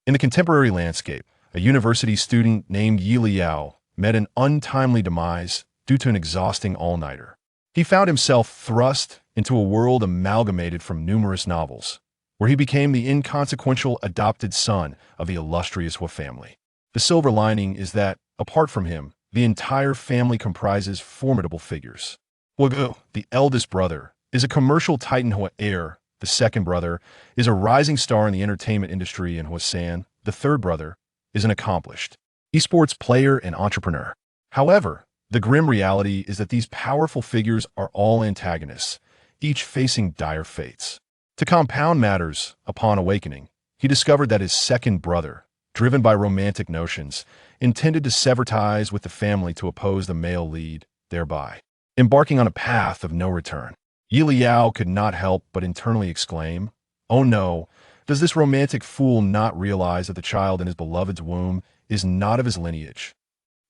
In the contemporary landscape, a university student named Yelao met an untimely demise due to an exhausting all-nighter. He found himself thrust into a world amalgamated from numerous novels, where he became the inconsequential adopted son of the illustrious Huo family. The silver lining is that, apart from him, the entire family comprises formidable figures. Huo, the eldest brother, is a commercial titan. Huo heir, the second brother, is a rising star in the entertainment industry, and Huo, the third brother, is an accomplished esports player and entrepreneur. However, the grim reality is that these powerful figures are all antagonists, each facing dire fates. To compound matters, upon awakening, he discovered that his second brother, driven by romantic notions, intended to sever ties with the family to oppose the male lead, thereby embarking on a path of no return. Yelao could not help but internally exclaim, "Oh no, does this romantic fool not realize that the child in his beloved's womb is not of his lineage?"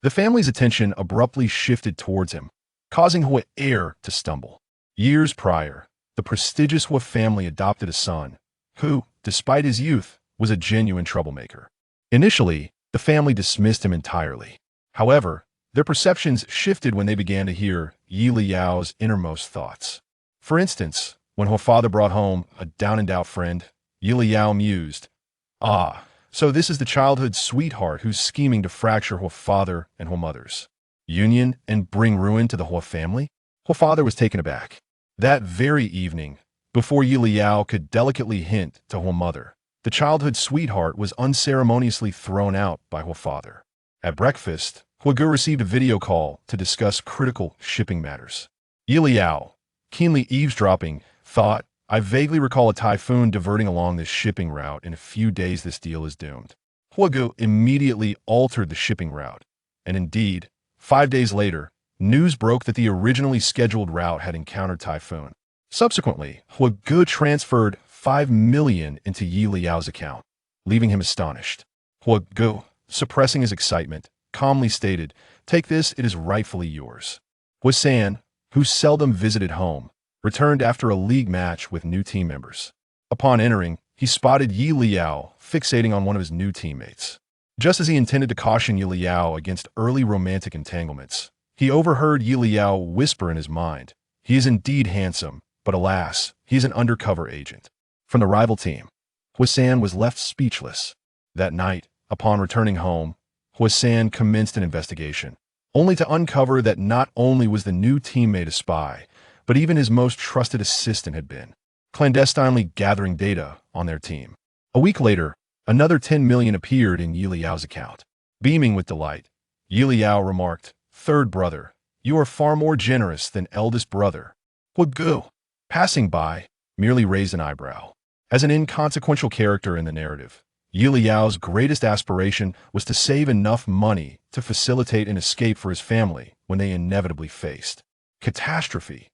The family's attention abruptly shifted towards him, causing Huo heir to stumble. Years prior, the prestigious Huo family adopted a son, who, despite his youth, was a genuine troublemaker. Initially, the family dismissed him entirely. However, their perceptions shifted when they began to hear Yelao's innermost thoughts. For instance, when Huo father brought home a down-and-out friend, Yelao mused, "Ah, so this is the childhood sweetheart who's scheming to fracture Huo father and Huo mother's union and bring ruin to the Huo family?" Huo father was taken aback. That very evening, before Yelao could delicately hint to Huo mother, the childhood sweetheart was unceremoniously thrown out by Huo father. At breakfast, Huo received a video call to discuss critical shipping matters. Yelao, keenly eavesdropping, thought, "I vaguely recall a typhoon diverting along this shipping route. In a few days this deal is doomed." Huo immediately altered the shipping route, and indeed, 5 days later, news broke that the originally scheduled route had encountered typhoon. Subsequently, Huo transferred 5 million into Yelao's account, leaving him astonished. Huo, suppressing his excitement, calmly stated, "Take this, it is rightfully yours." Huo, who seldom visited home, returned after a league match with new team members. Upon entering, he spotted Yelao fixating on one of his new teammates. Just as he intended to caution Yelao against early romantic entanglements, he overheard Yelao whisper in his mind, "He is indeed handsome, but alas, he is an undercover agent." From the rival team, Huo was left speechless. That night, upon returning home, Huo commenced an investigation, only to uncover that not only was the new teammate a spy, but even his most trusted assistant had been clandestinely gathering data on their team. A week later, another 10 million appeared in Yelao's account. Beaming with delight, Yelao remarked, "Third brother, you are far more generous than eldest brother." Huo, passing by, merely raised an eyebrow. As an inconsequential character in the narrative, Yelao's greatest aspiration was to save enough money to facilitate an escape for his family when they inevitably faced catastrophe.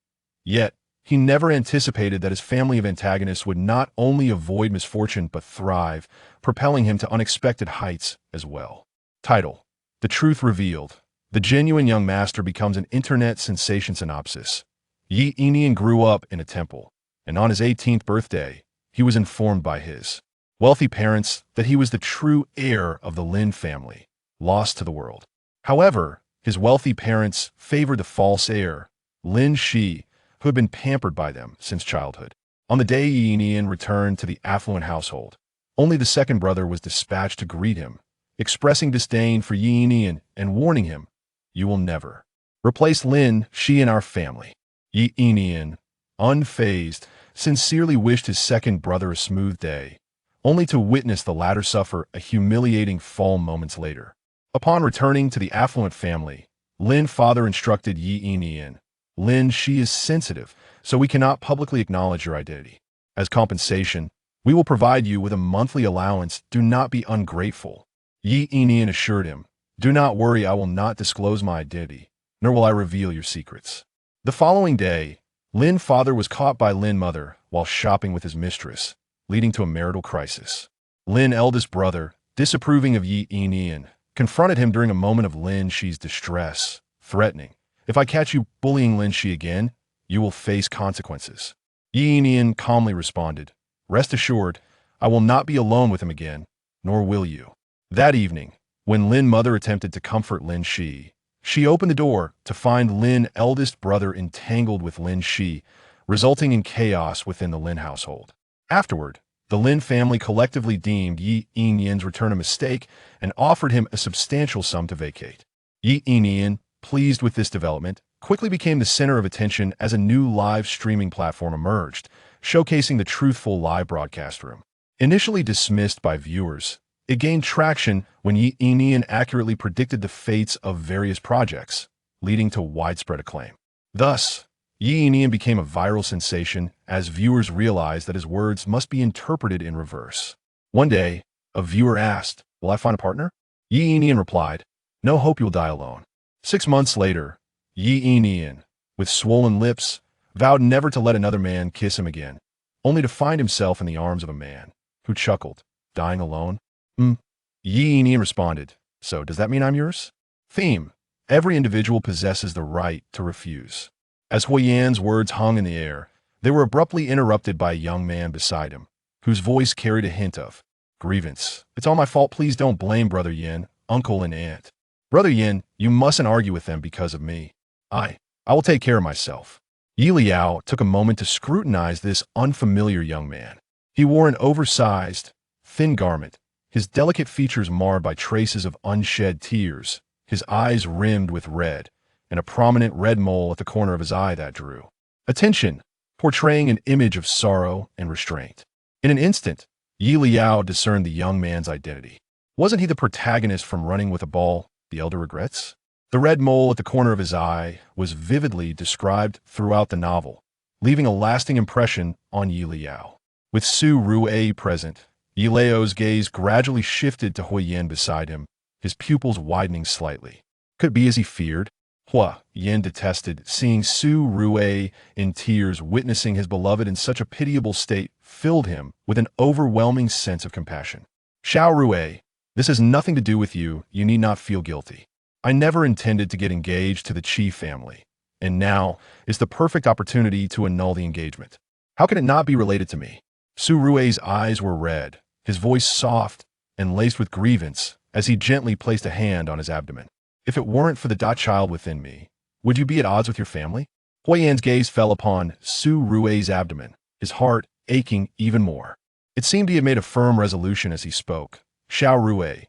Yet, he never anticipated that his family of antagonists would not only avoid misfortune but thrive, propelling him to unexpected heights as well. Title: The Truth Revealed. The genuine young master becomes an internet sensation. Synopsis: Yelaao grew up in a temple, and on his 18th birthday, he was informed by his wealthy parents that he was the true heir of the Lin family, lost to the world. However, his wealthy parents favored the false heir, Lin Shi, who had been pampered by them since childhood. On the day Yelaao returned to the affluent household, only the second brother was dispatched to greet him, expressing disdain for Yelaao and warning him, "You will never replace Lin Shi in our family." Yelaao, unfazed, sincerely wished his second brother a smooth day, only to witness the latter suffer a humiliating fall moments later. Upon returning to the affluent family, Lin father instructed Yelaao, "Lin Shi is sensitive, so we cannot publicly acknowledge your identity. As compensation, we will provide you with a monthly allowance. Do not be ungrateful." Yelaao assured him, "Do not worry, I will not disclose my identity, nor will I reveal your secrets." The following day, Lin father was caught by Lin mother while shopping with his mistress, leading to a marital crisis. Lin eldest brother, disapproving of Yelaao, confronted him during a moment of Lin Shi's distress, threatening, "If I catch you bullying Lin Shi again, you will face consequences." Yelaao calmly responded, "Rest assured, I will not be alone with him again. nor will you. That evening, when Lin mother attempted to comfort Lin Shi, she opened the door to find Lin eldest brother entangled with Lin Shi, resulting in chaos within the Lin household. Afterward, the Lin family collectively deemed Yi Yinyan's return a mistake and offered him a substantial sum to vacate. Yi Yinyan, pleased with this development, quickly became the center of attention as a new live streaming platform emerged, showcasing the truthful live broadcast room. Initially dismissed by viewers, it gained traction when Yi Yinyan accurately predicted the fates of various projects, leading to widespread acclaim. Thus, Yi Yinyan became a viral sensation as viewers realized that his words must be interpreted in reverse. One day, a viewer asked, "Will I find a partner?" Yi Yinyan replied, "No hope you'll die alone." 6 months later, Yi Yinyan, with swollen lips, vowed never to let another man kiss him again, only to find himself in the arms of a man who chuckled, "Dying alone?" Yi Yinyan responded, "So does that mean I'm yours?" Theme: every individual possesses the right to refuse. As Huoyan's words hung in the air, they were abruptly interrupted by a young man beside him, whose voice carried a hint of grievance. "It's all my fault. Please don't blame Brother Yin, uncle and aunt. Brother Yin, you mustn't argue with them because of me. I will take care of myself." Yelao took a moment to scrutinize this unfamiliar young man. He wore an oversized, thin garment, his delicate features marred by traces of unshed tears, his eyes rimmed with red, and a prominent red mole at the corner of his eye that drew attention, portraying an image of sorrow and restraint. In an instant, Yelao discerned the young man's identity. Wasn't he the protagonist from Running with a Ball, The Elder Regrets? The red mole at the corner of his eye was vividly described throughout the novel, leaving a lasting impression on Yelao. With Su Rue present, Yelao's gaze gradually shifted to Huoyan beside him, his pupils widening slightly. Could it be as he feared? Huoyan detested seeing Su Rue in tears. Witnessing his beloved in such a pitiable state filled him with an overwhelming sense of compassion. "Xiao Rue, this has nothing to do with you. You need not feel guilty. I never intended to get engaged to the Qi family, and now is the perfect opportunity to annul the engagement. How can it not be related to me?" Su Rue's eyes were red, his voice soft and laced with grievance as he gently placed a hand on his abdomen. "If it weren't for the child within me, would you be at odds with your family?" Huoyan's gaze fell upon Su Rue's abdomen, his heart aching even more. It seemed he had made a firm resolution as he spoke. "Xiao Rue,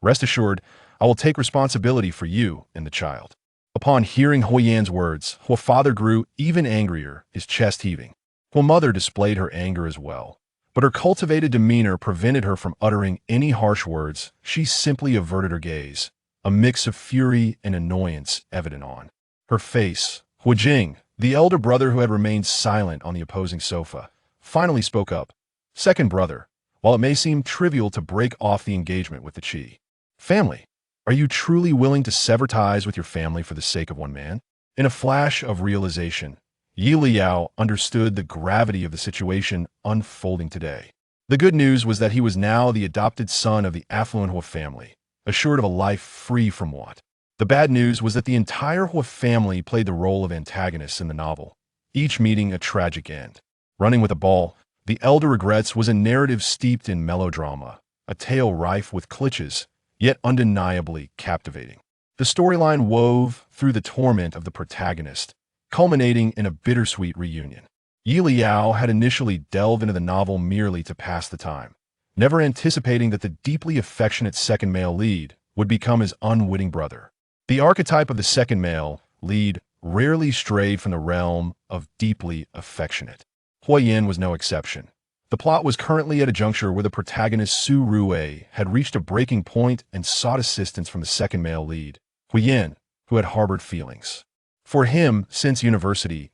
rest assured, I will take responsibility for you and the child." Upon hearing Huoyan's words, Huo father grew even angrier, his chest heaving. Huo mother displayed her anger as well, but her cultivated demeanor prevented her from uttering any harsh words. She simply averted her gaze, a mix of fury and annoyance evident on her face. Huo Jing, the elder brother who had remained silent on the opposing sofa, finally spoke up. "Second brother, while it may seem trivial to break off the engagement with the Qi family, are you truly willing to sever ties with your family for the sake of one man?" In a flash of realization, Yelao understood the gravity of the situation unfolding today. The good news was that he was now the adopted son of the affluent Huo family, assured of a life free from want. The bad news was that the entire Huo family played the role of antagonists in the novel, each meeting a tragic end. Running with a Ball, The Elder Regrets was a narrative steeped in melodrama, a tale rife with cliches, yet undeniably captivating. The storyline wove through the torment of the protagonist, culminating in a bittersweet reunion. Yelao had initially delved into the novel merely to pass the time, never anticipating that the deeply affectionate second male lead would become his unwitting brother. The archetype of the second male lead rarely strayed from the realm of deeply affectionate. Huoyan was no exception. The plot was currently at a juncture where the protagonist Su Rue had reached a breaking point and sought assistance from the second male lead, Huoyan, who had harbored feelings for him since university.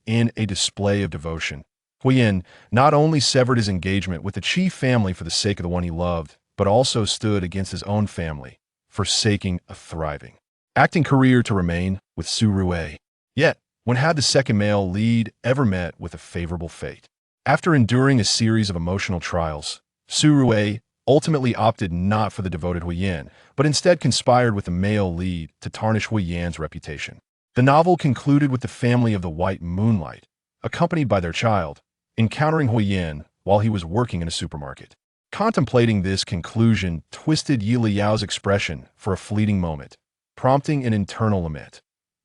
In a display of devotion, Huoyan not only severed his engagement with the Qi family for the sake of the one he loved, but also stood against his own family, forsaking a thriving acting career to remain with Su Rue. Yet, when had the second male lead ever met with a favorable fate? After enduring a series of emotional trials, Su Rue ultimately opted not for the devoted Huoyan, but instead conspired with the male lead to tarnish Huoyan's reputation. The novel concluded with the family of the White Moonlight, accompanied by their child, encountering Huoyan while he was working in a supermarket. Contemplating this conclusion twisted Liao's expression for a fleeting moment, prompting an internal lament.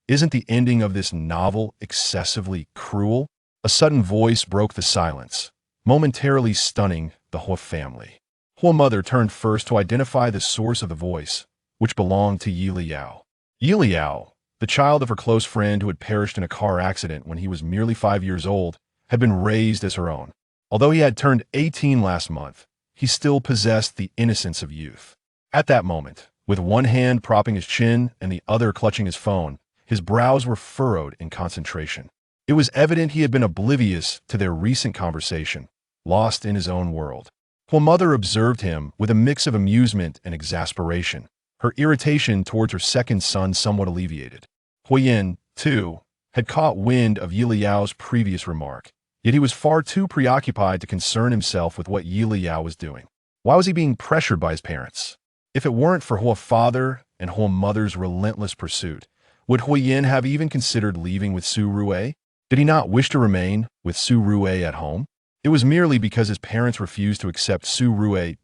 Isn't the ending of this novel excessively cruel? A sudden voice broke the silence, momentarily stunning the Huo family. Huo mother turned first to identify the source of the voice, which belonged to Yelao. Yelao, the child of her close friend who had perished in a car accident when he was merely 5 years old, had been raised as her own. Although he had turned 18 last month, he still possessed the innocence of youth. At that moment, with one hand propping his chin and the other clutching his phone, his brows were furrowed in concentration. It was evident he had been oblivious to their recent conversation, lost in his own world. Huo mother observed him with a mix of amusement and exasperation, her irritation towards her second son somewhat alleviated. Huoyan, too, had caught wind of Yeliao's previous remark, yet he was far too preoccupied to concern himself with what Yeliao was doing. Why was he being pressured by his parents? If it weren't for Huo father and Huo mother's relentless pursuit, would Huoyan have even considered leaving with Su Rue? Did he not wish to remain with Su Rue at home? It was merely because his parents refused to accept Su Rue.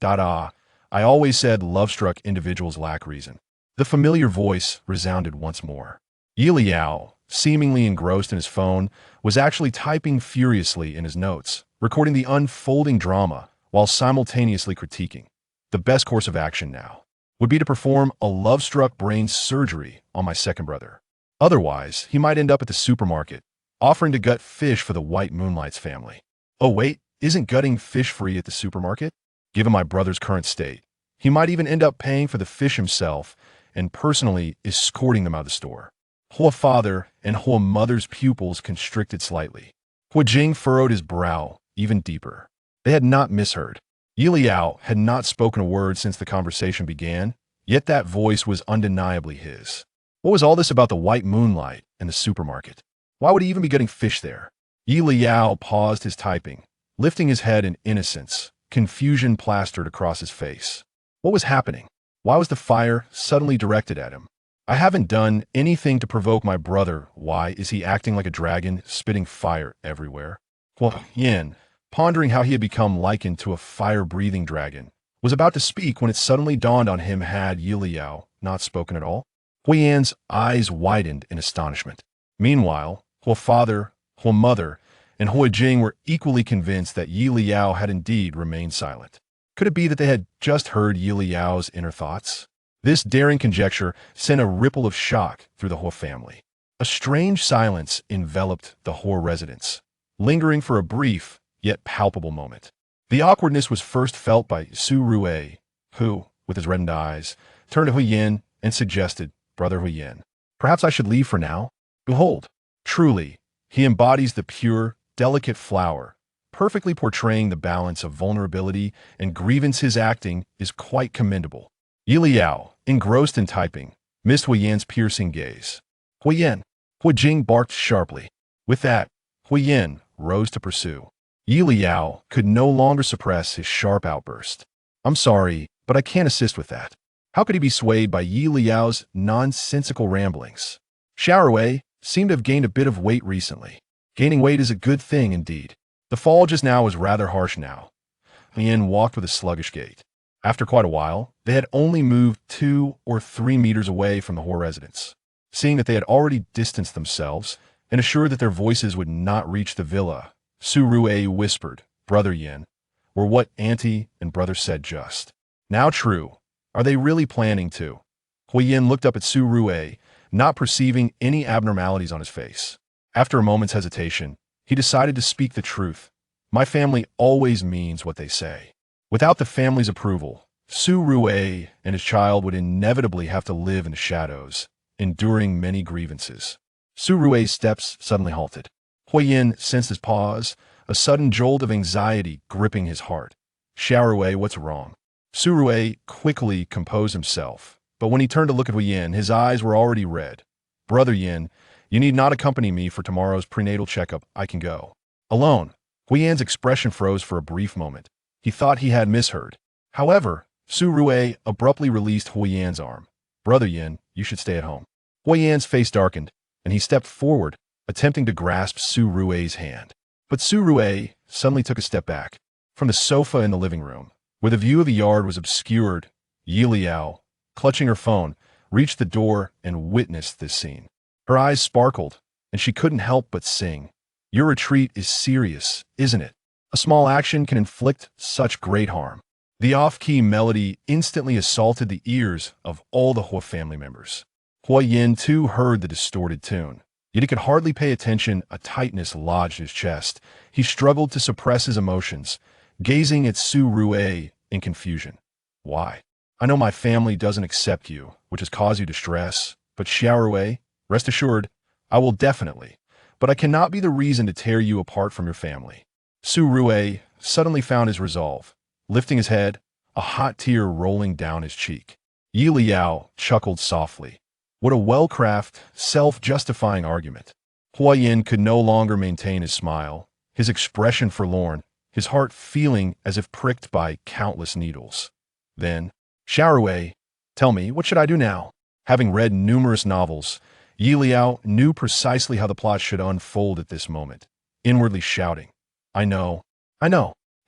I always said love-struck individuals lack reason. The familiar voice resounded once more. Yeliao, seemingly engrossed in his phone, was actually typing furiously in his notes, recording the unfolding drama while simultaneously critiquing. The best course of action now would be to perform a love-struck brain surgery on my second brother. Otherwise, he might end up at the supermarket, offering to gut fish for the White Moonlight's family. Oh wait, isn't gutting fish free at the supermarket? Given my brother's current state, he might even end up paying for the fish himself and personally escorting them out of the store. Huo father and Huo mother's pupils constricted slightly. Huo Jing furrowed his brow even deeper. They had not misheard. Yelao had not spoken a word since the conversation began, yet that voice was undeniably his. What was all this about the White Moonlight and the supermarket? Why would he even be getting fish there? Yelao paused his typing, lifting his head in innocence, confusion plastered across his face. What was happening? Why was the fire suddenly directed at him? I haven't done anything to provoke my brother. Why is he acting like a dragon, spitting fire everywhere? Huo Yan, pondering how he had become likened to a fire-breathing dragon, was about to speak when it suddenly dawned on him had Yelao not spoken at all. Huoyan's eyes widened in astonishment. Meanwhile, Huo father, Huo mother, and Huo Jing were equally convinced that Yelao had indeed remained silent. Could it be that they had just heard Yeliao's inner thoughts? This daring conjecture sent a ripple of shock through the Huo family. A strange silence enveloped the Huo residence, lingering for a brief yet palpable moment. The awkwardness was first felt by Su Rue, who, with his reddened eyes, turned to Huoyan and suggested, "Brother Huoyan, perhaps I should leave for now? Behold, truly, he embodies the pure, delicate flower, perfectly portraying the balance of vulnerability and grievance. His acting is quite commendable." Yelao, engrossed in typing, missed Huoyan's piercing gaze. "Huoyan!" Huo Jing barked sharply. With that, Huoyan rose to pursue. Yelao could no longer suppress his sharp outburst. "I'm sorry, but I can't assist with that." How could he be swayed by Yeliao's nonsensical ramblings? Xiaorui seemed to have gained a bit of weight recently. Gaining weight is a good thing indeed. The fall just now was rather harsh now. Huoyan walked with a sluggish gait. After quite a while, they had only moved 2 or 3 meters away from the Huo residence. Seeing that they had already distanced themselves and assured that their voices would not reach the villa, Su Rue whispered, "Brother Yin, were what auntie and brother said just now true? Are they really planning to?" Huoyan looked up at Su Rue, not perceiving any abnormalities on his face. After a moment's hesitation, he decided to speak the truth. "My family always means what they say." Without the family's approval, Su Rue and his child would inevitably have to live in the shadows, enduring many grievances. Su Rue's steps suddenly halted. Huoyan sensed his pause, a sudden jolt of anxiety gripping his heart. "Xiaorui, what's wrong?" Su Rue quickly composed himself, but when he turned to look at Huoyan, his eyes were already red. "Brother Yin, you need not accompany me for tomorrow's prenatal checkup. I can go alone." Huoyan's expression froze for a brief moment. He thought he had misheard. However, Su Rue abruptly released Huoyan's arm. "Brother Yin, you should stay at home." Huoyan's face darkened, and he stepped forward, attempting to grasp Su Rue's hand. But Su Rue suddenly took a step back. From the sofa in the living room, where the view of the yard was obscured. Yelao, clutching her phone, reached the door and witnessed this scene. Her eyes sparkled, and she couldn't help but sing. Your retreat is serious, isn't it? A small action can inflict such great harm. The off-key melody instantly assaulted the ears of all the Huo family members. Huo Yin too heard the distorted tune, yet he could hardly pay attention. A tightness lodged his chest. He struggled to suppress his emotions, gazing at Su Rue in confusion. Why? I know my family doesn't accept you, which has caused you distress, but Xiao Rue, rest assured, I will definitely. But I cannot be the reason to tear you apart from your family. Su Rue suddenly found his resolve, lifting his head, a hot tear rolling down his cheek. Yelao chuckled softly. What a well-crafted, self-justifying argument. Huo Yin could no longer maintain his smile, his expression forlorn, his heart feeling as if pricked by countless needles. Then, Xiao Rue, tell me, what should I do now? Having read numerous novels, Yelao knew precisely how the plot should unfold at this moment, inwardly shouting, I know.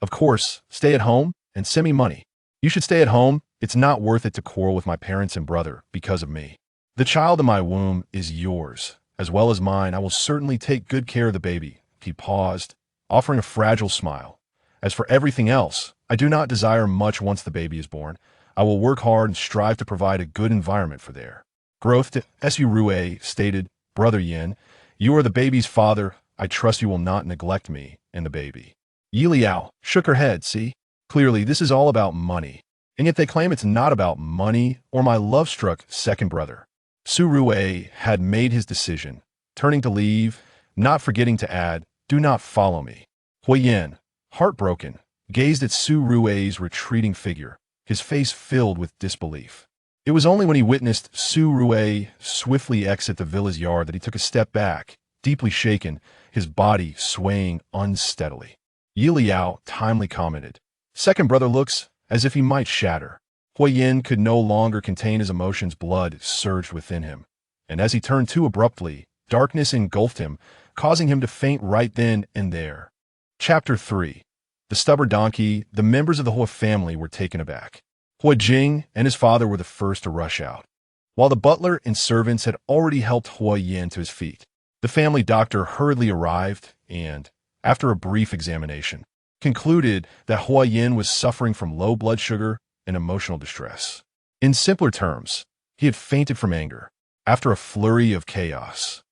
Of course, stay at home and send me money. You should stay at home. It's not worth it to quarrel with my parents and brother because of me. The child in my womb is yours, as well as mine. I will certainly take good care of the baby. He paused, offering a fragile smile. As for everything else, I do not desire much once the baby is born. I will work hard and strive to provide a good environment for their growth. Su Rue stated, Brother Yin, you are the baby's father. I trust you will not neglect me and the baby. Yelao shook her head. See, clearly this is all about money. And yet they claim it's not about money or my love-struck second brother. Su Rue had made his decision, turning to leave, not forgetting to add, do not follow me. Huo Yin, heartbroken, gazed at Su Rue's retreating figure, his face filled with disbelief. It was only when he witnessed Su Rue swiftly exit the villa's yard that he took a step back, deeply shaken, his body swaying unsteadily. Yelao timely commented, second brother looks as if he might shatter. Huo Yin could no longer contain his emotions. Blood surged within him, and as he turned too abruptly, darkness engulfed him, causing him to faint right then and there. Chapter 3. The stubborn donkey. The members of the Huo family were taken aback. Huo Jing and his father were the first to rush out, while the butler and servants had already helped Huo Yin to his feet. The family doctor hurriedly arrived and, after a brief examination, concluded that Huo Yin was suffering from low blood sugar and emotional distress. In simpler terms, he had fainted from anger, after a flurry of chaos.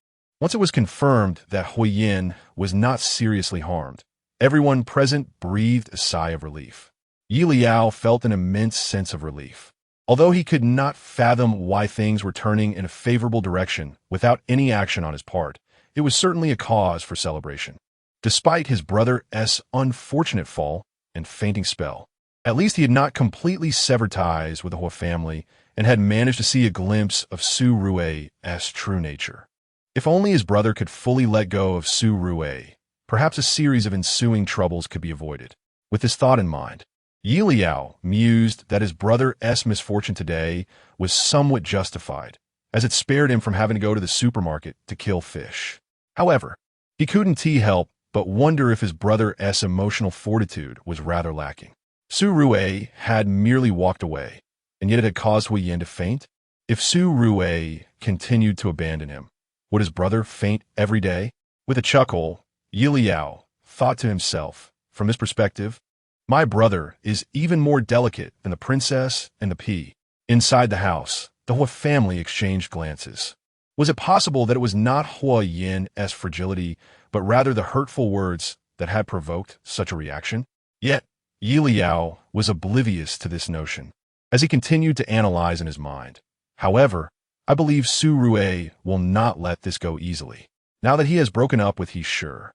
Once it was confirmed that Huo Yin was not seriously harmed, everyone present breathed a sigh of relief. Yelao felt an immense sense of relief. Although he could not fathom why things were turning in a favorable direction without any action on his part, it was certainly a cause for celebration. Despite his brother's unfortunate fall and fainting spell, at least he had not completely severed ties with the Huo family and had managed to see a glimpse of Su Rue's true nature. If only his brother could fully let go of Su Rue, perhaps a series of ensuing troubles could be avoided. With this thought in mind, Yelao mused that his brother's misfortune today was somewhat justified, as it spared him from having to go to the supermarket to kill fish. However, he couldn't help but wonder if his brother's emotional fortitude was rather lacking. Su Rue had merely walked away, and yet it had caused Huo Yin to faint. If Su Rue continued to abandon him, would his brother faint every day? With a chuckle, Yelao thought to himself, from his perspective, my brother is even more delicate than the princess and the pea. Inside the house, the Huo family exchanged glances. Was it possible that it was not Huo Yin's fragility, but rather the hurtful words that had provoked such a reaction? Yet, Yelao was oblivious to this notion, as he continued to analyze in his mind. However, I believe Su Rue will not let this go easily. Now that he has broken up with He Sure.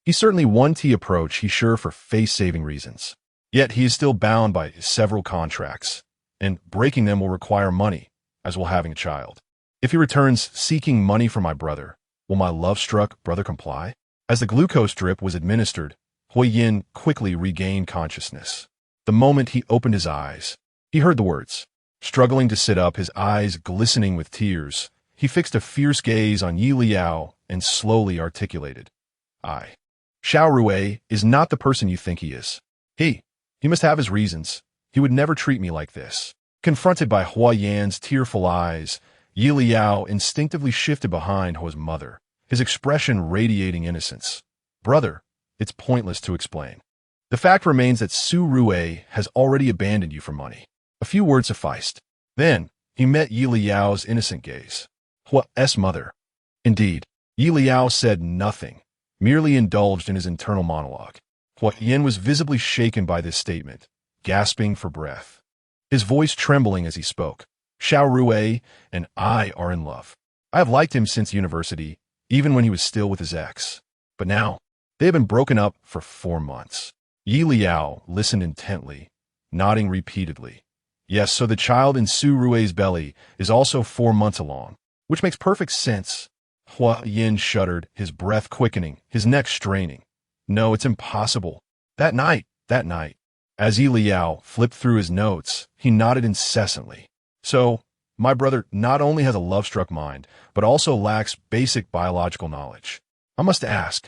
He certainly won T approach He Sure for face-saving reasons. Yet he is still bound by several contracts, and breaking them will require money, as will having a child. If he returns seeking money from my brother, will my love-struck brother comply? As the glucose drip was administered, Huo Yin quickly regained consciousness. The moment he opened his eyes, he heard the words. Struggling to sit up, his eyes glistening with tears, he fixed a fierce gaze on Yelao and slowly articulated, Xiao Rue is not the person you think he is. He must have his reasons, He would never treat me like this. Confronted by Hua Yan's tearful eyes, Yelao instinctively shifted behind Hua's mother, his expression radiating innocence. Brother, it's pointless to explain. The fact remains that Su Rue has already abandoned you for money. A few words sufficed. Then, he met Yeliao's innocent gaze. Hua's mother. Indeed, Yelao said nothing, merely indulged in his internal monologue. Hua Yan was visibly shaken by this statement, gasping for breath. His voice trembling as he spoke. Xiao Rue and I are in love. I have liked him since university, even when he was still with his ex. But now, they have been broken up for 4 months. Yelao listened intently, nodding repeatedly. Yes, so the child in Su Rue's belly is also 4 months along, which makes perfect sense. Hua Yin shuddered, his breath quickening, his neck straining. No, it's impossible. That night. As Yelao flipped through his notes, he nodded incessantly. So, my brother not only has a love-struck mind, but also lacks basic biological knowledge. I must ask,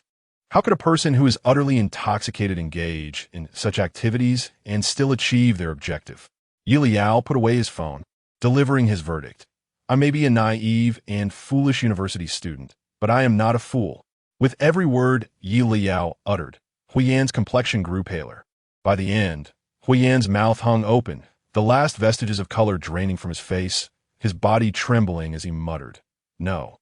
how could a person who is utterly intoxicated engage in such activities and still achieve their objective? Yelao put away his phone, delivering his verdict. I may be a naive and foolish university student, but I am not a fool. With every word Yelao uttered, Huiyan's complexion grew paler. By the end, Huiyan's mouth hung open, the last vestiges of color draining from his face, his body trembling as he muttered, No.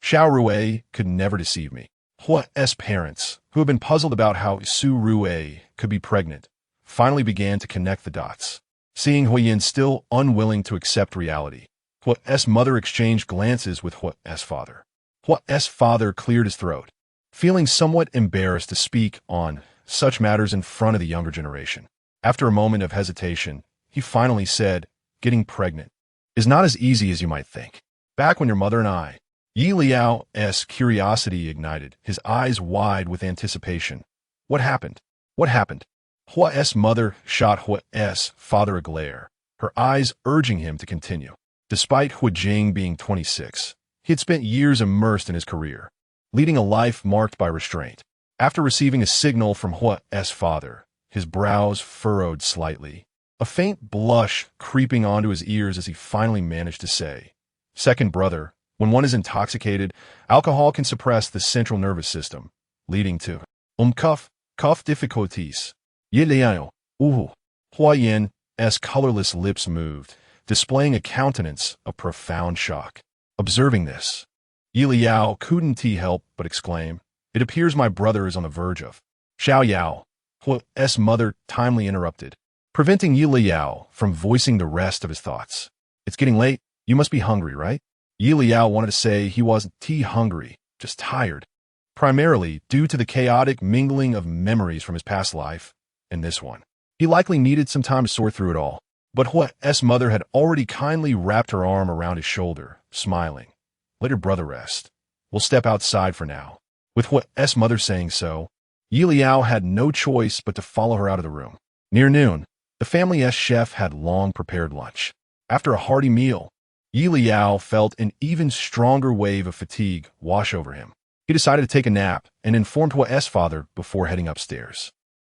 Xiao Rue could never deceive me. Hua's parents, who had been puzzled about how Su Rue could be pregnant, finally began to connect the dots. Seeing Huiyan still unwilling to accept reality, Hua's mother exchanged glances with Hua's father. Hua's father cleared his throat, feeling somewhat embarrassed to speak on such matters in front of the younger generation. After a moment of hesitation, he finally said, Getting pregnant is not as easy as you might think. Back when your mother and I, Yeliao's curiosity ignited, his eyes wide with anticipation. What happened? What happened? Hua's mother shot Hua's father a glare, her eyes urging him to continue. Despite Huijing being 26, he had spent years immersed in his career, leading a life marked by restraint. After receiving a signal from Hua's father, his brows furrowed slightly, a faint blush creeping onto his ears as he finally managed to say, Second brother, when one is intoxicated, alcohol can suppress the central nervous system, leading to cough difficulties. Yelao, Huiyan's colorless lips moved, displaying a countenance of profound shock. Observing this, Yelao couldn't help but exclaim, It appears my brother is on the verge of. Xiao Yao, Hua's mother timely interrupted, preventing Yelao from voicing the rest of his thoughts. It's getting late. You must be hungry, right? Yelao wanted to say he wasn't hungry, just tired, primarily due to the chaotic mingling of memories from his past life and this one. He likely needed some time to sort through it all, but Hua's mother had already kindly wrapped her arm around his shoulder, smiling. Let your brother rest. We'll step outside for now. With Hua's mother saying so, Yelao had no choice but to follow her out of the room. Near noon, the family's chef had long prepared lunch. After a hearty meal, Yelao felt an even stronger wave of fatigue wash over him. He decided to take a nap and informed Hua's father before heading upstairs.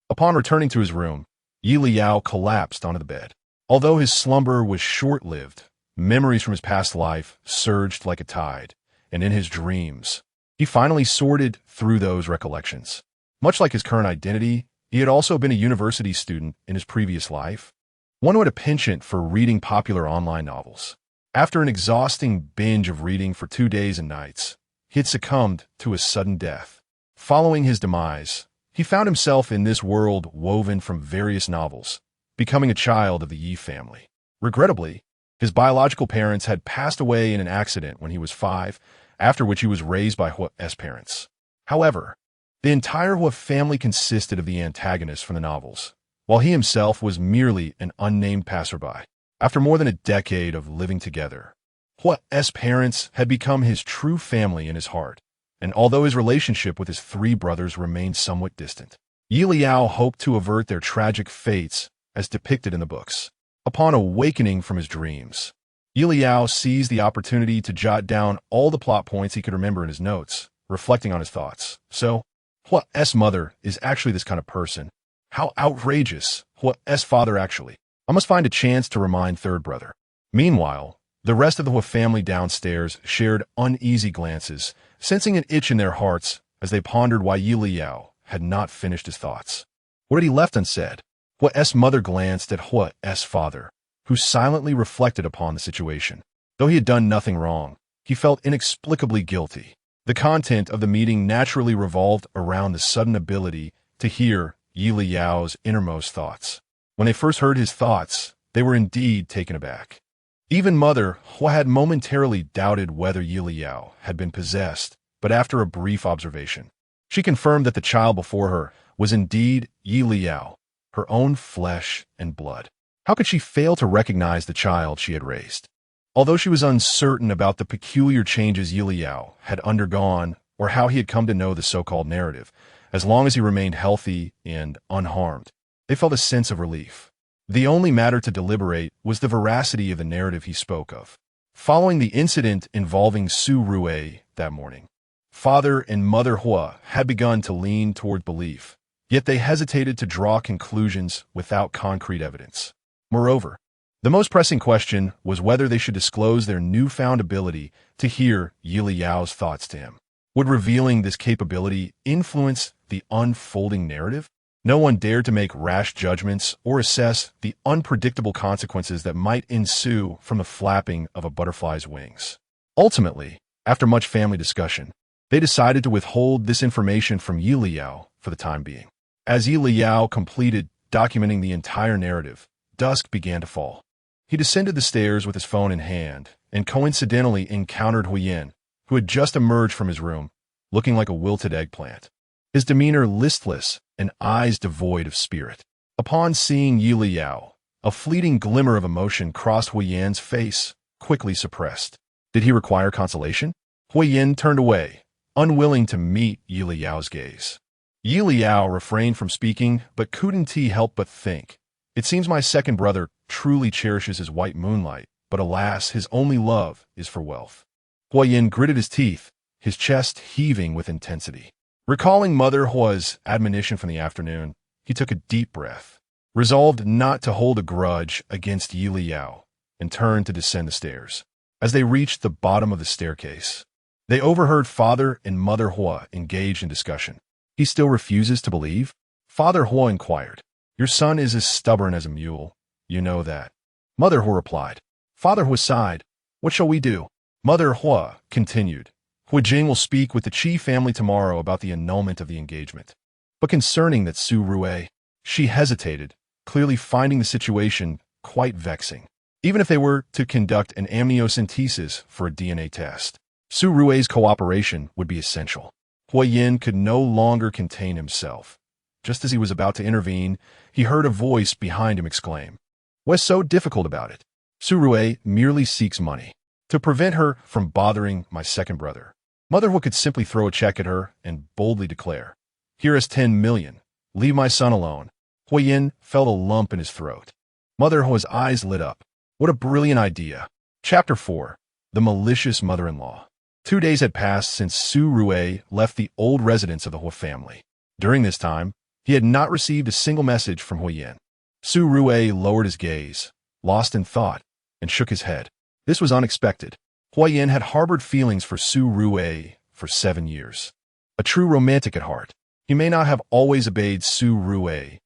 Upon returning to his room, Yelao collapsed onto the bed. Although his slumber was short-lived, memories from his past life surged like a tide, and in his dreams, he finally sorted through those recollections. Much like his current identity, he had also been a university student in his previous life, one who had a penchant for reading popular online novels. After an exhausting binge of reading for 2 days and nights, he had succumbed to a sudden death. Following his demise, he found himself in this world woven from various novels, becoming a child of the Yi family. Regrettably, his biological parents had passed away in an accident when he was 5, after which he was raised by Hua's parents. However, the entire Hua family consisted of the antagonists from the novels, while he himself was merely an unnamed passerby. After more than a decade of living together, Hua's parents had become his true family in his heart, and although his relationship with his 3 brothers remained somewhat distant, Yelao hoped to avert their tragic fates as depicted in the books. Upon awakening from his dreams, Yelao seized the opportunity to jot down all the plot points he could remember in his notes, reflecting on his thoughts. So, Hua's mother is actually this kind of person. How outrageous. Hua's father actually. I must find a chance to remind Third Brother. Meanwhile, the rest of the Huo family downstairs shared uneasy glances, sensing an itch in their hearts as they pondered why Yelao had not finished his thoughts. What had he left unsaid? Huo's mother glanced at Huo's father, who silently reflected upon the situation. Though he had done nothing wrong, he felt inexplicably guilty. The content of the meeting naturally revolved around the sudden ability to hear Yelao's innermost thoughts. When they first heard his thoughts, they were indeed taken aback. Even Mother Huo had momentarily doubted whether Yelao had been possessed, but after a brief observation, she confirmed that the child before her was indeed Yelao, her own flesh and blood. How could she fail to recognize the child she had raised? Although she was uncertain about the peculiar changes Yelao had undergone or how he had come to know the so-called narrative, as long as he remained healthy and unharmed, they felt a sense of relief. The only matter to deliberate was the veracity of the narrative he spoke of. Following the incident involving Su Rue that morning, Father and Mother Huo had begun to lean toward belief, yet they hesitated to draw conclusions without concrete evidence. Moreover, the most pressing question was whether they should disclose their newfound ability to hear Yelao's thoughts to him. Would revealing this capability influence the unfolding narrative? No one dared to make rash judgments or assess the unpredictable consequences that might ensue from the flapping of a butterfly's wings. Ultimately, after much family discussion, they decided to withhold this information from Yelao for the time being. As Yelao completed documenting the entire narrative, dusk began to fall. He descended the stairs with his phone in hand and coincidentally encountered Huoyin, who had just emerged from his room, looking like a wilted eggplant, his demeanor listless and eyes devoid of spirit. Upon seeing Yelao, a fleeting glimmer of emotion crossed Huoyin's face, quickly suppressed. Did he require consolation? Huoyin turned away, unwilling to meet Yelao's gaze. Yelao refrained from speaking, but couldn't he help but think, "It seems my second brother truly cherishes his white moonlight, but alas, his only love is for wealth." Huoyin gritted his teeth, his chest heaving with intensity. Recalling Mother Huo's admonition from the afternoon, he took a deep breath, resolved not to hold a grudge against Yelao, and turned to descend the stairs. As they reached the bottom of the staircase, they overheard Father and Mother Huo engaged in discussion. "He still refuses to believe?" Father Huo inquired. "Your son is as stubborn as a mule. You know that." Mother Huo replied. Father Huo sighed. "What shall we do?" Mother Huo continued. "Huijing will speak with the Qi family tomorrow about the annulment of the engagement. But concerning that Su Rue," she hesitated, clearly finding the situation quite vexing. Even if they were to conduct an amniocentesis for a DNA test, Su Rue's cooperation would be essential. Huoyin could no longer contain himself. Just as he was about to intervene, he heard a voice behind him exclaim, "What's so difficult about it? Su Rue merely seeks money. To prevent her from bothering my second brother, Mother Huo could simply throw a check at her and boldly declare, 'Here is 10 million. Leave my son alone.'" Huoyin felt a lump in his throat. Mother Huo's eyes lit up. What a brilliant idea. Chapter 4. The Malicious Mother-in-Law. 2 days had passed since Su Rue left the old residence of the Huo family. During this time, he had not received a single message from Huoyin. Su Rue lowered his gaze, lost in thought, and shook his head. This was unexpected. Huoyin had harbored feelings for Su Rue for 7 years. A true romantic at heart, he may not have always obeyed Su Rue,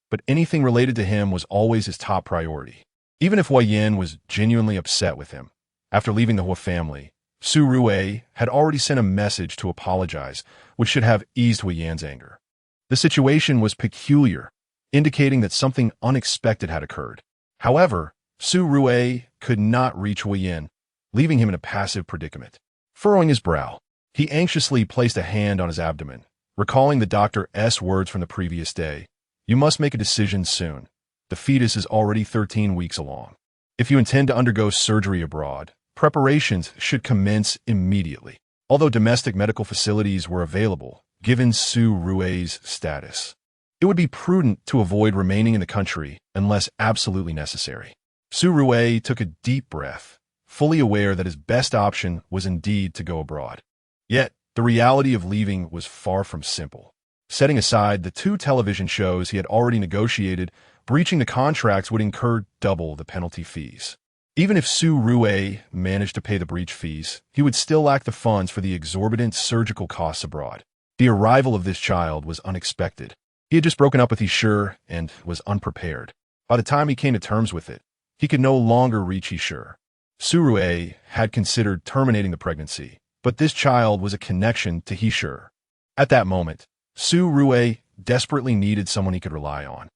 but anything related to him was always his top priority. Even if Huoyin was genuinely upset with him, after leaving the Huo family, Su Rue had already sent a message to apologize, which should have eased Huoyin's anger. The situation was peculiar, indicating that something unexpected had occurred. However, Su Rue could not reach Huoyin, leaving him in a passive predicament. Furrowing his brow, he anxiously placed a hand on his abdomen, recalling the doctor's words from the previous day. "You must make a decision soon. The fetus is already 13 weeks along. If you intend to undergo surgery abroad, preparations should commence immediately." Although domestic medical facilities were available, given Su Rue's status, it would be prudent to avoid remaining in the country unless absolutely necessary. Su Rue took a deep breath, fully aware that his best option was indeed to go abroad. Yet, the reality of leaving was far from simple. Setting aside the 2 television shows he had already negotiated breaching the contracts would incur double the penalty fees. Even if Su Rue managed to pay the breach fees, he would still lack the funds for the exorbitant surgical costs abroad. The arrival of this child was unexpected. He had just broken up with Yishur and was unprepared. By the time he came to terms with it, he could no longer reach Yishur. Su Rue had considered terminating the pregnancy, but this child was a connection to Yishur. At that moment, Su Rue desperately needed someone he could rely on.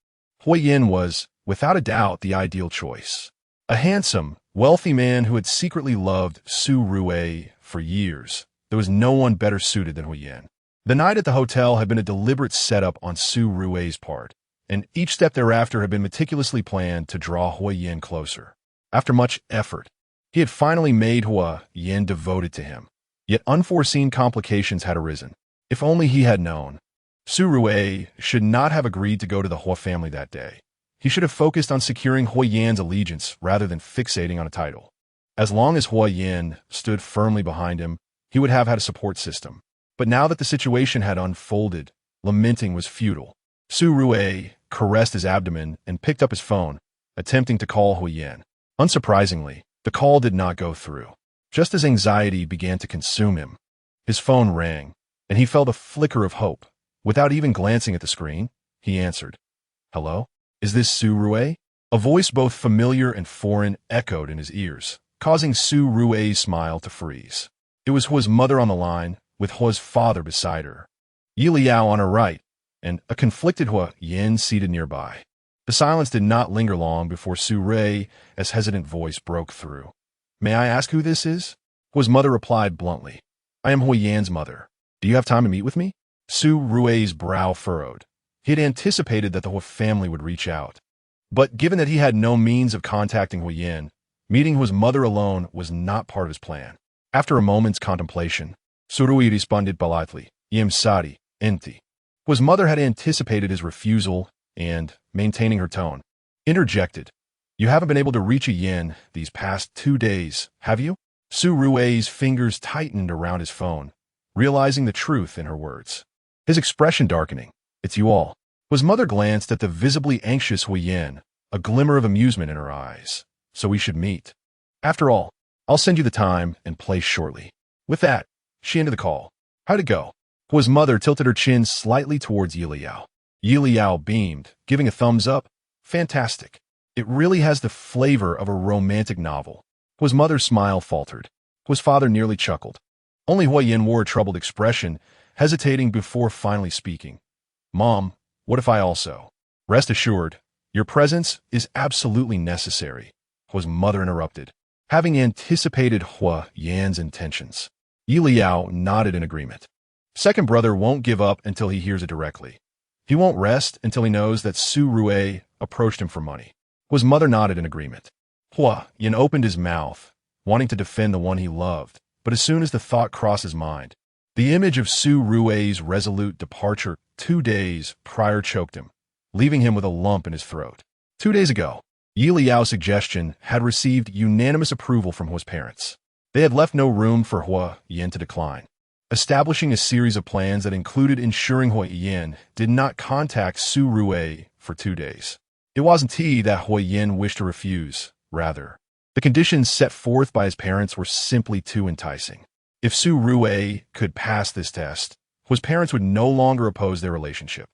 Huo Yin was, without a doubt, the ideal choice. A handsome, wealthy man who had secretly loved Su Rue for years. There was no one better suited than Huo Yin. The night at the hotel had been a deliberate setup on Su Rue's part, and each step thereafter had been meticulously planned to draw Huo Yin closer. After much effort, he had finally made Huo Yin devoted to him. Yet unforeseen complications had arisen. If only he had known. Su Rue should not have agreed to go to the Huo family that day. He should have focused on securing Huo Yin's allegiance rather than fixating on a title. As long as Huo Yin stood firmly behind him, he would have had a support system. But now that the situation had unfolded, lamenting was futile. Su Rue caressed his abdomen and picked up his phone, attempting to call Huo Yin. Unsurprisingly, the call did not go through. Just as anxiety began to consume him, his phone rang, and he felt a flicker of hope. Without even glancing at the screen, he answered. "Hello? Is this Su Rue?" A voice both familiar and foreign echoed in his ears, causing Su Rue's smile to freeze. It was Huo's mother on the line, with Huo's father beside her. Yelao on her right, and a conflicted Huo Yin seated nearby. The silence did not linger long before Su Rue's hesitant voice broke through. "May I ask who this is?" Huo's mother replied bluntly. "I am Huo Yin's mother. Do you have time to meet with me?" Su Rue's brow furrowed. He had anticipated that the Huo family would reach out. But given that he had no means of contacting Huo Yin, meeting Huo's mother alone was not part of his plan. After a moment's contemplation, Su Rue responded politely, "Yim sari, enti." Huo's mother had anticipated his refusal and, maintaining her tone, interjected, "You haven't been able to reach a Yin these past 2 days, have you?" Su Rue's fingers tightened around his phone, realizing the truth in her words. His expression darkening. "It's you all." Huo's mother glanced at the visibly anxious Huo Yin, a glimmer of amusement in her eyes. "So we should meet. After all, I'll send you the time and place shortly." With that, she ended the call. "How'd it go?" Huo's mother tilted her chin slightly towards Yelao. Yelao beamed, giving a thumbs up. "Fantastic. It really has the flavor of a romantic novel." Huo's mother's smile faltered. Huo's father nearly chuckled. Only Huo Yin wore a troubled expression, hesitating before finally speaking. "Mom, what if I also?" "Rest assured, your presence is absolutely necessary," Huo's mother interrupted, having anticipated Huo Yan's intentions. Yelao nodded in agreement. Second brother won't give up until he hears it directly. He won't rest until he knows that Su Rue approached him for money. Huo's mother nodded in agreement. Huo Yin opened his mouth, wanting to defend the one he loved, but as soon as the thought crossed his mind, the image of Su Rue's resolute departure 2 days prior choked him, leaving him with a lump in his throat. 2 days ago, Yeliao's suggestion had received unanimous approval from Huo's parents. They had left no room for Huo Yin to decline, establishing a series of plans that included ensuring Huo Yin did not contact Su Rue for 2 days. It wasn't that Huo Yin wished to refuse, rather. The conditions set forth by his parents were simply too enticing. If Su Rue could pass this test, Huo's parents would no longer oppose their relationship.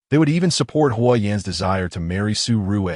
They would even support Huo Yin's desire to marry Su Rue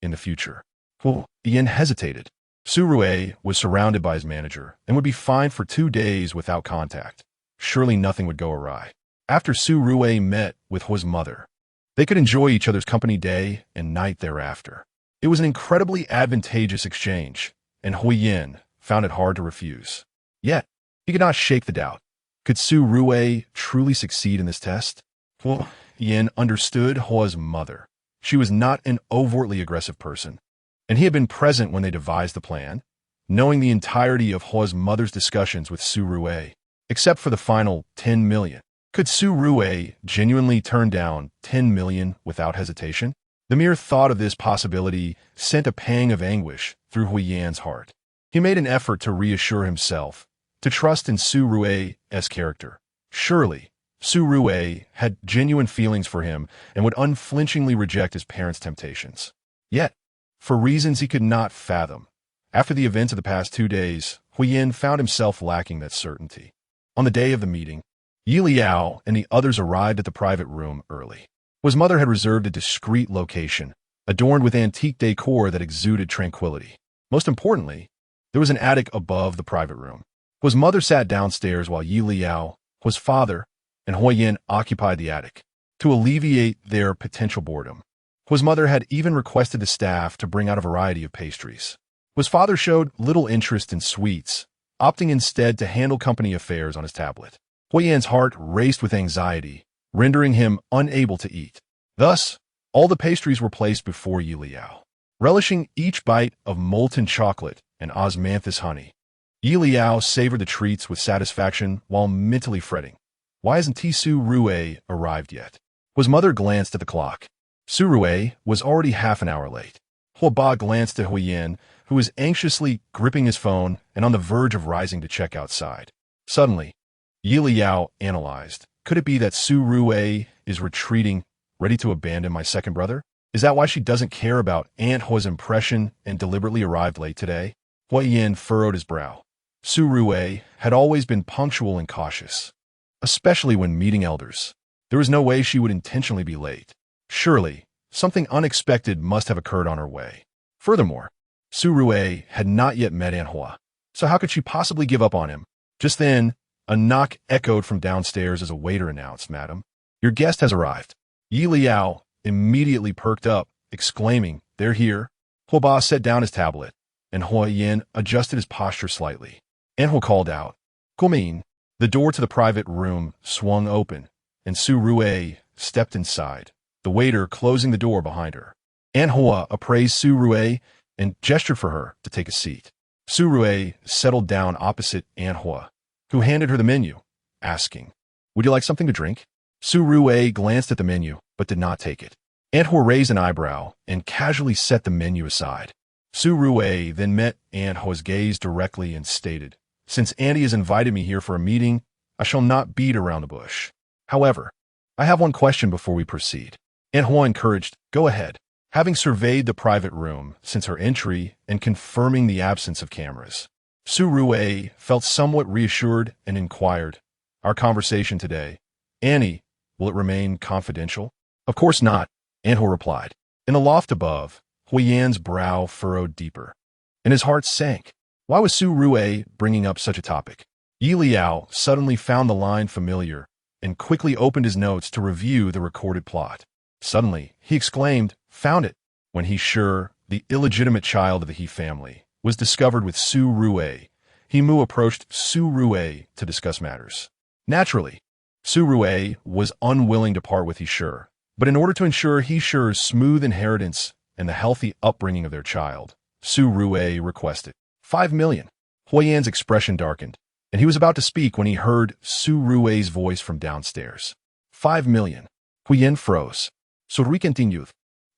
in the future. Huo Yin hesitated. Su Rue was surrounded by his manager and would be fined for 2 days without contact. Surely nothing would go awry. After Su Rue met with Huo's mother, they could enjoy each other's company day and night thereafter. It was an incredibly advantageous exchange, and Huo Yin found it hard to refuse. Yet, he could not shake the doubt. Could Su Rue truly succeed in this test? Huo Yin understood Huo's mother. She was not an overtly aggressive person, and he had been present when they devised the plan, knowing the entirety of Huo's mother's discussions with Su Rue, except for the final 10 million. Could Su Rue genuinely turn down 10 million without hesitation? The mere thought of this possibility sent a pang of anguish through Huo Yan's heart. He made an effort to reassure himself, to trust in Su Rue's character. Surely, Su Rue had genuine feelings for him and would unflinchingly reject his parents' temptations. Yet, for reasons he could not fathom, after the events of the past 2 days, Huiyin found himself lacking that certainty. On the day of the meeting, Yelao and the others arrived at the private room early. Huo's mother had reserved a discreet location, adorned with antique decor that exuded tranquility. Most importantly, there was an attic above the private room. Huo's mother sat downstairs while Yelao, Huo's father, and Huiyin occupied the attic to alleviate their potential boredom. Huo's mother had even requested the staff to bring out a variety of pastries. Huo's father showed little interest in sweets, opting instead to handle company affairs on his tablet. Huiyin's heart raced with anxiety, rendering him unable to eat. Thus, all the pastries were placed before Yelao. Relishing each bite of molten chocolate and osmanthus honey, Yelao savored the treats with satisfaction while mentally fretting. Why hasn't Su Rue arrived yet? Huo's mother glanced at the clock. Su Rue was already half an hour late. Huo Ba glanced at Huiyin, who was anxiously gripping his phone and on the verge of rising to check outside. Suddenly, Yelao analyzed. Could it be that Su Rue is retreating, ready to abandon my second brother? Is that why she doesn't care about Aunt Huo's impression and deliberately arrived late today? Huiyin furrowed his brow. Su Rue had always been punctual and cautious, especially when meeting elders. There was no way she would intentionally be late. Surely, something unexpected must have occurred on her way. Furthermore, Su Rue had not yet met Aunt Hua, so how could she possibly give up on him? Just then, a knock echoed from downstairs as a waiter announced, "Madam, your guest has arrived." Yelao immediately perked up, exclaiming, "They're here." Huo Ba set down his tablet, and Huiyin adjusted his posture slightly. Aunt Hua called out, "Guomin." The door to the private room swung open, and Su Rue stepped inside, the waiter closing the door behind her. Aunt Hua appraised Su Rue and gestured for her to take a seat. Su Rue settled down opposite Aunt Hua, who handed her the menu, asking, "Would you like something to drink?" Su Rue glanced at the menu, but did not take it. Aunt Hua raised an eyebrow and casually set the menu aside. Su Rue then met Aunt Hua's gaze directly and stated, "Since Auntie has invited me here for a meeting, I shall not beat around the bush. However, I have one question before we proceed." Aunt Hua encouraged, "Go ahead." Having surveyed the private room since her entry and confirming the absence of cameras, Su Rue felt somewhat reassured and inquired, "Our conversation today, Annie, will it remain confidential?" "Of course not," Aunt Hua replied. In the loft above, Huiyin's brow furrowed deeper, and his heart sank. Why was Su Rue bringing up such a topic? Yelao suddenly found the line familiar and quickly opened his notes to review the recorded plot. Suddenly, he exclaimed, "Found it!" When he's sure the illegitimate child of the He family was discovered with Su Rue, Mu approached Su Rue to discuss matters. Naturally, Su Rue was unwilling to part with He Sure, but in order to ensure He Sure's smooth inheritance and the healthy upbringing of their child, Su Rue requested 5 million. Huiyin's expression darkened, and he was about to speak when he heard Su Rue's voice from downstairs. 5 million. Huiyin froze. So we continued.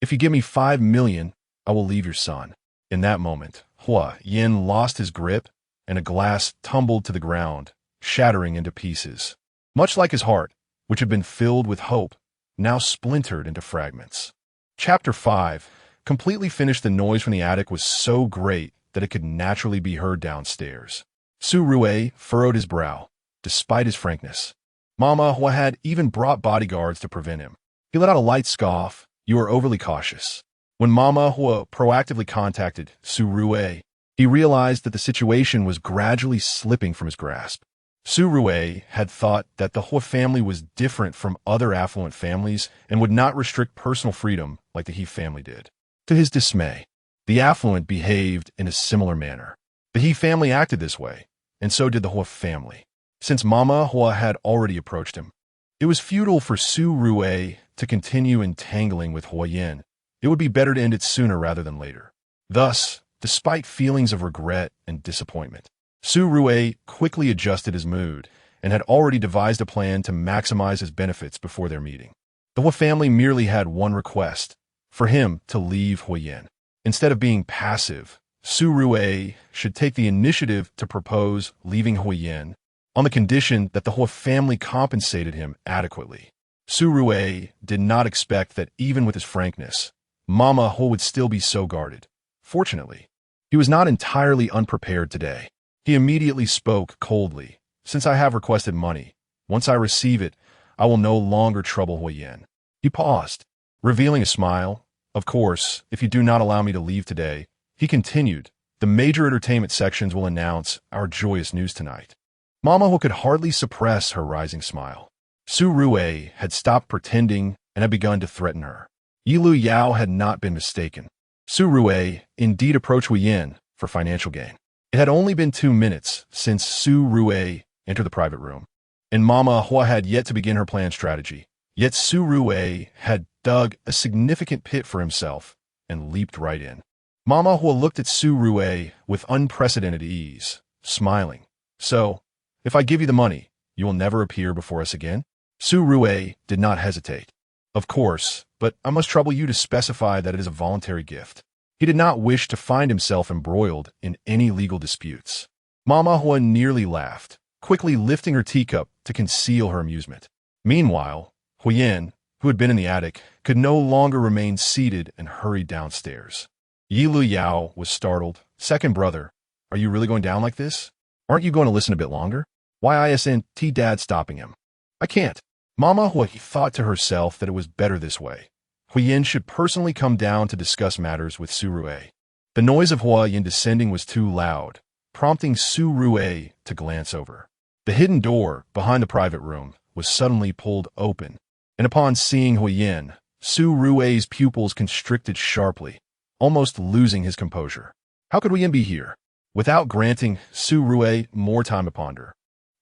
"If you give me 5 million, I will leave your son." In that moment, Huiyin lost his grip, and a glass tumbled to the ground, shattering into pieces. Much like his heart, which had been filled with hope, now splintered into fragments. Chapter 5 completely finished. The noise from the attic was so great that it could naturally be heard downstairs. Su Rue furrowed his brow, despite his frankness. Mama Hua had even brought bodyguards to prevent him. He let out a light scoff. "You are overly cautious." When Mama Hua proactively contacted Su Rue, he realized that the situation was gradually slipping from his grasp. Su Rue had thought that the Hua family was different from other affluent families and would not restrict personal freedom like the He family did. To his dismay, the affluent behaved in a similar manner. The He family acted this way, and so did the Hua family. Since Mama Hua had already approached him, it was futile for Su Rue to continue entangling with Huiyin. It would be better to end it sooner rather than later. Thus, despite feelings of regret and disappointment, Su Rue quickly adjusted his mood and had already devised a plan to maximize his benefits before their meeting. The Hua family merely had one request: for him to leave Huiyin. Instead of being passive, Su Rue should take the initiative to propose leaving Huiyin on the condition that the whole family compensated him adequately. Su Rue did not expect that even with his frankness, Mama Huo would still be so guarded. Fortunately, he was not entirely unprepared today. He immediately spoke coldly. Since I have requested money, once I receive it, I will no longer trouble Huoyan. He paused, revealing a smile. Of course, if you do not allow me to leave today, he continued, the major entertainment sections will announce our joyous news tonight. Mama Huo could hardly suppress her rising smile. Su Rue had stopped pretending and had begun to threaten her. Leyao had not been mistaken. Su Rue indeed approached Huoyan for financial gain. It had only been 2 minutes since Su Rue entered the private room, and Mama Huo had yet to begin her planned strategy. Yet Su Rue had dug a significant pit for himself and leaped right in. Mama Huo looked at Su Rue with unprecedented ease, smiling. So, if I give you the money, you will never appear before us again? Su Rue did not hesitate. Of course, but I must trouble you to specify that it is a voluntary gift. He did not wish to find himself embroiled in any legal disputes. Mama Huo nearly laughed, quickly lifting her teacup to conceal her amusement. Meanwhile, Huoyan, who had been in the attic, could no longer remain seated and hurried downstairs. Yelao was startled. Second brother, are you really going down like this? Aren't you going to listen a bit longer? Why isn't Dad stopping him? I can't. Mama Huo thought to herself that it was better this way. Huoyan should personally come down to discuss matters with Su Rue. The noise of Huoyan descending was too loud, prompting Su Rue to glance over. The hidden door behind the private room was suddenly pulled open, and upon seeing Huoyan, Su Rue's pupils constricted sharply, almost losing his composure. How could Huoyan be here? Without granting Su Rue more time to ponder,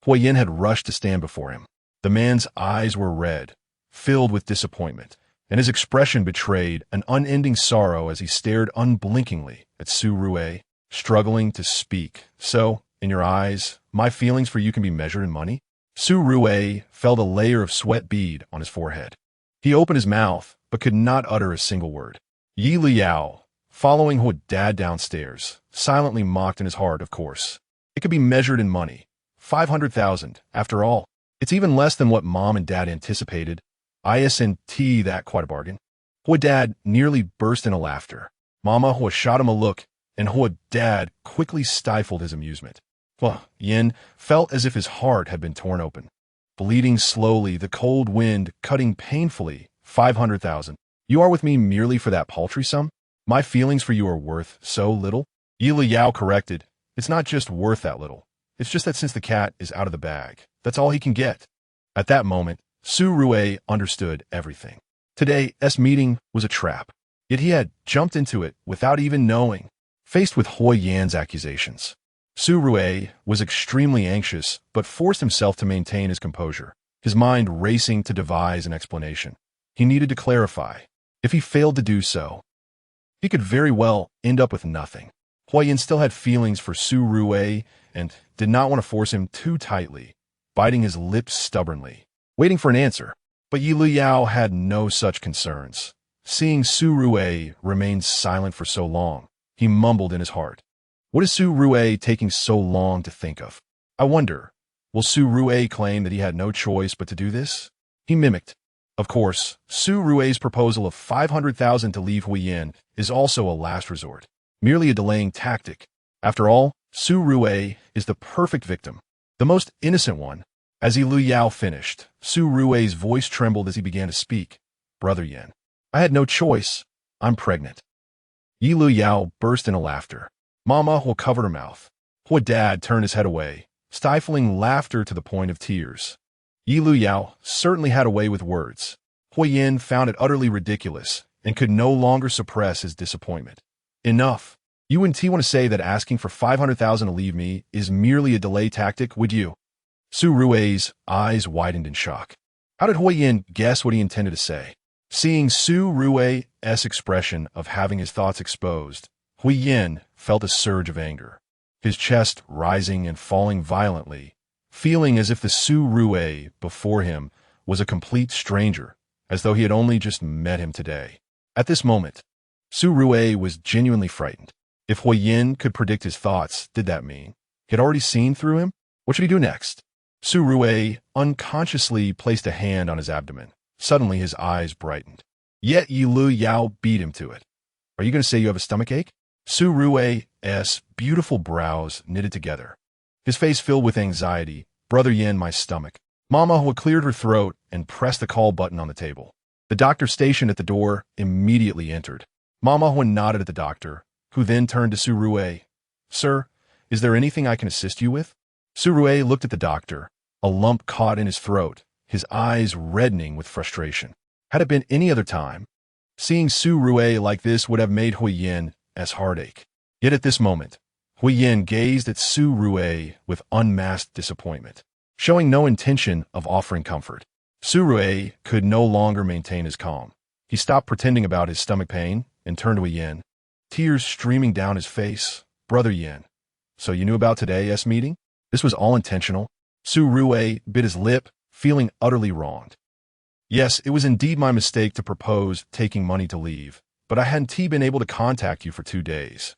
Huoyan had rushed to stand before him. The man's eyes were red, filled with disappointment, and his expression betrayed an unending sorrow as he stared unblinkingly at Su Rue, struggling to speak. So, in your eyes, my feelings for you can be measured in money? Su Rue felt a layer of sweat bead on his forehead. He opened his mouth, but could not utter a single word. Yelao, following Dad downstairs, silently mocked in his heart, of course. It could be measured in money. 500,000, after all. It's even less than what Mom and Dad anticipated. Isn't that quite a bargain? Dad nearly burst into laughter. Mama shot him a look, and Dad quickly stifled his amusement. Yin felt as if his heart had been torn open. Bleeding slowly, the cold wind cutting painfully. 500,000. You are with me merely for that paltry sum? My feelings for you are worth so little? Yelao corrected. It's not just worth that little. It's just that since the cat is out of the bag, that's all he can get. At that moment, Su Rue understood everything. Today's meeting was a trap, yet he had jumped into it without even knowing. Faced with Huoyan's accusations, Su Rue was extremely anxious but forced himself to maintain his composure, his mind racing to devise an explanation. He needed to clarify. If he failed to do so, he could very well end up with nothing. Huoyan still had feelings for Su Rue and did not want to force him too tightly, biting his lips stubbornly, waiting for an answer. But Yelao had no such concerns. Seeing Su Rue remain silent for so long, he mumbled in his heart. What is Su Rue taking so long to think of? I wonder, will Su Rue claim that he had no choice but to do this? He mimicked. Of course, Su Rue's proposal of 500,000 to leave Huoyan is also a last resort, merely a delaying tactic. After all, Su Rue is the perfect victim, the most innocent one. As Leyao finished, Su Rue's voice trembled as he began to speak. Brother Yan, I had no choice. I'm pregnant. Leyao burst into laughter. Mama covered her mouth. Dad turned his head away, stifling laughter to the point of tears. Leyao certainly had a way with words. Huoyan found it utterly ridiculous and could no longer suppress his disappointment. Enough. You wouldn't want to say that asking for 500,000 to leave me is merely a delay tactic, would you? Su Rue's eyes widened in shock. How did Huoyan guess what he intended to say? Seeing Su Rue's expression of having his thoughts exposed, Huoyan felt a surge of anger, his chest rising and falling violently, feeling as if the Su Rue before him was a complete stranger, as though he had only just met him today. At this moment, Su Rue was genuinely frightened. If Huoyan could predict his thoughts, did that mean he had already seen through him? What should he do next? Su Rui unconsciously placed a hand on his abdomen. Suddenly his eyes brightened. Yet Leyao beat him to it. Are you going to say you have a stomachache? Su Rui's beautiful brows knitted together. His face filled with anxiety. Brother Yin, my stomach. Mama Hua cleared her throat and pressed the call button on the table. The doctor stationed at the door immediately entered. Mama Hua nodded at the doctor, who then turned to Su Rui. Sir, is there anything I can assist you with? Su Rui looked at the doctor, a lump caught in his throat, his eyes reddening with frustration. Had it been any other time, seeing Su Rui like this would have made Huiyen's heartache. Yet at this moment, Huiyen gazed at Su Rui with unmasked disappointment, showing no intention of offering comfort. Su Rui could no longer maintain his calm. He stopped pretending about his stomach pain and turned to Yin, tears streaming down his face. Brother Yin, so you knew about today's meeting? This was all intentional? Su Rui bit his lip, feeling utterly wronged. Yes, it was indeed my mistake to propose taking money to leave, but I hadn't been able to contact you for 2 days.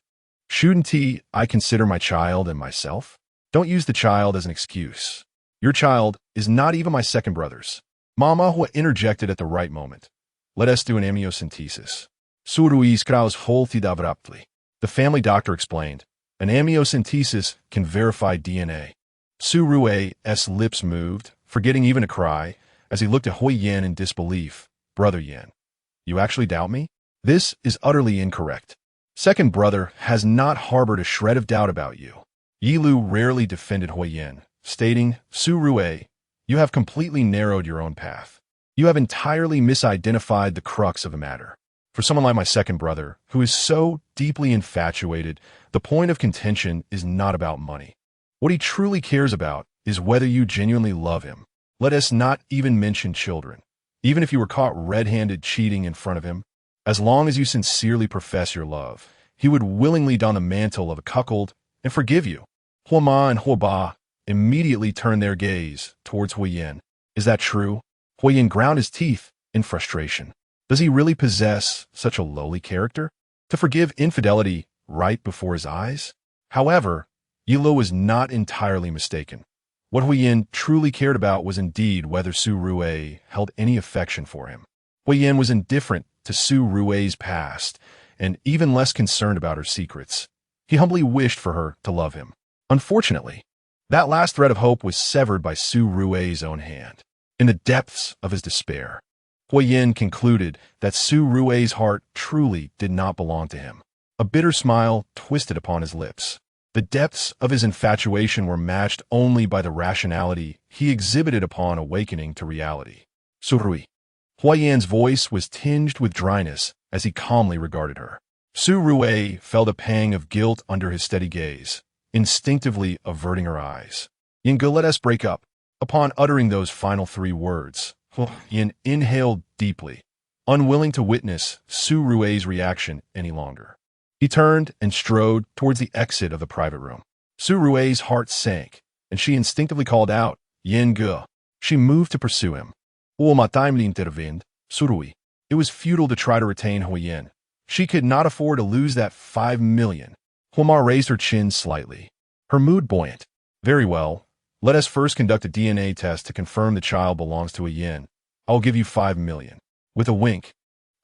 Shouldn't I consider my child and myself? Don't use the child as an excuse. Your child is not even my second brother's. Mama Hua interjected at the right moment. Let us do an amniocentesis. Su Rui's kraus holtid abruptly. The family doctor explained. An amniocentesis can verify DNA. Su Rui's lips moved, forgetting even to cry, as he looked at Huiyen in disbelief. Brother Yin, you actually doubt me? This is utterly incorrect. Second brother has not harbored a shred of doubt about you. Yilu rarely defended Huiyen, stating, Su Rui, you have completely narrowed your own path. You have entirely misidentified the crux of the matter. For someone like my second brother, who is so deeply infatuated, the point of contention is not about money. What he truly cares about is whether you genuinely love him. Let us not even mention children. Even if you were caught red-handed cheating in front of him, as long as you sincerely profess your love, he would willingly don the mantle of a cuckold and forgive you. Huoma and Huoba immediately turned their gaze towards Huiyen. Is that true? Huiyen ground his teeth in frustration. Does he really possess such a lowly character? To forgive infidelity right before his eyes? However, Yelao was not entirely mistaken. What Huiyen truly cared about was indeed whether Su Rui held any affection for him. Huiyen was indifferent to Su Rui's past, and even less concerned about her secrets. He humbly wished for her to love him. Unfortunately, that last thread of hope was severed by Su Rui's own hand. In the depths of his despair, Huiyen concluded that Su Rui's heart truly did not belong to him. A bitter smile twisted upon his lips. The depths of his infatuation were matched only by the rationality he exhibited upon awakening to reality. Su Rui. Huiyen's voice was tinged with dryness as he calmly regarded her. Su Rui felt a pang of guilt under his steady gaze, instinctively averting her eyes. Yinga, let us break up. Upon uttering those final 3 words, Yin inhaled deeply, unwilling to witness Su Rui's reaction any longer. He turned and strode towards the exit of the private room. Su Rui's heart sank, and she instinctively called out, Yin Ge. She moved to pursue him. Su Rui. It was futile to try to retain Huiyen. She could not afford to lose that 5 million. Huoma raised her chin slightly, her mood buoyant. Very well. Let us first conduct a DNA test to confirm the child belongs to Huiyen. I will give you 5 million. With a wink,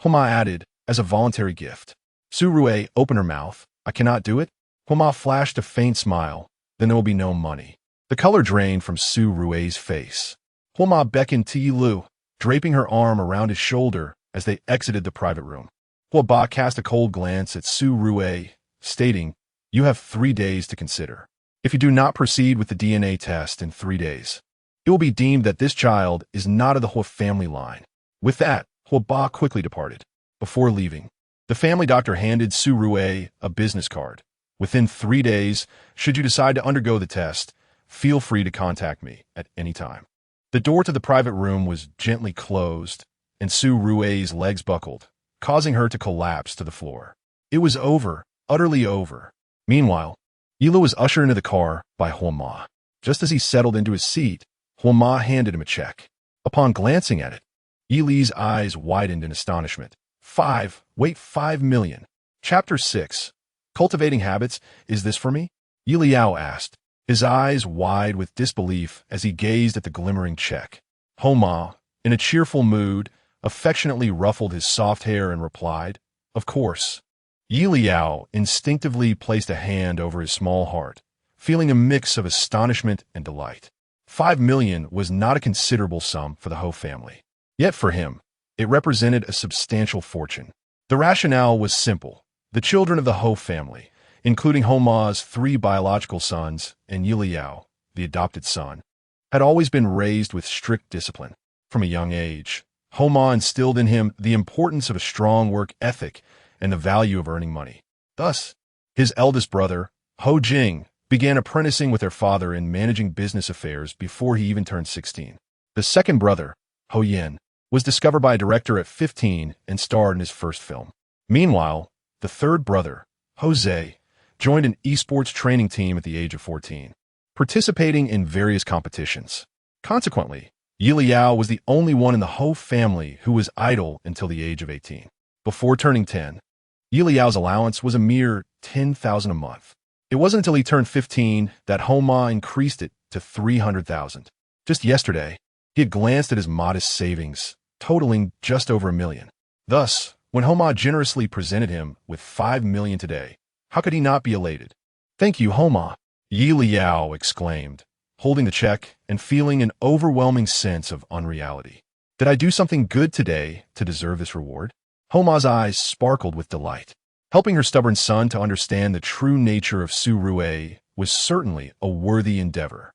Huoma added, as a voluntary gift. Su Rui opened her mouth. I cannot do it. Huoma flashed a faint smile. Then there will be no money. The color drained from Su Rui's face. Huoma beckoned to Yilu, draping her arm around his shoulder as they exited the private room. Huoba cast a cold glance at Su Rui, stating, You have 3 days to consider. If you do not proceed with the DNA test in 3 days, it will be deemed that this child is not of the Huo family line. With that, Huoba quickly departed. Before leaving, the family doctor handed Su Rui a business card. Within 3 days, should you decide to undergo the test, feel free to contact me at any time. The door to the private room was gently closed, and Su Rui's legs buckled, causing her to collapse to the floor. It was over, utterly over. Meanwhile, Yelao was ushered into the car by Huoma. Just as he settled into his seat, Huoma handed him a check. Upon glancing at it, Yilei's eyes widened in astonishment. 5 million. Chapter 6. Cultivating habits, is this for me? Yelao asked. his eyes wide with disbelief as he gazed at the glimmering check. Homa, in a cheerful mood, affectionately ruffled his soft hair and replied, "Of course." Yelao instinctively placed a hand over his small heart, feeling a mix of astonishment and delight. 5 million was not a considerable sum for the Ho family. Yet for him, it represented a substantial fortune. The rationale was simple. The children of the Ho family, including Homa's 3 biological sons and Yelao, the adopted son, had always been raised with strict discipline. From a young age, Homa instilled in him the importance of a strong work ethic and the value of earning money. Thus, his eldest brother, Ho Jing, began apprenticing with their father in managing business affairs before he even turned 16. The second brother, Ho Yin, was discovered by a director at 15 and starred in his first film. Meanwhile, the third brother, Jose, joined an esports training team at the age of 14, participating in various competitions. Consequently, Yelao was the only one in the Ho family who was idle until the age of 18. Before turning 10, Yelao's allowance was a mere 10,000 a month. It wasn't until he turned 15 that Homa increased it to 300,000. Just yesterday, he had glanced at his modest savings, totaling just over 1 million. Thus, when Homa generously presented him with 5 million today, how could he not be elated? "Thank you, Homa," Yelao exclaimed, holding the check and feeling an overwhelming sense of unreality. "Did I do something good today to deserve this reward?" Homa's eyes sparkled with delight. Helping her stubborn son to understand the true nature of Su Rue was certainly a worthy endeavor.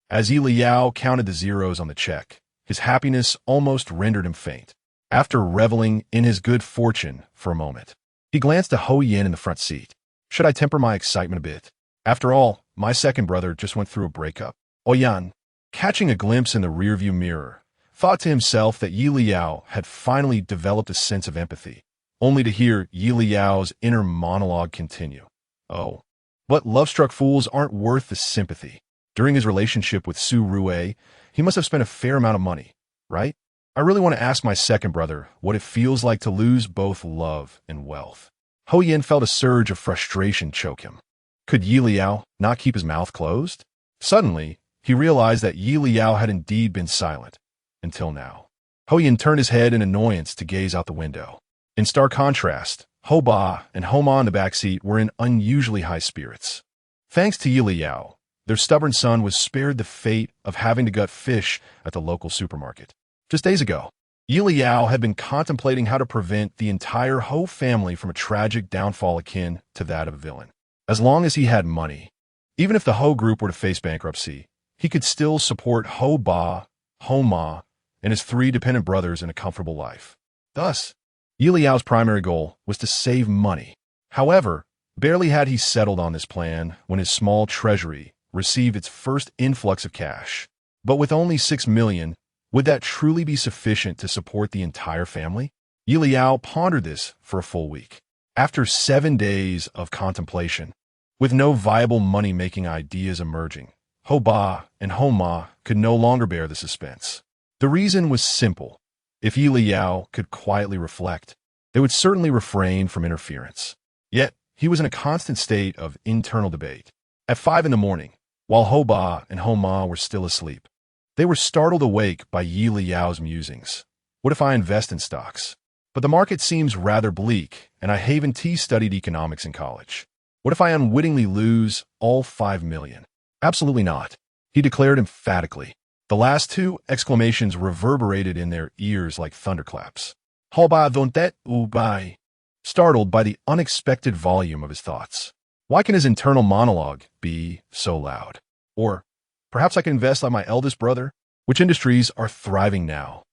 As Yelao counted the zeros on the check, his happiness almost rendered him faint. After reveling in his good fortune for a moment, he glanced at Ho Yin in the front seat. "Should I temper my excitement a bit? After all, my second brother just went through a breakup." Oyan, catching a glimpse in the rearview mirror, thought to himself that Yelao had finally developed a sense of empathy, only to hear Yelao's inner monologue continue. "Oh, but love-struck fools aren't worth the sympathy. During his relationship with Su Rue, he must have spent a fair amount of money, right? I really want to ask my second brother what it feels like to lose both love and wealth." Ho Yin felt a surge of frustration choke him. Could Yelao not keep his mouth closed? Suddenly, he realized that Yelao had indeed been silent, until now. Ho Yin turned his head in annoyance to gaze out the window. In stark contrast, Ho Ba and Homa in the backseat were in unusually high spirits. Thanks to Yelao, their stubborn son was spared the fate of having to gut fish at the local supermarket. Just days ago, Yelao had been contemplating how to prevent the entire Ho family from a tragic downfall akin to that of a villain. As long as he had money, even if the Ho group were to face bankruptcy, he could still support Ho Ba, Homa, and his 3 dependent brothers in a comfortable life. Thus, Yelao's primary goal was to save money. However, barely had he settled on this plan when his small treasury received its first influx of cash. But with only 6 million, would that truly be sufficient to support the entire family? Yelao pondered this for a full week. After 7 days of contemplation, with no viable money-making ideas emerging, Ho Ba and Homa could no longer bear the suspense. The reason was simple. If Yelao could quietly reflect, they would certainly refrain from interference. Yet, he was in a constant state of internal debate. At 5 in the morning, while Ho Ba and Homa were still asleep, they were startled awake by Yelao's musings. "What if I invest in stocks? But the market seems rather bleak, and I Haven T studied economics in college. What if I unwittingly lose all 5 million? Absolutely not," he declared emphatically. The last 2 exclamations reverberated in their ears like thunderclaps. Hoba dontet ubai, startled by the unexpected volume of his thoughts. Why can his internal monologue be so loud? Or, perhaps I can invest like my eldest brother? Which industries are thriving now?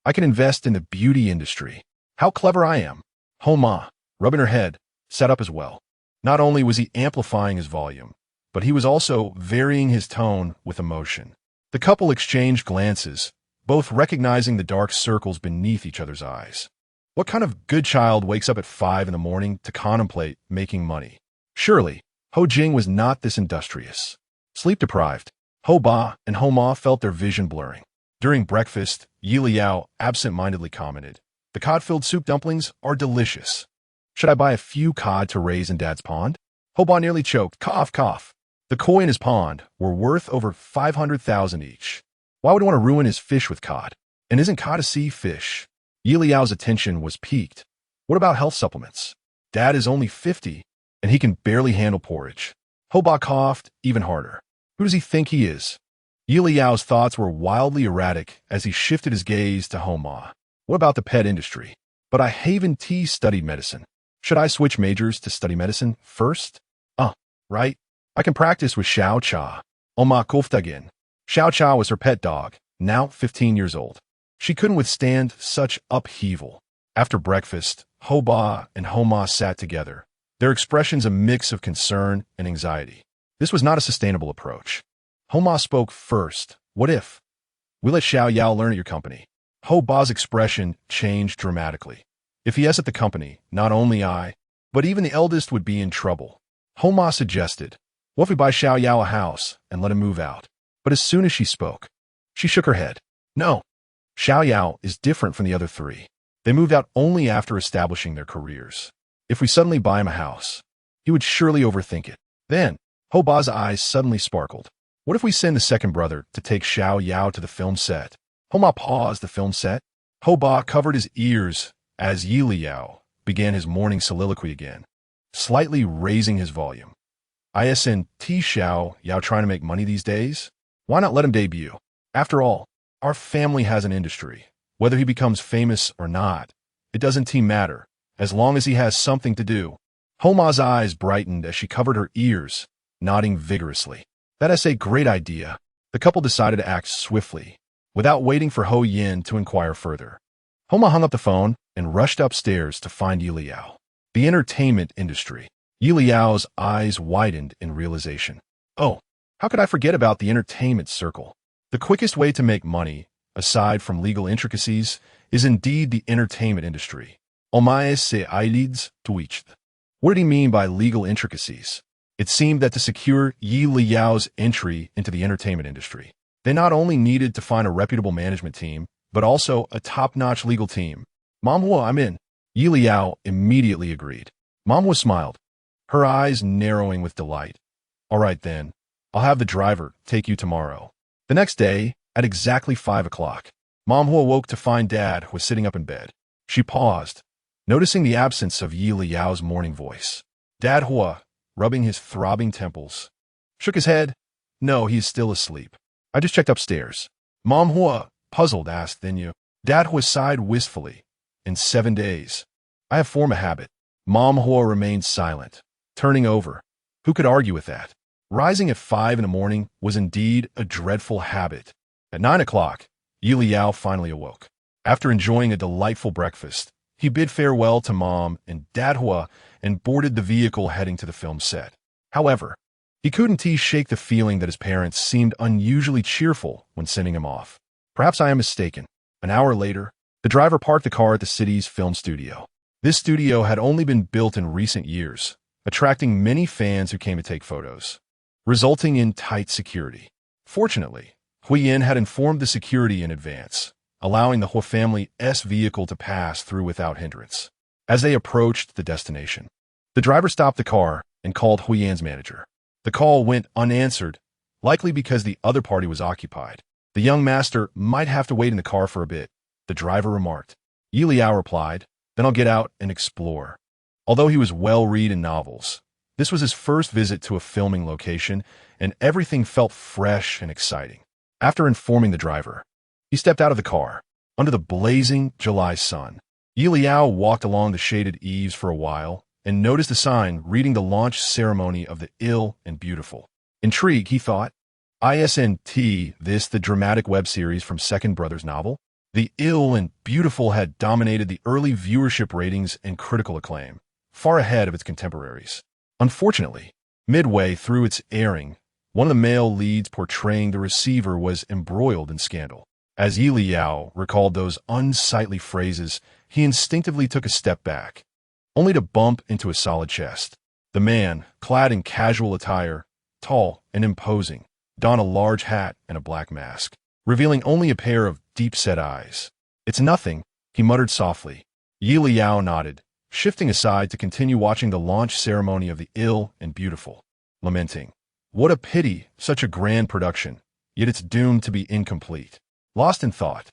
I can invest in the beauty industry. How clever I am. Homa, rubbing her head, sat up as well. Not only was he amplifying his volume, but he was also varying his tone with emotion. The couple exchanged glances, both recognizing the dark circles beneath each other's eyes. What kind of good child wakes up at 5 in the morning to contemplate making money? Surely, Ho Jing was not this industrious. Sleep-deprived, Ho Ba and Homa felt their vision blurring. During breakfast, Yelao absent-mindedly commented, "The cod-filled soup dumplings are delicious. Should I buy a few cod to raise in Dad's pond?" Ho Ba nearly choked, cough, cough. The koi in his pond were worth over 500,000 each. Why would he want to ruin his fish with cod? And isn't cod a sea fish? Yeliao's attention was piqued. What about health supplements? Dad is only 50, and he can barely handle porridge. Hoba coughed even harder. Who does he think he is? Yeliao's thoughts were wildly erratic as he shifted his gaze to Homa. What about the pet industry? But I haven't studied medicine. Should I switch majors to study medicine first? Right. I can practice with Xiao Cha. Oma Koftagin. Xiao Cha was her pet dog, now 15 years old. She couldn't withstand such upheaval. After breakfast, Hoba and Homa sat together, their expressions a mix of concern and anxiety. This was not a sustainable approach. Homa spoke first. What if? We let Xiao Yao learn at your company. Hoba's expression changed dramatically. If he is at the company, not only I, but even the eldest would be in trouble. Homa suggested, what if we buy Xiao Yao a house and let him move out? But as soon as she spoke, she shook her head. No, Xiao Yao is different from the other three. They moved out only after establishing their careers. If we suddenly buy him a house, he would surely overthink it. Then, Hoba's eyes suddenly sparkled. What if we send the second brother to take Xiao Yao to the film set? Homa paused the film set. Hoba covered his ears as Yelao began his morning soliloquy again, slightly raising his volume. Isn't Xiao Yao trying to make money these days? Why not let him debut? After all, our family has an industry. Whether he becomes famous or not, it doesn't matter, as long as he has something to do. Homa's eyes brightened as she covered her ears, nodding vigorously. That is a great idea. The couple decided to act swiftly, without waiting for Ho Yin to inquire further. Homa hung up the phone and rushed upstairs to find Yelao. The entertainment industry. Yeliao's eyes widened in realization. Oh, how could I forget about the entertainment circle? The quickest way to make money, aside from legal intricacies, is indeed the entertainment industry. Omae se eyelids twitched. What did he mean by legal intricacies? It seemed that to secure Yeliao's entry into the entertainment industry, they not only needed to find a reputable management team, but also a top-notch legal team. Mom Huo, I'm in. Yeliao immediately agreed. Mom Huo smiled, her eyes narrowing with delight. All right then, I'll have the driver take you tomorrow. The next day, at exactly 5 o'clock, Mom Huo woke to find Dad was sitting up in bed. She paused, noticing the absence of Yeliao's morning voice. Dad Huo, rubbing his throbbing temples, shook his head. No, he's still asleep. I just checked upstairs. Mom Huo, puzzled, asked, then you? Dad Huo sighed wistfully. In 7 days. I have formed a habit. Mom Huo remained silent, turning over. Who could argue with that? Rising at 5 in the morning was indeed a dreadful habit. At 9 o'clock, Yelao finally awoke. After enjoying a delightful breakfast, he bid farewell to Mom and Dad Huo and boarded the vehicle heading to the film set. However, he couldn't shake the feeling that his parents seemed unusually cheerful when sending him off. Perhaps I am mistaken. An hour later, the driver parked the car at the city's film studio. This studio had only been built in recent years, attracting many fans who came to take photos, resulting in tight security. Fortunately, Huiyin had informed the security in advance, allowing the Huo family's vehicle to pass through without hindrance. As they approached the destination, the driver stopped the car and called Huiyin's manager. The call went unanswered, likely because the other party was occupied. The young master might have to wait in the car for a bit, the driver remarked. Yelao replied, then I'll get out and explore. Although he was well-read in novels, this was his first visit to a filming location, and everything felt fresh and exciting. After informing the driver, he stepped out of the car. Under the blazing July sun, Yelao walked along the shaded eaves for a while and noticed a sign reading the launch ceremony of the Ill and Beautiful. Intrigued, he thought, isn't this the dramatic web series from Second Brother's novel? The Ill and Beautiful had dominated the early viewership ratings and critical acclaim, far ahead of its contemporaries. Unfortunately, midway through its airing, one of the male leads portraying the receiver was embroiled in scandal. As Yelao recalled those unsightly phrases, he instinctively took a step back, only to bump into a solid chest. The man, clad in casual attire, tall and imposing, donned a large hat and a black mask, revealing only a pair of deep-set eyes. It's nothing, he muttered softly. Yelao nodded, shifting aside to continue watching the launch ceremony of the Ill and Beautiful, lamenting. What a pity, such a grand production, yet it's doomed to be incomplete. Lost in thought,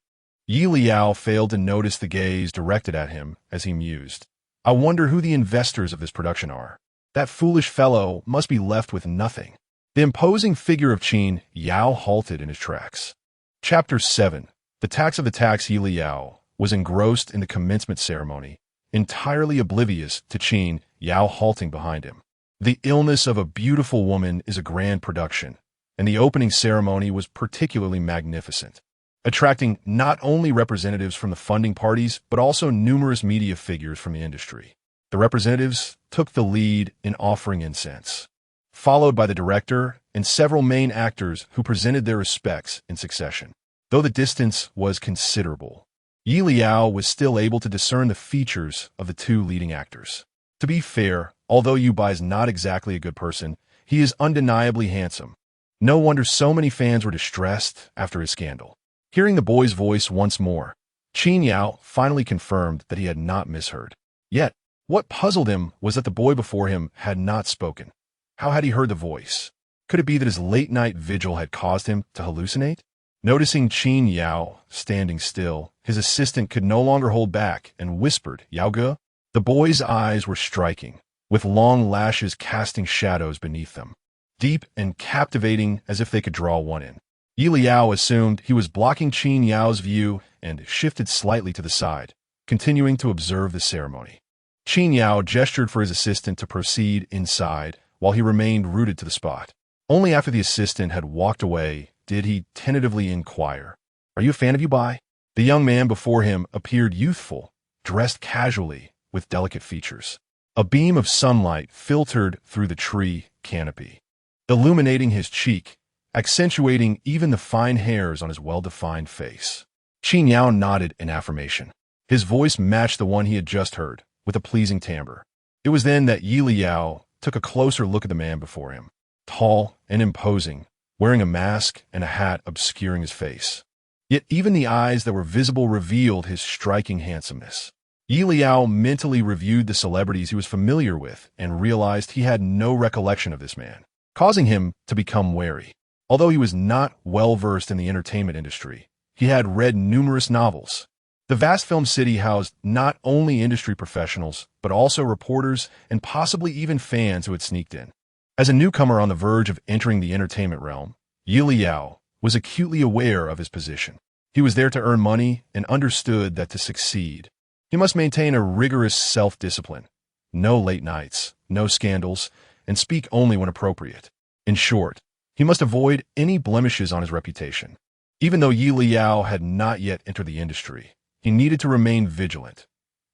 Yelao failed to notice the gaze directed at him as he mused. I wonder who the investors of this production are. That foolish fellow must be left with nothing. The imposing figure of Qin Yao halted in his tracks. Chapter 7. The tax of the tax. Yelao was engrossed in the commencement ceremony, entirely oblivious to Qin Yao halting behind him. The illness of a beautiful woman is a grand production, and the opening ceremony was particularly magnificent, attracting not only representatives from the funding parties, but also numerous media figures from the industry. The representatives took the lead in offering incense, followed by the director and several main actors who presented their respects in succession. Though the distance was considerable, Yelao was still able to discern the features of the two leading actors. To be fair, although Yu Bai is not exactly a good person, he is undeniably handsome. No wonder so many fans were distressed after his scandal. Hearing the boy's voice once more, Qin Yao finally confirmed that he had not misheard. Yet, what puzzled him was that the boy before him had not spoken. How had he heard the voice? Could it be that his late-night vigil had caused him to hallucinate? Noticing Qin Yao standing still, his assistant could no longer hold back and whispered, "Yao Ge?" The boy's eyes were striking, with long lashes casting shadows beneath them, deep and captivating as if they could draw one in. Yelao assumed he was blocking Qin Yao's view and shifted slightly to the side, continuing to observe the ceremony. Qin Yao gestured for his assistant to proceed inside while he remained rooted to the spot. Only after the assistant had walked away did he tentatively inquire, "Are you a fan of Yu Bai?" The young man before him appeared youthful, dressed casually, with delicate features. A beam of sunlight filtered through the tree canopy, illuminating his cheek, accentuating even the fine hairs on his well-defined face. Qin Yao nodded in affirmation. His voice matched the one he had just heard, with a pleasing timbre. It was then that Yelao took a closer look at the man before him, tall and imposing, wearing a mask and a hat obscuring his face. Yet even the eyes that were visible revealed his striking handsomeness. Yelao mentally reviewed the celebrities he was familiar with and realized he had no recollection of this man, causing him to become wary. Although he was not well-versed in the entertainment industry, he had read numerous novels. The vast film city housed not only industry professionals, but also reporters and possibly even fans who had sneaked in. As a newcomer on the verge of entering the entertainment realm, Yelao was acutely aware of his position. He was there to earn money and understood that to succeed, he must maintain a rigorous self-discipline, no late nights, no scandals, and speak only when appropriate. In short, he must avoid any blemishes on his reputation. Even though Yelao had not yet entered the industry, he needed to remain vigilant.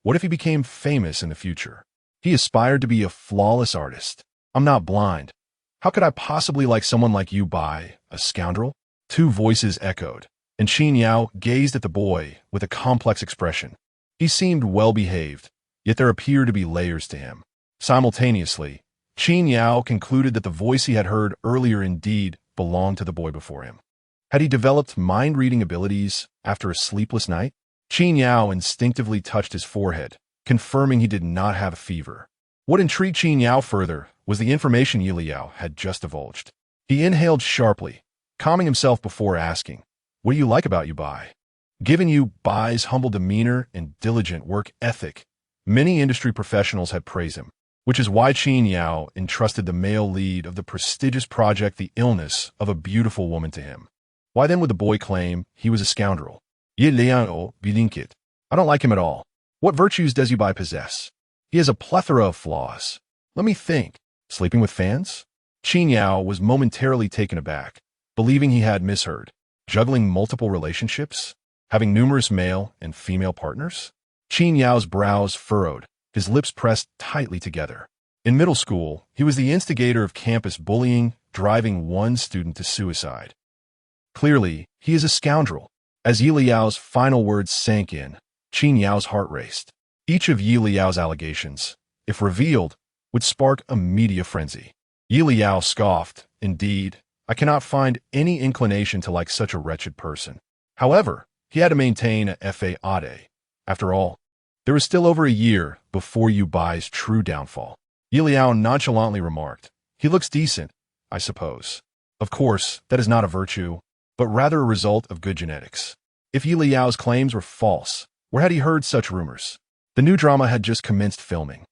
What if he became famous in the future? He aspired to be a flawless artist. "I'm not blind. How could I possibly like someone like Yu Bai, a scoundrel?" Two voices echoed, and Qin Yao gazed at the boy with a complex expression. He seemed well-behaved, yet there appeared to be layers to him. Simultaneously, Qin Yao concluded that the voice he had heard earlier indeed belonged to the boy before him. Had he developed mind-reading abilities after a sleepless night? Qin Yao instinctively touched his forehead, confirming he did not have a fever. What intrigued Qin Yao further was the information Yelao had just divulged. He inhaled sharply, calming himself before asking, "What do you like about Yu Bai?" Given Yu Bai's humble demeanor and diligent work ethic, many industry professionals had praised him, which is why Qin Yao entrusted the male lead of the prestigious project The Illness of a Beautiful Woman to him. Why then would the boy claim he was a scoundrel? Yelao bilinkit. I don't like him at all. What virtues does Yu Bai possess? He has a plethora of flaws. Let me think. Sleeping with fans? Qin Yao was momentarily taken aback, believing he had misheard. Juggling multiple relationships? Having numerous male and female partners? Qin Yao's brows furrowed, his lips pressed tightly together. In middle school, he was the instigator of campus bullying, driving one student to suicide. Clearly, he is a scoundrel. As Yelao's final words sank in, Qin Yao's heart raced. Each of Yelao's allegations, if revealed, would spark a media frenzy. Yelao scoffed, "Indeed, I cannot find any inclination to like such a wretched person." However, he had to maintain a fateful. After all, there was still over a year before Yu Bai's true downfall. Yelao nonchalantly remarked, "He looks decent. I suppose. Of course, that is not a virtue, but rather a result of good genetics. If Yeleao's claims were false, where had he heard such rumors? The new drama had just commenced filming.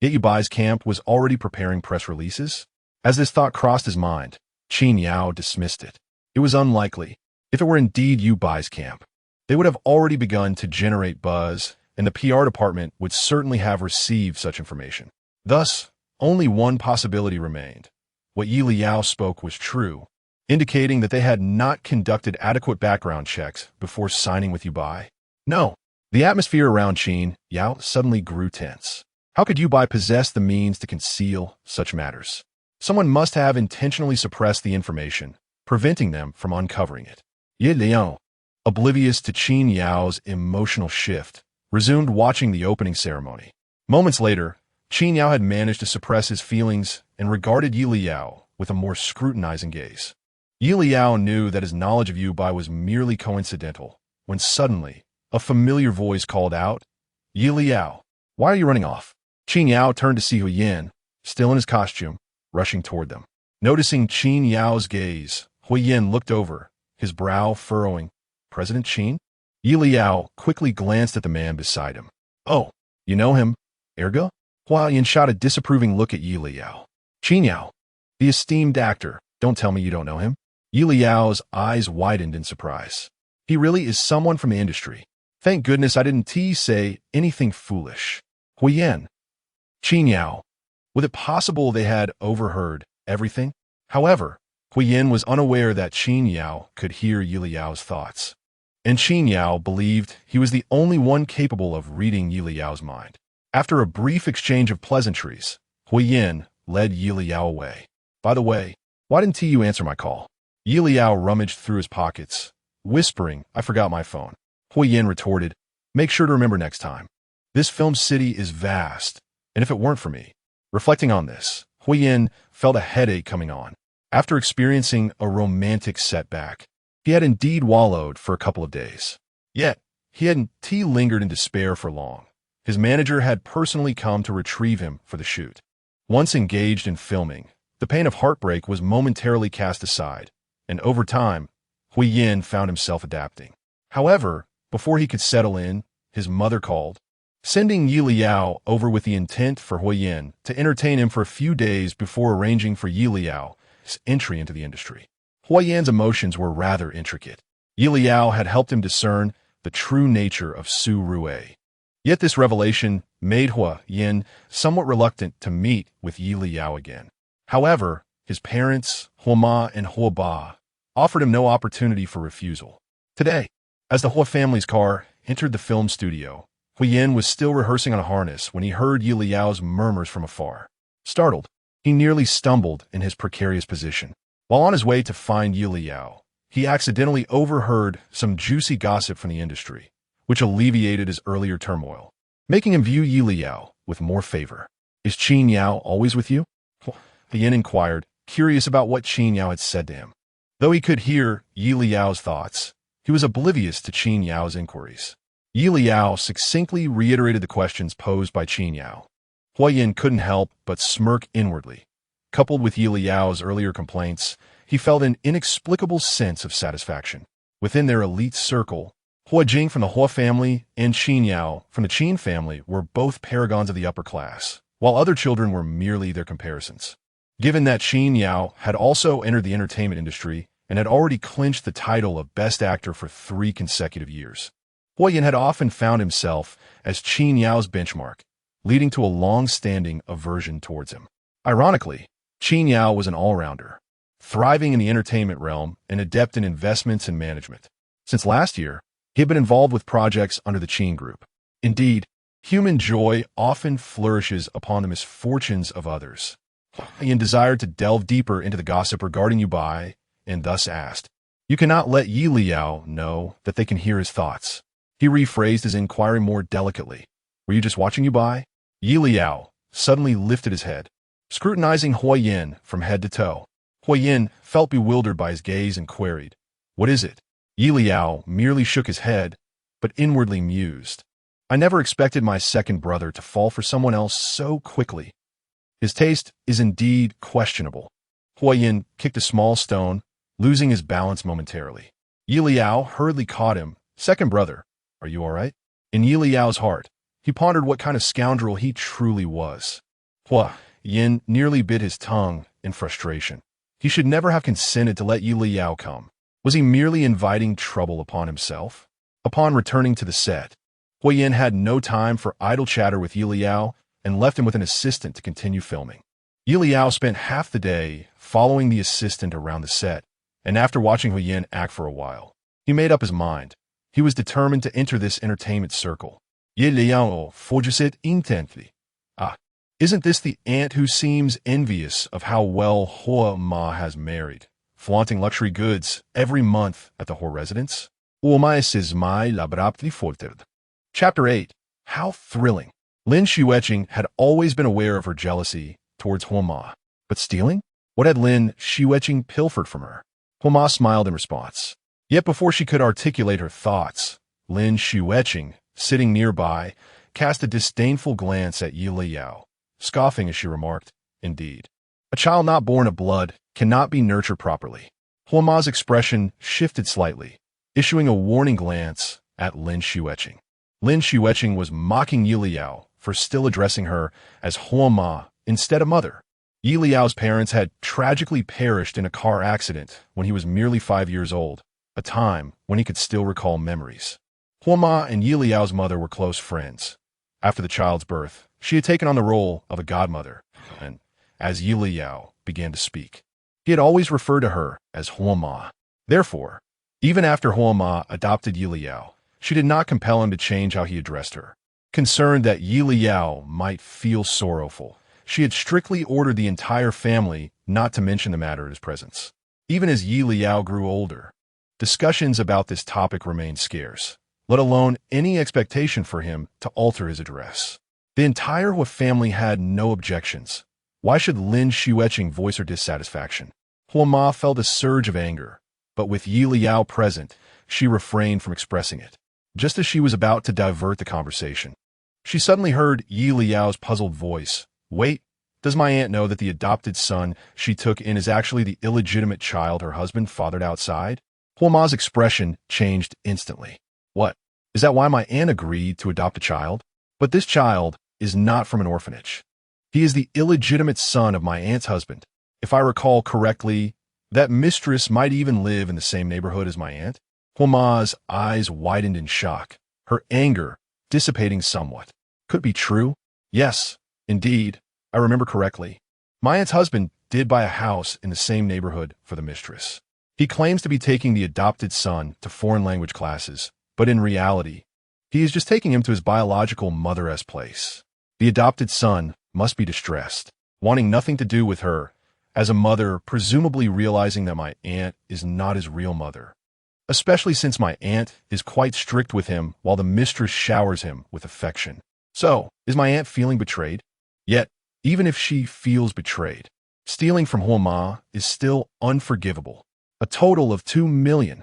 Yet Yubai's camp was already preparing press releases? As this thought crossed his mind, Qin Yao dismissed it. It was unlikely. If it were indeed Yubai's camp, they would have already begun to generate buzz, and the PR department would certainly have received such information. Thus, only one possibility remained. What Yelao spoke was true, indicating that they had not conducted adequate background checks before signing with Yubai. No. The atmosphere around Qin Yao suddenly grew tense. How could Yubai possess the means to conceal such matters? Someone must have intentionally suppressed the information, preventing them from uncovering it. Yelao, oblivious to Qin Yao's emotional shift, resumed watching the opening ceremony. Moments later, Qin Yao had managed to suppress his feelings and regarded Yelao with a more scrutinizing gaze. Yelao knew that his knowledge of Yubai was merely coincidental, when suddenly, a familiar voice called out, "Yelao, why are you running off?" Qin Yao turned to see Huyen, still in his costume, rushing toward them. Noticing Qin Yao's gaze, Huyen looked over, his brow furrowing. "President Qin?" Yelao quickly glanced at the man beside him. "Oh, you know him, ergo?" Huyen shot a disapproving look at Yelao. "Qin Yao, the esteemed actor, don't tell me you don't know him." Yeleao's eyes widened in surprise. "He really is someone from the industry. Thank goodness I didn't say anything foolish." Huyen. Qin Yao. Was it possible they had overheard everything? However, Huyen was unaware that Qin Yao could hear Yeleao's thoughts. And Qin Yao believed he was the only one capable of reading Yeleao's mind. After a brief exchange of pleasantries, Huyen led Yelao away. "By the way, why didn't you answer my call?" Yelao rummaged through his pockets, whispering, "I forgot my phone." Huyen retorted, "Make sure to remember next time. This film city is vast, and if it weren't for me." Reflecting on this, Huyen felt a headache coming on. After experiencing a romantic setback, he had indeed wallowed for a couple of days. Yet, he hadn't lingered in despair for long. His manager had personally come to retrieve him for the shoot. Once engaged in filming, the pain of heartbreak was momentarily cast aside, and over time, Huyen found himself adapting. However, before he could settle in, his mother called, sending Yelao over with the intent for Huyen to entertain him for a few days before arranging for Yeleao's entry into the industry. Huyen's emotions were rather intricate. Yelao had helped him discern the true nature of Su Rue. Yet this revelation made Huyen somewhat reluctant to meet with Yelao again. However, his parents, Huoma and Huoba, offered him no opportunity for refusal. Today, as the Huo family's car entered the film studio, Huyen was still rehearsing on a harness when he heard Yeleao's murmurs from afar. Startled, he nearly stumbled in his precarious position. While on his way to find Yelao, he accidentally overheard some juicy gossip from the industry, which alleviated his earlier turmoil, making him view Yelao with more favor. "Is Qin Yao always with you?" Huyen inquired, curious about what Qin Yao had said to him. Though he could hear Yeleao's thoughts, he was oblivious to Qin Yao's inquiries. Yelao succinctly reiterated the questions posed by Qin Yao. Huyen couldn't help but smirk inwardly. Coupled with Yeleao's earlier complaints, he felt an inexplicable sense of satisfaction. Within their elite circle, Hua Jing from the Huo family and Qin Yao from the Qin family were both paragons of the upper class, while other children were merely their comparisons. Given that Qin Yao had also entered the entertainment industry and had already clinched the title of Best Actor for 3 consecutive years, Huyen had often found himself as Qin Yao's benchmark, leading to a long-standing aversion towards him. Ironically, Qin Yao was an all-rounder, thriving in the entertainment realm and adept in investments and management. Since last year, he had been involved with projects under the Qin Group. Indeed, human joy often flourishes upon the misfortunes of others. Huyen desired to delve deeper into the gossip regarding Yubai, and thus asked, "You cannot let Yelao know that they can hear his thoughts." He rephrased his inquiry more delicately. "Were you just watching Yubai?" Yelao suddenly lifted his head, scrutinizing Huyen from head to toe. Huyen felt bewildered by his gaze and queried, "What is it?" Yelao merely shook his head, but inwardly mused, "I never expected my second brother to fall for someone else so quickly. His taste is indeed questionable." Huo Yin kicked a small stone, losing his balance momentarily. Yelao hurriedly caught him. Second brother, are you all right? In Yelao's heart, he pondered what kind of scoundrel he truly was. Huo Yin nearly bit his tongue in frustration. He should never have consented to let Yelao come. Was he merely inviting trouble upon himself? Upon returning to the set, Huo Yin had no time for idle chatter with Yelao and left him with an assistant to continue filming. Yelao spent half the day following the assistant around the set, and after watching Huo Yin act for a while, he made up his mind. He was determined to enter this entertainment circle. Yelao focused intently. Isn't this the aunt who seems envious of how well Huo Ma has married, flaunting luxury goods every month at the Huo residence? Chapter 8. How thrilling. Lin Xueqing had always been aware of her jealousy towards Huo Ma. But stealing? What had Lin Xueqing pilfered from her? Huo Ma smiled in response. Yet before she could articulate her thoughts, Lin Xueqing, sitting nearby, cast a disdainful glance at Yelao, scoffing as she remarked, "Indeed, a child not born of blood cannot be nurtured properly." Huo Ma's expression shifted slightly, issuing a warning glance at Lin Xueqing. Lin Xueqing was mocking Yelao for still addressing her as Huo Ma instead of mother. Yelao's parents had tragically perished in a car accident when he was merely 5 years old, a time when he could still recall memories. Huo Ma and Yelao's mother were close friends. After the child's birth, she had taken on the role of a godmother, and as Yelao began to speak, he had always referred to her as Huo Ma. Therefore, even after Huo Ma adopted Yelao, she did not compel him to change how he addressed her. Concerned that Yelao might feel sorrowful, she had strictly ordered the entire family not to mention the matter in his presence. Even as Yelao grew older, discussions about this topic remained scarce, let alone any expectation for him to alter his address. The entire Huo family had no objections. Why should Lin Xueqing voice her dissatisfaction? Huo Ma felt a surge of anger, but with Yelao present, she refrained from expressing it. Just as she was about to divert the conversation, she suddenly heard Yelao's puzzled voice. Wait, does my aunt know that the adopted son she took in is actually the illegitimate child her husband fathered outside? Huo Ma's expression changed instantly. What? Is that why my aunt agreed to adopt a child? But this child is not from an orphanage. He is the illegitimate son of my aunt's husband. If I recall correctly, that mistress might even live in the same neighborhood as my aunt. Huo Ma's eyes widened in shock, her anger dissipating somewhat. Could it be true? Yes, indeed, I remember correctly. My aunt's husband did buy a house in the same neighborhood for the mistress. He claims to be taking the adopted son to foreign language classes, but in reality, he is just taking him to his biological mother's place. The adopted son must be distressed, wanting nothing to do with her, as a mother presumably realizing that my aunt is not his real mother. Especially since my aunt is quite strict with him while the mistress showers him with affection. So, is my aunt feeling betrayed? Yet, even if she feels betrayed, stealing from Huo Ma is still unforgivable. A total of 2 million.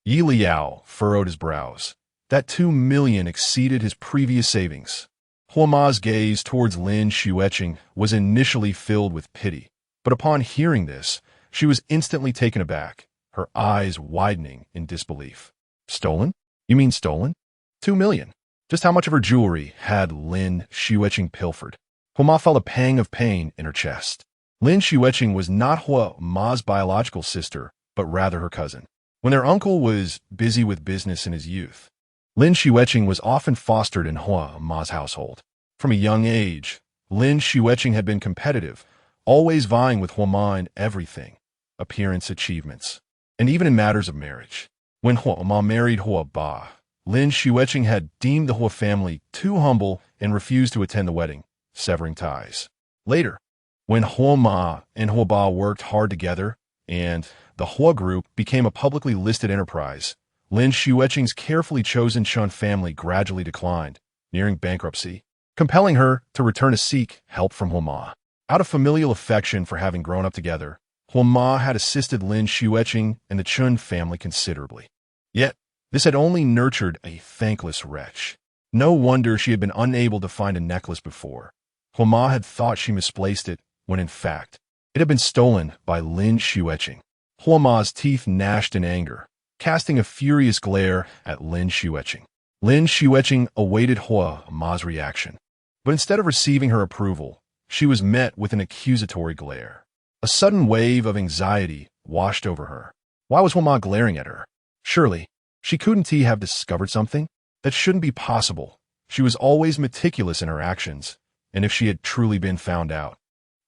Yelao furrowed his brows. That 2 million exceeded his previous savings. Huo Ma's gaze towards Lin Xueqing was initially filled with pity, but upon hearing this, she was instantly taken aback, her eyes widening in disbelief. Stolen? You mean stolen? 2 million. Just how much of her jewelry had Lin Xueqing pilfered? Huo Ma felt a pang of pain in her chest. Lin Xueqing was not Huo Ma's biological sister, but rather her cousin. When their uncle was busy with business in his youth, Lin Xueqing was often fostered in Huo Ma's household. From a young age, Lin Xueqing had been competitive, always vying with Huo Ma in everything, appearance, achievements, and even in matters of marriage. When Huo Ma married Huo Ba, Lin Xueqing had deemed the Huo family too humble and refused to attend the wedding, severing ties. Later, when Huo Ma and Huo Ba worked hard together, and the Huo Group became a publicly listed enterprise, Lin Xueqing's carefully chosen Chun family gradually declined, nearing bankruptcy, compelling her to return to seek help from Huo Ma. Out of familial affection for having grown up together, Huo Ma had assisted Lin Xueqing and the Chun family considerably. Yet, this had only nurtured a thankless wretch. No wonder she had been unable to find a necklace before. Huo Ma had thought she misplaced it, when in fact, It had been stolen by Lin Xueqing. Hua Ma's teeth gnashed in anger, casting a furious glare at Lin Xueqing. Lin Xueqing awaited Hua Ma's reaction. But instead of receiving her approval, she was met with an accusatory glare. A sudden wave of anxiety washed over her. Why was Hua Ma glaring at her? Surely, she couldn't have discovered something? That shouldn't be possible. She was always meticulous in her actions, and if she had truly been found out,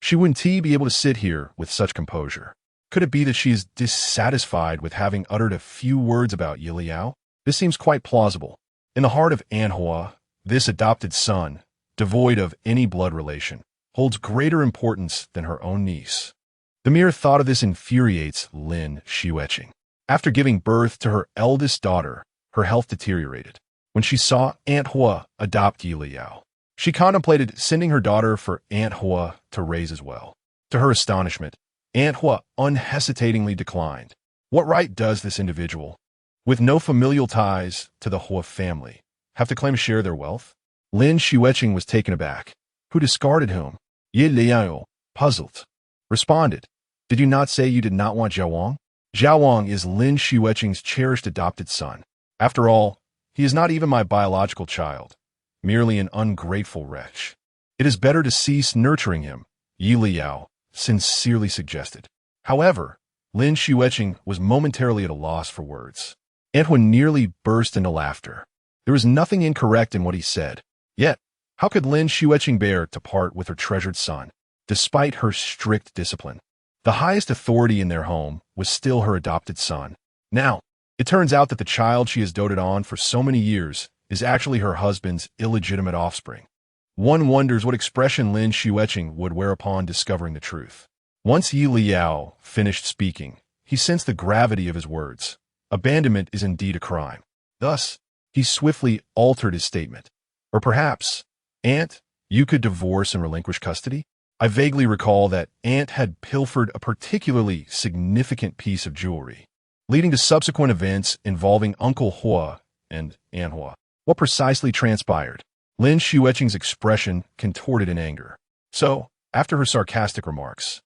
she wouldn't be able to sit here with such composure. Could it be that she is dissatisfied with having uttered a few words about Yelao? This seems quite plausible. In the heart of Anhua, this adopted son, devoid of any blood relation, holds greater importance than her own niece. The mere thought of this infuriates Lin Xueqing. After giving birth to her eldest daughter, her health deteriorated. When she saw Aunt Hua adopt Yelao, she contemplated sending her daughter for Aunt Hua to raise as well. To her astonishment, Aunt Hua unhesitatingly declined. What right does this individual, with no familial ties to the Hua family, have to claim to share their wealth? Lin Xueqing was taken aback. Who discarded whom? Yelao, puzzled, responded, "Did you not say you did not want Zhaowang? Zhaowang is Lin Xueqing's cherished adopted son. After all, he is not even my biological child, merely an ungrateful wretch. It is better to cease nurturing him," Yelao sincerely suggested. However, Lin Xueqing was momentarily at a loss for words. Antoine nearly burst into laughter. There was nothing incorrect in what he said. Yet, how could Lin Xueqing bear to part with her treasured son, despite her strict discipline? The highest authority in their home was still her adopted son. Now, it turns out that the child she has doted on for so many years is actually her husband's illegitimate offspring. One wonders what expression Lin Xueqing would wear upon discovering the truth. Once Yelao finished speaking, he sensed the gravity of his words. Abandonment is indeed a crime. Thus, he swiftly altered his statement. Or perhaps, Aunt, you could divorce and relinquish custody? I vaguely recall that Aunt had pilfered a particularly significant piece of jewelry, leading to subsequent events involving Uncle Hua and Aunt Hua. What precisely transpired? Lin Xueqing's expression contorted in anger. So, after her sarcastic remarks,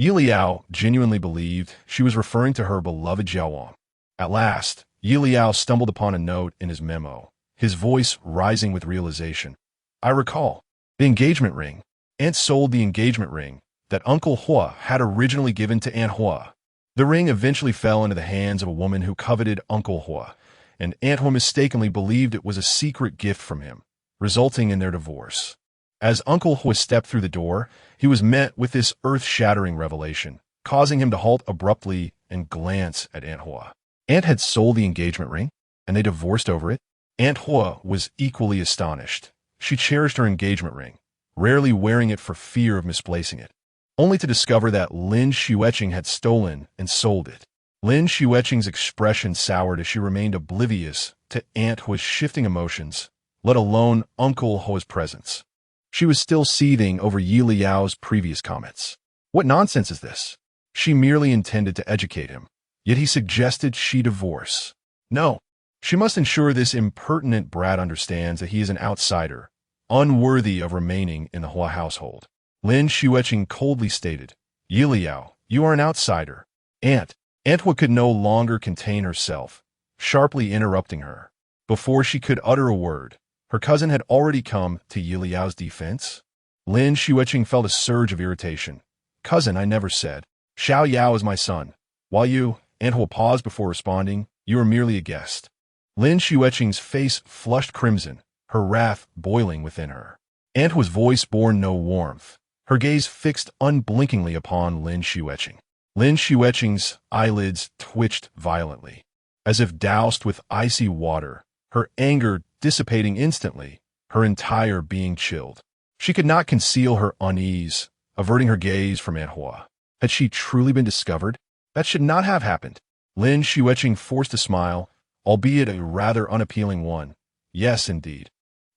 Yelao genuinely believed she was referring to her beloved Zhaowang. At last, Yelao stumbled upon a note in his memo, his voice rising with realization. I recall. The engagement ring. Aunt sold the engagement ring that Uncle Hua had originally given to Aunt Hua. The ring eventually fell into the hands of a woman who coveted Uncle Hua, and Aunt Hua mistakenly believed it was a secret gift from him, resulting in their divorce. As Uncle Hua stepped through the door, he was met with this earth-shattering revelation, causing him to halt abruptly and glance at Aunt Hua. Aunt had sold the engagement ring, and they divorced over it? Aunt Hua was equally astonished. She cherished her engagement ring, rarely wearing it for fear of misplacing it, only to discover that Lin Xueqing had stolen and sold it. Lin Xueqing's expression soured as she remained oblivious to Aunt Hua's shifting emotions, let alone Uncle Hua's presence. She was still seething over Yeliao's previous comments. What nonsense is this? She merely intended to educate him, yet he suggested she divorce. No, she must ensure this impertinent brat understands that he is an outsider, unworthy of remaining in the Hua household. Lin Xueqing coldly stated, Yelao, you are an outsider. Aunt Hua could no longer contain herself, sharply interrupting her. Before she could utter a word, her cousin had already come to Yeliao's defense. Lin Xueqing felt a surge of irritation. Cousin, I never said. Xiao Yao is my son. While you, Aunt Hua, paused before responding, you are merely a guest. Lin Xueqing's face flushed crimson, her wrath boiling within her. Aunt Hua's voice bore no warmth, her gaze fixed unblinkingly upon Lin Xueqing. Lin Xueqing's eyelids twitched violently, as if doused with icy water, her anger dissipating instantly, her entire being chilled. She could not conceal her unease, averting her gaze from Aunt Hua. Had she truly been discovered? That should not have happened. Lin Xueqing forced a smile, albeit a rather unappealing one. Yes, indeed.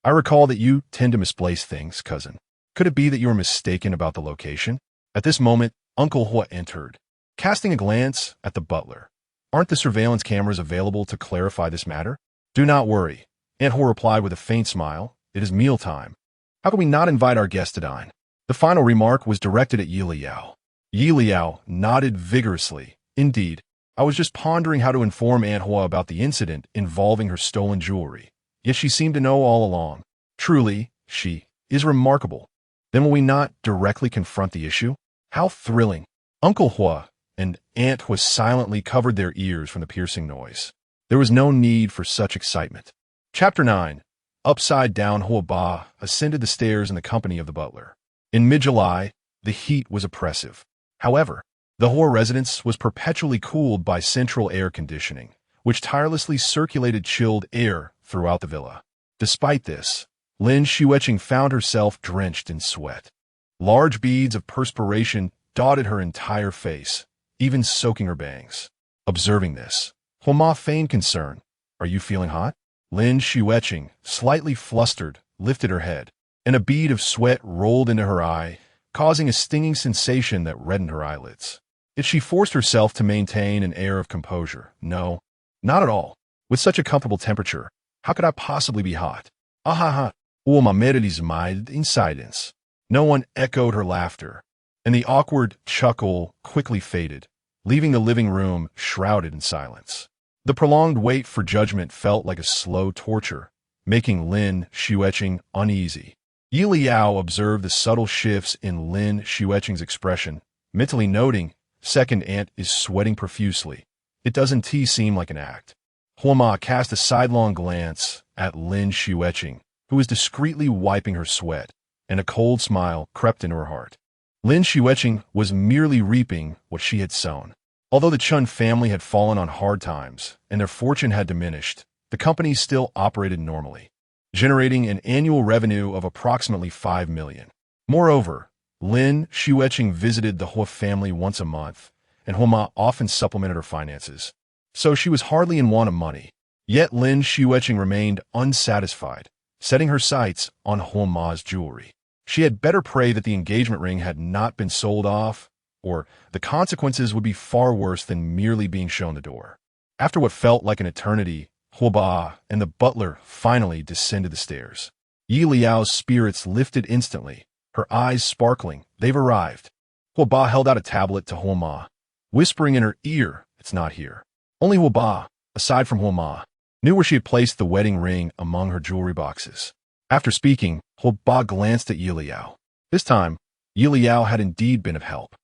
I recall that you tend to misplace things, cousin. Could it be that you were mistaken about the location? At this moment, Uncle Hua entered, casting a glance at the butler. Aren't the surveillance cameras available to clarify this matter? Do not worry. Aunt Hua replied with a faint smile. It is mealtime. How can we not invite our guest to dine? The final remark was directed at Yelao. Yelao nodded vigorously. Indeed, I was just pondering how to inform Aunt Hua about the incident involving her stolen jewelry. Yet she seemed to know all along. Truly, she is remarkable. Then will we not directly confront the issue? How thrilling. Uncle Hua and Aunt Hua silently covered their ears from the piercing noise. There was no need for such excitement. Chapter 9. Upside down Hua Ba ascended the stairs in the company of the butler. In mid-July, the heat was oppressive. However, the Hua residence was perpetually cooled by central air conditioning, which tirelessly circulated chilled air throughout the villa. Despite this, Lin Xueqing found herself drenched in sweat. Large beads of perspiration dotted her entire face, even soaking her bangs. Observing this, Hua Ma feigned concern. Are you feeling hot? Lin Xueqing, slightly flustered, lifted her head, and a bead of sweat rolled into her eye, causing a stinging sensation that reddened her eyelids. Yet she forced herself to maintain an air of composure. No, not at all. With such a comfortable temperature, how could I possibly be hot? Ahaha, my melodies mild in silence. No one echoed her laughter, and the awkward chuckle quickly faded, leaving the living room shrouded in silence. The prolonged wait for judgment felt like a slow torture, making Lin Xueqing uneasy. Yelao observed the subtle shifts in Lin Xueqing's expression, mentally noting, second aunt is sweating profusely. It doesn't seem like an act. Hua Ma cast a sidelong glance at Lin Xueqing, who was discreetly wiping her sweat, and a cold smile crept into her heart. Lin Xueqing was merely reaping what she had sown. Although the Chun family had fallen on hard times and their fortune had diminished, the company still operated normally, generating an annual revenue of approximately 5 million. Moreover, Lin Xueqing visited the Hua family once a month, and Hua Ma often supplemented her finances, so she was hardly in want of money. Yet Lin Xueqing remained unsatisfied, setting her sights on Hua Ma's jewelry. She had better pray that the engagement ring had not been sold off, or the consequences would be far worse than merely being shown the door. After what felt like an eternity, Hua Ba and the butler finally descended the stairs. Yeliao's spirits lifted instantly, her eyes sparkling. They've arrived. Hua Ba held out a tablet to Hua Ma, whispering in her ear, it's not here. Only Hua Ba, aside from Hua Ma, knew where she had placed the wedding ring among her jewelry boxes. After speaking, Hua Ba glanced at Yeliao. This time, Yeliao had indeed been of help.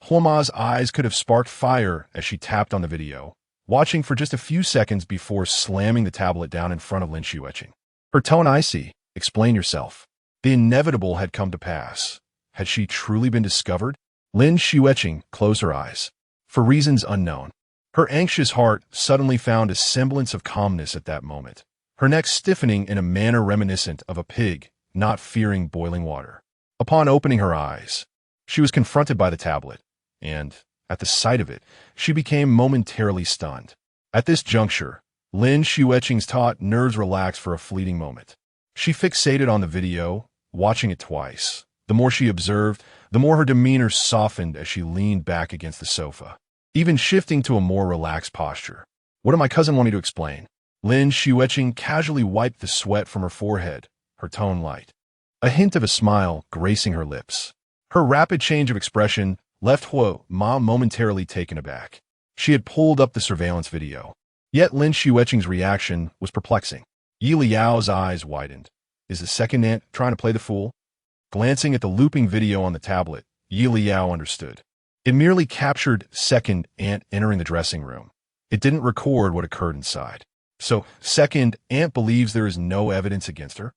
Hua Ma's eyes could have sparked fire as she tapped on the video, watching for just a few seconds before slamming the tablet down in front of Lin Xueqing. Her tone icy. Explain yourself. The inevitable had come to pass. Had she truly been discovered? Lin Xueqing closed her eyes. For reasons unknown, her anxious heart suddenly found a semblance of calmness at that moment, her neck stiffening in a manner reminiscent of a pig not fearing boiling water. Upon opening her eyes, she was confronted by the tablet, and, at the sight of it, she became momentarily stunned. At this juncture, Lin Xueqing's taut nerves relaxed for a fleeting moment. She fixated on the video, watching it twice. The more she observed, the more her demeanor softened as she leaned back against the sofa, even shifting to a more relaxed posture. What did my cousin want me to explain? Lin Xueqing casually wiped the sweat from her forehead, her tone light, a hint of a smile gracing her lips. Her rapid change of expression left Hua Ma momentarily taken aback. She had pulled up the surveillance video. Yet Lin Xueqing's reaction was perplexing. Yeliao's eyes widened. Is the second aunt trying to play the fool? Glancing at the looping video on the tablet, Yeliao understood. It merely captured second aunt entering the dressing room. It didn't record what occurred inside. So, second aunt believes there is no evidence against her?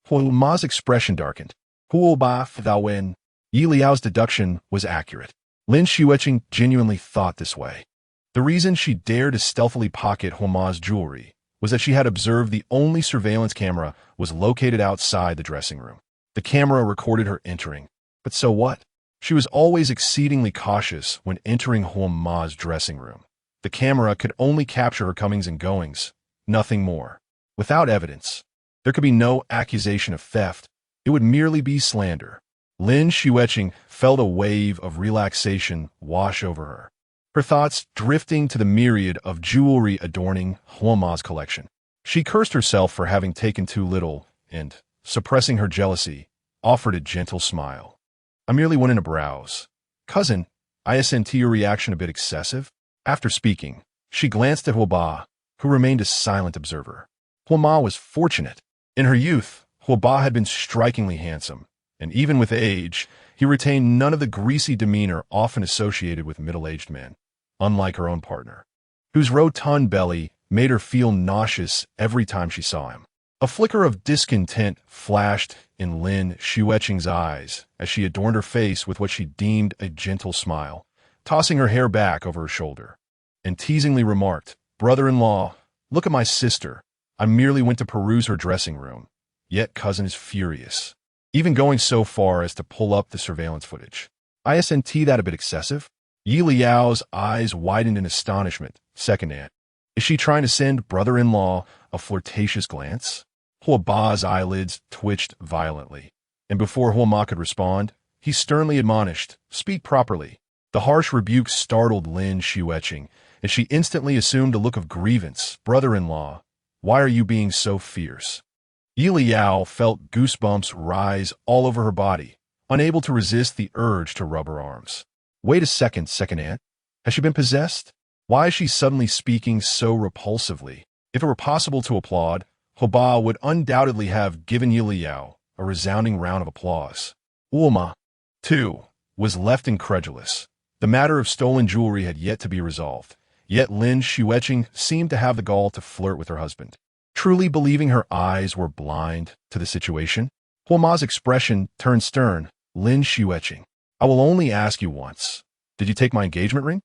Hua Ma's expression darkened. Huo ba wen. Yeliao's deduction was accurate. Lin Xueqing genuinely thought this way. The reason she dared to stealthily pocket Hua Ma's jewelry was that she had observed the only surveillance camera was located outside the dressing room. The camera recorded her entering. But so what? She was always exceedingly cautious when entering Hua Ma's dressing room. The camera could only capture her comings and goings, nothing more. Without evidence, there could be no accusation of theft. It would merely be slander. Lin Xueqing felt a wave of relaxation wash over her, her thoughts drifting to the myriad of jewelry adorning Hua Ma's collection. She cursed herself for having taken too little and, suppressing her jealousy, offered a gentle smile. I merely went in to browse. Cousin, Isn't your reaction a bit excessive? After speaking, she glanced at Huoba, who remained a silent observer. Huoma was fortunate. In her youth, Huoba had been strikingly handsome, and even with age, he retained none of the greasy demeanor often associated with middle-aged men, unlike her own partner, whose rotund belly made her feel nauseous every time she saw him. A flicker of discontent flashed in Lin Xueqing's eyes as she adorned her face with what she deemed a gentle smile, tossing her hair back over her shoulder, and teasingly remarked, "Brother-in-law, look at my sister. I merely went to peruse her dressing room, yet cousin is furious, even going so far as to pull up the surveillance footage. Isn't that a bit excessive?" Yelao's eyes widened in astonishment. Second aunt. Is she trying to send brother-in-law a flirtatious glance? Huoba's eyelids twitched violently, and before Huoma could respond, he sternly admonished, "Speak properly." The harsh rebuke startled Lin Xueqing, and she instantly assumed a look of grievance. "Brother-in-law, why are you being so fierce?" Yelao felt goosebumps rise all over her body, unable to resist the urge to rub her arms. Wait a second, second aunt. Has she been possessed? Why is she suddenly speaking so repulsively? If it were possible to applaud, Huoba would undoubtedly have given Yelao a resounding round of applause. Ulma, too, was left incredulous. The matter of stolen jewelry had yet to be resolved, yet Lin Xueqing seemed to have the gall to flirt with her husband. Truly believing her eyes were blind to the situation, Huoma's expression turned stern. "Lin Xueqing, I will only ask you once. Did you take my engagement ring?"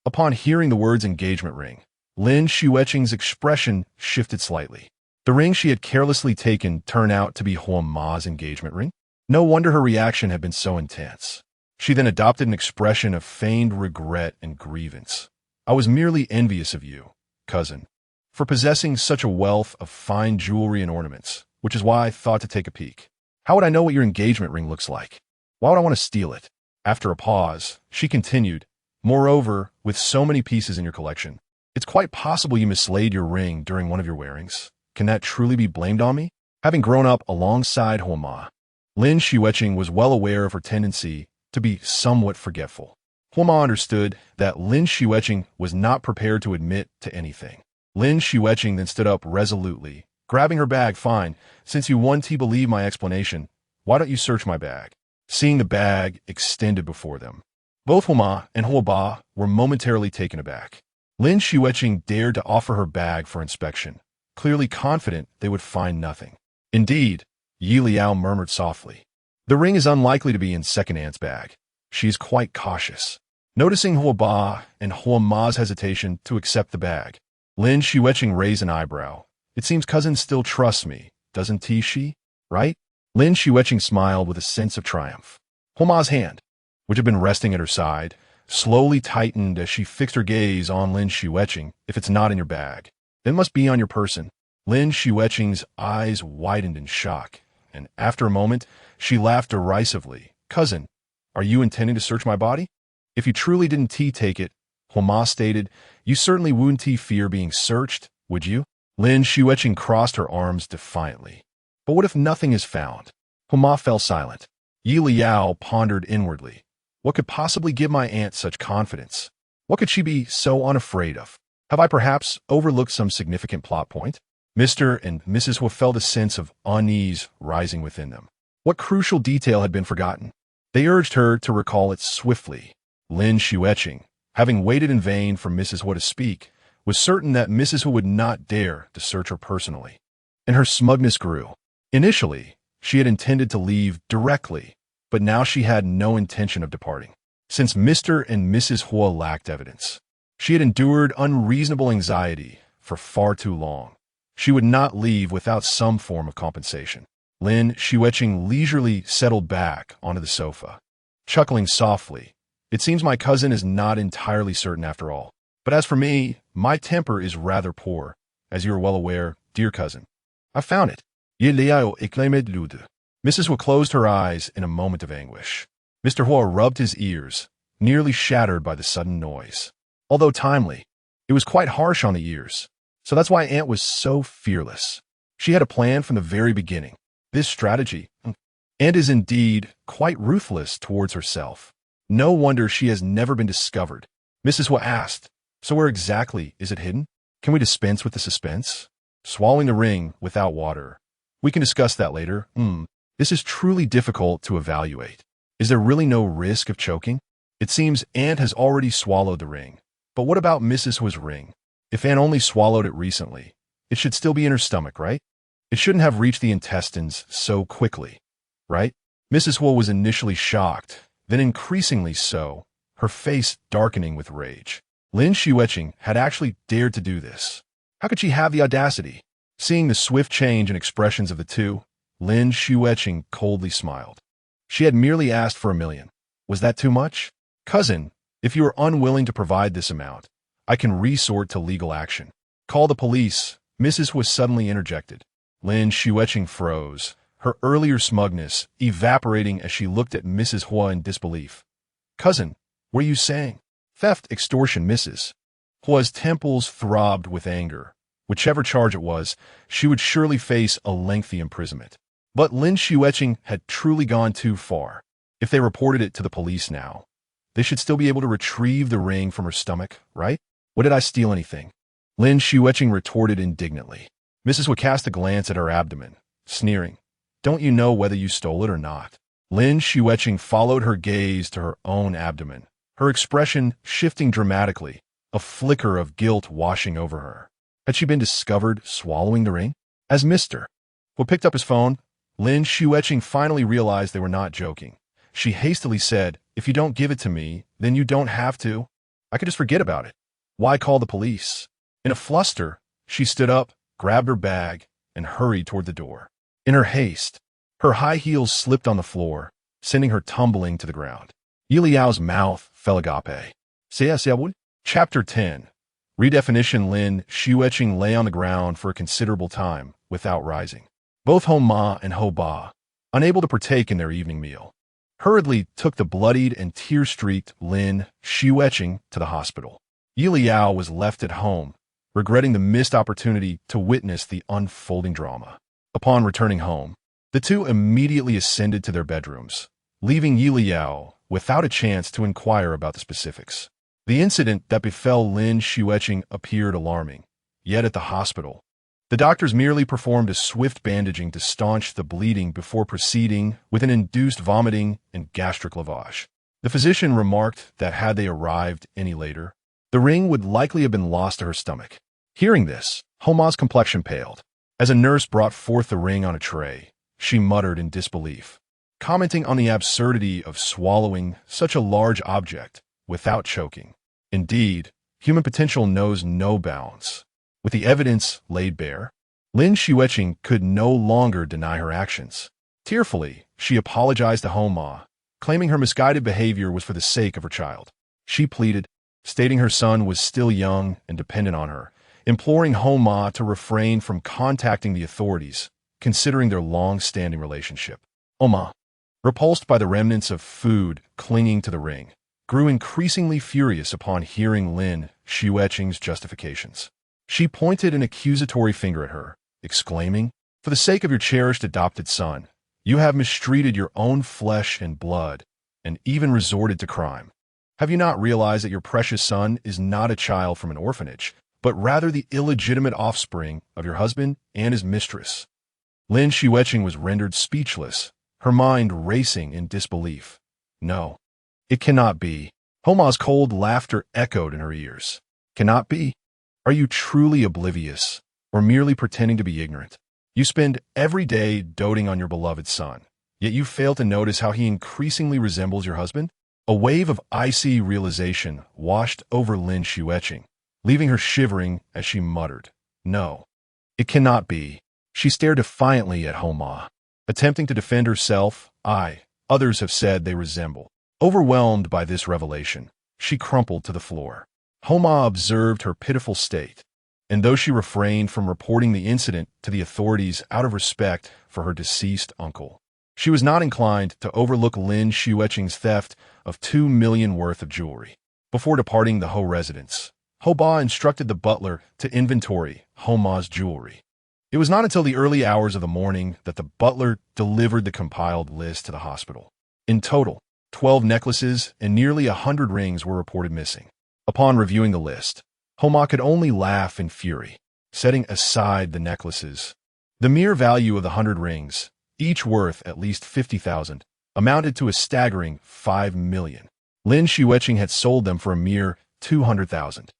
Upon hearing the words engagement ring, Lin Xueqing's expression shifted slightly. The ring she had carelessly taken turned out to be Huoma's engagement ring. No wonder her reaction had been so intense. She then adopted an expression of feigned regret and grievance. "I was merely envious of you, cousin, for possessing such a wealth of fine jewelry and ornaments, which is why I thought to take a peek. How would I know what your engagement ring looks like? Why would I want to steal it?" After a pause, she continued, "Moreover, with so many pieces in your collection, it's quite possible you mislaid your ring during one of your wearings. Can that truly be blamed on me?" Having grown up alongside Huoma, Lin Xueqing was well aware of her tendency to be somewhat forgetful. Huoma understood that Lin Xueqing was not prepared to admit to anything. Lin Xueqing then stood up resolutely, grabbing her bag. "Fine, since you want to believe my explanation, why don't you search my bag?" Seeing the bag extended before them, both Huoma and Huoba were momentarily taken aback. Lin Xueqing dared to offer her bag for inspection, clearly confident they would find nothing. "Indeed," Yelao murmured softly. "The ring is unlikely to be in second aunt's bag. She is quite cautious." Noticing Huoba and Huoma's hesitation to accept the bag, Lin Xueqing raised an eyebrow. "It seems cousin still trusts me, doesn't she? Right?" Lin Xueqing smiled with a sense of triumph. Huoma's hand, which had been resting at her side, slowly tightened as she fixed her gaze on Lin Xueqing. "If it's not in your bag, it must be on your person." Lin Xueqing's eyes widened in shock, and after a moment, she laughed derisively. "Cousin, are you intending to search my body? If you truly didn't take it," Huoma stated, "you certainly wouldn't fear being searched, would you?" Lin Xueqing crossed her arms defiantly. "But what if nothing is found?" Huoma fell silent. Yelao pondered inwardly. What could possibly give my aunt such confidence? What could she be so unafraid of? Have I perhaps overlooked some significant plot point? Mr. and Mrs. Huo felt a sense of unease rising within them. What crucial detail had been forgotten? They urged her to recall it swiftly. Lin Xueqing, having waited in vain for Mrs. Huo to speak, was certain that Mrs. Huo would not dare to search her personally, and her smugness grew. Initially, she had intended to leave directly, but now she had no intention of departing. Since Mr. and Mrs. Huo lacked evidence, she had endured unreasonable anxiety for far too long. She would not leave without some form of compensation. Lin Xueqing leisurely settled back onto the sofa, chuckling softly. "It seems my cousin is not entirely certain after all. But as for me, my temper is rather poor, as you are well aware, dear cousin. I found it." Yelao exclaimed lude. Mrs. Huo closed her eyes in a moment of anguish. Mr. Huo rubbed his ears, nearly shattered by the sudden noise. Although timely, it was quite harsh on the ears. So that's why Aunt was so fearless. She had a plan from the very beginning. This strategy, Aunt is indeed quite ruthless towards herself. No wonder she has never been discovered. Mrs. Huo asked, so where exactly is it hidden? Can we dispense with the suspense? Swallowing the ring without water. We can discuss that later. This is truly difficult to evaluate. Is there really no risk of choking? It seems Ant has already swallowed the ring. But what about Mrs. Huo's ring? If Ant only swallowed it recently, it should still be in her stomach, right? It shouldn't have reached the intestines so quickly, right? Mrs. Huo was initially shocked, then increasingly so, her face darkening with rage. Lin Xueqing had actually dared to do this. How could she have the audacity? Seeing the swift change in expressions of the two, Lin Xueqing coldly smiled. She had merely asked for $1 million. Was that too much? Cousin, if you are unwilling to provide this amount, I can resort to legal action. Call the police. Mrs. was suddenly interjected. Lin Xueqing froze, her earlier smugness evaporating as she looked at Mrs. Huo in disbelief. Cousin, what are you saying? Theft, extortion, Mrs. Huo's temples throbbed with anger. Whichever charge it was, she would surely face a lengthy imprisonment. But Lin Xueqing had truly gone too far. If they reported it to the police now, they should still be able to retrieve the ring from her stomach, right? What did I steal anything? Lin Xueqing retorted indignantly. Mrs. Huo cast a glance at her abdomen, sneering. Don't you know whether you stole it or not? Lin Xueqing followed her gaze to her own abdomen, her expression shifting dramatically, a flicker of guilt washing over her. Had she been discovered swallowing the ring? As Mr. Huo picked up his phone, Lin Xueqing finally realized they were not joking. She hastily said, if you don't give it to me, then you don't have to. I could just forget about it. Why call the police? In a fluster, she stood up, grabbed her bag, and hurried toward the door. In her haste, her high heels slipped on the floor, sending her tumbling to the ground. Yelao's mouth fell agape. Chapter 10. Redefinition. Lin Xueqing lay on the ground for a considerable time, without rising. Both Ho Ma and Ho Ba, unable to partake in their evening meal, hurriedly took the bloodied and tear-streaked Lin Xueqing to the hospital. Yelao was left at home, regretting the missed opportunity to witness the unfolding drama. Upon returning home, the two immediately ascended to their bedrooms, leaving Yelao without a chance to inquire about the specifics. The incident that befell Lin Xueqing appeared alarming, yet at the hospital, the doctors merely performed a swift bandaging to staunch the bleeding before proceeding with an induced vomiting and gastric lavage. The physician remarked that had they arrived any later, the ring would likely have been lost to her stomach. Hearing this, Ho Ma's complexion paled. As a nurse brought forth the ring on a tray, she muttered in disbelief, commenting on the absurdity of swallowing such a large object without choking. Indeed, human potential knows no bounds. With the evidence laid bare, Lin Xueqing could no longer deny her actions. Tearfully, she apologized to Ho Ma, claiming her misguided behavior was for the sake of her child. She pleaded, stating her son was still young and dependent on her, imploring Ho Ma to refrain from contacting the authorities, considering their long-standing relationship. Ho Ma, repulsed by the remnants of food clinging to the ring, grew increasingly furious upon hearing Lin Xueqing's justifications. She pointed an accusatory finger at her, exclaiming, for the sake of your cherished adopted son, you have mistreated your own flesh and blood, and even resorted to crime. Have you not realized that your precious son is not a child from an orphanage, but rather the illegitimate offspring of your husband and his mistress? Lin Xueqing was rendered speechless, her mind racing in disbelief. No, it cannot be. Ho Ma's cold laughter echoed in her ears. Cannot be? Are you truly oblivious, or merely pretending to be ignorant? You spend every day doting on your beloved son, yet you fail to notice how he increasingly resembles your husband? A wave of icy realization washed over Lin Xueqing, leaving her shivering as she muttered, no, it cannot be. She stared defiantly at Ho Ma, attempting to defend herself. Others have said they resemble. Overwhelmed by this revelation, she crumpled to the floor. Ho Ma observed her pitiful state, and though she refrained from reporting the incident to the authorities out of respect for her deceased uncle, she was not inclined to overlook Lin Xueqing's theft of $2 million worth of jewelry. Before departing the Ho residence, Ho Ba instructed the butler to inventory Ho Ma's jewelry. It was not until the early hours of the morning that the butler delivered the compiled list to the hospital. In total, 12 necklaces, and nearly 100 rings were reported missing. Upon reviewing the list, Homa could only laugh in fury, setting aside the necklaces. The mere value of the 100 rings, each worth at least 50,000, amounted to a staggering 5 million. Lin Xueqing had sold them for a mere 200,000.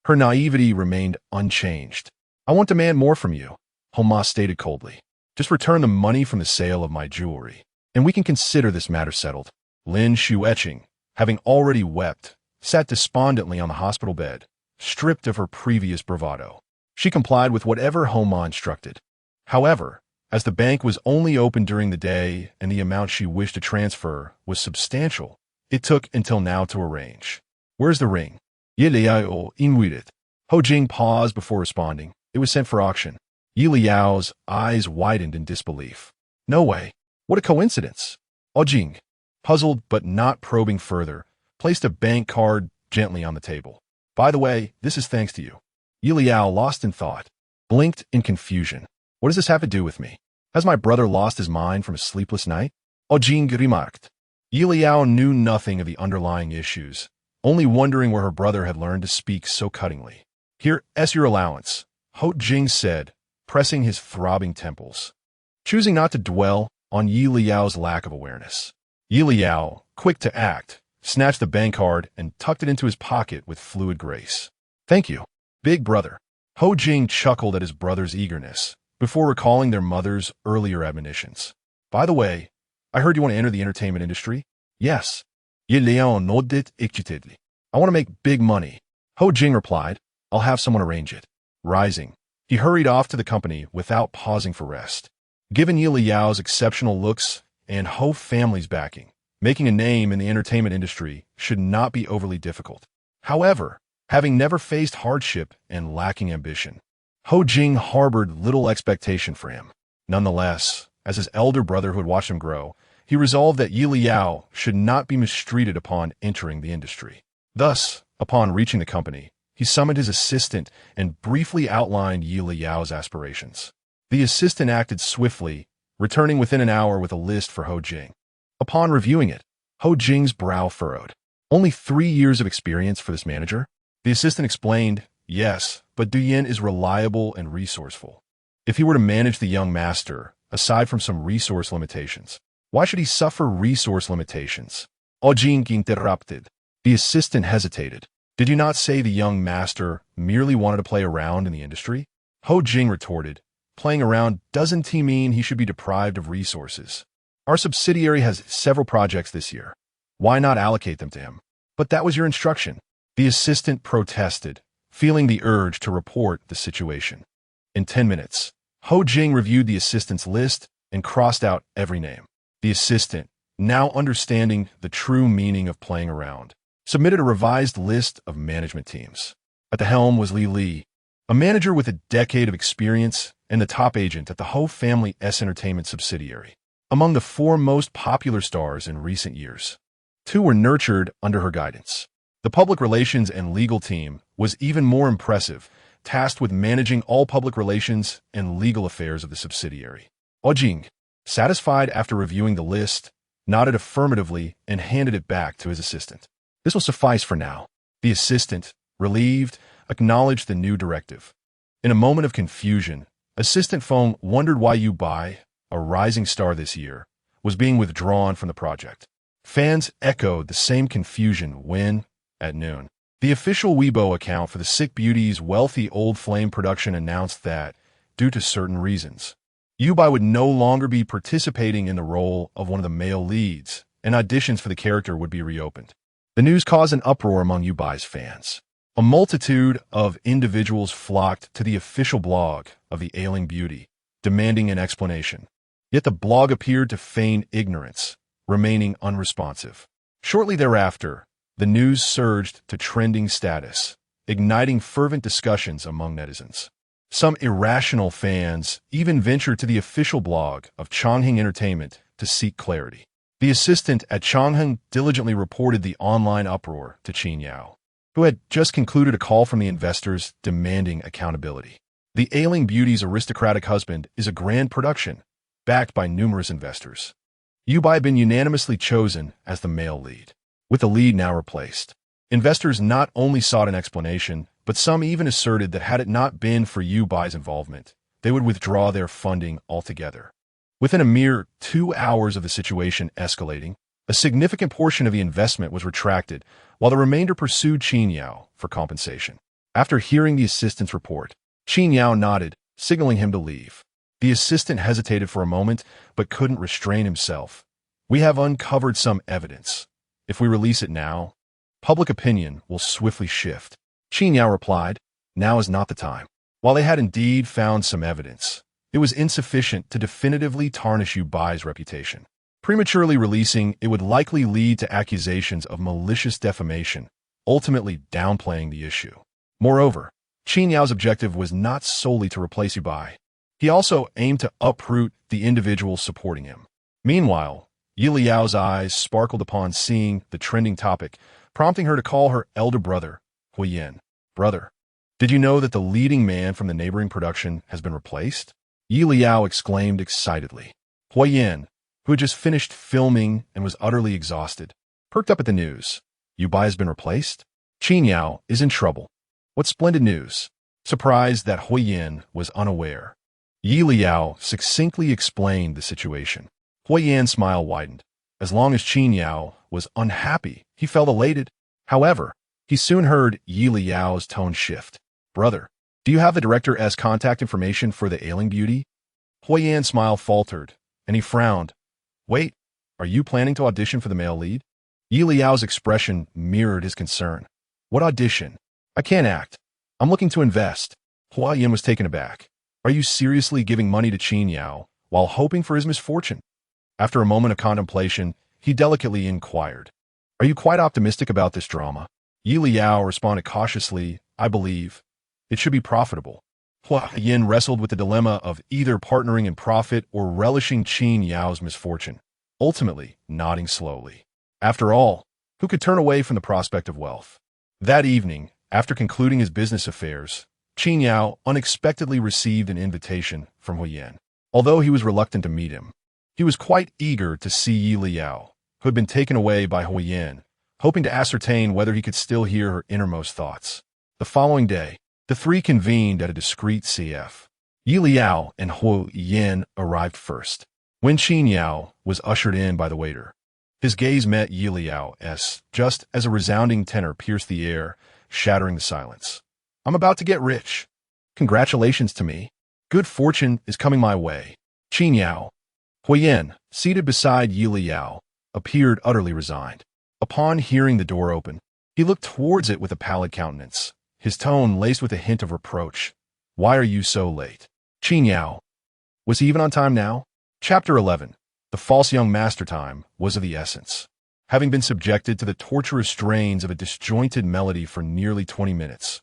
Her naivety remained unchanged. "I won't demand more from you," Homa stated coldly. "Just return the money from the sale of my jewelry, and we can consider this matter settled." Lin Xueqing, having already wept, sat despondently on the hospital bed, stripped of her previous bravado. She complied with whatever Homa instructed. However, as the bank was only open during the day and the amount she wished to transfer was substantial, it took until now to arrange. "Where's the ring?" Yelao inwitted. Ho Jing paused before responding. "It was sent for auction." Yelao's eyes widened in disbelief. "No way. What a coincidence." Ho Jing, puzzled but not probing further, placed a bank card gently on the table. "By the way, this is thanks to you." Yelao, lost in thought, blinked in confusion. "What does this have to do with me? Has my brother lost his mind from a sleepless night?" Ho Jing remarked. Yelao knew nothing of the underlying issues, only wondering where her brother had learned to speak so cuttingly. "Here's your allowance," Ho Jing said, pressing his throbbing temples, choosing not to dwell on Yelao's lack of awareness. Yelao, quick to act, snatched the bank card and tucked it into his pocket with fluid grace. "Thank you, big brother." Ho Jing chuckled at his brother's eagerness, before recalling their mother's earlier admonitions. "By the way, I heard you want to enter the entertainment industry?" "Yes." Yelao nodded excitedly. "I want to make big money." Ho Jing replied, "I'll have someone arrange it." Rising, he hurried off to the company without pausing for rest. Given Yelao's exceptional looks and Ho family's backing, making a name in the entertainment industry should not be overly difficult. However, having never faced hardship and lacking ambition, Ho Jing harbored little expectation for him. Nonetheless, as his elder brother who had watched him grow, he resolved that Yelao should not be mistreated upon entering the industry. Thus, upon reaching the company, he summoned his assistant and briefly outlined Yelao's aspirations. The assistant acted swiftly, returning within an hour with a list for Ho Jing. Upon reviewing it, Ho Jing's brow furrowed. "Only 3 years of experience for this manager?" The assistant explained, "Yes, but Duyin is reliable and resourceful. If he were to manage the young master, aside from some resource limitations, why should he suffer resource limitations?" Ho Jing interrupted. The assistant hesitated. "Did you not say the young master merely wanted to play around in the industry?" Ho Jing retorted, "Playing around doesn't mean he should be deprived of resources. Our subsidiary has several projects this year. Why not allocate them to him?" "But that was your instruction." The assistant protested, feeling the urge to report the situation. In 10 minutes, Ho Jing reviewed the assistant's list and crossed out every name. The assistant, now understanding the true meaning of playing around, submitted a revised list of management teams. At the helm was Li, a manager with a decade of experience and the top agent at the Ho family's entertainment subsidiary, among the 4 most popular stars in recent years. 2 were nurtured under her guidance. The public relations and legal team was even more impressive, tasked with managing all public relations and legal affairs of the subsidiary. Ho Jing, satisfied after reviewing the list, nodded affirmatively and handed it back to his assistant. "This will suffice for now." The assistant, relieved, acknowledged the new directive. In a moment of confusion, Assistant Feng wondered why Yu Bai, a rising star this year, was being withdrawn from the project. Fans echoed the same confusion when, at noon, the official Weibo account for the Sick Beauty's wealthy Old Flame production announced that, due to certain reasons, Yu Bai would no longer be participating in the role of one of the male leads, and auditions for the character would be reopened. The news caused an uproar among Yu Bai's fans. A multitude of individuals flocked to the official blog of the Ailing Beauty, demanding an explanation. Yet the blog appeared to feign ignorance, remaining unresponsive. Shortly thereafter, the news surged to trending status, igniting fervent discussions among netizens. Some irrational fans even ventured to the official blog of Changheng Entertainment to seek clarity. The assistant at Changheng diligently reported the online uproar to Qin Yao, who had just concluded a call from the investors demanding accountability. The Ailing Beauty's aristocratic husband is a grand production, backed by numerous investors. Yubai had been unanimously chosen as the male lead. With the lead now replaced, investors not only sought an explanation, but some even asserted that had it not been for Yubai's involvement, they would withdraw their funding altogether. Within a mere 2 hours of the situation escalating, a significant portion of the investment was retracted, while the remainder pursued Qin Yao for compensation. After hearing the assistant's report, Qin Yao nodded, signaling him to leave. The assistant hesitated for a moment, but couldn't restrain himself. We have uncovered some evidence. If we release it now, public opinion will swiftly shift. Qin Yao replied, now is not the time. While they had indeed found some evidence, it was insufficient to definitively tarnish Yubai's reputation. Prematurely releasing it would likely lead to accusations of malicious defamation, ultimately downplaying the issue. Moreover, Qin Yao's objective was not solely to replace Yubai. He also aimed to uproot the individuals supporting him. Meanwhile, Yelao's eyes sparkled upon seeing the trending topic, prompting her to call her elder brother, Huo. Brother, did you know that the leading man from the neighboring production has been replaced? Yelao exclaimed excitedly. Huo, who had just finished filming and was utterly exhausted, perked up at the news. Yubai has been replaced? Qin Yao is in trouble. What splendid news! Surprised that Huo was unaware, Yelao succinctly explained the situation. Huoyan's smile widened. As long as Qin Yao was unhappy, he felt elated. However, he soon heard Yelao's tone shift. Brother, do you have the director's contact information for the ailing beauty? Huoyan's smile faltered, and he frowned. Wait, are you planning to audition for the male lead? Yelao's expression mirrored his concern. What audition? I can't act. I'm looking to invest. Huoyan was taken aback. Are you seriously giving money to Qin Yao while hoping for his misfortune? After a moment of contemplation, he delicately inquired. Are you quite optimistic about this drama? Yelao responded cautiously, I believe. It should be profitable. Huoyan wrestled with the dilemma of either partnering in profit or relishing Qin Yao's misfortune, ultimately nodding slowly. After all, who could turn away from the prospect of wealth? That evening, after concluding his business affairs, Qin Yao unexpectedly received an invitation from Huo. Although he was reluctant to meet him, he was quite eager to see Yelao, who had been taken away by Huo, hoping to ascertain whether he could still hear her innermost thoughts. The following day, the three convened at a discreet CF. Yelao and Huo arrived first. When Qin Yao was ushered in by the waiter, his gaze met Yelao's just as a resounding tenor pierced the air, shattering the silence. I'm about to get rich. Congratulations to me. Good fortune is coming my way. Qin Yao. Huo, seated beside Yelao, appeared utterly resigned. Upon hearing the door open, he looked towards it with a pallid countenance, his tone laced with a hint of reproach. Why are you so late? Qin Yao. Was he even on time now? Chapter 11. The false young master time was of the essence. Having been subjected to the torturous strains of a disjointed melody for nearly 20 minutes,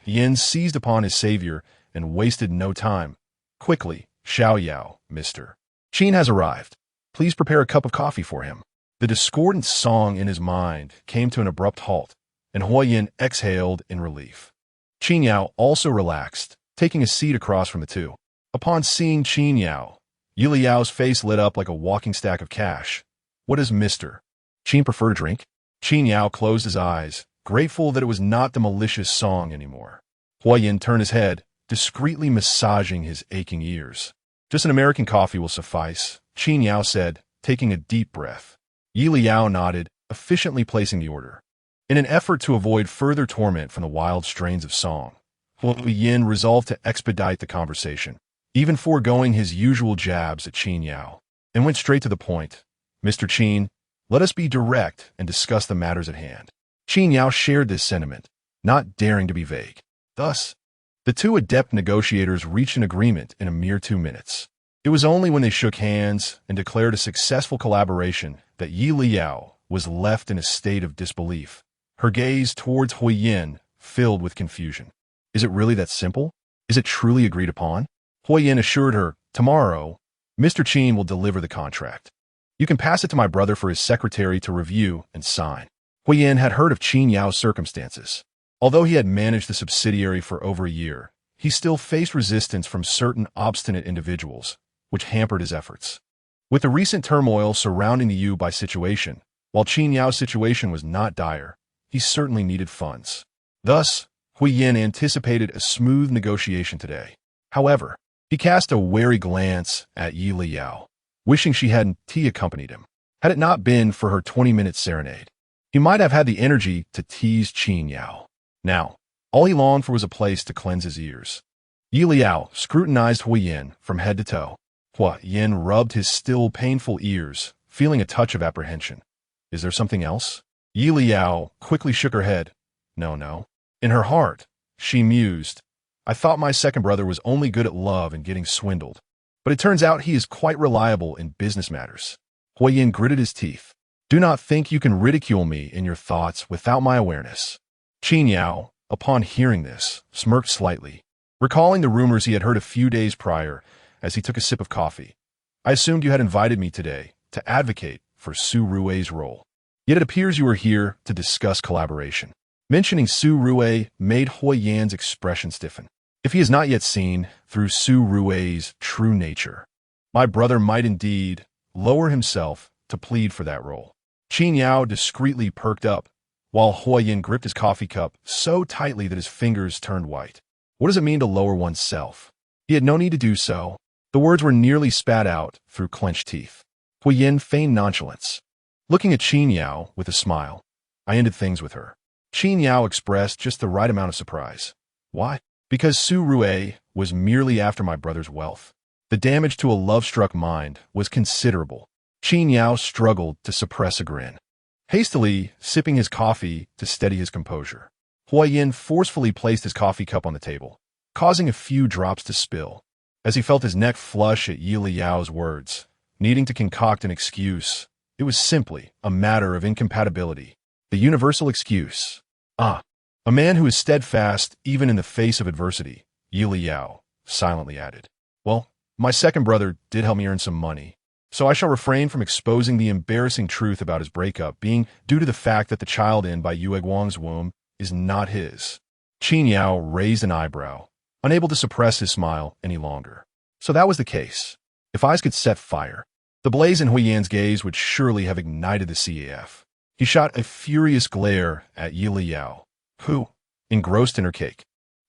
Yin seized upon his savior and wasted no time. Quickly, Xiao Yao, Mr. Qin has arrived. Please prepare a cup of coffee for him. The discordant song in his mind came to an abrupt halt, and Huo exhaled in relief. Qin Yao also relaxed, taking a seat across from the two. Upon seeing Qin Yao, Yelao's face lit up like a walking stack of cash. What does Mr. Qin prefer to drink? Qin Yao closed his eyes, grateful that it was not the malicious song anymore. Huo turned his head, discreetly massaging his aching ears. Just an American coffee will suffice, Qin Yao said, taking a deep breath. Yelao nodded, efficiently placing the order. In an effort to avoid further torment from the wild strains of song, Huo resolved to expedite the conversation, even foregoing his usual jabs at Qin Yao, and went straight to the point. Mr. Qin, let us be direct and discuss the matters at hand. Qin Yao shared this sentiment, not daring to be vague. Thus, the two adept negotiators reached an agreement in a mere 2 minutes. It was only when they shook hands and declared a successful collaboration that Yelao was left in a state of disbelief, her gaze towards Huo filled with confusion. Is it really that simple? Is it truly agreed upon? Huo assured her, tomorrow, Mr. Qin will deliver the contract. You can pass it to my brother for his secretary to review and sign. Huo had heard of Qin Yao's circumstances. Although he had managed the subsidiary for over a year, he still faced resistance from certain obstinate individuals, which hampered his efforts. With the recent turmoil surrounding the U-by situation, while Qin Yao's situation was not dire, he certainly needed funds. Thus, Hui Yin anticipated a smooth negotiation today. However, he cast a wary glance at Leyao, wishing she hadn't accompanied him. Had it not been for her 20-minute serenade, he might have had the energy to tease Qin Yao. Now, all he longed for was a place to cleanse his ears. Yelao scrutinized Hui Yin from head to toe. Hui Yin rubbed his still painful ears, feeling a touch of apprehension. Is there something else? Yelao quickly shook her head. No. In her heart, she mused, I thought my second brother was only good at love and getting swindled. But it turns out he is quite reliable in business matters. Hui Yin gritted his teeth. Do not think you can ridicule me in your thoughts without my awareness. Qin Yao, upon hearing this, smirked slightly, recalling the rumors he had heard a few days prior as he took a sip of coffee. I assumed you had invited me today to advocate for Su Rui's role. Yet it appears you are here to discuss collaboration. Mentioning Su Rui made Hui Yan's expression stiffen. If he has not yet seen through Su Rui's true nature, my brother might indeed lower himself to plead for that role. Qin Yao discreetly perked up, while Hui Yin gripped his coffee cup so tightly that his fingers turned white. What does it mean to lower oneself? He had no need to do so. The words were nearly spat out through clenched teeth. Hui Yin feigned nonchalance. Looking at Qin Yao with a smile, I ended things with her. Qin Yao expressed just the right amount of surprise. Why? Because Su Rui was merely after my brother's wealth. The damage to a love-struck mind was considerable. Qin Yao struggled to suppress a grin, hastily sipping his coffee to steady his composure. Hui Yin forcefully placed his coffee cup on the table, causing a few drops to spill. As he felt his neck flush at Liao's words, needing to concoct an excuse, it was simply a matter of incompatibility. The universal excuse. A man who is steadfast even in the face of adversity, Yelao silently added. Well, my second brother did help me earn some money, so I shall refrain from exposing the embarrassing truth about his breakup being due to the fact that the child in by Yue Guang's womb is not his. Qin Yao raised an eyebrow, unable to suppress his smile any longer. So that was the case. If eyes could set fire, the blaze in Hui Yan's gaze would surely have ignited the CAF. He shot a furious glare at Yelao, who, engrossed in her cake,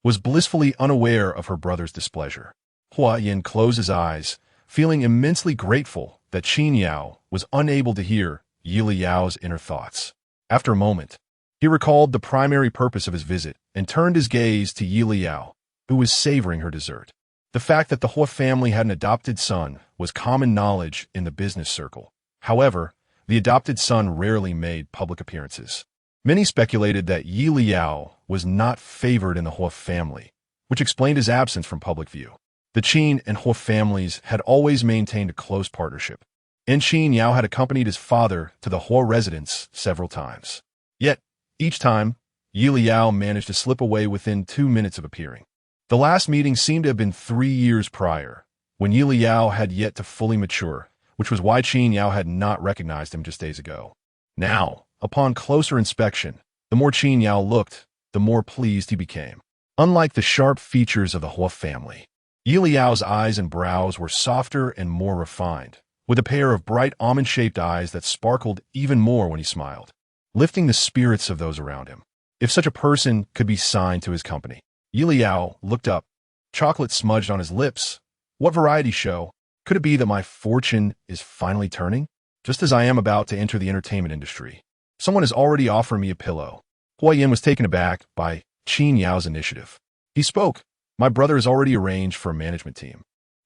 was blissfully unaware of her brother's displeasure. Hui Yin closed his eyes, feeling immensely grateful that Qin Yao was unable to hear Yelao's inner thoughts. After a moment, he recalled the primary purpose of his visit and turned his gaze to Yelao, who was savoring her dessert. The fact that the Huo family had an adopted son was common knowledge in the business circle. However, the adopted son rarely made public appearances. Many speculated that Yelao was not favored in the Huo family, which explained his absence from public view. The Qin and Huo families had always maintained a close partnership, and Qin Yao had accompanied his father to the Huo residence several times. Yet, each time, Yelao managed to slip away within 2 minutes of appearing. The last meeting seemed to have been 3 years prior, when Yelao had yet to fully mature, which was why Qin Yao had not recognized him just days ago. Now, upon closer inspection, the more Qin Yao looked, the more pleased he became. Unlike the sharp features of the Huo family, Yelao's eyes and brows were softer and more refined, with a pair of bright almond-shaped eyes that sparkled even more when he smiled, lifting the spirits of those around him. If such a person could be signed to his company. Yelao looked up, chocolate smudged on his lips. What variety show? Could it be that my fortune is finally turning? Just as I am about to enter the entertainment industry, someone is already offering me a pillow. Hui Yin was taken aback by Qin Yao's initiative. He spoke. My brother has already arranged for a management team.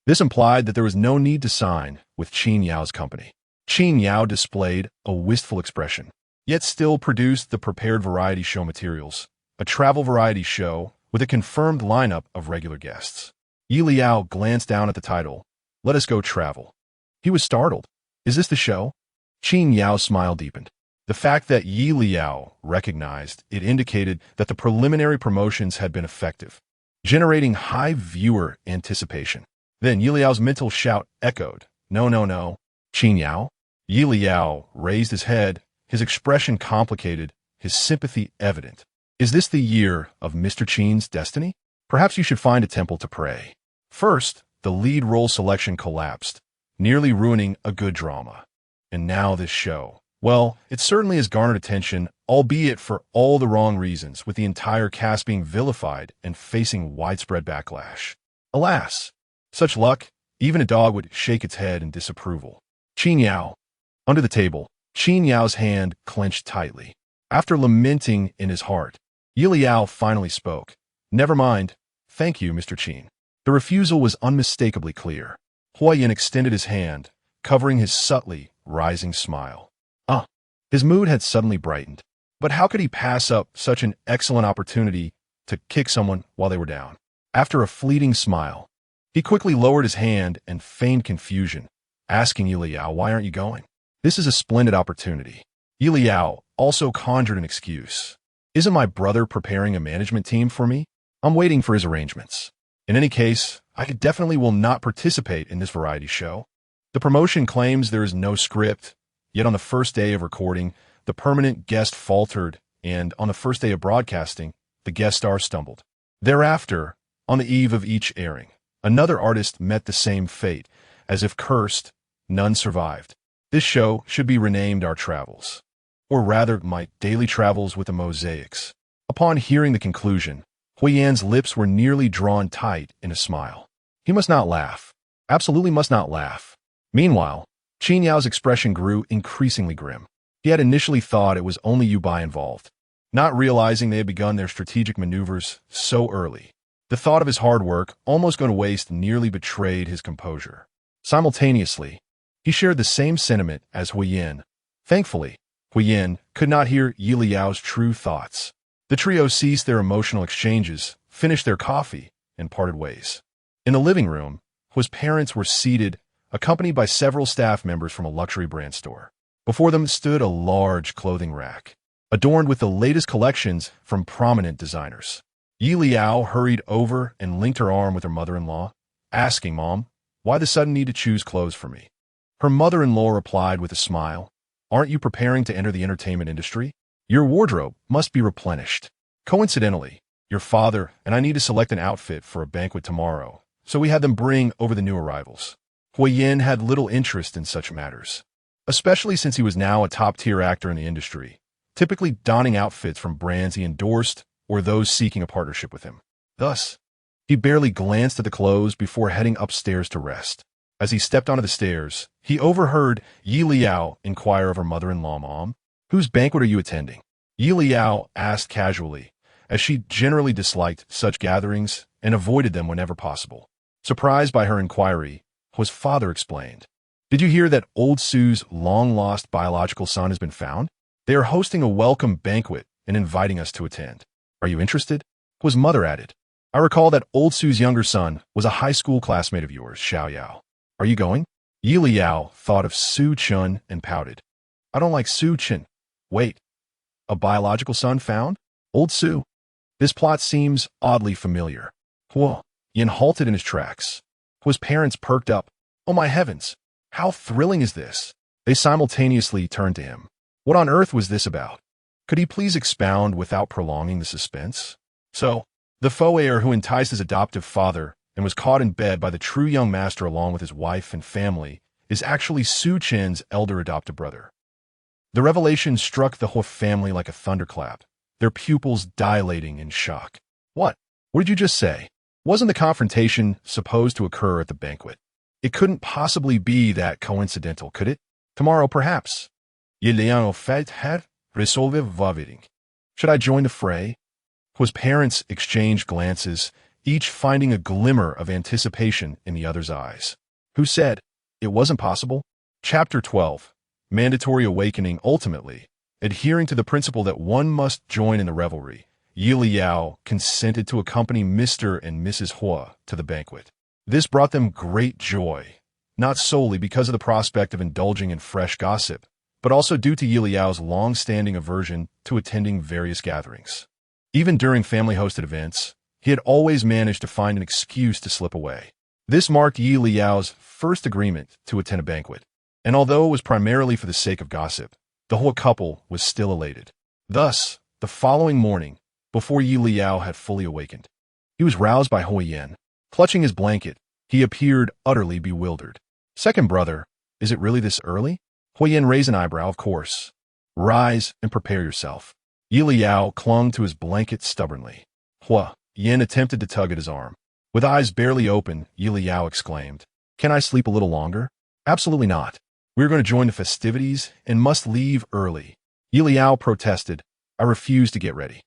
This implied that there was no need to sign with Qin Yao's company. Qin Yao displayed a wistful expression, yet still produced the prepared variety show materials, a travel variety show with a confirmed lineup of regular guests. Yelao glanced down at the title, Let Us Go Travel. He was startled. Is this the show? Qin Yao's smile deepened. The fact that Yelao recognized it indicated that the preliminary promotions had been effective, generating high viewer anticipation. Then Yelao's mental shout echoed, No. Qin Yao? Yelao raised his head, his expression complicated, his sympathy evident. Is this the year of Mr. Qin's destiny? Perhaps you should find a temple to pray. First, the lead role selection collapsed. nearly ruining a good drama. And now this show. Well, it certainly has garnered attention, albeit for all the wrong reasons, with the entire cast being vilified and facing widespread backlash. Alas, such luck, even a dog would shake its head in disapproval. Qin Yao. Under the table, Qin Yao's hand clenched tightly. After lamenting in his heart, Yelao finally spoke. Never mind. Thank you, Mr. Qin. The refusal was unmistakably clear. Huo Yin extended his hand, covering his subtly rising smile. His mood had suddenly brightened. But how could he pass up such an excellent opportunity to kick someone while they were down? After a fleeting smile, he quickly lowered his hand and feigned confusion, asking Yelao, why aren't you going? This is a splendid opportunity. Yelao also conjured an excuse. Isn't my brother preparing a management team for me? I'm waiting for his arrangements. In any case, I definitely will not participate in this variety show. The promotion claims there is no script, yet on the first day of recording, the permanent guest faltered, and on the first day of broadcasting, the guest star stumbled. Thereafter, on the eve of each airing, another artist met the same fate. As if cursed, none survived. This show should be renamed Our Travels. Or rather, My Daily Travels with the Mosaics. Upon hearing the conclusion, Huo Yan's lips were nearly drawn tight in a smile. He must not laugh. Absolutely must not laugh. Meanwhile, Qin Yao's expression grew increasingly grim. He had initially thought it was only Yu Bai involved, not realizing they had begun their strategic maneuvers so early. The thought of his hard work, almost going to waste, nearly betrayed his composure. Simultaneously, he shared the same sentiment as Huo Yin. Thankfully, Huo Yin could not hear Yeliao's true thoughts. The trio ceased their emotional exchanges, finished their coffee, and parted ways. In the living room, Huo's parents were seated, accompanied by several staff members from a luxury brand store. Before them stood a large clothing rack, adorned with the latest collections from prominent designers. Yelao hurried over and linked her arm with her mother-in-law, asking, Mom, why the sudden need to choose clothes for me? Her mother-in-law replied with a smile, Aren't you preparing to enter the entertainment industry? Your wardrobe must be replenished. Coincidentally, your father and I need to select an outfit for a banquet tomorrow, so we had them bring over the new arrivals. Huo Yin had little interest in such matters, especially since he was now a top-tier actor in the industry, typically donning outfits from brands he endorsed or those seeking a partnership with him. Thus, he barely glanced at the clothes before heading upstairs to rest. As he stepped onto the stairs, he overheard Yelao inquire of her mother-in-law, Mom, whose banquet are you attending? Yelao asked casually, as she generally disliked such gatherings and avoided them whenever possible. Surprised by her inquiry, Huo's father explained, Did you hear that old Su's long-lost biological son has been found? They are hosting a welcome banquet and inviting us to attend. Are you interested? Huo's mother added, I recall that old Su's younger son was a high school classmate of yours, Xiaoyao. Are you going? Yelao thought of Su Chun and pouted. I don't like Su Chun. Wait, a biological son found? Old Su. This plot seems oddly familiar. Huo Yin halted in his tracks. Huo's parents perked up. Oh my heavens, how thrilling is this? They simultaneously turned to him. What on earth was this about? Could he please expound without prolonging the suspense? So, the faux heir who enticed his adoptive father and was caught in bed by the true young master along with his wife and family is actually Su Chen's elder adoptive brother. The revelation struck the Huo family like a thunderclap, their pupils dilating in shock. What? What did you just say? Wasn't the confrontation supposed to occur at the banquet? It couldn't possibly be that coincidental, could it? Tomorrow, perhaps. Yelao fait had resolve vaviting. Should I join the fray? Huo's parents exchanged glances, each finding a glimmer of anticipation in the other's eyes. Who said it wasn't possible? Chapter 12. Mandatory awakening. Ultimately, adhering to the principle that one must join in the revelry, Yelao consented to accompany Mr. and Mrs. Huo to the banquet. This brought them great joy, not solely because of the prospect of indulging in fresh gossip, but also due to Yeliao's long-standing aversion to attending various gatherings. Even during family-hosted events, he had always managed to find an excuse to slip away. This marked Yeliao's first agreement to attend a banquet, and although it was primarily for the sake of gossip, the whole couple was still elated. Thus, the following morning, before Yelao had fully awakened, he was roused by Huo Yin. Clutching his blanket, he appeared utterly bewildered. Second brother, is it really this early? Hui Yin raised an eyebrow, of course. Rise and prepare yourself. Yelao clung to his blanket stubbornly. Hui Yin attempted to tug at his arm. With eyes barely open, Yelao exclaimed, "Can I sleep a little longer?" "Absolutely not. We're going to join the festivities and must leave early." Yelao protested, "I refuse to get ready."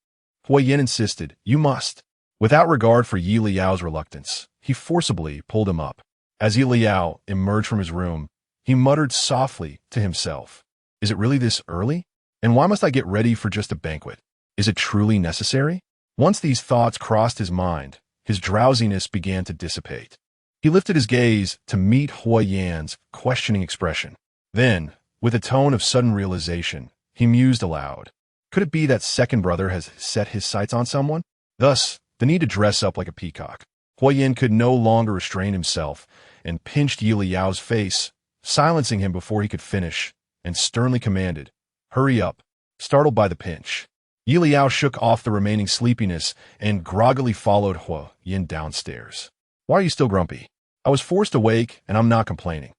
Hui Yin insisted, "You must." Without regard for Yelao's reluctance, he forcibly pulled him up. As Yelao emerged from his room, he muttered softly to himself, "Is it really this early? And why must I get ready for just a banquet? Is it truly necessary?" Once these thoughts crossed his mind, his drowsiness began to dissipate. He lifted his gaze to meet Hui Yan's questioning expression. Then, with a tone of sudden realization, he mused aloud. Could it be that second brother has set his sights on someone? Thus, the need to dress up like a peacock. Hui Yan could no longer restrain himself and pinched Yelao's face, silencing him before he could finish, and sternly commanded, "Hurry up." Startled by the pinch, Yelao shook off the remaining sleepiness and groggily followed Hui Yan downstairs. "Why are you still grumpy?" "I was forced awake, and I'm not complaining."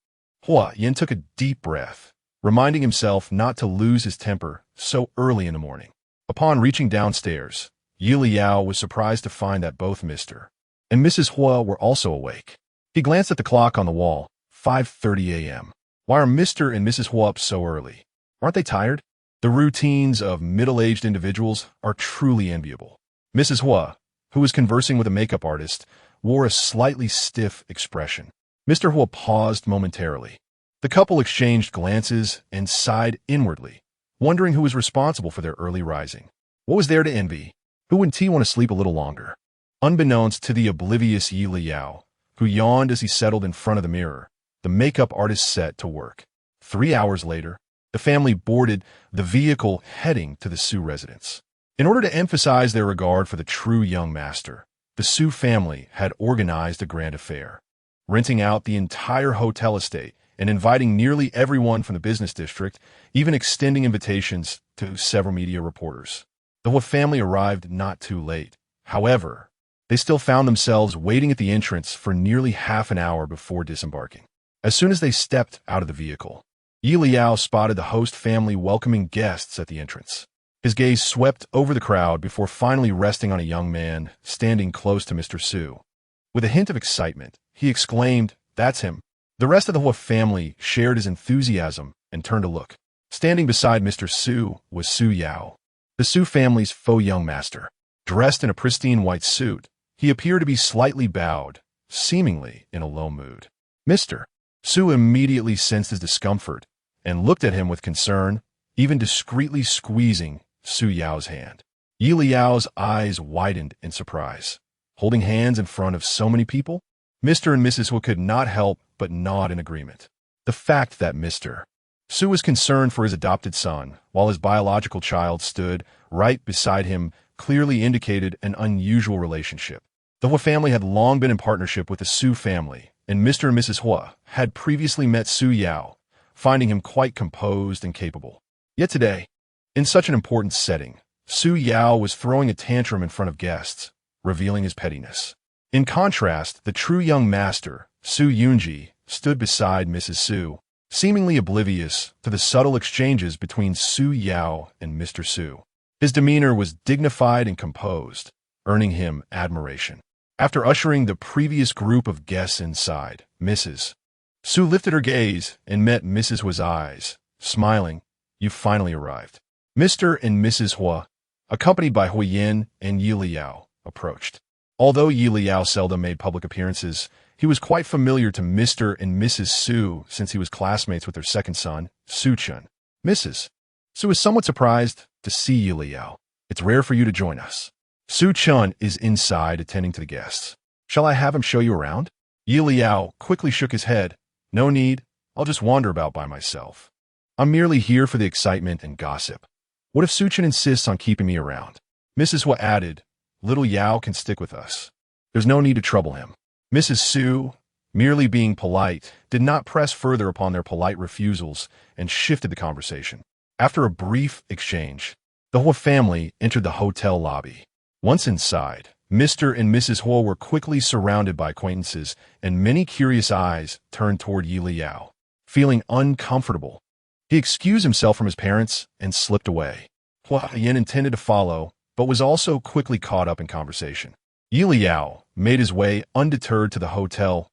Hui Yan took a deep breath, reminding himself not to lose his temper so early in the morning. Upon reaching downstairs, Yelao was surprised to find that both Mr. and Mrs. Huo were also awake. He glanced at the clock on the wall, 5:30 a.m. Why are Mr. and Mrs. Huo up so early? Aren't they tired? The routines of middle-aged individuals are truly enviable. Mrs. Huo, who was conversing with a makeup artist, wore a slightly stiff expression. Mr. Huo paused momentarily. The couple exchanged glances and sighed inwardly, wondering who was responsible for their early rising. What was there to envy? Who wouldn't he want to sleep a little longer? Unbeknownst to the oblivious Yelao, who yawned as he settled in front of the mirror, the makeup artist set to work. 3 hours later, the family boarded the vehicle heading to the Su residence. In order to emphasize their regard for the true young master, the Su family had organized a grand affair, renting out the entire hotel estate and inviting nearly everyone from the business district, even extending invitations to several media reporters. The Huo family arrived not too late. However, they still found themselves waiting at the entrance for nearly half an hour before disembarking. As soon as they stepped out of the vehicle, Yelao spotted the host family welcoming guests at the entrance. His gaze swept over the crowd before finally resting on a young man standing close to Mr. Su. With a hint of excitement, he exclaimed, "That's him." The rest of the Huo family shared his enthusiasm and turned to look. Standing beside Mr. Su was Su Yao, the Su family's faux young master. Dressed in a pristine white suit, he appeared to be slightly bowed, seemingly in a low mood. Mr. Su immediately sensed his discomfort and looked at him with concern, even discreetly squeezing Su Yao's hand. Yelao's eyes widened in surprise. Holding hands in front of so many people? Mr. and Mrs. Huo could not help but nod in agreement. The fact that Mr. Su was concerned for his adopted son, while his biological child stood right beside him, clearly indicated an unusual relationship. The Huo family had long been in partnership with the Su family, and Mr. and Mrs. Huo had previously met Su Yao, finding him quite composed and capable. Yet today, in such an important setting, Su Yao was throwing a tantrum in front of guests, revealing his pettiness. In contrast, the true young master, Su Yunji, stood beside Mrs. Su, seemingly oblivious to the subtle exchanges between Su Yao and Mr. Su. His demeanor was dignified and composed, earning him admiration. After ushering the previous group of guests inside, Mrs. Su lifted her gaze and met Mrs. Huo's eyes, smiling. "You finally arrived." Mr. and Mrs. Huo, accompanied by Hui Yin and Yelao, approached. Although Yelao seldom made public appearances, he was quite familiar to Mr. and Mrs. Su since he was classmates with their second son, Su Chun. Mrs. Su was somewhat surprised to see Yelao. "It's rare for you to join us." Su Chun is inside attending to the guests. "Shall I have him show you around?" Yelao quickly shook his head. "No need. I'll just wander about by myself. I'm merely here for the excitement and gossip. What if Su Chun insists on keeping me around?" Mrs. Huo added, "Little Yao can stick with us. There's no need to trouble him." Mrs. Su, merely being polite, did not press further upon their polite refusals and shifted the conversation. After a brief exchange, the Huo family entered the hotel lobby. Once inside, Mr. and Mrs. Huo were quickly surrounded by acquaintances, and many curious eyes turned toward Yelao. Feeling uncomfortable, he excused himself from his parents and slipped away. Hua Yin intended to follow, but was also quickly caught up in conversation. Yelao made his way undeterred to the hotel's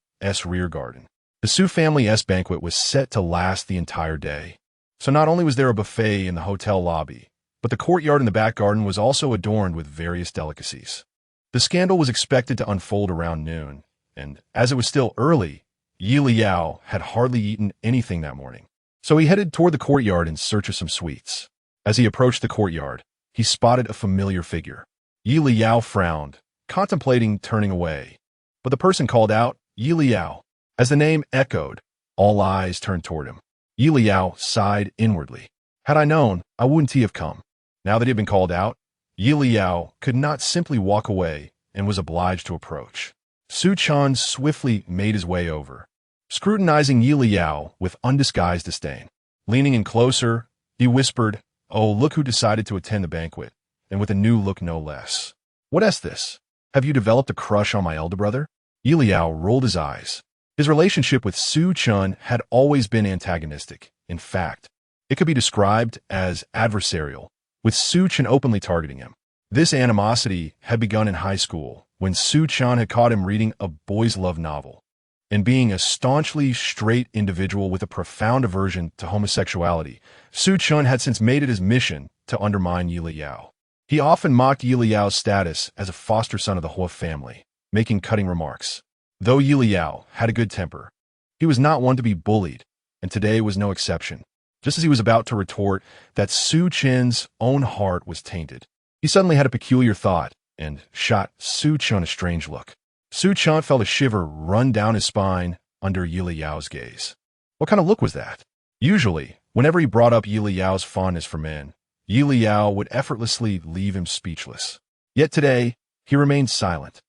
rear garden. The Su family's banquet was set to last the entire day. So not only was there a buffet in the hotel lobby, but the courtyard in the back garden was also adorned with various delicacies. The scandal was expected to unfold around noon, and as it was still early, Yelao had hardly eaten anything that morning. So he headed toward the courtyard in search of some sweets. As he approached the courtyard, he spotted a familiar figure. Yelao frowned, contemplating turning away. But the person called out, "Yelao." As the name echoed, all eyes turned toward him. Yelao sighed inwardly. Had I known, I wouldn't have come. Now that he had been called out, Yelao could not simply walk away and was obliged to approach. Su Chan swiftly made his way over, scrutinizing Yelao with undisguised disdain. Leaning in closer, he whispered, "Oh, look who decided to attend the banquet," and with a new look no less. "What is this? Have you developed a crush on my elder brother?" Yelao rolled his eyes. His relationship with Su Chan had always been antagonistic. In fact, it could be described as adversarial, with Su Chan openly targeting him. This animosity had begun in high school, when Su Chan had caught him reading a boys' love novel. And being a staunchly straight individual with a profound aversion to homosexuality, Su Chan had since made it his mission to undermine Yelao. He often mocked Yelao's status as a foster son of the Huo family, making cutting remarks. Though Yelao had a good temper, he was not one to be bullied, and today was no exception. Just as he was about to retort that Su Chan's own heart was tainted, he suddenly had a peculiar thought and shot Su Chan a strange look. Su Chan felt a shiver run down his spine under Yelao's gaze. What kind of look was that? Usually, whenever he brought up Yelao's fondness for men, Yelao would effortlessly leave him speechless. Yet today, he remained silent,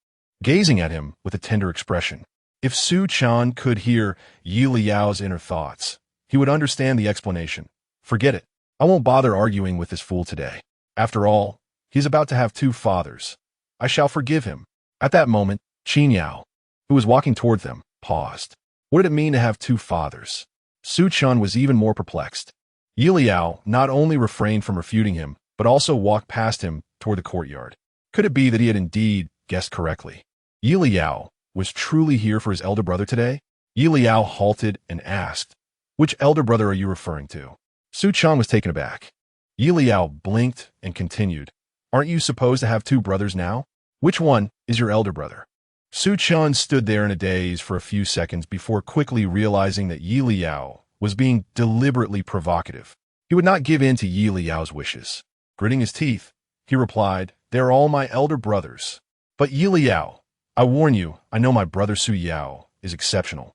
gazing at him with a tender expression. If Su Chan could hear Yelao's inner thoughts, he would understand the explanation. Forget it. I won't bother arguing with this fool today. After all, he's about to have two fathers. I shall forgive him. At that moment, Yao, who was walking toward them, paused. What did it mean to have two fathers? Su Chan was even more perplexed. Yelao not only refrained from refuting him, but also walked past him toward the courtyard. Could it be that he had indeed guessed correctly? Yelao was truly here for his elder brother today? Yelao halted and asked, "Which elder brother are you referring to?" Su Chan was taken aback. Yelao blinked and continued, "Aren't you supposed to have two brothers now? Which one is your elder brother?" Su Chan stood there in a daze for a few seconds before quickly realizing that Yelao was being deliberately provocative. He would not give in to Yelao's wishes. Gritting his teeth, he replied, "They're all my elder brothers. But Yelao, I warn you, I know my brother Su Yao is exceptional.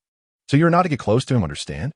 So you're not to get close to him, understand?"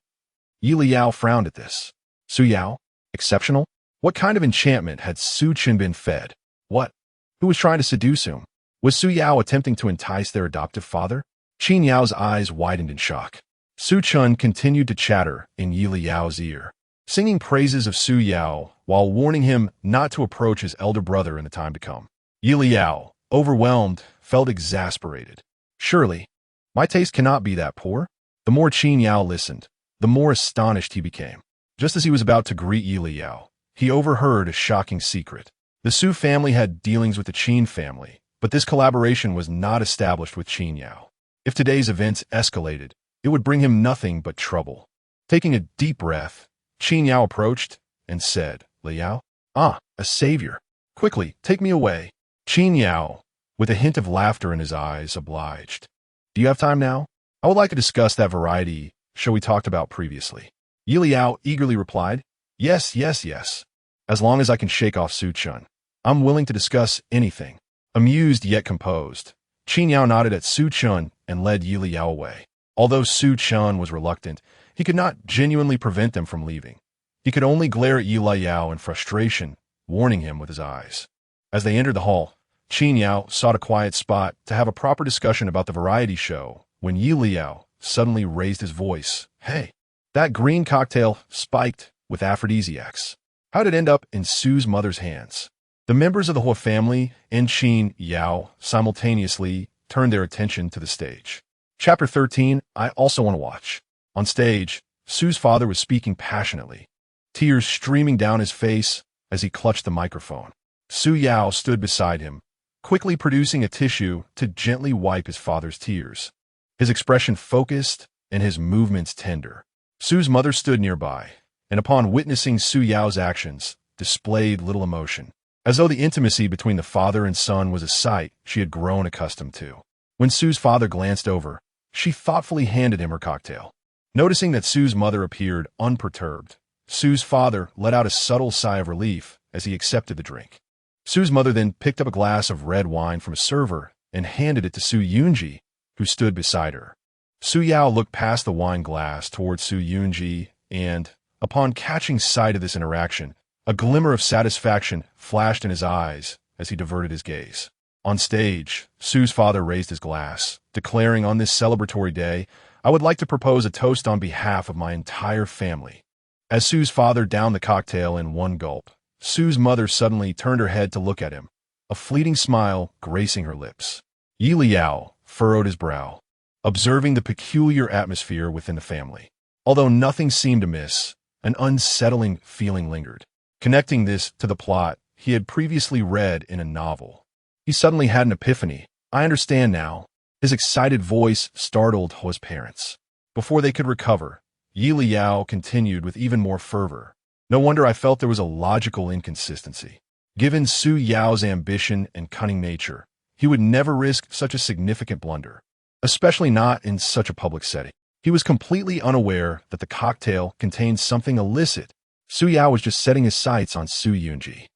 Yelao frowned at this. Su Yao? Exceptional? What kind of enchantment had Su Chan been fed? What? Who was trying to seduce him? Was Su Yao attempting to entice their adoptive father? Qin Yao's eyes widened in shock. Su Chan continued to chatter in Yelao's ear, singing praises of Su Yao while warning him not to approach his elder brother in the time to come. Yelao, overwhelmed, felt exasperated. Surely, my taste cannot be that poor. The more Qin Yao listened, the more astonished he became. Just as he was about to greet Yelao, he overheard a shocking secret. The Su family had dealings with the Qin family, but this collaboration was not established with Qin Yao. If today's events escalated, it would bring him nothing but trouble. Taking a deep breath, Qin Yao approached and said, "Leyao? Ah, a savior. Quickly, take me away." Qin Yao, with a hint of laughter in his eyes, obliged. "Do you have time now? I would like to discuss that variety show we talked about previously." Yelao eagerly replied, "Yes, yes, yes. As long as I can shake off Su Chan, I'm willing to discuss anything." Amused yet composed, Qin Yao nodded at Su Chan and led Yelao away. Although Su Chan was reluctant, he could not genuinely prevent them from leaving. He could only glare at Yelao in frustration, warning him with his eyes. As they entered the hall, Qin Yao sought a quiet spot to have a proper discussion about the variety show when Yelao suddenly raised his voice. "Hey, that green cocktail spiked with aphrodisiacs. How did it end up in Su's mother's hands?" The members of the Huo family and Yelao simultaneously turned their attention to the stage. Chapter 13, I also want to watch. On stage, Su's father was speaking passionately, tears streaming down his face as he clutched the microphone. Su Yao stood beside him, quickly producing a tissue to gently wipe his father's tears. His expression focused and his movements tender. Su's mother stood nearby, and upon witnessing Su Yao's actions, displayed little emotion, as though the intimacy between the father and son was a sight she had grown accustomed to. When Su's father glanced over, she thoughtfully handed him her cocktail. Noticing that Su's mother appeared unperturbed, Su's father let out a subtle sigh of relief as he accepted the drink. Su's mother then picked up a glass of red wine from a server and handed it to Su Yunji, who stood beside her. Su Yao looked past the wine glass towards Su Yunji and, upon catching sight of this interaction, a glimmer of satisfaction flashed in his eyes as he diverted his gaze. On stage, Su's father raised his glass, declaring on this celebratory day, I would like to propose a toast on behalf of my entire family. As Su's father downed the cocktail in one gulp, Su's mother suddenly turned her head to look at him, a fleeting smile gracing her lips. Yelao furrowed his brow, observing the peculiar atmosphere within the family. Although nothing seemed amiss, an unsettling feeling lingered, connecting this to the plot he had previously read in a novel. He suddenly had an epiphany. I understand now. His excited voice startled Huo's parents. Before they could recover, Yelao continued with even more fervor. No wonder I felt there was a logical inconsistency. Given Su Yao's ambition and cunning nature, he would never risk such a significant blunder, especially not in such a public setting. He was completely unaware that the cocktail contained something illicit. Su Yao was just setting his sights on Su Yunji.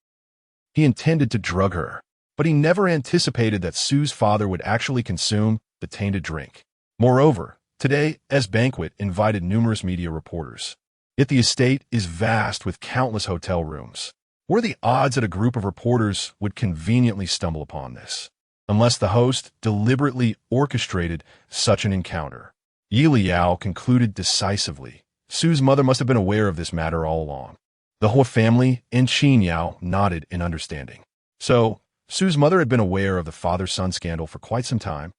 He intended to drug her, but he never anticipated that Su's father would actually consume the tainted drink. Moreover, today's banquet invited numerous media reporters. Yet the estate is vast with countless hotel rooms. What are the odds that a group of reporters would conveniently stumble upon this? Unless the host deliberately orchestrated such an encounter. Yelao concluded decisively. Su's mother must have been aware of this matter all along. The Huo family and Yao nodded in understanding. So, Su's mother had been aware of the father-son scandal for quite some time.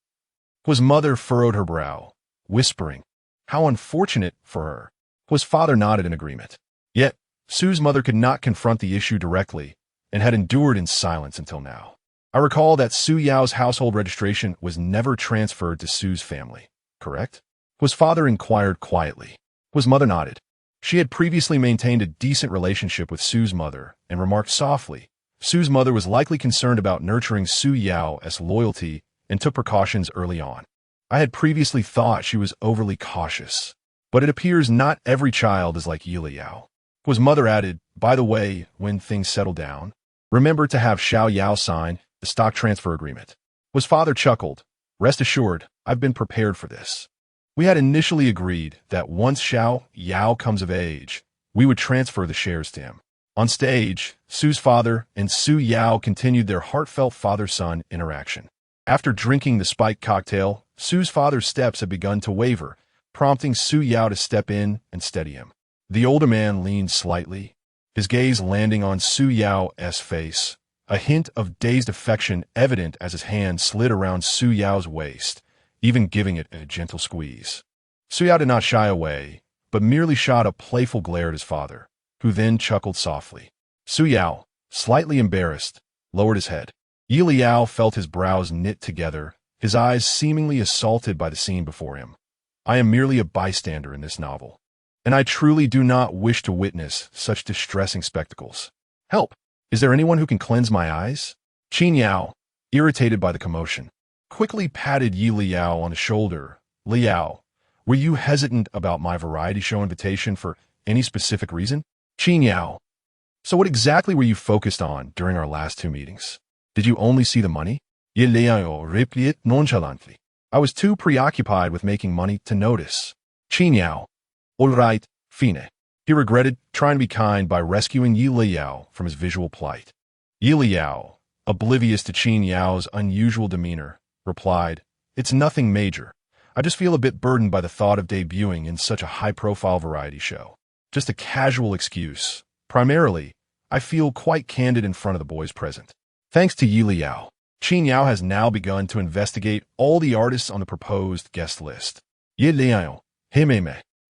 Huo's mother furrowed her brow, whispering, how unfortunate for her. Huo's father nodded in agreement. Yet, Su's mother could not confront the issue directly and had endured in silence until now. I recall that Su Yao's household registration was never transferred to Su's family, correct? Huo's father inquired quietly. Huo's mother nodded. She had previously maintained a decent relationship with Su's mother and remarked softly, Su's mother was likely concerned about nurturing Su Yao's loyalty and took precautions early on. I had previously thought she was overly cautious, but it appears not every child is like Yelao. Huo's mother added, by the way, when things settle down, remember to have Xiao Yao sign the stock transfer agreement. Huo's father chuckled, rest assured, I've been prepared for this. We had initially agreed that once Xiao Yao comes of age, we would transfer the shares to him. On stage, Su's father and Su Yao continued their heartfelt father-son interaction. After drinking the spiked cocktail, Su's father's steps had begun to waver, prompting Su Yao to step in and steady him. The older man leaned slightly, his gaze landing on Su Yao's face, a hint of dazed affection evident as his hand slid around Su Yao's waist, even giving it a gentle squeeze. Su Yao did not shy away, but merely shot a playful glare at his father, who then chuckled softly. Su Yao, slightly embarrassed, lowered his head. Yelao felt his brows knit together, his eyes seemingly assaulted by the scene before him. I am merely a bystander in this novel, and I truly do not wish to witness such distressing spectacles. Help! Is there anyone who can cleanse my eyes? Yao, irritated by the commotion, quickly patted Yelao on the shoulder. Leyao, were you hesitant about my variety show invitation for any specific reason? Yao, so what exactly were you focused on during our last two meetings? Did you only see the money? Yelao replied nonchalantly. I was too preoccupied with making money to notice. Yao, all right, fine. He regretted trying to be kind by rescuing Yelao from his visual plight. Yelao, oblivious to Yao's unusual demeanor, replied, it's nothing major. I just feel a bit burdened by the thought of debuting in such a high-profile variety show. Just a casual excuse. Primarily, I feel quite candid in front of the boys present. Thanks to Yelao, Yao has now begun to investigate all the artists on the proposed guest list. Yelao,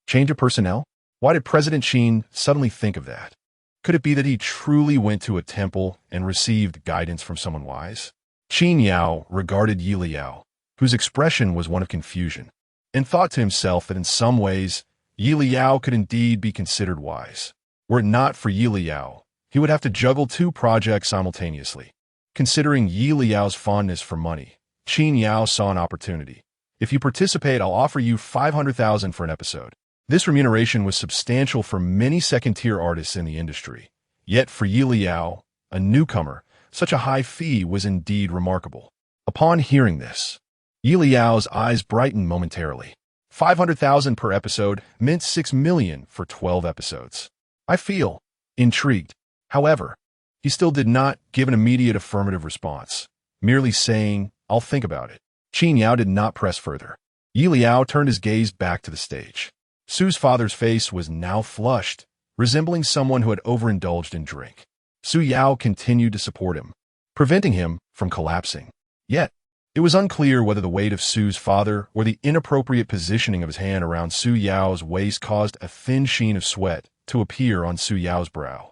change of personnel? Why did President Qin suddenly think of that? Could it be that he truly went to a temple and received guidance from someone wise? Yao regarded Yelao, whose expression was one of confusion, and thought to himself that in some ways, Yelao could indeed be considered wise. Were it not for Yelao, he would have to juggle two projects simultaneously. Considering Yelao's fondness for money, Yao saw an opportunity. If you participate, I'll offer you 500,000 for an episode. This remuneration was substantial for many second-tier artists in the industry. Yet for Yelao, a newcomer, such a high fee was indeed remarkable. Upon hearing this, Yelao's eyes brightened momentarily. 500,000 per episode meant 6 million for 12 episodes. I feel intrigued. However, he still did not give an immediate affirmative response, merely saying, I'll think about it. Yao did not press further. Yelao turned his gaze back to the stage. Su's father's face was now flushed, resembling someone who had overindulged in drink. Yao continued to support him, preventing him from collapsing. Yet, it was unclear whether the weight of Su's father or the inappropriate positioning of his hand around Yao's waist caused a thin sheen of sweat to appear on Yao's brow.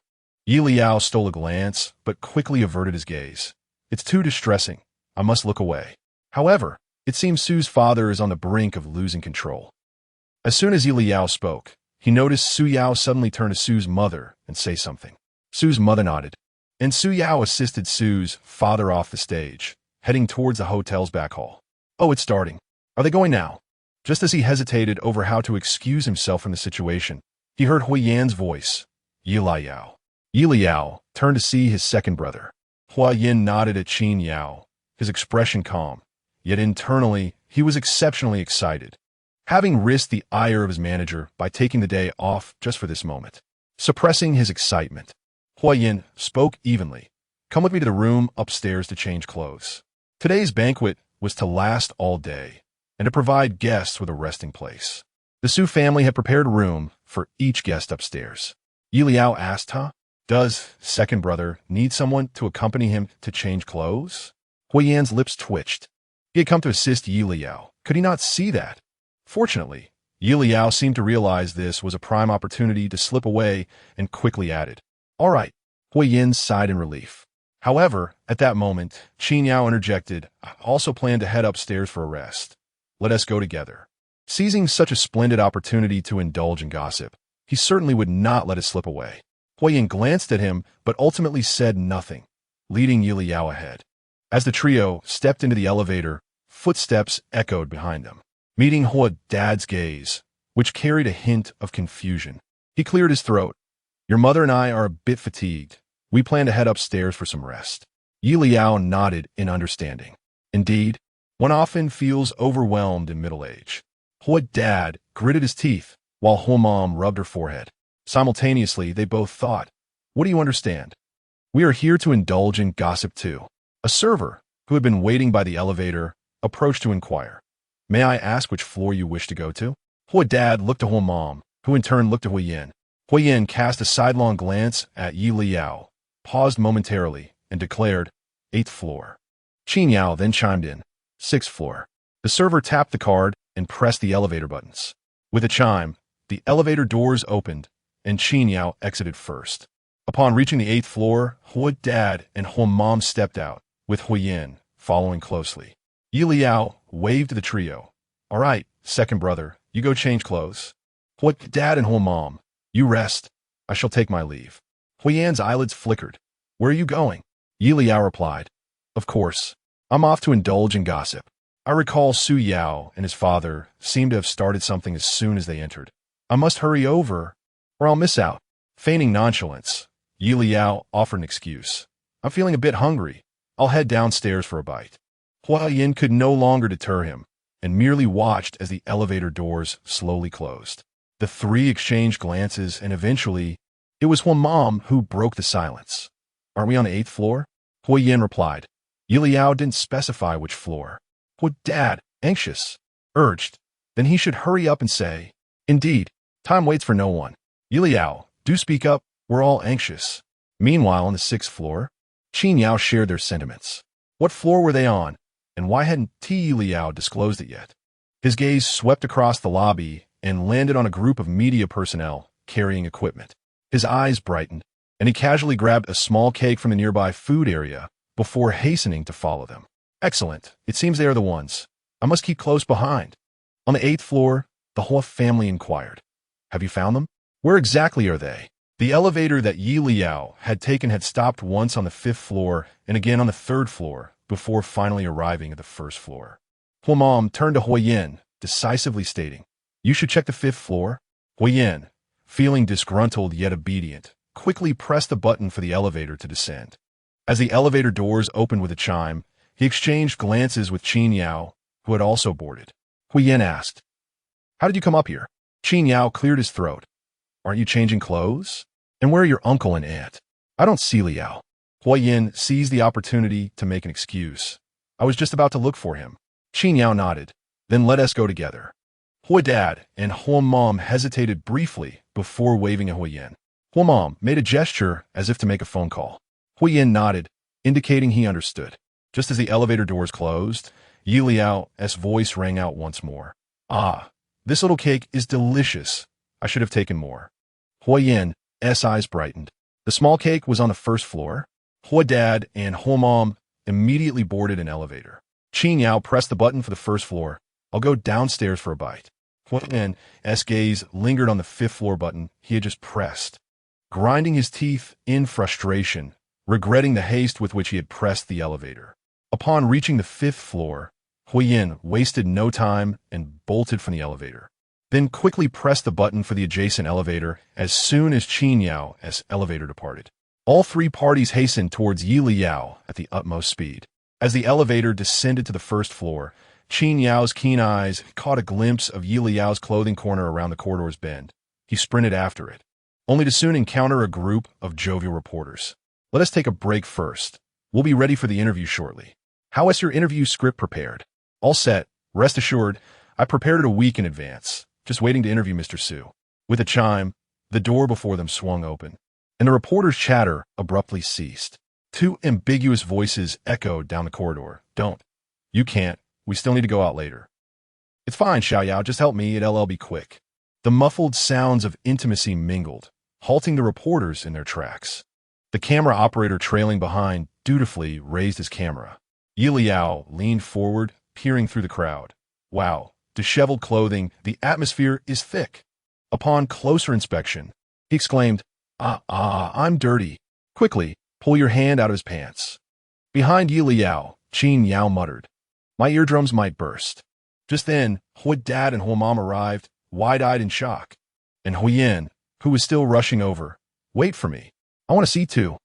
Yelao stole a glance, but quickly averted his gaze. It's too distressing. I must look away. However, it seems Su's father is on the brink of losing control. As soon as Yelao spoke, he noticed Yao suddenly turn to Su's mother and say something. Su's mother nodded, and Yao assisted Su's father off the stage, heading towards the hotel's back hall. Oh, it's starting. Are they going now? Just as he hesitated over how to excuse himself from the situation, he heard Huiyan's voice. Yelao. Yelao turned to see his second brother. Huiyan nodded at Yao, his expression calm, yet internally he was exceptionally excited, having risked the ire of his manager by taking the day off just for this moment. Suppressing his excitement, Huiyan spoke evenly. Come with me to the room upstairs to change clothes. Today's banquet was to last all day and to provide guests with a resting place. The Su family had prepared a room for each guest upstairs. Yelao asked, Does second brother need someone to accompany him to change clothes? Huiyan's lips twitched. He had come to assist Yelao. Could he not see that? Fortunately, Yelao seemed to realize this was a prime opportunity to slip away and quickly added, All right. Huiyan sighed in relief. However, at that moment, Yao interjected, I also plan to head upstairs for a rest. Let us go together. Seizing such a splendid opportunity to indulge in gossip, he certainly would not let it slip away. Huiyan glanced at him, but ultimately said nothing, leading Yelao ahead. As the trio stepped into the elevator, footsteps echoed behind them, meeting Huo Dad's gaze, which carried a hint of confusion. He cleared his throat. Your mother and I are a bit fatigued. We plan to head upstairs for some rest. Yelao nodded in understanding. Indeed, one often feels overwhelmed in middle age. Huo Dad gritted his teeth, while Huo Mom rubbed her forehead. Simultaneously, they both thought, What do you understand? We are here to indulge in gossip too. A server, who had been waiting by the elevator, approached to inquire. May I ask which floor you wish to go to? Huo Dad looked to Huo Mom, who in turn looked to Huiyan. Huiyan cast a sidelong glance at Yelao, paused momentarily, and declared, 8th floor. Yao then chimed in, 6th floor. The server tapped the card and pressed the elevator buttons. With a chime, the elevator doors opened, and Yao exited first. Upon reaching the 8th floor, Huo Dad and Huo Mom stepped out, with Huiyan following closely. Yelao waved to the trio. All right, second brother, you go change clothes. Huo Dad and Huo Mom, you rest. I shall take my leave. Huiyan's eyelids flickered. Where are you going? Yelao replied. Of course. I'm off to indulge in gossip. I recall Yao and his father seemed to have started something as soon as they entered. I must hurry over, or I'll miss out. Feigning nonchalance, Yelao offered an excuse. I'm feeling a bit hungry. I'll head downstairs for a bite. Huiyan could no longer deter him, and merely watched as the elevator doors slowly closed. The three exchanged glances, and eventually, it was Huo Mom who broke the silence. Aren't we on the 8th floor? Huiyan replied. Yelao didn't specify which floor. Huo Dad, anxious, urged. Then he should hurry up and say, Indeed, time waits for no one. Yelao, do speak up, we're all anxious. Meanwhile, on the sixth floor, Qin Yao shared their sentiments. What floor were they on, and why hadn't Leyao disclosed it yet? His gaze swept across the lobby and landed on a group of media personnel carrying equipment. His eyes brightened, and he casually grabbed a small cake from the nearby food area before hastening to follow them. Excellent. It seems they are the ones. I must keep close behind. On the 8th floor, the Huo family inquired. Have you found them? Where exactly are they? The elevator that Yelao had taken had stopped once on the 5th floor and again on the 3rd floor before finally arriving at the 1st floor. Huo Mom turned to Huoyin, decisively stating, You should check the 5th floor. Huoyin, feeling disgruntled yet obedient, quickly pressed the button for the elevator to descend. As the elevator doors opened with a chime, he exchanged glances with Qin Yao, who had also boarded. Huoyin asked, How did you come up here? Qin Yao cleared his throat. Aren't you changing clothes? And where are your uncle and aunt? I don't see Leyao. Huoyin seized the opportunity to make an excuse. I was just about to look for him. Qin Yao nodded. Then let us go together. Huo Dad and Huo Mom hesitated briefly before waving at Huoyin. Huo Mom made a gesture as if to make a phone call. Huoyin nodded, indicating he understood. Just as the elevator doors closed, Yeliao's voice rang out once more. Ah, this little cake is delicious. I should have taken more. Huoyin's eyes brightened. The small cake was on the 1st floor. Huo Dad and Huo Mom immediately boarded an elevator. Qin Yao pressed the button for the 1st floor. I'll go downstairs for a bite. Huoyin's gaze lingered on the 5th floor button he had just pressed, grinding his teeth in frustration, regretting the haste with which he had pressed the elevator. Upon reaching the 5th floor, Huoyin wasted no time and bolted from the elevator, then quickly pressed the button for the adjacent elevator as soon as Qin Yao's elevator departed. All three parties hastened towards Yelao at the utmost speed. As the elevator descended to the 1st floor, Qin Yao's keen eyes caught a glimpse of Yeliao's clothing corner around the corridor's bend. He sprinted after it, only to soon encounter a group of jovial reporters. Let us take a break first. We'll be ready for the interview shortly. How is your interview script prepared? All set. Rest assured, I prepared it a week in advance. Just waiting to interview Mr. Su. With a chime, the door before them swung open, and the reporter's chatter abruptly ceased. Two ambiguous voices echoed down the corridor. Don't. You can't. We still need to go out later. It's fine, Xiaoyao. Just help me. It'll be quick. The muffled sounds of intimacy mingled, halting the reporters in their tracks. The camera operator trailing behind dutifully raised his camera. Yelao leaned forward, peering through the crowd. Wow, disheveled clothing, the atmosphere is thick. Upon closer inspection, he exclaimed, I'm dirty. Quickly, pull your hand out of his pants. Behind Yelao, Qin Yao muttered, My eardrums might burst. Just then, Huo Dad and Huo Mom arrived, wide-eyed in shock. And Huoyin, who was still rushing over, Wait for me. I want to see too.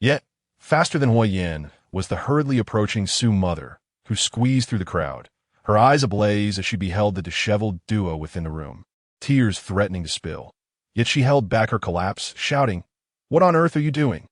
Yet, faster than Huoyin was the hurriedly approaching Su mother, who squeezed through the crowd, her eyes ablaze as she beheld the disheveled duo within the room, tears threatening to spill. Yet she held back her collapse, shouting, What on earth are you doing?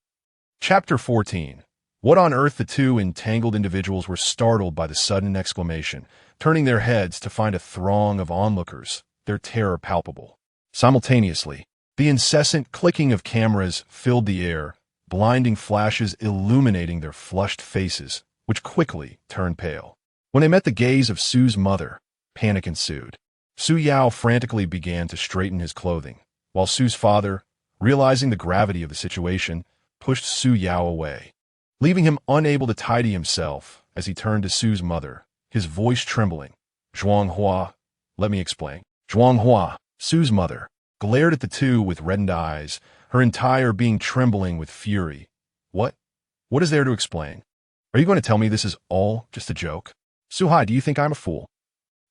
Chapter 14. What on earth? The two entangled individuals were startled by the sudden exclamation, turning their heads to find a throng of onlookers, their terror palpable. Simultaneously, the incessant clicking of cameras filled the air, blinding flashes illuminating their flushed faces, which quickly turned pale. When they met the gaze of Su's mother, panic ensued. Su Yao frantically began to straighten his clothing, while Su's father, realizing the gravity of the situation, pushed Su Yao away, leaving him unable to tidy himself as he turned to Su's mother, his voice trembling. Zhuanghua, let me explain. Zhuanghua, Su's mother, glared at the two with reddened eyes, her entire being trembling with fury. What? What is there to explain? Are you going to tell me this is all just a joke? Suhai, do you think I'm a fool?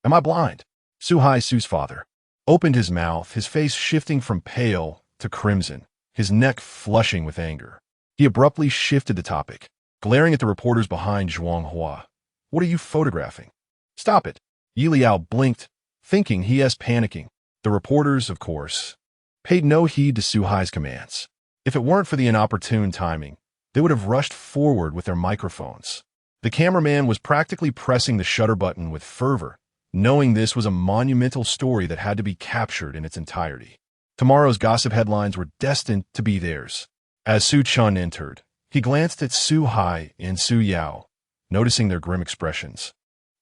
Am I blind? Suhai, Su's father, opened his mouth, his face shifting from pale to crimson, his neck flushing with anger. He abruptly shifted the topic, glaring at the reporters behind Zhuanghua. What are you photographing? Stop it. Yelao blinked, thinking he is panicking. The reporters, of course, paid no heed to Suhai's commands. If it weren't for the inopportune timing, they would have rushed forward with their microphones. The cameraman was practically pressing the shutter button with fervor, knowing this was a monumental story that had to be captured in its entirety. Tomorrow's gossip headlines were destined to be theirs. As Su Chun entered, he glanced at Su Hai and Su Yao, noticing their grim expressions,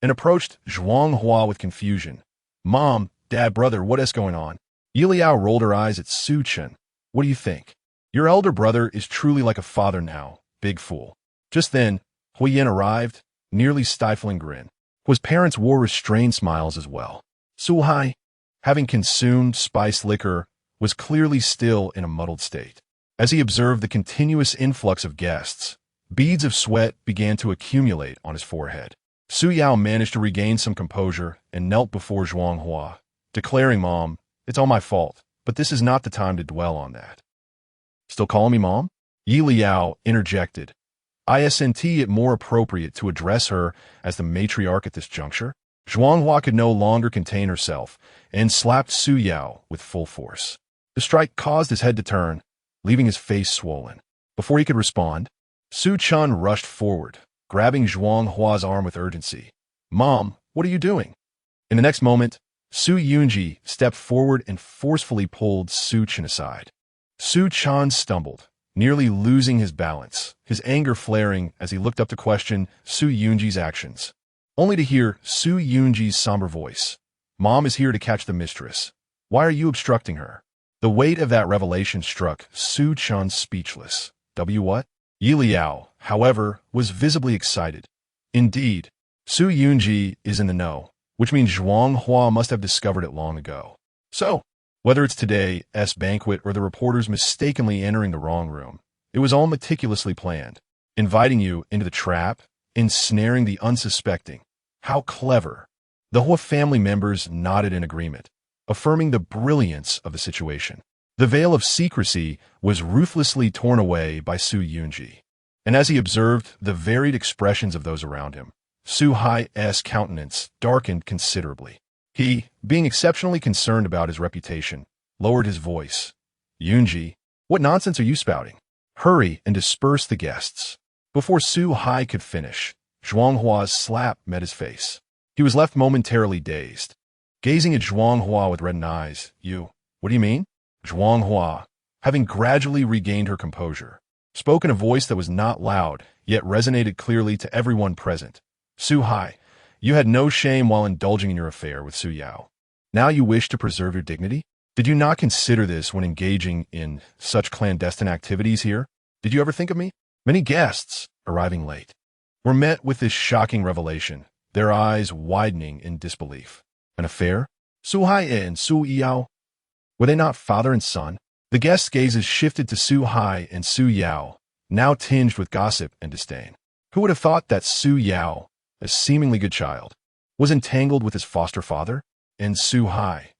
and approached Zhuang Hua with confusion. Mom, Dad, brother, what is going on? Yelao rolled her eyes at Su Chun. What do you think? Your elder brother is truly like a father now, big fool. Just then, Huiyin arrived, nearly stifling grin. His parents wore restrained smiles as well. Su Hai, having consumed spiced liquor, was clearly still in a muddled state. As he observed the continuous influx of guests, beads of sweat began to accumulate on his forehead. Su Yao managed to regain some composure and knelt before Zhuang Hua, declaring, Mom, it's all my fault, but this is not the time to dwell on that. Still calling me Mom? Yelao interjected. Isn't it more appropriate to address her as the matriarch at this juncture? Zhuang Hua could no longer contain herself and slapped Su Yao with full force. The strike caused his head to turn, leaving his face swollen. Before he could respond, Su Chun rushed forward, grabbing Zhuang Hua's arm with urgency. Mom, what are you doing? In the next moment, Su Yunji stepped forward and forcefully pulled Su Chun aside. Su Chun stumbled, nearly losing his balance, his anger flaring as he looked up to question Su Yunji's actions, only to hear Su Yunji's somber voice. Mom is here to catch the mistress. Why are you obstructing her? The weight of that revelation struck Su Chun speechless. What? Yelao, however, was visibly excited. Indeed, Su Yunji is in the know, which means Zhuang Hua must have discovered it long ago. So, whether it's today's banquet or the reporters mistakenly entering the wrong room, it was all meticulously planned, inviting you into the trap, ensnaring the unsuspecting. How clever. The Huo family members nodded in agreement, affirming the brilliance of the situation. The veil of secrecy was ruthlessly torn away by Su Yunji, and as he observed the varied expressions of those around him, Su Hai's countenance darkened considerably. He, being exceptionally concerned about his reputation, lowered his voice. Yunji, what nonsense are you spouting? Hurry and disperse the guests. Before Su Hai could finish, Zhuang Hua's slap met his face. He was left momentarily dazed, gazing at Zhuang Hua with reddened eyes. What do you mean? Zhuang Hua, having gradually regained her composure, spoke in a voice that was not loud, yet resonated clearly to everyone present. Su Hai, you had no shame while indulging in your affair with Su Yao. Now you wish to preserve your dignity? Did you not consider this when engaging in such clandestine activities here? Did you ever think of me? Many guests, arriving late, were met with this shocking revelation, their eyes widening in disbelief. An affair? Su Hai and Su Yao? Were they not father and son? The guests' gazes shifted to Su Hai and Su Yao, now tinged with gossip and disdain. Who would have thought that Su Yao, a seemingly good child, was entangled with his foster father? And Su Hai,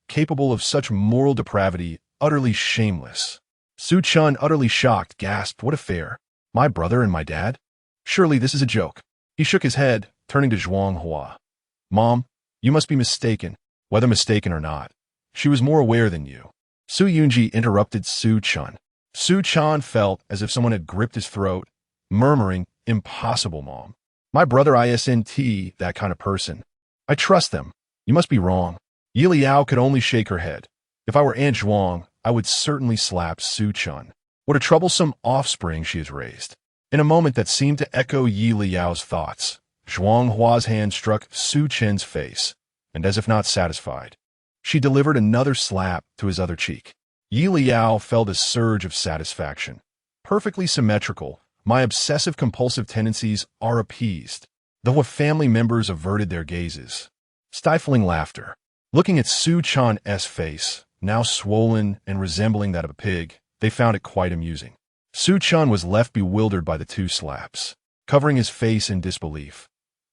capable of such moral depravity, utterly shameless. Su Chun, utterly shocked, gasped, what affair? My brother and my dad? Surely this is a joke. He shook his head, turning to Zhuang Hua. Mom, you must be mistaken. Whether mistaken or not, she was more aware than you. Su Yunji interrupted Su Chun. Su Chun felt as if someone had gripped his throat, murmuring, impossible, Mom. My brother isn't that kind of person. I trust them. You must be wrong. Yelao could only shake her head. If I were Aunt Zhuang, I would certainly slap Su Chun. What a troublesome offspring she has raised. In a moment that seemed to echo Yelao's thoughts, Zhuang Hua's hand struck Su Chen's face, and as if not satisfied, she delivered another slap to his other cheek. Yelao felt a surge of satisfaction. Perfectly symmetrical, my obsessive-compulsive tendencies are appeased. The Huo family members averted their gazes, stifling laughter. Looking at Su Chun's face, now swollen and resembling that of a pig, they found it quite amusing. Su Chun was left bewildered by the two slaps, covering his face in disbelief.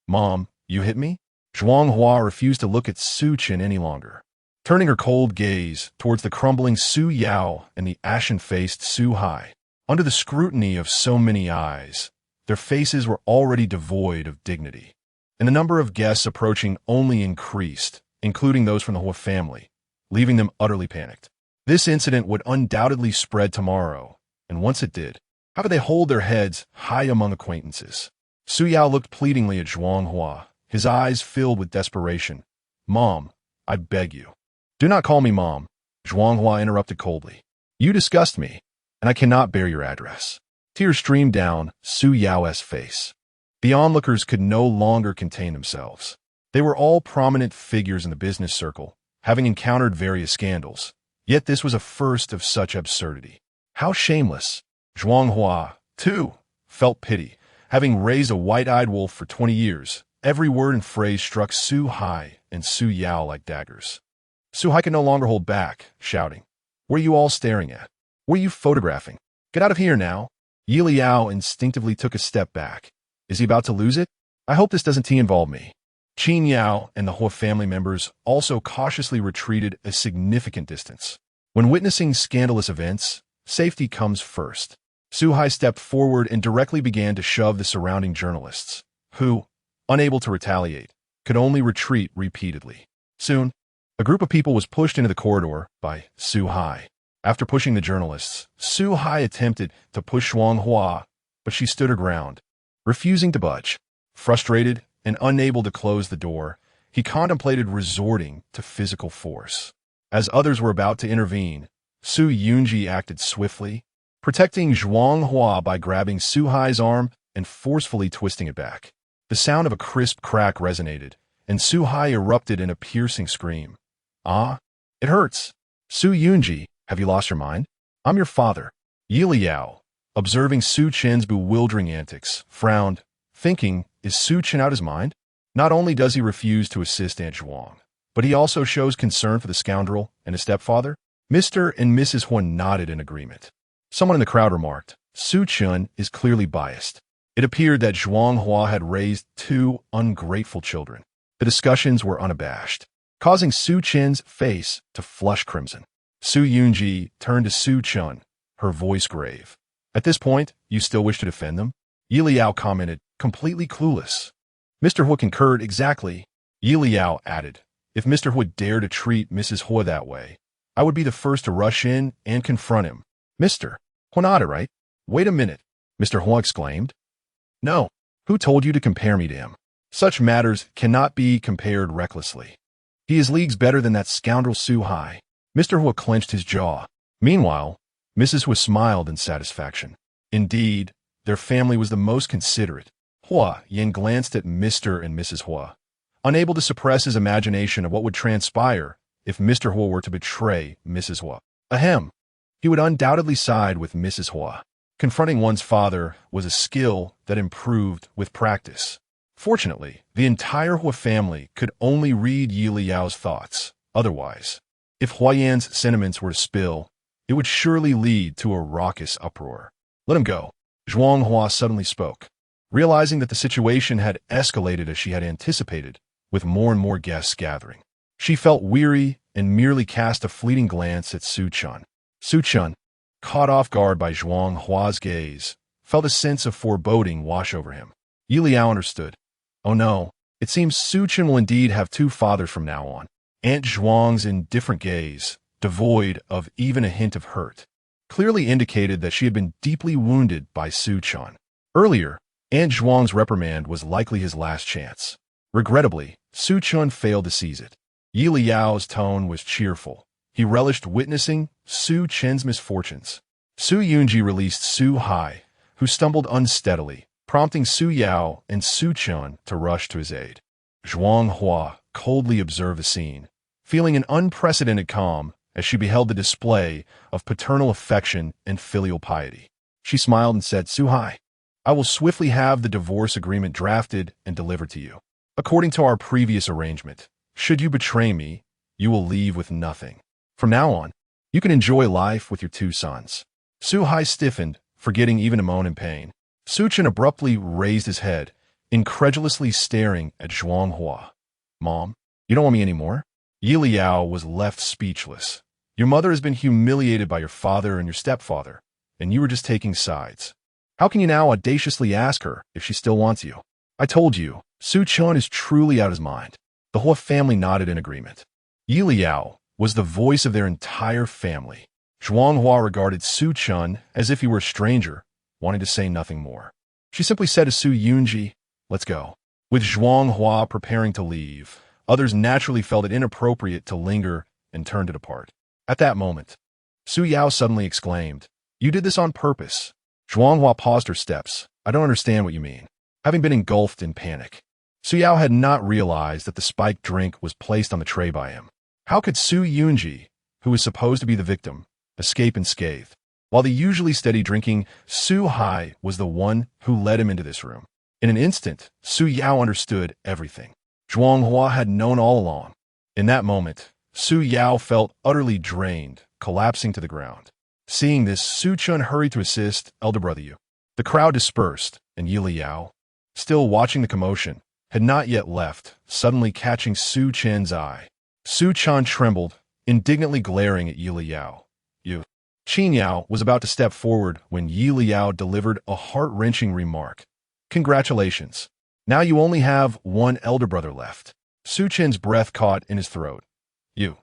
Mom, you hit me? Zhuang Hua refused to look at Su Chun any longer, turning her cold gaze towards the crumbling Su Yao and the ashen-faced Su Hai. Under the scrutiny of so many eyes, their faces were already devoid of dignity, and the number of guests approaching only increased, including those from the Huo family, leaving them utterly panicked. This incident would undoubtedly spread tomorrow, and once it did, how could they hold their heads high among acquaintances? Su Yao looked pleadingly at Zhuang Hua, his eyes filled with desperation. Mom, I beg you. Do not call me Mom, Zhuang Hua interrupted coldly. You disgust me. and I cannot bear your address. Tears streamed down Su Yao's face. The onlookers could no longer contain themselves. They were all prominent figures in the business circle, having encountered various scandals. Yet this was a first of such absurdity. How shameless! Zhuang Hua, too, felt pity. Having raised a white-eyed wolf for 20 years, every word and phrase struck Su Hai and Su Yao like daggers. Su Hai could no longer hold back, shouting, "What are you all staring at? What are you photographing? Get out of here now!" Yelao instinctively took a step back. Is he about to lose it? I hope this doesn't involve me. Qin Yao and the Huo family members also cautiously retreated a significant distance. When witnessing scandalous events, safety comes first. Su Hai stepped forward and directly began to shove the surrounding journalists, who, unable to retaliate, could only retreat repeatedly. Soon, a group of people was pushed into the corridor by Su Hai. After pushing the journalists, Su Hai attempted to push Zhuang Hua, but she stood her ground, refusing to budge. Frustrated and unable to close the door, he contemplated resorting to physical force. As others were about to intervene, Su Yunji acted swiftly, protecting Zhuang Hua by grabbing Su Hai's arm and forcefully twisting it back. The sound of a crisp crack resonated, and Su Hai erupted in a piercing scream. "Ah, it hurts. Su Yunji, have you lost your mind? I'm your father." Yelao, observing Su Chen's bewildering antics, frowned, thinking, is Su Chen out his mind? Not only does he refuse to assist Aunt Zhuang, but he also shows concern for the scoundrel and his stepfather. Mr. and Mrs. Huo nodded in agreement. Someone in the crowd remarked, "Su Chen is clearly biased." It appeared that Zhuang Hua had raised two ungrateful children. The discussions were unabashed, causing Su Chen's face to flush crimson. Su Yunji turned to Su Chen, her voice grave. "At this point, you still wish to defend them?" Yelao commented, completely clueless. Mr. Huo concurred exactly. Yelao added, "If Mr. Huo dared to treat Mrs. Huo that way, I would be the first to rush in and confront him." "Mr. Huonada, right? Wait a minute," Mr. Huo exclaimed. "No. Who told you to compare me to him? Such matters cannot be compared recklessly. He is leagues better than that scoundrel Su Hai." Mr. Huo clenched his jaw. Meanwhile, Mrs. Huo smiled in satisfaction. Indeed, their family was the most considerate. Hua Yan glanced at Mr. and Mrs. Huo, unable to suppress his imagination of what would transpire if Mr. Huo were to betray Mrs. Huo. Ahem. He would undoubtedly side with Mrs. Huo. Confronting one's father was a skill that improved with practice. Fortunately, the entire Huo family could only read Yeliao's thoughts. Otherwise, if Huayan's sentiments were to spill, it would surely lead to a raucous uproar. "Let him go," Zhuang Hua suddenly spoke, realizing that the situation had escalated as she had anticipated, with more and more guests gathering. She felt weary and merely cast a fleeting glance at Su Chen. Su Chen, caught off guard by Zhuang Hua's gaze, felt a sense of foreboding wash over him. Yelao understood. Oh no, it seems Su Chen will indeed have two fathers from now on. Aunt Zhuang's indifferent gaze, devoid of even a hint of hurt, clearly indicated that she had been deeply wounded by Su Chen. Earlier, Aunt Zhuang's reprimand was likely his last chance. Regrettably, Su Chen failed to seize it. Yeliao's tone was cheerful. He relished witnessing Su Chen's misfortunes. Su Yunji released Su Hai, who stumbled unsteadily, prompting Su Yao and Su Chen to rush to his aid. Zhuang Hua coldly observed the scene, feeling an unprecedented calm as she beheld the display of paternal affection and filial piety. She smiled and said, "Su Hai, I will swiftly have the divorce agreement drafted and delivered to you. According to our previous arrangement, should you betray me, you will leave with nothing. From now on, you can enjoy life with your two sons." Su Hai stiffened, forgetting even to moan in pain. Su Chen abruptly raised his head, incredulously staring at Zhuang Hua. "Mom, you don't want me anymore?" Yelao was left speechless. "Your mother has been humiliated by your father and your stepfather, and you were just taking sides. How can you now audaciously ask her if she still wants you?" "I told you, Su Chen is truly out of his mind." The whole family nodded in agreement. Yelao was the voice of their entire family. Zhuang Hua regarded Su Chen as if he were a stranger, wanting to say nothing more. She simply said to Su Yunji, "Let's go." With Zhuang Hua preparing to leave, others naturally felt it inappropriate to linger and turned to depart. At that moment, Su Yao suddenly exclaimed, You did this on purpose. Zhuanghua paused her steps. I don't understand what you mean. Having been engulfed in panic, Su Yao had not realized that the spiked drink was placed on the tray by him. How could Su Yunji, who was supposed to be the victim, escape unscathed? While the usually steady drinking, Su Hai was the one who led him into this room. In an instant, Su Yao understood everything. Zhuanghua had known all along. In that moment, Su Yao felt utterly drained, collapsing to the ground. Seeing this, Su Chun hurried to assist Elder Brother Yu. The crowd dispersed, and Yelao, still watching the commotion, had not yet left, suddenly catching Su Chen's eye. Su Chan trembled, indignantly glaring at Yelao. Yu. Qin Yao was about to step forward when Yelao delivered a heart-wrenching remark. Congratulations. Now you only have one elder brother left. Su Chen's breath caught in his throat. You.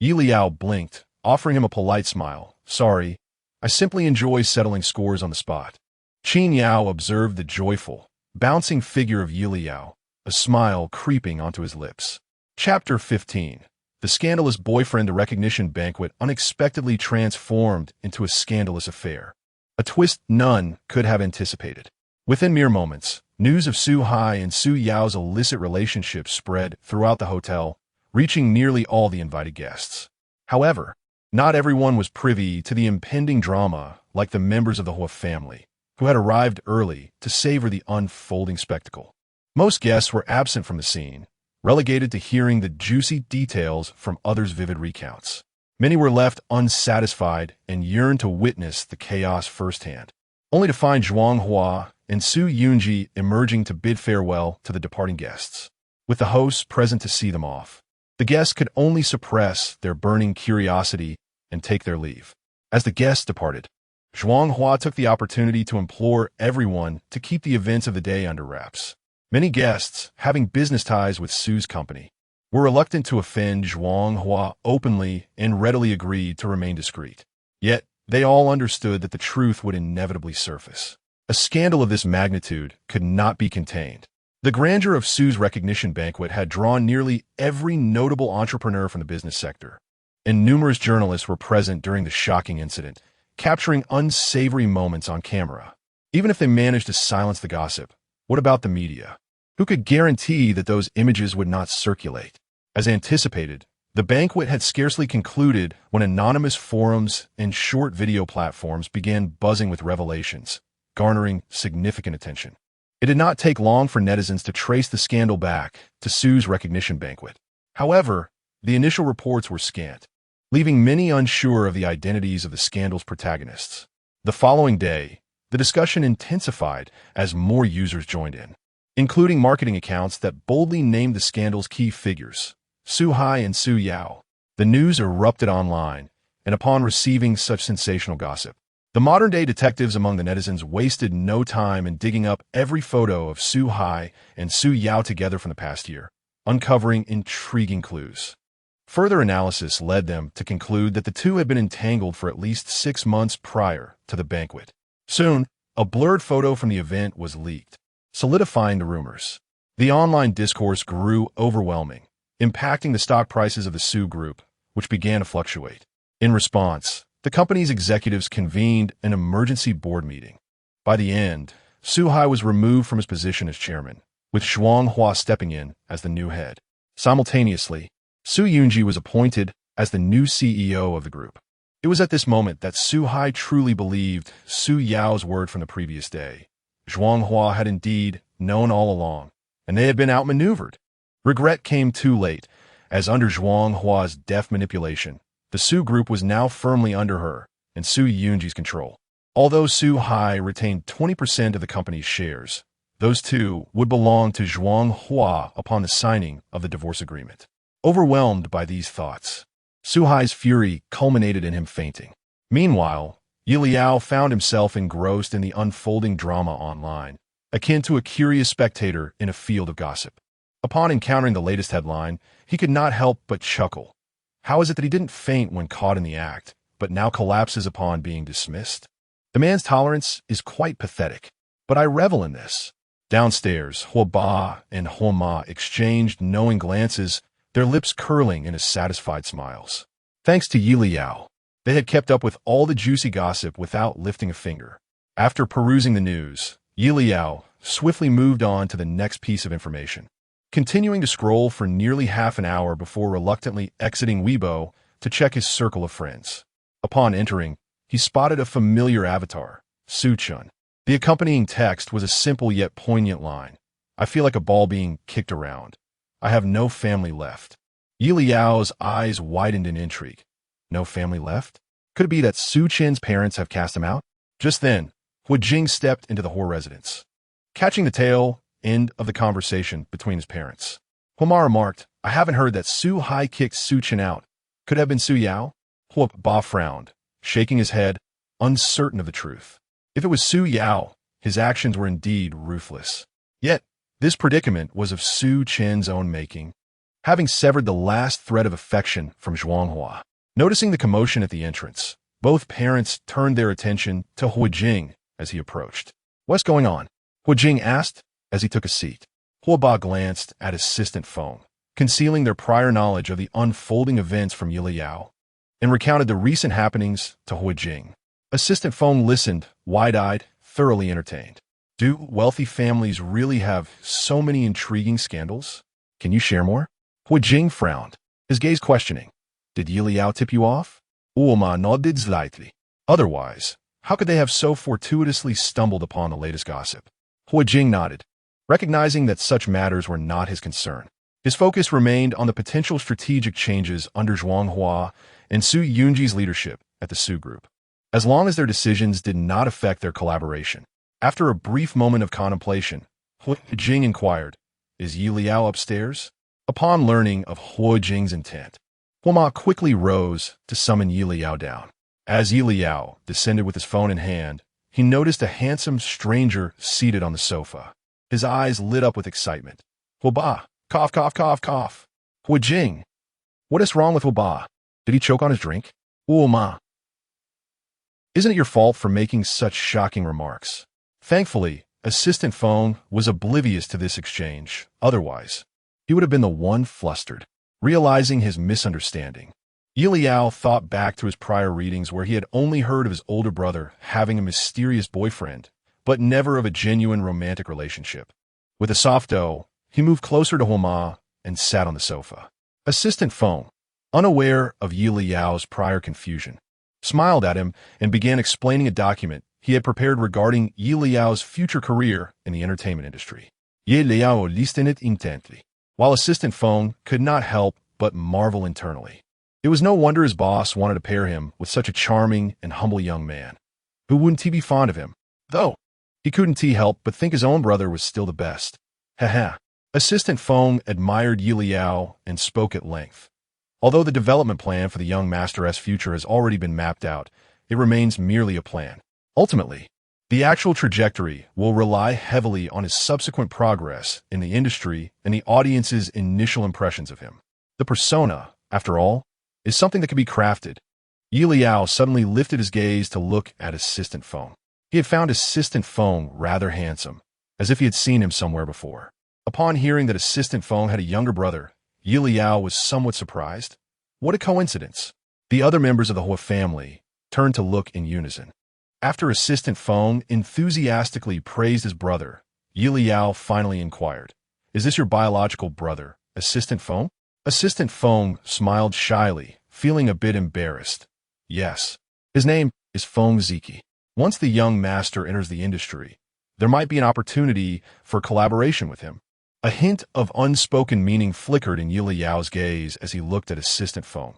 Yelao blinked, offering him a polite smile. Sorry, I simply enjoy settling scores on the spot. Qin Yao observed the joyful, bouncing figure of Yelao, a smile creeping onto his lips. Chapter 15. The scandalous boyfriend recognition banquet unexpectedly transformed into a scandalous affair. A twist none could have anticipated. Within mere moments, news of Su Hai and Su Yao's illicit relationship spread throughout the hotel, reaching nearly all the invited guests. However, not everyone was privy to the impending drama like the members of the Huo family, who had arrived early to savor the unfolding spectacle. Most guests were absent from the scene, relegated to hearing the juicy details from others' vivid recounts. Many were left unsatisfied and yearned to witness the chaos firsthand, only to find Zhuanghua and Su Yunji emerging to bid farewell to the departing guests. With the hosts present to see them off, the guests could only suppress their burning curiosity and take their leave. As the guests departed, Zhuanghua took the opportunity to implore everyone to keep the events of the day under wraps. Many guests, having business ties with Su's company, were reluctant to offend Zhuanghua openly and readily agreed to remain discreet. Yet, they all understood that the truth would inevitably surface. A scandal of this magnitude could not be contained. The grandeur of Su's recognition banquet had drawn nearly every notable entrepreneur from the business sector, and numerous journalists were present during the shocking incident, capturing unsavory moments on camera. Even if they managed to silence the gossip, what about the media? Who could guarantee that those images would not circulate? As anticipated, the banquet had scarcely concluded when anonymous forums and short video platforms began buzzing with revelations, garnering significant attention. It did not take long for netizens to trace the scandal back to Su's recognition banquet. However, the initial reports were scant, leaving many unsure of the identities of the scandal's protagonists. The following day, the discussion intensified as more users joined in, including marketing accounts that boldly named the scandal's key figures, Su Hai and Su Yao. The news erupted online, and upon receiving such sensational gossip, the modern-day detectives among the netizens wasted no time in digging up every photo of Su Hai and Su Yao together from the past year, uncovering intriguing clues. Further analysis led them to conclude that the two had been entangled for at least 6 months prior to the banquet. Soon, a blurred photo from the event was leaked, solidifying the rumors. The online discourse grew overwhelming, impacting the stock prices of the Su Group, which began to fluctuate. In response, the company's executives convened an emergency board meeting. By the end, Su Hai was removed from his position as chairman, with Zhuanghua stepping in as the new head. Simultaneously, Su Yunji was appointed as the new CEO of the group. It was at this moment that Su Hai truly believed Su Yao's word from the previous day. Zhuanghua had indeed known all along, and they had been outmaneuvered. Regret came too late, as under Zhuanghua's deft manipulation, the Su Group was now firmly under her and Su Yunji's control. Although Su Hai retained 20% of the company's shares, those two would belong to Zhuanghua upon the signing of the divorce agreement. Overwhelmed by these thoughts, Su Hai's fury culminated in him fainting. Meanwhile, Yelao found himself engrossed in the unfolding drama online, akin to a curious spectator in a field of gossip. Upon encountering the latest headline, he could not help but chuckle. How is it that he didn't faint when caught in the act, but now collapses upon being dismissed? The man's tolerance is quite pathetic, but I revel in this. Downstairs, Huo Ba and Huo Ma exchanged knowing glances, their lips curling into satisfied smiles. Thanks to Yelao, They had kept up with all the juicy gossip without lifting a finger. After perusing the news, Yelao swiftly moved on to the next piece of information, continuing to scroll for nearly half an hour before reluctantly exiting Weibo to check his circle of friends. Upon entering, he spotted a familiar avatar, Su-chun. The accompanying text was a simple yet poignant line. I feel like a ball being kicked around. I have no family left. Yeliao's eyes widened in intrigue. No family left? Could it be that Su-chun's parents have cast him out? Just then, Huo stepped into the Huo residence, catching the tail end of the conversation between his parents. Huo remarked, I haven't heard that Su Hai kicked Su-chun out. Could it have been Su Yao? Huo Ba frowned, shaking his head, uncertain of the truth. If it was Su Yao, his actions were indeed ruthless. Yet, this predicament was of Su-chun's own making, having severed the last thread of affection from Zhuanghua. Noticing the commotion at the entrance, both parents turned their attention to Huo as he approached. What's going on? Huo asked as he took a seat. Huo Ba glanced at assistant Feng, concealing their prior knowledge of the unfolding events from Yelao, and recounted the recent happenings to Huo. Assistant Feng listened, wide-eyed, thoroughly entertained. Do wealthy families really have so many intriguing scandals? Can you share more? Huo frowned, his gaze questioning. Did Yelao tip you off? Uoma nodded slightly. Otherwise, how could they have so fortuitously stumbled upon the latest gossip? Huo nodded, recognizing that such matters were not his concern. His focus remained on the potential strategic changes under Zhuanghua and Su Yunji's leadership at the Su Group, as long as their decisions did not affect their collaboration. After a brief moment of contemplation, Huo inquired, Is Yelao upstairs? Upon learning of Huo's intent, Huo quickly rose to summon Yelao down. As Yelao descended with his phone in hand, he noticed a handsome stranger seated on the sofa. His eyes lit up with excitement. Huo Ba, cough, cough, cough, cough. Huo, what is wrong with Huo Ba? Did he choke on his drink? Ma. Isn't it your fault for making such shocking remarks? Thankfully, Assistant Feng was oblivious to this exchange. Otherwise, he would have been the one flustered. Realizing his misunderstanding, Yelao thought back to his prior readings where he had only heard of his older brother having a mysterious boyfriend, but never of a genuine romantic relationship. With a soft O, he moved closer to Huo and sat on the sofa. Assistant Feng, unaware of Yelao's prior confusion, smiled at him and began explaining a document he had prepared regarding Yelao's future career in the entertainment industry. Yelao listened intently, while Assistant Feng could not help but marvel internally. It was no wonder his boss wanted to pair him with such a charming and humble young man. Who wouldn't he be fond of him? Though, he couldn't help but think his own brother was still the best. Haha. Assistant Feng admired Yelao and spoke at length. Although the development plan for the young Master's future has already been mapped out, it remains merely a plan. Ultimately, the actual trajectory will rely heavily on his subsequent progress in the industry and the audience's initial impressions of him. The persona, after all, is something that can be crafted. Yelao suddenly lifted his gaze to look at Assistant Feng. He had found Assistant Feng rather handsome, as if he had seen him somewhere before. Upon hearing that Assistant Feng had a younger brother, Yelao was somewhat surprised. What a coincidence! The other members of the Huo family turned to look in unison. After Assistant Feng enthusiastically praised his brother, Yelao finally inquired, Is this your biological brother, Assistant Feng? Assistant Feng smiled shyly, feeling a bit embarrassed. Yes. His name is Feng Ziki. Once the young master enters the industry, there might be an opportunity for collaboration with him. A hint of unspoken meaning flickered in Yelao's gaze as he looked at Assistant Feng.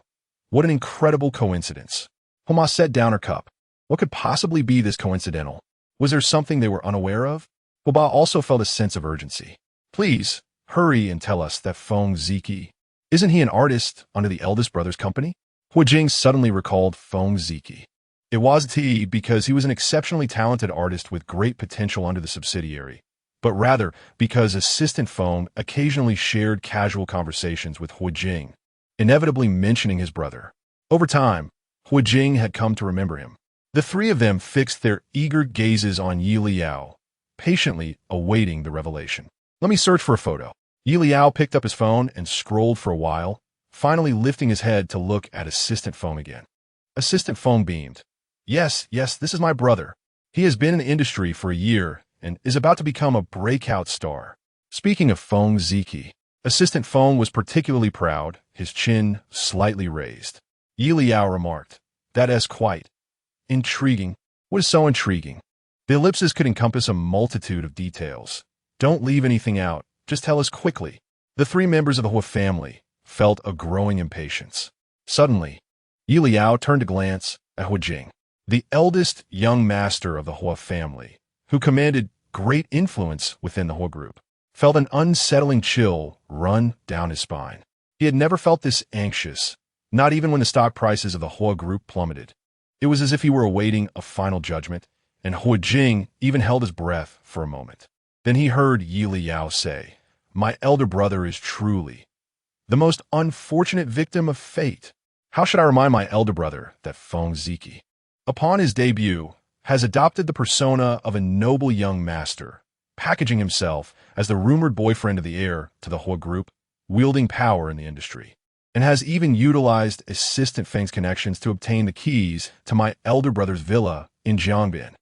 What an incredible coincidence. Huo set down her cup. What could possibly be this coincidental? Was there something they were unaware of? Huo also felt a sense of urgency. Please, hurry and tell us that Feng Ziki. Isn't he an artist under the eldest brother's company? Huo suddenly recalled Feng Ziki. It wasn't he because he was an exceptionally talented artist with great potential under the subsidiary, but rather because Assistant Feng occasionally shared casual conversations with Huo, inevitably mentioning his brother. Over time, Huo had come to remember him. The three of them fixed their eager gazes on Yelao, patiently awaiting the revelation. Let me search for a photo. Yelao picked up his phone and scrolled for a while, finally lifting his head to look at Assistant Feng again. Assistant Feng beamed. Yes, this is my brother. He has been in the industry for a year and is about to become a breakout star. Speaking of Feng Ziki, Assistant Feng was particularly proud, his chin slightly raised. Yelao remarked, "That is quite intriguing." What is so intriguing? The ellipses could encompass a multitude of details. Don't leave anything out, just tell us quickly. The three members of the Huo family felt a growing impatience. Suddenly, Yelao turned to glance at Huo Jing, the eldest young master of the Huo family, who commanded great influence within the Huo group. Felt an unsettling chill run down his spine. He had never felt this anxious, not even when the stock prices of the Huo group plummeted. It was as if he were awaiting a final judgment, and Huo Jing even held his breath for a moment. Then he heard Yelao say, "My elder brother is truly the most unfortunate victim of fate. How should I remind my elder brother that Feng Ziki, upon his debut, has adopted the persona of a noble young master, packaging himself as the rumored boyfriend of the heir to the Huo group, wielding power in the industry, and has even utilized Assistant Feng's connections to obtain the keys to my elder brother's villa in Jiangbin.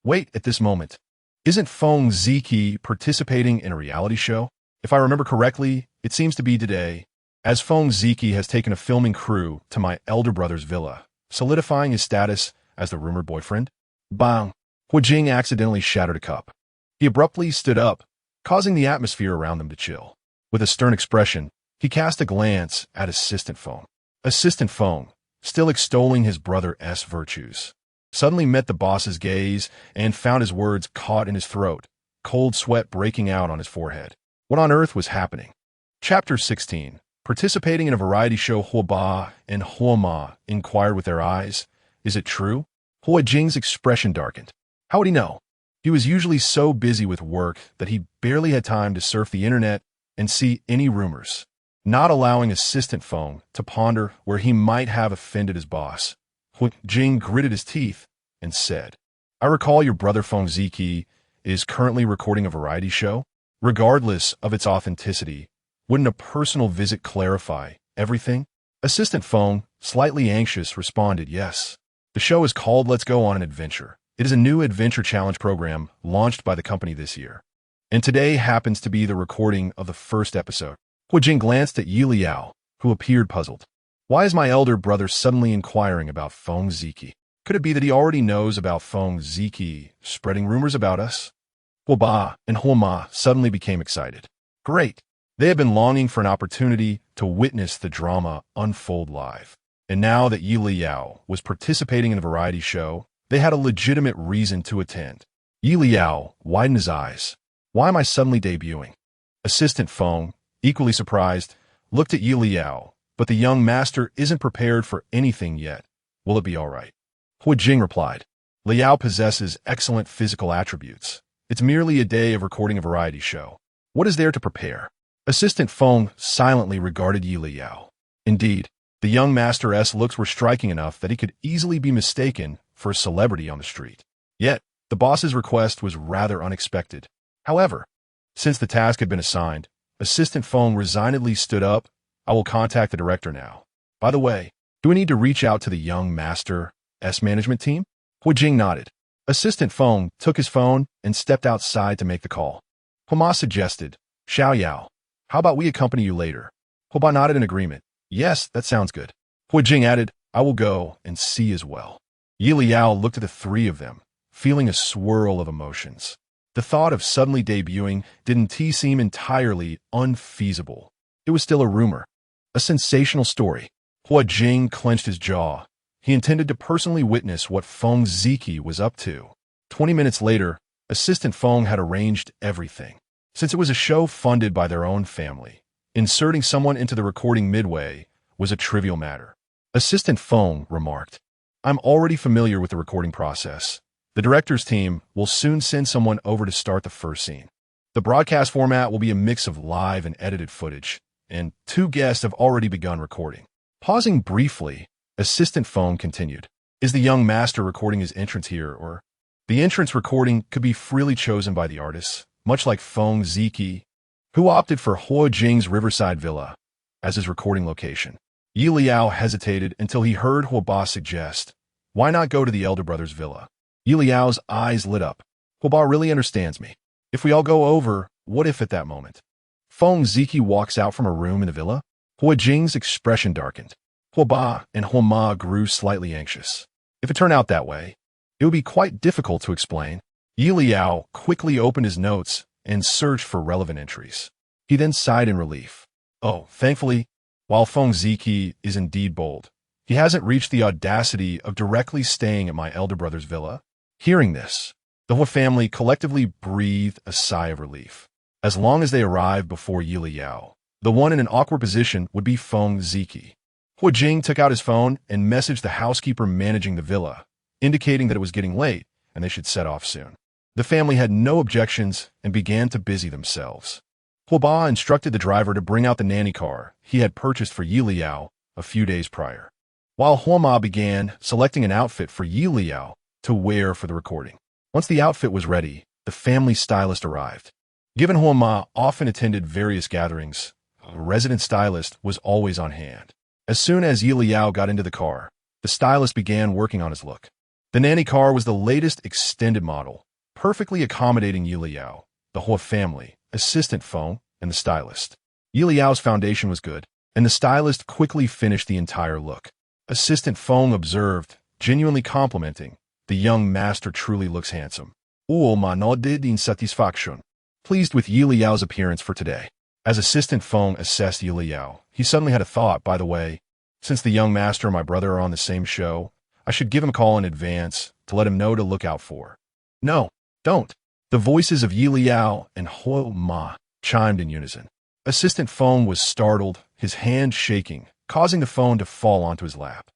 Wait, at this moment, isn't Feng Ziki participating in a reality show? If I remember correctly, it seems to be today, as Feng Ziki has taken a filming crew to my elder brother's villa, solidifying his status as the rumored boyfriend." Bang! Huo Jing accidentally shattered a cup. He abruptly stood up, causing the atmosphere around them to chill. With a stern expression, he cast a glance at Assistant Feng. Assistant Feng, still extolling his brother's virtues, suddenly met the boss's gaze and found his words caught in his throat, cold sweat breaking out on his forehead. What on earth was happening? Chapter 16. Participating in a variety show, Huo Ba and Huo Ma inquired with their eyes. Is it true? Huo Jing's expression darkened. How would he know? He was usually so busy with work that he barely had time to surf the internet and see any rumors, not allowing Assistant Feng to ponder where he might have offended his boss. Huo Jing gritted his teeth and said, "I recall your brother Feng Ziki is currently recording a variety show. Regardless of its authenticity, wouldn't a personal visit clarify everything?" Assistant Feng, slightly anxious, responded, "Yes. The show is called Let's Go on an Adventure. It is a new adventure challenge program launched by the company this year. And today happens to be the recording of the first episode." Huo Jing glanced at Yelao, who appeared puzzled. Why is my elder brother suddenly inquiring about Feng Ziki? Could it be that he already knows about Feng Ziki spreading rumors about us? Huo Ba and Huo Ma suddenly became excited. Great! They had been longing for an opportunity to witness the drama unfold live. And now that Yelao was participating in the variety show, they had a legitimate reason to attend. Yelao widened his eyes. Why am I suddenly debuting? Assistant Feng, equally surprised, looked at Yelao, but the young master isn't prepared for anything yet. Will it be all right? Huo Jing replied, "Leyao possesses excellent physical attributes. It's merely a day of recording a variety show. What is there to prepare?" Assistant Feng silently regarded Yelao. Indeed, the young master's looks were striking enough that he could easily be mistaken for a celebrity on the street. Yet, the boss's request was rather unexpected. However, since the task had been assigned, Assistant Feng resignedly stood up. "I will contact the director now. By the way, do we need to reach out to the young master's management team?" Huo Jing nodded. Assistant Feng took his phone and stepped outside to make the call. Huo Ma suggested, "Xiao, how about we accompany you later?" Huo Ba nodded in agreement. "Yes, that sounds good." Huo Jing added, "I will go and see as well." Yelao looked at the three of them, feeling a swirl of emotions. The thought of suddenly debuting didn't seem entirely unfeasible. It was still a rumor, a sensational story. Huo Jing clenched his jaw. He intended to personally witness what Feng Ziki was up to. 20 minutes later, Assistant Feng had arranged everything. Since it was a show funded by their own family, inserting someone into the recording midway was a trivial matter. Assistant Feng remarked, "I'm already familiar with the recording process. The director's team will soon send someone over to start the first scene. The broadcast format will be a mix of live and edited footage, and 2 guests have already begun recording." Pausing briefly, Assistant Feng continued, "Is the young master recording his entrance here, or?" The entrance recording could be freely chosen by the artists, much like Feng Ziki, who opted for Huo Jing's Riverside Villa as his recording location. Yelao hesitated until he heard Huoba suggest, "Why not go to the elder brother's villa?" Yeliao's eyes lit up. Huoba really understands me. If we all go over, what if at that moment Feng Ziki walks out from a room in the villa? Hua Jing's expression darkened. Huoba and Huoma grew slightly anxious. If it turned out that way, it would be quite difficult to explain. Yelao quickly opened his notes and searched for relevant entries. He then sighed in relief. Oh, thankfully, while Feng Ziki is indeed bold, he hasn't reached the audacity of directly staying at my elder brother's villa. Hearing this, the Hua family collectively breathed a sigh of relief. As long as they arrived before Yelao, the one in an awkward position would be Feng Ziki. Hua Jing took out his phone and messaged the housekeeper managing the villa, indicating that it was getting late and they should set off soon. The family had no objections and began to busy themselves. Huoba instructed the driver to bring out the nanny car he had purchased for Yelao a few days prior, while Huoma began selecting an outfit for Yelao to wear for the recording. Once the outfit was ready, the family stylist arrived. Given Huoma often attended various gatherings, a resident stylist was always on hand. As soon as Yelao got into the car, the stylist began working on his look. The nanny car was the latest extended model, perfectly accommodating Yelao, the Hua family, assistant Feng, and the stylist. Yeliao's foundation was good, and the stylist quickly finished the entire look. Assistant Feng observed, genuinely complimenting, "The young master truly looks handsome. Ma nodded in satisfaction." Pleased with Yeliao's appearance for today. As Assistant Feng assessed Yelao, he suddenly had a thought. By the way, since the young master and my brother are on the same show, I should give him a call in advance to let him know to look out for. No, don't. The voices of Yelao and Huoma chimed in unison. Assistant Feng was startled, his hand shaking, causing the phone to fall onto his lap.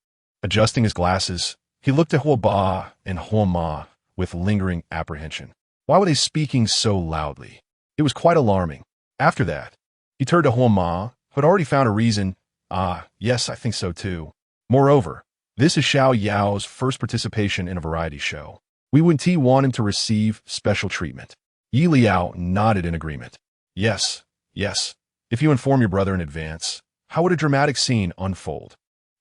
Adjusting his glasses, he looked at Huoba and Huoma with lingering apprehension. Why were they speaking so loudly? It was quite alarming. After that, he turned to Huoma, who had already found a reason. Yes, I think so too. Moreover, this is Xiao Yao's first participation in a variety show. We wouldn't want him to receive special treatment. Yelao nodded in agreement. Yes. If you inform your brother in advance, how would a dramatic scene unfold?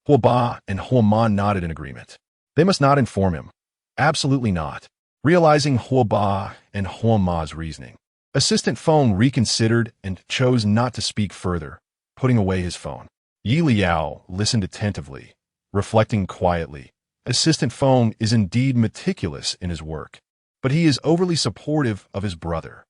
Huoba and Huoma nodded in agreement. They must not inform him. Absolutely not. Realizing Huoba and Huoma's reasoning, Assistant Feng reconsidered and chose not to speak further, putting away his phone. Yelao listened attentively, reflecting quietly. Assistant Feng is indeed meticulous in his work, but he is overly supportive of his brother.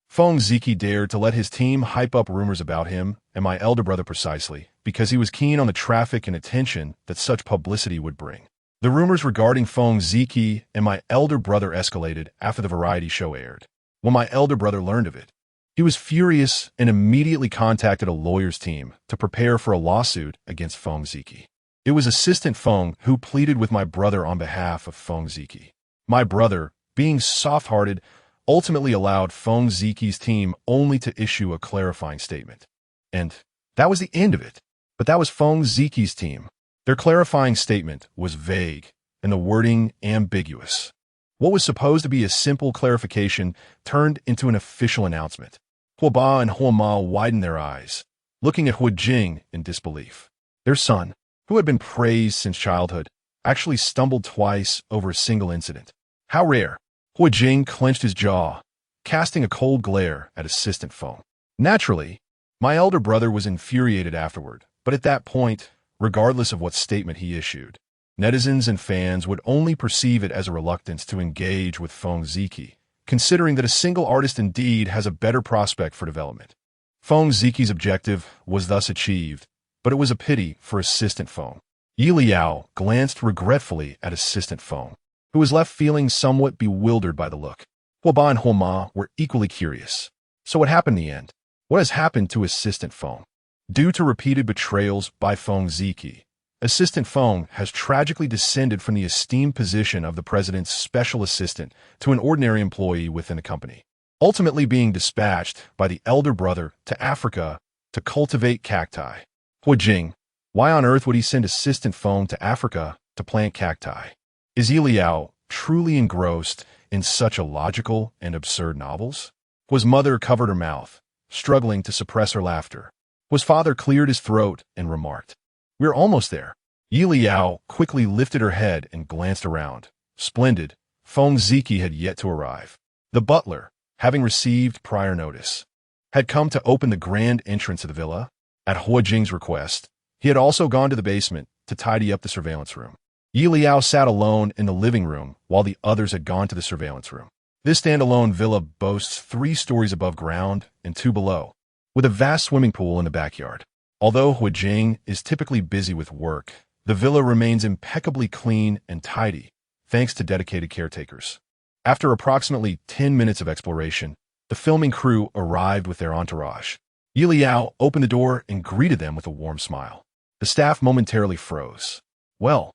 Feng Ziki dared to let his team hype up rumors about him and my elder brother precisely because he was keen on the traffic and attention that such publicity would bring. The rumors regarding Feng Ziki and my elder brother escalated after the variety show aired. When my elder brother learned of it, he was furious and immediately contacted a lawyer's team to prepare for a lawsuit against Feng Ziki. It was Assistant Feng who pleaded with my brother on behalf of Feng Ziki. My brother, being soft-hearted, ultimately allowed Feng Ziki's team only to issue a clarifying statement. And that was the end of it. But that was Feng Ziki's team. Their clarifying statement was vague and the wording ambiguous. What was supposed to be a simple clarification turned into an official announcement. Huoba and Huoma widened their eyes, looking at Hua Jing in disbelief. Their son, who had been praised since childhood, actually stumbled twice over a single incident. How rare! Hua Jing clenched his jaw, casting a cold glare at Assistant Feng. Naturally, my elder brother was infuriated afterward, but at that point, regardless of what statement he issued, netizens and fans would only perceive it as a reluctance to engage with Feng Ziki, considering that a single artist indeed has a better prospect for development. Feng Ziki's objective was thus achieved, but it was a pity for Assistant Feng. Yelao glanced regretfully at Assistant Feng, who was left feeling somewhat bewildered by the look. Huoba and Huoma were equally curious. So what happened in the end? What has happened to Assistant Feng? Due to repeated betrayals by Feng Ziki, Assistant Feng has tragically descended from the esteemed position of the president's special assistant to an ordinary employee within the company, ultimately being dispatched by the elder brother to Africa to cultivate cacti. Hua Jing, why on earth would he send Assistant Feng to Africa to plant cacti? Is Yelao truly engrossed in such illogical and absurd novels? Hua's mother covered her mouth, struggling to suppress her laughter. Hua's father cleared his throat and remarked, We're almost there. Yelao quickly lifted her head and glanced around. Splendid. Feng Ziki had yet to arrive. The butler, having received prior notice, had come to open the grand entrance of the villa. At Huo Jing's request, he had also gone to the basement to tidy up the surveillance room. Yelao sat alone in the living room while the others had gone to the surveillance room. This standalone villa boasts 3 stories above ground and 2 below, with a vast swimming pool in the backyard. Although Huo Jing is typically busy with work, the villa remains impeccably clean and tidy, thanks to dedicated caretakers. After approximately 10 minutes of exploration, the filming crew arrived with their entourage. Yelao opened the door and greeted them with a warm smile. The staff momentarily froze. Well,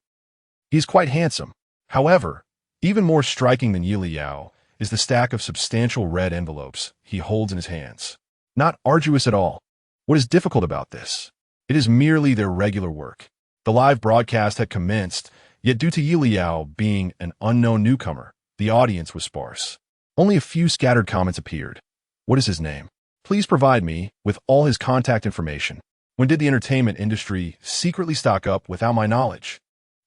he's quite handsome. However, even more striking than Yelao is the stack of substantial red envelopes he holds in his hands. Not arduous at all. What is difficult about this? It is merely their regular work. The live broadcast had commenced, yet due to Yelao being an unknown newcomer, the audience was sparse. Only a few scattered comments appeared. What is his name? Please provide me with all his contact information. When did the entertainment industry secretly stock up without my knowledge?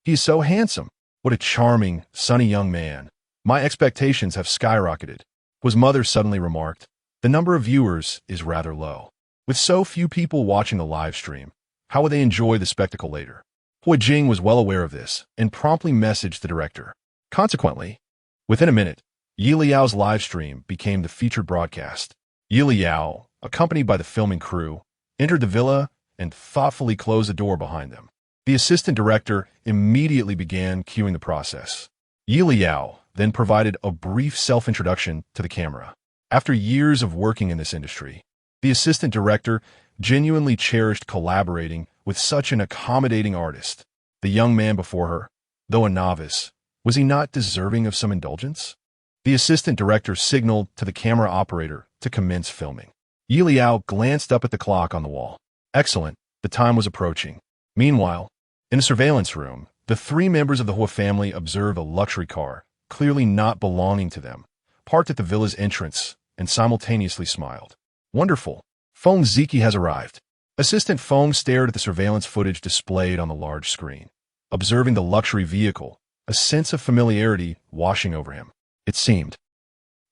He is so handsome. What a charming, sunny young man. My expectations have skyrocketed. Huo's mother suddenly remarked. The number of viewers is rather low. With so few people watching the live stream, how would they enjoy the spectacle later? Huo Jing was well aware of this and promptly messaged the director. Consequently, within a minute, Yeliao's live stream became the featured broadcast. Yelao, accompanied by the filming crew, entered the villa and thoughtfully closed the door behind them. The assistant director immediately began cueing the process. Yelao then provided a brief self-introduction to the camera. After years of working in this industry, the assistant director genuinely cherished collaborating with such an accommodating artist. The young man before her, though a novice, was he not deserving of some indulgence? The assistant director signaled to the camera operator to commence filming. Yelao glanced up at the clock on the wall. Excellent, the time was approaching. Meanwhile, in the surveillance room, the 3 members of the Huo family observed a luxury car, clearly not belonging to them, parked at the villa's entrance, and simultaneously smiled. Wonderful. Feng Ziki has arrived. Assistant Feng stared at the surveillance footage displayed on the large screen. Observing the luxury vehicle, a sense of familiarity washing over him. It seemed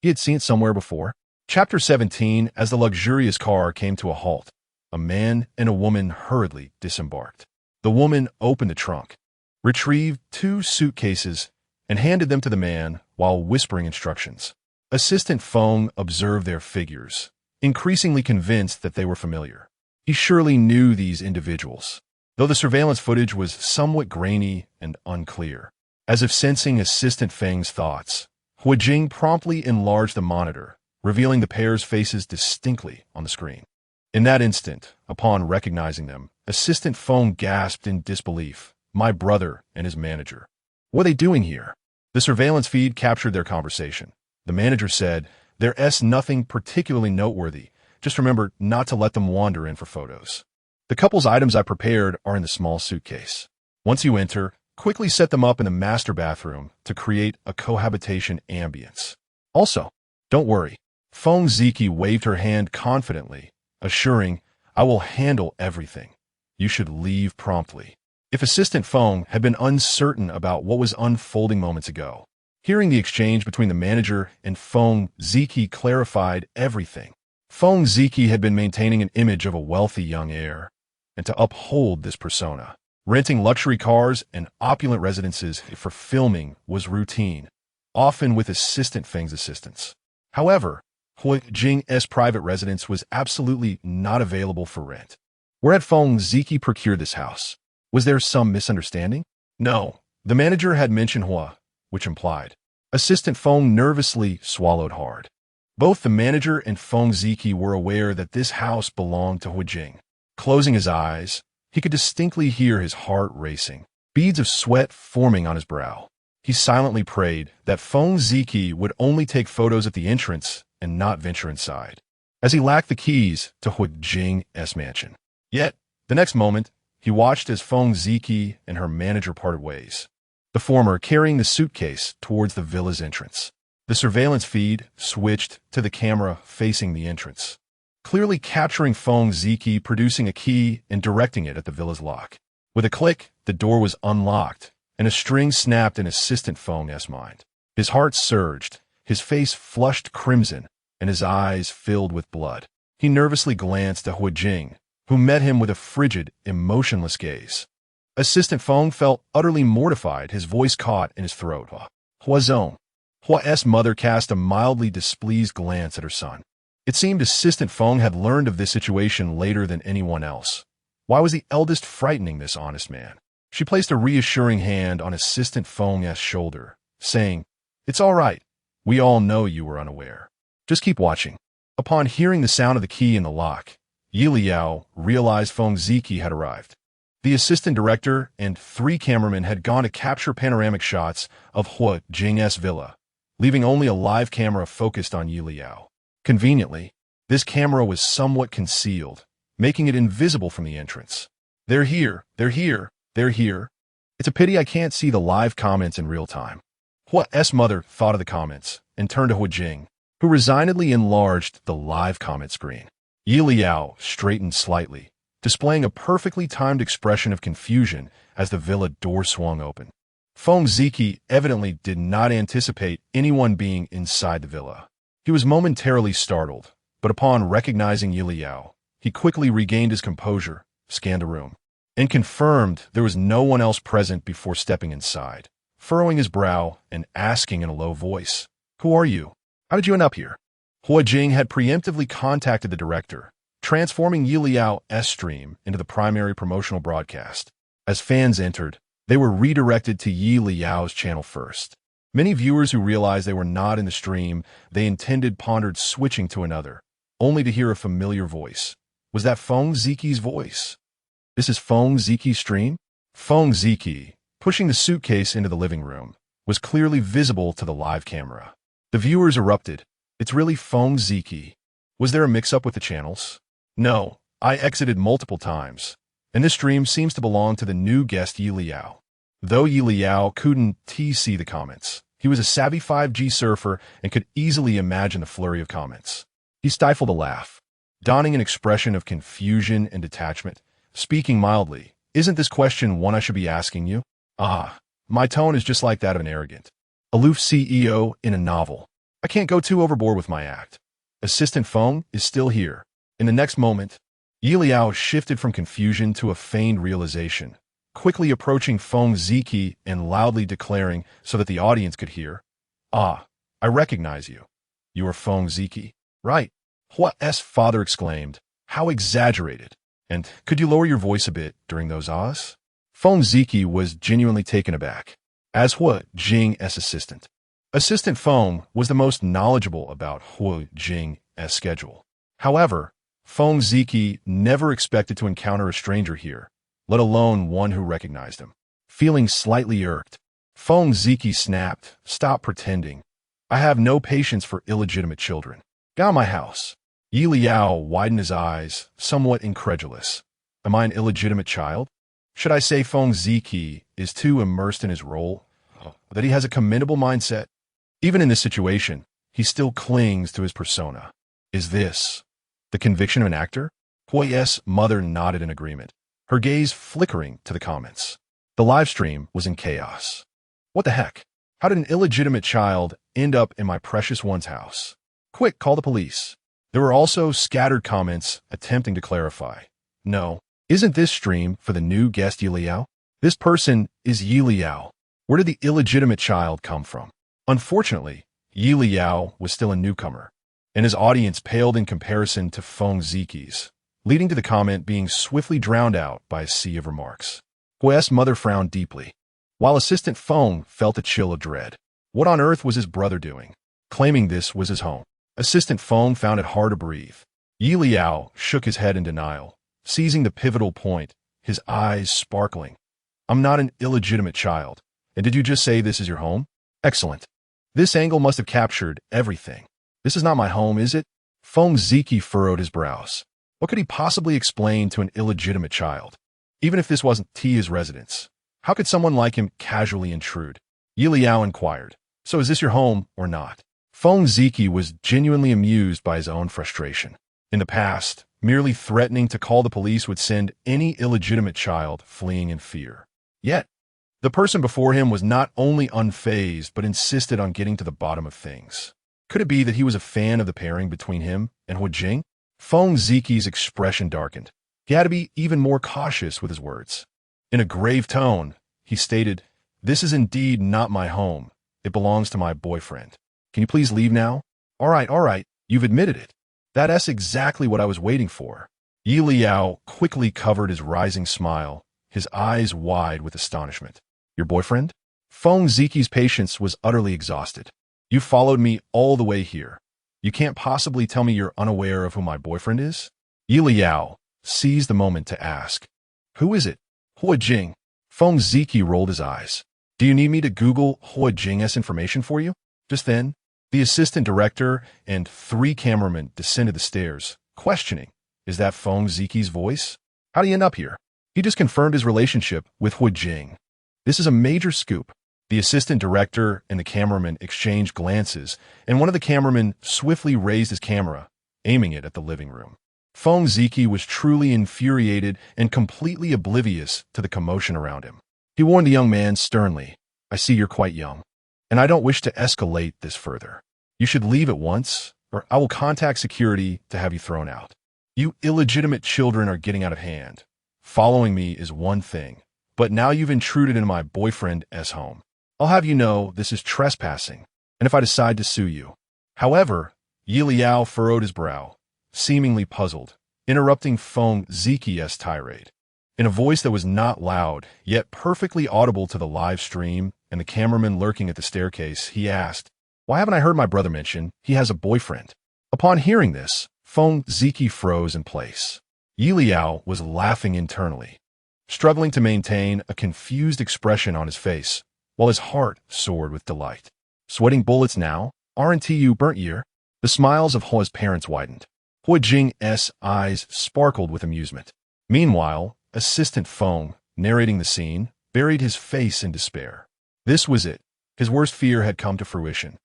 he had seen it somewhere before. Chapter 17. As the luxurious car came to a halt, a man and a woman hurriedly disembarked. The woman opened the trunk, retrieved 2 suitcases, and handed them to the man while whispering instructions. Assistant Feng observed their figures, increasingly convinced that they were familiar. He surely knew these individuals, though the surveillance footage was somewhat grainy and unclear. As if sensing Assistant Feng's thoughts, Huo Jing promptly enlarged the monitor, revealing the pair's faces distinctly on the screen. In that instant, upon recognizing them, Assistant Feng gasped in disbelief. My brother and his manager. What are they doing here? The surveillance feed captured their conversation. The manager said, There's nothing particularly noteworthy. Just remember not to let them wander in for photos. The couple's items I prepared are in the small suitcase. Once you enter, quickly set them up in the master bathroom to create a cohabitation ambience. Also, don't worry. Feng Ziki waved her hand confidently, assuring, I will handle everything. You should leave promptly. If Assistant Feng had been uncertain about what was unfolding moments ago, hearing the exchange between the manager and Feng Ziki clarified everything. Feng Ziki had been maintaining an image of a wealthy young heir, and to uphold this persona, renting luxury cars and opulent residences for filming was routine, often with Assistant Feng's assistance. However, Huo Jing's private residence was absolutely not available for rent. Where had Feng Ziki procured this house? Was there some misunderstanding? No, the manager had mentioned Huo, which implied. Assistant Feng nervously swallowed hard. Both the manager and Feng Ziki were aware that this house belonged to Huo Jing. Closing his eyes, he could distinctly hear his heart racing, beads of sweat forming on his brow. He silently prayed that Feng Ziki would only take photos at the entrance and not venture inside, as he lacked the keys to Huo Jing's mansion. Yet, the next moment, he watched as Feng Ziki and her manager parted ways, the former carrying the suitcase towards the villa's entrance. The surveillance feed switched to the camera facing the entrance, clearly capturing Feng Ziki producing a key and directing it at the villa's lock. With a click, the door was unlocked, and a string snapped in Assistant Feng's mind. His heart surged, his face flushed crimson, and his eyes filled with blood. He nervously glanced at Huo Jing, who met him with a frigid, emotionless gaze. Assistant Feng felt utterly mortified, his voice caught in his throat. Huazong. Hua's mother cast a mildly displeased glance at her son. It seemed Assistant Feng had learned of this situation later than anyone else. Why was the eldest frightening this honest man? She placed a reassuring hand on Assistant Feng's shoulder, saying, "It's all right. We all know you were unaware. Just keep watching." Upon hearing the sound of the key in the lock, Yelao realized Feng Ziki had arrived. The assistant director and 3 cameramen had gone to capture panoramic shots of Huo Jing's villa, leaving only a live camera focused on Yelao. Conveniently, this camera was somewhat concealed, making it invisible from the entrance. "They're here, they're here, they're here. It's a pity I can't see the live comments in real time." Huo's mother thought of the comments and turned to Huo Jing, who resignedly enlarged the live comment screen. Yelao straightened slightly, displaying a perfectly timed expression of confusion as the villa door swung open. Feng Ziki evidently did not anticipate anyone being inside the villa. He was momentarily startled, but upon recognizing Yelao, he quickly regained his composure, scanned the room, and confirmed there was no one else present before stepping inside, furrowing his brow and asking in a low voice, "Who are you? How did you end up here?" Huo Jing had preemptively contacted the director, transforming Yeliao's stream into the primary promotional broadcast. As fans entered, they were redirected to Yeliao's channel first. Many viewers who realized they were not in the stream they intended pondered switching to another, only to hear a familiar voice. Was that Feng Ziki's voice? "This is Feng Ziki's stream?" Feng Ziki, pushing the suitcase into the living room, was clearly visible to the live camera. The viewers erupted. "It's really Feng Ziki. Was there a mix-up with the channels?" "No, I exited multiple times, and this stream seems to belong to the new guest Yelao." Though Yelao couldn't see the comments, he was a savvy 5G surfer and could easily imagine the flurry of comments. He stifled a laugh, donning an expression of confusion and detachment, speaking mildly, "Isn't this question one I should be asking you?" "Ah, my tone is just like that of an arrogant, aloof CEO in a novel. I can't go too overboard with my act. Assistant Feng is still here." In the next moment, Yelao shifted from confusion to a feigned realization, quickly approaching Feng Ziki and loudly declaring so that the audience could hear, "Ah, I recognize you. You are Feng Ziki." "Right," Huo's father exclaimed. "How exaggerated. And could you lower your voice a bit during those ahs?" Feng Ziki was genuinely taken aback. As Huo Jing's assistant, Assistant Feng was the most knowledgeable about Huo Jing's schedule. However, Feng Ziki never expected to encounter a stranger here, let alone one who recognized him. Feeling slightly irked, Feng Ziki snapped, "Stop pretending. I have no patience for illegitimate children. Get out of my house." Yelao widened his eyes, somewhat incredulous. "Am I an illegitimate child? Should I say Feng Ziki is too immersed in his role, that he has a commendable mindset? Even in this situation, he still clings to his persona. Is this the conviction of an actor?" Huo's mother nodded in agreement, her gaze flickering to the comments. The live stream was in chaos. "What the heck? How did an illegitimate child end up in my precious one's house? Quick, call the police." There were also scattered comments attempting to clarify. "No, isn't this stream for the new guest Yelao? This person is Yelao. Where did the illegitimate child come from?" Unfortunately, Yelao was still a newcomer, and his audience paled in comparison to Feng Ziki's, leading to the comment being swiftly drowned out by a sea of remarks. Huo's mother frowned deeply, while Assistant Feng felt a chill of dread. What on earth was his brother doing, claiming this was his home? Assistant Feng found it hard to breathe. Yelao shook his head in denial, seizing the pivotal point, his eyes sparkling. "I'm not an illegitimate child. And did you just say this is your home? Excellent. This angle must have captured everything. This is not my home, is it?" Feng Ziki furrowed his brows. What could he possibly explain to an illegitimate child? Even if this wasn't his residence, how could someone like him casually intrude? Yelao inquired, "So is this your home or not?" Feng Ziki was genuinely amused by his own frustration. In the past, merely threatening to call the police would send any illegitimate child fleeing in fear. Yet, the person before him was not only unfazed, but insisted on getting to the bottom of things. Could it be that he was a fan of the pairing between him and Huo Jing? Feng Ziqi's expression darkened. He had to be even more cautious with his words. In a grave tone, he stated, "This is indeed not my home. It belongs to my boyfriend. Can you please leave now?" All right, you've admitted it. That's exactly what I was waiting for." Yelao quickly covered his rising smile, his eyes wide with astonishment. "Your boyfriend?" Feng Ziqi's patience was utterly exhausted. "You followed me all the way here. You can't possibly tell me you're unaware of who my boyfriend is?" Yelao seized the moment to ask, "Who is it?" "Huo Jing." Feng Ziqi rolled his eyes. "Do you need me to Google Huo Jing's information for you?" Just then, the assistant director and 3 cameramen descended the stairs, questioning, "Is that Feng Ziqi's voice? How do you end up here?" "He just confirmed his relationship with Huo Jing. This is a major scoop." The assistant director and the cameraman exchanged glances, and one of the cameramen swiftly raised his camera, aiming it at the living room. Feng Ziqi was truly infuriated and completely oblivious to the commotion around him. He warned the young man sternly, "I see you're quite young, and I don't wish to escalate this further. You should leave at once, or I will contact security to have you thrown out. You illegitimate children are getting out of hand. Following me is one thing, but now you've intruded into my boyfriend's home. I'll have you know this is trespassing, and if I decide to sue you." However, Yelao furrowed his brow, seemingly puzzled, interrupting Feng Ziqi's tirade. In a voice that was not loud, yet perfectly audible to the live stream and the cameraman lurking at the staircase, he asked, "Why haven't I heard my brother mention he has a boyfriend?" Upon hearing this, Feng Ziqi froze in place. Yelao was laughing internally, struggling to maintain a confused expression on his face, while his heart soared with delight. "Sweating bullets now? Aren't you burnt year?" The smiles of Huo's parents widened. Huo Jing's eyes sparkled with amusement. Meanwhile, Assistant Feng, narrating the scene, buried his face in despair. This was it. His worst fear had come to fruition.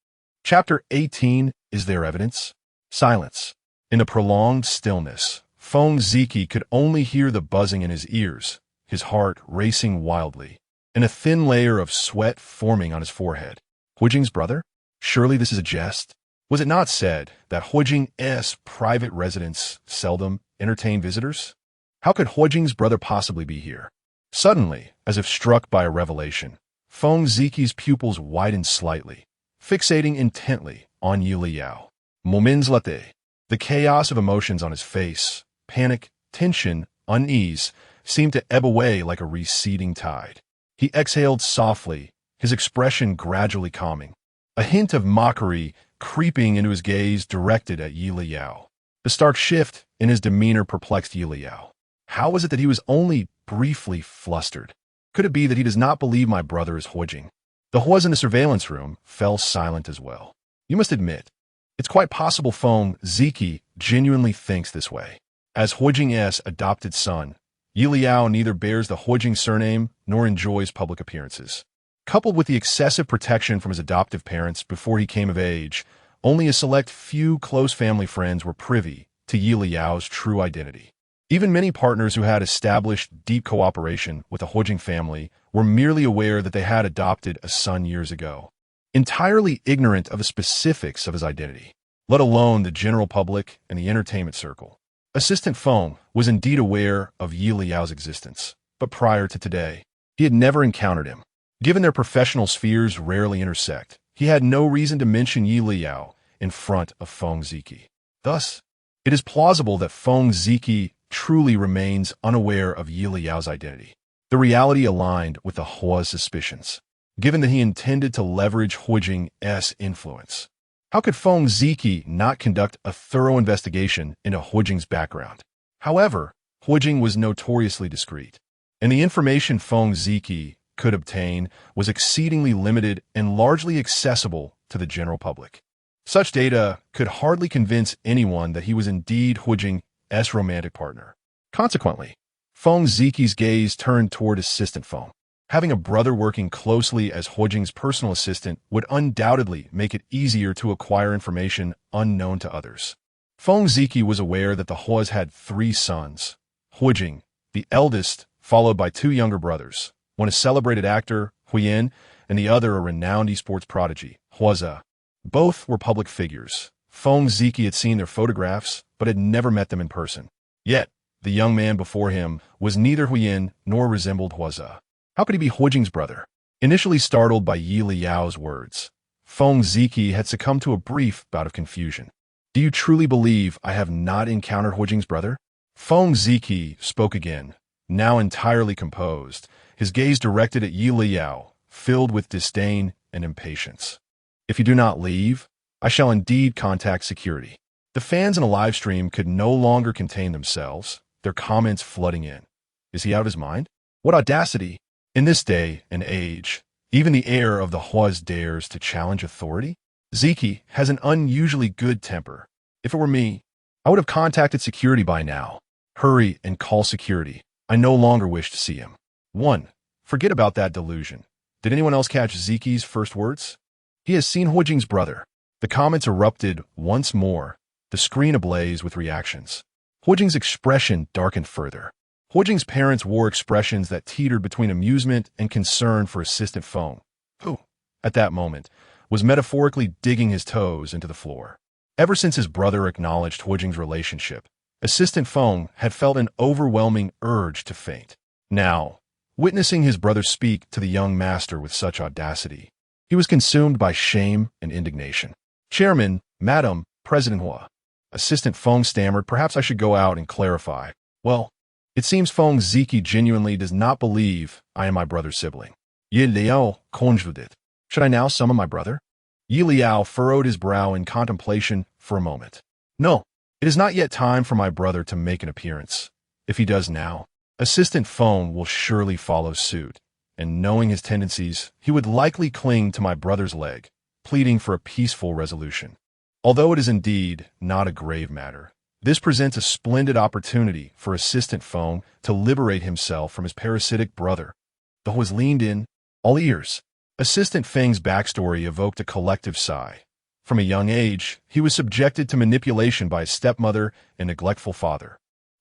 Chapter 18, Is There Evidence? Silence. In the prolonged stillness, Feng Ziqi could only hear the buzzing in his ears, his heart racing wildly, and a thin layer of sweat forming on his forehead. Huo Jing's brother? Surely this is a jest? Was it not said that Huo Jing's private residence seldom entertained visitors? How could Huo Jing's brother possibly be here? Suddenly, as if struck by a revelation, Feng Ziqi's pupils widened slightly, fixating intently on Yelao. Moments later, the chaos of emotions on his face, panic, tension, unease, seemed to ebb away like a receding tide. He exhaled softly, his expression gradually calming, a hint of mockery creeping into his gaze directed at Yelao. The stark shift in his demeanor perplexed Yelao. How was it that he was only briefly flustered? Could it be that he does not believe my brother is Huo Jing? The Huos in the surveillance room fell silent as well. You must admit, it's quite possible Feng Ziqi genuinely thinks this way. As Huo Jing's adopted son, Yelao neither bears the Huo Jing surname nor enjoys public appearances. Coupled with the excessive protection from his adoptive parents before he came of age, only a select few close family friends were privy to Yelao's true identity. Even many partners who had established deep cooperation with the Huo Jing family were merely aware that they had adopted a son years ago, entirely ignorant of the specifics of his identity, let alone the general public and the entertainment circle. Assistant Feng was indeed aware of Yelao's existence, but prior to today, he had never encountered him. Given their professional spheres rarely intersect, he had no reason to mention Yelao in front of Feng Ziqi. Thus, it is plausible that Feng Ziqi truly remains unaware of Yelao's identity. The reality aligned with the Huo's suspicions, given that he intended to leverage Huo Jing's influence. How could Feng Ziqi not conduct a thorough investigation into Huo Jing's background? However, Huo Jing was notoriously discreet, and the information Feng Ziqi could obtain was exceedingly limited and largely accessible to the general public. Such data could hardly convince anyone that he was indeed Huo Jing's romantic partner. Consequently, Feng Ziqi's gaze turned toward Assistant Feng. Having a brother working closely as Huo Jing's personal assistant would undoubtedly make it easier to acquire information unknown to others. Feng Ziki was aware that the Huos had 3 sons. Huijing, the eldest, followed by 2 younger brothers, one a celebrated actor, Huiyin, and the other a renowned esports prodigy, Huoze. Both were public figures. Feng Ziki had seen their photographs, but had never met them in person. Yet, the young man before him was neither Huiyin nor resembled Huoze. How could he be Huijing's brother? Initially startled by Yelao's words, Feng Ziki had succumbed to a brief bout of confusion. Do you truly believe I have not encountered Huijing's brother? Feng Ziki spoke again, now entirely composed, his gaze directed at Yelao, filled with disdain and impatience. If you do not leave, I shall indeed contact security. The fans in a live stream could no longer contain themselves, their comments flooding in. Is he out of his mind? What audacity! In this day and age, even the heir of the Huos dares to challenge authority? Ziki has an unusually good temper. If it were me, I would have contacted security by now. Hurry and call security. I no longer wish to see him. 1. Forget about that delusion. Did anyone else catch Ziki's first words? He has seen Huijing's brother. The comments erupted once more, the screen ablaze with reactions. Huijing's expression darkened further. Huijing's parents wore expressions that teetered between amusement and concern for Assistant Feng, who, at that moment, was metaphorically digging his toes into the floor. Ever since his brother acknowledged Huijing's relationship, Assistant Feng had felt an overwhelming urge to faint. Now, witnessing his brother speak to the young master with such audacity, he was consumed by shame and indignation. Chairman, Madam, President Huo. Assistant Feng stammered, perhaps I should go out and clarify. Well, it seems Feng Ziki genuinely does not believe I am my brother's sibling. Yelao converged. Should I now summon my brother? Yelao furrowed his brow in contemplation for a moment. No, it is not yet time for my brother to make an appearance. If he does now, Assistant Feng will surely follow suit, and knowing his tendencies, he would likely cling to my brother's leg, pleading for a peaceful resolution. Although it is indeed not a grave matter, this presents a splendid opportunity for Assistant Feng to liberate himself from his parasitic brother. The Huo leaned in, all ears. Assistant Feng's backstory evoked a collective sigh. From a young age, he was subjected to manipulation by his stepmother and neglectful father,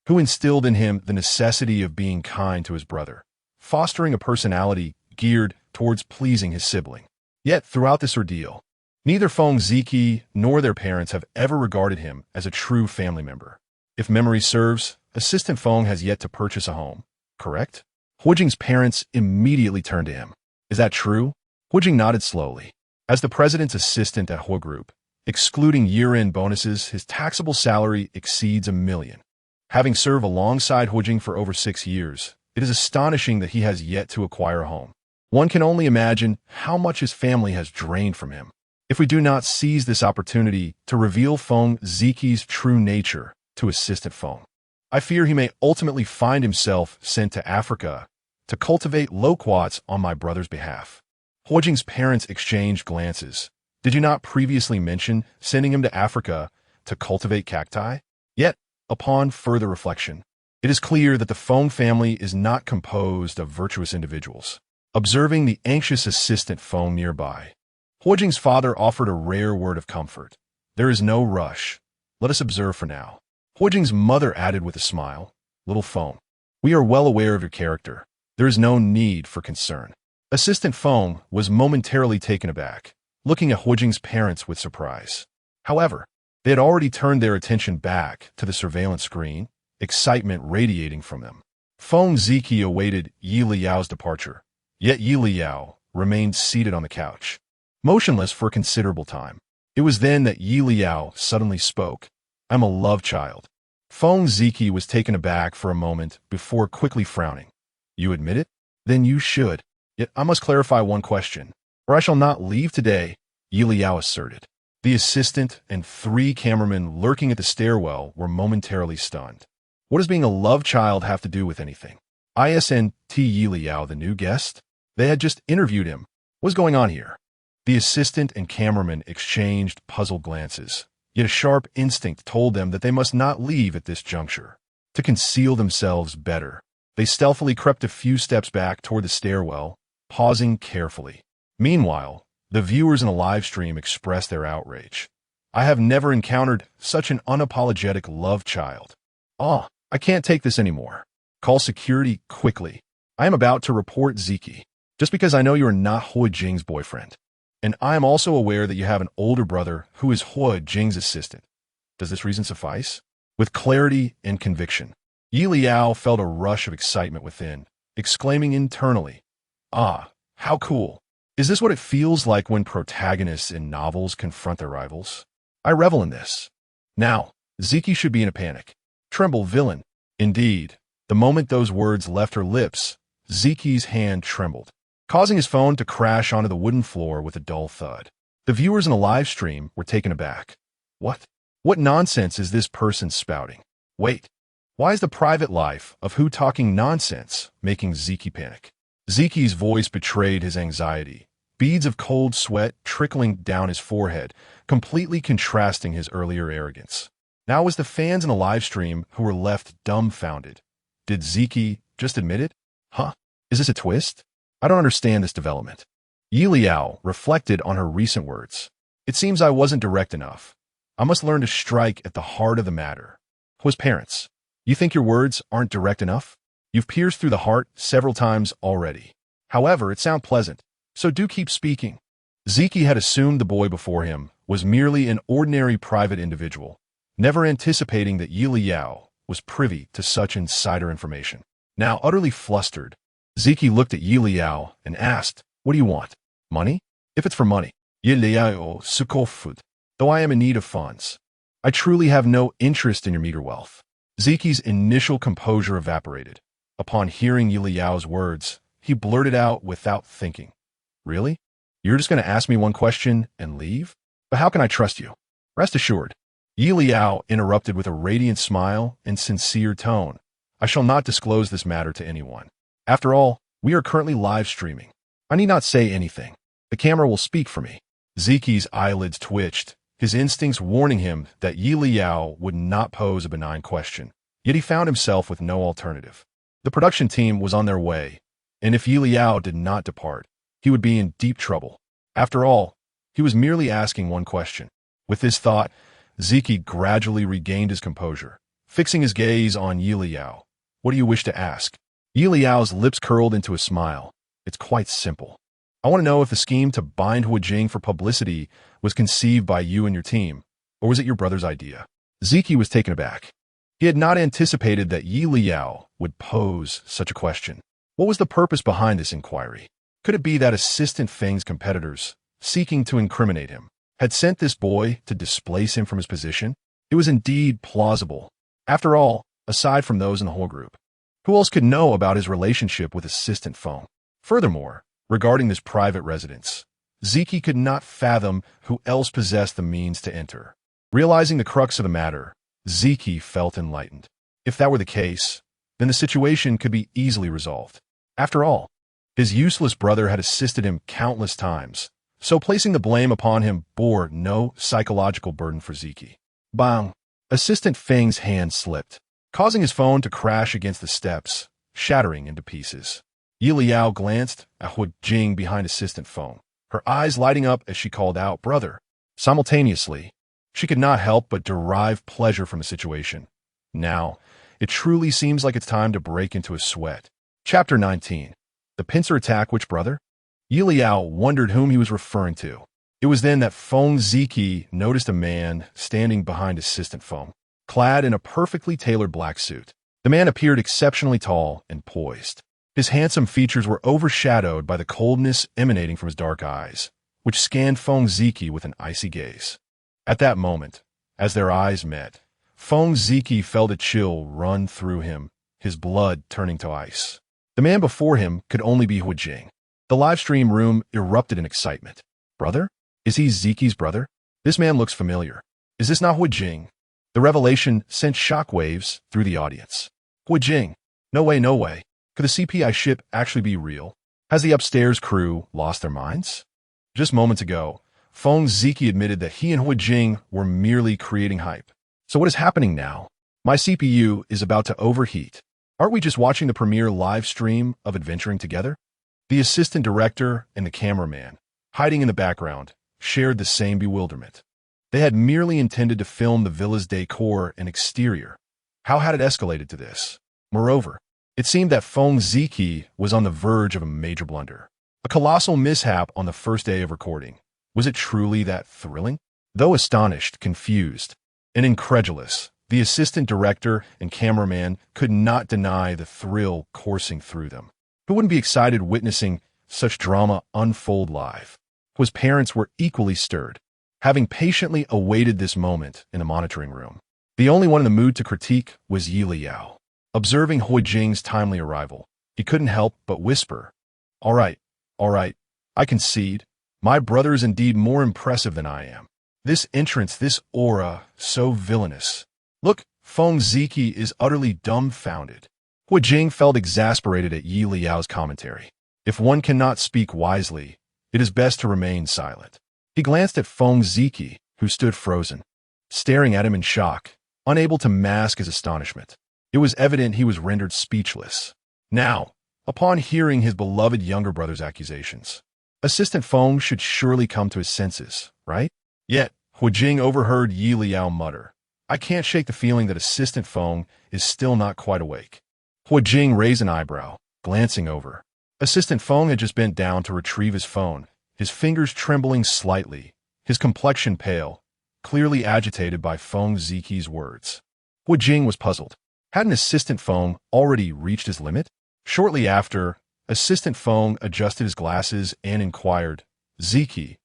who instilled in him the necessity of being kind to his brother, fostering a personality geared towards pleasing his sibling. Yet, throughout this ordeal, neither Feng Ziki nor their parents have ever regarded him as a true family member. If memory serves, Assistant Feng has yet to purchase a home, correct? Huijing's parents immediately turned to him. Is that true? Huijing nodded slowly. As the president's assistant at Huo Group, excluding year-end bonuses, his taxable salary exceeds $1 million. Having served alongside Huijing for over 6 years, it is astonishing that he has yet to acquire a home. One can only imagine how much his family has drained from him. If we do not seize this opportunity to reveal Feng Ziki's true nature to Assistant Feng, I fear he may ultimately find himself sent to Africa to cultivate loquats on my brother's behalf. Huijing's parents exchanged glances. Did you not previously mention sending him to Africa to cultivate cacti? Yet, upon further reflection, it is clear that the Feng family is not composed of virtuous individuals. Observing the anxious Assistant Feng nearby, Huijing's father offered a rare word of comfort. There is no rush. Let us observe for now. Huijing's mother added with a smile, Little Feng, we are well aware of your character. There is no need for concern. Assistant Feng was momentarily taken aback, looking at Huijing's parents with surprise. However, they had already turned their attention back to the surveillance screen, excitement radiating from them. Feng Ziki awaited Yelao's departure, yet Yelao remained seated on the couch, motionless for a considerable time. It was then that Yelao suddenly spoke. I'm a love child. Feng Ziki was taken aback for a moment before quickly frowning. You admit it? Then you should. Yet I must clarify one question, or I shall not leave today, Yelao asserted. The assistant and 3 cameramen lurking at the stairwell were momentarily stunned. What does being a love child have to do with anything? ISNT Yelao, the new guest? They had just interviewed him. What's going on here? The assistant and cameraman exchanged puzzled glances, yet a sharp instinct told them that they must not leave at this juncture. To conceal themselves better, they stealthily crept a few steps back toward the stairwell, pausing carefully. Meanwhile, the viewers in a live stream expressed their outrage. I have never encountered such an unapologetic love child. Ah, I can't take this anymore. Call security quickly. I am about to report Ziki, just because I know you are not Huo Jing's boyfriend. And I am also aware that you have an older brother who is Huo Jing's assistant. Does this reason suffice? With clarity and conviction, Yelao felt a rush of excitement within, exclaiming internally, "Ah, how cool. Is this what it feels like when protagonists in novels confront their rivals? I revel in this." Now, Ziki should be in a panic. Tremble, villain. Indeed, the moment those words left her lips, Ziki's hand trembled, causing his phone to crash onto the wooden floor with a dull thud. The viewers in the live stream were taken aback. What? What nonsense is this person spouting? Wait, why is the private life of Who talking nonsense making Ziki panic? Ziki's voice betrayed his anxiety, beads of cold sweat trickling down his forehead, completely contrasting his earlier arrogance. Now it was the fans in the live stream who were left dumbfounded. Did Ziki just admit it? Huh? Is this a twist? I don't understand this development. Yelao reflected on her recent words. It seems I wasn't direct enough. I must learn to strike at the heart of the matter. Huo's parents, you think your words aren't direct enough? You've pierced through the heart several times already. However, it sounds pleasant, so do keep speaking. Ziki had assumed the boy before him was merely an ordinary private individual, never anticipating that Yelao was privy to such insider information. Now utterly flustered, Ziki looked at Yelao and asked, "What do you want? Money? If it's for money, Yelao sukofud. Though I am in need of funds, I truly have no interest in your meager wealth." Ziki's initial composure evaporated. Upon hearing Yelao's words, he blurted out without thinking, "Really? You're just going to ask me one question and leave? But how can I trust you?" "Rest assured," Yelao interrupted with a radiant smile and sincere tone, "I shall not disclose this matter to anyone. After all, we are currently live streaming. I need not say anything. The camera will speak for me." Ziki's eyelids twitched, his instincts warning him that Yelao would not pose a benign question. Yet he found himself with no alternative. The production team was on their way, and if Yelao did not depart, he would be in deep trouble. After all, he was merely asking one question. With this thought, Ziki gradually regained his composure, fixing his gaze on Yelao. "What do you wish to ask?" Yelao's lips curled into a smile. "It's quite simple. I want to know if the scheme to bind Huo Jing for publicity was conceived by you and your team, or was it your brother's idea?" Ziki was taken aback. He had not anticipated that Yelao would pose such a question. What was the purpose behind this inquiry? Could it be that Assistant Feng's competitors, seeking to incriminate him, had sent this boy to displace him from his position? It was indeed plausible. After all, aside from those in the whole group, who else could know about his relationship with Assistant Feng? Furthermore, regarding this private residence, Ziki could not fathom who else possessed the means to enter. Realizing the crux of the matter, Ziki felt enlightened. If that were the case, then the situation could be easily resolved. After all, his useless brother had assisted him countless times, so placing the blame upon him bore no psychological burden for Ziki. Bang! Assistant Feng's hand slipped, causing his phone to crash against the steps, shattering into pieces. Yelao glanced at Huo Jing behind Assistant Feng, her eyes lighting up as she called out, "Brother." Simultaneously, she could not help but derive pleasure from the situation. Now, it truly seems like it's time to break into a sweat. Chapter 19. The pincer attack which brother? Yelao wondered whom he was referring to. It was then that Feng Ziki noticed a man standing behind Assistant Feng, clad in a perfectly tailored black suit. The man appeared exceptionally tall and poised. His handsome features were overshadowed by the coldness emanating from his dark eyes, which scanned Feng Ziki with an icy gaze. At that moment, as their eyes met, Feng Ziki felt a chill run through him, his blood turning to ice. The man before him could only be Huo Jing. The live stream room erupted in excitement. "Brother? Is he Ziki's brother? This man looks familiar. Is this not Huo Jing?" The revelation sent shockwaves through the audience. "Huo Jing? No way, no way. Could the CPI ship actually be real? Has the upstairs crew lost their minds?" Just moments ago, Feng Ziki admitted that he and Huo Jing were merely creating hype. So what is happening now? My CPU is about to overheat. Aren't we just watching the premiere live stream of Adventuring Together? The assistant director and the cameraman, hiding in the background, shared the same bewilderment. They had merely intended to film the villa's decor and exterior. How had it escalated to this? Moreover, it seemed that Feng Ziki was on the verge of a major blunder. A colossal mishap on the first day of recording. Was it truly that thrilling? Though astonished, confused, and incredulous, the assistant director and cameraman could not deny the thrill coursing through them. Who wouldn't be excited witnessing such drama unfold live? Huo's parents were equally stirred, having patiently awaited this moment in the monitoring room. The only one in the mood to critique was Yelao. Observing Huo timely arrival, he couldn't help but whisper, all right, I concede. My brother is indeed more impressive than I am. This entrance, this aura, so villainous. Look, Feng Ziki is utterly dumbfounded. Huo felt exasperated at Yelao's commentary. If one cannot speak wisely, it is best to remain silent. He glanced at Feng Ziki, who stood frozen, staring at him in shock, unable to mask his astonishment. It was evident he was rendered speechless. Now, upon hearing his beloved younger brother's accusations, Assistant Feng should surely come to his senses, right? Yet, Huo overheard Yelao mutter, I can't shake the feeling that Assistant Feng is still not quite awake. Huo raised an eyebrow, glancing over. Assistant Feng had just bent down to retrieve his phone, his fingers trembling slightly, his complexion pale, clearly agitated by Feng Ziki's words. Huo was puzzled. Hadn't Assistant Feng already reached his limit? Shortly after, Assistant Feng adjusted his glasses and inquired, Ziki,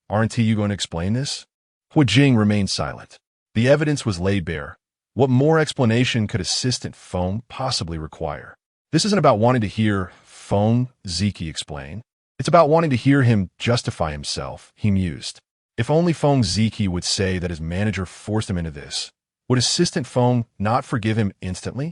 aren't you going to explain this? Huo remained silent. The evidence was laid bare. What more explanation could Assistant Feng possibly require? This isn't about wanting to hear Feng Ziki explain. It's about wanting to hear him justify himself, he mused. If only Feng Ziki would say that his manager forced him into this, would Assistant Feng not forgive him instantly?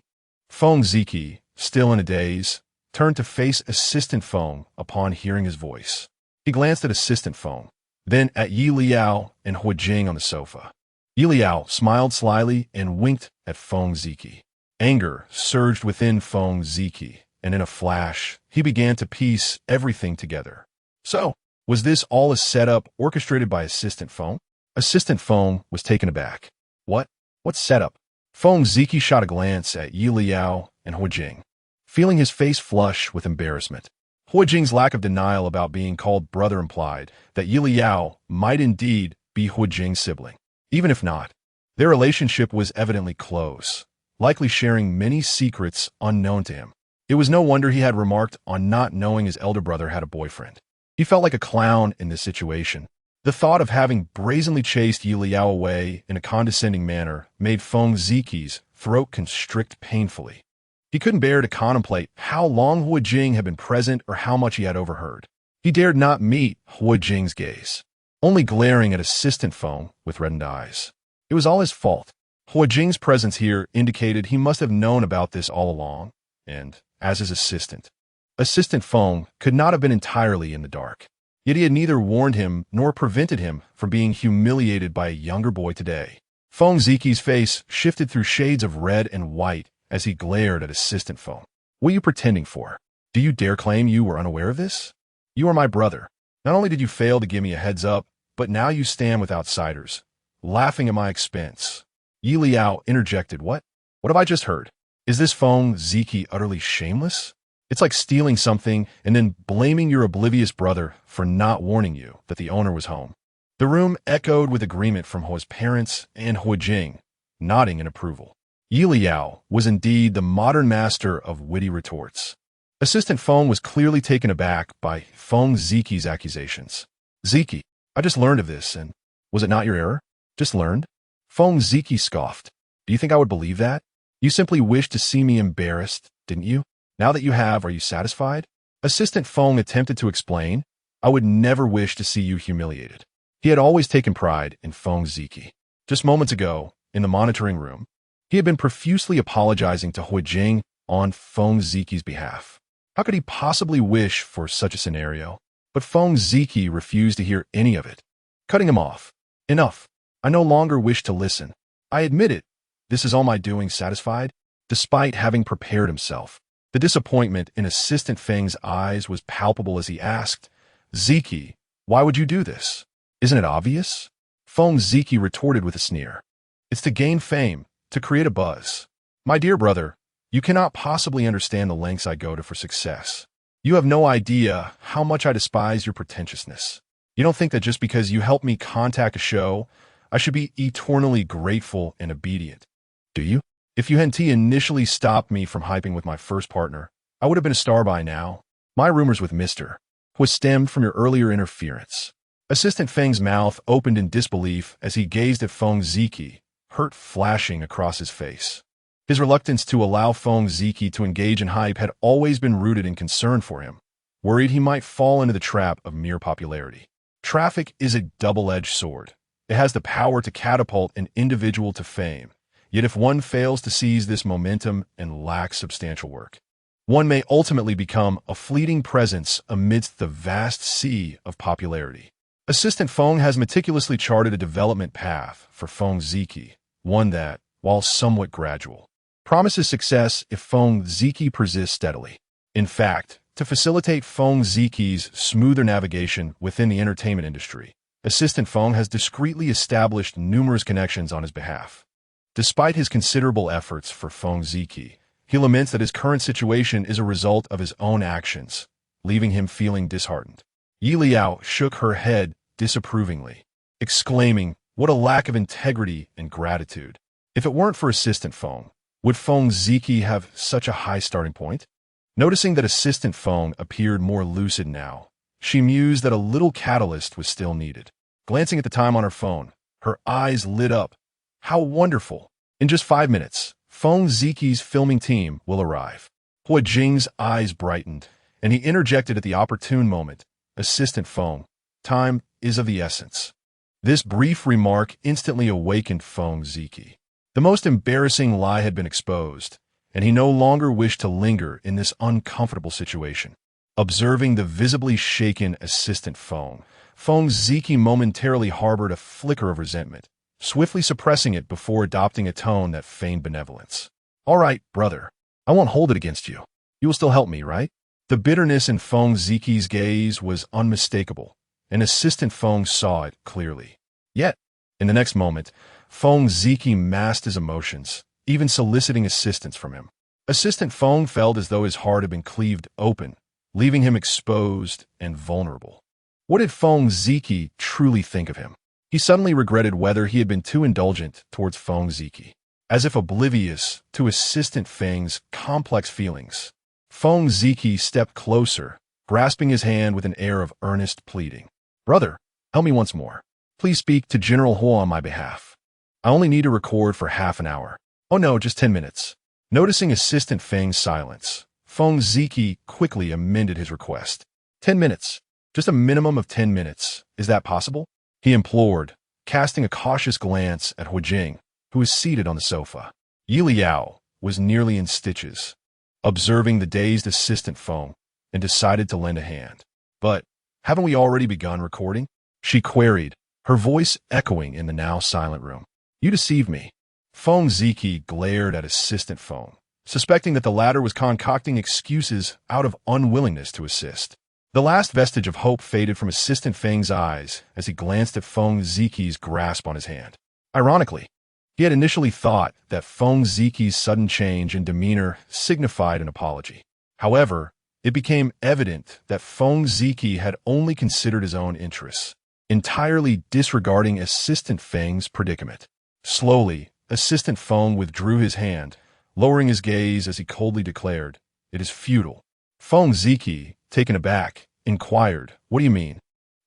Feng Ziki, still in a daze, turned to face Assistant Feng upon hearing his voice. He glanced at Assistant Feng, then at Yelao and Huo on the sofa. Yelao smiled slyly and winked at Feng Ziki. Anger surged within Feng Ziki, and in a flash, he began to piece everything together. So, was this all a setup orchestrated by Assistant Feng? Assistant Feng was taken aback. What setup? Feng Ziki shot a glance at Yelao and Huo, feeling his face flush with embarrassment. Huo's lack of denial about being called brother implied that Yelao might indeed be Huo's sibling. Even if not, their relationship was evidently close, likely sharing many secrets unknown to him. It was no wonder he had remarked on not knowing his elder brother had a boyfriend. He felt like a clown in this situation. The thought of having brazenly chased Yelao away in a condescending manner made Feng Ziki's throat constrict painfully. He couldn't bear to contemplate how long Huo had been present or how much he had overheard. He dared not meet Huo's gaze, only glaring at Assistant Feng with reddened eyes. It was all his fault. Huo's presence here indicated he must have known about this all along, and, as his assistant, Assistant Feng could not have been entirely in the dark. Yet he had neither warned him nor prevented him from being humiliated by a younger boy today. Feng Ziki's face shifted through shades of red and white as he glared at Assistant Feng. What are you pretending for? Do you dare claim you were unaware of this? You are my brother. Not only did you fail to give me a heads up, but now you stand with outsiders, laughing at my expense. Yelao interjected, What have I just heard? Is this Feng Ziki utterly shameless? It's like stealing something and then blaming your oblivious brother for not warning you that the owner was home. The room echoed with agreement from Huo's parents and Huo, nodding in approval. Yelao was indeed the modern master of witty retorts. Assistant Feng was clearly taken aback by Feng Ziki's accusations. Ziki, I just learned of this, and was it not your error? Just learned? Feng Ziki scoffed. Do you think I would believe that? You simply wished to see me embarrassed, didn't you? Now that you have, are you satisfied? Assistant Feng attempted to explain. I would never wish to see you humiliated. He had always taken pride in Feng Ziki. Just moments ago, in the monitoring room, he had been profusely apologizing to Huo on Feng Ziki's behalf. How could he possibly wish for such a scenario? But Feng Ziki refused to hear any of it, cutting him off. Enough. I no longer wish to listen. I admit it. This is all my doing satisfied? Despite having prepared himself. The disappointment in Assistant Feng's eyes was palpable as he asked, Ziki, why would you do this? Isn't it obvious? Feng Ziki retorted with a sneer. It's to gain fame, to create a buzz. My dear brother, you cannot possibly understand the lengths I go to for success. You have no idea how much I despise your pretentiousness. You don't think that just because you helped me contact a show, I should be eternally grateful and obedient, do you? If you hadn't initially stopped me from hyping with my first partner, I would have been a star by now. My rumors with Mr. was stemmed from your earlier interference. Assistant Feng's mouth opened in disbelief as he gazed at Feng Ziki, hurt flashing across his face. His reluctance to allow Feng Ziki to engage in hype had always been rooted in concern for him, worried he might fall into the trap of mere popularity. Traffic is a double-edged sword. It has the power to catapult an individual to fame, yet if one fails to seize this momentum and lacks substantial work, one may ultimately become a fleeting presence amidst the vast sea of popularity. Assistant Feng has meticulously charted a development path for Feng Ziki, one that, while somewhat gradual, promises success if Feng Ziki persists steadily. In fact, to facilitate Feng Ziki's smoother navigation within the entertainment industry, Assistant Feng has discreetly established numerous connections on his behalf. Despite his considerable efforts for Feng Ziki, he laments that his current situation is a result of his own actions, leaving him feeling disheartened. Yelao shook her head disapprovingly, exclaiming, "What a lack of integrity and gratitude. If it weren't for Assistant Feng, would Feng Ziki have such a high starting point?" Noticing that Assistant Feng appeared more lucid now, she mused that a little catalyst was still needed. Glancing at the time on her phone, her eyes lit up. How wonderful! In just 5 minutes, Feng Ziki's filming team will arrive. Hua Jing's eyes brightened, and he interjected at the opportune moment, "Assistant Feng, time is of the essence." This brief remark instantly awakened Feng Ziki. The most embarrassing lie had been exposed, and he no longer wished to linger in this uncomfortable situation. Observing the visibly shaken Assistant Feng, Feng Ziki momentarily harbored a flicker of resentment, swiftly suppressing it before adopting a tone that feigned benevolence. "All right, brother. I won't hold it against you. You will still help me, right?" The bitterness in Feng Ziki's gaze was unmistakable, and Assistant Feng saw it clearly. Yet, in the next moment, Feng Ziki masked his emotions, even soliciting assistance from him. Assistant Feng felt as though his heart had been cleaved open, leaving him exposed and vulnerable. What did Feng Ziki truly think of him? He suddenly regretted whether he had been too indulgent towards Feng Ziki. As if oblivious to Assistant Feng's complex feelings, Feng Ziki stepped closer, grasping his hand with an air of earnest pleading. "Brother, help me once more. Please speak to General Huo on my behalf. I only need to record for half an hour. Oh no, just 10 minutes. Noticing Assistant Feng's silence, Feng Ziki quickly amended his request. 10 minutes. Just a minimum of 10 minutes. Is that possible?" he implored, casting a cautious glance at Hua Jing, who was seated on the sofa. Yelao was nearly in stitches, observing the dazed Assistant Feng, and decided to lend a hand. "But haven't we already begun recording?" she queried, her voice echoing in the now silent room. "You deceived me." Feng Ziki glared at Assistant Feng, suspecting that the latter was concocting excuses out of unwillingness to assist. The last vestige of hope faded from Assistant Feng's eyes as he glanced at Feng Ziki's grasp on his hand. Ironically, he had initially thought that Feng Ziki's sudden change in demeanor signified an apology. However, it became evident that Feng Ziki had only considered his own interests, entirely disregarding Assistant Feng's predicament. Slowly, Assistant Feng withdrew his hand, lowering his gaze as he coldly declared, "It is futile." Feng Ziki, taken aback, inquired, "What do you mean?"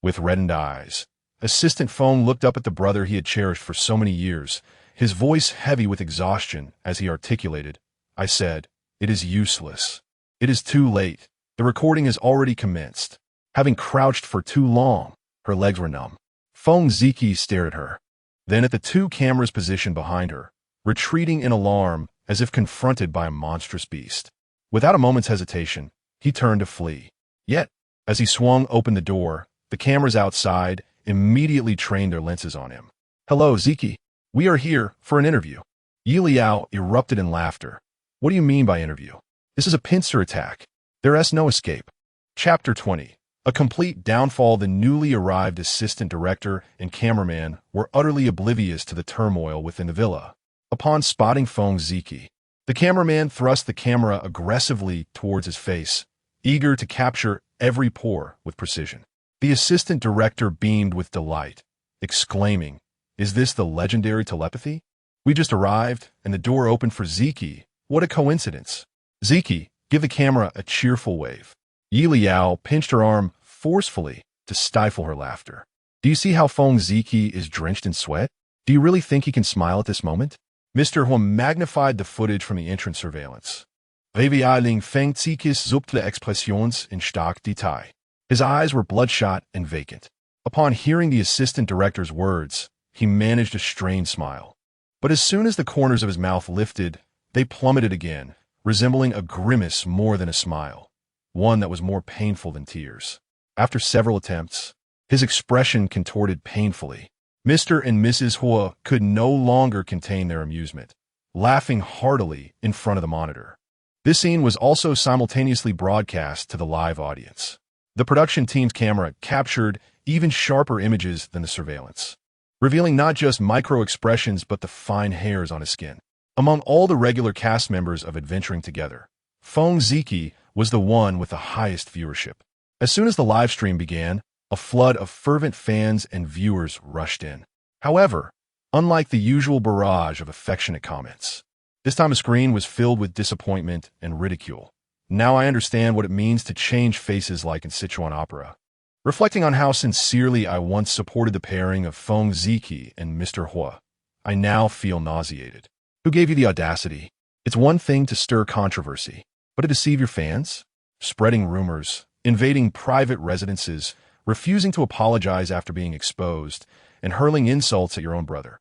With reddened eyes, Assistant Feng looked up at the brother he had cherished for so many years, his voice heavy with exhaustion as he articulated, "I said, it is useless. It is too late. The recording has already commenced." Having crouched for too long, her legs were numb. Feng Ziki stared at her, then at the two cameras positioned behind her, retreating in alarm as if confronted by a monstrous beast. Without a moment's hesitation, he turned to flee. Yet, as he swung open the door, the cameras outside immediately trained their lenses on him. "Hello, Ziki. We are here for an interview." Yelao erupted in laughter. "What do you mean by interview? This is a pincer attack. There is no escape." Chapter 20. A complete downfall. The newly arrived assistant director and cameraman were utterly oblivious to the turmoil within the villa. Upon spotting Feng Ziki, the cameraman thrust the camera aggressively towards his face, eager to capture every pore with precision. The assistant director beamed with delight, exclaiming, "Is this the legendary telepathy? We just arrived, and the door opened for Ziki. What a coincidence." "Ziki, give the camera a cheerful wave." Yelao pinched her arm forcefully to stifle her laughter. "Do you see how Feng Ziki is drenched in sweat? Do you really think he can smile at this moment?" Mr. Huo magnified the footage from the entrance surveillance. Revealing Feng Zikis subtle expressions in stark Detail. His eyes were bloodshot and vacant. Upon hearing the assistant director's words, he managed a strained smile. But as soon as the corners of his mouth lifted, they plummeted again, resembling a grimace more than a smile, one that was more painful than tears. After several attempts, his expression contorted painfully. Mr. and Mrs. Huo could no longer contain their amusement, laughing heartily in front of the monitor. This scene was also simultaneously broadcast to the live audience. The production team's camera captured even sharper images than the surveillance, revealing not just micro-expressions but the fine hairs on his skin. Among all the regular cast members of Adventuring Together, Feng Ziki was the one with the highest viewership. As soon as the live stream began, a flood of fervent fans and viewers rushed in. However, unlike the usual barrage of affectionate comments, this time the screen was filled with disappointment and ridicule. "Now I understand what it means to change faces like in Sichuan opera. Reflecting on how sincerely I once supported the pairing of Feng Ziki and Mr. Huo, I now feel nauseated. Who gave you the audacity? It's one thing to stir controversy, but to deceive your fans? Spreading rumors, invading private residences, refusing to apologize after being exposed, and hurling insults at your own brother.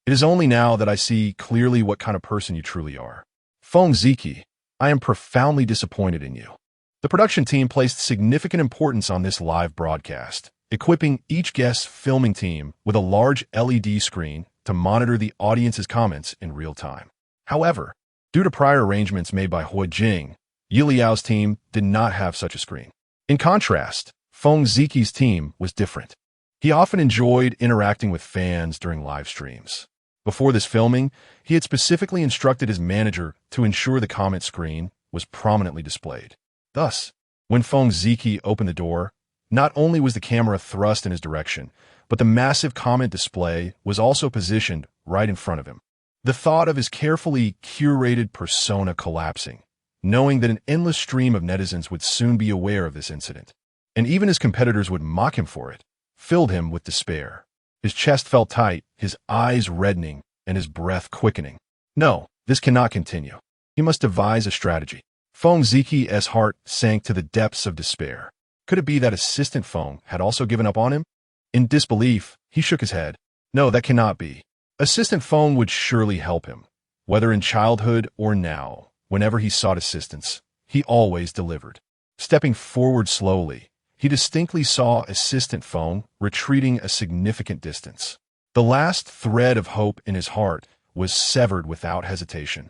It is only now that I see clearly what kind of person you truly are. Feng Ziki, I am profoundly disappointed in you." The production team placed significant importance on this live broadcast, equipping each guest's filming team with a large LED screen to monitor the audience's comments in real time. However, due to prior arrangements made by Huo Jing, Yeliao's team did not have such a screen. In contrast, Feng Ziki's team was different. He often enjoyed interacting with fans during live streams. Before this filming, he had specifically instructed his manager to ensure the comment screen was prominently displayed. Thus, when Feng Ziki opened the door, not only was the camera thrust in his direction, but the massive comment display was also positioned right in front of him. The thought of his carefully curated persona collapsing, knowing that an endless stream of netizens would soon be aware of this incident, and even his competitors would mock him for it, filled him with despair. His chest felt tight, his eyes reddening, and his breath quickening. No, this cannot continue. He must devise a strategy. Feng Ziki's heart sank to the depths of despair. Could it be that Assistant Feng had also given up on him? In disbelief, he shook his head. No, that cannot be. Assistant Feng would surely help him. Whether in childhood or now, whenever he sought assistance, he always delivered. Stepping forward slowly, he distinctly saw Assistant Feng retreating a significant distance. The last thread of hope in his heart was severed without hesitation,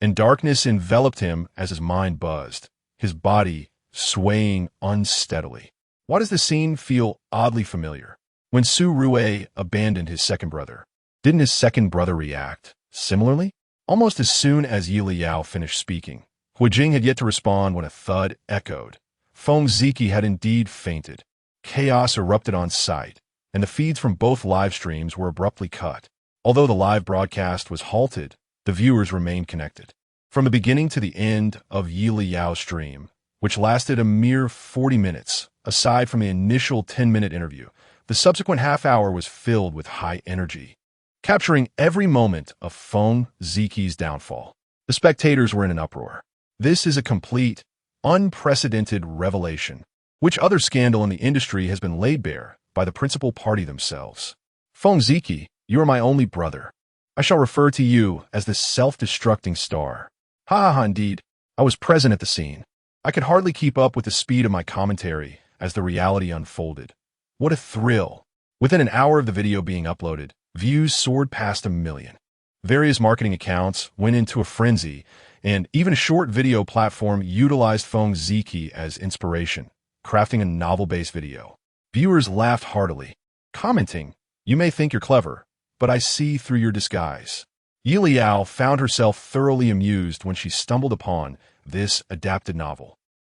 and darkness enveloped him as his mind buzzed, his body swaying unsteadily. Why does the scene feel oddly familiar? When Su Rue abandoned his second brother, didn't his second brother react similarly? Almost as soon as Yelao finished speaking, Huo Jing had yet to respond when a thud echoed. Feng Ziki had indeed fainted. Chaos erupted on sight, and the feeds from both live streams were abruptly cut. Although the live broadcast was halted, the viewers remained connected. From the beginning to the end of Yeliao's stream, which lasted a mere 40 minutes, aside from the initial 10-minute interview, the subsequent half-hour was filled with high energy, capturing every moment of Feng Ziki's downfall. The spectators were in an uproar. This is a complete, unprecedented revelation. Which other scandal in the industry has been laid bare by the principal party themselves? Feng Ziki, you are my only brother. I shall refer to you as the self-destructing star. Ha ha, indeed. I was present at the scene. I could hardly keep up with the speed of my commentary as the reality unfolded. What a thrill! Within an hour of the video being uploaded, views soared past 1 million. Various marketing accounts went into a frenzy, and even a short video platform utilized Feng Ziki as inspiration, crafting a novel-based video. Viewers laughed heartily, commenting, "You may think you're clever, but I see through your disguise." Yelao found herself thoroughly amused when she stumbled upon this adapted novel.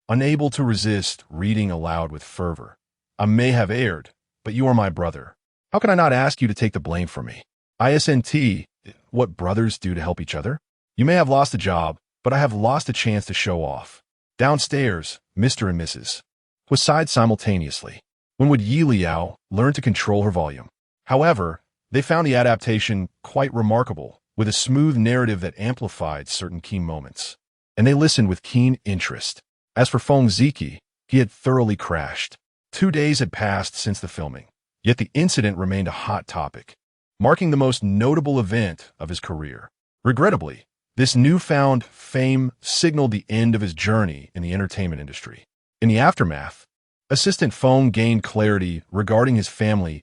Unable to resist reading aloud with fervor, "I may have erred, but you are my brother. How can I not ask you to take the blame for me? ISNT, what brothers do to help each other? You may have lost a job, but I have lost a chance to show off." Downstairs, Mr. and Mrs. was sighed simultaneously. When would Yelao learn to control her volume? However, they found the adaptation quite remarkable, with a smooth narrative that amplified certain key moments. And they listened with keen interest. As for Feng Ziki, he had thoroughly crashed. 2 days had passed since the filming, yet the incident remained a hot topic, marking the most notable event of his career. Regrettably, this newfound fame signaled the end of his journey in the entertainment industry. In the aftermath, Assistant Feng gained clarity regarding his family's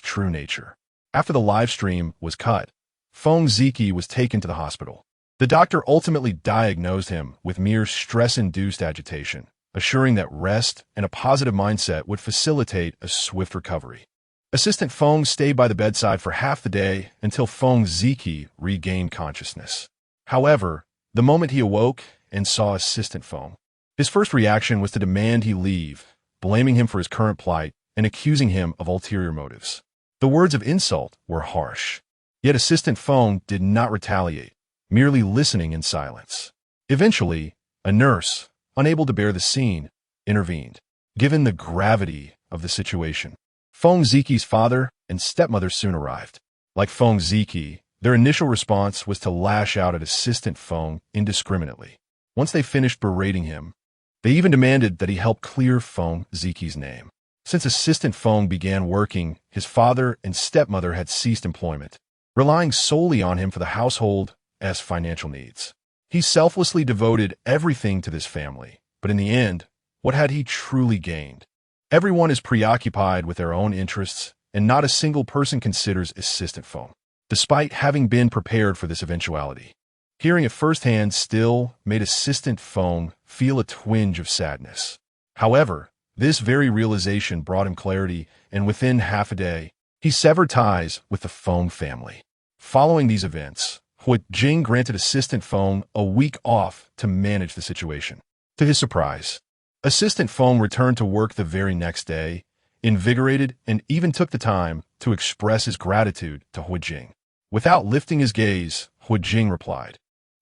true nature. After the live stream was cut, Feng Ziki was taken to the hospital. The doctor ultimately diagnosed him with mere stress-induced agitation, assuring that rest and a positive mindset would facilitate a swift recovery. Assistant Feng stayed by the bedside for half the day until Feng Ziki regained consciousness. However, the moment he awoke and saw Assistant Feng, his first reaction was to demand he leave, blaming him for his current plight and accusing him of ulterior motives. The words of insult were harsh, yet Assistant Feng did not retaliate, merely listening in silence. Eventually, a nurse, unable to bear the scene, intervened. Given the gravity of the situation, Feng Ziki's father and stepmother soon arrived. Like Feng Ziki, their initial response was to lash out at Assistant Feng indiscriminately. Once they finished berating him, they even demanded that he help clear Feng Ziki's name. Since Assistant Feng began working, his father and stepmother had ceased employment, relying solely on him for the household's financial needs. He selflessly devoted everything to this family, but in the end, what had he truly gained? Everyone is preoccupied with their own interests, and not a single person considers Assistant Feng, despite having been prepared for this eventuality. Hearing it firsthand still made Assistant Feng feel a twinge of sadness. However, this very realization brought him clarity, and within half a day, he severed ties with the Feng family. Following these events, Huo Jing granted Assistant Feng a week off to manage the situation. To his surprise, Assistant Feng returned to work the very next day, invigorated, and even took the time to express his gratitude to Huo Jing. Without lifting his gaze, Huo Jing replied,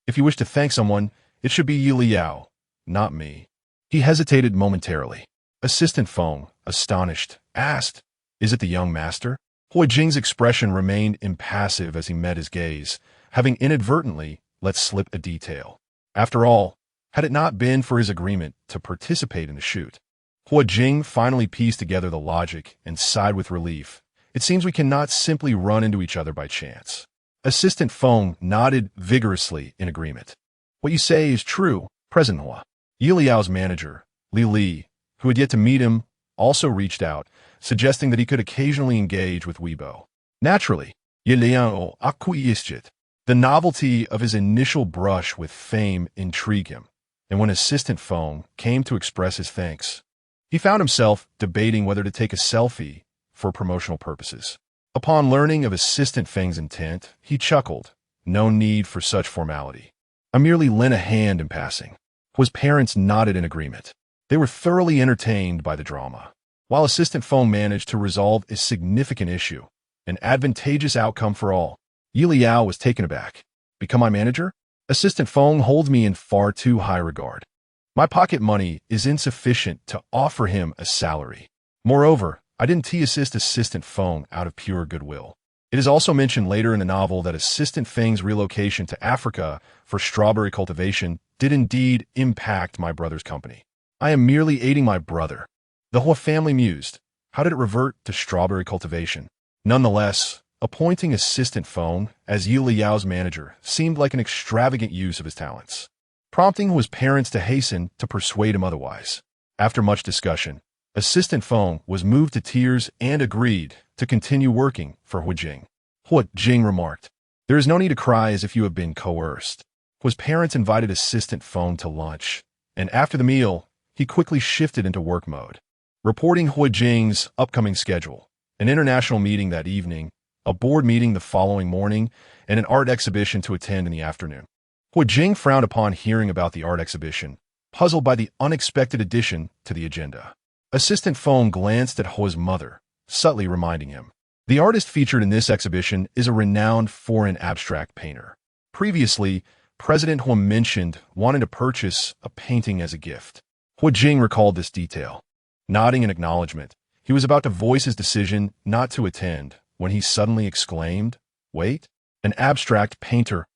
"If you wish to thank someone, it should be Yelao, not me." He hesitated momentarily. Assistant Feng, astonished, asked, "Is it the young master?" Huo Jing's expression remained impassive as he met his gaze, having inadvertently let slip a detail. After all, had it not been for his agreement to participate in the shoot, Huo Jing finally pieced together the logic and sighed with relief. It seems we cannot simply run into each other by chance. Assistant Feng nodded vigorously in agreement. "What you say is true, President Hua." Yeliao's manager, Li, who had yet to meet him, also reached out, suggesting that he could occasionally engage with Weibo. Naturally, Yelao acquiesced. The novelty of his initial brush with fame intrigued him, and when Assistant Feng came to express his thanks, he found himself debating whether to take a selfie for promotional purposes. Upon learning of Assistant Feng's intent, he chuckled. No need for such formality. I merely lent a hand in passing. Huo's parents nodded in agreement. They were thoroughly entertained by the drama. While Assistant Feng managed to resolve a significant issue, an advantageous outcome for all, Yelao was taken aback. "Become my manager? Assistant Feng holds me in far too high regard. My pocket money is insufficient to offer him a salary. Moreover, I didn't assist Assistant Feng out of pure goodwill." It is also mentioned later in the novel that Assistant Feng's relocation to Africa for strawberry cultivation did indeed impact my brother's company. "I am merely aiding my brother." The Huo family mused. How did it revert to strawberry cultivation? Nonetheless, appointing Assistant Feng as Yeliao's manager seemed like an extravagant use of his talents, prompting Huo's parents to hasten to persuade him otherwise. After much discussion, Assistant Feng was moved to tears and agreed to continue working for Huo Jing. Huo Jing remarked, "There is no need to cry as if you have been coerced." Huo's parents invited Assistant Feng to lunch, and after the meal, he quickly shifted into work mode, reporting Hu Jing's upcoming schedule, an international meeting that evening, a board meeting the following morning, and an art exhibition to attend in the afternoon. Hu Jing frowned upon hearing about the art exhibition, puzzled by the unexpected addition to the agenda. Assistant Feng glanced at Hu's mother, subtly reminding him. The artist featured in this exhibition is a renowned foreign abstract painter. Previously, President Hu mentioned wanting to purchase a painting as a gift. Hu Jing recalled this detail. Nodding in acknowledgement, he was about to voice his decision not to attend when he suddenly exclaimed, "Wait, an abstract painter's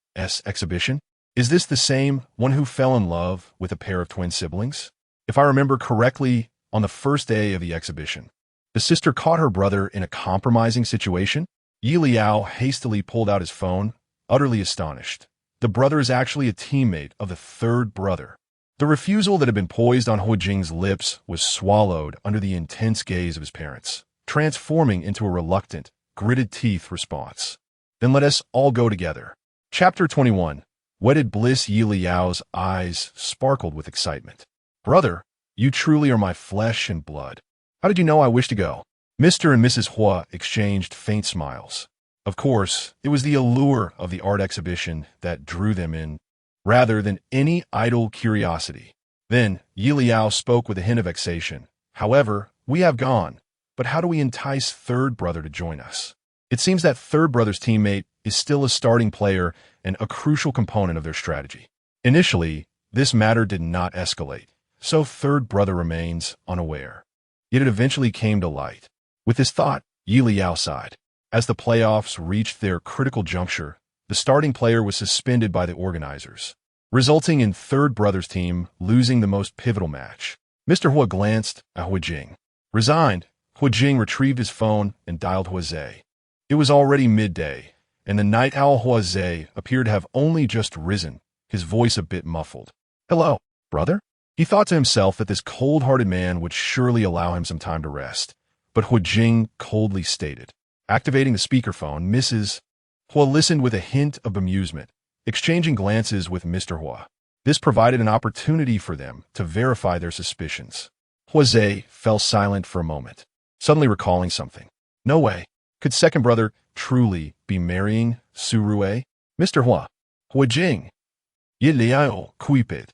exhibition? Is this the same one who fell in love with a pair of twin siblings? If I remember correctly, on the first day of the exhibition, the sister caught her brother in a compromising situation." Yelao hastily pulled out his phone, utterly astonished. The brother is actually a teammate of the third brother. The refusal that had been poised on Hu Jing's lips was swallowed under the intense gaze of his parents, transforming into a reluctant, gritted teeth response. "Then let us all go together." Chapter 21. Wedded Bliss. Yeliao's eyes sparkled with excitement. "Brother, you truly are my flesh and blood. How did you know I wish to go?" Mr. and Mrs. Hua exchanged faint smiles. Of course, it was the allure of the art exhibition that drew them in, rather than any idle curiosity. Then, Yeliao spoke with a hint of vexation. "However, we have gone, but how do we entice Third Brother to join us? It seems that Third Brother's teammate is still a starting player and a crucial component of their strategy." Initially, this matter did not escalate, so Third Brother remains unaware. Yet it eventually came to light. With this thought, Yeliao sighed. As the playoffs reached their critical juncture, the starting player was suspended by the organizers, resulting in Third Brother's team losing the most pivotal match. Mr. Hua glanced at Hu Jing. Resigned, Hu Jing retrieved his phone and dialed Huazhe. It was already midday, and the night owl Huazhe appeared to have only just risen, his voice a bit muffled. "Hello, brother?" He thought to himself that this cold-hearted man would surely allow him some time to rest, but Hu Jing coldly stated. Activating the speakerphone, Mrs. Hua listened with a hint of amusement, exchanging glances with Mr. Hua. This provided an opportunity for them to verify their suspicions. Huazhe fell silent for a moment, suddenly recalling something. No way. Could second brother truly be marrying Surue? Mr. Hua. Hu Jing. Yelao Kuipid.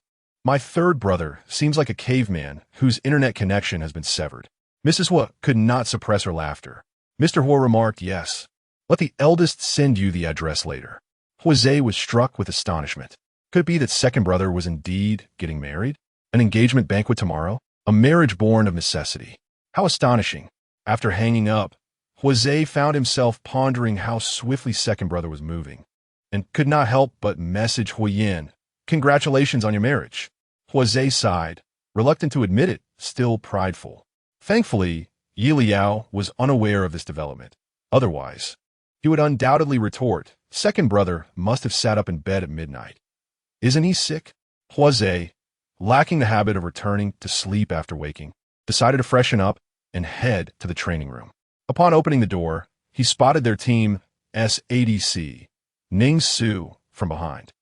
My third brother seems like a caveman whose internet connection has been severed. Mrs. Hua could not suppress her laughter. Mr. Hua remarked, "Yes. Let the eldest send you the address later." Huazhe was struck with astonishment. Could it be that second brother was indeed getting married? An engagement banquet tomorrow? A marriage born of necessity. How astonishing. After hanging up, Huazhe found himself pondering how swiftly second brother was moving, and could not help but message Huyen, "Congratulations on your marriage." Huazhe sighed, reluctant to admit it, still prideful. Thankfully, Yeliao was unaware of this development. Otherwise, he would undoubtedly retort, "Second brother must have sat up in bed at midnight. Isn't he sick?" Huazhe, lacking the habit of returning to sleep after waking, decided to freshen up and head to the training room. Upon opening the door, he spotted their team's ADC, Ning Su, from behind.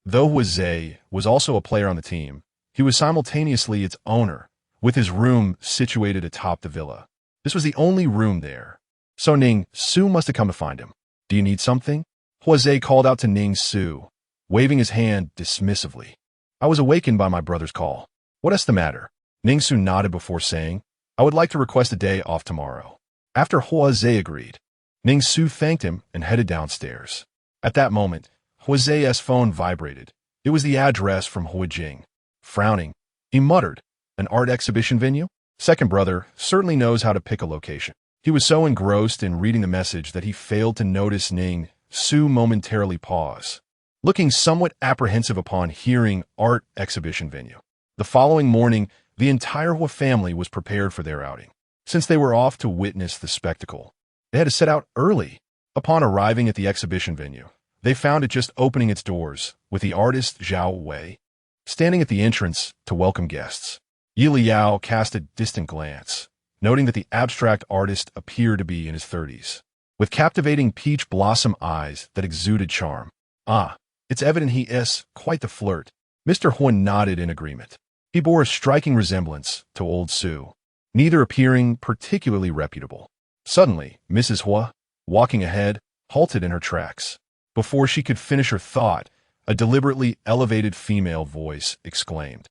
Though Huazhe was also a player on the team, he was simultaneously its owner, with his room situated atop the villa. This was the only room there, so Ning Su must have come to find him. "Do you need something?" Huazhe called out to Ning Su, waving his hand dismissively. "I was awakened by my brother's call. What is the matter?" Ning Su nodded before saying, "I would like to request a day off tomorrow." After Huazhe agreed, Ning Su thanked him and headed downstairs. At that moment, Huazhe's phone vibrated. It was the address from Hu Jing. Frowning, he muttered, "An art exhibition venue? Second brother certainly knows how to pick a location." He was so engrossed in reading the message that he failed to notice Ning Su momentarily pause, looking somewhat apprehensive upon hearing art exhibition venue. The following morning, the entire Hua family was prepared for their outing. Since they were off to witness the spectacle, they had to set out early. Upon arriving at the exhibition venue, they found it just opening its doors, with the artist Zhao Wei standing at the entrance to welcome guests. Yelao cast a distant glance, noting that the abstract artist appeared to be in his 30s, with captivating peach blossom eyes that exuded charm. "Ah, it's evident he is quite the flirt." Mr. Huan nodded in agreement. He bore a striking resemblance to old Su, neither appearing particularly reputable. Suddenly, Mrs. Huo, walking ahead, halted in her tracks. Before she could finish her thought, a deliberately elevated female voice exclaimed,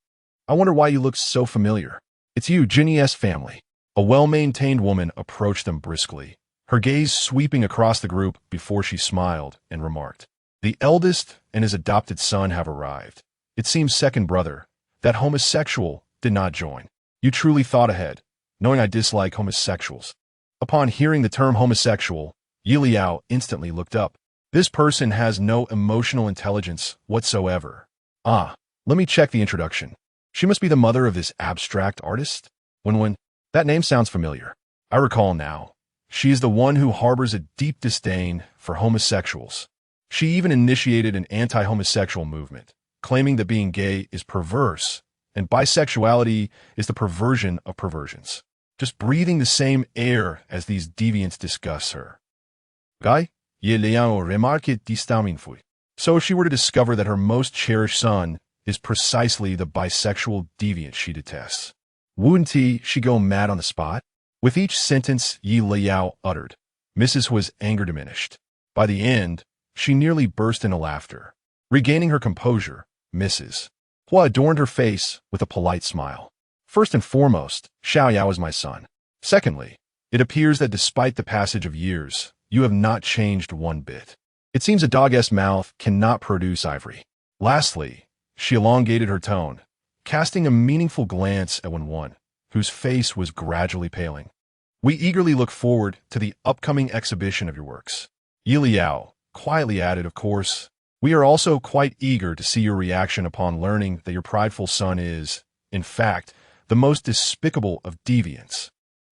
"I wonder why you look so familiar. It's you, Jinnie's family." A well-maintained woman approached them briskly, her gaze sweeping across the group before she smiled and remarked, "The eldest and his adopted son have arrived. It seems second brother, that homosexual, did not join. You truly thought ahead, knowing I dislike homosexuals." Upon hearing the term homosexual, Yelao instantly looked up. This person has no emotional intelligence whatsoever. Let me check the introduction. She must be the mother of this abstract artist? When that name sounds familiar. I recall now. She is the one who harbors a deep disdain for homosexuals. She even initiated an anti-homosexual movement, claiming that being gay is perverse, and bisexuality is the perversion of perversions. Just breathing the same air as these deviants discuss her. Guy, Yelao remarqued distaminfui. So if she were to discover that her most cherished son is precisely the bisexual deviant she detests, wouldn't she go mad on the spot? With each sentence Yelao uttered, Mrs. Huo's anger diminished. By the end, she nearly burst into laughter. Regaining her composure, Mrs. Huo adorned her face with a polite smile. First and foremost, Xiaoyao is my son. Secondly, it appears that despite the passage of years, you have not changed one bit. It seems a dog's mouth cannot produce ivory. Lastly, she elongated her tone, casting a meaningful glance at Wen, whose face was gradually paling. We eagerly look forward to the upcoming exhibition of your works. Yelao quietly added, of course, we are also quite eager to see your reaction upon learning that your prideful son is, in fact, the most despicable of deviants.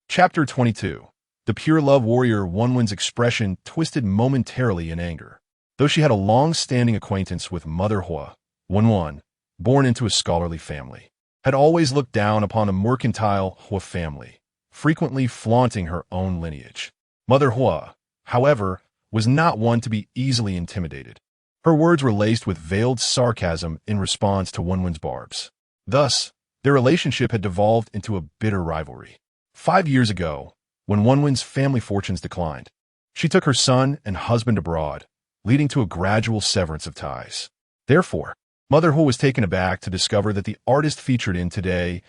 Chapter 22. The pure love warrior Wen's expression twisted momentarily in anger. Though she had a long-standing acquaintance with Mother Huo, Wen, born into a scholarly family, had always looked down upon the mercantile Huo family, frequently flaunting her own lineage. Mother Huo, however, was not one to be easily intimidated. Her words were laced with veiled sarcasm in response to Wen's barbs. Thus, their relationship had devolved into a bitter rivalry. 5 years ago, when Wen's family fortunes declined, she took her son and husband abroad, leading to a gradual severance of ties. Therefore, Mother Huo was taken aback to discover that the artist featured in today's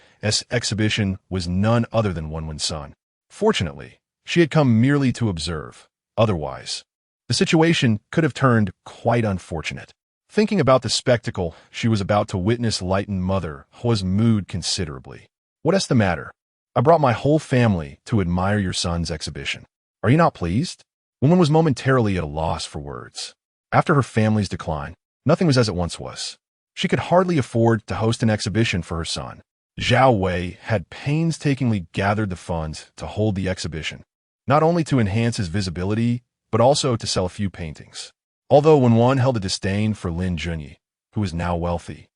exhibition was none other than Wen's son. Fortunately, she had come merely to observe. Otherwise, the situation could have turned quite unfortunate. Thinking about the spectacle she was about to witness lightened Mother Huo's mood considerably. "What's the matter? I brought my whole family to admire your son's exhibition. Are you not pleased?" Wen was momentarily at a loss for words. After her family's decline, nothing was as it once was. She could hardly afford to host an exhibition for her son. Zhao Wei had painstakingly gathered the funds to hold the exhibition, not only to enhance his visibility, but also to sell a few paintings. Although Wen held a disdain for Lin Junyi, who was now wealthy,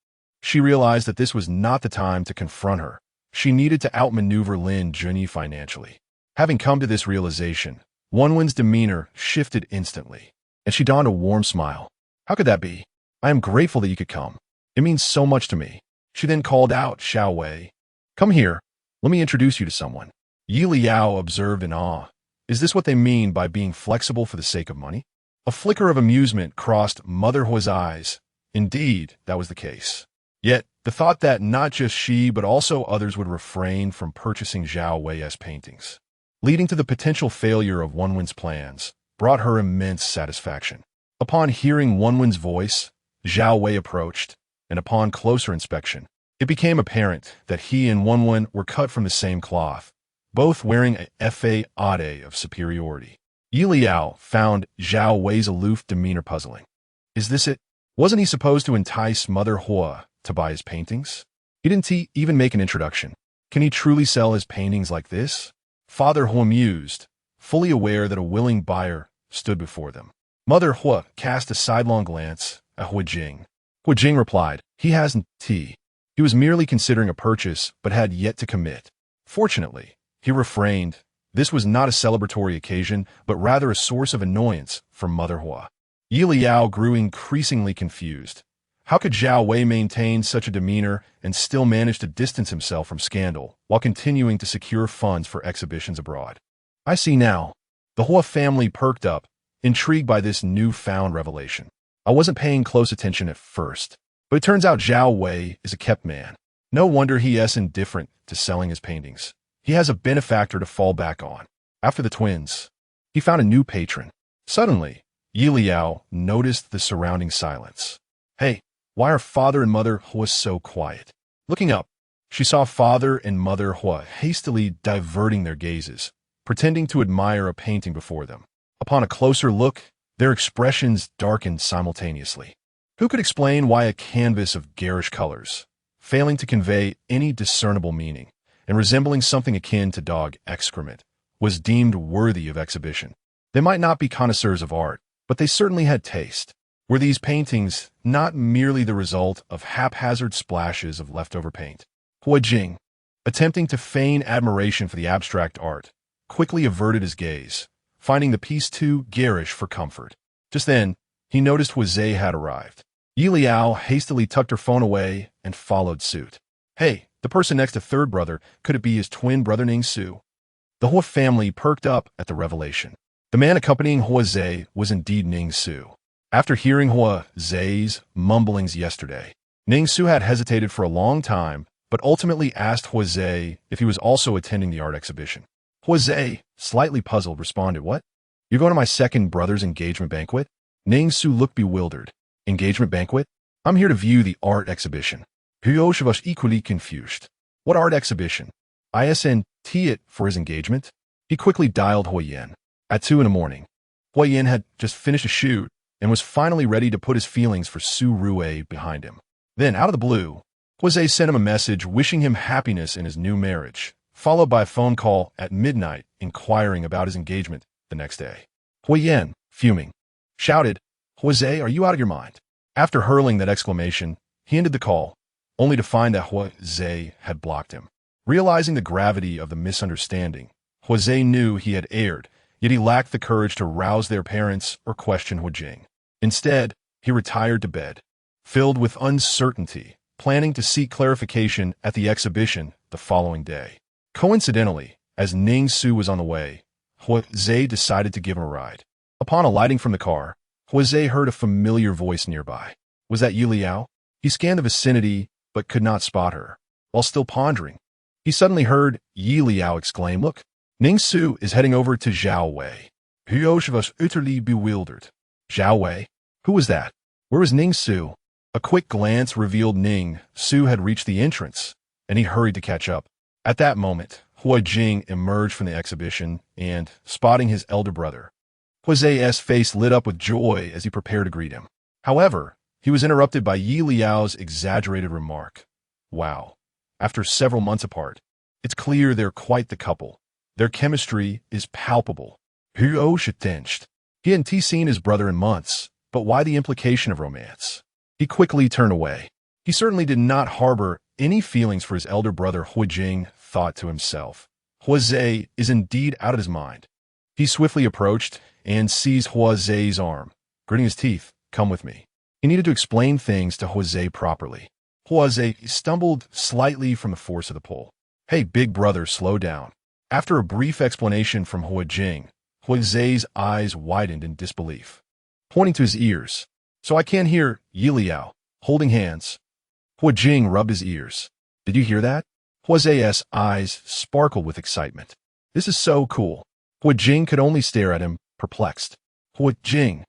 she realized that this was not the time to confront her. She needed to outmaneuver Lin Junyi financially. Having come to this realization, Wen's demeanor shifted instantly, and she donned a warm smile. "How could that be? I am grateful that you could come. It means so much to me." She then called out Xiao Wei. "Come here. Let me introduce you to someone." Yelao observed in awe. Is this what they mean by being flexible for the sake of money? A flicker of amusement crossed Mother Huo's eyes. Indeed, that was the case. Yet, the thought that not just she but also others would refrain from purchasing Zhao Wei's paintings, leading to the potential failure of Wen's plans, brought her immense satisfaction. Upon hearing Wen's voice, Zhao Wei approached, and upon closer inspection, it became apparent that he and Wen were cut from the same cloth, both wearing a facade of superiority. Yelao found Zhao Wei's aloof demeanor puzzling. Is this it? Wasn't he supposed to entice Mother Huo to buy his paintings? Didn't he even make an introduction? Can he truly sell his paintings like this? Father Huo mused, fully aware that a willing buyer stood before them. Mother Huo cast a sidelong glance at Hu Jing. Hu Jing replied, he hasn't. He was merely considering a purchase but had yet to commit. Fortunately, he refrained. This was not a celebratory occasion, but rather a source of annoyance for Mother Huo. Yelao grew increasingly confused. How could Zhao Wei maintain such a demeanor and still manage to distance himself from scandal while continuing to secure funds for exhibitions abroad? I see now. The Huo family perked up, intrigued by this newfound revelation. I wasn't paying close attention at first, but it turns out Zhao Wei is a kept man. No wonder he is indifferent to selling his paintings. He has a benefactor to fall back on. After the twins, he found a new patron. Suddenly, Yelao noticed the surrounding silence. Hey, why are father and mother Huo so quiet? Looking up, she saw father and mother Huo hastily diverting their gazes, pretending to admire a painting before them. Upon a closer look, their expressions darkened simultaneously. Who could explain why a canvas of garish colors, failing to convey any discernible meaning, and resembling something akin to dog excrement, was deemed worthy of exhibition? They might not be connoisseurs of art, but they certainly had taste. Were these paintings not merely the result of haphazard splashes of leftover paint? Huo Jing, attempting to feign admiration for the abstract art, quickly averted his gaze, finding the piece too garish for comfort. Just then, he noticed Huo had arrived. Yelao hastily tucked her phone away and followed suit. Hey, the person next to Third Brother, could it be his twin brother Ning Su? The Huo family perked up at the revelation. The man accompanying Huo was indeed Ning Su. After hearing Huo's mumblings yesterday, Ning Su had hesitated for a long time, but ultimately asked Huo if he was also attending the art exhibition. Huo, slightly puzzled, responded, What? You're going to my second brother's engagement banquet? Ning Su looked bewildered. Engagement banquet? I'm here to view the art exhibition. Huo was equally confused. What art exhibition? ISNT it for his engagement? He quickly dialed Huoyan. At 2 a.m, Huoyan had just finished a shoot and was finally ready to put his feelings for Su Rue behind him. Then, out of the blue, Huo sent him a message wishing him happiness in his new marriage, followed by a phone call at midnight inquiring about his engagement the next day. Huoyan, fuming, shouted, Huo, are you out of your mind? After hurling that exclamation, he ended the call, only to find that Huo had blocked him. Realizing the gravity of the misunderstanding, Huo knew he had erred, yet he lacked the courage to rouse their parents or question Huo Jing. Instead, he retired to bed, filled with uncertainty, planning to seek clarification at the exhibition the following day. Coincidentally, as Ning Su was on the way, Huo decided to give him a ride. Upon alighting from the car, Huo heard a familiar voice nearby. Was that Yelao? He scanned the vicinity, but could not spot her. While still pondering, he suddenly heard Yelao exclaim, Look, Ning Su is heading over to Zhao Wei. Huo was utterly bewildered. Zhao Wei? Who was that? Where was Ning Su? A quick glance revealed Ning Su had reached the entrance, and he hurried to catch up. At that moment, Huo Jing emerged from the exhibition and, spotting his elder brother, Huo's face lit up with joy as he prepared to greet him. However, he was interrupted by Yeliao's exaggerated remark. Wow. After several months apart, it's clear they're quite the couple. Their chemistry is palpable. Huo tenched. He hadn't seen his brother in months, but why the implication of romance? He quickly turned away. He certainly did not harbor any feelings for his elder brother. Huo Jing thought to himself. Huo is indeed out of his mind. He swiftly approached and seized Huo's arm, gritting his teeth. Come with me. He needed to explain things to Huo properly. Huo stumbled slightly from the force of the pull. Hey, big brother, slow down. After a brief explanation from Huo Jing, Huo's eyes widened in disbelief, pointing to his ears. So I can't hear Yelao. Holding hands. Huo Jing rubbed his ears. Did you hear that? Huo's eyes sparkled with excitement. This is so cool. Huo Jing could only stare at him, perplexed. Huo Jing,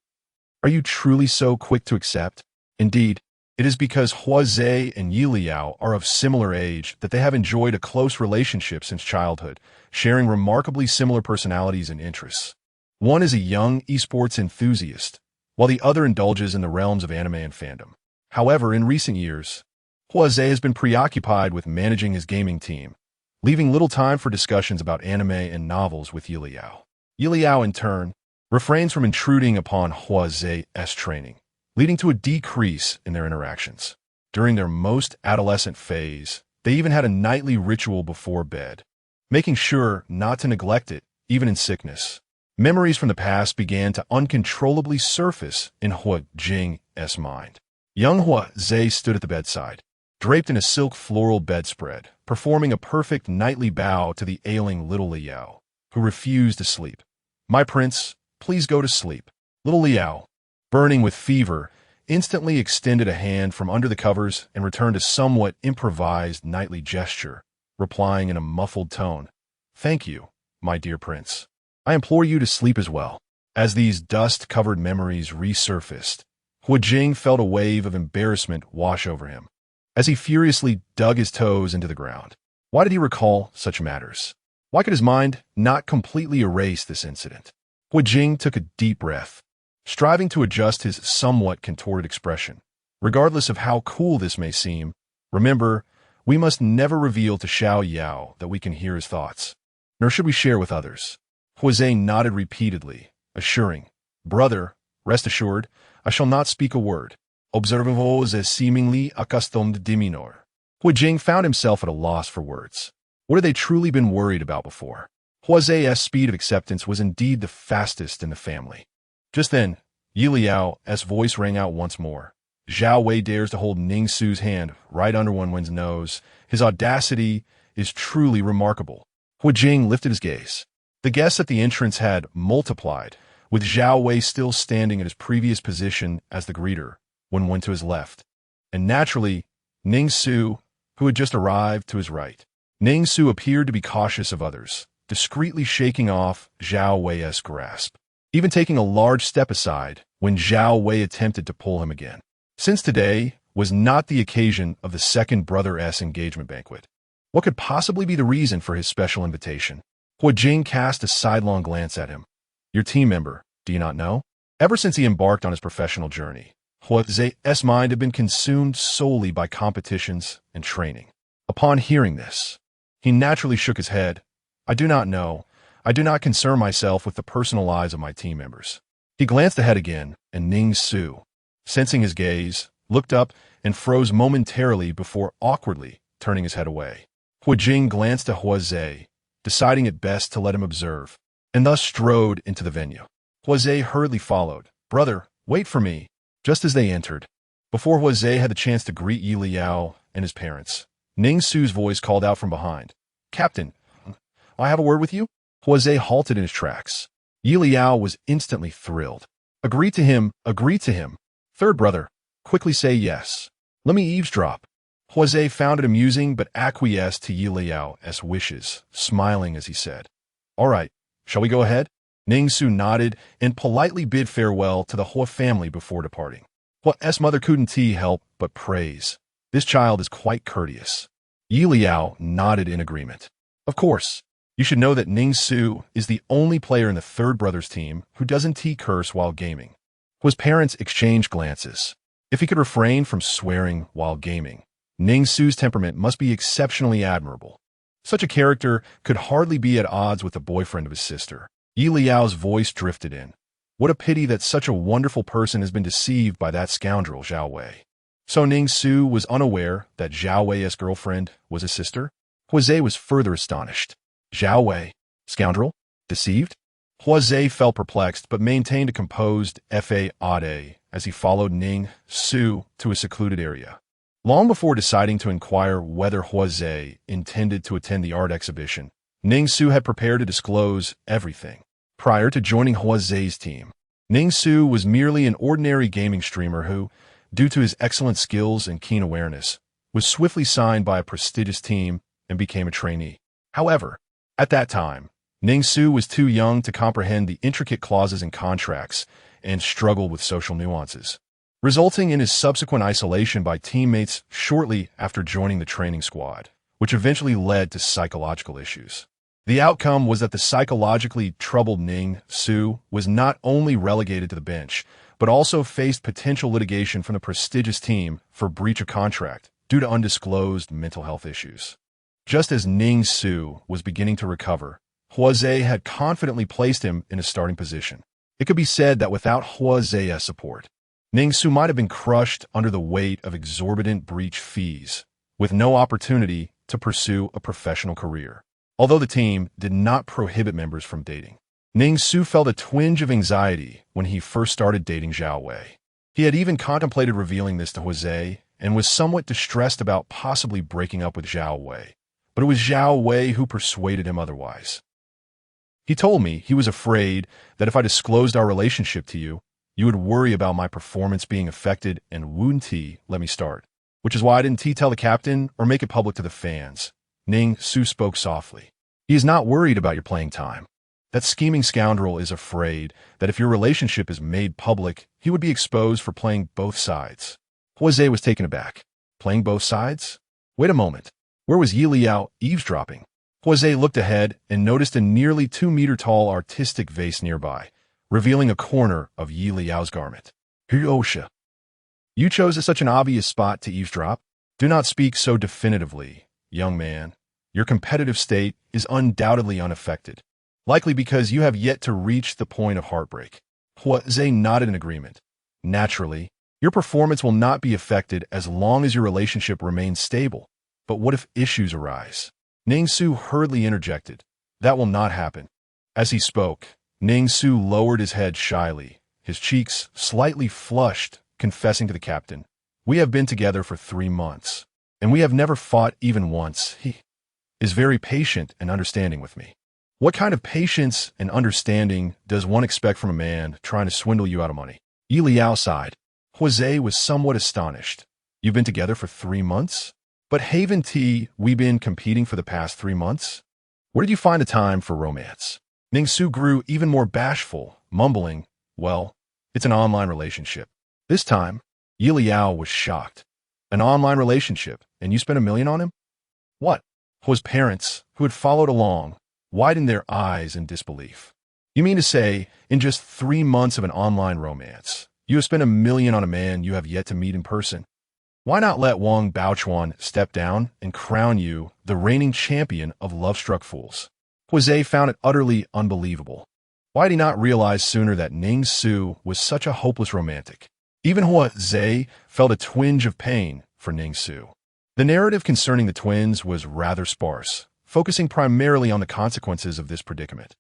are you truly so quick to accept? Indeed, it is because Huo and Yelao are of similar age that they have enjoyed a close relationship since childhood, sharing remarkably similar personalities and interests. One is a young esports enthusiast, while the other indulges in the realms of anime and fandom. However, in recent years, Huo has been preoccupied with managing his gaming team, leaving little time for discussions about anime and novels with Yelao. Yelao, in turn, refrains from intruding upon Huo's training, leading to a decrease in their interactions. During their most adolescent phase, they even had a nightly ritual before bed, making sure not to neglect it, even in sickness. Memories from the past began to uncontrollably surface in Huo Jing's mind. Young Hua Zhe stood at the bedside, draped in a silk floral bedspread, performing a perfect nightly bow to the ailing little Leyao, who refused to sleep. "My prince, please go to sleep." Little Leyao, burning with fever, instantly extended a hand from under the covers and returned a somewhat improvised nightly gesture, replying in a muffled tone, "Thank you, my dear prince. I implore you to sleep as well." As these dust-covered memories resurfaced, Hua Jing felt a wave of embarrassment wash over him, as he furiously dug his toes into the ground. Why did he recall such matters? Why could his mind not completely erase this incident? Hua Jing took a deep breath, striving to adjust his somewhat contorted expression. Regardless of how cool this may seem, remember, we must never reveal to Xiao Yao that we can hear his thoughts, nor should we share with others. Hua Zhe nodded repeatedly, assuring, "Brother, rest assured, I shall not speak a word. Observez as seemingly accustomed diminor." Hua Jing found himself at a loss for words. What had they truly been worried about before? Hua Zhe's speed of acceptance was indeed the fastest in the family. Just then, Yelao's voice rang out once more. "Zhao Wei dares to hold Ning Su's hand right under one's nose. His audacity is truly remarkable." Hua Jing lifted his gaze. The guests at the entrance had multiplied, with Zhao Wei still standing at his previous position as the greeter when one to his left, and naturally, Ning Su, who had just arrived, to his right. Ning Su appeared to be cautious of others, discreetly shaking off Zhao Wei's grasp, even taking a large step aside when Zhao Wei attempted to pull him again. Since today was not the occasion of the second brother's engagement banquet, what could possibly be the reason for his special invitation? Hua Jing cast a sidelong glance at him. "Your team member, do you not know?" Ever since he embarked on his professional journey, Hua Zhe's mind had been consumed solely by competitions and training. Upon hearing this, he naturally shook his head. "I do not know. I do not concern myself with the personal lives of my team members." He glanced ahead again, and Ning Su, sensing his gaze, looked up and froze momentarily before awkwardly turning his head away. Hua Jing glanced at Hua Zhe, deciding it best to let him observe, and thus strode into the venue. Hua Zhe hurriedly followed. "Brother, wait for me." Just as they entered, before Hua Zhe had the chance to greet Yelao and his parents, Ning Su's voice called out from behind, "Captain, I have a word with you?" Hua Zhe halted in his tracks. Yelao was instantly thrilled. Agree to him. Third brother, quickly say yes. Let me eavesdrop." Hua Zhe found it amusing but acquiesced to Yelao's wishes, smiling as he said, "All right, shall we go ahead?" Ning Su nodded and politely bid farewell to the Hua family before departing. Hua's mother couldn't help but praise. "This child is quite courteous." Yelao nodded in agreement. "Of course, you should know that Ning Su is the only player in the Third Brothers team who doesn't curse while gaming." Hua's parents exchanged glances. If he could refrain from swearing while gaming, Ning Su's temperament must be exceptionally admirable. Such a character could hardly be at odds with the boyfriend of his sister. Yelao's voice drifted in. "What a pity that such a wonderful person has been deceived by that scoundrel Zhao Wei." So Ning Su was unaware that Zhao Wei's girlfriend was his sister? Hua Zhe was further astonished. Zhao Wei, scoundrel? Deceived? Hua Zhe felt perplexed but maintained a composed fa as he followed Ning Su to a secluded area. Long before deciding to inquire whether Hua Zhe intended to attend the art exhibition, Ning Su had prepared to disclose everything. Prior to joining Hua Zhe's team, Ning Su was merely an ordinary gaming streamer who, due to his excellent skills and keen awareness, was swiftly signed by a prestigious team and became a trainee. However, at that time, Ning Su was too young to comprehend the intricate clauses in contracts and struggled with social nuances, resulting in his subsequent isolation by teammates shortly after joining the training squad, which eventually led to psychological issues. The outcome was that the psychologically troubled Ning Su was not only relegated to the bench, but also faced potential litigation from the prestigious team for breach of contract due to undisclosed mental health issues. Just as Ning Su was beginning to recover, Hua Zhe had confidently placed him in a starting position. It could be said that without Hua Zhe's support, Ning Su might have been crushed under the weight of exorbitant breach fees, with no opportunity to pursue a professional career. Although the team did not prohibit members from dating, Ning Su felt a twinge of anxiety when he first started dating Zhao Wei. He had even contemplated revealing this to Jose and was somewhat distressed about possibly breaking up with Zhao Wei. But it was Zhao Wei who persuaded him otherwise. He told me he was afraid that if I disclosed our relationship to you, you would worry about my performance being affected and wouldn't let me start. Which is why I didn't tell the captain or make it public to the fans. Ning Su spoke softly. He is not worried about your playing time. That scheming scoundrel is afraid that if your relationship is made public, he would be exposed for playing both sides. Jose was taken aback. Playing both sides? Wait a moment. Where was Yelao eavesdropping? Jose looked ahead and noticed a nearly 2-meter-tall artistic vase nearby, revealing a corner of Yelao's garment. Hiosha. You chose such an obvious spot to eavesdrop? Do not speak so definitively, young man. Your competitive state is undoubtedly unaffected, likely because you have yet to reach the point of heartbreak. Jose nodded in agreement. Naturally, your performance will not be affected as long as your relationship remains stable. But what if issues arise? Ning Su hurriedly interjected. That will not happen. As he spoke, Ning Su lowered his head shyly, his cheeks slightly flushed, confessing to the captain, "We have been together for 3 months, and we have never fought even once. He is very patient and understanding with me." What kind of patience and understanding does one expect from a man trying to swindle you out of money? Yelao sighed. Jose was somewhat astonished. You've been together for 3 months? But haven't we been competing for the past 3 months? Where did you find the time for romance? Ning Su grew even more bashful, mumbling, "Well, it's an online relationship." This time, Yelao was shocked. An online relationship, and you spent $1 million on him? What? Jose's parents, who had followed along, widened their eyes in disbelief. You mean to say, in just 3 months of an online romance, you have spent $1 million on a man you have yet to meet in person? Why not let Wang Baochuan step down and crown you the reigning champion of love-struck fools? Jose found it utterly unbelievable. Why had he not realized sooner that Ning Su was such a hopeless romantic? Even Jose felt a twinge of pain for Ning Su. The narrative concerning the twins was rather sparse, focusing primarily on the consequences of this predicament.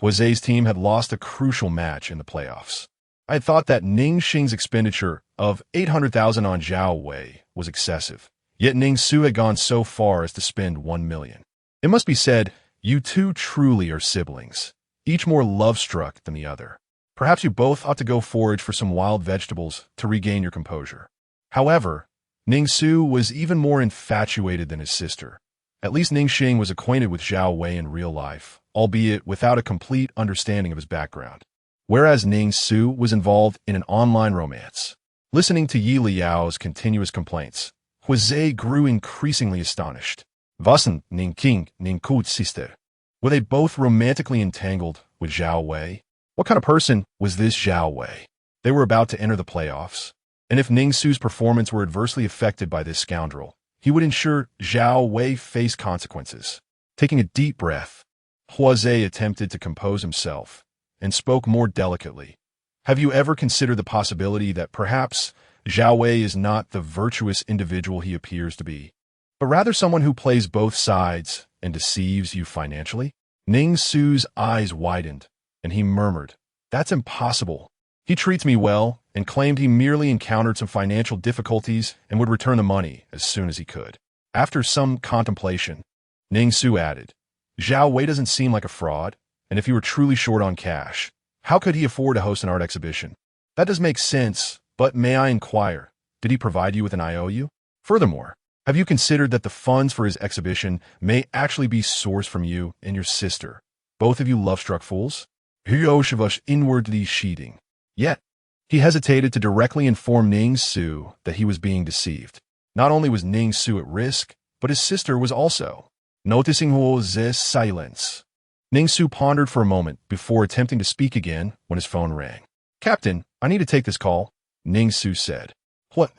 Jose's team had lost a crucial match in the playoffs. I had thought that Ning Xing's expenditure of 800,000 on Zhao Wei was excessive, yet Ning Su had gone so far as to spend 1 million. It must be said, you two truly are siblings, each more love-struck than the other. Perhaps you both ought to go forage for some wild vegetables to regain your composure. However, Ning Su was even more infatuated than his sister. At least Ning Xing was acquainted with Zhao Wei in real life, albeit without a complete understanding of his background. Whereas Ning Su was involved in an online romance. Listening to Yelao's continuous complaints, Jose grew increasingly astonished. Wasen Ning King Ning Ku's sister. Were they both romantically entangled with Zhao Wei? What kind of person was this Zhao Wei? They were about to enter the playoffs, and if Ning Su's performance were adversely affected by this scoundrel, he would ensure Zhao Wei faced consequences. Taking a deep breath, Jose attempted to compose himself and spoke more delicately. Have you ever considered the possibility that perhaps Zhao Wei is not the virtuous individual he appears to be, but rather someone who plays both sides and deceives you financially? Ning Su's eyes widened, and he murmured, "That's impossible. He treats me well and claimed he merely encountered some financial difficulties and would return the money as soon as he could." After some contemplation, Ning Su added, "Zhao Wei doesn't seem like a fraud, and if he were truly short on cash, how could he afford to host an art exhibition? That does make sense, but may I inquire, did he provide you with an IOU? Furthermore, have you considered that the funds for his exhibition may actually be sourced from you and your sister, both of you love-struck fools?" Huo was inwardly sheathing. Yet, he hesitated to directly inform Ning Su that he was being deceived. Not only was Ning Su at risk, but his sister was also. Noticing Huo's silence, Ning Su pondered for a moment before attempting to speak again when his phone rang. "Captain, I need to take this call," Ning Su said.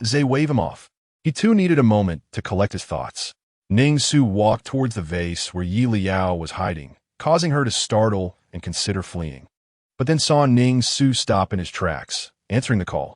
Zay waved him off. He too needed a moment to collect his thoughts. Ning Su walked towards the vase where Yelao was hiding, causing her to startle and consider fleeing. But then saw Ning Su stop in his tracks, answering the call.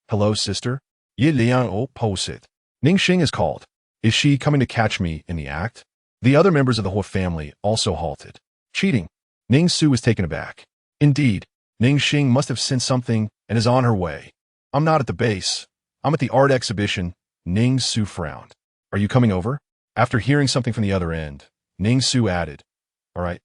"Hello, sister? Yelao posted. Ning Xing is called. Is she coming to catch me in the act?" The other members of the Huo family also halted. Cheating. Ning Su was taken aback. Indeed, Ning Xing must have sensed something and is on her way. I'm not at the base. I'm at the art exhibition. Ning Su frowned. Are you coming over? After hearing something from the other end, Ning Su added, all right,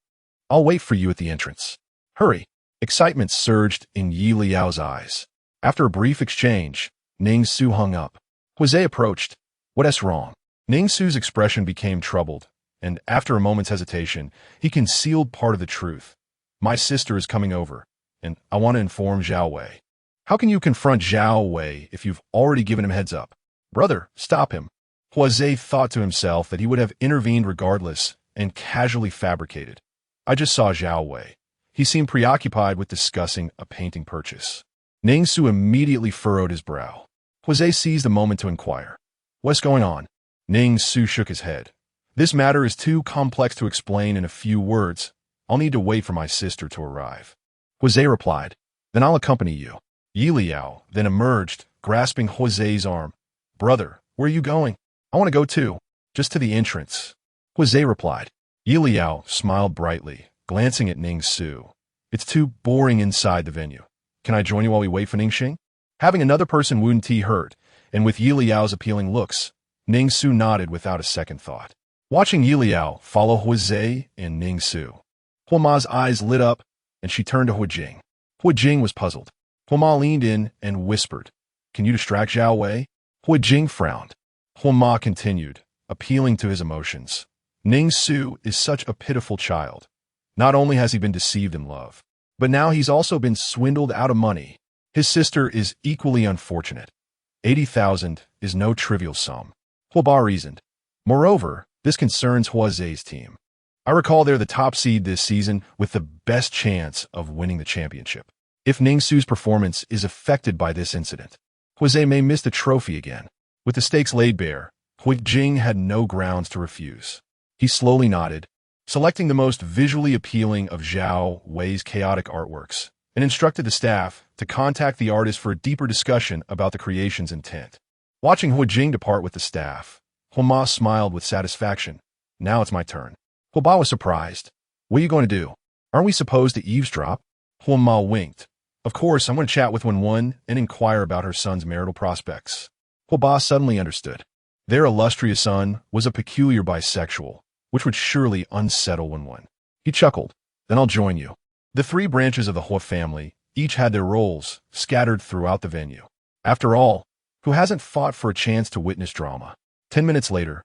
I'll wait for you at the entrance. Hurry. Excitement surged in Yi Liao's eyes. After a brief exchange, Ning Su hung up. Jose approached. What's wrong? Ning Su's expression became troubled, and after a moment's hesitation, he concealed part of the truth. My sister is coming over, and I want to inform Zhao Wei. How can you confront Zhao Wei if you've already given him heads up? Brother, stop him. Jose thought to himself that he would have intervened regardless and casually fabricated. I just saw Zhao Wei. He seemed preoccupied with discussing a painting purchase. Ning Su immediately furrowed his brow. Jose seized a moment to inquire. What's going on? Ning Su shook his head. This matter is too complex to explain in a few words. I'll need to wait for my sister to arrive. Jose replied, then I'll accompany you. Yelao then emerged, grasping Jose's arm. Brother, where are you going? I want to go too. Just to the entrance. Jose replied. Yelao smiled brightly, glancing at Ning Su. It's too boring inside the venue. Can I join you while we wait for Ningxing? Having another person wound T hurt, and with Yeliao's appealing looks, Ning Su nodded without a second thought. Watching Yeliao follow Jose and Ning Su, Hua Ma's eyes lit up, and she turned to Hua Jing. Hua Jing was puzzled. Hua Ma leaned in and whispered, Can you distract Zhao Wei? Hua Jing frowned. Hua Ma continued, appealing to his emotions. Ning Su is such a pitiful child. Not only has he been deceived in love, but now he's also been swindled out of money. His sister is equally unfortunate. 80,000 is no trivial sum. Hua Ba reasoned. Moreover, this concerns Jose's team. I recall they're the top seed this season with the best chance of winning the championship. If Ning Su's performance is affected by this incident, Jose may miss the trophy again. With the stakes laid bare, Hua Jing had no grounds to refuse. He slowly nodded, selecting the most visually appealing of Zhao Wei's chaotic artworks, and instructed the staff to contact the artist for a deeper discussion about the creation's intent. Watching Hua Jing depart with the staff, Hua Ma smiled with satisfaction. Now it's my turn. Hua Ba was surprised. What are you going to do? Aren't we supposed to eavesdrop? Hua Ma winked. Of course, I'm going to chat with Wen and inquire about her son's marital prospects. Hua Ba suddenly understood. Their illustrious son was a peculiar bisexual, which would surely unsettle Wen. He chuckled. Then I'll join you. The three branches of the Hua family each had their roles scattered throughout the venue. After all, who hasn't fought for a chance to witness drama? 10 minutes later,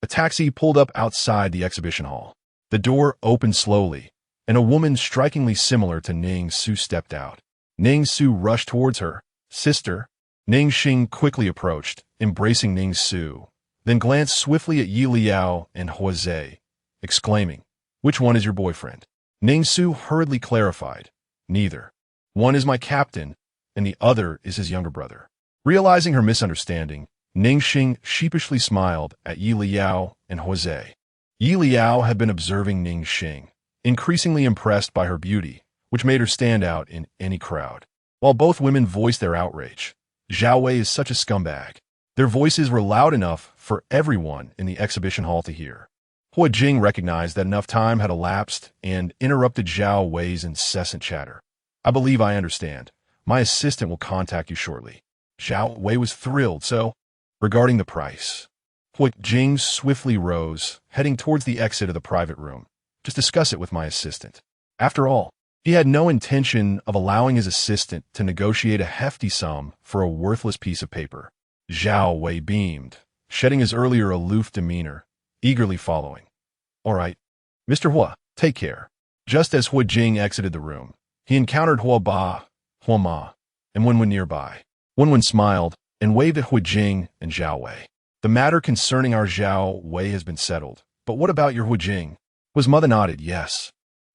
a taxi pulled up outside the exhibition hall. The door opened slowly, and a woman strikingly similar to Ning Su stepped out. Ning Su rushed towards her. Sister. Ningxing quickly approached, embracing Ning Su, then glanced swiftly at Yeliao and Jose, exclaiming, Which one is your boyfriend? Ning Su hurriedly clarified, Neither. One is my captain, and the other is his younger brother. Realizing her misunderstanding, Ningxing sheepishly smiled at Yeliao and Jose. Yeliao had been observing Ningxing, increasingly impressed by her beauty, which made her stand out in any crowd. While both women voiced their outrage, Zhao Wei is such a scumbag. Their voices were loud enough for everyone in the exhibition hall to hear. Hua Jing recognized that enough time had elapsed and interrupted Zhao Wei's incessant chatter. I believe I understand. My assistant will contact you shortly. Zhao Wei was thrilled, so, regarding the price, Hua Jing swiftly rose, heading towards the exit of the private room. Just discuss it with my assistant. After all, he had no intention of allowing his assistant to negotiate a hefty sum for a worthless piece of paper. Zhao Wei beamed, shedding his earlier aloof demeanor, eagerly following. All right, Mr. Hua, take care. Just as Hua Jing exited the room, he encountered Hua Ba, Hua Ma, and Wen nearby. Wen smiled and waved at Hua Jing and Zhao Wei. The matter concerning our Zhao Wei has been settled, but what about your Hua Jing? Hua's mother nodded yes.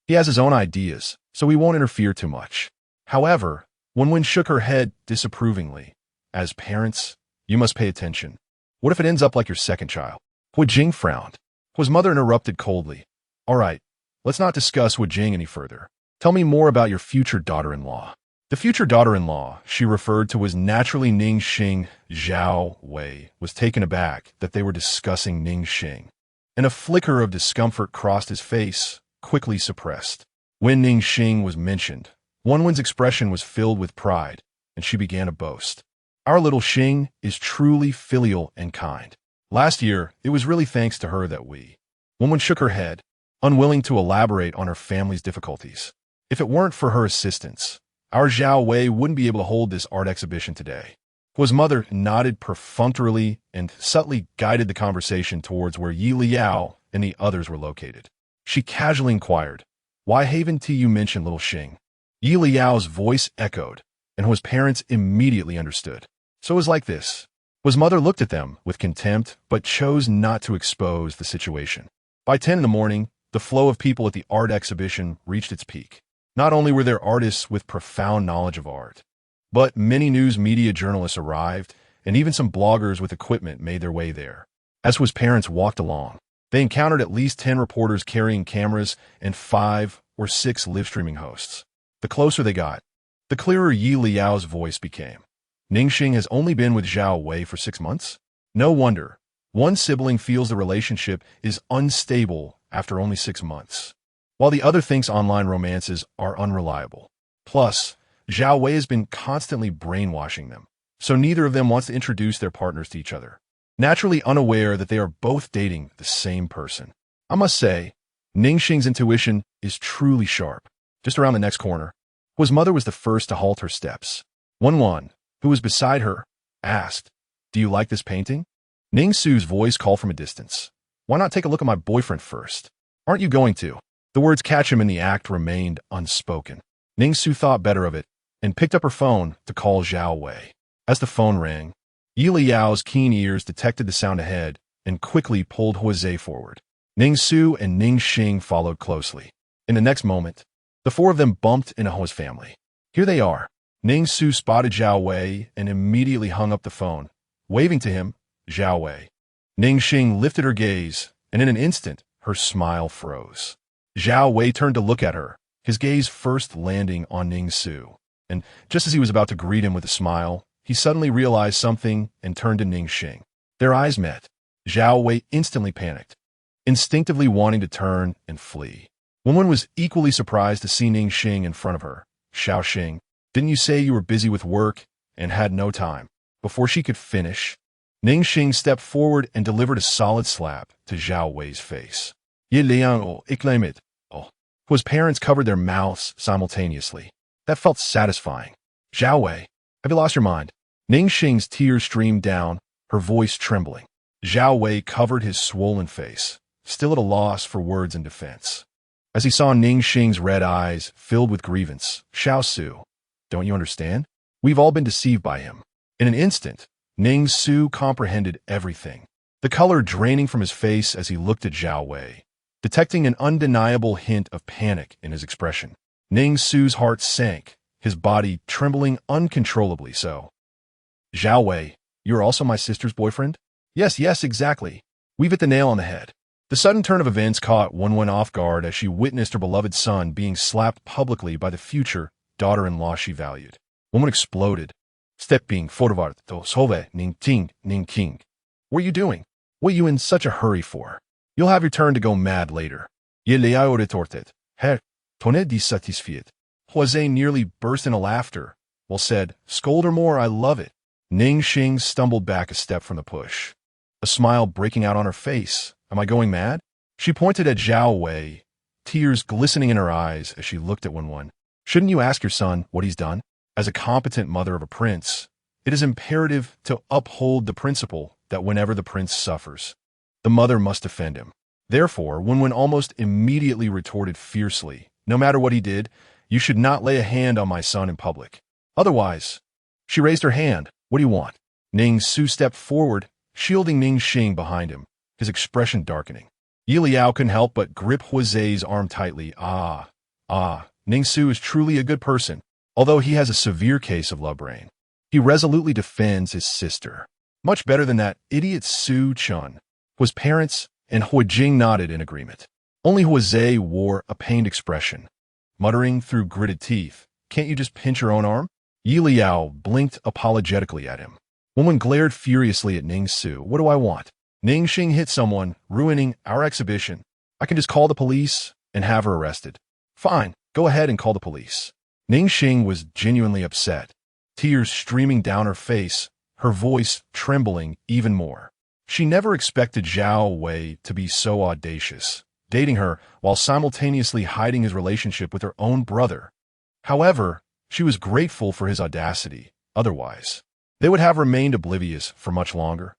He has his own ideas, so we won't interfere too much. However, Wen shook her head disapprovingly. As parents, you must pay attention. What if it ends up like your second child? Hua Jing frowned. Hua's mother interrupted coldly. All right, let's not discuss Hua Jing any further. Tell me more about your future daughter-in-law. The future daughter-in-law she referred to was naturally Ningxing. Zhao Wei was taken aback that they were discussing Ningxing, and a flicker of discomfort crossed his face, quickly suppressed. When Ningxing was mentioned, Wen's expression was filled with pride, and she began to boast. Our little Xing is truly filial and kind. Last year, it was really thanks to her that we. Woman shook her head, unwilling to elaborate on her family's difficulties. If it weren't for her assistance, our Zhao Wei wouldn't be able to hold this art exhibition today. Huo's mother nodded perfunctorily and subtly guided the conversation towards where Leyao and the others were located. She casually inquired, "Why haven't you mentioned little Xing?" Liao's voice echoed, and Huo's parents immediately understood. So it was like this. Huo's mother looked at them with contempt, but chose not to expose the situation. By 10 in the morning, the flow of people at the art exhibition reached its peak. Not only were there artists with profound knowledge of art, but many news media journalists arrived, and even some bloggers with equipment made their way there. As Huo's parents walked along, they encountered at least 10 reporters carrying cameras and 5 or 6 live-streaming hosts. The closer they got, the clearer Liao's voice became. Ningxing has only been with Zhao Wei for 6 months? No wonder. One sibling feels the relationship is unstable after only 6 months, while the other thinks online romances are unreliable. Plus, Zhao Wei has been constantly brainwashing them, so neither of them wants to introduce their partners to each other, naturally unaware that they are both dating the same person. I must say, Ningxing's intuition is truly sharp. Just around the next corner, Huo's mother was the first to halt her steps. Wan, who was beside her, asked, "Do you like this painting?" Ning Su's voice called from a distance. "Why not take a look at my boyfriend first?" "Aren't you going to?" The words catch him in the act remained unspoken. Ning Su thought better of it and picked up her phone to call Zhao Wei. As the phone rang, Liao's keen ears detected the sound ahead and quickly pulled Huoze forward. Ning Su and Ningxing followed closely. In the next moment, the 4 of them bumped into Huo's family. Here they are. Ning Su spotted Zhao Wei and immediately hung up the phone, waving to him, "Zhao Wei." Ningxing lifted her gaze, and in an instant, her smile froze. Zhao Wei turned to look at her, his gaze first landing on Ning Su. And just as he was about to greet him with a smile, he suddenly realized something and turned to Ningxing. Their eyes met. Zhao Wei instantly panicked, instinctively wanting to turn and flee. Wen was equally surprised to see Ningxing in front of her. "Xiaoxing, didn't you say you were busy with work and had no time?" Before she could finish, Ningxing stepped forward and delivered a solid slap to Zhao Wei's face. Yelao, exclaimed it. Huo's parents covered their mouths simultaneously. That felt satisfying. "Zhao Wei, have you lost your mind?" Ningxing's tears streamed down, her voice trembling. Zhao Wei covered his swollen face, still at a loss for words in defense. As he saw Ningxing's red eyes filled with grievance, "Xiao Su, don't you understand? We've all been deceived by him." In an instant, Ning Su comprehended everything, the color draining from his face as he looked at Zhao Wei, detecting an undeniable hint of panic in his expression. Ning Su's heart sank, his body trembling uncontrollably so. "Zhao Wei, you're also my sister's boyfriend?" Yes, exactly. We've hit the nail on the head." The sudden turn of events caught Wen off guard as she witnessed her beloved son being slapped publicly by the future daughter-in-law she valued. Wen exploded, stepping forward to Sove Ningqing. "What are you doing? What are you in such a hurry for? You'll have your turn to go mad later." Yelao retorted. "Her, tonne dissatisfied." Huoze nearly burst into laughter, while said, "Scold her more, I love it." Ningxing stumbled back a step from the push, a smile breaking out on her face. "Am I going mad?" She pointed at Zhao Wei, tears glistening in her eyes as she looked at Wen. "Shouldn't you ask your son what he's done? As a competent mother of a prince, it is imperative to uphold the principle that whenever the prince suffers, the mother must defend him." Therefore, Wen almost immediately retorted fiercely, "No matter what he did, you should not lay a hand on my son in public. Otherwise..." She raised her hand. "What do you want?" Ning Su stepped forward, shielding Ningxing behind him, his expression darkening. Yelao couldn't help but grip Huoze's arm tightly. Ning Su is truly a good person, although he has a severe case of love brain. He resolutely defends his sister. Much better than that idiot Su Chun. Huo's parents and Huojing nodded in agreement. Only Huoze wore a pained expression, muttering through gritted teeth, "Can't you just pinch your own arm?" Yelao blinked apologetically at him. Wen glared furiously at Ning Su. "What do I want? Ningxing hit someone, ruining our exhibition. I can just call the police and have her arrested." "Fine, go ahead and call the police." Ningxing was genuinely upset, tears streaming down her face her voice trembling even more. She never expected Zhao Wei to be so audacious, dating her while simultaneously hiding his relationship with her own brother. However, she was grateful for his audacity. Otherwise, they would have remained oblivious for much longer.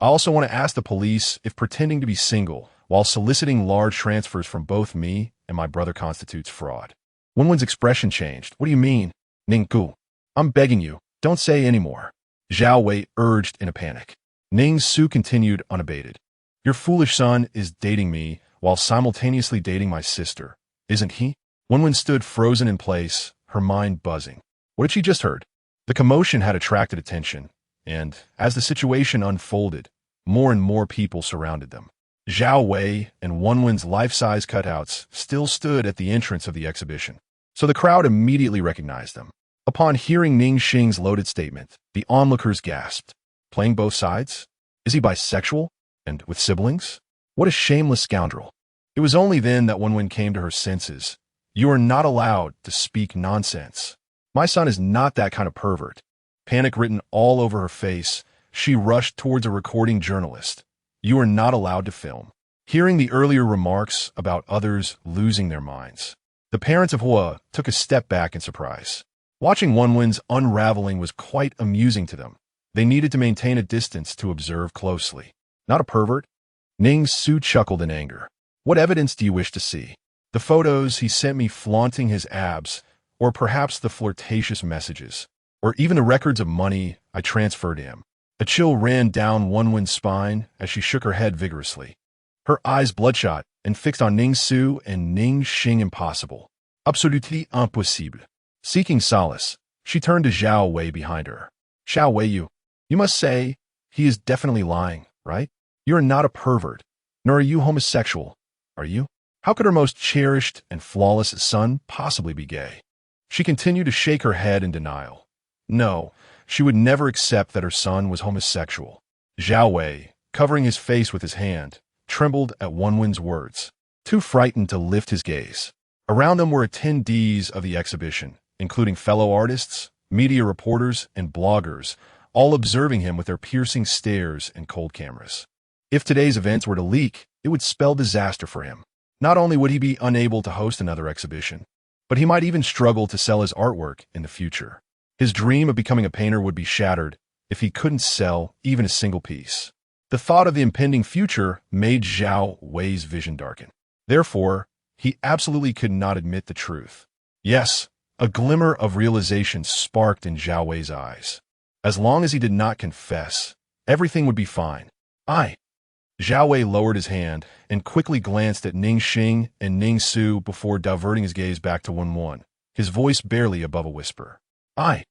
I also want to ask the police if pretending to be single while soliciting large transfers from both me and my brother constitutes fraud. Wenwen's expression changed. What do you mean? Ninggu, I'm begging you, don't say any more. Zhao Wei urged in a panic. Ning Su continued unabated. Your foolish son is dating me while simultaneously dating my sister, isn't he? Wenwen stood frozen in place, her mind buzzing. What had she just heard? The commotion had attracted attention, and as the situation unfolded, more and more people surrounded them. Zhao Wei and Wenwen's life-size cutouts still stood at the entrance of the exhibition, so the crowd immediately recognized them. Upon hearing Ning Xing's loaded statement, the onlookers gasped. Playing both sides? Is he bisexual? And with siblings? What a shameless scoundrel. It was only then that Wenwen came to her senses. You are not allowed to speak nonsense. My son is not that kind of pervert. Panic written all over her face, she rushed towards a recording journalist. You are not allowed to film. Hearing the earlier remarks about others losing their minds, the parents of Huo took a step back in surprise. Watching Wenwen's unraveling was quite amusing to them. They needed to maintain a distance to observe closely. Not a pervert? Ning Su chuckled in anger. What evidence do you wish to see? The photos he sent me flaunting his abs, or perhaps the flirtatious messages, or even the records of money I transferred to him. A chill ran down Wenwen's spine as she shook her head vigorously. Her eyes bloodshot and fixed on Ning Su and Ning Xing. Impossible. Absolutely impossible. Seeking solace, she turned to Zhao Wei behind her. Zhao Wei, you must say, he is definitely lying, right? You are not a pervert, nor are you homosexual, are you? How could her most cherished and flawless son possibly be gay? She continued to shake her head in denial. No, she would never accept that her son was homosexual. Zhao Wei, covering his face with his hand, trembled at Wenwen's words, too frightened to lift his gaze. Around them were attendees of the exhibition, including fellow artists, media reporters, and bloggers, all observing him with their piercing stares and cold cameras. If today's events were to leak, it would spell disaster for him. Not only would he be unable to host another exhibition, but he might even struggle to sell his artwork in the future. His dream of becoming a painter would be shattered if he couldn't sell even a single piece. The thought of the impending future made Zhao Wei's vision darken. Therefore, he absolutely could not admit the truth. Yes, a glimmer of realization sparked in Zhao Wei's eyes. As long as he did not confess, everything would be fine. Zhao Wei lowered his hand and quickly glanced at Ning Xing and Ning Su before diverting his gaze back to Wenwen, his voice barely above a whisper. I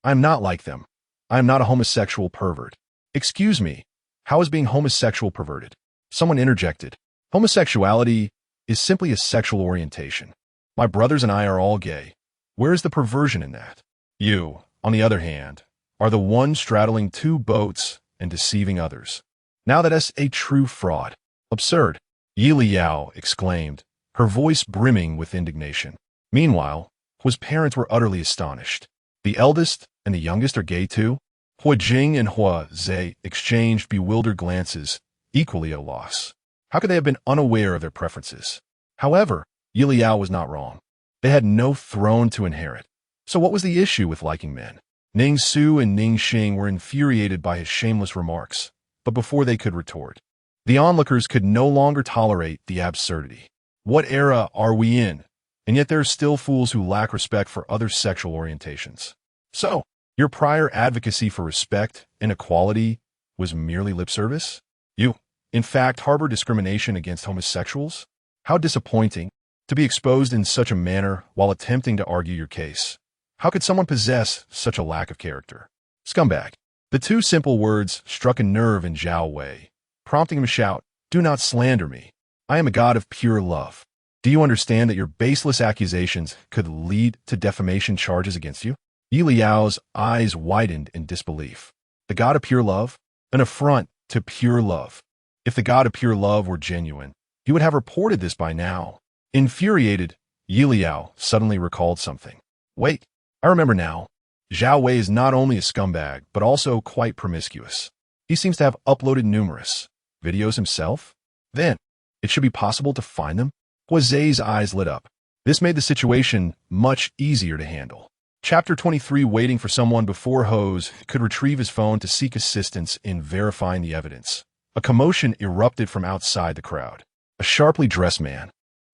am not like them. I am not a homosexual pervert. Excuse me, how is being homosexual perverted? Someone interjected. Homosexuality is simply a sexual orientation. My brothers and I are all gay. Where is the perversion in that? You, on the other hand, are the one straddling two boats and deceiving others. Now that's a true fraud. Absurd, Yelao exclaimed, her voice brimming with indignation. Meanwhile, Huo's parents were utterly astonished. The eldest and the youngest are gay too? Huo Jing and Huo Zhe exchanged bewildered glances, equally at a loss. How could they have been unaware of their preferences? However, Yelao was not wrong. They had no throne to inherit. So what was the issue with liking men? Ning Su and Ning Xing were infuriated by his shameless remarks, but before they could retort, the onlookers could no longer tolerate the absurdity. What era are we in? And yet there are still fools who lack respect for other sexual orientations. So, your prior advocacy for respect and equality was merely lip service? You, in fact, harbor discrimination against homosexuals? How disappointing to be exposed in such a manner while attempting to argue your case. How could someone possess such a lack of character? Scumbag. The two simple words struck a nerve in Zhao Wei, prompting him to shout, Do not slander me. I am a god of pure love. Do you understand that your baseless accusations could lead to defamation charges against you? Yelao's eyes widened in disbelief. The god of pure love? An affront to pure love. If the god of pure love were genuine, he would have reported this by now. Infuriated, Yelao suddenly recalled something. Wait, I remember now. Zhao Wei is not only a scumbag, but also quite promiscuous. He seems to have uploaded numerous videos himself. Then, it should be possible to find them? Hua Zai's eyes lit up. This made the situation much easier to handle. Chapter 23, waiting for someone before Hose could retrieve his phone to seek assistance in verifying the evidence. A commotion erupted from outside the crowd. A sharply dressed man,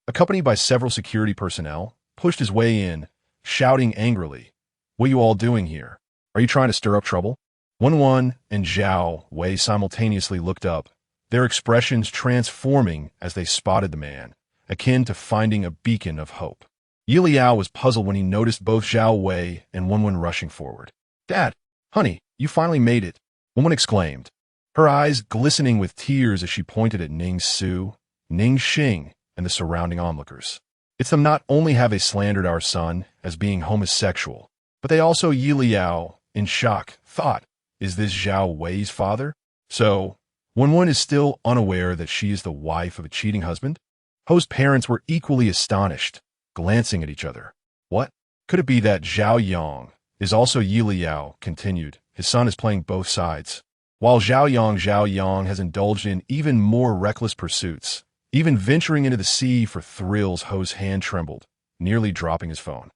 accompanied by several security personnel, pushed his way in, shouting angrily, "What are you all doing here? Are you trying to stir up trouble?" Wen and Zhao Wei simultaneously looked up, their expressions transforming as they spotted the man, akin to finding a beacon of hope. Yelao was puzzled when he noticed both Zhao Wei and Wen rushing forward. "Dad, honey, you finally made it," Wen exclaimed, her eyes glistening with tears as she pointed at Ning Su, Ning Xing, and the surrounding onlookers. "It's them. Not only have they slandered our son as being homosexual, but they also," Yelao, in shock, thought, "Is this Zhao Wei's father?" So, Wen is still unaware that she is the wife of a cheating husband? Ho's parents were equally astonished, glancing at each other. What? Could it be that Zhao Yang is also Yelao continued? His son is playing both sides. While Zhao Yang has indulged in even more reckless pursuits, even venturing into the sea for thrills. Ho's hand trembled, nearly dropping his phone.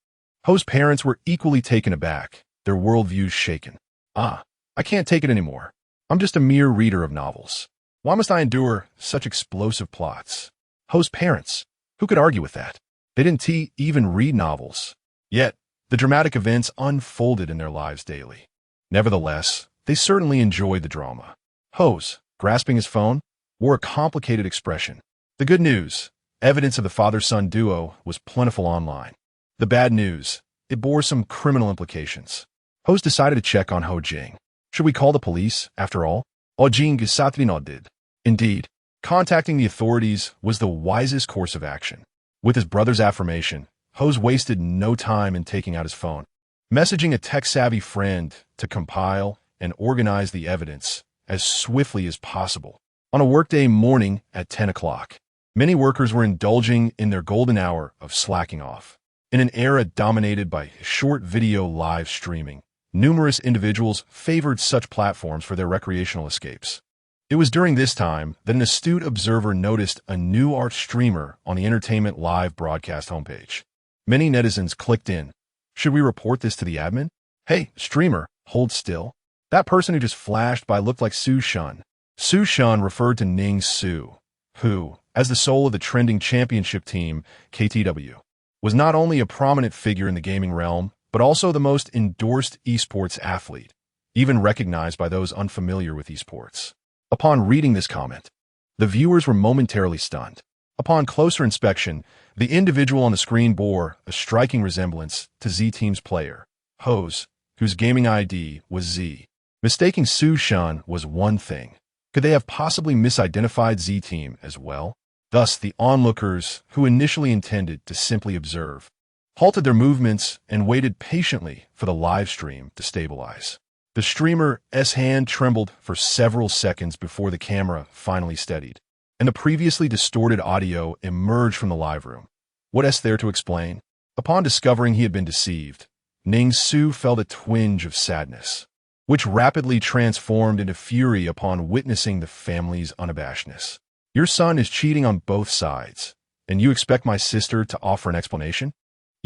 Ho's parents were equally taken aback, their worldviews shaken. "I can't take it anymore. I'm just a mere reader of novels. Why must I endure such explosive plots?" Ho's parents, who could argue with that? They didn't even read novels. Yet, the dramatic events unfolded in their lives daily. Nevertheless, they certainly enjoyed the drama. Hose, grasping his phone, wore a complicated expression. The good news, evidence of the father-son duo, was plentiful online. The bad news, it bore some criminal implications. Hose decided to check on Ho Jing. Should we call the police, after all? Ho Jing Satrino did. Indeed, contacting the authorities was the wisest course of action. With his brother's affirmation, Hose wasted no time in taking out his phone, messaging a tech-savvy friend to compile and organize the evidence as swiftly as possible. On a workday morning at 10 o'clock, many workers were indulging in their golden hour of slacking off. In an era dominated by short video live streaming, numerous individuals favored such platforms for their recreational escapes. It was during this time that an astute observer noticed a new art streamer on the Entertainment Live broadcast homepage. Many netizens clicked in. Should we report this to the admin? Hey, streamer, hold still. That person who just flashed by looked like Su Shun. Su Shun referred to Ning Su, who, as the soul of the trending championship team, KTW, was not only a prominent figure in the gaming realm, but also the most endorsed esports athlete, even recognized by those unfamiliar with esports. Upon reading this comment, the viewers were momentarily stunned. Upon closer inspection, the individual on the screen bore a striking resemblance to Z-Team's player, Hose, whose gaming ID was Z. Mistaking Su Shun was one thing. Could they have possibly misidentified Z-Team as well? Thus, the onlookers, who initially intended to simply observe, halted their movements and waited patiently for the live stream to stabilize. The streamer's hand trembled for several seconds before the camera finally steadied, and the previously distorted audio emerged from the live room. What is there to explain? Upon discovering he had been deceived, Ning Su felt a twinge of sadness, which rapidly transformed into fury upon witnessing the family's unabashedness. Your son is cheating on both sides, and you expect my sister to offer an explanation?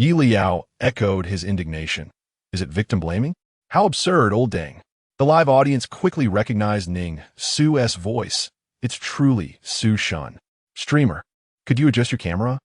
Yelao echoed his indignation. Is it victim blaming? How absurd, old dang. The live audience quickly recognized Ning Su's voice. It's truly Su Shun. Streamer, could you adjust your camera?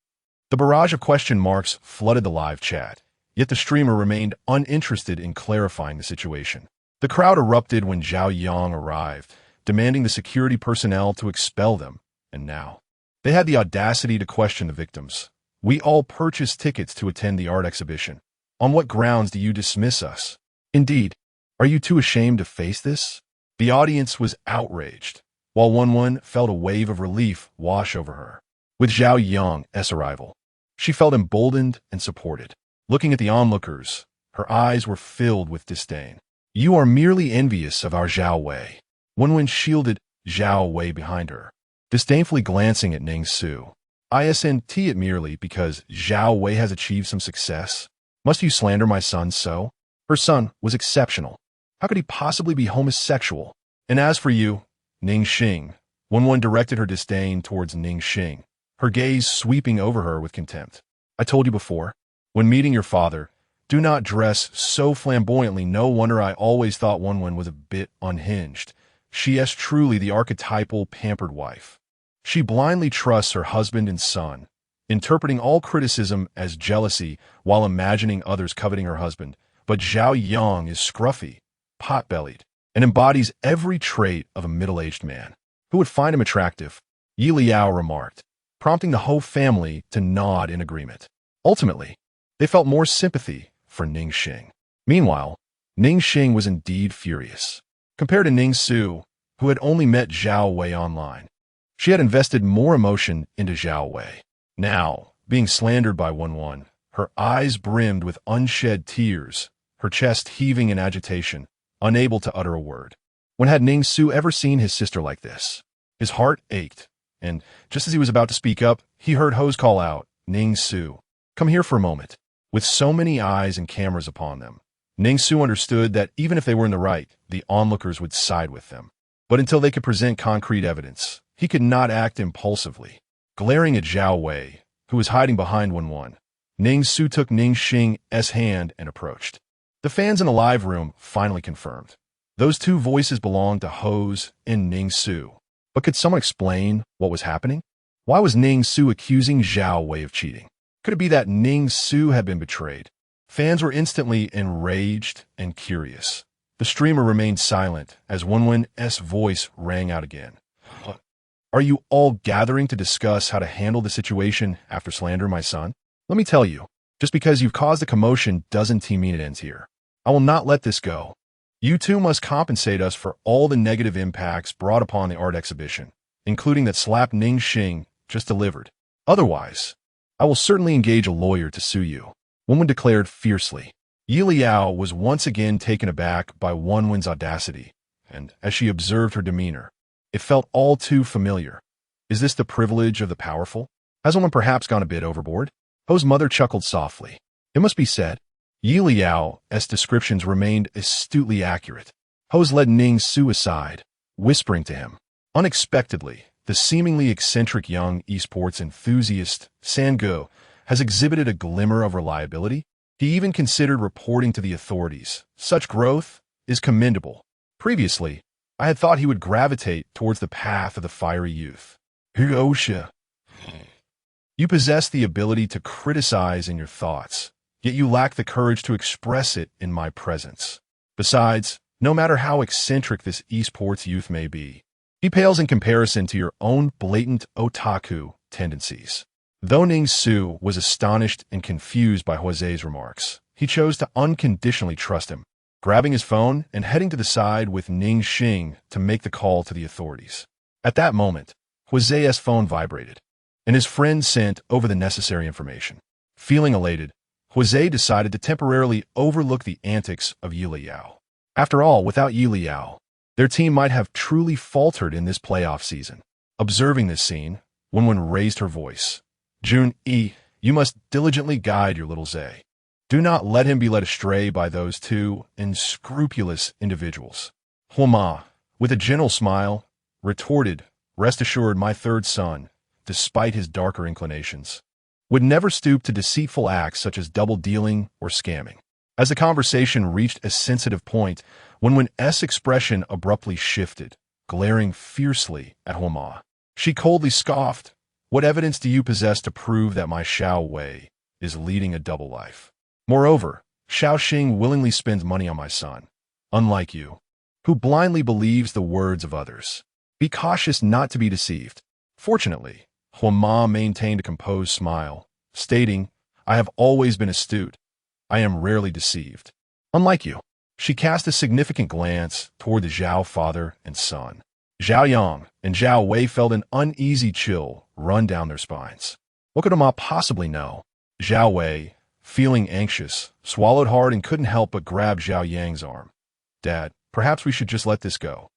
The barrage of question marks flooded the live chat, yet the streamer remained uninterested in clarifying the situation. The crowd erupted when Zhao Yang arrived, demanding the security personnel to expel them, and now they had the audacity to question the victims. We all purchased tickets to attend the art exhibition. On what grounds do you dismiss us? Indeed, are you too ashamed to face this? The audience was outraged, while Wen felt a wave of relief wash over her. With Zhao Yang's arrival, she felt emboldened and supported. Looking at the onlookers, her eyes were filled with disdain. You are merely envious of our Zhao Wei. Wen shielded Zhao Wei behind her, disdainfully glancing at Ning Su. Isn't it merely because Zhao Wei has achieved some success? Must you slander my son so? Her son was exceptional. How could he possibly be homosexual? And as for you, Ning Xing, Wen directed her disdain towards Ning Xing, her gaze sweeping over her with contempt. I told you before, when meeting your father, do not dress so flamboyantly. No wonder I always thought Wen was a bit unhinged. She is truly the archetypal pampered wife. She blindly trusts her husband and son, interpreting all criticism as jealousy while imagining others coveting her husband. But Zhao Yang is scruffy, pot-bellied, and embodies every trait of a middle-aged man. Who would find him attractive? Yelao remarked, prompting the whole family to nod in agreement. Ultimately, they felt more sympathy for Ning Xing. Meanwhile, Ning Xing was indeed furious. Compared to Ning Su, who had only met Zhao Wei online, she had invested more emotion into Zhao Wei. Now, being slandered by Wen, her eyes brimmed with unshed tears, her chest heaving in agitation, unable to utter a word. When had Ning Su ever seen his sister like this? His heart ached, and just as he was about to speak up, he heard Ho's call out, "Ning Su, come here for a moment." With so many eyes and cameras upon them, Ning Su understood that even if they were in the right, the onlookers would side with them. But until they could present concrete evidence, he could not act impulsively. Glaring at Zhao Wei, who was hiding behind Wen, Ning Su took Ning Xing's hand and approached. The fans in the live room finally confirmed. Those two voices belonged to Ho's and Ning Su. But could someone explain what was happening? Why was Ning Su accusing Zhao Wei of cheating? Could it be that Ning Su had been betrayed? Fans were instantly enraged and curious. The streamer remained silent as Wen's voice rang out again. Are you all gathering to discuss how to handle the situation after slander my son? Let me tell you, just because you've caused a commotion doesn't mean it ends here. I will not let this go. You two must compensate us for all the negative impacts brought upon the art exhibition, including that slap Ning Xing just delivered. Otherwise, I will certainly engage a lawyer to sue you, Wen declared fiercely. Yelao was once again taken aback by Wen's audacity, and as she observed her demeanor, it felt all too familiar. Is this the privilege of the powerful? Has Wen perhaps gone a bit overboard? Ho's mother chuckled softly. It must be said, Yeliao's descriptions remained astutely accurate. Ho's led Ning Su aside, whispering to him. Unexpectedly, the seemingly eccentric young esports enthusiast, Sango, has exhibited a glimmer of reliability. He even considered reporting to the authorities. Such growth is commendable. Previously, I had thought he would gravitate towards the path of the fiery youth. Huosha. You possess the ability to criticize in your thoughts, yet you lack the courage to express it in my presence. Besides, no matter how eccentric this esports youth may be, he pales in comparison to your own blatant otaku tendencies. Though Ning Su was astonished and confused by Jose's remarks, he chose to unconditionally trust him, grabbing his phone and heading to the side with Ning Xing to make the call to the authorities. At that moment, Jose's phone vibrated, and his friend sent over the necessary information. Feeling elated, Jose decided to temporarily overlook the antics of Yelao. After all, without Yelao, their team might have truly faltered in this playoff season. Observing this scene, Wen raised her voice. Jun-E, you must diligently guide your little Zay. Do not let him be led astray by those two unscrupulous individuals. Huoma, with a gentle smile, retorted, rest assured my third son, despite his darker inclinations, would never stoop to deceitful acts such as double-dealing or scamming. As the conversation reached a sensitive point, Wen's expression abruptly shifted, glaring fiercely at Huoma. She coldly scoffed, "What evidence do you possess to prove that my Xiao Wei is leading a double life? Moreover, Xiao Xing willingly spends money on my son, unlike you, who blindly believes the words of others. Be cautious not to be deceived." Fortunately, Huoma maintained a composed smile, stating, "I have always been astute. I am rarely deceived. Unlike you." She cast a significant glance toward the Zhao father and son. Zhao Yang and Zhao Wei felt an uneasy chill run down their spines. What could Huoma possibly know? Zhao Wei, feeling anxious, swallowed hard and couldn't help but grab Zhao Yang's arm. "Dad, perhaps we should just let this go."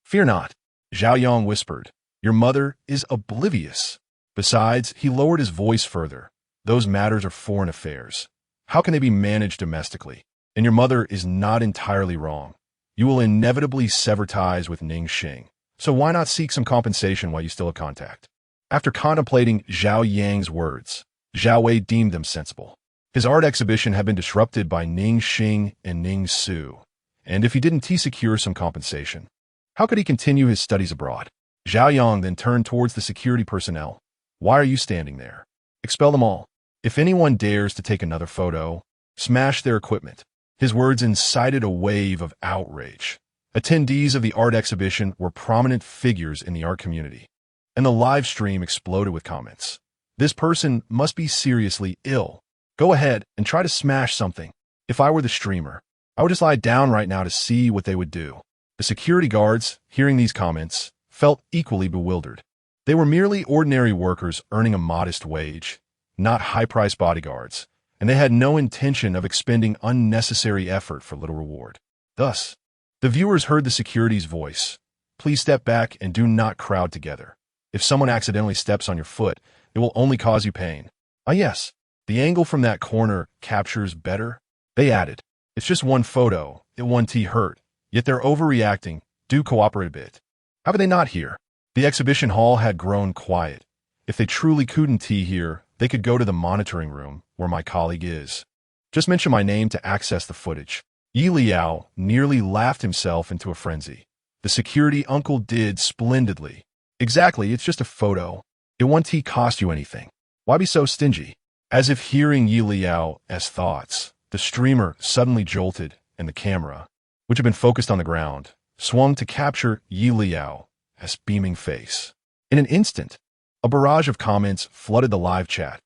"Fear not," Zhao Yang whispered. "Your mother is oblivious." Besides, he lowered his voice further. "Those matters are foreign affairs. How can they be managed domestically? And your mother is not entirely wrong. You will inevitably sever ties with Ning Xing. So why not seek some compensation while you still have contact? After contemplating Zhao Yang's words, Zhao Wei deemed them sensible. His art exhibition had been disrupted by Ning Xing and Ning Su, and if he didn't secure some compensation, how could he continue his studies abroad? Zhao Yang then turned towards the security personnel. Why are you standing there? Expel them all. If anyone dares to take another photo, smash their equipment. His words incited a wave of outrage. Attendees of the art exhibition were prominent figures in the art community, and the live stream exploded with comments. This person must be seriously ill. Go ahead and try to smash something. If I were the streamer, I would just lie down right now to see what they would do. The security guards, hearing these comments, felt equally bewildered. They were merely ordinary workers earning a modest wage, not high-priced bodyguards, and they had no intention of expending unnecessary effort for little reward. Thus, the viewers heard the security's voice. Please step back and do not crowd together. If someone accidentally steps on your foot, it will only cause you pain. Ah yes, the angle from that corner captures better. They added, it's just one photo, it won't hurt, yet they're overreacting, do cooperate a bit. How could they not hear? The exhibition hall had grown quiet. If they truly couldn't hear, they could go to the monitoring room, where my colleague is. Just mention my name to access the footage. Yelao nearly laughed himself into a frenzy. The security uncle did splendidly. Exactly, it's just a photo. It won't cost you anything. Why be so stingy? As if hearing Yelao's thoughts, the streamer suddenly jolted, and the camera, which had been focused on the ground, swung to capture Yelao's beaming face. In an instant, a barrage of comments flooded the live chat.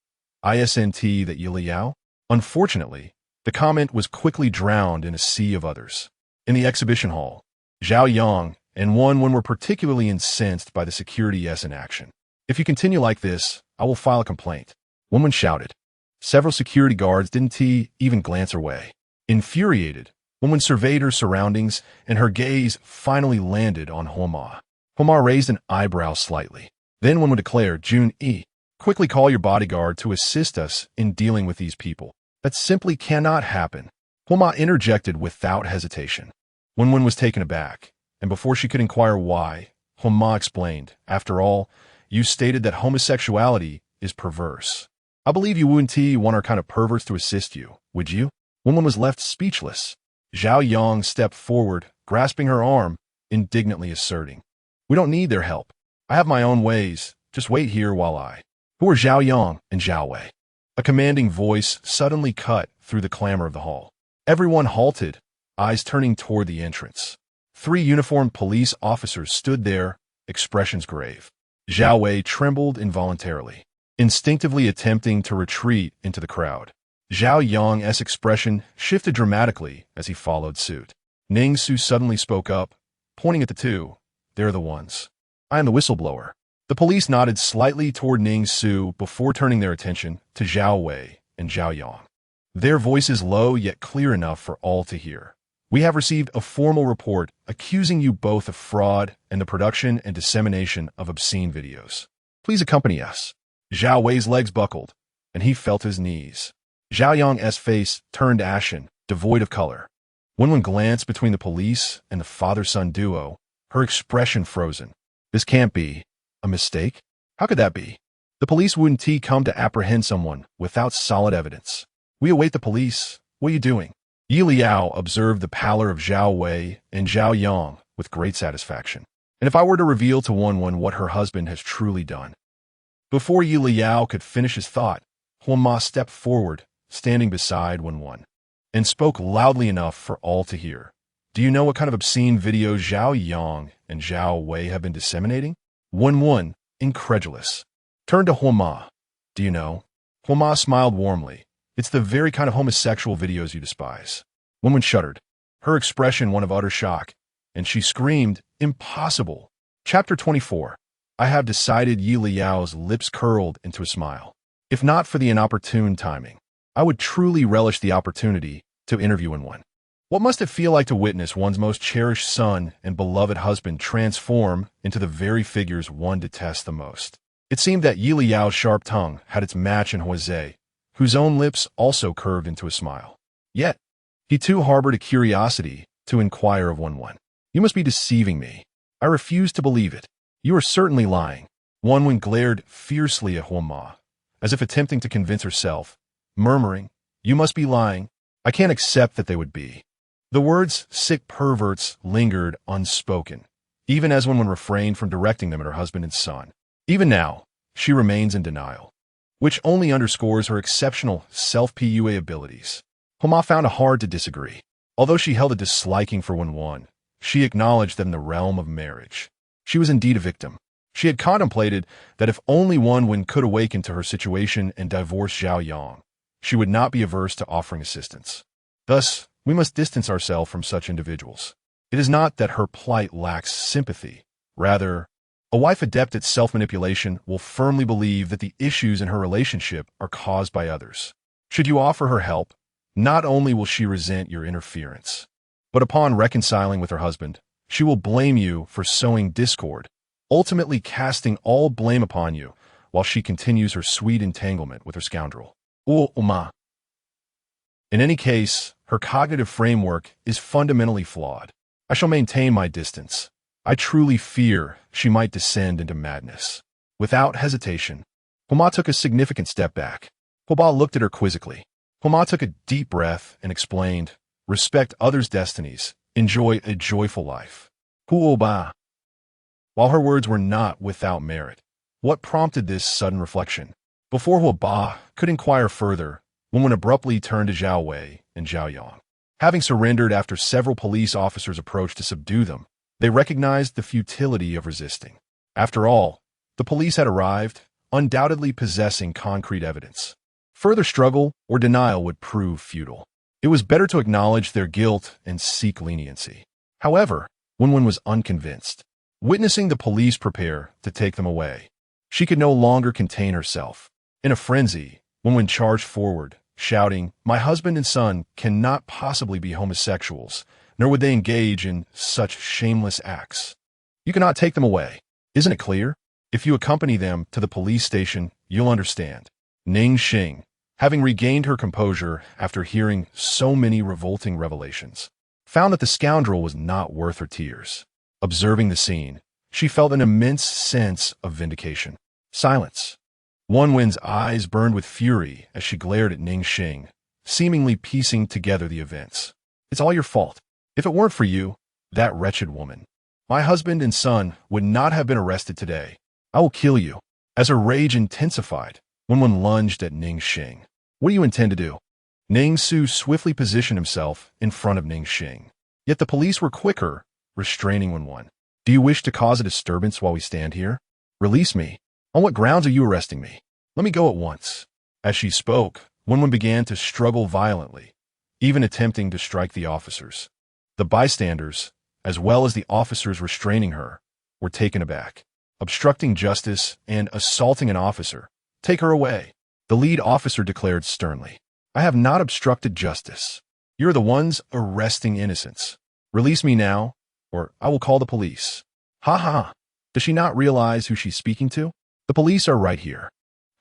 Isn't that Yelao? Unfortunately, the comment was quickly drowned in a sea of others. In the exhibition hall, Zhao Yang and Wen were particularly incensed by the security's inaction. If you continue like this, I will file a complaint. Wen shouted. Several security guards didn't even glance her way. Infuriated, Wen surveyed her surroundings, and her gaze finally landed on Homa. Homa raised an eyebrow slightly. Then Wen declared, Jun E, quickly call your bodyguard to assist us in dealing with these people. That simply cannot happen. Homa interjected without hesitation. Wen was taken aback, and before she could inquire why, Homa explained, after all, you stated that homosexuality is perverse. I believe you wouldn't want our kind of perverts to assist you, would you? Wen was left speechless. Zhao Yang stepped forward, grasping her arm, indignantly asserting, we don't need their help. I have my own ways. Just wait here while I... Who are Zhao Yang and Zhao Wei? A commanding voice suddenly cut through the clamor of the hall. Everyone halted, eyes turning toward the entrance. 3 uniformed police officers stood there, expressions grave. Zhao Wei trembled involuntarily, instinctively attempting to retreat into the crowd. Zhao Yang's expression shifted dramatically as he followed suit. Ning Su suddenly spoke up, pointing at the two. They're the ones. I am the whistleblower. The police nodded slightly toward Ning Su before turning their attention to Zhao Wei and Zhao Yang. Their voices low yet clear enough for all to hear. We have received a formal report accusing you both of fraud and the production and dissemination of obscene videos. Please accompany us. Zhao Wei's legs buckled, and he felt his knees. Zhao Yang's face turned ashen, devoid of color. Wen glanced between the police and the father-son duo, her expression frozen. This can't be a mistake? How could that be? The police wouldn't come to apprehend someone without solid evidence. We await the police. What are you doing? Yelao observed the pallor of Zhao Wei and Zhao Yang with great satisfaction. And if I were to reveal to Wen what her husband has truly done? Before Yelao could finish his thought, Homa stepped forward, standing beside Wen, and spoke loudly enough for all to hear. Do you know what kind of obscene videos Zhao Yang and Zhao Wei have been disseminating? Wen, incredulous, turned to Homa. Do you know? Homa smiled warmly. It's the very kind of homosexual videos you despise. Wen shuddered, her expression one of utter shock, and she screamed, impossible. Chapter 24. I have decided. Yelao's lips curled into a smile. If not for the inopportune timing, I would truly relish the opportunity to interview Wen. What must it feel like to witness one's most cherished son and beloved husband transform into the very figures one detests the most? It seemed that Yelao's sharp tongue had its match in Jose, whose own lips also curved into a smile. Yet, He too harbored a curiosity to inquire of Wen. You must be deceiving me. I refuse to believe it. You are certainly lying. Wen glared fiercely at Huo, as if attempting to convince herself, murmuring, You must be lying. I can't accept that they would be. The words sick perverts lingered unspoken, even as Wen refrained from directing them at her husband and son. Even now, she remains in denial, which only underscores her exceptional self-PUA abilities. Huo found it hard to disagree. Although she held a disliking for Wen, she acknowledged that in the realm of marriage, she was indeed a victim. She had contemplated that if only Wen could awaken to her situation and divorce Zhao Yang, she would not be averse to offering assistance. Thus, we must distance ourselves from such individuals. It is not that her plight lacks sympathy. Rather, a wife adept at self-manipulation will firmly believe that the issues in her relationship are caused by others. Should you offer her help, not only will she resent your interference, but upon reconciling with her husband, she will blame you for sowing discord, ultimately casting all blame upon you while she continues her sweet entanglement with her scoundrel. In any case, her cognitive framework is fundamentally flawed. I shall maintain my distance. I truly fear she might descend into madness. Without hesitation, Huo took a significant step back. Huo looked at her quizzically. Huo took a deep breath and explained, Respect others' destinies. Enjoy a joyful life. Huo. While her words were not without merit, what prompted this sudden reflection? Before Huo could inquire further, Wen abruptly turned to Zhao Wei and Zhao Yang. Having surrendered after several police officers approached to subdue them, they recognized the futility of resisting. After all, the police had arrived, undoubtedly possessing concrete evidence. Further struggle or denial would prove futile. It was better to acknowledge their guilt and seek leniency. However, Wen was unconvinced. Witnessing the police prepare to take them away, she could no longer contain herself. In a frenzy, Wen charged forward, shouting, My husband and son cannot possibly be homosexuals, nor would they engage in such shameless acts. You cannot take them away. Isn't it clear? If you accompany them to the police station, you'll understand. Ning Xing, having regained her composure after hearing so many revolting revelations, found that the scoundrel was not worth her tears. Observing the scene, she felt an immense sense of vindication. Silence. Wen's eyes burned with fury as she glared at Ning Xing, seemingly piecing together the events. It's all your fault. If it weren't for you, that wretched woman, my husband and son would not have been arrested today. I will kill you. As her rage intensified, Wen lunged at Ning Xing. What do you intend to do? Ning Su swiftly positioned himself in front of Ning Xing. Yet the police were quicker, restraining Wen. Do you wish to cause a disturbance while we stand here? Release me. On what grounds are you arresting me? Let me go at once. As she spoke, Wen began to struggle violently, even attempting to strike the officers. The bystanders, as well as the officers restraining her, were taken aback. Obstructing justice and assaulting an officer. Take her away. The lead officer declared sternly. I have not obstructed justice. You're the ones arresting innocents. Release me now, or I will call the police. Ha ha. Does she not realize who she's speaking to? The police are right here.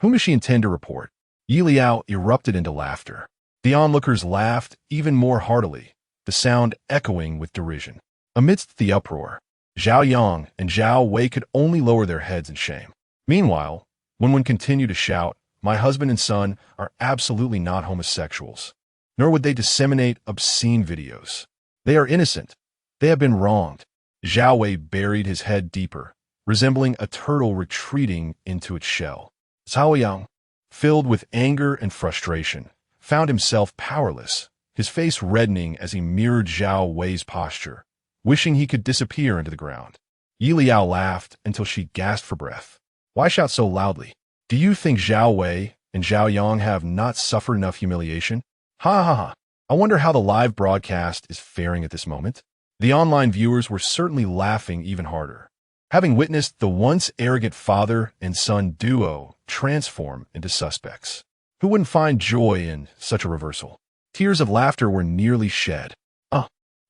Whom does she intend to report? Yelao erupted into laughter. The onlookers laughed even more heartily, the sound echoing with derision. Amidst the uproar, Zhao Yang and Zhao Wei could only lower their heads in shame. Meanwhile, Wen continued to shout, My husband and son are absolutely not homosexuals, nor would they disseminate obscene videos. They are innocent. They have been wronged. Zhao Wei buried his head deeper, resembling a turtle retreating into its shell. Zhao Yang, filled with anger and frustration, found himself powerless, his face reddening as he mirrored Zhao Wei's posture, wishing he could disappear into the ground. Yelao laughed until she gasped for breath. Why shout so loudly? Do you think Zhao Wei and Zhao Yang have not suffered enough humiliation? Ha ha ha. I wonder how the live broadcast is faring at this moment. The online viewers were certainly laughing even harder, having witnessed the once arrogant father and son duo transform into suspects. Who wouldn't find joy in such a reversal? Tears of laughter were nearly shed.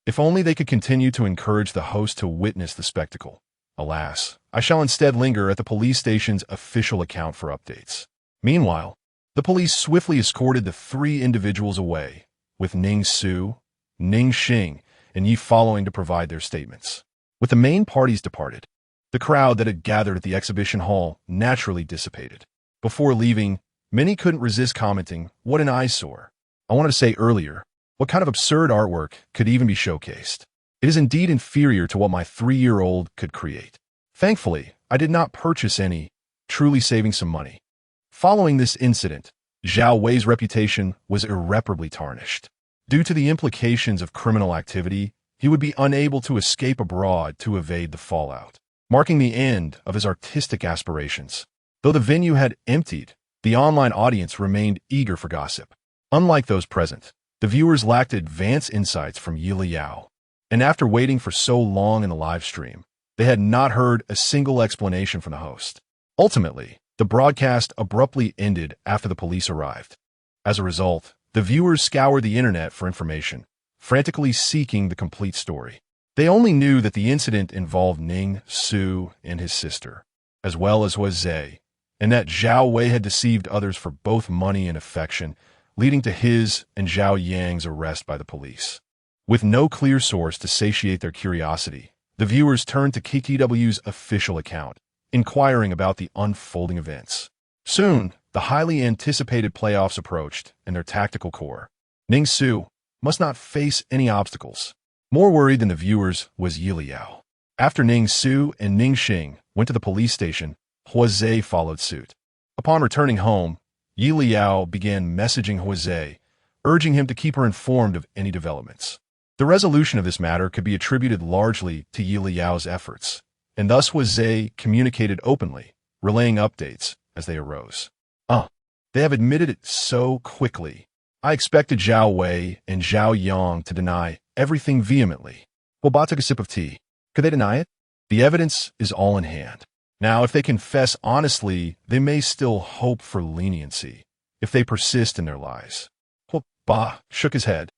If only they could continue to encourage the host to witness the spectacle. Alas, I shall instead linger at the police station's official account for updates. Meanwhile, the police swiftly escorted the three individuals away, with Ning Su, Ning Xing and Yi following to provide their statements. With the main parties departed, the crowd that had gathered at the exhibition hall naturally dissipated. Before leaving, many couldn't resist commenting, "What an eyesore." I wanted to say earlier, what kind of absurd artwork could even be showcased? It is indeed inferior to what my 3-year-old could create. Thankfully, I did not purchase any, truly saving some money. Following this incident, Zhao Wei's reputation was irreparably tarnished. Due to the implications of criminal activity, he would be unable to escape abroad to evade the fallout, marking the end of his artistic aspirations. Though the venue had emptied, the online audience remained eager for gossip. Unlike those present, the viewers lacked advanced insights from Yelao, and after waiting for so long in the live stream, they had not heard a single explanation from the host. Ultimately, the broadcast abruptly ended after the police arrived. As a result, the viewers scoured the internet for information, frantically seeking the complete story. They only knew that the incident involved Ning Su and his sister, as well as Huo, and that Zhao Wei had deceived others for both money and affection, leading to his and Zhao Yang's arrest by the police. With no clear source to satiate their curiosity, the viewers turned to KTW's official account, inquiring about the unfolding events. Soon, the highly anticipated playoffs approached, and their tactical core, Ning Su, must not face any obstacles. More worried than the viewers was Yelao. After Ning Su and Ning Xing went to the police station, Huo followed suit. Upon returning home, Yelao began messaging Huo, urging him to keep her informed of any developments. The resolution of this matter could be attributed largely to Yelao's efforts, and thus Huo communicated openly, relaying updates as they arose. They have admitted it so quickly. I expected Zhao Wei and Zhao Yang to deny everything vehemently. Huo took a sip of tea. Could they deny it? The evidence is all in hand. Now, if they confess honestly, they may still hope for leniency, if they persist in their lies. Huo shook his head.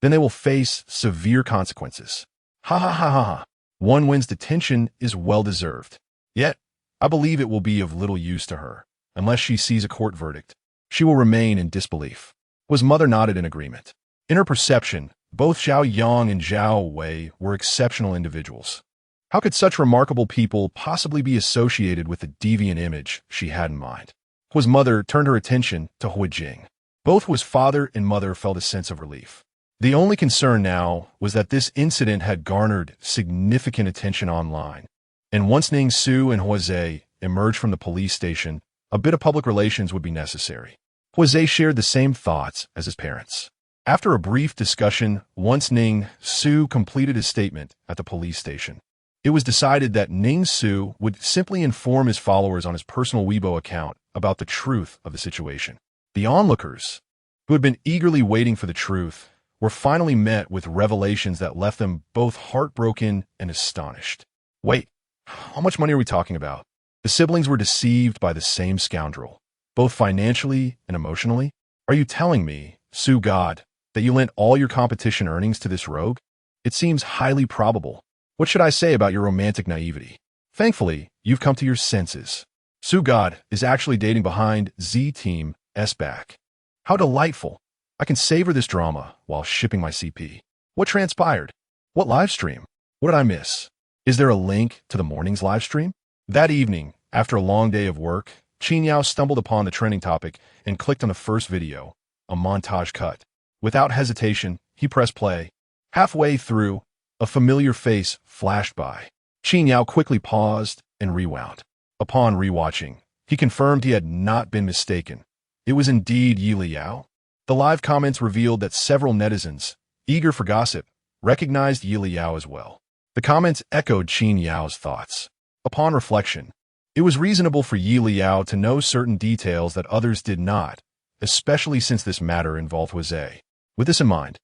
Then they will face severe consequences. Ha ha ha ha ha. One Win's detention is well-deserved. Yet, I believe it will be of little use to her, unless she sees a court verdict. She will remain in disbelief. Huo's mother nodded in agreement. In her perception, both Zhao Yang and Zhao Wei were exceptional individuals. How could such remarkable people possibly be associated with the deviant image she had in mind? Huo's mother turned her attention to Huo Jing. Both Huo's father and mother felt a sense of relief. The only concern now was that this incident had garnered significant attention online, and once Ning Su and Huo emerged from the police station, a bit of public relations would be necessary. Huo shared the same thoughts as his parents. After a brief discussion, once Ning Su completed his statement at the police station, it was decided that Ning Su would simply inform his followers on his personal Weibo account about the truth of the situation. The onlookers, who had been eagerly waiting for the truth, were finally met with revelations that left them both heartbroken and astonished. Wait, how much money are we talking about? The siblings were deceived by the same scoundrel, both financially and emotionally? Are you telling me, Su God, that you lent all your competition earnings to this rogue? It seems highly probable. What should I say about your romantic naivety? Thankfully, you've come to your senses. Su God is actually dating behind Z-Team S-Back. How delightful. I can savor this drama while shipping my CP. What transpired? What live stream? What did I miss? Is there a link to the morning's live stream? That evening, after a long day of work, Yao stumbled upon the trending topic and clicked on the first video, a montage cut. Without hesitation, he pressed play. Halfway through, a familiar face flashed by. Yao quickly paused and rewound. Upon rewatching, he confirmed he had not been mistaken. It was indeed Yelao. The live comments revealed that several netizens, eager for gossip, recognized Yelao as well. The comments echoed Yao's thoughts. Upon reflection, it was reasonable for Yelao to know certain details that others did not, especially since this matter involved Huo. With this in mind,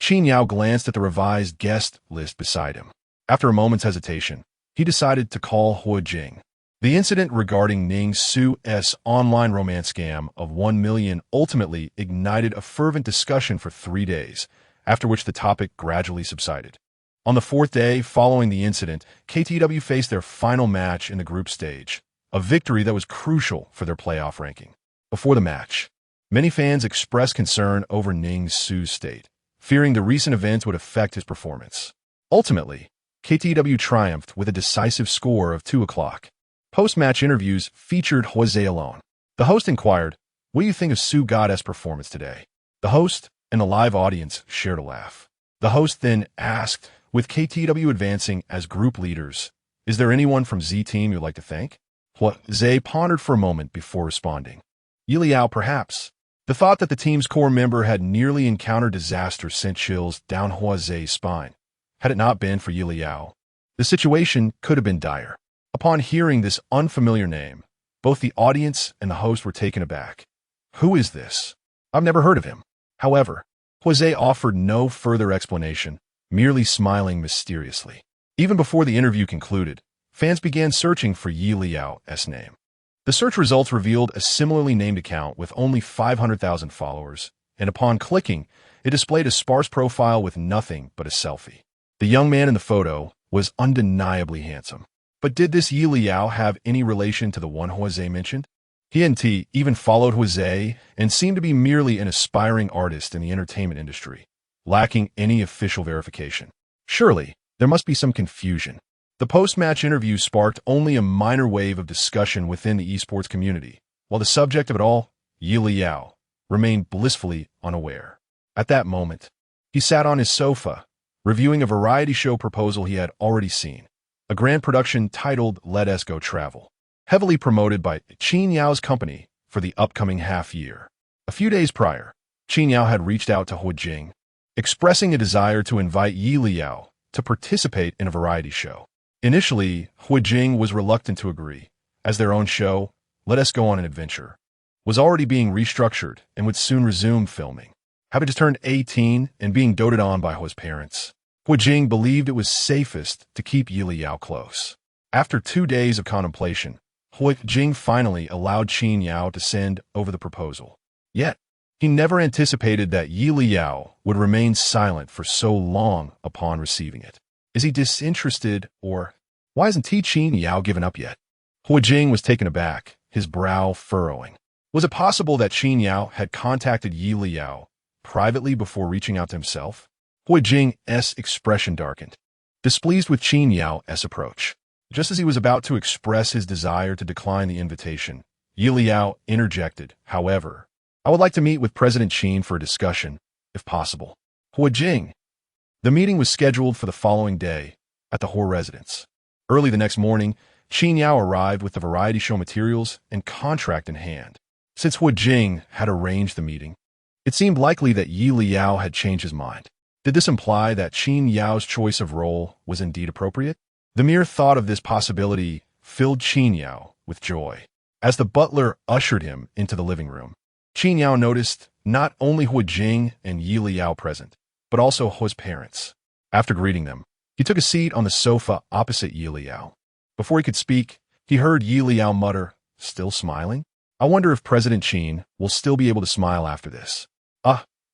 Yao glanced at the revised guest list beside him. After a moment's hesitation, he decided to call Huo Jing. The incident regarding Ning Su's online romance scam of 1 million ultimately ignited a fervent discussion for 3 days, after which the topic gradually subsided. On the 4th day following the incident, KTW faced their final match in the group stage, a victory that was crucial for their playoff ranking. Before the match, many fans expressed concern over Ning Su's state, fearing the recent events would affect his performance. Ultimately, KTW triumphed with a decisive score of 2 o'clock. Post-match interviews featured Jose alone. The host inquired, "What do you think of Su Goddess' performance today?" The host and the live audience shared a laugh. The host then asked, with KTW advancing as group leaders, "Is there anyone from Z Team you'd like to thank?" Jose pondered for a moment before responding. Yelao, perhaps. The thought that the team's core member had nearly encountered disaster sent chills down Jose's spine. Had it not been for Yelao, the situation could have been dire. Upon hearing this unfamiliar name, both the audience and the host were taken aback. Who is this? I've never heard of him. However, Jose offered no further explanation, merely smiling mysteriously. Even before the interview concluded, fans began searching for Yelao's name. The search results revealed a similarly named account with only 500,000 followers, and upon clicking, it displayed a sparse profile with nothing but a selfie. The young man in the photo was undeniably handsome. But did this Yelao have any relation to the one Jose mentioned? He even followed Jose and seemed to be merely an aspiring artist in the entertainment industry, lacking any official verification. Surely, there must be some confusion. The post-match interview sparked only a minor wave of discussion within the esports community, while the subject of it all, Yelao, remained blissfully unaware. At that moment, he sat on his sofa, reviewing a variety show proposal he had already seen. A grand production titled Let Us Go Travel, heavily promoted by Qin Yao's company for the upcoming half-year. A few days prior, Qin Yao had reached out to Hu Jing, expressing a desire to invite Yelao to participate in a variety show. Initially, Hu Jing was reluctant to agree, as their own show, Let Us Go on an Adventure, was already being restructured and would soon resume filming. Having just turned 18 and being doted on by Hu's parents, Hu Jing believed it was safest to keep Yelao close. After 2 days of contemplation, Hu Jing finally allowed Qin Yao to send over the proposal. Yet, he never anticipated that Yelao would remain silent for so long upon receiving it. Is he disinterested, or why hasn't Qin Yao given up yet? Hu Jing was taken aback, his brow furrowing. Was it possible that Qin Yao had contacted Yelao privately before reaching out to himself? Hu Jing's expression darkened, displeased with Qin Yao's approach. Just as he was about to express his desire to decline the invitation, Yelao interjected, "However, I would like to meet with President Qin for a discussion, if possible." Hu Jing. The meeting was scheduled for the following day at the Huo residence. Early the next morning, Qin Yao arrived with the variety show materials and contract in hand. Since Hu Jing had arranged the meeting, it seemed likely that Yelao had changed his mind. Did this imply that Qin Yao's choice of role was indeed appropriate? The mere thought of this possibility filled Qin Yao with joy. As the butler ushered him into the living room, Qin Yao noticed not only Hu Jing and Yelao present, but also Hu's parents. After greeting them, he took a seat on the sofa opposite Yelao. Before he could speak, he heard Yelao mutter, "Still smiling? I wonder if President Qin will still be able to smile after this."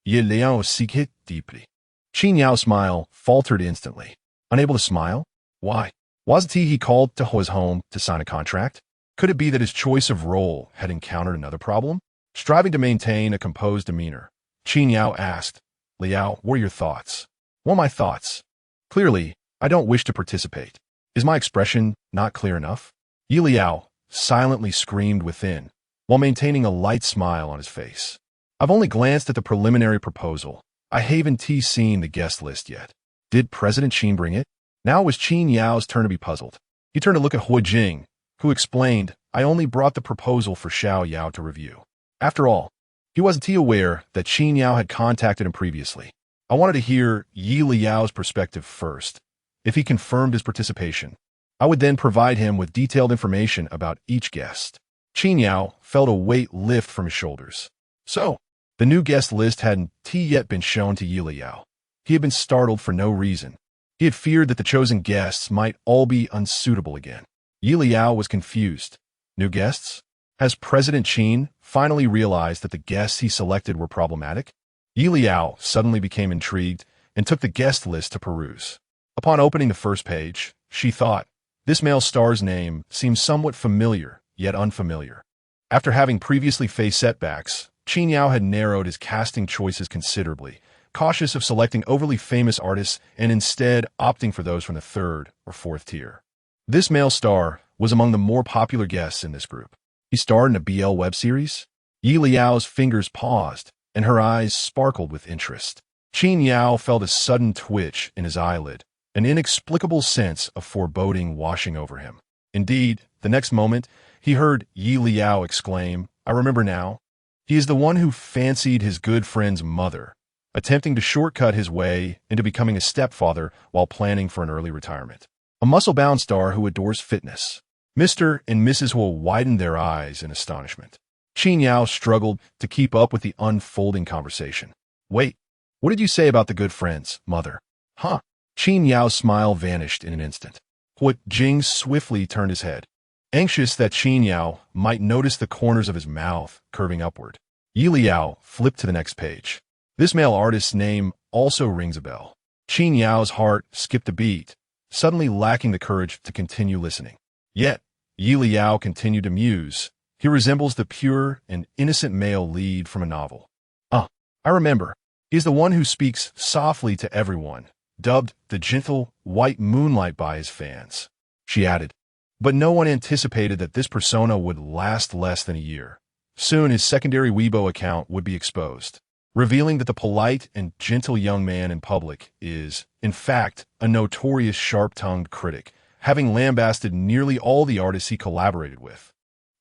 Yelao sighed deeply. Qin Yao's smile faltered instantly. Unable to smile? Why? Wasn't he called to Hu's home to sign a contract? Could it be that his choice of role had encountered another problem? Striving to maintain a composed demeanor, Qin Yao asked, "Leyao, what are your thoughts?" "Well, my thoughts. Clearly, I don't wish to participate. Is my expression not clear enough?" Yelao silently screamed within, while maintaining a light smile on his face. "I've only glanced at the preliminary proposal. I haven't seen the guest list yet. Did President Qin bring it?" Now it was Qin Yao's turn to be puzzled. He turned to look at Hu Jing, who explained, "I only brought the proposal for Xiao Yao to review." After all, he wasn't aware that Qin Yao had contacted him previously. I wanted to hear Yelao's perspective first. If he confirmed his participation, I would then provide him with detailed information about each guest. Qin Yao felt a weight lift from his shoulders. So, the new guest list hadn't yet been shown to Yelao. He had been startled for no reason. He had feared that the chosen guests might all be unsuitable again. Yelao was confused. New guests? Has President Qin finally realized that the guests he selected were problematic? Yelao suddenly became intrigued and took the guest list to peruse. Upon opening the first page, she thought, this male star's name seems somewhat familiar, yet unfamiliar. After having previously faced setbacks, Qin Yao had narrowed his casting choices considerably, cautious of selecting overly famous artists and instead opting for those from the third or fourth tier. This male star was among the more popular guests in this group. He starred in a BL web series. Yelao's fingers paused, and her eyes sparkled with interest. Qin Yao felt a sudden twitch in his eyelid, an inexplicable sense of foreboding washing over him. Indeed, the next moment, he heard Yelao exclaim, "I remember now. He is the one who fancied his good friend's mother, attempting to shortcut his way into becoming a stepfather while planning for an early retirement. A muscle-bound star who adores fitness." Mr. and Mrs. Huo widened their eyes in astonishment. Qin Yao struggled to keep up with the unfolding conversation. "Wait, what did you say about the good friends, mother?" "Huh?" Qin Yao's smile vanished in an instant. Huo Jing swiftly turned his head, anxious that Qin Yao might notice the corners of his mouth curving upward. Yelao flipped to the next page. This male artist's name also rings a bell. Qin Yao's heart skipped a beat, suddenly lacking the courage to continue listening. Yet, Yelao continued to muse. He resembles the pure and innocent male lead from a novel. I remember. He is the one who speaks softly to everyone, dubbed the gentle white moonlight by his fans. She added, but no one anticipated that this persona would last less than a year. Soon his secondary Weibo account would be exposed, revealing that the polite and gentle young man in public is, in fact, a notorious sharp-tongued critic, having lambasted nearly all the artists he collaborated with.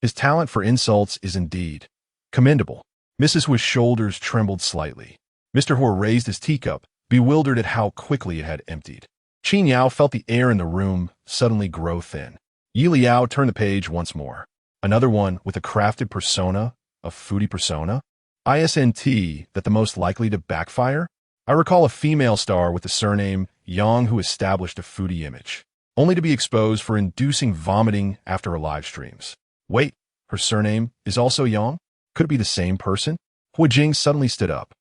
His talent for insults is indeed commendable. Mrs. Huo's shoulders trembled slightly. Mr. Huo raised his teacup, bewildered at how quickly it had emptied. Qin Yao felt the air in the room suddenly grow thin. Yelao turned the page once more. Another one with a crafted persona, a foodie persona? ISNT that the most likely to backfire? I recall a female star with the surname Yang who established a foodie image, only to be exposed for inducing vomiting after her live streams. Wait, her surname is also Yang? Could it be the same person? Huo Jing suddenly stood up.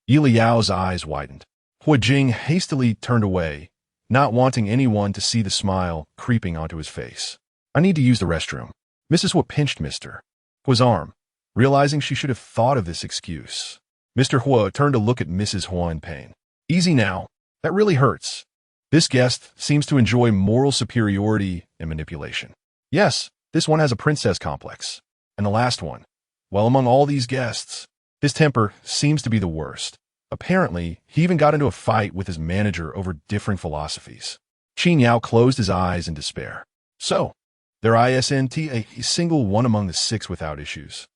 Yelao's eyes widened. Huo Jing hastily turned away, not wanting anyone to see the smile creeping onto his face. I need to use the restroom. Mrs. Huo pinched Mr. Huo's arm, realizing she should have thought of this excuse. Mr. Huo turned to look at Mrs. Huo in pain. Easy now. That really hurts. This guest seems to enjoy moral superiority and manipulation. Yes, this one has a princess complex. And the last one, well, among all these guests, his temper seems to be the worst. Apparently, he even got into a fight with his manager over differing philosophies. Qin Yao closed his eyes in despair. So, there isn't a single one among the six without issues.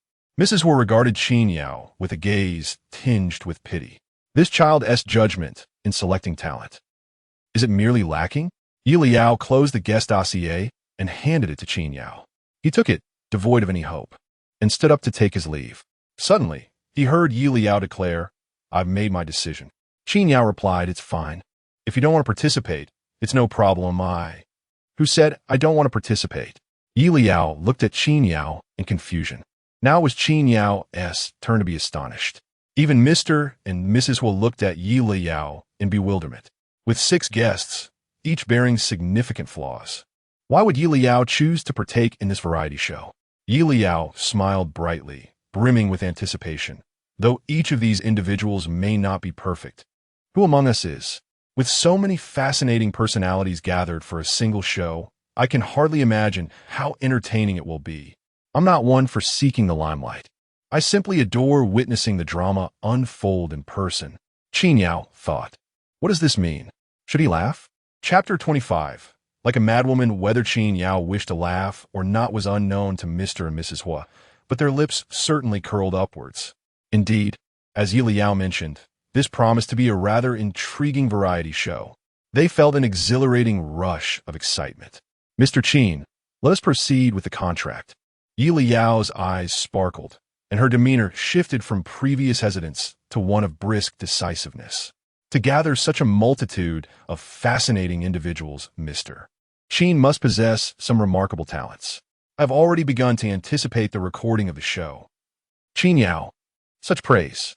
Mrs. Huo regarded Qin Yao with a gaze tinged with pity. This child's judgment in selecting talent. Is it merely lacking? Yelao closed the guest dossier and handed it to Qin Yao. He took it, devoid of any hope, and stood up to take his leave. Suddenly, he heard Yelao declare, I've made my decision. Qin Yao replied, it's fine. If you don't want to participate, it's no problem. Who said, I don't want to participate? Yelao looked at Qin Yao in confusion. Now it was Qin Yao's turn to be astonished. Even Mr. and Mrs. Huo looked at Yelao in bewilderment. With 6 guests, each bearing significant flaws, why would Yelao choose to partake in this variety show? Yelao smiled brightly, brimming with anticipation. Though each of these individuals may not be perfect, who among us is? With so many fascinating personalities gathered for a single show, I can hardly imagine how entertaining it will be. I'm not one for seeking the limelight. I simply adore witnessing the drama unfold in person. Qin Yao thought. What does this mean? Should he laugh? Chapter 25. Like a madwoman, whether Qin Yao wished to laugh or not was unknown to Mr. and Mrs. Huo, but their lips certainly curled upwards. Indeed, as Yelao mentioned, this promised to be a rather intriguing variety show. They felt an exhilarating rush of excitement. Mr. Qin, let us proceed with the contract. Yelao's eyes sparkled, and her demeanor shifted from previous hesitance to one of brisk decisiveness. To gather such a multitude of fascinating individuals, Mr. Qin must possess some remarkable talents. I've already begun to anticipate the recording of the show. Qin Yao, such praise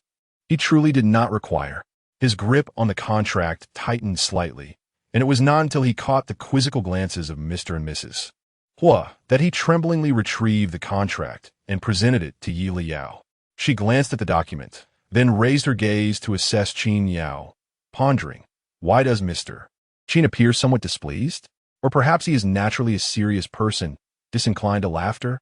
he truly did not require. His grip on the contract tightened slightly, and it was not until he caught the quizzical glances of Mr. and Mrs. Huo that he tremblingly retrieved the contract and presented it to Yelao. She glanced at the document, then raised her gaze to assess Qin Yao, pondering, why does Mr. Qin appear somewhat displeased? Or perhaps he is naturally a serious person, disinclined to laughter?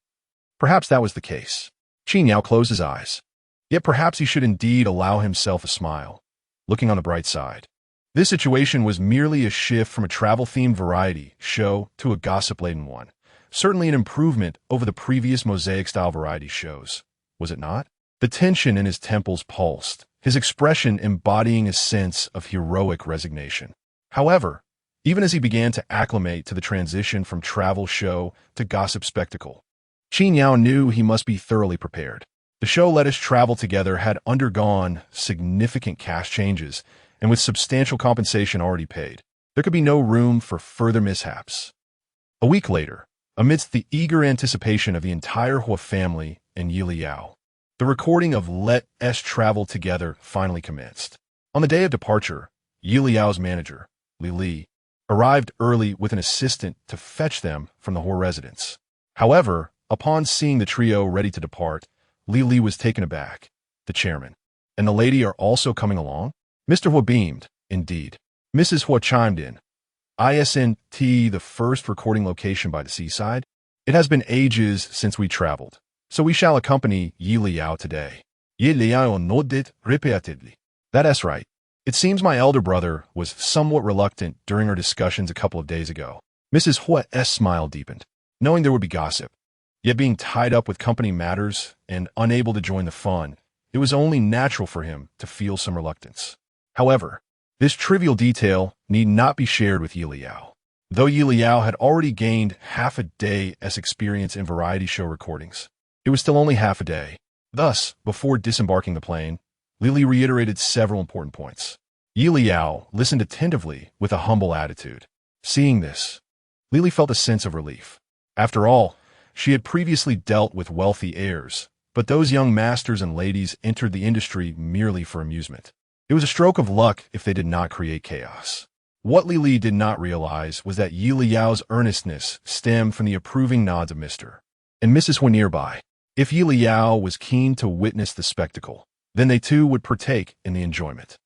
Perhaps that was the case. Qin Yao closed his eyes. Yet perhaps he should indeed allow himself a smile, looking on the bright side. This situation was merely a shift from a travel-themed variety show to a gossip-laden one. Certainly an improvement over the previous mosaic-style variety shows, was it not? The tension in his temples pulsed, his expression embodying a sense of heroic resignation. However, even as he began to acclimate to the transition from travel show to gossip spectacle, Qin Yao knew he must be thoroughly prepared. The show Let Us Travel Together had undergone significant cast changes, and with substantial compensation already paid, there could be no room for further mishaps. A week later, amidst the eager anticipation of the entire Huo family and Yelao, the recording of Let Us Travel Together finally commenced. On the day of departure, Yeliao's manager, Li, arrived early with an assistant to fetch them from the Huo residence. Huowever, upon seeing the trio ready to depart, Li was taken aback. The chairman and the lady are also coming along? Mr. Huo beamed, indeed. Mrs. Huo chimed in. Isn't the first recording location by the seaside? It has been ages since we traveled, so we shall accompany Yelao today. Yelao nodded repeatedly. That's right. It seems my elder brother was somewhat reluctant during our discussions a couple of days ago. Mrs. Huo's smile deepened, knowing there would be gossip. Yet being tied up with company matters and unable to join the fun, it was only natural for him to feel some reluctance. However, this trivial detail need not be shared with Yelao. Though Yelao had already gained half a day's experience in variety show recordings, it was still only half a day. Thus, before disembarking the plane, Li reiterated several important points. Yelao listened attentively with a humble attitude. Seeing this, Li felt a sense of relief. After all, she had previously dealt with wealthy heirs, but those young masters and ladies entered the industry merely for amusement. It was a stroke of luck if they did not create chaos. What Li did not realize was that Yeliao's earnestness stemmed from the approving nods of Mr. and Mrs. Huo nearby. If Yelao was keen to witness the spectacle, then they too would partake in the enjoyment.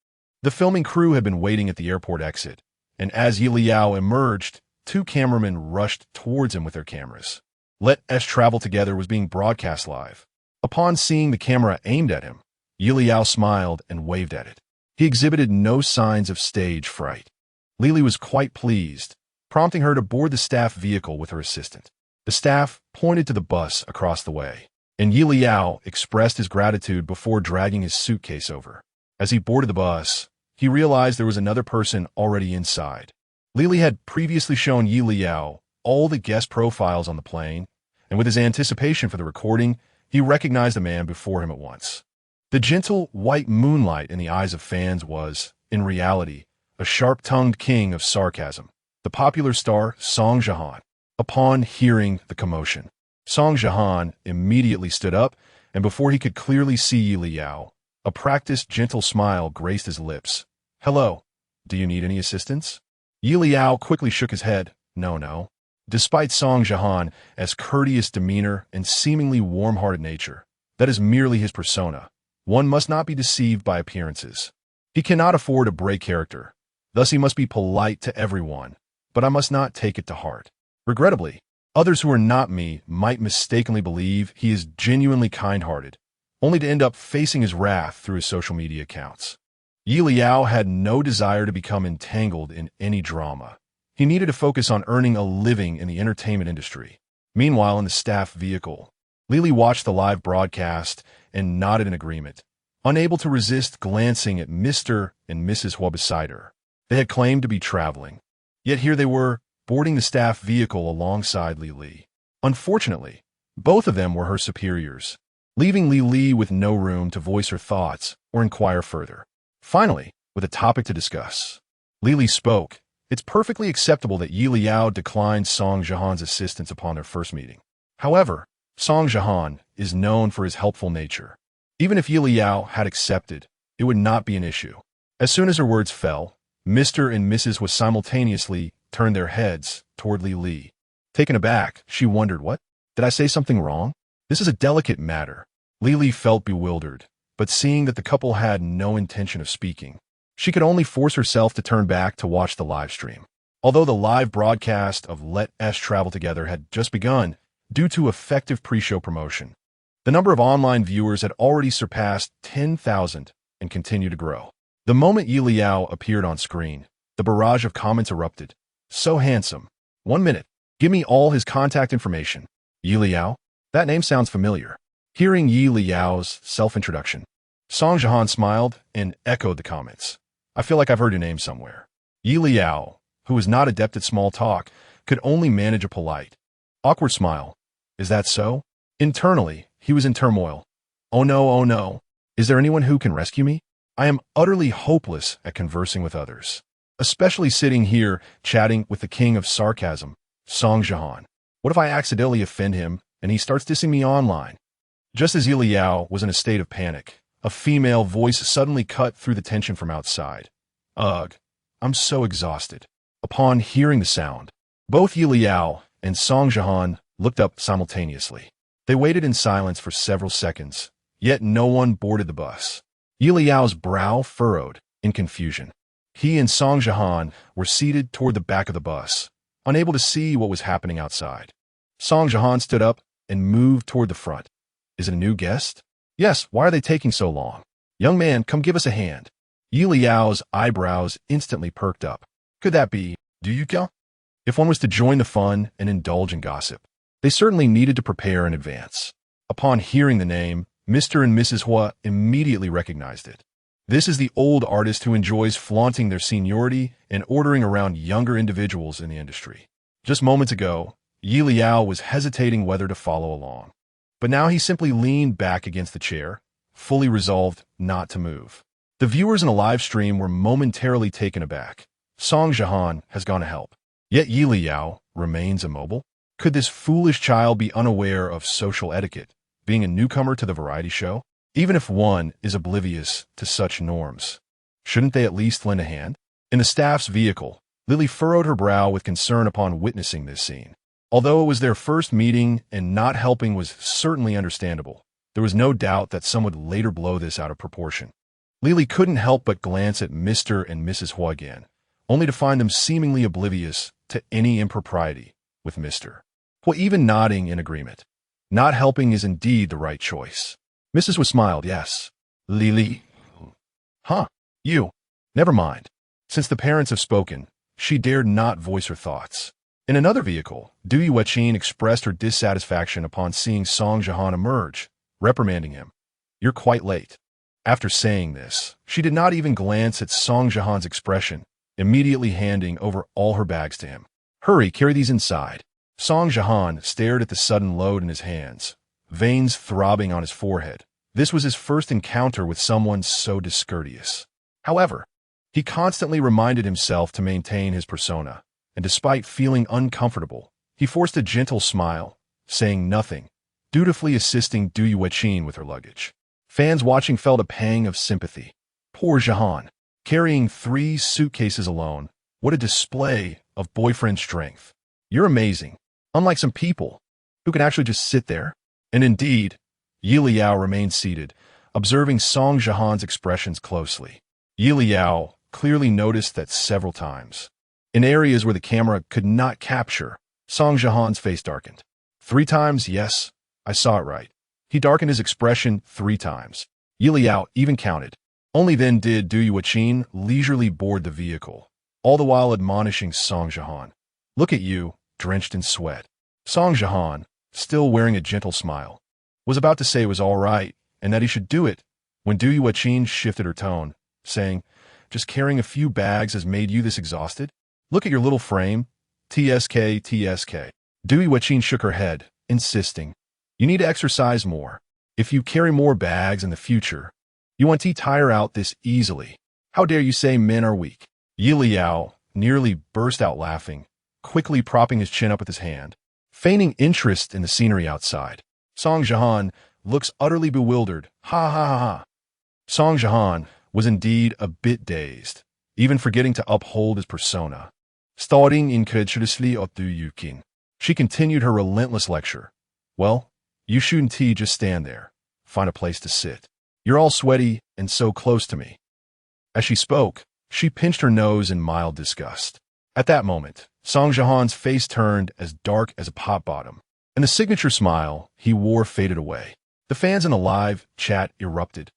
The filming crew had been waiting at the airport exit, and as Yelao emerged, two cameramen rushed towards him with their cameras. Let Us Travel Together was being broadcast live. Upon seeing the camera aimed at him, Yelao smiled and waved at it. He exhibited no signs of stage fright. Li was quite pleased, prompting her to board the staff vehicle with her assistant. The staff pointed to the bus across the way, and Yelao expressed his gratitude before dragging his suitcase over. As he boarded the bus, he realized there was another person already inside. Li had previously shown Yelao all the guest profiles on the plane, and with his anticipation for the recording, he recognized the man before him at once. The gentle white moonlight in the eyes of fans was, in reality, a sharp-tongued king of sarcasm, the popular star Song Jihan. Upon hearing the commotion, Song Jihan immediately stood up, and before he could clearly see Yelao, a practiced gentle smile graced his lips. Hello, do you need any assistance? Yelao quickly shook his head. No. Despite Song Jihan's courteous demeanor and seemingly warm-hearted nature, that is merely his persona. One must not be deceived by appearances. He cannot afford to break character. Thus he must be polite to everyone, but I must not take it to heart. Regrettably, others who are not me might mistakenly believe he is genuinely kind-hearted, only to end up facing his wrath through his social media accounts. Yelao had no desire to become entangled in any drama. He needed to focus on earning a living in the entertainment industry. Meanwhile, in the staff vehicle, Li watched the live broadcast and nodded in agreement, unable to resist glancing at Mr. and Mrs. Huo beside her. They had claimed to be traveling, yet here they were, boarding the staff vehicle alongside Li. Unfortunately, both of them were her superiors, leaving Li with no room to voice her thoughts or inquire further. Finally, with a topic to discuss, Li spoke. It's perfectly acceptable that Yelao declined Song Jihan's assistance upon their first meeting. However, Song Jihan is known for his helpful nature. Even if Yelao had accepted, it would not be an issue. As soon as her words fell, Mr. and Mrs. was simultaneously turned their heads toward Li. Taken aback, she wondered, what? Did I say something wrong? This is a delicate matter. Li felt bewildered, but seeing that the couple had no intention of speaking, she could only force herself to turn back to watch the live stream. Although the live broadcast of Let's Travel Together had just begun, due to effective pre-show promotion, the number of online viewers had already surpassed 10,000 and continued to grow. The moment Yelao appeared on screen, the barrage of comments erupted. So handsome. 1 minute. Give me all his contact information. Yelao? That name sounds familiar. Hearing Yelao's self-introduction, Song Jihan smiled and echoed the comments. I feel like I've heard your name somewhere. Yelao, who was not adept at small talk, could only manage a polite, awkward smile. Is that so? Internally, he was in turmoil. Oh no, oh no. Is there anyone who can rescue me? I am utterly hopeless at conversing with others, especially sitting here chatting with the king of sarcasm, Song Jihan. What if I accidentally offend him and he starts dissing me online? Just as Yelao was in a state of panic, a female voice suddenly cut through the tension from outside. Ugh, I'm so exhausted. Upon hearing the sound, both Yelao and Song Jihan looked up simultaneously. They waited in silence for several seconds, yet no one boarded the bus. Yelao's brow furrowed in confusion. He and Song Jihan were seated toward the back of the bus, unable to see what was happening outside. Song Jihan stood up and moved toward the front. Is it a new guest? Yes, why are they taking so long? Young man, come give us a hand. Yelao's eyebrows instantly perked up. Could that be, do you kill? If one was to join the fun and indulge in gossip, they certainly needed to prepare in advance. Upon hearing the name, Mr. and Mrs. Huo immediately recognized it. This is the old artist who enjoys flaunting their seniority and ordering around younger individuals in the industry. Just moments ago, Yelao was hesitating whether to follow along. But now he simply leaned back against the chair, fully resolved not to move. The viewers in a live stream were momentarily taken aback. Song Jihan has gone to help. Yet Yelao remains immobile. Could this foolish child be unaware of social etiquette, being a newcomer to the variety show? Even if one is oblivious to such norms, shouldn't they at least lend a hand? In the staff's vehicle, Lily furrowed her brow with concern upon witnessing this scene. Although it was their first meeting and not helping was certainly understandable, there was no doubt that some would later blow this out of proportion. Lily couldn't help but glance at Mr. and Mrs. Huo again, only to find them seemingly oblivious to any impropriety with Mr. Huo even nodding in agreement. Not helping is indeed the right choice. Mrs. Huo smiled, yes. Lily. Huh, you. Never mind. Since the parents have spoken, she dared not voice her thoughts. In another vehicle, Du Yueqin expressed her dissatisfaction upon seeing Song Jihan emerge, reprimanding him. You're quite late. After saying this, she did not even glance at Song Jihan's expression, immediately handing over all her bags to him. Hurry, carry these inside. Song Jihan stared at the sudden load in his hands, veins throbbing on his forehead. This was his first encounter with someone so discourteous. However, he constantly reminded himself to maintain his persona, and despite feeling uncomfortable, he forced a gentle smile, saying nothing, dutifully assisting Du Yueqin with her luggage. Fans watching felt a pang of sympathy. Poor Jihan, carrying 3 suitcases alone. What a display of boyfriend strength. You're amazing, unlike some people who can actually just sit there. And indeed, Yelao remained seated, observing Song Jihan's expressions closely. Yelao clearly noticed that several times. In areas where the camera could not capture, Song Jihan's face darkened. 3 times, yes, I saw it right. He darkened his expression 3 times. Yelao even counted. Only then did Du Yueqin leisurely board the vehicle, all the while admonishing Song Jihan. Look at you, drenched in sweat. Song Jihan, still wearing a gentle smile, was about to say it was all right and that he should do it when Du Yueqin shifted her tone, saying, just carrying a few bags has made you this exhausted? Look at your little frame. TSK, TSK. Du Yueqin shook her head, insisting, you need to exercise more. If you carry more bags in the future, you won't tire out this easily. How dare you say men are weak? Yelao nearly burst out laughing, quickly propping his chin up with his hand, feigning interest in the scenery outside. Song Jihan looks utterly bewildered. Ha ha ha ha. Song Jihan was indeed a bit dazed, even forgetting to uphold his persona. Staring incredulously at Du Yueqin, she continued her relentless lecture. Well, you shouldn't just stand there. Find a place to sit. You're all sweaty and so close to me. As she spoke, she pinched her nose in mild disgust. At that moment, Song Jihan's face turned as dark as a pot bottom, and the signature smile he wore faded away. The fans in the live chat erupted.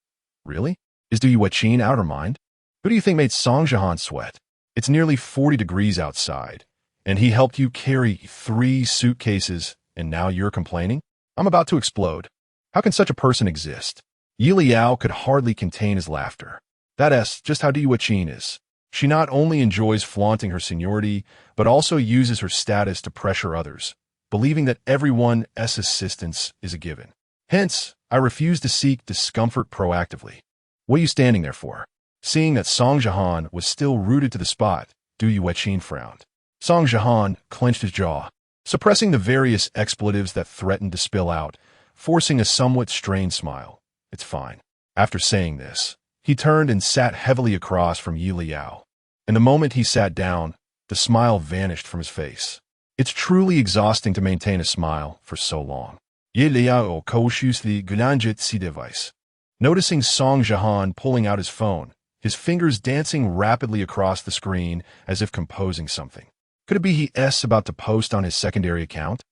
Really? Is Du Yueqin out of her mind? Who do you think made Song Jihan sweat? It's nearly 40 degrees outside, and he helped you carry 3 suitcases, and now you're complaining? I'm about to explode. How can such a person exist? Yelao could hardly contain his laughter. That's just how Du Yueqin is. She not only enjoys flaunting her seniority, but also uses her status to pressure others, believing that everyone's assistance is a given. Hence, I refuse to seek discomfort proactively. What are you standing there for? Seeing that Song Jihan was still rooted to the spot, Du Yueqin frowned. Song Jihan clenched his jaw, suppressing the various expletives that threatened to spill out, forcing a somewhat strained smile. It's fine. After saying this, he turned and sat heavily across from Yelao. And the moment he sat down, the smile vanished from his face. It's truly exhausting to maintain a smile for so long. Yelao cautiously glanced si device. Noticing Song Jihan pulling out his phone, his fingers dancing rapidly across the screen as if composing something. Could it be he's about to post on his secondary account?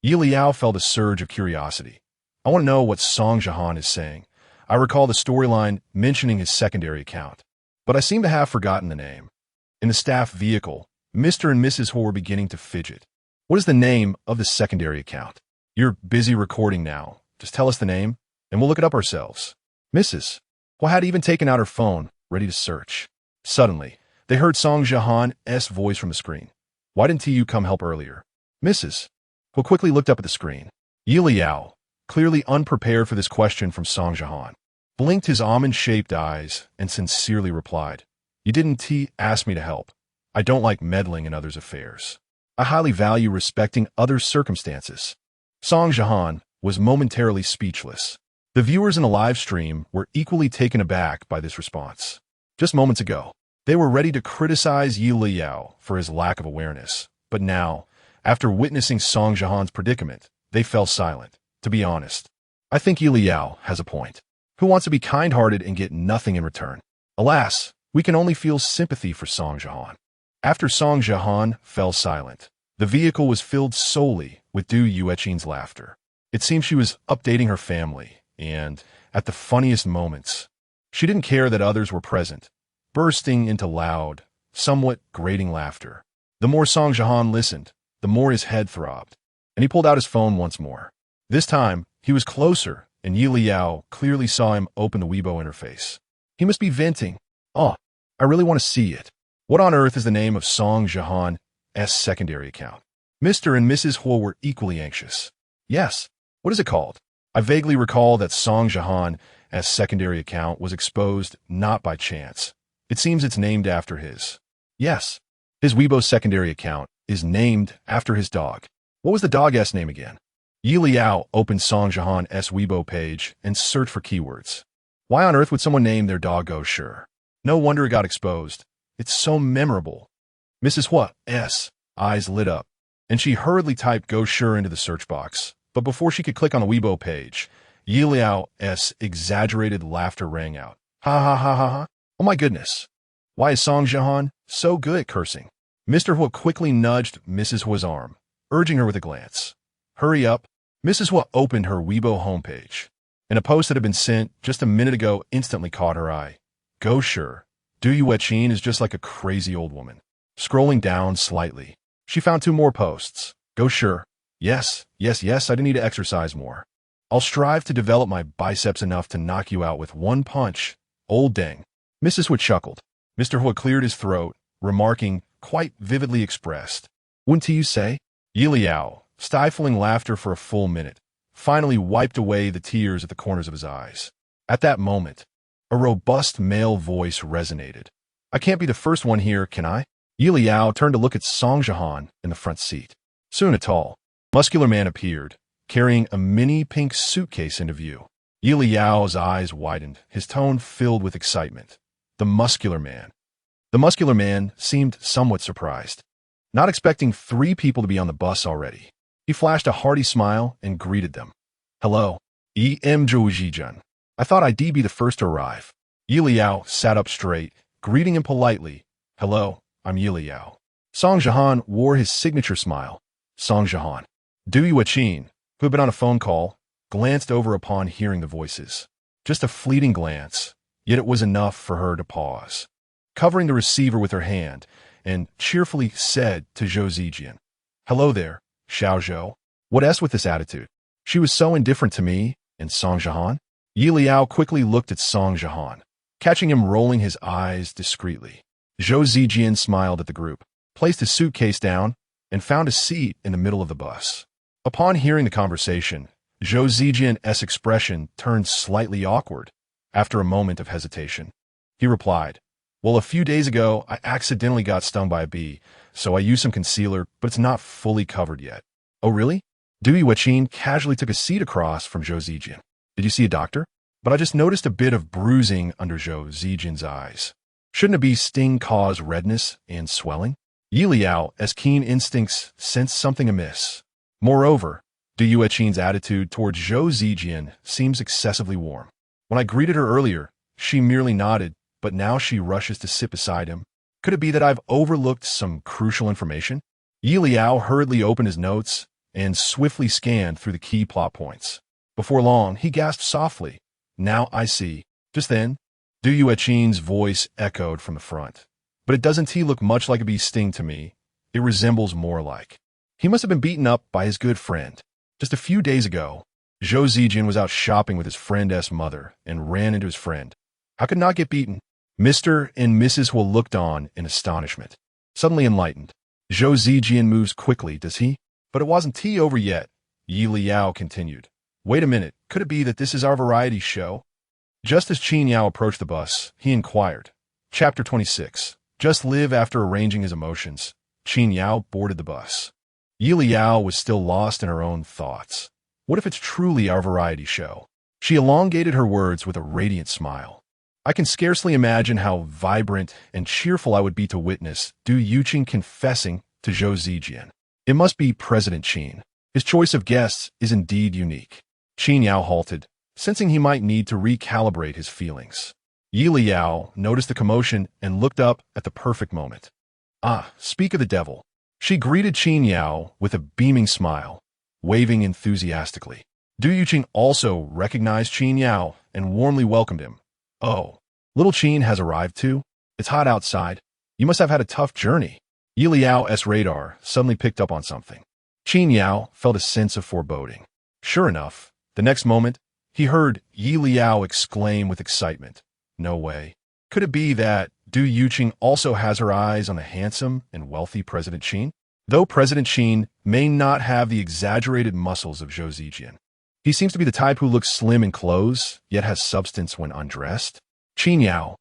Yelao felt a surge of curiosity. I want to know what Song Jihan is saying. I recall the storyline mentioning his secondary account, but I seem to have forgotten the name. In the staff vehicle, Mr. and Mrs. Huo were beginning to fidget. What is the name of the secondary account? You're busy recording now. Just tell us the name, and we'll look it up ourselves. Mrs. Huo had even taken out her phone, ready to search. Suddenly, they heard Song Jihan's voice from the screen. Why didn't you come help earlier? Mrs. Huo quickly looked up at the screen. Yelao, clearly unprepared for this question from Song Jihan, blinked his almond-shaped eyes and sincerely replied, You didn't ask me to help. I don't like meddling in others' affairs. I highly value respecting others' circumstances. Song Jihan was momentarily speechless. The viewers in the live stream were equally taken aback by this response. Just moments ago, they were ready to criticize Yelao for his lack of awareness. But now, after witnessing Song Jihan's predicament, they fell silent. To be honest, I think Yelao has a point. Who wants to be kind-hearted and get nothing in return? Alas, we can only feel sympathy for Song Jihan. After Song Jihan fell silent, the vehicle was filled solely with Du Yueqin's laughter. It seemed she was updating her family, and, at the funniest moments, she didn't care that others were present, bursting into loud, somewhat grating laughter. The more Song Jihan listened, the more his head throbbed, and he pulled out his phone once more. This time, he was closer, and Yelao clearly saw him open the Weibo interface. He must be venting. Oh, I really want to see it. What on earth is the name of Song Jihan's secondary account? Mr. and Mrs. Huo were equally anxious. Yes, what is it called? I vaguely recall that Song Jihan's secondary account was exposed not by chance. It seems it's named after his. Yes, his Weibo secondary account is named after his dog. What was the dog's name again? Yelao opened Song Jihan's Weibo page and searched for keywords. Why on earth would someone name their dog Go Sure? No wonder it got exposed. It's so memorable. Mrs. Huo's eyes lit up, and she hurriedly typed Go Sure into the search box. But before she could click on the Weibo page, Yelao's exaggerated laughter rang out. Ha ha ha ha ha. Oh my goodness. Why is Song Jihan so good at cursing? Mr. Huo quickly nudged Mrs. Huo's arm, urging her with a glance. Hurry up. Mrs. Huo opened her Weibo homepage, and a post that had been sent just a minute ago instantly caught her eye. Go Sure. Du Yueqin is just like a crazy old woman. Scrolling down slightly, she found 2 more posts. Go Sure. Yes, I do need to exercise more. I'll strive to develop my biceps enough to knock you out with one punch. Old dang. Mrs. Huo chuckled. Mr. Huo cleared his throat, remarking, quite vividly expressed. Wouldn't you say? Yelao, stifling laughter for a full minute, finally wiped away the tears at the corners of his eyes. At that moment, a robust male voice resonated. I can't be the first one here, can I? Yelao turned to look at Song Jihan in the front seat. Soon a tall, muscular man appeared, carrying a mini pink suitcase into view. Yelao's eyes widened, his tone filled with excitement. The muscular man. The muscular man seemed somewhat surprised, not expecting 3 people to be on the bus already. He flashed a hearty smile and greeted them. Hello, Em Zhoujijan. I thought I'd be the first to arrive. Yelao sat up straight, greeting him politely. Hello, I'm Yelao. Song Jihan wore his signature smile. Song Jihan. Du Yuqin, who had been on a phone call, glanced over upon hearing the voices. Just a fleeting glance, yet it was enough for her to pause. Covering the receiver with her hand, and cheerfully said to Zhou Zijian, Hello there, Xiao Zhou. What s with this attitude? She was so indifferent to me, and Song Jihan? Yelao quickly looked at Song Jihan, catching him rolling his eyes discreetly. Zhou Zijian smiled at the group, placed his suitcase down, and found a seat in the middle of the bus. Upon hearing the conversation, Zhou Zijian's expression turned slightly awkward. After a moment of hesitation, he replied, Well, a few days ago, I accidentally got stung by a bee, so I used some concealer, but it's not fully covered yet. Oh, really? Du Yuqin casually took a seat across from Zhou Zijian. Did you see a doctor? But I just noticed a bit of bruising under Zhou Zijian's eyes. Shouldn't a bee's sting cause redness and swelling? Yelao's keen instincts sensed something amiss. Moreover, Du Yuqin's attitude towards Zhou Zijian seems excessively warm. When I greeted her earlier, she merely nodded, but now she rushes to sit beside him. Could it be that I've overlooked some crucial information? Yelao hurriedly opened his notes and swiftly scanned through the key plot points. Before long, he gasped softly. Now I see. Just then, Du Yuqin's voice echoed from the front. But it doesn't look much like a bee sting to me. It resembles more like. He must have been beaten up by his good friend. Just a few days ago, Zhou Zijian was out shopping with his friend's mother and ran into his friend. How could not get beaten? Mr. and Mrs. Huo looked on in astonishment. Suddenly enlightened, Zhou Zijian moves quickly, does he? But it wasn't tea over yet. Yelao continued. Wait a minute, could it be that this is our variety show? Just as Qin Yao approached the bus, he inquired. Chapter 26. Just live after arranging his emotions. Qin Yao boarded the bus. Yelao was still lost in her own thoughts. What if it's truly our variety show? She elongated her words with a radiant smile. I can scarcely imagine how vibrant and cheerful I would be to witness Du Yuqin confessing to Zhou Zijian. It must be President Qin. His choice of guests is indeed unique. Qin Yao halted, sensing he might need to recalibrate his feelings. Yelao noticed the commotion and looked up at the perfect moment. Ah, speak of the devil. She greeted Qin Yao with a beaming smile, waving enthusiastically. Du Yuqin also recognized Qin Yao and warmly welcomed him. Oh, little Qin has arrived too? It's hot outside. You must have had a tough journey. Yelao's radar suddenly picked up on something. Qin Yao felt a sense of foreboding. Sure enough, the next moment, he heard Yelao exclaim with excitement. No way. Could it be that Du Yuqin also has her eyes on the handsome and wealthy President Qin? Though President Qin may not have the exaggerated muscles of Zhou Zijian, he seems to be the type who looks slim in clothes, yet has substance when undressed. Qin Yao.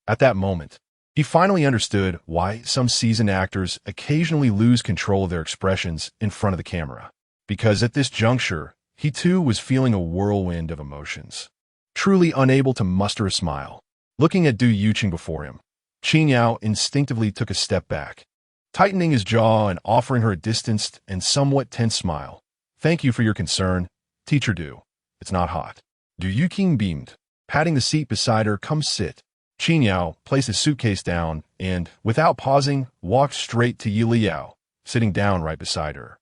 At that moment, he finally understood why some seasoned actors occasionally lose control of their expressions in front of the camera. Because at this juncture, he too was feeling a whirlwind of emotions. Truly unable to muster a smile. Looking at Du Yuqin before him, Qin Yao instinctively took a step back, tightening his jaw and offering her a distanced and somewhat tense smile. Thank you for your concern, Teacher Du. It's not hot. Du Yuqin beamed, patting the seat beside her. Come sit. Qin Yao placed his suitcase down and, without pausing, walked straight to Yelao, sitting down right beside her.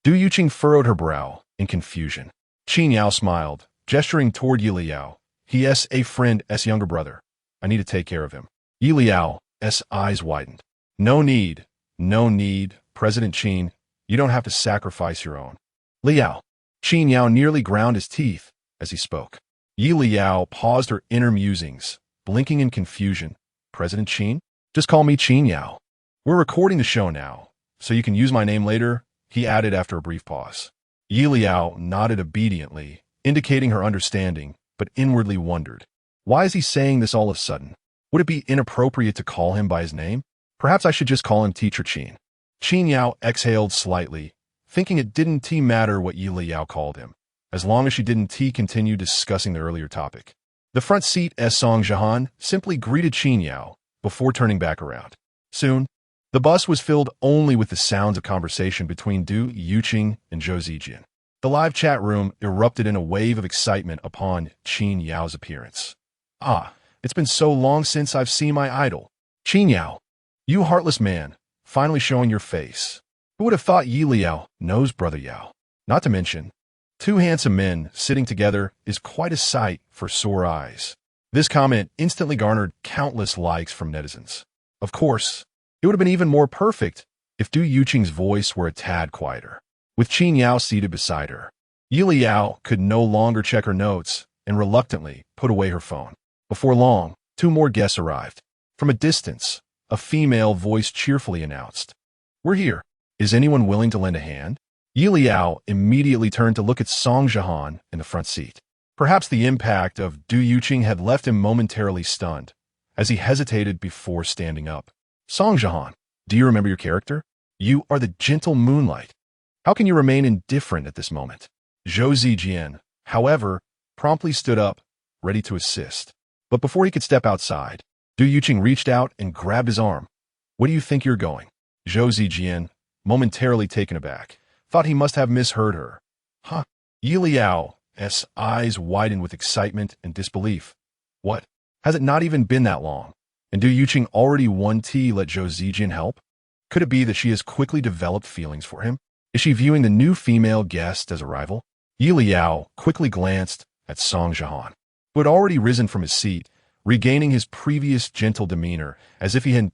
Du Yuqin furrowed her brow in confusion. Qin Yao smiled, gesturing toward Yelao. He is a friend's younger brother. I need to take care of him. Yelao's eyes widened. No need, President Qin. You don't have to sacrifice your own. Leyao. Qin Yao nearly ground his teeth as he spoke. Yelao paused her inner musings, blinking in confusion. President Qin? Just call me Qin Yao. We're recording the show now, so you can use my name later, he added after a brief pause. Yelao nodded obediently, indicating her understanding, but inwardly wondered. Why is he saying this all of a sudden? Would it be inappropriate to call him by his name? Perhaps I should just call him Teacher Qin. Qin Yao exhaled slightly, thinking it didn't matter what Yelao called him, as long as she didn't continue discussing the earlier topic. The front seat Song Jihan simply greeted Qin Yao before turning back around. Soon, the bus was filled only with the sounds of conversation between Du Yuqin and Zhou Zijian. The live chat room erupted in a wave of excitement upon Qin Yao's appearance. Ah, it's been so long since I've seen my idol. Qin Yao, you heartless man, finally showing your face. Who would have thought Yelao knows Brother Yao? Not to mention, two handsome men sitting together is quite a sight for sore eyes. This comment instantly garnered countless likes from netizens. Of course, it would have been even more perfect if Du Yuqing's voice were a tad quieter. With Qin Yao seated beside her, Yelao could no longer check her notes and reluctantly put away her phone. Before long, two more guests arrived. From a distance, a female voice cheerfully announced, "We're here. Is anyone willing to lend a hand?" Yelao immediately turned to look at Song Jihan in the front seat. Perhaps the impact of Du Yuqing had left him momentarily stunned, as he hesitated before standing up. "Song Jihan, do you remember your character? You are the gentle moonlight. How can you remain indifferent at this moment?" Zhou Zijian, however, promptly stood up, ready to assist. But before he could step outside, Du Yuqing reached out and grabbed his arm. "Where do you think you're going?" Zhou Zijian, momentarily taken aback, thought he must have misheard her. "Huh?" Yeliao's eyes widened with excitement and disbelief. "What? Has it not even been that long? And Du Yuqing already won tea let Zhou Zijian help? Could it be that she has quickly developed feelings for him? Is she viewing the new female guest as a rival?" Yeliao quickly glanced at Song Jihan, who had already risen from his seat, regaining his previous gentle demeanor as if he had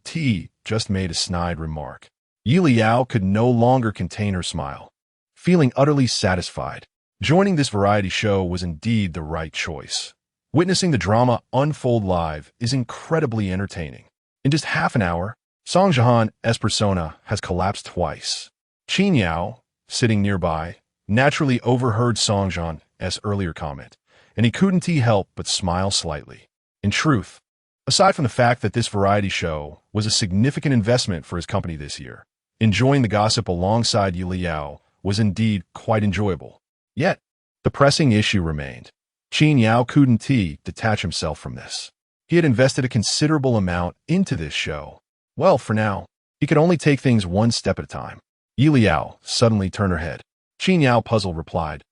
just made a snide remark. Yeliao could no longer contain her smile. Feeling utterly satisfied, joining this variety show was indeed the right choice. Witnessing the drama unfold live is incredibly entertaining. In just half an hour, Song Jihan's persona has collapsed twice. Qin Yao, sitting nearby, naturally overheard Song Jihan's earlier comment, and he couldn't help but smile slightly. In truth, aside from the fact that this variety show was a significant investment for his company this year, enjoying the gossip alongside Yelao was indeed quite enjoyable. Yet, the pressing issue remained. Qin Yao couldn't detach himself from this. He had invested a considerable amount into this show. Well, for now, he could only take things one step at a time. Yelao suddenly turned her head. Qin Yao, puzzled, replied,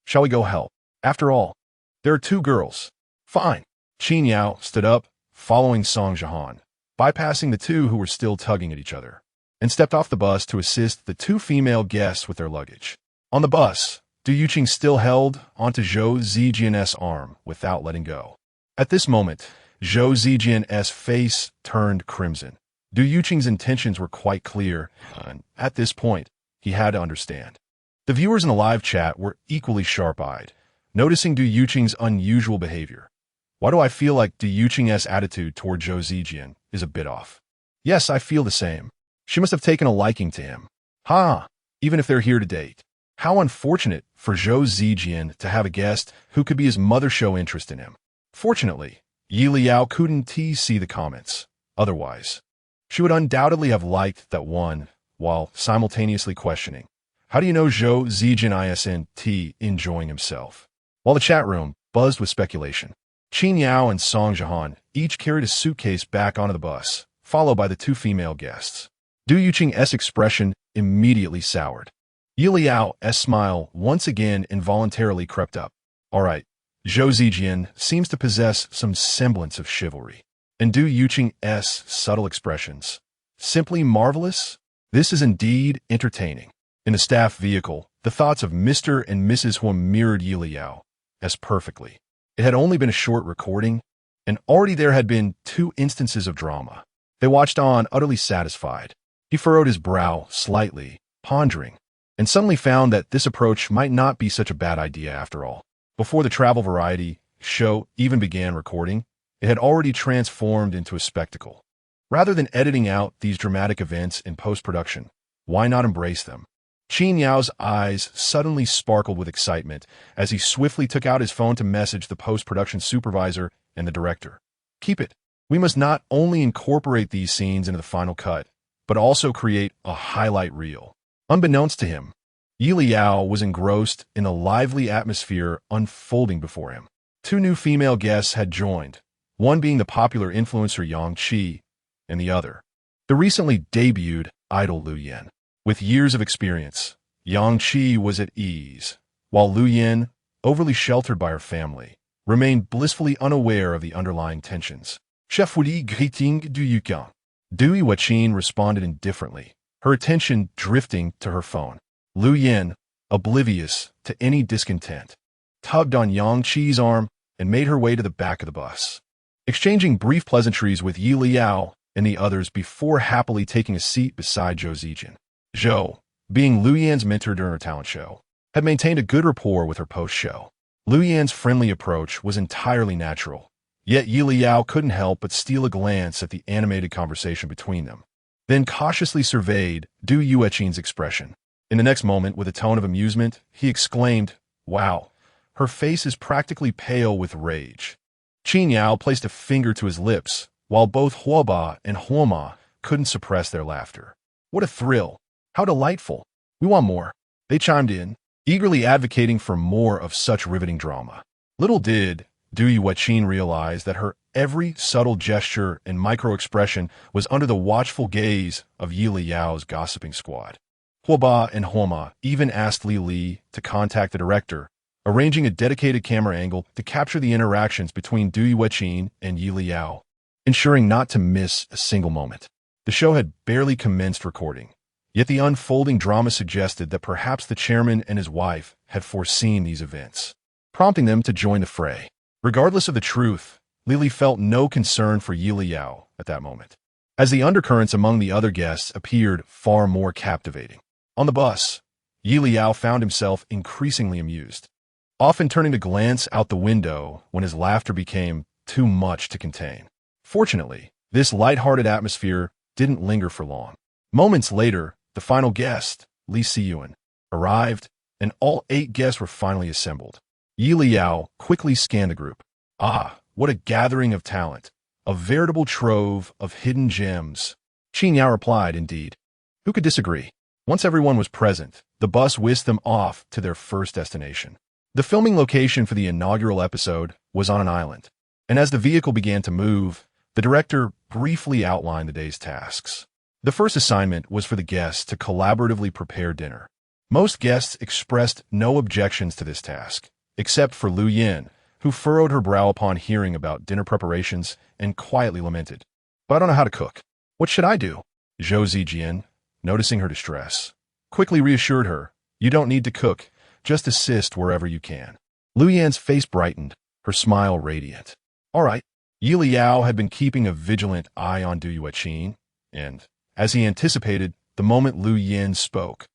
"Shall we go help? After all, there are two girls." "Fine." Qin Yao stood up, following Song Jihan, bypassing the two who were still tugging at each other, and stepped off the bus to assist the two female guests with their luggage. On the bus, Du Yuqing still held onto Zhou Zijian's arm without letting go. At this moment, Zhou Zijian's face turned crimson. Du Yuqing's intentions were quite clear, and at this point, he had to understand. The viewers in the live chat were equally sharp-eyed, noticing Du Yuqing's unusual behavior. Why do I feel like Du Yuqing's attitude toward Zhou Zijian is a bit off? Yes, I feel the same. She must have taken a liking to him. Even if they're here to date. How unfortunate for Zhou Zijian to have a guest who could be his mother show interest in him. Fortunately, Yelao couldn't see the comments. Otherwise, she would undoubtedly have liked that one, while simultaneously questioning, how do you know Zhou Zijian isn't enjoying himself? While the chat room buzzed with speculation, Qin Yao and Song Jihan each carried a suitcase back onto the bus, followed by the two female guests. Du Yuqing's expression immediately soured. Yeliao's smile once again involuntarily crept up. All right, Zhou Zijian seems to possess some semblance of chivalry. And Du Yuqing's subtle expressions. Simply marvelous? This is indeed entertaining. In the staff vehicle, the thoughts of Mr. and Mrs. Huo mirrored Yelao as perfectly. It had only been a short recording, and already there had been two instances of drama. They watched on, utterly satisfied. He furrowed his brow slightly, pondering, and suddenly found that this approach might not be such a bad idea after all. Before the travel variety show even began recording, it had already transformed into a spectacle. Rather than editing out these dramatic events in post-production, why not embrace them? Qin Yao's eyes suddenly sparkled with excitement as he swiftly took out his phone to message the post-production supervisor and the director. Keep it. We must not only incorporate these scenes into the final cut, but also create a highlight reel. Unbeknownst to him, Yelao was engrossed in the lively atmosphere unfolding before him. Two new female guests had joined, one being the popular influencer Yang Qi, and the other, the recently debuted idol Liu Yan. With years of experience, Yang Qi was at ease, while Lu Yin, overly sheltered by her family, remained blissfully unaware of the underlying tensions. Chef Woody greeting du Yukon. Dui Wachin responded indifferently, her attention drifting to her phone. Lu Yin, oblivious to any discontent, tugged on Yang Qi's arm and made her way to the back of the bus, exchanging brief pleasantries with Yelao and the others before happily taking a seat beside Zhou Zijin. Zhou, being Lu Yan's mentor during her talent show, had maintained a good rapport with her post-show. Lu Yan's friendly approach was entirely natural, yet Yelao couldn't help but steal a glance at the animated conversation between them, then cautiously surveyed Du Yuechin's expression. In the next moment, with a tone of amusement, he exclaimed, "Wow, her face is practically pale with rage." Qin Yao placed a finger to his lips, while both Huoba and Huoma couldn't suppress their laughter. "What a thrill! How delightful! We want more," they chimed in, eagerly advocating for more of such riveting drama. Little did Du Yuechin realize that her every subtle gesture and micro-expression was under the watchful gaze of Yi Liao's gossiping squad. Huoba and Huoma even asked Li to contact the director, arranging a dedicated camera angle to capture the interactions between Du Yuechin and Yi Liao, ensuring not to miss a single moment. The show had barely commenced recording, yet the unfolding drama suggested that perhaps the chairman and his wife had foreseen these events, prompting them to join the fray. Regardless of the truth, Lily felt no concern for Yi Liao at that moment, as the undercurrents among the other guests appeared far more captivating. On the bus, Yi Liao found himself increasingly amused, often turning to glance out the window when his laughter became too much to contain. Fortunately, this light-hearted atmosphere didn't linger for long. Moments later, the final guest, Li Siyuan, arrived, and all 8 guests were finally assembled. Yi Liao quickly scanned the group. Ah, what a gathering of talent! A veritable trove of hidden gems. Qin Yao replied, indeed. Who could disagree? Once everyone was present, the bus whisked them off to their first destination. The filming location for the inaugural episode was on an island, and as the vehicle began to move, the director briefly outlined the day's tasks. The first assignment was for the guests to collaboratively prepare dinner. Most guests expressed no objections to this task, except for Lu Yin, who furrowed her brow upon hearing about dinner preparations and quietly lamented, "But I don't know how to cook. What should I do?" Zhou Zijin, noticing her distress, quickly reassured her, "You don't need to cook, just assist wherever you can." Lu Yan's face brightened, her smile radiant. All right. Yi Liao had been keeping a vigilant eye on Du Yuechin, and, as he anticipated, the moment Lu Yin spoke,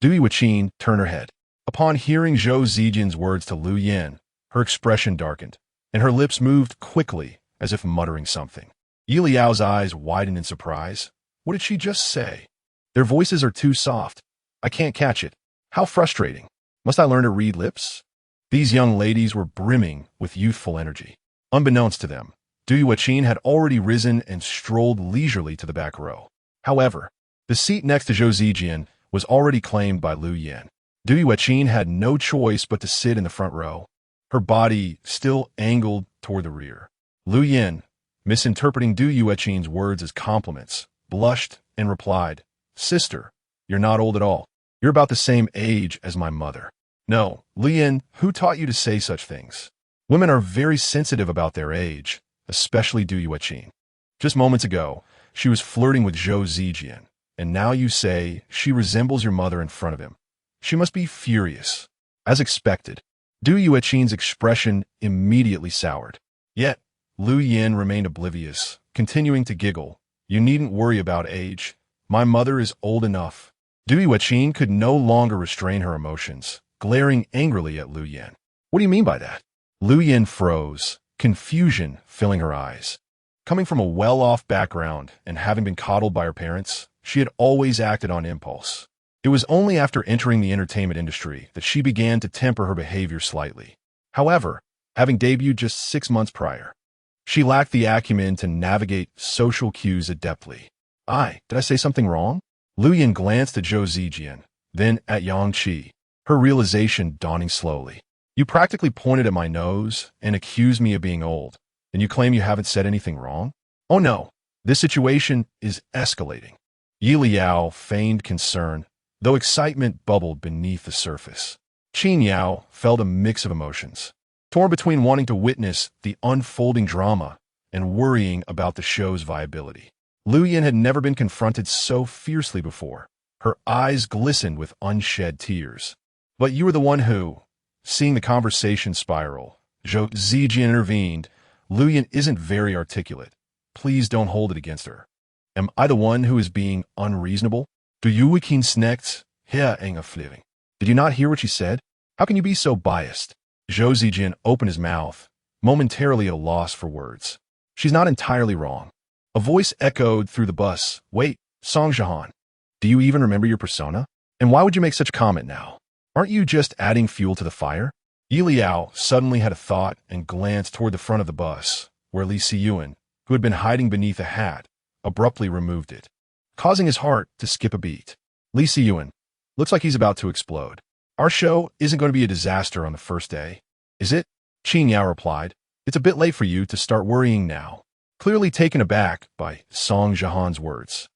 Du Yuechin turned her head. Upon hearing Zhou Zijin's words to Lu Yin, her expression darkened, and her lips moved quickly, as if muttering something. Yi Liao's eyes widened in surprise. What did she just say? Their voices are too soft. I can't catch it. How frustrating. Must I learn to read lips? These young ladies were brimming with youthful energy. Unbeknownst to them, Du Yuechin had already risen and strolled leisurely to the back row. However, the seat next to Zhou Zijin was already claimed by Lu Yin. Du Yuechin had no choice but to sit in the front row, her body still angled toward the rear. Lu Yin, misinterpreting Du Yuechin's words as compliments, blushed and replied, "Sister, you're not old at all. You're about the same age as my mother." "No, Lu Yin, who taught you to say such things? Women are very sensitive about their age, especially Du Yuechin. Just moments ago, she was flirting with Zhou Zijin, and now you say she resembles your mother in front of him. She must be furious." As expected, Du Yuechin's expression immediately soured. Yet, Lu Yin remained oblivious, continuing to giggle. "You needn't worry about age. My mother is old enough." Du Yuechin could no longer restrain her emotions, glaring angrily at Lu Yin. "What do you mean by that?" Lu Yin froze, confusion filling her eyes. Coming from a well-off background and having been coddled by her parents, she had always acted on impulse. It was only after entering the entertainment industry that she began to temper her behavior slightly. However, having debuted just 6 months prior, she lacked the acumen to navigate social cues adeptly. Did I say something wrong?" Lu Yin glanced at Zhou Zijin, then at Yang Qi, her realization dawning slowly. "You practically pointed at my nose and accused me of being old, and you claim you haven't said anything wrong? Oh no, this situation is escalating." Yi Liao feigned concern, though excitement bubbled beneath the surface. Qin Yao felt a mix of emotions, torn between wanting to witness the unfolding drama and worrying about the show's viability. Lu Yin had never been confronted so fiercely before. Her eyes glistened with unshed tears. But you were the one who, seeing the conversation spiral, Zhou Zijin intervened. Lu Yin isn't very articulate. Please don't hold it against her. Am I the one who is being unreasonable? Do you wikin snacks? Here ain't a fliving. Did you not hear what she said? How can you be so biased? Zhou Zijin opened his mouth, momentarily at a loss for words. She's not entirely wrong. A voice echoed through the bus. Wait, Song Jahan. Do you even remember your persona? And why would you make such a comment now? Aren't you just adding fuel to the fire? Yelao suddenly had a thought and glanced toward the front of the bus, where Li Siyuan, who had been hiding beneath a hat, abruptly removed it, causing his heart to skip a beat. Li Siyuan, looks like he's about to explode. Our show isn't going to be a disaster on the first day, is it? Qin Yao replied. It's a bit late for you to start worrying now. Clearly taken aback by Song Jahan's words.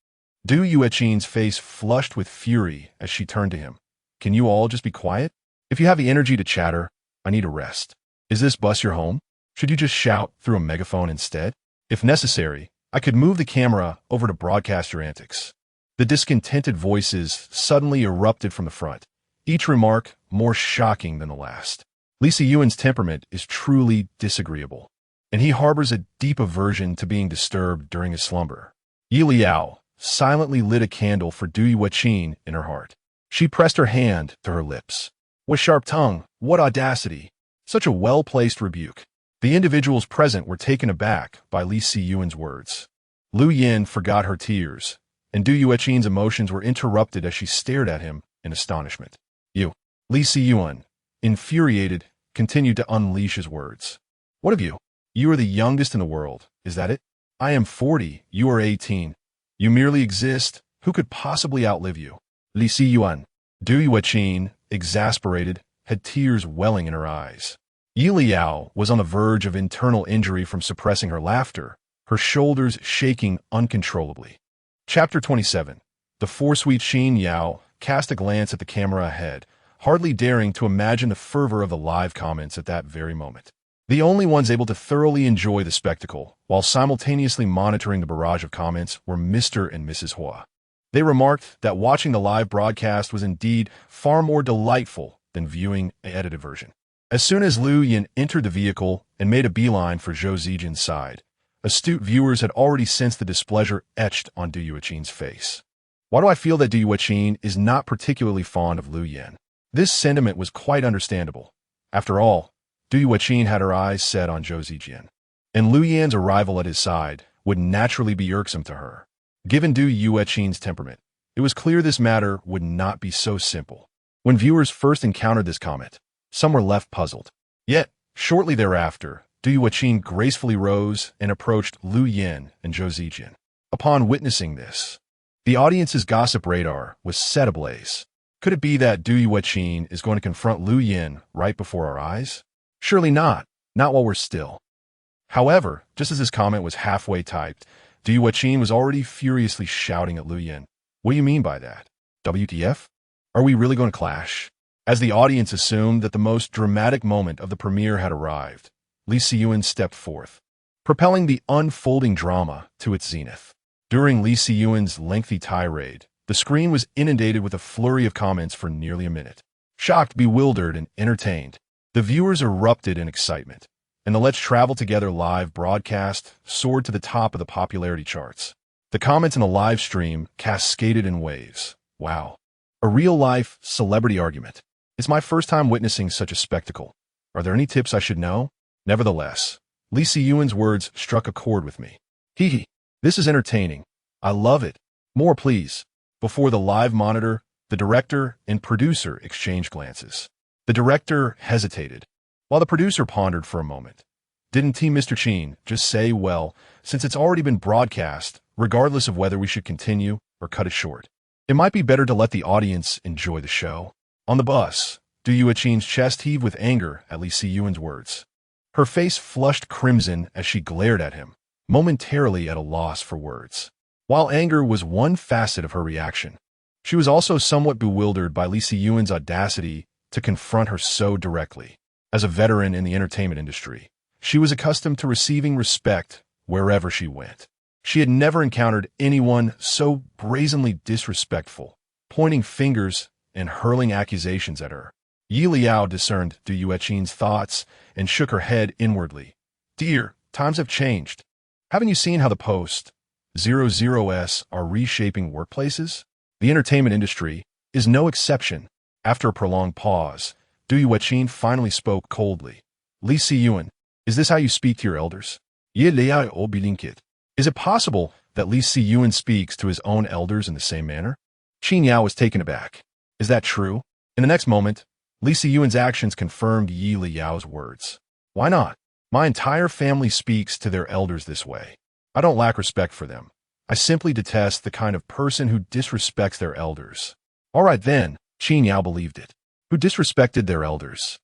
Du Yueqin's face flushed with fury as she turned to him. Can you all just be quiet? If you have the energy to chatter, I need a rest. Is this bus your home? Should you just shout through a megaphone instead? If necessary, I could move the camera over to broadcast your antics. The discontented voices suddenly erupted from the front, each remark more shocking than the last. Li Siyuan's temperament is truly disagreeable, and he harbors a deep aversion to being disturbed during his slumber. Yelao silently lit a candle for Du Yueqin in her heart. She pressed her hand to her lips. What sharp tongue, what audacity, such a well-placed rebuke. The individuals present were taken aback by Li Siyuan's words. Lu Yin forgot her tears, and Du Yueqin's emotions were interrupted as she stared at him in astonishment. You, Li Siyuan, infuriated, continued to unleash his words. What of you? You are the youngest in the world, is that it? I am 40, you are 18. You merely exist, who could possibly outlive you? Li Siyuan. Du Yueqin, exasperated, had tears welling in her eyes. Yelao was on the verge of internal injury from suppressing her laughter, her shoulders shaking uncontrollably. Chapter 27. The four-sweet Qin Yao cast a glance at the camera ahead, hardly daring to imagine the fervor of the live comments at that very moment. The only ones able to thoroughly enjoy the spectacle, while simultaneously monitoring the barrage of comments, were Mr. and Mrs. Huo. They remarked that watching the live broadcast was indeed far more delightful than viewing an edited version. As soon as Lu Yin entered the vehicle and made a beeline for Zhou Zijin's side, astute viewers had already sensed the displeasure etched on Du Yueqin's face. Why do I feel that Du Yueqin is not particularly fond of Lu Yin? This sentiment was quite understandable. After all, Du Yueqin had her eyes set on Zhou Zijin, and Lu Yin's arrival at his side would naturally be irksome to her. Given Du Yueqin's temperament, it was clear this matter would not be so simple. When viewers first encountered this comment, some were left puzzled. Yet, shortly thereafter, Du Yueqin gracefully rose and approached Lu Yin and Zhou Zijin. Upon witnessing this, the audience's gossip radar was set ablaze. Could it be that Du Yueqin is going to confront Lu Yin right before our eyes? Surely not while we're still. However, just as his comment was halfway typed, Du Yueqin was already furiously shouting at Lu Yin. What do you mean by that? WTF? Are we really going to clash? As the audience assumed that the most dramatic moment of the premiere had arrived, Li Siyuan stepped forth, propelling the unfolding drama to its zenith. During Li Siyuan's lengthy tirade, the screen was inundated with a flurry of comments for nearly a minute. Shocked, bewildered, and entertained, the viewers erupted in excitement, and the Let's Travel Together live broadcast soared to the top of the popularity charts. The comments in the live stream cascaded in waves. Wow. A real-life celebrity argument. It's my first time witnessing such a spectacle. Are there any tips I should know? Nevertheless, Li Siyuan's words struck a chord with me. Hee hee. This is entertaining. I love it. More, please. Before the live monitor, the director and producer exchanged glances. The director hesitated, while the producer pondered for a moment. Didn't Mr. Qin just say, well, since it's already been broadcast, regardless of whether we should continue or cut it short, it might be better to let the audience enjoy the show? On the bus, Du Yueqin's chest heaved with anger at Li Siyuan's words. Her face flushed crimson as she glared at him, momentarily at a loss for words. While anger was one facet of her reaction, she was also somewhat bewildered by Li Siyuan's audacity to confront her so directly. As a veteran in the entertainment industry, she was accustomed to receiving respect wherever she went. She had never encountered anyone so brazenly disrespectful, pointing fingers and hurling accusations at her. Yelao discerned Du Yueqin's thoughts and shook her head inwardly. Dear, times have changed. Haven't you seen how the post-00s are reshaping workplaces? The entertainment industry is no exception. After a prolonged pause, Du Yueqin finally spoke coldly. Li Siyuan, is this how you speak to your elders? Yelao bilinkit. Is it possible that Li Siyuan speaks to his own elders in the same manner? Qin Yao was taken aback. Is that true? In the next moment, Li Siyuan's actions confirmed Yi Liao's words. Why not? My entire family speaks to their elders this way. I don't lack respect for them. I simply detest the kind of person who disrespects their elders. All right then, Qin Yao believed it. Who disrespected their elders?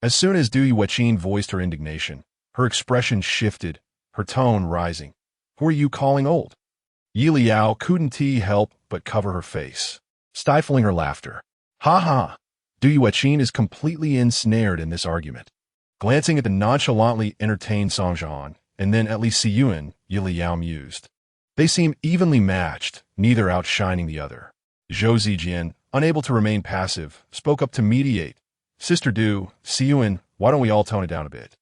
As soon as Du Yueqin voiced her indignation, her expression shifted, her tone rising. Who are you calling old? Yi Liao couldn't help but cover her face, stifling her laughter. Ha ha! Du Yueqin is completely ensnared in this argument. Glancing at the nonchalantly entertained Song Zhan, and then at Li Siyuan, Yi Liao mused. They seem evenly matched, neither outshining the other. Zhou Zijian, unable to remain passive, spoke up to mediate. Sister Du, Siyuan, why don't we all tone it down a bit?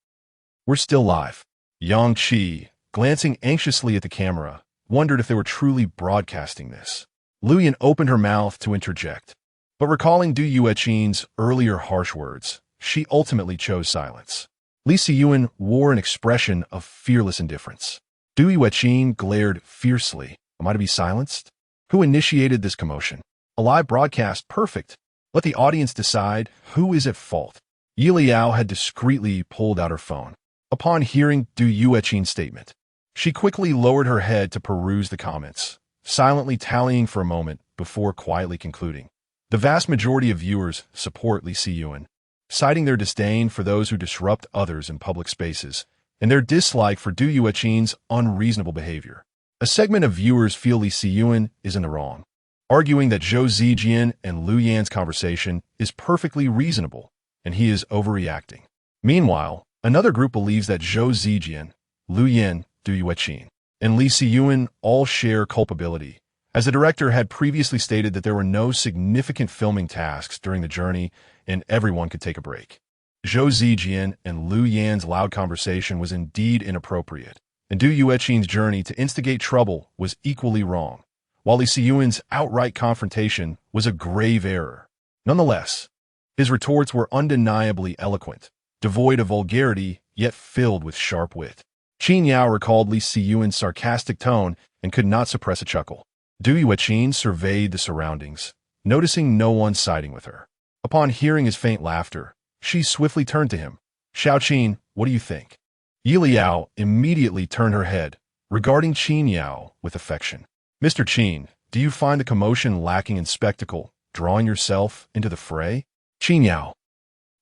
We're still live. Yang Qi, glancing anxiously at the camera, wondered if they were truly broadcasting this. Luyan opened her mouth to interject. But recalling Du Yueqin's earlier harsh words, she ultimately chose silence. Li Siyuan wore an expression of fearless indifference. Du Yueqin glared fiercely. Am I to be silenced? Who initiated this commotion? A live broadcast, perfect. Let the audience decide who is at fault. Yi Liao had discreetly pulled out her phone. Upon hearing Du Yueqin's statement, she quickly lowered her head to peruse the comments, silently tallying for a moment before quietly concluding. The vast majority of viewers support Li Siyuan, citing their disdain for those who disrupt others in public spaces and their dislike for Du Yueqin's unreasonable behavior. A segment of viewers feel Li Siyuan is in the wrong, arguing that Zhou Zijian and Lu Yan's conversation is perfectly reasonable and he is overreacting. Meanwhile, another group believes that Zhou Zijian, Lu Yan, Du Yueqin, and Li Siyuan all share culpability, as the director had previously stated that there were no significant filming tasks during the journey and everyone could take a break. Zhou Zijian and Lu Yan's loud conversation was indeed inappropriate, and Du Yueqin's journey to instigate trouble was equally wrong, while Li Siyuan's outright confrontation was a grave error. Nonetheless, his retorts were undeniably eloquent, devoid of vulgarity, yet filled with sharp wit. Qin Yao recalled Li Siyuan's sarcastic tone and could not suppress a chuckle. Du Yueqin surveyed the surroundings, noticing no one siding with her. Upon hearing his faint laughter, she swiftly turned to him. Xiaoqin, what do you think? Yi Liao immediately turned her head, regarding Qin Yao with affection. Mr. Qin, do you find the commotion lacking in spectacle, drawing yourself into the fray? Qin Yao.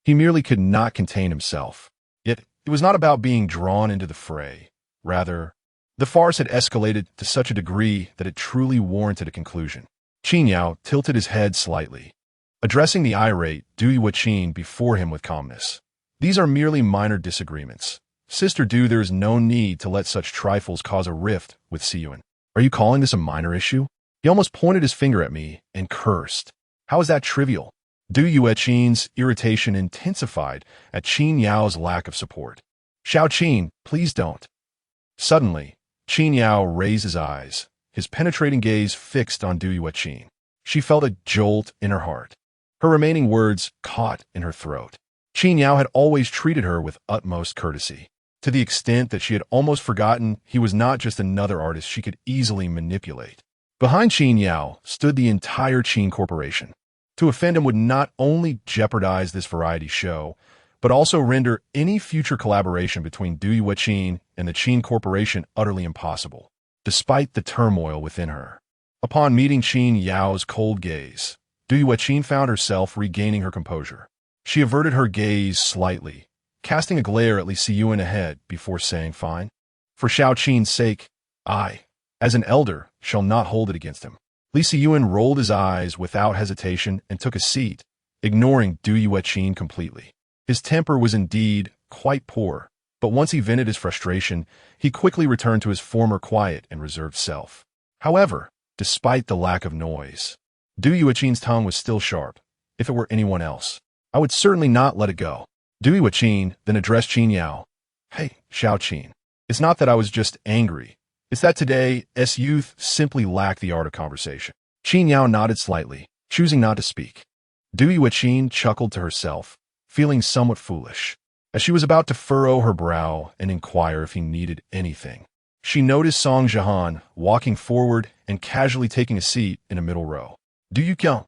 He merely could not contain himself. Yet, it was not about being drawn into the fray. Rather, the farce had escalated to such a degree that it truly warranted a conclusion. Qin Yao tilted his head slightly, addressing the irate Du Yueqin before him with calmness. These are merely minor disagreements. Sister Du, there is no need to let such trifles cause a rift with Siyuan. Are you calling this a minor issue? He almost pointed his finger at me and cursed. How is that trivial? Du Yueqin's irritation intensified at Qin Yao's lack of support. Xiaoqin, please don't. Suddenly, Qin Yao raised his eyes, his penetrating gaze fixed on Du Yueqin. She felt a jolt in her heart. Her remaining words caught in her throat. Qin Yao had always treated her with utmost courtesy, to the extent that she had almost forgotten he was not just another artist she could easily manipulate. Behind Qin Yao stood the entire Qin Corporation. To offend him would not only jeopardize this variety show, but also render any future collaboration between Du Yueqin and the Qin Corporation utterly impossible, despite the turmoil within her. Upon meeting Qin Yao's cold gaze, Du Yueqin found herself regaining her composure. She averted her gaze slightly, casting a glare at Li Siyuan ahead before saying, fine. For Xiaoqin's sake, I, as an elder, shall not hold it against him. Li Siyuan rolled his eyes without hesitation and took a seat, ignoring Du Yueqin completely. His temper was indeed quite poor, but once he vented his frustration, he quickly returned to his former quiet and reserved self. However, despite the lack of noise, Du Yueqin's tongue was still sharp. If it were anyone else, I would certainly not let it go. Du Yueqin then addressed Qin Yao. Hey, Xiao Qin. It's not that I was just angry. It's that today's youth simply lack the art of conversation. Qin Yao nodded slightly, choosing not to speak. Du Yueqin chuckled to herself, feeling somewhat foolish. As she was about to furrow her brow and inquire if he needed anything, she noticed Song Jihan walking forward and casually taking a seat in a middle row. Do you count?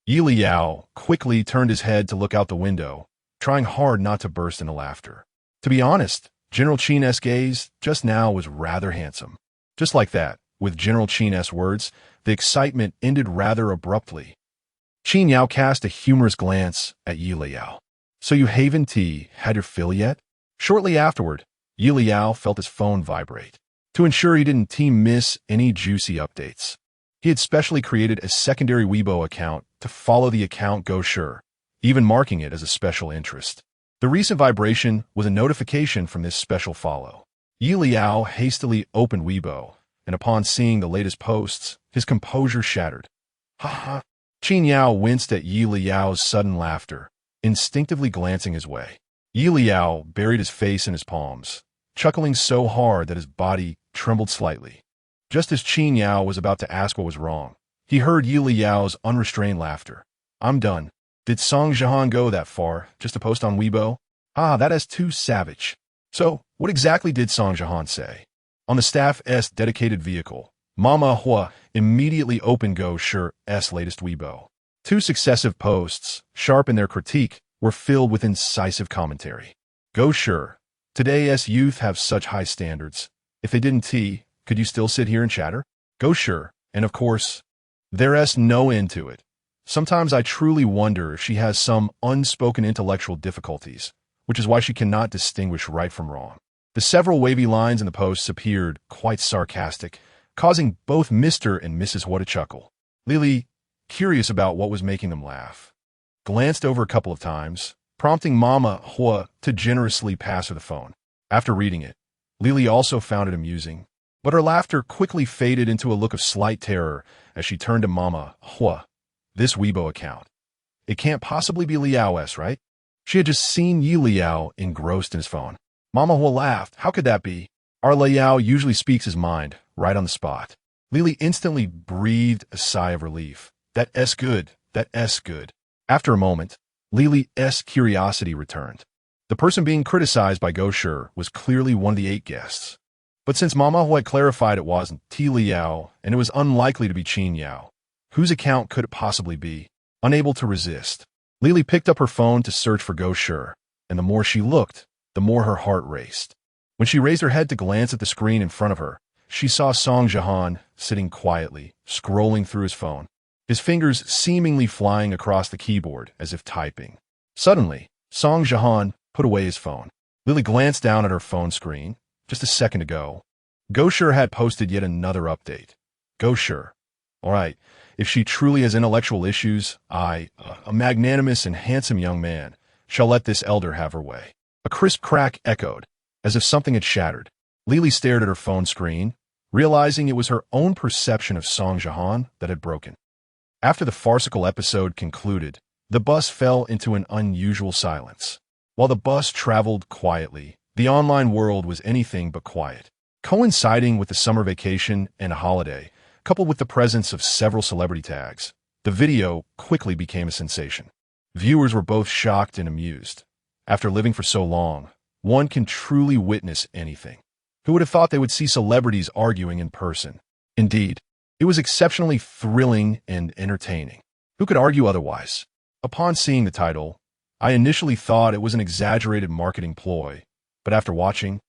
Yelao quickly turned his head to look out the window, trying hard not to burst into laughter. To be honest, General Qin's gaze just now was rather handsome. Just like that, with General Qin's words, the excitement ended rather abruptly. Qin Yao cast a humorous glance at Yelao. So you Haven T had your fill yet? Shortly afterward, Yelao felt his phone vibrate. To ensure he didn't miss any juicy updates, he had specially created a secondary Weibo account to follow the account Go Sure, even marking it as a special interest. The recent vibration was a notification from this special follow. Yelao hastily opened Weibo, and upon seeing the latest posts, his composure shattered. Ha ha. Qin Yao winced at Yelao's sudden laughter, instinctively glancing his way. Yelao buried his face in his palms, chuckling so hard that his body trembled slightly. Just as Qin Yao was about to ask what was wrong, he heard Yelao's unrestrained laughter. I'm done. Did Song Jihan go that far, just to post on Weibo? Ah, that is too savage. So, what exactly did Song Jihan say? On the staff's dedicated vehicle, Mama Hua immediately opened Go Sure's latest Weibo. Two successive posts, sharp in their critique, were filled with incisive commentary. Go Sure. Today's youth have such high standards. If they didn't could you still sit here and chatter? Go Sure. And of course, there's no end to it. Sometimes I truly wonder if she has some unspoken intellectual difficulties, which is why she cannot distinguish right from wrong. The several wavy lines in the posts appeared quite sarcastic, causing both Mr. and Mrs. Hua to chuckle. Lily, curious about what was making them laugh, glanced over a couple of times, prompting Mama Hua to generously pass her the phone. After reading it, Lily also found it amusing, but her laughter quickly faded into a look of slight terror as she turned to Mama Hua. This Weibo account. It can't possibly be Leyao's, right? She had just seen Yelao engrossed in his phone. Mama Hua laughed. How could that be? Our Leyao usually speaks his mind, right on the spot. Lily instantly breathed a sigh of relief. That's good. That's good. After a moment, Lily's curiosity returned. The person being criticized by Go Sure was clearly one of the 8 guests. But since Mama Hua had clarified it wasn't Leyao, and it was unlikely to be Qin Yao, whose account could it possibly be? Unable to resist, Lily picked up her phone to search for Go Sure, and the more she looked, the more her heart raced. When she raised her head to glance at the screen in front of her, she saw Song Jihan sitting quietly, scrolling through his phone, his fingers seemingly flying across the keyboard as if typing. Suddenly, Song Jihan put away his phone. Lily glanced down at her phone screen. Just a second ago, Go Sure had posted yet another update. Go Sure. All right, if she truly has intellectual issues, I, a magnanimous and handsome young man, shall let this elder have her way. A crisp crack echoed, as if something had shattered. Lily stared at her phone screen, realizing it was her own perception of Song Jihan that had broken. After the farcical episode concluded, the bus fell into an unusual silence. While the bus traveled quietly, the online world was anything but quiet. Coinciding with the summer vacation and a holiday, coupled with the presence of several celebrity tags, the video quickly became a sensation. Viewers were both shocked and amused. After living for so long, one can truly witness anything. Who would have thought they would see celebrities arguing in person? Indeed, it was exceptionally thrilling and entertaining. Who could argue otherwise? Upon seeing the title, I initially thought it was an exaggerated marketing ploy, but after watching,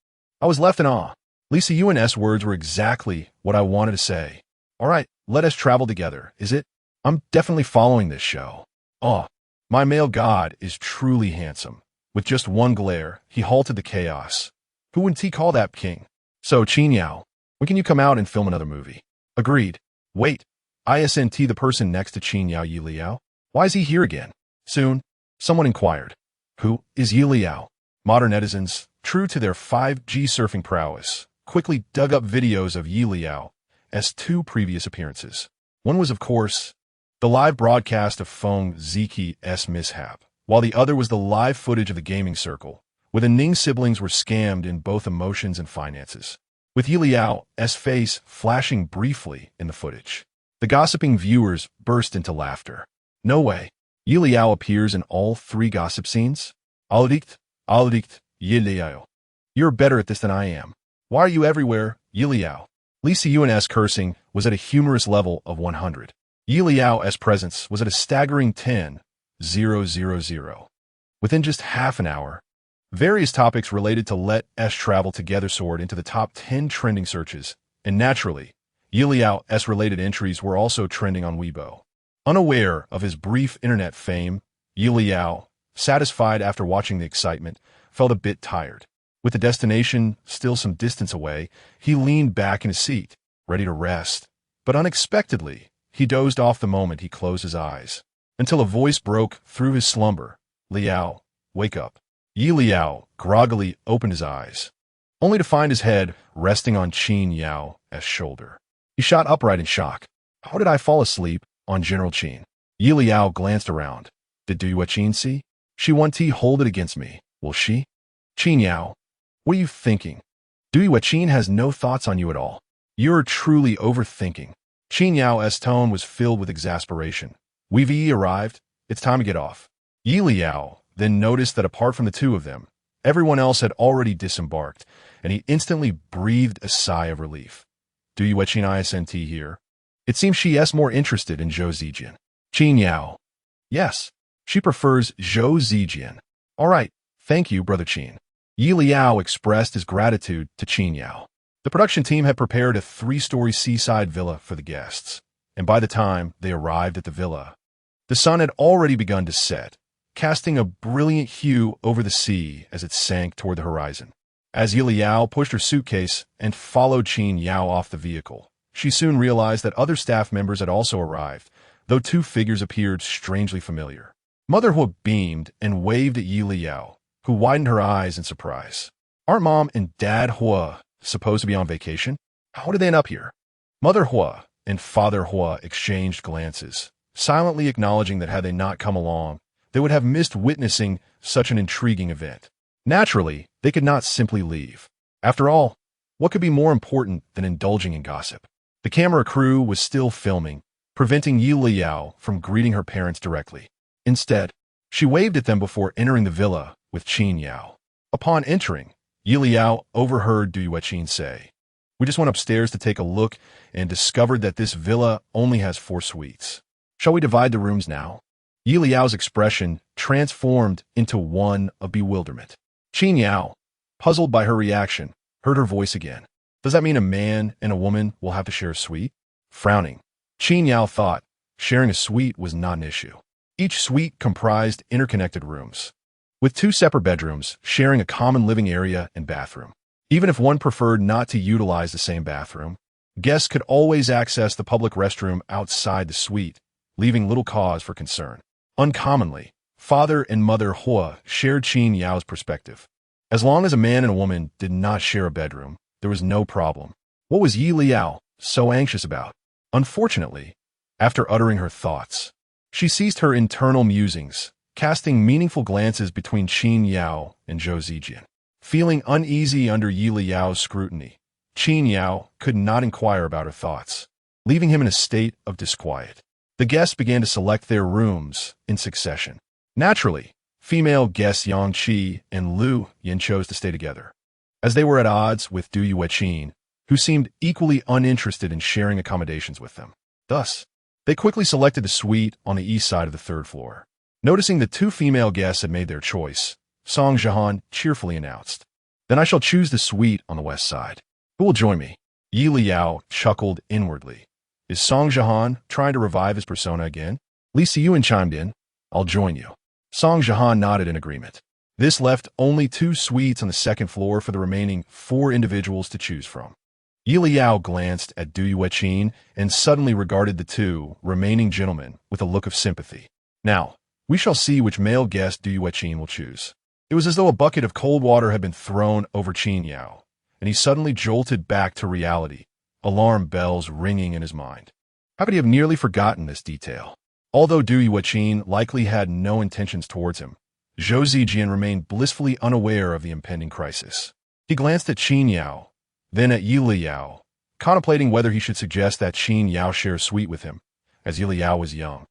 I was left in awe. Lisa Yuan's words were exactly what I wanted to say. All right, let us travel together, is it? I'm definitely following this show. Oh, my male god is truly handsome. With just one glare, he halted the chaos. Who wouldn't he call that king? So, Qin Yao, when can you come out and film another movie? Agreed. Wait, isn't the person next to Qin Yao Yelao? Why is he here again? Soon, someone inquired, "Who is Yelao?" Modern netizens, true to their 5G surfing prowess, quickly dug up videos of Yelao's two previous appearances. One was, of course, the live broadcast of Feng Ziqi's mishap, while the other was the live footage of the gaming circle, where the Ning siblings were scammed in both emotions and finances, with Yelao's face flashing briefly in the footage. The gossiping viewers burst into laughter. No way. Yelao appears in all three gossip scenes? Aldict, Yelao. You're better at this than I am. Why are you everywhere, Yelao? Leyao cursing was at a humorous level of 100. Yelao's presence was at a staggering 10,000. Within just half an hour, various topics related to Let's travel together soared into the top 10 trending searches, and naturally, Yelao's related entries were also trending on Weibo. Unaware of his brief internet fame, Yelao, satisfied after watching the excitement, felt a bit tired. With the destination still some distance away, he leaned back in his seat, ready to rest. But unexpectedly, he dozed off the moment he closed his eyes, until a voice broke through his slumber. "Leyao, wake up." Yelao groggily opened his eyes, only to find his head resting on Qin Yao's shoulder. He shot upright in shock. How did I fall asleep on General Qin? Yelao glanced around. Did Du Yueqin see? She won't hold it against me, will she? Qin Yao, what are you thinking? Du Yueqin has no thoughts on you at all. You're truly overthinking. Qin Yao's tone was filled with exasperation. We've arrived. It's time to get off. Yelao then noticed that apart from the two of them, everyone else had already disembarked, and he instantly breathed a sigh of relief. Du Yueqin isn't here? It seems she is more interested in Zhou Zijian. Qin Yao. Yes, she prefers Zhou Zijian. All right, thank you, Brother Qin. Yelao expressed his gratitude to Qin Yao. The production team had prepared a 3-story seaside villa for the guests, and by the time they arrived at the villa, the sun had already begun to set, casting a brilliant hue over the sea as it sank toward the horizon. As Yelao pushed her suitcase and followed Qin Yao off the vehicle, she soon realized that other staff members had also arrived, though two figures appeared strangely familiar. Mother Huo beamed and waved at Yelao, who widened her eyes in surprise. Aren't Mom and Dad Huo supposed to be on vacation? How did they end up here? Mother Huo and Father Huo exchanged glances, silently acknowledging that had they not come along, they would have missed witnessing such an intriguing event. Naturally, they could not simply leave. After all, what could be more important than indulging in gossip? The camera crew was still filming, preventing Yelao from greeting her parents directly. Instead, she waved at them before entering the villa with Qin Yao. Upon entering, Yelao overheard Du Yueqin say, "We just went upstairs to take a look and discovered that this villa only has 4 suites. Shall we divide the rooms now?" Yelao's expression transformed into one of bewilderment. Qin Yao, puzzled by her reaction, heard her voice again. Does that mean a man and a woman will have to share a suite? Frowning, Qin Yao thought sharing a suite was not an issue. Each suite comprised interconnected rooms, with 2 separate bedrooms sharing a common living area and bathroom. Even if one preferred not to utilize the same bathroom, guests could always access the public restroom outside the suite, leaving little cause for concern. Uncommonly, Father and Mother Huo shared Qin Yao's perspective. As long as a man and a woman did not share a bedroom, there was no problem. What was Yelao so anxious about? Unfortunately, after uttering her thoughts, she ceased her internal musings, casting meaningful glances between Qin Yao and Zhou Zijian. Feeling uneasy under Yelao's scrutiny, Qin Yao could not inquire about her thoughts, leaving him in a state of disquiet. The guests began to select their rooms in succession. Naturally, female guests Yang Qi and Lu Yin chose to stay together, as they were at odds with Du Yueqin, who seemed equally uninterested in sharing accommodations with them. Thus, they quickly selected the suite on the east side of the 3rd floor. Noticing the 2 female guests had made their choice, Song Jihan cheerfully announced, "Then I shall choose the suite on the west side. Who will join me?" Yelao chuckled inwardly. Is Song Jihan trying to revive his persona again? Leyao chimed in, "I'll join you." Song Jihan nodded in agreement. This left only 2 suites on the 2nd floor for the remaining 4 individuals to choose from. Yelao glanced at Du Yueqin and suddenly regarded the 2 remaining gentlemen with a look of sympathy. Now, We shall see which male guest Du Yueqin will choose. It was as though a bucket of cold water had been thrown over Qin Yao, and he suddenly jolted back to reality, alarm bells ringing in his mind. How could he have nearly forgotten this detail? Although Du Yueqin likely had no intentions towards him, Zhou Zijian remained blissfully unaware of the impending crisis. He glanced at Qin Yao, then at Yelao, contemplating whether he should suggest that Qin Yao share a suite with him, as Yelao was young,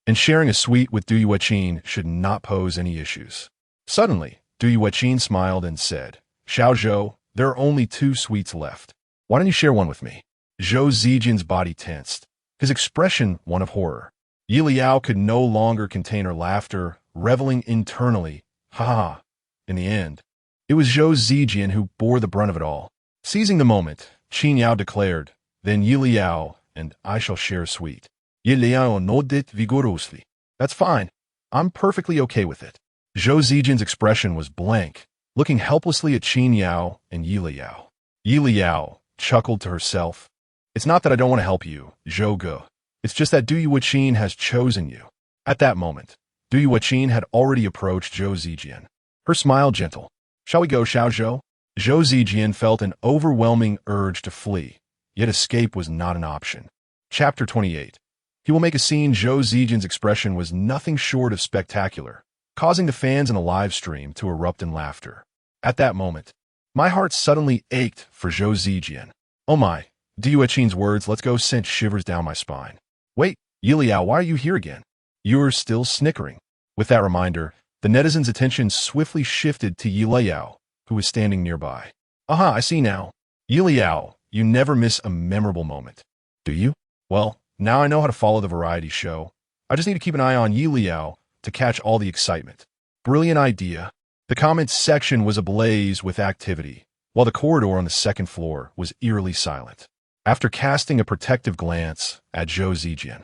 and sharing a suite with Du Yueqin should not pose any issues. Suddenly, Du Yueqin smiled and said, Xiao Zhou, there are only 2 suites left. Why don't you share one with me? Zhou Zijian's body tensed, his expression one of horror. Yelao could no longer contain her laughter, reveling internally. Ha ha. In the end, it was Zhou Zijian who bore the brunt of it all. Seizing the moment, Qin Yao declared, then Yelao and I shall share a suite. Yelao nodded vigorously. That's fine. I'm perfectly okay with it. Zhou Zijian's expression was blank, looking helplessly at Qin Yao and Yelao. Yelao chuckled to herself. It's not that I don't want to help you, Zhou Ge. It's just that Du Yueqin has chosen you. At that moment, Du Yueqin had already approached Zhou Zijian. Her smile gentle. Shall we go, Xiao Zhou? Zhou Zijian felt an overwhelming urge to flee, yet escape was not an option. Chapter 28. He will make a scene. Zhou Zijian's expression was nothing short of spectacular, causing the fans in a live stream to erupt in laughter. At that moment, my heart suddenly ached for Zhou Zijian. Oh my, Du Yueqin's words let's go sent shivers down my spine. Wait, Yelao, why are you here again? You're still snickering. With that reminder, the netizens' attention swiftly shifted to Yelao, who was standing nearby. Aha, I see now. Yelao, you never miss a memorable moment. Do you? Well, now I know how to follow the variety show. I just need to keep an eye on Yelao to catch all the excitement. Brilliant idea. The comments section was ablaze with activity, while the corridor on the 2nd floor was eerily silent. After casting a protective glance at Zhou Zijian,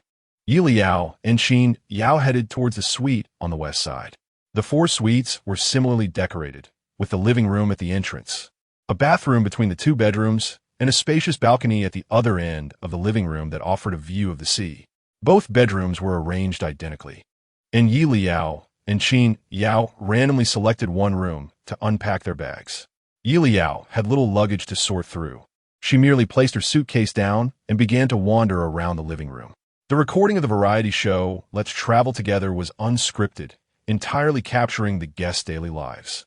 Yelao and Qin Yao headed towards the suite on the west side. The 4 suites were similarly decorated, with the living room at the entrance, a bathroom between the 2 bedrooms, and a spacious balcony at the other end of the living room that offered a view of the sea. Both bedrooms were arranged identically, and Yelao and Qin Yao randomly selected one room to unpack their bags. Yelao had little luggage to sort through. She merely placed her suitcase down and began to wander around the living room. The recording of the variety show, Let's Travel Together, was unscripted, entirely capturing the guests' daily lives.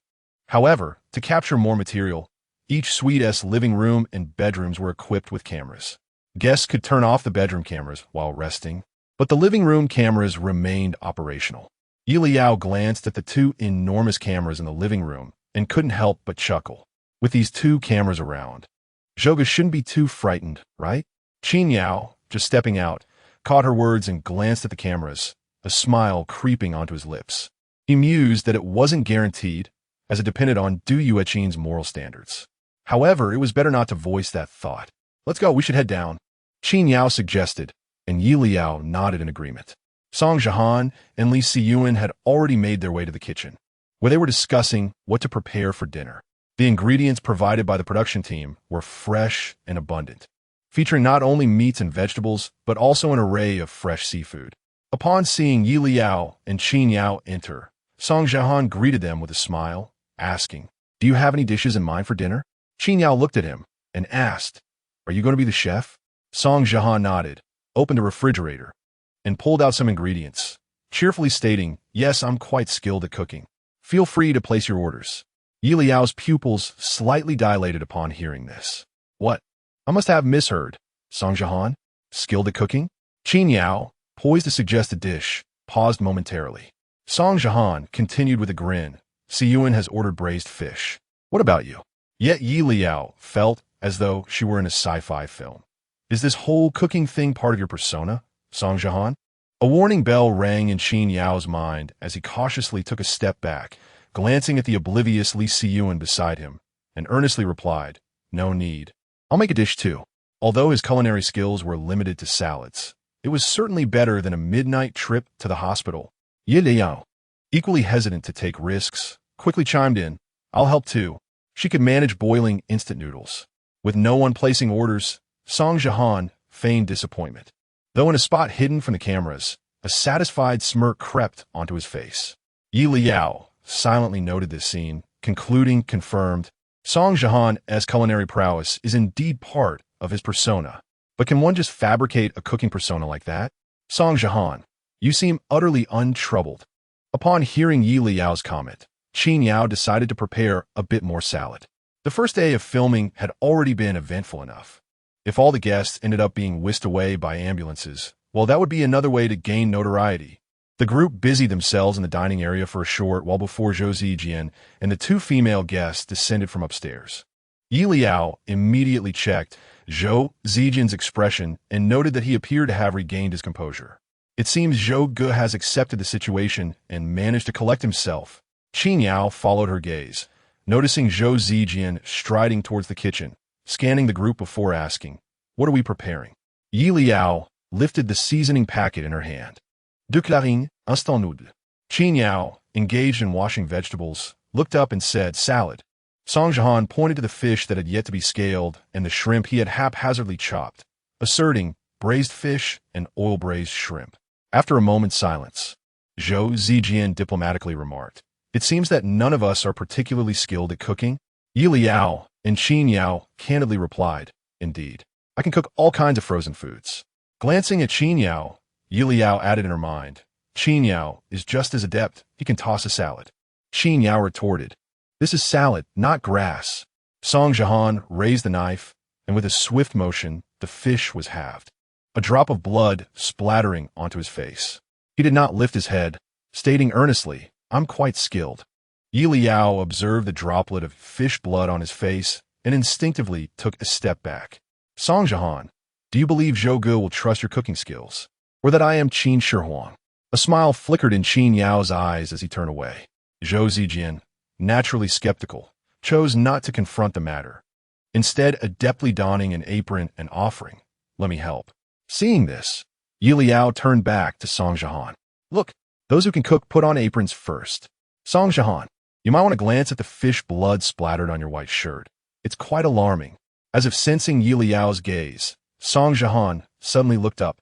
However, to capture more material, each suite's living room and bedrooms were equipped with cameras. Guests could turn off the bedroom cameras while resting, but the living room cameras remained operational. Yelao glanced at the 2 enormous cameras in the living room and couldn't help but chuckle. With these 2 cameras around, Zhouge shouldn't be too frightened, right? Qin Yao, just stepping out, caught her words and glanced at the cameras, a smile creeping onto his lips. He mused that it wasn't guaranteed, as it depended on Du Yueqin's moral standards. However, it was better not to voice that thought. Let's go, we should head down, Qin Yao suggested, and Yelao nodded in agreement. Song Jihan and Li Siyuan had already made their way to the kitchen, where they were discussing what to prepare for dinner. The ingredients provided by the production team were fresh and abundant, featuring not only meats and vegetables, but also an array of fresh seafood. Upon seeing Yelao and Qin Yao enter, Song Jihan greeted them with a smile, asking, Do you have any dishes in mind for dinner? Qin Yao looked at him and asked, Are you going to be the chef? Song Jihan nodded, opened a refrigerator, and pulled out some ingredients, cheerfully stating, Yes, I'm quite skilled at cooking. Feel free to place your orders. Yeliao's pupils slightly dilated upon hearing this. What? I must have misheard. Song Jihan? Skilled at cooking? Qin Yao, poised to suggest a dish, paused momentarily. Song Jihan continued with a grin. Siyuan has ordered braised fish. What about you? Yet Yelao felt as though she were in a sci-fi film. Is this whole cooking thing part of your persona, Song Jihan? A warning bell rang in Qin Yao's mind as he cautiously took a step back, glancing at the oblivious Li Siyuan beside him, and earnestly replied, No need. I'll make a dish too. Although his culinary skills were limited to salads, it was certainly better than a midnight trip to the hospital. Yelao, equally hesitant to take risks, quickly chimed in, I'll help too. She could manage boiling instant noodles. With no one placing orders, Song Jihan feigned disappointment. Though in a spot hidden from the cameras, A satisfied smirk crept onto his face. Yelao silently noted this scene, concluding, confirmed, Song Jihan's culinary prowess is indeed part of his persona. But can one just fabricate a cooking persona like that? Song Jihan, you seem utterly untroubled. Upon hearing Yelao's comment, Qin Yao decided to prepare a bit more salad. The first day of filming had already been eventful enough. If all the guests ended up being whisked away by ambulances, well, that would be another way to gain notoriety. The group busied themselves in the dining area for a short while before Zhou Zijian and the two female guests descended from upstairs. Yelao immediately checked Zhou Zijian's expression and noted that he appeared to have regained his composure. It seems Zhou Ge has accepted the situation and managed to collect himself. Qin Yao followed her gaze, noticing Zhou Zijian striding towards the kitchen, scanning the group before asking, "What are we preparing?" Yelao lifted the seasoning packet in her hand. "De clarine, instant noodle." Qin Yao, engaged in washing vegetables, looked up and said, "Salad." Song Jihan pointed to the fish that had yet to be scaled and the shrimp he had haphazardly chopped, asserting braised fish and oil-braised shrimp. After a moment's silence, Zhou Zijian diplomatically remarked, "It seems that none of us are particularly skilled at cooking." Yelao and Qin Yao candidly replied, "Indeed, I can cook all kinds of frozen foods." Glancing at Qin Yao, Yelao added in her mind, "Qin Yao is just as adept. He can toss a salad." Qin Yao retorted, "This is salad, not grass." Song Jihan raised the knife, and with a swift motion, the fish was halved, a drop of blood splattering onto his face. He did not lift his head, stating earnestly, "I'm quite skilled." Yelao observed the droplet of fish blood on his face and instinctively took a step back. "Song Jihan, do you believe Zhou Ge will trust your cooking skills? Or that I am Qin Shihuang?" A smile flickered in Qin Yao's eyes as he turned away. Zhou Zijian, naturally skeptical, chose not to confront the matter, instead adeptly donning an apron and offering, "Let me help." Seeing this, Yelao turned back to Song Jihan. "Look, those who can cook put on aprons first. Song Jihan, you might want to glance at the fish blood splattered on your white shirt. It's quite alarming." As if sensing Yelao's gaze, Song Jihan suddenly looked up.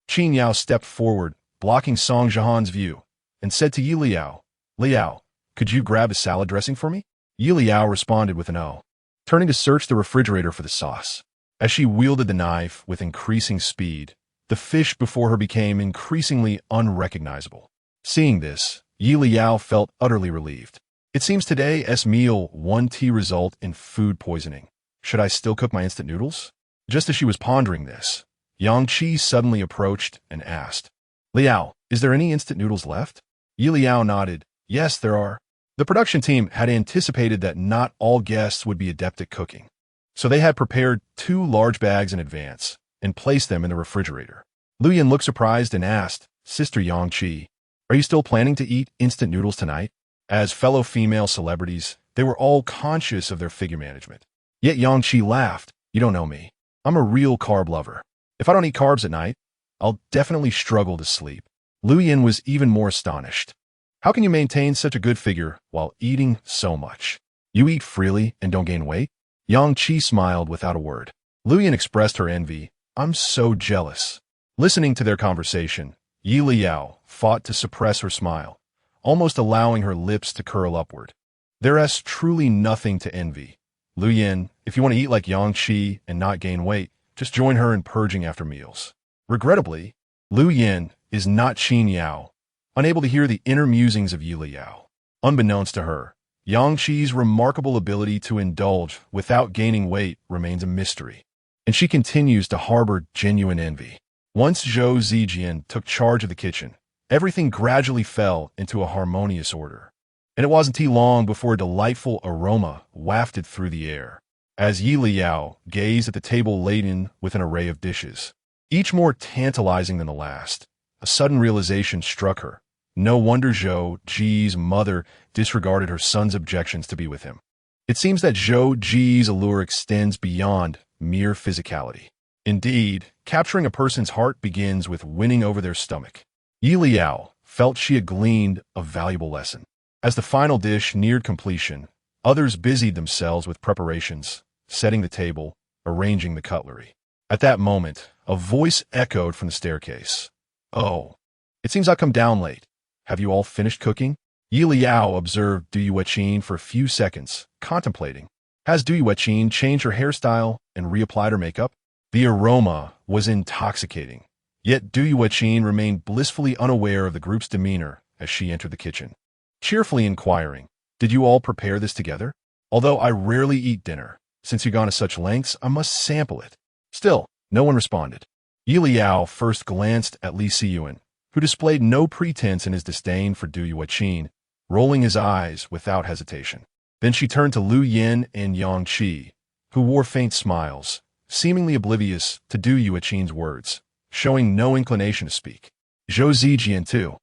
Qin Yao stepped forward, blocking Song Jihan's view, and said to Yelao, "Leyao, could you grab a salad dressing for me?" Yelao responded with an "O," turning to search the refrigerator for the sauce. As she wielded the knife with increasing speed, the fish before her became increasingly unrecognizable. Seeing this, Yelao felt utterly relieved. It seems today's meal won't result in food poisoning. Should I still cook my instant noodles? Just as she was pondering this, Yang Qi suddenly approached and asked, "Leyao, is there any instant noodles left?" Yelao nodded, "Yes, there are." The production team had anticipated that not all guests would be adept at cooking, so they had prepared 2 large bags in advance and placed them in the refrigerator. Luyan looked surprised and asked, "Sister Yang Qi, are you still planning to eat instant noodles tonight?" As fellow female celebrities, they were all conscious of their figure management. Yet Yang Qi laughed, "You don't know me. I'm a real carb lover. If I don't eat carbs at night, I'll definitely struggle to sleep." Luyan was even more astonished. "How can you maintain such a good figure while eating so much? You eat freely and don't gain weight?" Yang Qi smiled without a word. Luyan expressed her envy. "I'm so jealous." Listening to their conversation, Yelao fought to suppress her smile, almost allowing her lips to curl upward. There's truly nothing to envy. Luyan, if you want to eat like Yang Qi and not gain weight, just join her in purging after meals. Regrettably, Luyan is not Qin Yao, unable to hear the inner musings of Yelao. Unbeknownst to her, Yang Qi's remarkable ability to indulge without gaining weight remains a mystery, and she continues to harbor genuine envy. Once Zhou Zijian took charge of the kitchen, everything gradually fell into a harmonious order, and it wasn't too long before a delightful aroma wafted through the air. As Yelao gazed at the table laden with an array of dishes, each more tantalizing than the last, a sudden realization struck her. No wonder Zhou Ji's mother disregarded her son's objections to be with him. It seems that Zhou Ji's allure extends beyond mere physicality. Indeed, capturing a person's heart begins with winning over their stomach. Yelao felt she had gleaned a valuable lesson. As the final dish neared completion, others busied themselves with preparations, setting the table, arranging the cutlery. At that moment, a voice echoed from the staircase. "Oh, It seems I come down late. Have you all finished cooking? Yelao observed Du Yueqin for a few seconds, contemplating. Has Du Yueqin changed her hairstyle and reapplied her makeup? The aroma was intoxicating, yet Du Yueqin remained blissfully unaware of the group's demeanor as she entered the kitchen, cheerfully inquiring, "Did you all prepare this together? Although I rarely eat dinner, since you've gone to such lengths, I must sample it." Still, no one responded. Yelao first glanced at Li Siyuan, who displayed no pretense in his disdain for Du Yueqin, rolling his eyes without hesitation. Then she turned to Lu Yin and Yang Qi, who wore faint smiles, seemingly oblivious to Du Yueqin's words, showing no inclination to speak. Zhou Zijian, too,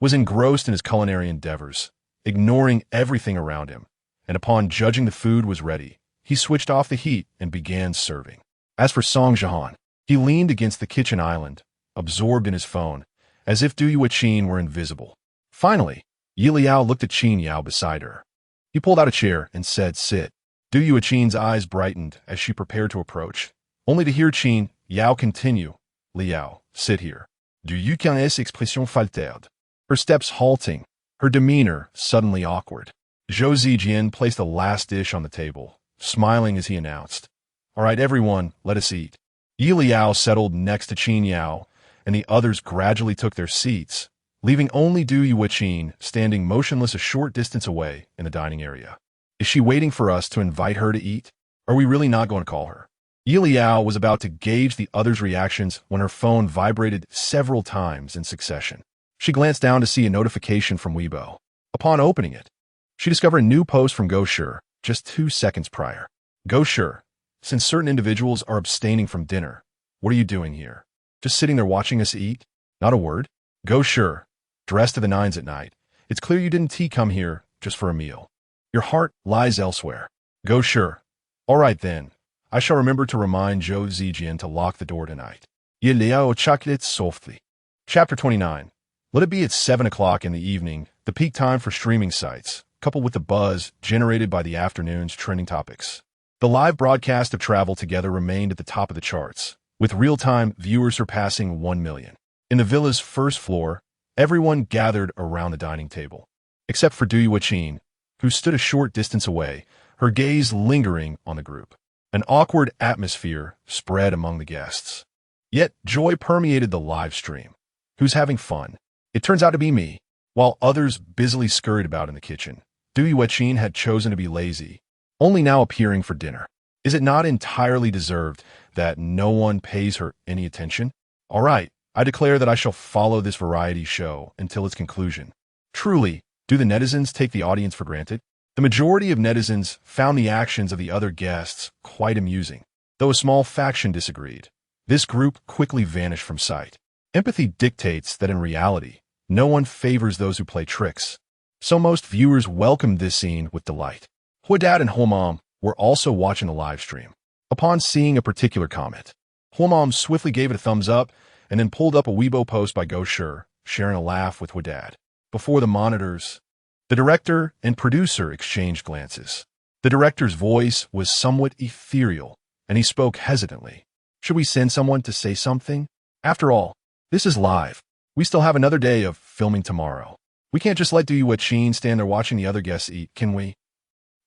was engrossed in his culinary endeavors, ignoring everything around him, and upon judging the food was ready, he switched off the heat and began serving. As for Song Jihan, he leaned against the kitchen island, absorbed in his phone, as if Du Yueqin were invisible. Finally, Yelao looked at Qin Yao beside her. He pulled out a chair and said, "Sit." Du Yueqin's eyes brightened as she prepared to approach, only to hear Qin Yao continue, "Leyao, sit here." Du Yueqin's expression faltered, her steps halting, her demeanor suddenly awkward. Zhou Zijian placed the last dish on the table, smiling as he announced, "All right, everyone, let us eat." Yelao settled next to Qin Yao, and the others gradually took their seats, leaving only Du Yueqin standing motionless a short distance away in the dining area. Is she waiting for us to invite her to eat? Are we really not going to call her? Yelao was about to gauge the others' reactions when her phone vibrated several times in succession. She glanced down to see a notification from Weibo. Upon opening it, she discovered a new post from Go Shi just 2 seconds prior. Go Shi, since certain individuals are abstaining from dinner, what are you doing here? Just sitting there watching us eat? Not a word? Go Shi, dressed to the nines at night. It's clear you didn't come here just for a meal. Your heart lies elsewhere. Go Shi. All right then. I shall remember to remind Zhou Zijian to lock the door tonight. Yelao chocolate softly. Chapter 29. Let it be at 7 o'clock in the evening, the peak time for streaming sites, coupled with the buzz generated by the afternoon's trending topics. The live broadcast of Travel Together remained at the top of the charts, with real-time viewers surpassing 1 million. In the villa's first floor, everyone gathered around the dining table, except for Du Yueqin, who stood a short distance away, her gaze lingering on the group. An awkward atmosphere spread among the guests. Yet joy permeated the live stream. Who's having fun? It turns out to be me. While others busily scurried about in the kitchen, Du Yueqin had chosen to be lazy, only now appearing for dinner. Is it not entirely deserved that no one pays her any attention? All right, I declare that I shall follow this variety show until its conclusion. Truly, do the netizens take the audience for granted? The majority of netizens found the actions of the other guests quite amusing, though a small faction disagreed. This group quickly vanished from sight. Empathy dictates that in reality, no one favors those who play tricks, so most viewers welcomed this scene with delight. Huodad and Huomam were also watching the live stream. Upon seeing a particular comment, Huomam swiftly gave it a thumbs up and then pulled up a Weibo post by Go Shi, sharing a laugh with Huodad. Before the monitors, the director and producer exchanged glances. The director's voice was somewhat ethereal, and he spoke hesitantly. Should we send someone to say something? After all, this is live. We still have another day of filming tomorrow. We can't just let Du Yueqin stand there watching the other guests eat, can we?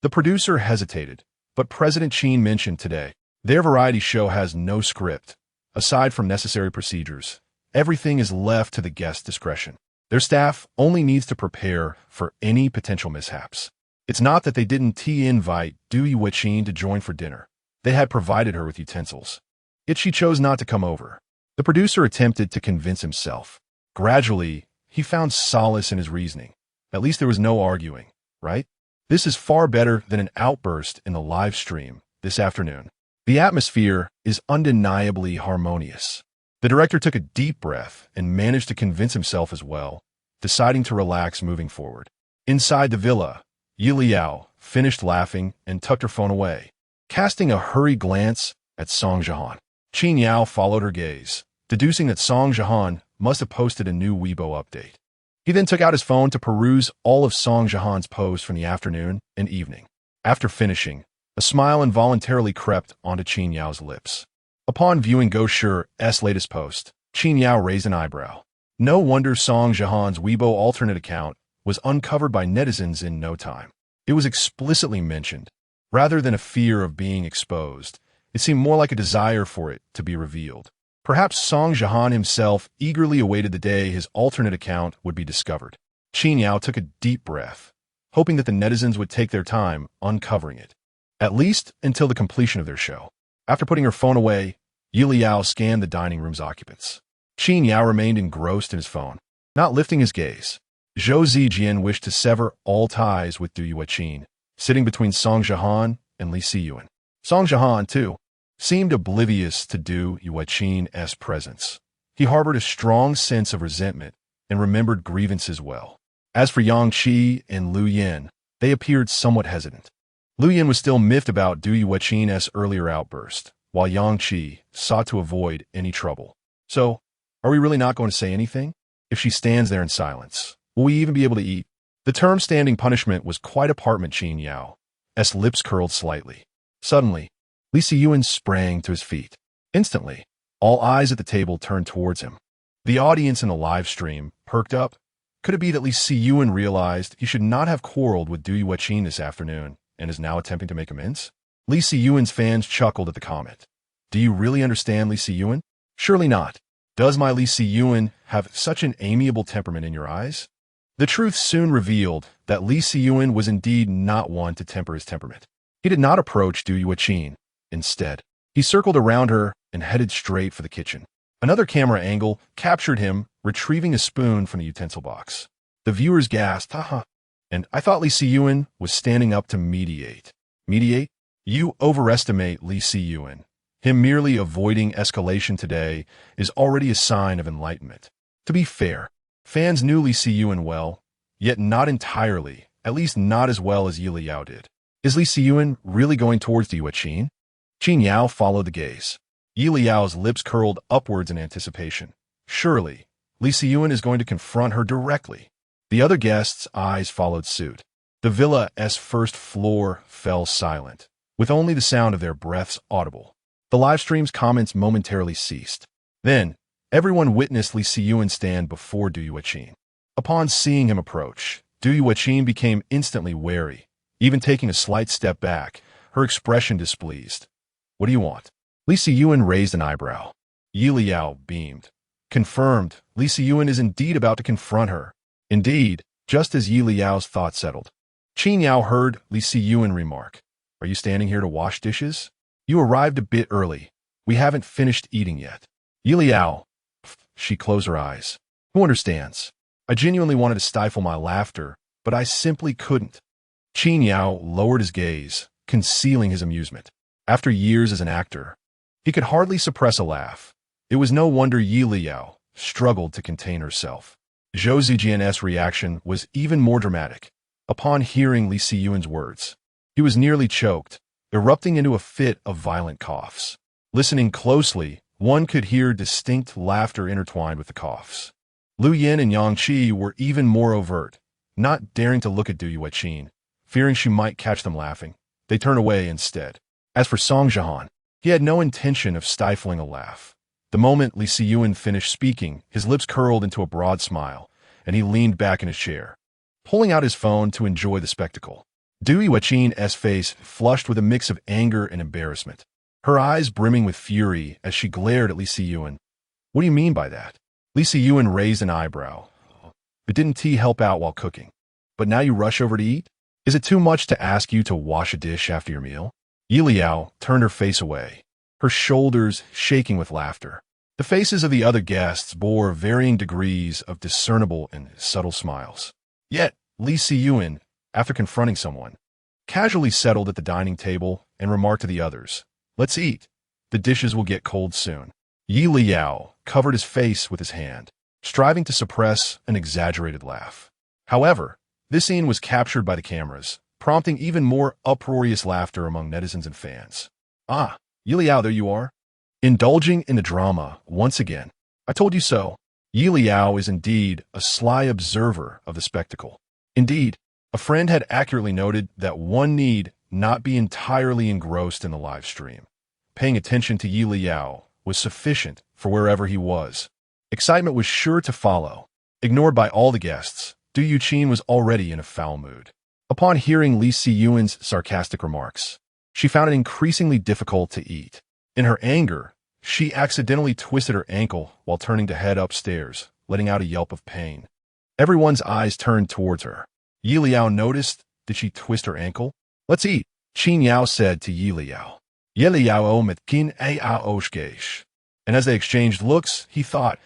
The producer hesitated, but President Qin mentioned today, their variety show has no script. Aside from necessary procedures, everything is left to the guest's discretion. Their staff only needs to prepare for any potential mishaps. It's not that they didn't invite Du Yueqin to join for dinner. They had provided her with utensils. Yet she chose not to come over. The producer attempted to convince himself. Gradually, he found solace in his reasoning. At least there was no arguing, right? This is far better than an outburst in the live stream this afternoon. The atmosphere is undeniably harmonious. The director took a deep breath and managed to convince himself as well, deciding to relax moving forward. Inside the villa, Yelao finished laughing and tucked her phone away, casting a hurried glance at Song Jihan. Qin Yao followed her gaze, deducing that Song Jihan must have posted a new Weibo update. He then took out his phone to peruse all of Song Jihan's posts from the afternoon and evening. After finishing, a smile involuntarily crept onto Qin Yao's lips. Upon viewing Go Shi's latest post, Qin Yao raised an eyebrow. No wonder Song Jihan's Weibo alternate account was uncovered by netizens in no time. It was explicitly mentioned. Rather than a fear of being exposed, it seemed more like a desire for it to be revealed. Perhaps Song Jihan himself eagerly awaited the day his alternate account would be discovered. Yao took a deep breath, hoping that the netizens would take their time uncovering it, at least until the completion of their show. After putting her phone away, Yelao scanned the dining room's occupants. Yao remained engrossed in his phone, not lifting his gaze. Zhou Zijian wished to sever all ties with Du Yueqin, sitting between Song Jihan and Li Siyuan. Song Jihan, too, seemed oblivious to Du Yueqin's presence. He harbored a strong sense of resentment and remembered grievances well. As for Yang Qi and Lu Yin, they appeared somewhat hesitant. Lu Yin was still miffed about Du Yueqin's earlier outburst, while Yang Qi sought to avoid any trouble. So, are we really not going to say anything? If she stands there in silence, will we even be able to eat? The term standing punishment was quite apartment Qin Yao's lips curled slightly. Suddenly, Li Siyuan sprang to his feet. Instantly, all eyes at the table turned towards him. The audience in the live stream perked up. Could it be that Li Siyuan realized he should not have quarreled with Du Yueqin this afternoon and is now attempting to make amends? Li Siyuan's fans chuckled at the comment. Do you really understand Li Siyuan? Surely not. Does my Li Siyuan have such an amiable temperament in your eyes? The truth soon revealed that Li Siyuan was indeed not one to temper his temperament. He did not approach Du Yueqin. Instead, he circled around her and headed straight for the kitchen. Another camera angle captured him retrieving a spoon from the utensil box. The viewers gasped, haha, and I thought Li Siyuan was standing up to mediate. Mediate? You overestimate Li Siyuan. Him merely avoiding escalation today is already a sign of enlightenment. To be fair, fans knew Li Siyuan well, yet not entirely, at least not as well as Yelao did. Is Li Siyuan really going towards Du Yueqin? Qin Yao followed the gaze. Yelao's lips curled upwards in anticipation. Surely, Li Siyuan is going to confront her directly. The other guests' eyes followed suit. The villa's first floor fell silent, with only the sound of their breaths audible. The livestream's comments momentarily ceased. Then, everyone witnessed Li Siyuan stand before Du Yueqin. Upon seeing him approach, Du Yueqin became instantly wary, even taking a slight step back, her expression displeased. What do you want? Li Siyuan raised an eyebrow. Yelao beamed. Confirmed, Li Siyuan is indeed about to confront her. Indeed, just as Yelao's thought settled. Qin Yao heard Li Siyuan remark, Are you standing here to wash dishes? You arrived a bit early. We haven't finished eating yet. Yelao. She closed her eyes. Who understands? I genuinely wanted to stifle my laughter, but I simply couldn't. Qin Yao lowered his gaze, concealing his amusement. After years as an actor, he could hardly suppress a laugh. It was no wonder Yelao struggled to contain herself. Zhou Zijian's reaction was even more dramatic. Upon hearing Li Siyuan's words, he was nearly choked, erupting into a fit of violent coughs. Listening closely, one could hear distinct laughter intertwined with the coughs. Lu Yin and Yang Qi were even more overt, not daring to look at Du Yueqin, fearing she might catch them laughing. They turned away instead. As for Song Jihan, he had no intention of stifling a laugh. The moment Li Siyuan finished speaking, his lips curled into a broad smile, and he leaned back in his chair, pulling out his phone to enjoy the spectacle. Du Yueqin's face flushed with a mix of anger and embarrassment, her eyes brimming with fury as she glared at Li Siyuan. What do you mean by that? Li Siyuan raised an eyebrow. But didn't tea help out while cooking? But now you rush over to eat? Is it too much to ask you to wash a dish after your meal? Yelao turned her face away, her shoulders shaking with laughter. The faces of the other guests bore varying degrees of discernible and subtle smiles. Yet, Li Siyuan, after confronting someone, casually settled at the dining table and remarked to the others, Let's eat. The dishes will get cold soon. Yelao covered his face with his hand, striving to suppress an exaggerated laugh. However, this scene was captured by the cameras, prompting even more uproarious laughter among netizens and fans. Ah, Yelao, there you are. Indulging in the drama once again. I told you so. Yelao is indeed a sly observer of the spectacle. Indeed, a friend had accurately noted that one need not be entirely engrossed in the live stream. Paying attention to Yelao was sufficient for wherever he was. Excitement was sure to follow. Ignored by all the guests, Du Yuqin was already in a foul mood. Upon hearing Li Siyuan's sarcastic remarks, she found it increasingly difficult to eat. In her anger, she accidentally twisted her ankle while turning to head upstairs, letting out a yelp of pain. Everyone's eyes turned towards her. Yelao noticed. Did she twist her ankle? Let's eat, Qin Yao said to Yelao. Yelao met kin aoshgesh. And as they exchanged looks, he thought,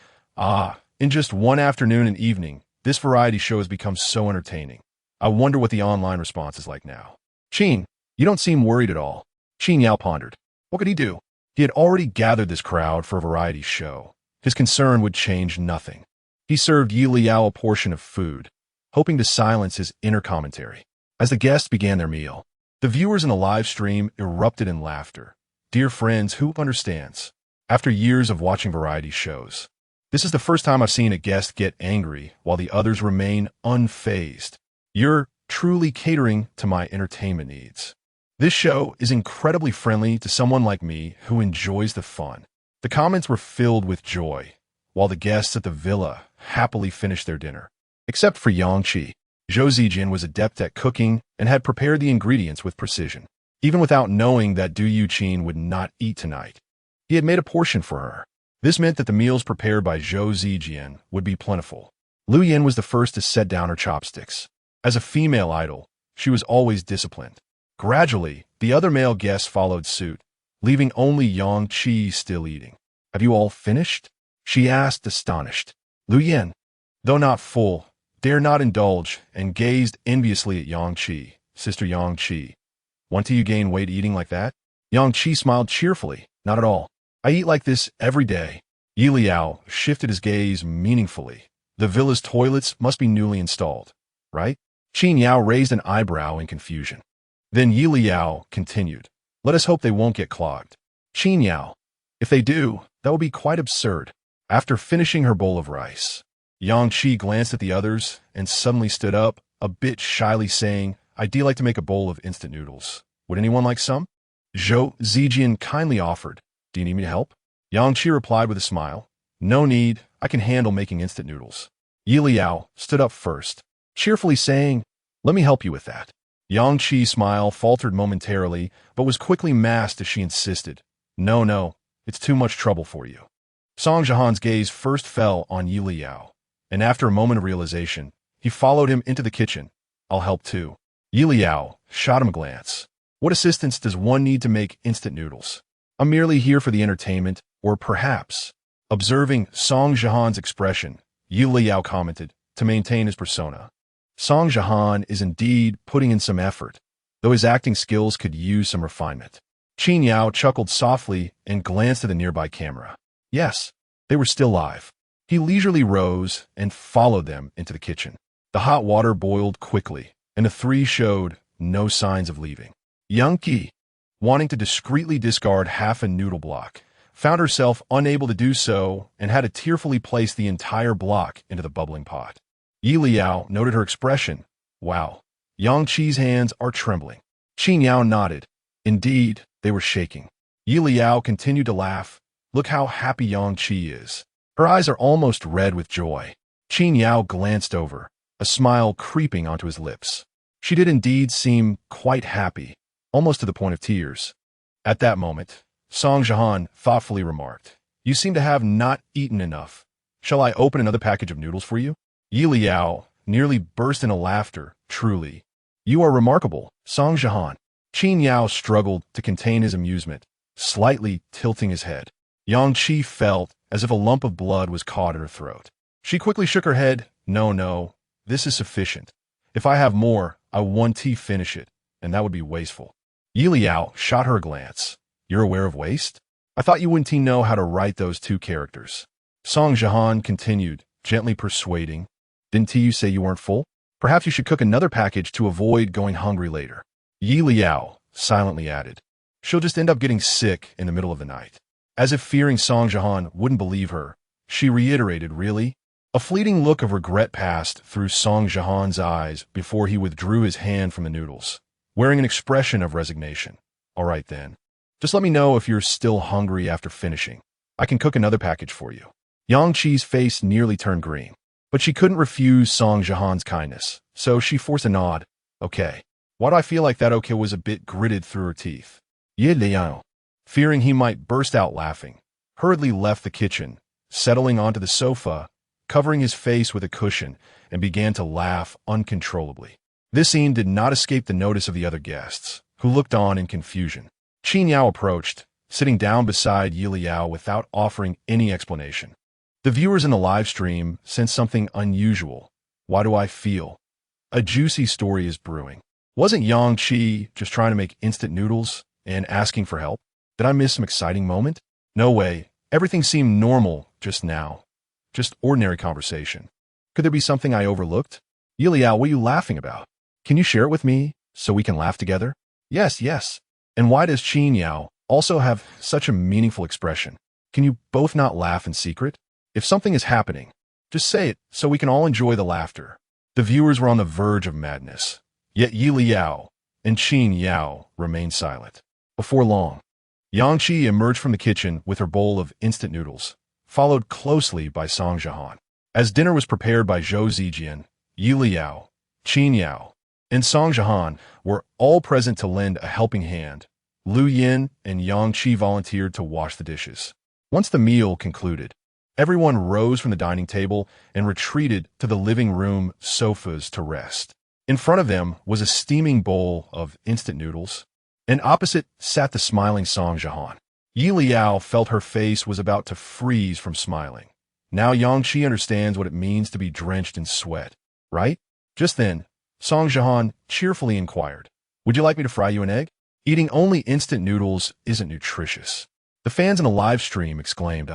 in just one afternoon and evening, this variety show has become so entertaining. I wonder what the online response is like now. Qin, you don't seem worried at all. Qin Yao pondered. What could he do? He had already gathered this crowd for a variety show. His concern would change nothing. He served Yelao a portion of food, hoping to silence his inner commentary. As the guests began their meal, the viewers in the live stream erupted in laughter. Dear friends, who understands? After years of watching variety shows, this is the first time I've seen a guest get angry while the others remain unfazed. You're truly catering to my entertainment needs. This show is incredibly friendly to someone like me who enjoys the fun. The comments were filled with joy, while the guests at the villa happily finished their dinner. Except for Yang Qi. Zhou Zijian was adept at cooking and had prepared the ingredients with precision. Even without knowing that Du Yuqin would not eat tonight, he had made a portion for her. This meant that the meals prepared by Zhou Zijian would be plentiful. Lu Yin was the first to set down her chopsticks. As a female idol, she was always disciplined. Gradually, the other male guests followed suit, leaving only Yang Qi still eating. Have you all finished? She asked, astonished. Lu Yin, though not full, dared not indulge and gazed enviously at Yang Qi. Sister Yang Qi, want to you gain weight eating like that? Yang Qi smiled cheerfully. Not at all. I eat like this every day. Yelao shifted his gaze meaningfully. The villa's toilets must be newly installed, right? Qin Yao raised an eyebrow in confusion. Then Yelao continued. Let us hope they won't get clogged. Qin Yao, if they do, that will be quite absurd. After finishing her bowl of rice, Yang Qi glanced at the others and suddenly stood up, a bit shyly saying, I'd like to make a bowl of instant noodles. Would anyone like some? Zhou Zijian kindly offered. Do you need me to help? Yang Qi replied with a smile. No need, I can handle making instant noodles. Yelao stood up first, cheerfully saying, let me help you with that. Yang Qi's smile faltered momentarily, but was quickly masked as she insisted. No, it's too much trouble for you. Song Jihan's gaze first fell on Yelao, and after a moment of realization, he followed him into the kitchen. I'll help too. Yelao shot him a glance. What assistance does one need to make instant noodles? I'm merely here for the entertainment, or perhaps. Observing Song Jihan's expression, Yelao commented, to maintain his persona. Song Jihan is indeed putting in some effort, though his acting skills could use some refinement. Qin Yao chuckled softly and glanced at the nearby camera. Yes, they were still live. He leisurely rose and followed them into the kitchen. The hot water boiled quickly, and the three showed no signs of leaving. Yang Qi, wanting to discreetly discard half a noodle block, found herself unable to do so and had to tearfully place the entire block into the bubbling pot. Yelao noted her expression. Wow, Yang Qi's hands are trembling. Qin Yao nodded. Indeed, they were shaking. Yelao continued to laugh. Look how happy Yang Qi is. Her eyes are almost red with joy. Qin Yao glanced over, a smile creeping onto his lips. She did indeed seem quite happy, almost to the point of tears. At that moment, Song Jihan thoughtfully remarked, You seem to have not eaten enough. Shall I open another package of noodles for you? Yelao nearly burst into laughter. Truly, you are remarkable, Song Jihan. Qin Yao struggled to contain his amusement, slightly tilting his head. Yang Qi felt as if a lump of blood was caught in her throat. She quickly shook her head. No, this is sufficient. If I have more, I want to finish it, and that would be wasteful. Yelao shot her a glance. You're aware of waste? I thought you wouldn't know how to write those two characters. Song Jihan continued, gently persuading. Didn't you say you weren't full? Perhaps you should cook another package to avoid going hungry later. Yelao silently added. She'll just end up getting sick in the middle of the night. As if fearing Song Jihan wouldn't believe her, she reiterated, Really? A fleeting look of regret passed through Song Jihan's eyes before he withdrew his hand from the noodles, wearing an expression of resignation. All right then. Just let me know if you're still hungry after finishing. I can cook another package for you. Yang Qi's face nearly turned green, but she couldn't refuse Song Jihan's kindness, so she forced a nod. Okay. Why do I feel like that okay was a bit gritted through her teeth? Leyao, fearing he might burst out laughing, hurriedly left the kitchen, settling onto the sofa, covering his face with a cushion, and began to laugh uncontrollably. This scene did not escape the notice of the other guests, who looked on in confusion. Qin Yao approached, sitting down beside Yelao without offering any explanation. The viewers in the live stream sensed something unusual. Why do I feel? A juicy story is brewing. Wasn't Yang Qi just trying to make instant noodles and asking for help? Did I miss some exciting moment? No way. Everything seemed normal just now. Just ordinary conversation. Could there be something I overlooked? Yelao, what are you laughing about? Can you share it with me so we can laugh together? Yes. And why does Qin Yao also have such a meaningful expression? Can you both not laugh in secret? If something is happening, just say it so we can all enjoy the laughter. The viewers were on the verge of madness. Yet Yelao and Qin Yao remained silent. Before long, Yang Qi emerged from the kitchen with her bowl of instant noodles, followed closely by Song Jihan. As dinner was prepared by Zhou Zijian, Yelao, Qin Yao, and Song Jihan were all present to lend a helping hand. Lu Yin and Yang Qi volunteered to wash the dishes. Once the meal concluded, everyone rose from the dining table and retreated to the living room sofas to rest. In front of them was a steaming bowl of instant noodles, and opposite sat the smiling Song Jihan. Yelao felt her face was about to freeze from smiling. Now Yang Qi understands what it means to be drenched in sweat, right? Just then, Song Jihan cheerfully inquired, "Would you like me to fry you an egg?" Eating only instant noodles isn't nutritious. The fans in the live stream exclaimed,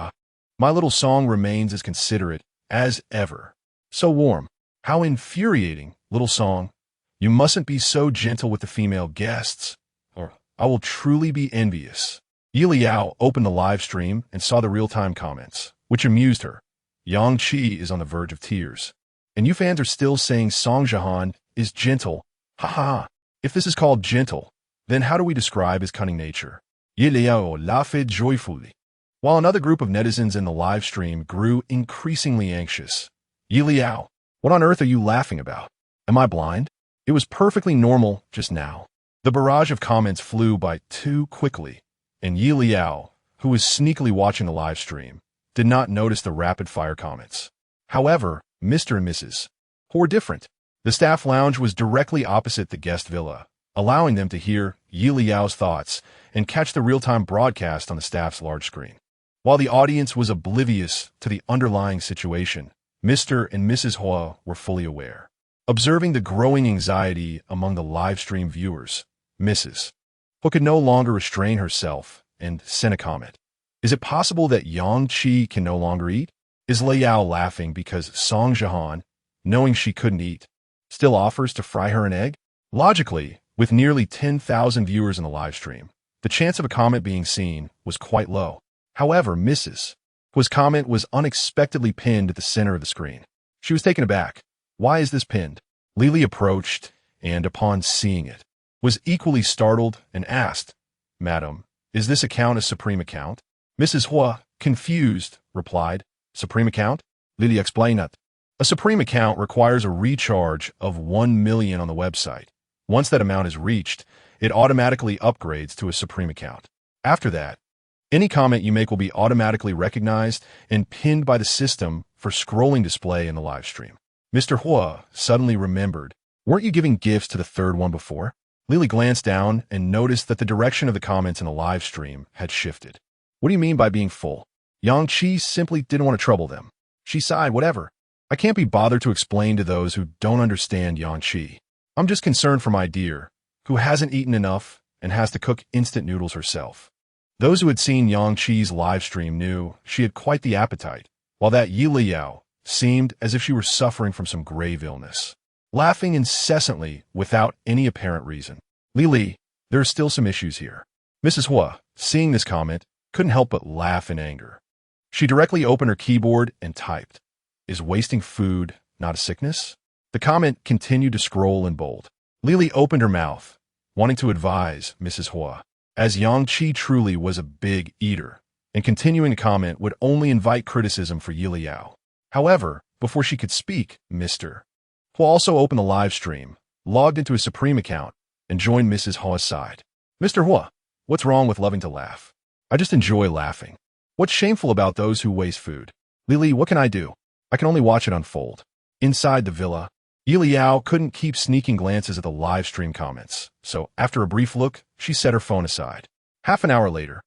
My little Song remains as considerate as ever. So warm. How infuriating, little Song. You mustn't be so gentle with the female guests, or I will truly be envious. Yelao opened the live stream and saw the real-time comments, which amused her. Yang Qi is on the verge of tears. And you fans are still saying Song Jihan is gentle. Ha. If this is called gentle, then how do we describe his cunning nature? Yelao laughed joyfully, while another group of netizens in the live stream grew increasingly anxious. Yelao, what on earth are you laughing about? Am I blind? It was perfectly normal just now. The barrage of comments flew by too quickly, and Yelao, who was sneakily watching the live stream, did not notice the rapid-fire comments. However, Mr. and Mrs. Huo were different. The staff lounge was directly opposite the guest villa, allowing them to hear Yelao's thoughts and catch the real-time broadcast on the staff's large screen. While the audience was oblivious to the underlying situation, Mr. and Mrs. Huo were fully aware. Observing the growing anxiety among the live stream viewers, Mrs. Huo could no longer restrain herself and sent a comment. Is it possible that Yang Qi can no longer eat? Is Leyao laughing because Song Jihan, knowing she couldn't eat, still offers to fry her an egg? Logically, with nearly 10,000 viewers in the live stream, the chance of a comment being seen was quite low. However, Mrs. Huo's comment was unexpectedly pinned at the center of the screen. She was taken aback. Why is this pinned? Lily approached and, upon seeing it, was equally startled and asked, Madam, is this account a Supreme account? Mrs. Huo, confused, replied, Supreme account? Lily explained that. A Supreme account requires a recharge of 1 million on the website. Once that amount is reached, it automatically upgrades to a Supreme account. After that, any comment you make will be automatically recognized and pinned by the system for scrolling display in the live stream. Mr. Huo suddenly remembered, weren't you giving gifts to the third one before? Lily glanced down and noticed that the direction of the comments in the live stream had shifted. What do you mean by being full? Yang Qi simply didn't want to trouble them. She sighed, whatever. I can't be bothered to explain to those who don't understand Yang Qi. I'm just concerned for my dear, who hasn't eaten enough and has to cook instant noodles herself. Those who had seen Yang Qi's live stream knew she had quite the appetite, while that Yelao seemed as if she were suffering from some grave illness, laughing incessantly without any apparent reason. Lily, there are still some issues here. Mrs. Huo, seeing this comment, couldn't help but laugh in anger. She directly opened her keyboard and typed, Is wasting food not a sickness? The comment continued to scroll in bold. Lily opened her mouth, wanting to advise Mrs. Huo, as Yang Qi truly was a big eater, and continuing to comment would only invite criticism for Yelao. However, before she could speak, Mr. Huo also opened the live stream, logged into his Supreme account, and joined Mrs. Huo's side. Mr. Huo, what's wrong with loving to laugh? I just enjoy laughing. What's shameful about those who waste food? Lily, what can I do? I can only watch it unfold. Inside the villa, Yelao couldn't keep sneaking glances at the live stream comments, so after a brief look, she set her phone aside. Half an hour later,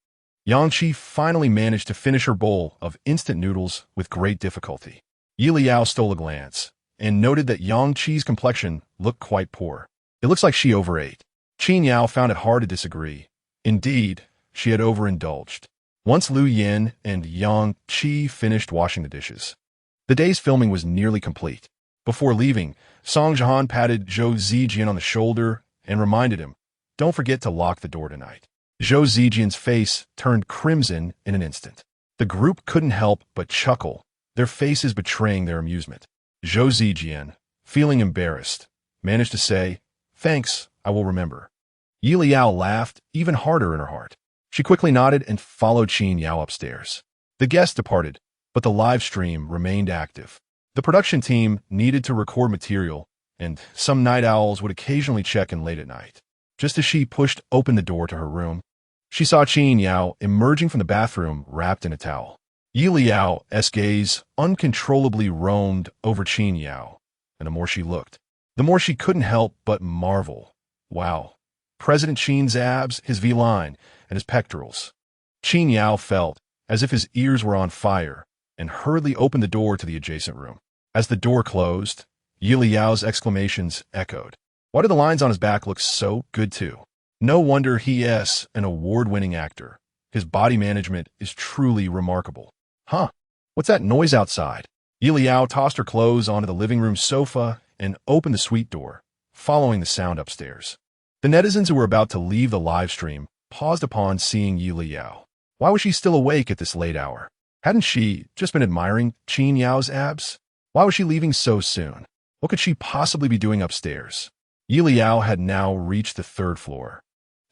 Yangqi finally managed to finish her bowl of instant noodles with great difficulty. Yelao stole a glance and noted that Yangqi's complexion looked quite poor. It looks like she overate. Qin Yao found it hard to disagree. Indeed, she had overindulged. Once Lu Yin and Yang Qi finished washing the dishes, the day's filming was nearly complete. Before leaving, Song Jihan patted Zhou Zijian on the shoulder and reminded him, "Don't forget to lock the door tonight." Zhou Zijian's face turned crimson in an instant. The group couldn't help but chuckle, their faces betraying their amusement. Zhou Zijian, feeling embarrassed, managed to say, "Thanks, I will remember." Yelao laughed even harder in her heart. She quickly nodded and followed Qin Yao upstairs. The guests departed, but the live stream remained active. The production team needed to record material, and some night owls would occasionally check in late at night. Just as she pushed open the door to her room, she saw Qin Yao emerging from the bathroom wrapped in a towel. Yelao's gaze uncontrollably roamed over Qin Yao, and the more she looked, the more she couldn't help but marvel. Wow. President Qin's abs, his V-line, and his pectorals. Qin Yao felt as if his ears were on fire and hurriedly opened the door to the adjacent room. As the door closed, Yelao's exclamations echoed. Why do the lines on his back look so good too? No wonder he is an award-winning actor. His body management is truly remarkable. Huh? What's that noise outside? Yelao tossed her clothes onto the living room sofa and opened the suite door, following the sound upstairs. The netizens who were about to leave the live stream paused upon seeing Yelao. Why was she still awake at this late hour? Hadn't she just been admiring Qin Yao's abs? Why was she leaving so soon? What could she possibly be doing upstairs? Yelao had now reached the third floor,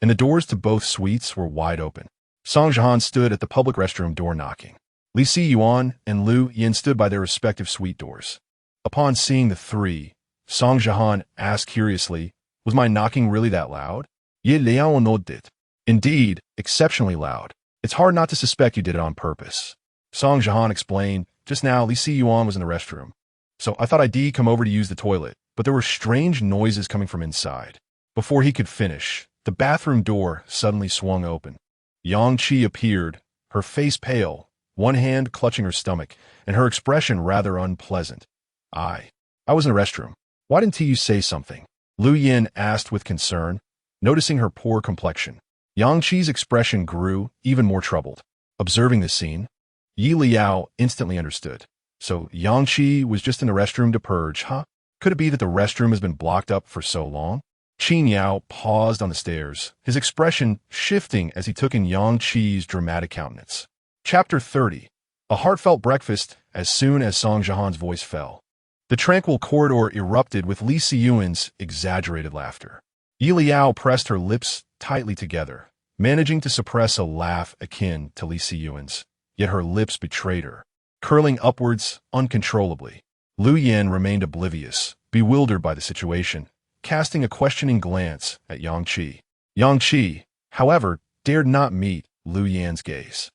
and the doors to both suites were wide open. Song Jihan stood at the public restroom door knocking. Li Si Yuan and Lu Yin stood by their respective suite doors. Upon seeing the three, Song Jihan asked curiously, "Was my knocking really that loud?" Yelao nodded. "Indeed, exceptionally loud. It's hard not to suspect you did it on purpose." Song Jihan explained, "Just now, Li Si Yuan was in the restroom, so I thought I'd come over to use the toilet, but there were strange noises coming from inside." Before he could finish, the bathroom door suddenly swung open. Yangqi appeared, her face pale, one hand clutching her stomach, and her expression rather unpleasant. I was in the restroom. Why didn't you say something?" Lu Yin asked with concern, noticing her poor complexion. Yangqi's expression grew even more troubled. Observing this scene, Yelao instantly understood. So Yangqi was just in the restroom to purge, huh? Could it be that the restroom has been blocked up for so long? Qin Yao paused on the stairs, his expression shifting as he took in Yangqi's dramatic countenance. Chapter 30. A heartfelt breakfast as soon as Song Jihan's voice fell. The tranquil corridor erupted with Li Siyuan's exaggerated laughter. Yelao pressed her lips tightly together, managing to suppress a laugh akin to Li Siyuan's, yet her lips betrayed her, curling upwards uncontrollably. Lu Yin remained oblivious, bewildered by the situation, casting a questioning glance at Yangqi. Yangqi, however, dared not meet Lu Yin's gaze.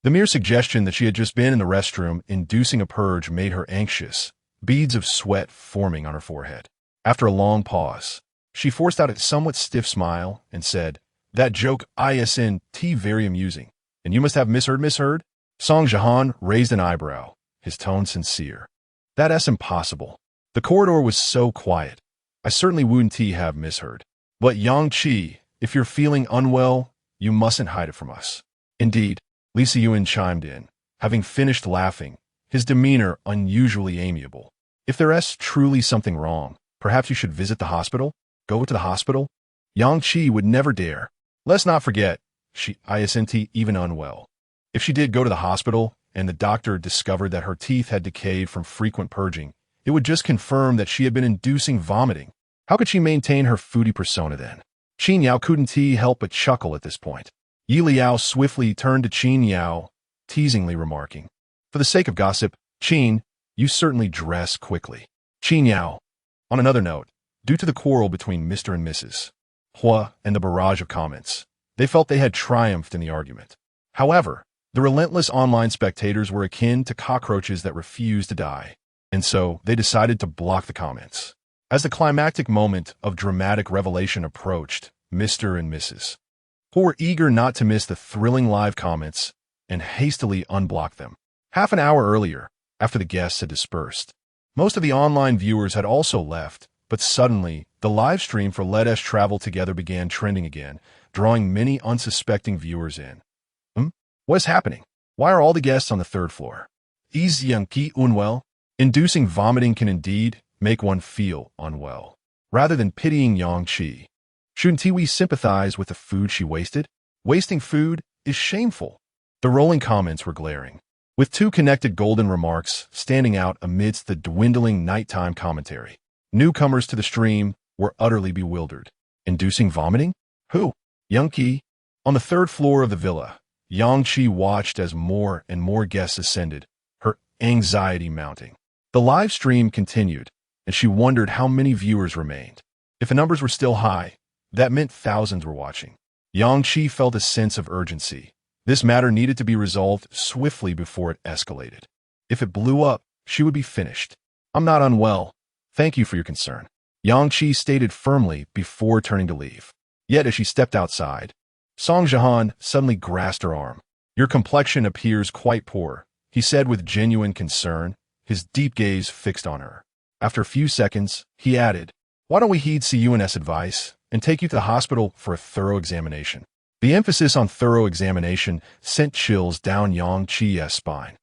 The mere suggestion that she had just been in the restroom inducing a purge made her anxious, beads of sweat forming on her forehead. After a long pause, she forced out a somewhat stiff smile and said, "That joke isn't very amusing, and you must have misheard? Song Jihan raised an eyebrow, his tone sincere. "That's impossible. The corridor was so quiet. I certainly wouldn't have misheard. But Yangqi, if you're feeling unwell, you mustn't hide it from us." "Indeed," Li Siyuan chimed in, having finished laughing, his demeanor unusually amiable. "If there is truly something wrong, perhaps you should visit the hospital? Go to the hospital?" Yangqi would never dare. Let's not forget, she isn't even unwell. If she did go to the hospital, and the doctor discovered that her teeth had decayed from frequent purging, it would just confirm that she had been inducing vomiting. How could she maintain her foodie persona then? Qin Yao couldn't help but chuckle at this point. Yelao swiftly turned to Qin Yao teasingly remarking, "For the sake of gossip, Qin, you certainly dress quickly." Qin Yao. On another note, due to the quarrel between Mr. and Mrs. Huo and the barrage of comments, they felt they had triumphed in the argument. However, the relentless online spectators were akin to cockroaches that refused to die, and so they decided to block the comments. As the climactic moment of dramatic revelation approached, Mr. and Mrs. Huo were eager not to miss the thrilling live comments and hastily unblocked them. Half an hour earlier, after the guests had dispersed, most of the online viewers had also left, but suddenly, the live stream for Let Us Travel Together began trending again, drawing many unsuspecting viewers in. What is happening? Why are all the guests on the third floor? Is Yang Qi unwell? Inducing vomiting can indeed make one feel unwell. Rather than pitying Yang Qi, shouldn't we sympathize with the food she wasted? Wasting food is shameful. The rolling comments were glaring, with two connected golden remarks standing out amidst the dwindling nighttime commentary. Newcomers to the stream were utterly bewildered. Inducing vomiting? Who? Yang Qi? On the third floor of the villa, Yang Qi watched as more and more guests ascended, her anxiety mounting. The live stream continued, and she wondered how many viewers remained. If the numbers were still high, that meant thousands were watching. Yang Qi felt a sense of urgency. This matter needed to be resolved swiftly before it escalated. If it blew up, she would be finished. "I'm not unwell. Thank you for your concern," Yang Qi stated firmly before turning to leave. Yet as she stepped outside, Song Jihan suddenly grasped her arm. "Your complexion appears quite poor," he said with genuine concern, his deep gaze fixed on her. After a few seconds, he added, "Why don't we heed Siyuan's advice and take you to the hospital for a thorough examination?" The emphasis on thorough examination sent chills down Yang Qi's spine.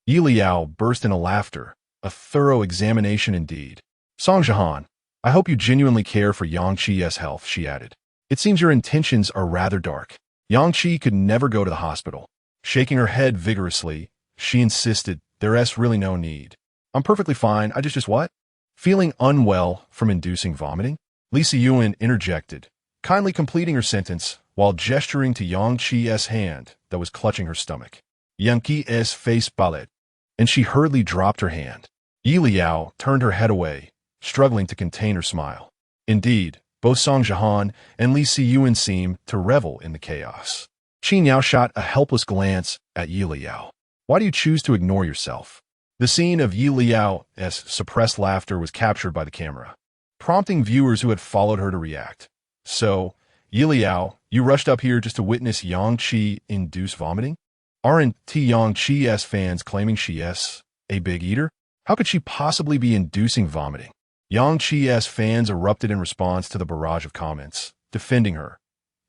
Yelao burst into laughter. "A thorough examination indeed. Song Jihan, I hope you genuinely care for Yang Qi's health," she added. "It seems your intentions are rather dark." Yang Qi could never go to the hospital. Shaking her head vigorously, she insisted, "There's really no need. I'm perfectly fine. I just what?" Feeling unwell from inducing vomiting? Li Siyuan interjected, kindly completing her sentence while gesturing to Yang Qi's hand that was clutching her stomach. Yang Qi's face pallid, and she hurriedly dropped her hand. Yelao turned her head away, struggling to contain her smile. Indeed, both Song Jihan and Li Siyuan seemed to revel in the chaos. Qin Yao shot a helpless glance at Yelao. "Why do you choose to ignore yourself?" The scene of Yelao's suppressed laughter was captured by the camera, prompting viewers who had followed her to react. "So, Yelao, you rushed up here just to witness Yang Qi induce vomiting? Aren't Yang Qi's fans claiming she's a big eater? How could she possibly be inducing vomiting?" Yang Qi's fans erupted in response to the barrage of comments, defending her.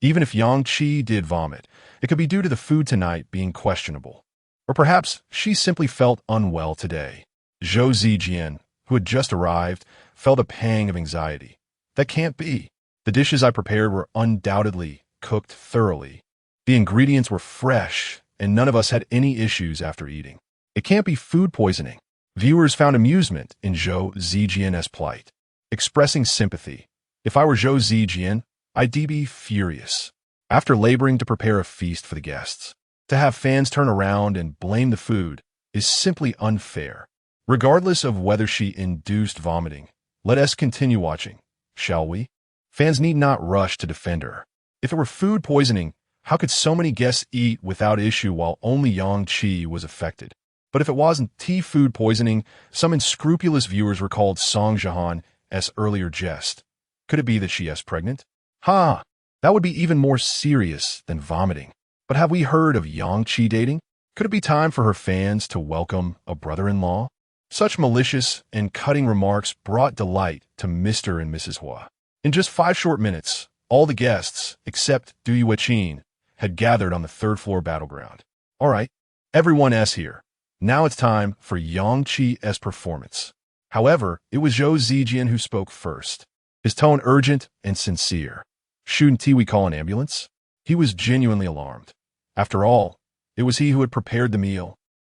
Even if Yang Qi did vomit, it could be due to the food tonight being questionable. Or perhaps she simply felt unwell today. Zhou Zijian, who had just arrived, felt a pang of anxiety. "That can't be. The dishes I prepared were undoubtedly cooked thoroughly. The ingredients were fresh, and none of us had any issues after eating. It can't be food poisoning." Viewers found amusement in Zhou Zijian's plight, expressing sympathy. "If I were Zhou Zijian, I'd be furious." After laboring to prepare a feast for the guests, to have fans turn around and blame the food is simply unfair. Regardless of whether she induced vomiting, let us continue watching, shall we? Fans need not rush to defend her. If it were food poisoning, how could so many guests eat without issue while only Yang Qi was affected? But if it wasn't food poisoning, some unscrupulous viewers recalled Song Jihan's earlier jest. Could it be that she is pregnant? Ha! That would be even more serious than vomiting. But have we heard of Yang Qi dating? Could it be time for her fans to welcome a brother-in-law? Such malicious and cutting remarks brought delight to Mr. and Mrs. Huo. In just 5 short minutes, all the guests, except Du Yueqin, had gathered on the third-floor battleground. All right, everyone is here. Now it's time for Yang Qi's performance. However, it was Zhou Zijian who spoke first, his tone urgent and sincere. "Shouldn't we call an ambulance?" He was genuinely alarmed. After all, it was he who had prepared the meal,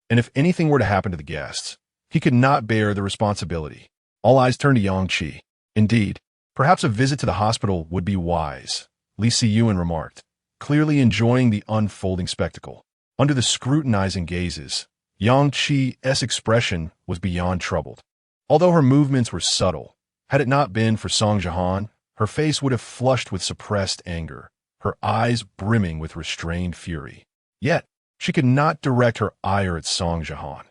and if anything were to happen to the guests, he could not bear the responsibility. All eyes turned to Yang Qi. Indeed, perhaps a visit to the hospital would be wise, Li Siyuan remarked, clearly enjoying the unfolding spectacle. Under the scrutinizing gazes, Yang Qi's expression was beyond troubled. Although her movements were subtle, had it not been for Song Jihan, her face would have flushed with suppressed anger, her eyes brimming with restrained fury. Yet, she could not direct her ire at Song Jihan.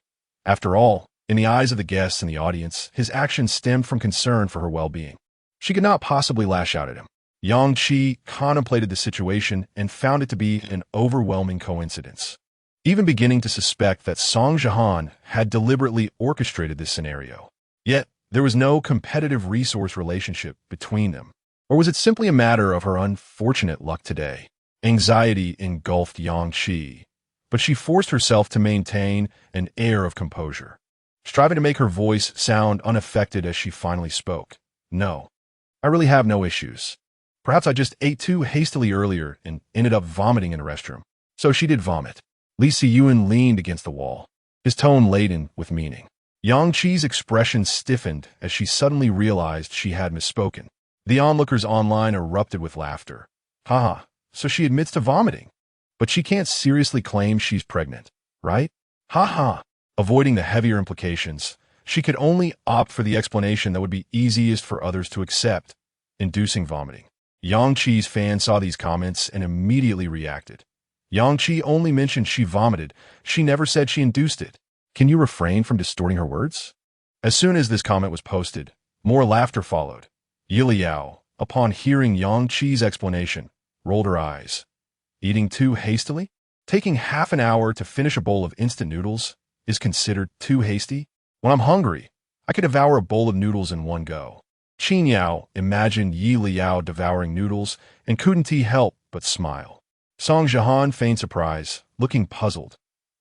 After all, in the eyes of the guests and the audience, his actions stemmed from concern for her well-being. She could not possibly lash out at him. Yang Qi contemplated the situation and found it to be an overwhelming coincidence, even beginning to suspect that Song Jihan had deliberately orchestrated this scenario. Yet, there was no competitive resource relationship between them. Or was it simply a matter of her unfortunate luck today? Anxiety engulfed Yang Qi, but she forced herself to maintain an air of composure, striving to make her voice sound unaffected as she finally spoke. No, I really have no issues. Perhaps I just ate too hastily earlier and ended up vomiting in a restroom. So she did vomit. Li Siyuan leaned against the wall, his tone laden with meaning. Yang Qi's expression stiffened as she suddenly realized she had misspoken. The onlookers online erupted with laughter. Haha, so she admits to vomiting. But she can't seriously claim she's pregnant, right? Haha. Avoiding the heavier implications, she could only opt for the explanation that would be easiest for others to accept, inducing vomiting. Yang Qi's fan saw these comments and immediately reacted. Yang Qi only mentioned she vomited. She never said she induced it. Can you refrain from distorting her words? As soon as this comment was posted, more laughter followed. Yelao, upon hearing Yang Qi's explanation, rolled her eyes. Eating too hastily? Taking half an hour to finish a bowl of instant noodles is considered too hasty? When I'm hungry, I could devour a bowl of noodles in one go. Qin Yao imagined Yelao devouring noodles and couldn't he help but smile. Song Jihan feigned surprise, looking puzzled.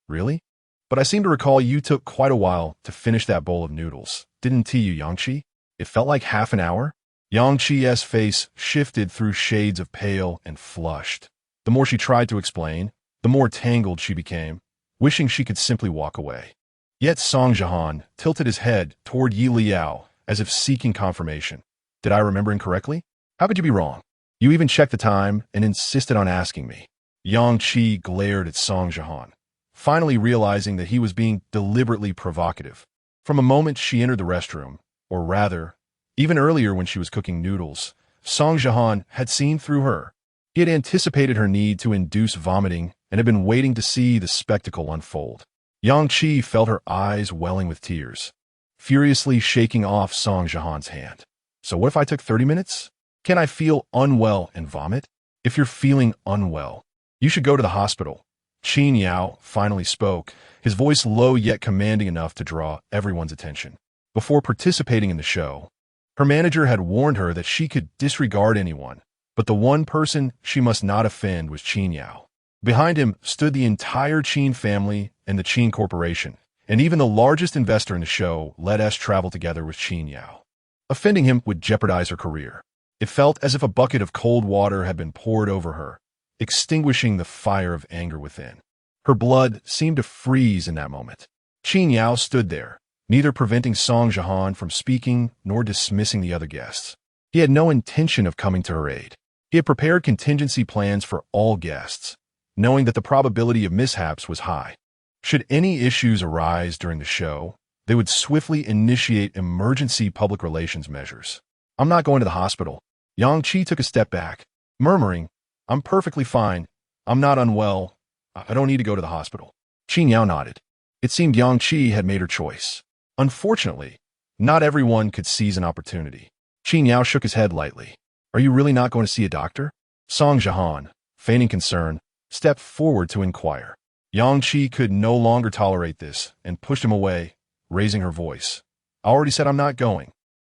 Really? But I seem to recall you took quite a while to finish that bowl of noodles, didn't you, Yang Qi? It felt like half an hour? Yang Qi's face shifted through shades of pale and flushed. The more she tried to explain, the more tangled she became, wishing she could simply walk away. Yet Song Jihan tilted his head toward Yelao as if seeking confirmation. Did I remember incorrectly? How could you be wrong? You even checked the time and insisted on asking me. Yang Qi glared at Song Jihan, finally realizing that he was being deliberately provocative. From a moment she entered the restroom, or rather, even earlier when she was cooking noodles, Song Jihan had seen through her. He had anticipated her need to induce vomiting and had been waiting to see the spectacle unfold. Yang Qi felt her eyes welling with tears, furiously shaking off Song Jihan's hand. So what if I took 30 minutes? Can I feel unwell and vomit? If you're feeling unwell, you should go to the hospital. Qin Yao finally spoke, his voice low yet commanding enough to draw everyone's attention. Before participating in the show, her manager had warned her that she could disregard anyone, but the one person she must not offend was Qin Yao. Behind him stood the entire Qin family and the Qin Corporation, and even the largest investor in the show let us travel together with Qin Yao. Offending him would jeopardize her career. It felt as if a bucket of cold water had been poured over her, extinguishing the fire of anger within. Her blood seemed to freeze in that moment. Qin Yao stood there, neither preventing Song Jihan from speaking nor dismissing the other guests. He had no intention of coming to her aid. He had prepared contingency plans for all guests, knowing that the probability of mishaps was high. Should any issues arise during the show, they would swiftly initiate emergency public relations measures. I'm not going to the hospital. Yang Qi took a step back, murmuring, I'm perfectly fine. I'm not unwell. I don't need to go to the hospital. Qin Yao nodded. It seemed Yang Qi had made her choice. Unfortunately, not everyone could seize an opportunity. Qin Yao shook his head lightly. Are you really not going to see a doctor? Song Jihan, feigning concern, stepped forward to inquire. Yang Qi could no longer tolerate this and pushed him away, raising her voice. I already said I'm not going.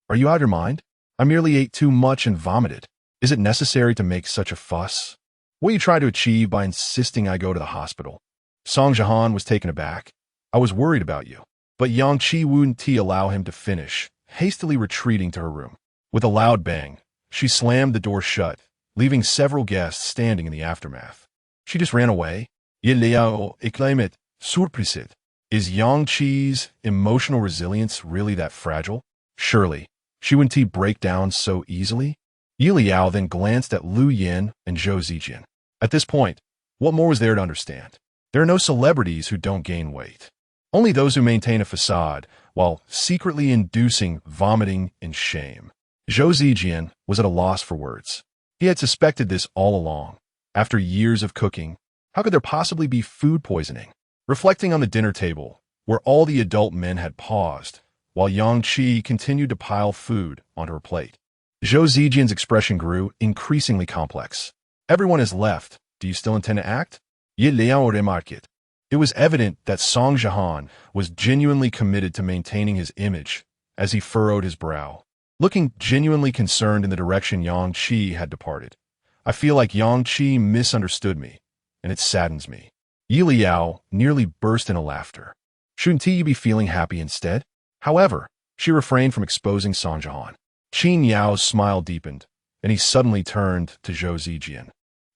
Are you out of your mind? I merely ate too much and vomited. Is it necessary to make such a fuss? What are you trying to achieve by insisting I go to the hospital? Song Jihan was taken aback. I was worried about you. But Yang Qi wouldn't allow him to finish, hastily retreating to her room. With a loud bang, she slammed the door shut, leaving several guests standing in the aftermath. She just ran away. Yelao exclaimed, surprised. Is Yang Qi's emotional resilience really that fragile? Surely, she wouldn't break down so easily? Yelao then glanced at Lu Yin and Zhou Zijian. At this point, what more was there to understand? There are no celebrities who don't gain weight. Only those who maintain a facade while secretly inducing vomiting and shame. Zhou Zijian was at a loss for words. He had suspected this all along. After years of cooking, how could there possibly be food poisoning? Reflecting on the dinner table, where all the adult men had paused, while Yang Qi continued to pile food onto her plate. Zhou Zijian's expression grew increasingly complex. Everyone has left. Do you still intend to act? Yelao remarked. It was evident that Song Jihan was genuinely committed to maintaining his image as he furrowed his brow, looking genuinely concerned in the direction Yang Qi had departed. I feel like Yang Qi misunderstood me, and it saddens me. Yelao nearly burst into laughter. Shouldn't you be feeling happy instead? However, she refrained from exposing Song Jihan. Qin Yao's smile deepened, and he suddenly turned to Zhou Zijian,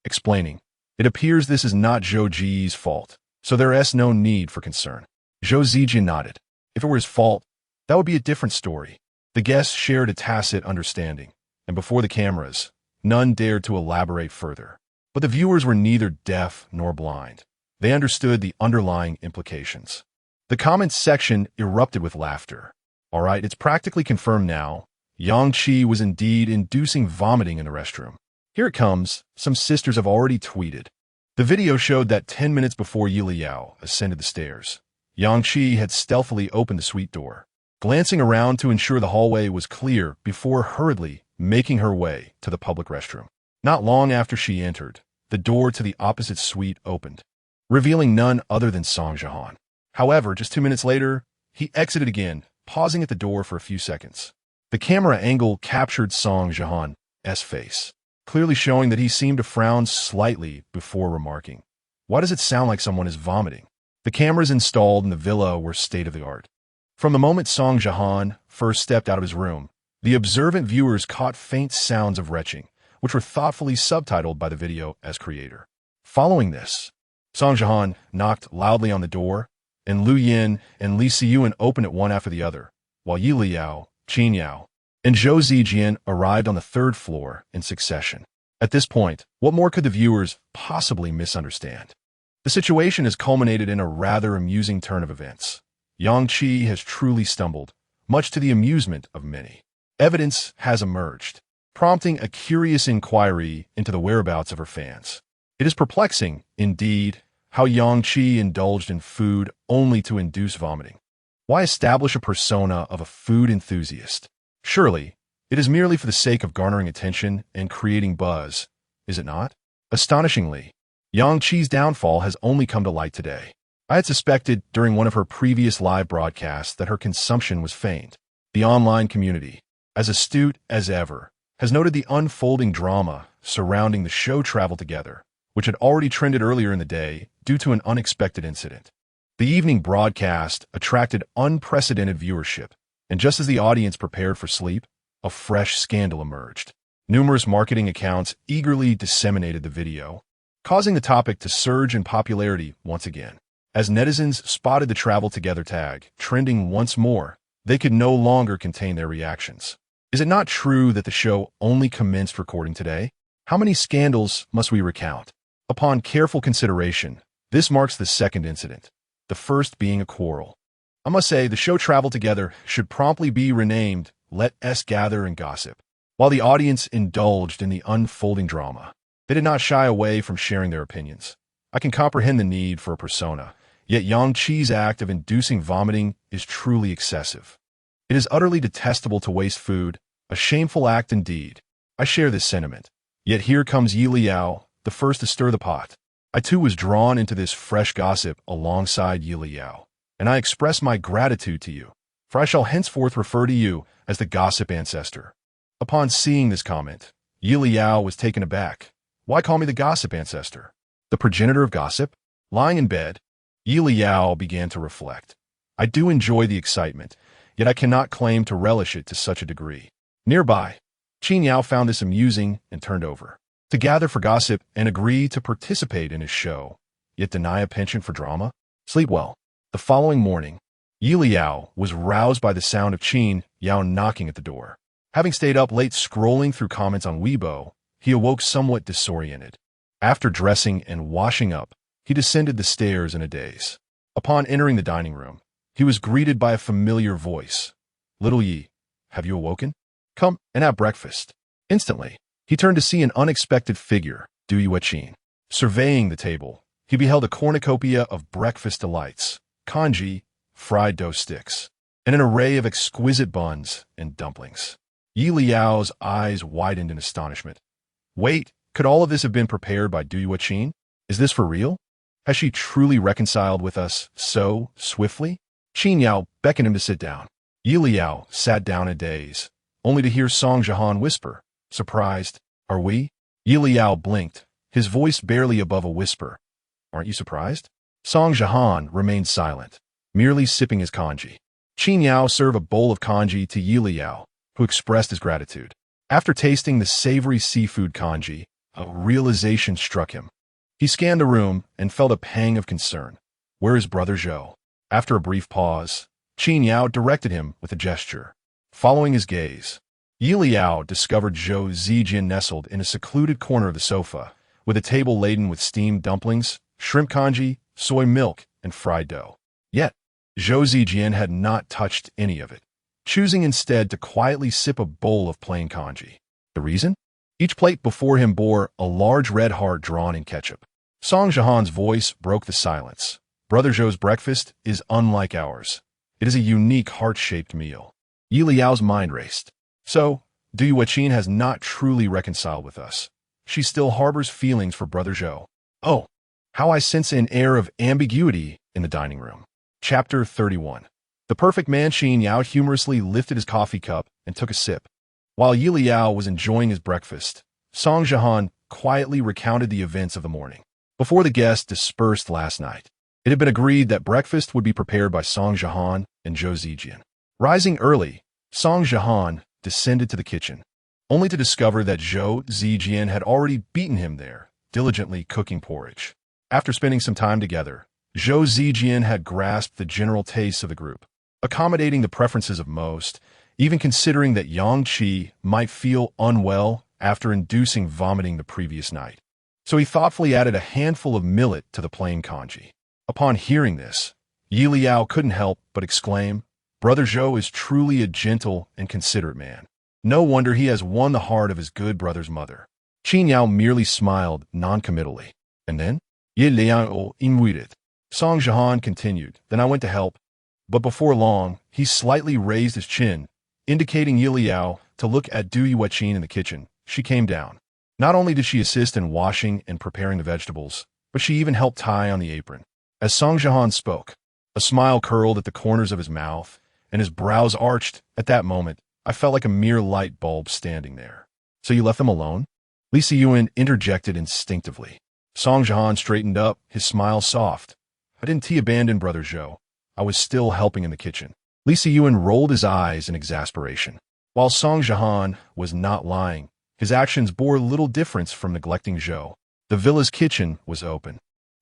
explaining, "It appears this is not Zhou Ji's fault, so there is no need for concern." Zhou Zijian nodded. If it were his fault, that would be a different story. The guests shared a tacit understanding, and before the cameras, none dared to elaborate further. But the viewers were neither deaf nor blind. They understood the underlying implications. The comments section erupted with laughter. All right, it's practically confirmed now. Yang Qi was indeed inducing vomiting in the restroom. Here it comes. Some sisters have already tweeted. The video showed that 10 minutes before Yelao ascended the stairs, Yang Qi had stealthily opened the suite door, glancing around to ensure the hallway was clear before hurriedly making her way to the public restroom. Not long after she entered, the door to the opposite suite opened, revealing none other than Song Jihan. However, just 2 minutes later, he exited again, pausing at the door for a few seconds. The camera angle captured Song Jihan's face, clearly showing that he seemed to frown slightly before remarking, "Why does it sound like someone is vomiting?" The cameras installed in the villa were state-of-the-art. From the moment Song Jihan first stepped out of his room, the observant viewers caught faint sounds of retching, which were thoughtfully subtitled by the video as creator. Following this, Song Jihan knocked loudly on the door, and Lu Yin and Li Siyuan opened it one after the other, while Yelao, Qin Yao, and Zhou Zijian arrived on the third floor in succession. At this point, what more could the viewers possibly misunderstand? The situation has culminated in a rather amusing turn of events. Yang Qi has truly stumbled, much to the amusement of many. Evidence has emerged, prompting a curious inquiry into the whereabouts of her fans. It is perplexing, indeed, how Yang Qi indulged in food only to induce vomiting. Why establish a persona of a food enthusiast? Surely, it is merely for the sake of garnering attention and creating buzz, is it not? Astonishingly, Yang Qi's downfall has only come to light today. I had suspected during one of her previous live broadcasts that her consumption was feigned. The online community, as astute as ever, has noted the unfolding drama surrounding the show Travel Together, which had already trended earlier in the day due to an unexpected incident. The evening broadcast attracted unprecedented viewership, and just as the audience prepared for sleep, a fresh scandal emerged. Numerous marketing accounts eagerly disseminated the video, causing the topic to surge in popularity once again. As netizens spotted the Travel Together tag trending once more, they could no longer contain their reactions. Is it not true that the show only commenced recording today? How many scandals must we recount? Upon careful consideration, this marks the second incident, the first being a quarrel. I must say, the show Travel Together should promptly be renamed Let Us Gather and Gossip. While the audience indulged in the unfolding drama, they did not shy away from sharing their opinions. I can comprehend the need for a persona, yet Yang Qi's act of inducing vomiting is truly excessive. It is utterly detestable to waste food, a shameful act indeed. I share this sentiment. Yet here comes Yelao, the first to stir the pot. I too was drawn into this fresh gossip alongside Yelao, and I express my gratitude to you, for I shall henceforth refer to you as the gossip ancestor. Upon seeing this comment, Yelao was taken aback. Why call me the gossip ancestor? The progenitor of gossip? Lying in bed, Yelao began to reflect. I do enjoy the excitement, yet I cannot claim to relish it to such a degree. Nearby, Qin Yao found this amusing and turned over. To gather for gossip and agree to participate in his show, yet deny a penchant for drama? Sleep well. The following morning, Yelao was roused by the sound of Qin Yao knocking at the door. Having stayed up late scrolling through comments on Weibo, he awoke somewhat disoriented. After dressing and washing up, he descended the stairs in a daze. Upon entering the dining room, he was greeted by a familiar voice. "Little Yi, have you awoken? Come and have breakfast." Instantly, he turned to see an unexpected figure, Du Yueqin. Surveying the table, he beheld a cornucopia of breakfast delights, congee, fried dough sticks, and an array of exquisite buns and dumplings. Yelao's eyes widened in astonishment. Wait, could all of this have been prepared by Du Yueqin? Is this for real? Has she truly reconciled with us so swiftly? Qin Yao beckoned him to sit down. Yelao sat down in a daze, only to hear Song Jihan whisper, "Surprised, are we?" Yelao blinked, his voice barely above a whisper. "Aren't you surprised?" Song Jihan remained silent, merely sipping his congee. Qin Yao served a bowl of congee to Yelao, who expressed his gratitude. After tasting the savory seafood congee, a realization struck him. He scanned the room and felt a pang of concern. Where is Brother Zhou? After a brief pause, Qin Yao directed him with a gesture. Following his gaze, Yelao discovered Zhou Zijian nestled in a secluded corner of the sofa, with a table laden with steamed dumplings, shrimp congee, soy milk, and fried dough. Yet, Zhou Zijian had not touched any of it, choosing instead to quietly sip a bowl of plain congee. The reason? Each plate before him bore a large red heart drawn in ketchup. Song Jihan's voice broke the silence. Brother Zhou's breakfast is unlike ours. It is a unique heart-shaped meal. Yelao's mind raced. So, Du Yueqin has not truly reconciled with us. She still harbors feelings for Brother Zhou. Oh, how I sense an air of ambiguity in the dining room. Chapter 31. The perfect man. Qin Yao humorously lifted his coffee cup and took a sip. While Yelao was enjoying his breakfast, Song Jihan quietly recounted the events of the morning. Before the guests dispersed last night, it had been agreed that breakfast would be prepared by Song Jihan and Zhou Zijian. Rising early, Song Jihan descended to the kitchen, only to discover that Zhou Zijian had already beaten him there, diligently cooking porridge. After spending some time together, Zhou Zijian had grasped the general tastes of the group, accommodating the preferences of most, even considering that Yang Qi might feel unwell after inducing vomiting the previous night. So he thoughtfully added a handful of millet to the plain congee. Upon hearing this, Yelao couldn't help but exclaim, "Brother Zhou is truly a gentle and considerate man. No wonder he has won the heart of his good brother's mother." Qin Yao merely smiled noncommittally. And then, Yelao inwaited. Song Jihan continued, "Then I went to help." But before long, he slightly raised his chin, indicating Yelao to look at Du Yueqin in the kitchen. She came down. Not only did she assist in washing and preparing the vegetables, but she even helped tie on the apron. As Song Jihan spoke, a smile curled at the corners of his mouth, and his brows arched. At that moment, I felt like a mere light bulb standing there. "So you left them alone?" Li Siyuan interjected instinctively. Song Jihan straightened up, his smile soft. "I didn't abandon Brother Zhou. I was still helping in the kitchen." Li Siyuan rolled his eyes in exasperation. While Song Jihan was not lying, his actions bore little difference from neglecting Zhou. The villa's kitchen was open,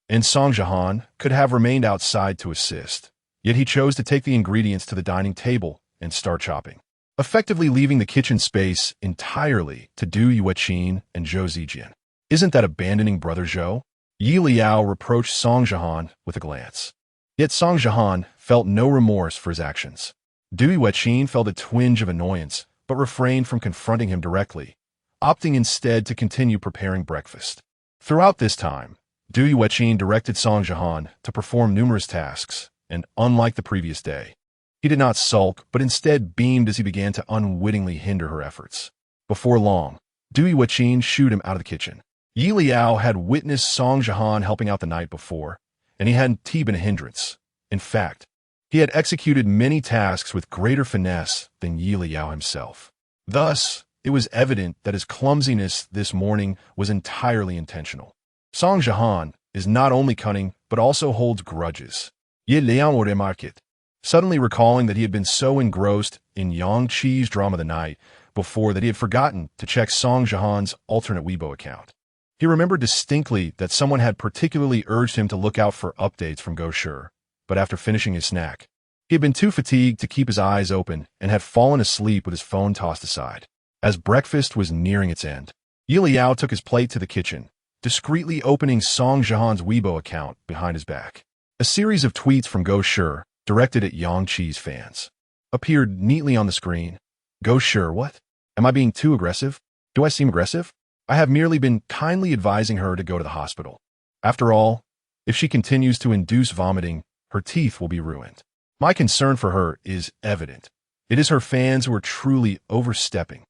and Song Jihan could have remained outside to assist. Yet he chose to take the ingredients to the dining table and start chopping, effectively leaving the kitchen space entirely to Du Yueqin and Zhou Zijian. "Isn't that abandoning Brother Zhou?" Yelao reproached Song Jihan with a glance. Yet Song Jihan felt no remorse for his actions. Du Yueqin felt a twinge of annoyance, but refrained from confronting him directly, opting instead to continue preparing breakfast. Throughout this time, Du Yueqin directed Song Jihan to perform numerous tasks, and unlike the previous day, he did not sulk, but instead beamed as he began to unwittingly hinder her efforts. Before long, Du Yueqin shooed him out of the kitchen. Yelao had witnessed Song Jihan helping out the night before, and he hadn't been a hindrance. In fact, he had executed many tasks with greater finesse than Yelao himself. Thus, it was evident that his clumsiness this morning was entirely intentional. Song Jihan is not only cunning, but also holds grudges. Yelao remarked, suddenly recalling that he had been so engrossed in Yang Qi's drama the night before that he had forgotten to check Song Jihan's alternate Weibo account. He remembered distinctly that someone had particularly urged him to look out for updates from Go Sure, but after finishing his snack, he had been too fatigued to keep his eyes open and had fallen asleep with his phone tossed aside. As breakfast was nearing its end, Yelao took his plate to the kitchen, discreetly opening Song Jihan's Weibo account behind his back. A series of tweets from Go Shi, directed at Yang Qi's fans, appeared neatly on the screen. Go Shi, what? Am I being too aggressive? Do I seem aggressive? I have merely been kindly advising her to go to the hospital. After all, if she continues to induce vomiting, her teeth will be ruined. My concern for her is evident. It is her fans who are truly overstepping.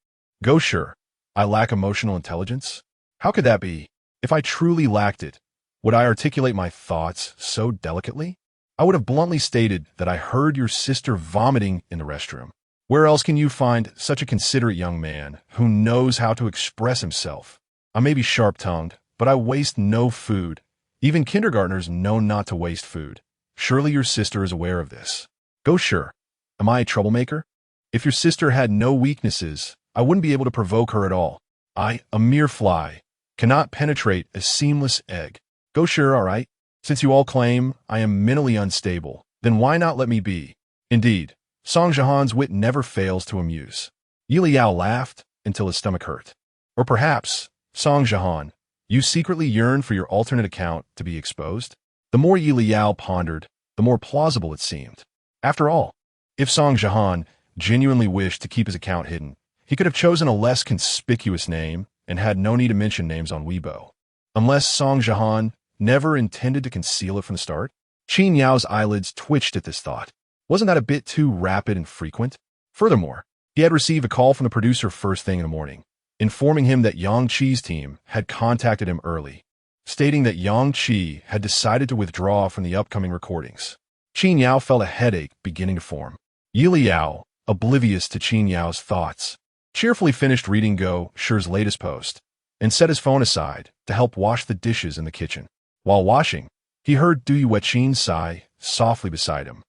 Go Shi, I lack emotional intelligence? How could that be? If I truly lacked it, would I articulate my thoughts so delicately? I would have bluntly stated that I heard your sister vomiting in the restroom. Where else can you find such a considerate young man who knows how to express himself? I may be sharp-tongued, but I waste no food. Even kindergartners know not to waste food. Surely your sister is aware of this. Go Shi, am I a troublemaker? If your sister had no weaknesses, I wouldn't be able to provoke her at all. I, a mere fly, cannot penetrate a seamless egg. Go Shi, all right. Since you all claim I am mentally unstable, then why not let me be? Indeed, Song Jihan's wit never fails to amuse. Yelao laughed until his stomach hurt. Or perhaps, Song Jihan, you secretly yearn for your alternate account to be exposed? The more Yelao pondered, the more plausible it seemed. After all, if Song Jihan genuinely wished to keep his account hidden, he could have chosen a less conspicuous name and had no need to mention names on Weibo. Unless Song Jihan never intended to conceal it from the start? Qin Yao's eyelids twitched at this thought. Wasn't that a bit too rapid and frequent? Furthermore, he had received a call from the producer first thing in the morning, informing him that Yang Qi's team had contacted him early, stating that Yang Qi had decided to withdraw from the upcoming recordings. Qin Yao felt a headache beginning to form. Yelao, oblivious to Qin Yao's thoughts, cheerfully finished reading Go Shi's latest post and set his phone aside to help wash the dishes in the kitchen. While washing, he heard Du Yueqin sigh softly beside him.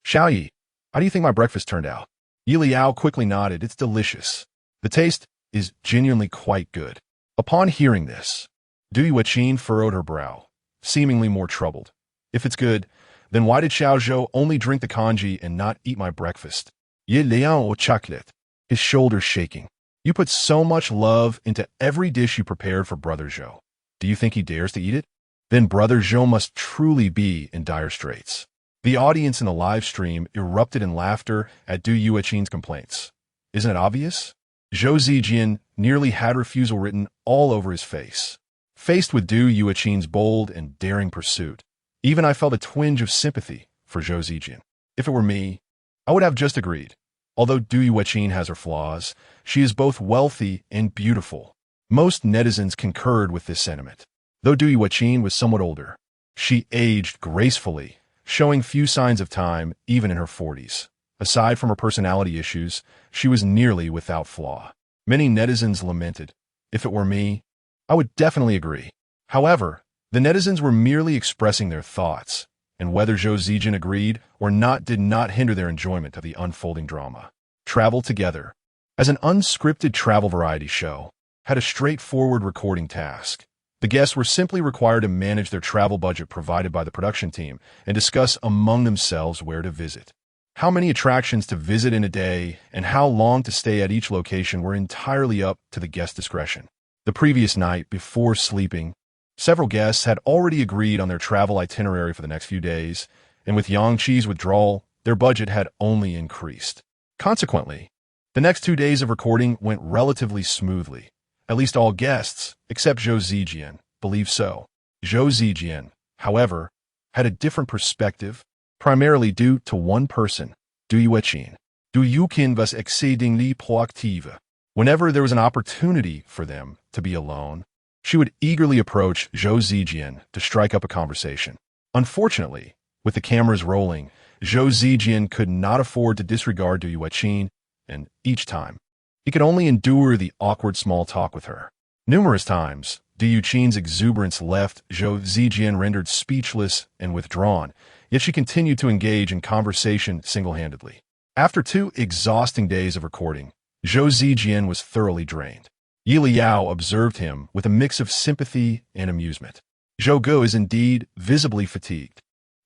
Xiaoyi, how do you think my breakfast turned out? Yelao quickly nodded. It's delicious. The taste is genuinely quite good. Upon hearing this, Du Yueqin furrowed her brow, seemingly more troubled. If it's good, then why did Xiao Zhou only drink the congee and not eat my breakfast? Yelao au chocolate, his shoulders shaking. You put so much love into every dish you prepared for Brother Zhou. Do you think he dares to eat it? Then Brother Zhou must truly be in dire straits. The audience in the live stream erupted in laughter at Du Yueqin's complaints. Isn't it obvious? Zhou Zijian nearly had refusal written all over his face. Faced with Du Yueqin's bold and daring pursuit, even I felt a twinge of sympathy for Zhou Zijian. If it were me, I would have just agreed. Although Du Yueqin has her flaws, she is both wealthy and beautiful. Most netizens concurred with this sentiment. Though Du Yueqin was somewhat older, she aged gracefully, showing few signs of time even in her 40s. Aside from her personality issues, she was nearly without flaw. Many netizens lamented. If it were me, I would definitely agree. However, the netizens were merely expressing their thoughts, and whether Zhou Zijian agreed or not did not hinder their enjoyment of the unfolding drama. Travel Together, as an unscripted travel variety show, had a straightforward recording task. The guests were simply required to manage their travel budget provided by the production team and discuss among themselves where to visit. How many attractions to visit in a day and how long to stay at each location were entirely up to the guest discretion. The previous night, before sleeping, several guests had already agreed on their travel itinerary for the next few days, and with Yang Qi's withdrawal, their budget had only increased. Consequently, the next 2 days of recording went relatively smoothly. At least all guests, except Zhou Zijian, believed so. Zhou Zijian, however, had a different perspective, primarily due to one person, Du Yueqin. Du Yueqin was exceedingly proactive. Whenever there was an opportunity for them to be alone, she would eagerly approach Zhou Zijian to strike up a conversation. Unfortunately, with the cameras rolling, Zhou Zijian could not afford to disregard Du Yueqin, and each time, he could only endure the awkward small talk with her. Numerous times, Du Yueqin's exuberance left Zhou Zijian rendered speechless and withdrawn, yet she continued to engage in conversation single-handedly. After 2 exhausting days of recording, Zhou Zijian was thoroughly drained. Yelao observed him with a mix of sympathy and amusement. Zhou Gu is indeed visibly fatigued.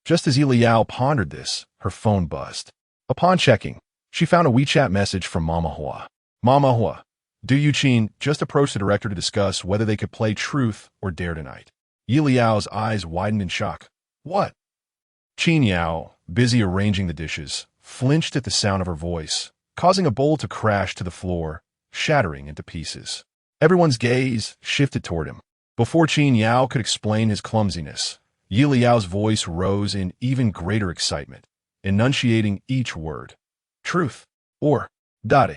Just as Yelao pondered this, her phone buzzed. Upon checking, she found a WeChat message from Mama Hua. Mama Hua, Du Yuqin just approached the director to discuss whether they could play truth or dare tonight. Yeleao's eyes widened in shock. What? Qin Yao, busy arranging the dishes, flinched at the sound of her voice, causing a bowl to crash to the floor, shattering into pieces. Everyone's gaze shifted toward him. Before Qin Yao could explain his clumsiness, Yeleao's voice rose in even greater excitement, enunciating each word. Truth. Or dare.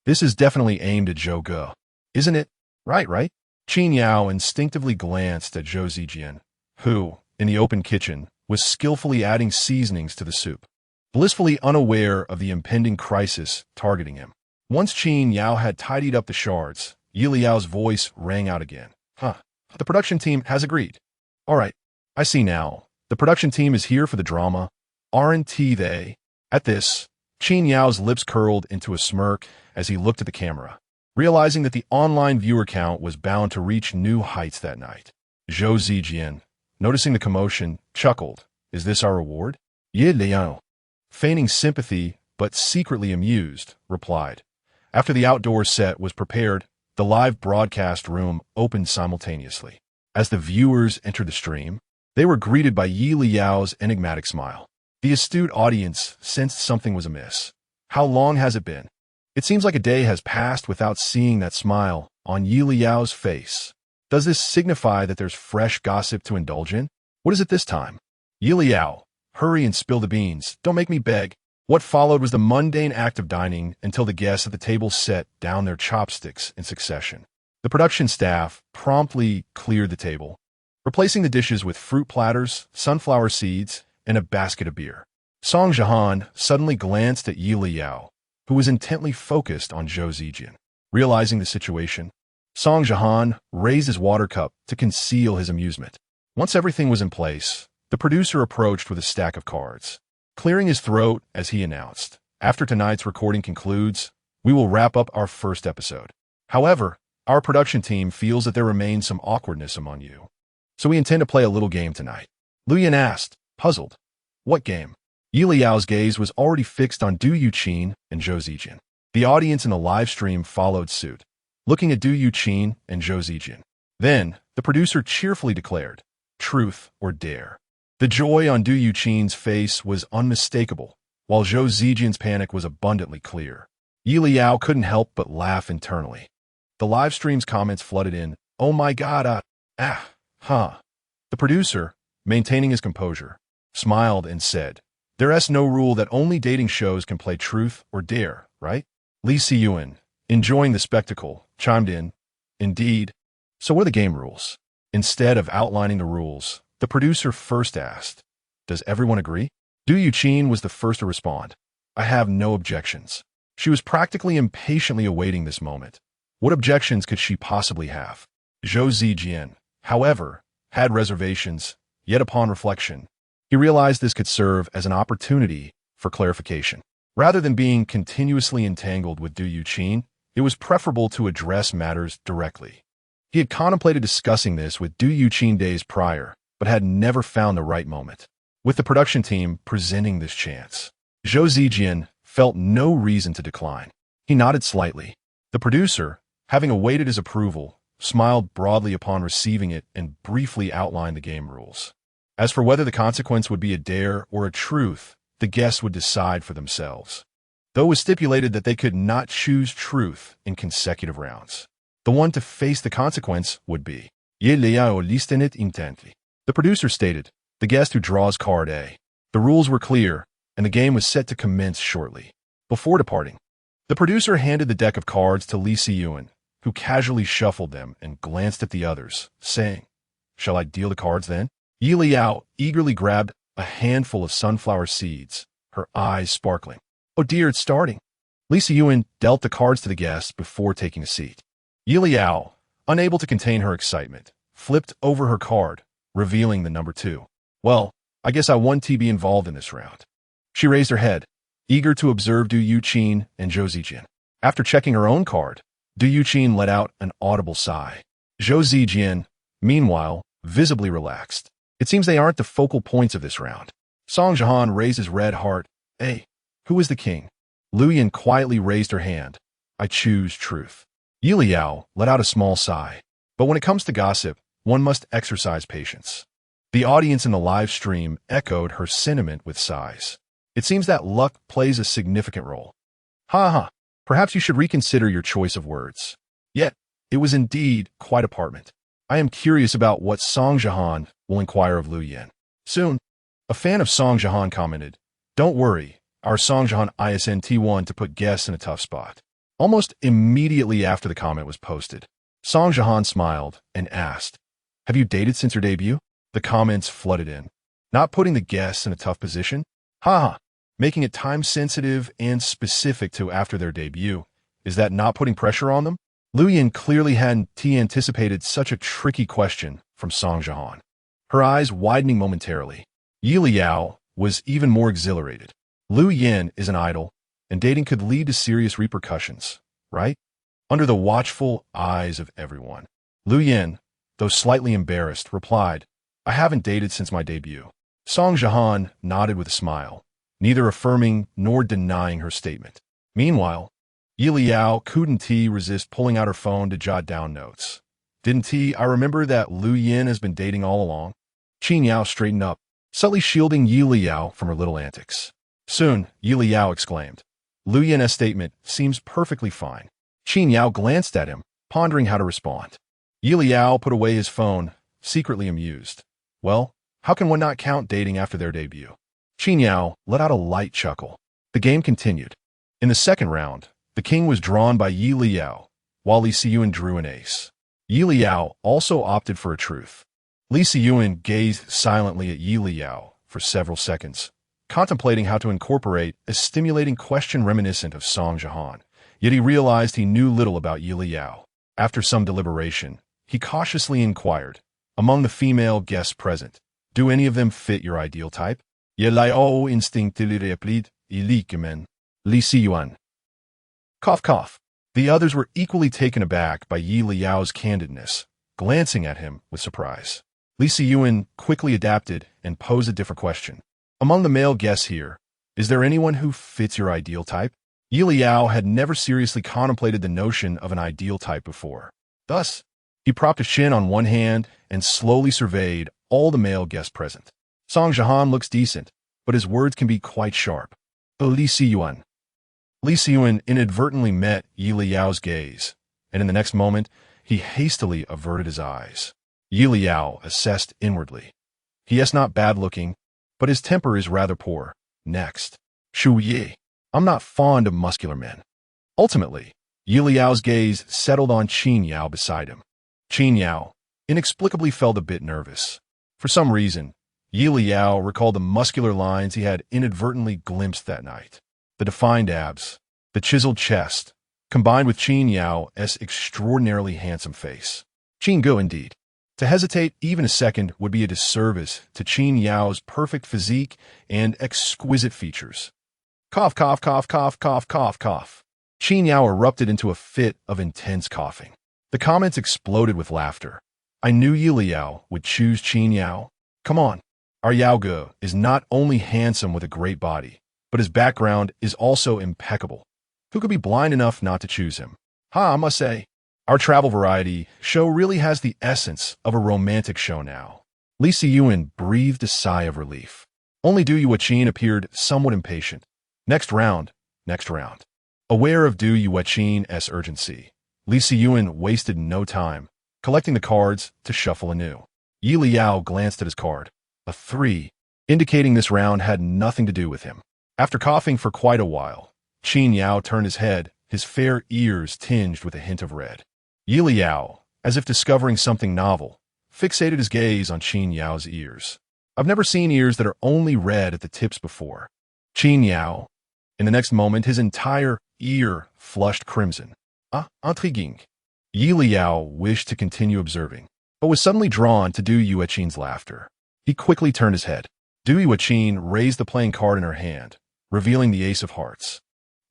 This is definitely aimed at Zhou Ge, isn't it? Right? Qin Yao instinctively glanced at Zhou Zijian, who, in the open kitchen, was skillfully adding seasonings to the soup, blissfully unaware of the impending crisis targeting him. Once Qin Yao had tidied up the shards, Yeleao's voice rang out again. The production team has agreed. All right, I see now. The production team is here for the drama, aren't they? At this, Qin Yao's lips curled into a smirk as he looked at the camera, realizing that the online viewer count was bound to reach new heights that night. Zhou Zijian, noticing the commotion, chuckled. Is this our reward? Yelao, feigning sympathy but secretly amused, replied. After the outdoor set was prepared, the live broadcast room opened simultaneously. As the viewers entered the stream, they were greeted by Yeleao's enigmatic smile. The astute audience sensed something was amiss. How long has it been? It seems like a day has passed without seeing that smile on Yeleao's face. Does this signify that there's fresh gossip to indulge in? What is it this time? Yeleao, hurry and spill the beans. Don't make me beg. What followed was the mundane act of dining until the guests at the table set down their chopsticks in succession. The production staff promptly cleared the table, replacing the dishes with fruit platters, sunflower seeds, and a basket of beer. Song Jihan suddenly glanced at Yeleao, who was intently focused on Zhou Zijian. Realizing the situation, Song Jihan raised his water cup to conceal his amusement. Once everything was in place, the producer approached with a stack of cards, clearing his throat as he announced, after tonight's recording concludes, we will wrap up our first episode. However, our production team feels that there remains some awkwardness among you, so we intend to play a little game tonight. Luyan asked, puzzled. What game? Yeleao's gaze was already fixed on Du Yuqin and Zhou Zijian. The audience in the live stream followed suit, looking at Du Yuqin and Zhou Zijian. Then, the producer cheerfully declared, truth or dare. The joy on Du Yuqin's face was unmistakable, while Zhou Zijian's panic was abundantly clear. Yeleao couldn't help but laugh internally. The live stream's comments flooded in, oh my god, The producer, maintaining his composure, smiled and said, there's no rule that only dating shows can play truth or dare, right? Li Siyuan, enjoying the spectacle, chimed in, indeed. So what are the game rules? Instead of outlining the rules, the producer first asked, does everyone agree? Du Yuqin was the first to respond. I have no objections. She was practically impatiently awaiting this moment. What objections could she possibly have? Zhou Zijian, however, had reservations, yet upon reflection, he realized this could serve as an opportunity for clarification. Rather than being continuously entangled with Du Yuqin, it was preferable to address matters directly. He had contemplated discussing this with Du Yuqin days prior, but had never found the right moment. With the production team presenting this chance, Zhou Zijian felt no reason to decline. He nodded slightly. The producer, having awaited his approval, smiled broadly upon receiving it and briefly outlined the game rules. As for whether the consequence would be a dare or a truth, the guests would decide for themselves. Though it was stipulated that they could not choose truth in consecutive rounds. The one to face the consequence would be Leyao listened intently. The producer stated, the guest who draws card A. The rules were clear, and the game was set to commence shortly. Before departing, the producer handed the deck of cards to Li Siyuan, who casually shuffled them and glanced at the others, saying, shall I deal the cards then? Yeleao eagerly grabbed a handful of sunflower seeds, her eyes sparkling. Oh dear, it's starting. Li Siyuan dealt the cards to the guests before taking a seat. Yeleao, unable to contain her excitement, flipped over her card, revealing the number 2. Well, I guess I won to be involved in this round. She raised her head, eager to observe Du Yuqin and Zhou Zijian. After checking her own card, Du Yuqin let out an audible sigh. Zhou Zijian, meanwhile, visibly relaxed. It seems they aren't the focal points of this round. Song Jihan raised his red heart. Hey, who is the king? Luyan quietly raised her hand. I choose truth. Yelao let out a small sigh. But when it comes to gossip, one must exercise patience. The audience in the live stream echoed her sentiment with sighs. It seems that luck plays a significant role. Ha ha, perhaps you should reconsider your choice of words. Yet, it was indeed quite apartment. I am curious about what Song Jihan will inquire of Liu Yan. Soon, a fan of Song Jihan commented, "Don't worry, our Song Jihan ISNT1 to put guests in a tough spot." Almost immediately after the comment was posted, Song Jihan smiled and asked, "Have you dated since your debut?" The comments flooded in. Not putting the guests in a tough position? Haha, making it time-sensitive and specific to after their debut. Is that not putting pressure on them? Liu Yan clearly hadn't anticipated such a tricky question from Song Jihan. Her eyes widening momentarily. Yelao was even more exhilarated. Liu Yan is an idol, and dating could lead to serious repercussions, right? Under the watchful eyes of everyone, Liu Yan, though slightly embarrassed, replied, "I haven't dated since my debut." Song Jihan nodded with a smile, neither affirming nor denying her statement. Meanwhile, Yelao couldn't resist pulling out her phone to jot down notes. "Didn't I remember that Liu Yan has been dating all along?" Qin Yao straightened up, subtly shielding Yelao from her little antics. Soon, Yelao exclaimed, "Liu Yan's statement seems perfectly fine." Qin Yao glanced at him, pondering how to respond. Yelao put away his phone, secretly amused. Well, how can one not count dating after their debut? Qin Yao let out a light chuckle. The game continued. In the second round, the king was drawn by Yelao, while Li Siyuan drew an ace. Yelao also opted for a truth. Li Siyuan gazed silently at Yelao for several seconds, contemplating how to incorporate a stimulating question reminiscent of Song Jihan. Yet he realized he knew little about Yelao. After some deliberation, he cautiously inquired, among the female guests present, "Do any of them fit your ideal type?" Yelao instinctively replied, "Ilikemen, Li Siyuan." Cough cough. The others were equally taken aback by Yelao's candidness, glancing at him with surprise. Li Siyuan quickly adapted and posed a different question. "Among the male guests here, is there anyone who fits your ideal type?" Yelao had never seriously contemplated the notion of an ideal type before. Thus, he propped a chin on one hand and slowly surveyed all the male guests present. Song Jihan looks decent, but his words can be quite sharp. Li Siyuan. Li Siyuan inadvertently met Yelao's gaze, and in the next moment, he hastily averted his eyes. Yelao assessed inwardly. He is not bad-looking, but his temper is rather poor. Next. Shu Yi. I'm not fond of muscular men. Ultimately, Yelao's gaze settled on Qin Yao beside him. Qin Yao inexplicably felt a bit nervous. For some reason, Yelao recalled the muscular lines he had inadvertently glimpsed that night. The defined abs, the chiseled chest, combined with Qin Yao's extraordinarily handsome face. Qin Go indeed. To hesitate even a second would be a disservice to Qin Yao's perfect physique and exquisite features. Cough, cough, cough, cough, cough, cough, cough. Qin Yao erupted into a fit of intense coughing. The comments exploded with laughter. I knew Yelao would choose Qin Yao. Come on. Our Yaoge is not only handsome with a great body, but his background is also impeccable. Who could be blind enough not to choose him? I must say, our travel variety show really has the essence of a romantic show now. Li Siyuan breathed a sigh of relief. Only Du Yuqin appeared somewhat impatient. Next round, next round. Aware of Du Yuqin's urgency, Li Siyuan wasted no time, collecting the cards to shuffle anew. Yelao glanced at his card. A 3, indicating this round had nothing to do with him. After coughing for quite a while, Qin Yao turned his head, his fair ears tinged with a hint of red. Yelao, as if discovering something novel, fixated his gaze on Qin Yao's ears. I've never seen ears that are only red at the tips before. Qin Yao. In the next moment, his entire ear flushed crimson. Intriguing. Yelao wished to continue observing, but was suddenly drawn to Du Yuqin's laughter. He quickly turned his head. Du Yuqin raised the playing card in her hand, revealing the ace of hearts.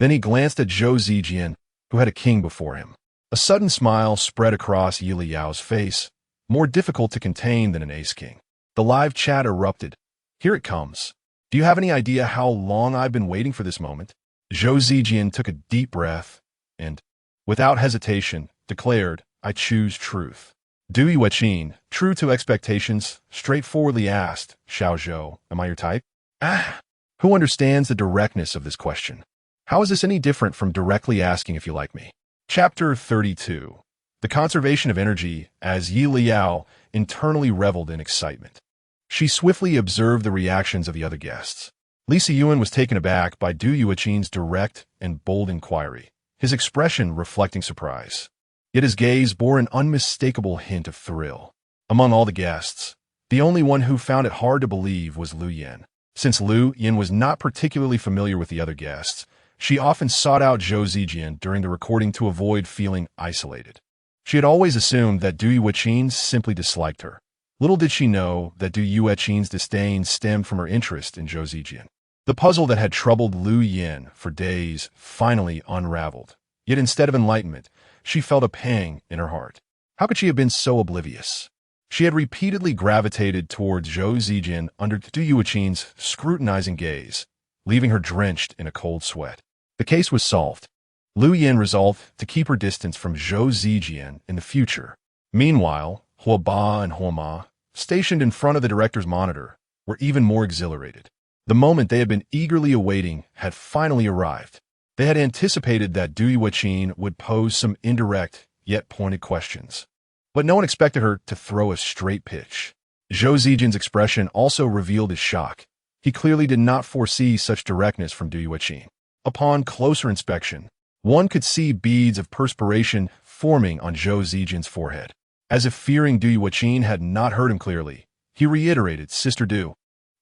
Then he glanced at Zhou Zijian, who had a king before him. A sudden smile spread across Yelao's face, more difficult to contain than an ace-king. The live chat erupted. Here it comes. Do you have any idea how long I've been waiting for this moment? Zhou Zijian took a deep breath and, without hesitation, declared, "I choose truth." Du Yueqin, true to expectations, straightforwardly asked, "Xiao Zhou, am I your type?" Ah! Who understands the directness of this question? How is this any different from directly asking if you like me? Chapter 32. The conservation of energy as Yelao internally reveled in excitement. She swiftly observed the reactions of the other guests. Li Siyuan was taken aback by Du Yueqin's direct and bold inquiry, his expression reflecting surprise. Yet his gaze bore an unmistakable hint of thrill. Among all the guests, the only one who found it hard to believe was Lu Yin. Since Lu Yin was not particularly familiar with the other guests, she often sought out Zhou Zijian during the recording to avoid feeling isolated. She had always assumed that Du Yueqin simply disliked her. Little did she know that Du Yueqin's disdain stemmed from her interest in Zhou Zijian. The puzzle that had troubled Lu Yin for days finally unraveled. Yet instead of enlightenment, she felt a pang in her heart. How could she have been so oblivious? She had repeatedly gravitated towards Zhou Zijian under Du Yueqin's scrutinizing gaze, leaving her drenched in a cold sweat. The case was solved. Lu Yin resolved to keep her distance from Zhou Zijian in the future. Meanwhile, Huo Ba and Huo Ma, stationed in front of the director's monitor, were even more exhilarated. The moment they had been eagerly awaiting had finally arrived. They had anticipated that Du Yueqin would pose some indirect, yet pointed questions. But no one expected her to throw a straight pitch. Zhou Zijian's expression also revealed his shock. He clearly did not foresee such directness from Du Yueqin. Upon closer inspection, one could see beads of perspiration forming on Zhou Zijian's forehead. As if fearing Du Yueqin had not heard him clearly, he reiterated, "Sister Du,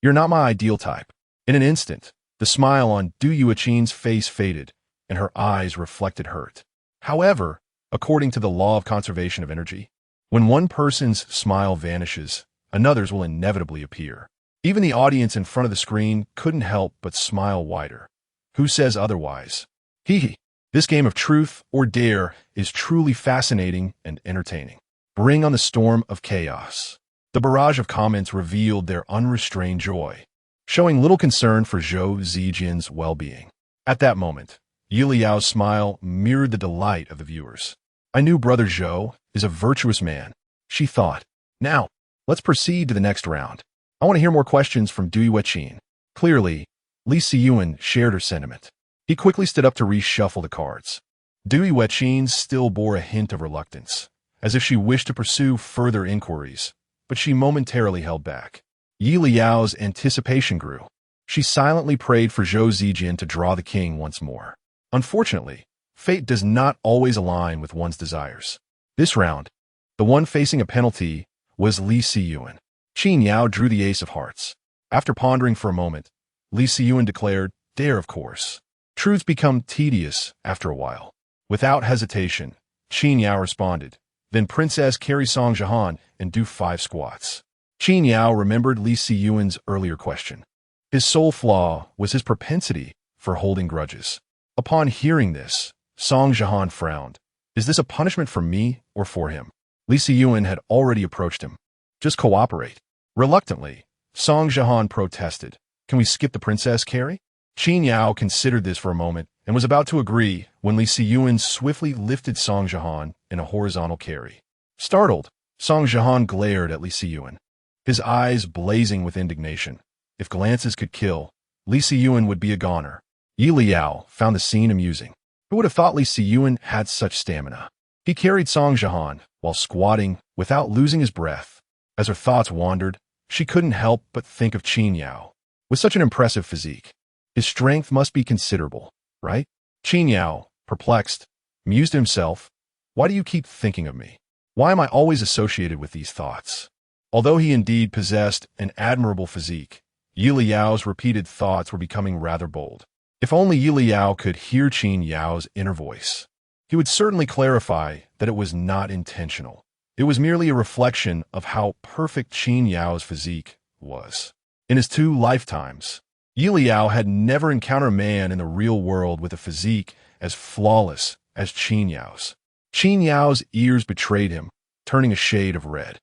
you're not my ideal type." In an instant, the smile on Du Yueqin's face faded, and her eyes reflected hurt. However, according to the law of conservation of energy, when one person's smile vanishes, another's will inevitably appear. Even the audience in front of the screen couldn't help but smile wider. Who says otherwise? Hee. This game of truth or dare is truly fascinating and entertaining. Bring on the storm of chaos. The barrage of comments revealed their unrestrained joy, showing little concern for Zhou Zijian's well-being. At that moment, Yeliao's smile mirrored the delight of the viewers. "I knew Brother Zhou is a virtuous man," she thought. "Now, let's proceed to the next round. I want to hear more questions from Du Yueqin." Clearly, Li Siyuan shared her sentiment. He quickly stood up to reshuffle the cards. Du Yueqin still bore a hint of reluctance, as if she wished to pursue further inquiries, but she momentarily held back. Yeliao's anticipation grew. She silently prayed for Zhou Zijian to draw the king once more. Unfortunately, fate does not always align with one's desires. This round, the one facing a penalty was Li Siyuan. Qin Yao drew the ace of hearts. After pondering for a moment, Li Siyuan declared, "Dare, of course. Truths become tedious after a while." Without hesitation, Qin Yao responded, "Then Princess carry Song Jihan and do 5 squats." Qin Yao remembered Li Siyuan's earlier question. His sole flaw was his propensity for holding grudges. Upon hearing this, Song Jihan frowned. Is this a punishment for me or for him? Li Siyuan had already approached him. "Just cooperate." Reluctantly, Song Jihan protested. "Can we skip the princess carry?" Qin Yao considered this for a moment and was about to agree when Li Siyuan swiftly lifted Song Jihan in a horizontal carry. Startled, Song Jihan glared at Li Siyuan, his eyes blazing with indignation. If glances could kill, Li Siyuan would be a goner. Yelao found the scene amusing. Who would have thought Li Siyuan had such stamina? He carried Song Jihan while squatting without losing his breath. As her thoughts wandered, she couldn't help but think of Qin Yao. With such an impressive physique, his strength must be considerable, right? Qin Yao, perplexed, mused to himself, "Why do you keep thinking of me? Why am I always associated with these thoughts?" Although he indeed possessed an admirable physique, Yeliao's repeated thoughts were becoming rather bold. If only Yeliao could hear Qin Yao's inner voice, he would certainly clarify that it was not intentional. It was merely a reflection of how perfect Qin Yao's physique was. In his 2 lifetimes, Yeliao had never encountered a man in the real world with a physique as flawless as Qin Yao's. Qin Yao's ears betrayed him, turning a shade of red.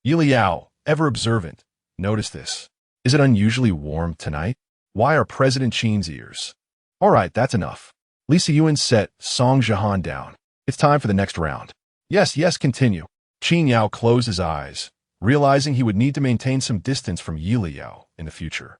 Yeliao, ever observant, noticed this. Is it unusually warm tonight? Why are President Qin's ears? All right, that's enough. Li Siyuan set Song Jihan down. It's time for the next round. Yes, yes, continue. Qin Yao closed his eyes, realizing he would need to maintain some distance from Yelao in the future.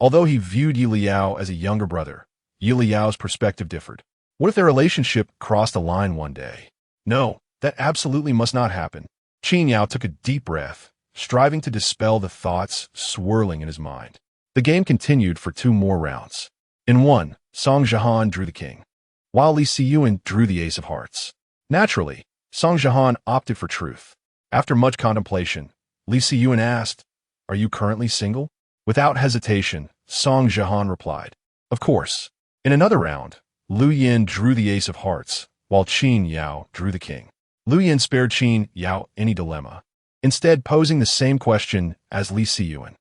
Although he viewed Yelao as a younger brother, Yelao's perspective differed. What if their relationship crossed a line one day? No, that absolutely must not happen. Qin Yao took a deep breath, striving to dispel the thoughts swirling in his mind. The game continued for 2 more rounds. In one, Song Jihan drew the king, while Li Siyuan drew the ace of hearts. Naturally, Song Jihan opted for truth. After much contemplation, Li Siyuan asked, "Are you currently single?" Without hesitation, Song Jihan replied, "Of course." In another round, Lu Yin drew the ace of hearts, while Qin Yao drew the king. Lu Yin spared Qin Yao any dilemma, instead posing the same question as Li Siyuan.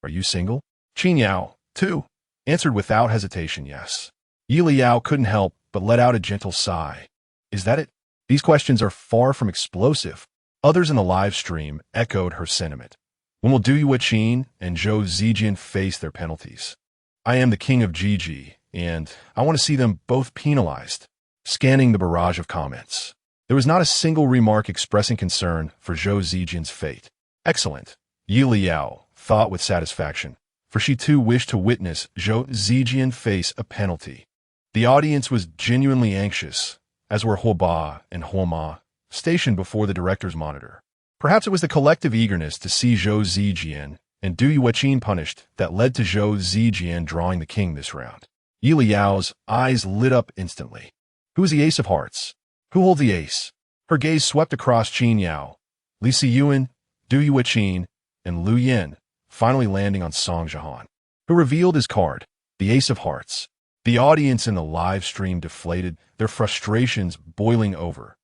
"Are you single?" Qin Yao, too, answered without hesitation yes. Yelao couldn't help but let out a gentle sigh. Is that it? These questions are far from explosive. Others in the live stream echoed her sentiment. When will Du Yuqin and Zhou Zijian face their penalties? I am the king of Gigi, and I want to see them both penalized. Scanning the barrage of comments, there was not a single remark expressing concern for Zhou Zijian's fate. Excellent, Yelao thought with satisfaction, for she too wished to witness Zhou Zijian face a penalty. The audience was genuinely anxious, as were Huoba and Huoma, stationed before the director's monitor. Perhaps it was the collective eagerness to see Zhou Zijian and Du Yuqin punished that led to Zhou Zijian drawing the king this round. Yelao's eyes lit up instantly. Who is the ace of hearts? Who holds the ace? Her gaze swept across Qin Yao, Li Siyuan, Du Yuqin, and Lu Yin, finally landing on Song Jihan, who revealed his card, the ace of hearts. The audience in the live stream deflated, their frustrations boiling over.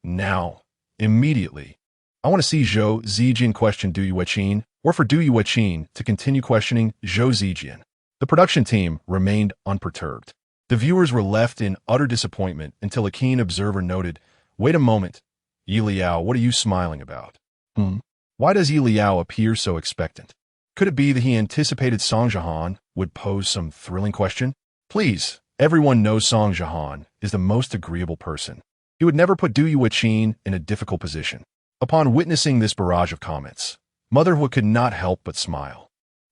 Now, immediately, I want to see Zhou Zijian question Du Yuqin, or for Du Yuqin to continue questioning Zhou Zijian. The production team remained unperturbed. The viewers were left in utter disappointment until a keen observer noted, "Wait a moment, Yelao, what are you smiling about?" Why does Yelao appear so expectant? Could it be that he anticipated Song Jihan would pose some thrilling question? Please, everyone knows Song Jihan is the most agreeable person. He would never put Du Yuqin in a difficult position. Upon witnessing this barrage of comments, motherhood could not help but smile.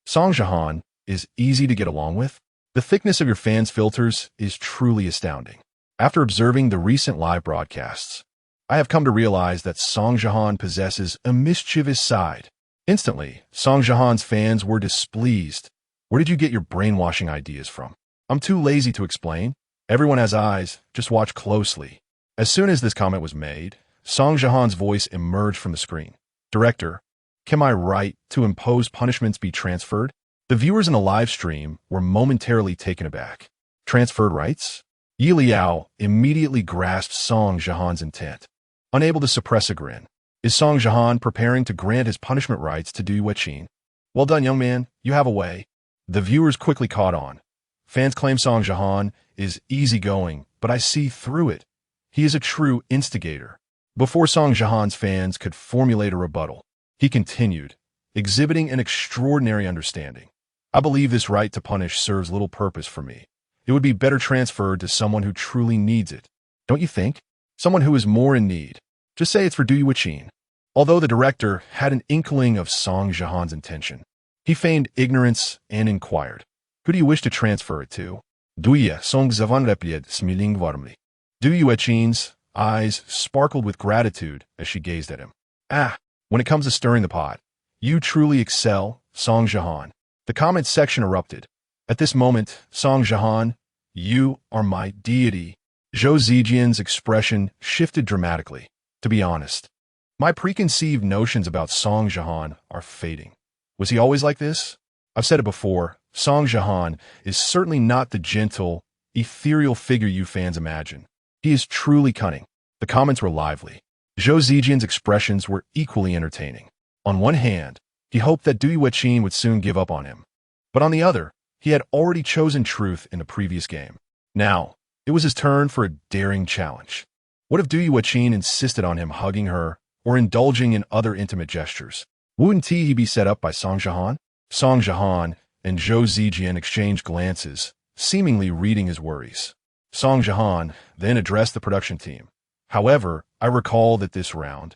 Song Jihan is easy to get along with. The thickness of your fans' filters is truly astounding. After observing the recent live broadcasts, I have come to realize that Song Jihan possesses a mischievous side. Instantly, Song Jihan's fans were displeased. Where did you get your brainwashing ideas from? I'm too lazy to explain. Everyone has eyes, just watch closely. As soon as this comment was made, Song Jihan's voice emerged from the screen. Director, can my right to impose punishments be transferred? The viewers in the live stream were momentarily taken aback. Transferred rights? Yelao immediately grasped Song Jihan's intent. Unable to suppress a grin. Is Song Jihan preparing to grant his punishment rights to Du Yuqin? Well done, young man. You have a way. The viewers quickly caught on. Fans claim Song Jihan is easygoing, but I see through it. He is a true instigator. Before Song Jihan's fans could formulate a rebuttal, he continued, exhibiting an extraordinary understanding. I believe this right to punish serves little purpose for me. It would be better transferred to someone who truly needs it. Don't you think? Someone who is more in need. Just say it's for Du Yuqin. Although the director had an inkling of Song Jihan's intention, he feigned ignorance and inquired, who do you wish to transfer it to? Duya Song Zavan Repied Smiling Varmly. Du Yuqin's eyes sparkled with gratitude as she gazed at him. When it comes to stirring the pot, you truly excel, Song Jihan. The comments section erupted. At this moment, Song Jihan, you are my deity. Zhou Zijian's expression shifted dramatically. To be honest, my preconceived notions about Song Jihan are fading. Was he always like this? I've said it before, Song Jihan is certainly not the gentle, ethereal figure you fans imagine. He is truly cunning. The comments were lively. Zhou Zijian's expressions were equally entertaining. On one hand, he hoped that Du Yuqin would soon give up on him. But on the other, he had already chosen truth in the previous game. Now, it was his turn for a daring challenge. What if Du Yuqin insisted on him hugging her or indulging in other intimate gestures? Wouldn't he be set up by Song Jihan? Song Jihan and Zhou Zijian exchanged glances, seemingly reading his worries. Song Jihan then addressed the production team. However, I recall that this round,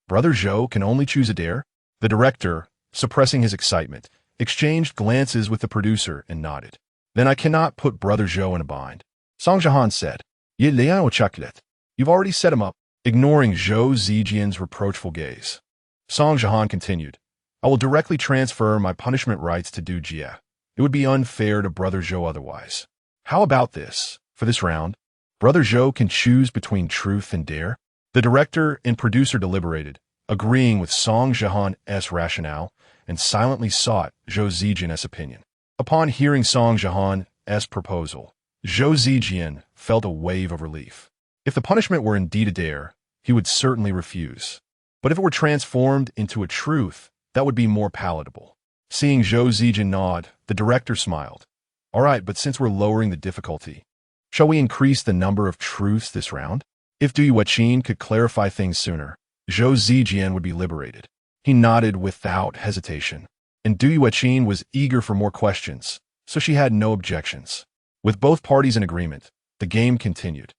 Brother Zhou can only choose a dare. The director, suppressing his excitement, exchanged glances with the producer and nodded. Then I cannot put Brother Zhou in a bind. Song Jihan said, Yelao chocolate. You've already set him up, ignoring Zhou Zijian's reproachful gaze. Song Jihan continued, I will directly transfer my punishment rights to Du Jie. It would be unfair to Brother Zhou otherwise. How about this? For this round, Brother Zhou can choose between truth and dare. The director and producer deliberated, agreeing with Song Jihan's rationale, and silently sought Zhou Zijian's opinion. Upon hearing Song Jihan's proposal, Zhou Zijian felt a wave of relief. If the punishment were indeed a dare, he would certainly refuse. But if it were transformed into a truth, that would be more palatable. Seeing Zhou Zijian nod, the director smiled. All right, but since we're lowering the difficulty, shall we increase the number of truths this round? If Du Yueqin could clarify things sooner, Zhou Zijian would be liberated. He nodded without hesitation, and Du Yueqin was eager for more questions, so she had no objections. With both parties in agreement, the game continued.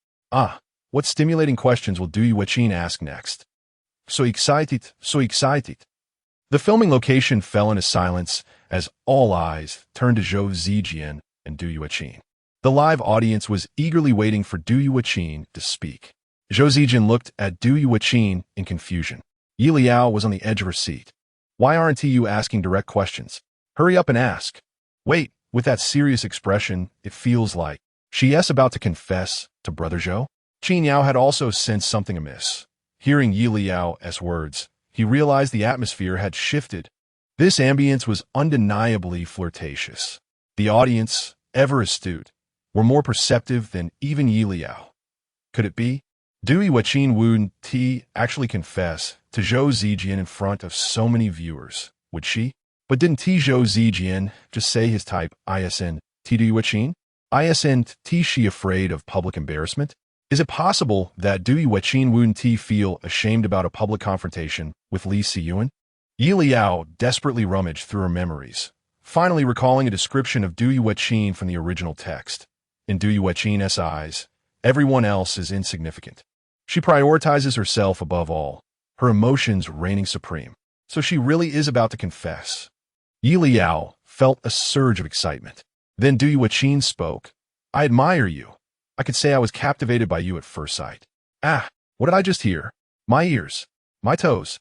What stimulating questions will Du Yueqin ask next? So excited, so excited. The filming location fell into silence as all eyes turned to Zhou Zijian and Du Yueqin. The live audience was eagerly waiting for Du Yueqin to speak. Zhou Zijian looked at Du Yueqin in confusion. Yelao was on the edge of her seat. Why aren't you asking direct questions? Hurry up and ask. Wait, with that serious expression, it feels like she's about to confess to Brother Zhou. Qin Yao had also sensed something amiss. Hearing Yelao's words, he realized the atmosphere had shifted. This ambience was undeniably flirtatious. The audience, ever astute, were more perceptive than even Yelao. Could it be? Du Yueqin would actually confess to Zhou Zijian in front of so many viewers? Would she? But didn't Zhou Zijian just say his type isn't Du Yueqin? Isn't she afraid of public embarrassment? Is it possible that Du Yueqin would feel ashamed about a public confrontation with Li Siyuan? Yelao desperately rummaged through her memories, finally recalling a description of Du Yueqin from the original text. In Du Yueqin's eyes, everyone else is insignificant. She prioritizes herself above all, her emotions reigning supreme. So she really is about to confess. Yelao felt a surge of excitement. Then Du Yueqin spoke. I admire you. I could say I was captivated by you at first sight. What did I just hear? My ears. My toes.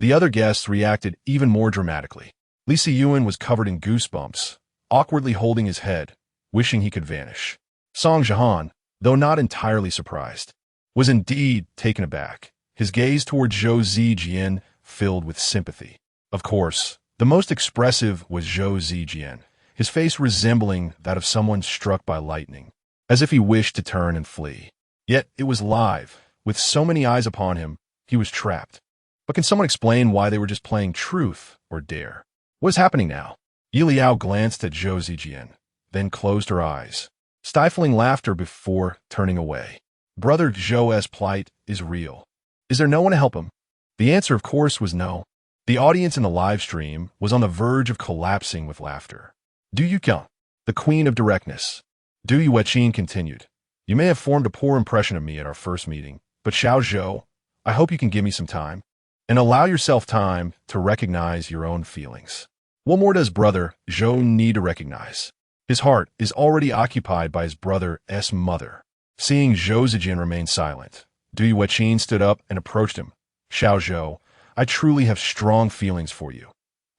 The other guests reacted even more dramatically. Li Siyuan was covered in goosebumps, awkwardly holding his head, wishing he could vanish. Song Jihan, though not entirely surprised, was indeed taken aback, his gaze toward Zhou Zijian filled with sympathy. Of course, the most expressive was Zhou Zijian, his face resembling that of someone struck by lightning, as if he wished to turn and flee. Yet it was live. With so many eyes upon him, he was trapped. But can someone explain why they were just playing truth or dare? What is happening now? Yelao glanced at Zhou Zijian, then closed her eyes, stifling laughter before turning away. Brother Zhou's plight is real. Is there no one to help him? The answer, of course, was no. The audience in the live stream was on the verge of collapsing with laughter. Du Yueqin, the queen of directness. Du Yueqin continued. You may have formed a poor impression of me at our first meeting, but Xiao Zhou, I hope you can give me some time, and allow yourself time to recognize your own feelings. What more does Brother Zhou need to recognize? His heart is already occupied by his brother's mother. Seeing Zhou Zijian remain silent, Du Yueqin stood up and approached him. Xiao Zhou, I truly have strong feelings for you,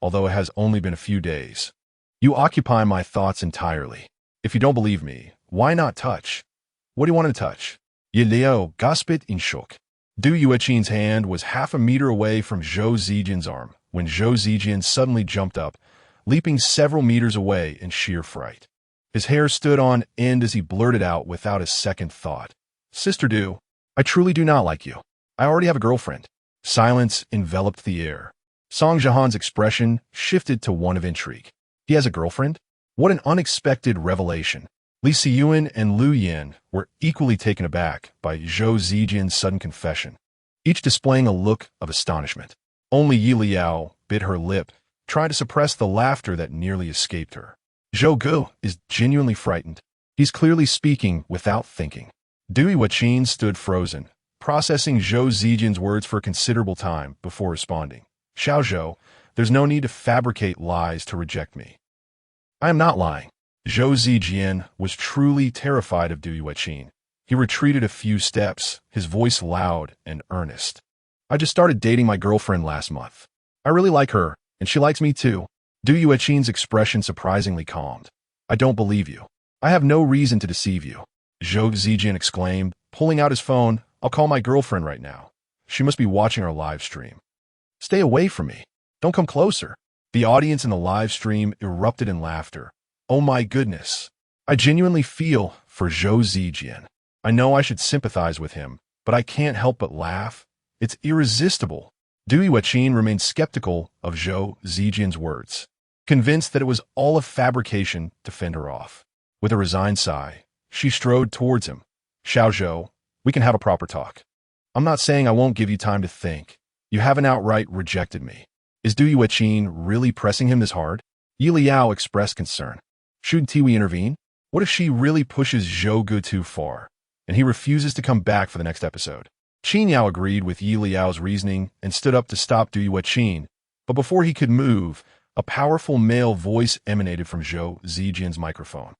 although it has only been a few days. You occupy my thoughts entirely. If you don't believe me, why not touch? What do you want to touch? Yelao gasped in shock. Du Yueqin's hand was half a meter away from Zhou Zijian's arm when Zhou Zijian suddenly jumped up, leaping several meters away in sheer fright. His hair stood on end as he blurted out without a second thought. Sister Du, I truly do not like you. I already have a girlfriend. Silence enveloped the air. Song Jihan's expression shifted to one of intrigue. He has a girlfriend? What an unexpected revelation. Li Siyuan and Lu Yin were equally taken aback by Zhou Zijian's sudden confession, each displaying a look of astonishment. Only Yelao bit her lip, trying to suppress the laughter that nearly escaped her. Zhou Gu is genuinely frightened. He's clearly speaking without thinking. Du Yueqin stood frozen, processing Zhou Zijian's words for a considerable time before responding. Xiao Zhou, there's no need to fabricate lies to reject me. I am not lying. Zhou Zijian was truly terrified of Du Yueqin. He retreated a few steps, his voice loud and earnest. I just started dating my girlfriend last month. I really like her, and she likes me too. Du Yueqin's expression surprisingly calmed. I don't believe you. I have no reason to deceive you. Zhou Zijian exclaimed, pulling out his phone. I'll call my girlfriend right now. She must be watching our live stream. Stay away from me. Don't come closer. The audience in the live stream erupted in laughter. Oh my goodness. I genuinely feel for Zhou Zijian. I know I should sympathize with him, but I can't help but laugh. It's irresistible. Du Yueqin remained skeptical of Zhou Zijian's words, convinced that it was all a fabrication to fend her off. With a resigned sigh, she strode towards him. Xiao Zhou, we can have a proper talk. I'm not saying I won't give you time to think. You haven't outright rejected me. Is Du Yueqin really pressing him this hard? Yelao expressed concern. Shouldn't we intervene? What if she really pushes Zhou Gu too far, and he refuses to come back for the next episode? Qin Yao agreed with Yelao's reasoning and stood up to stop Du Yueqin, but before he could move, a powerful male voice emanated from Zhou Zijian's microphone.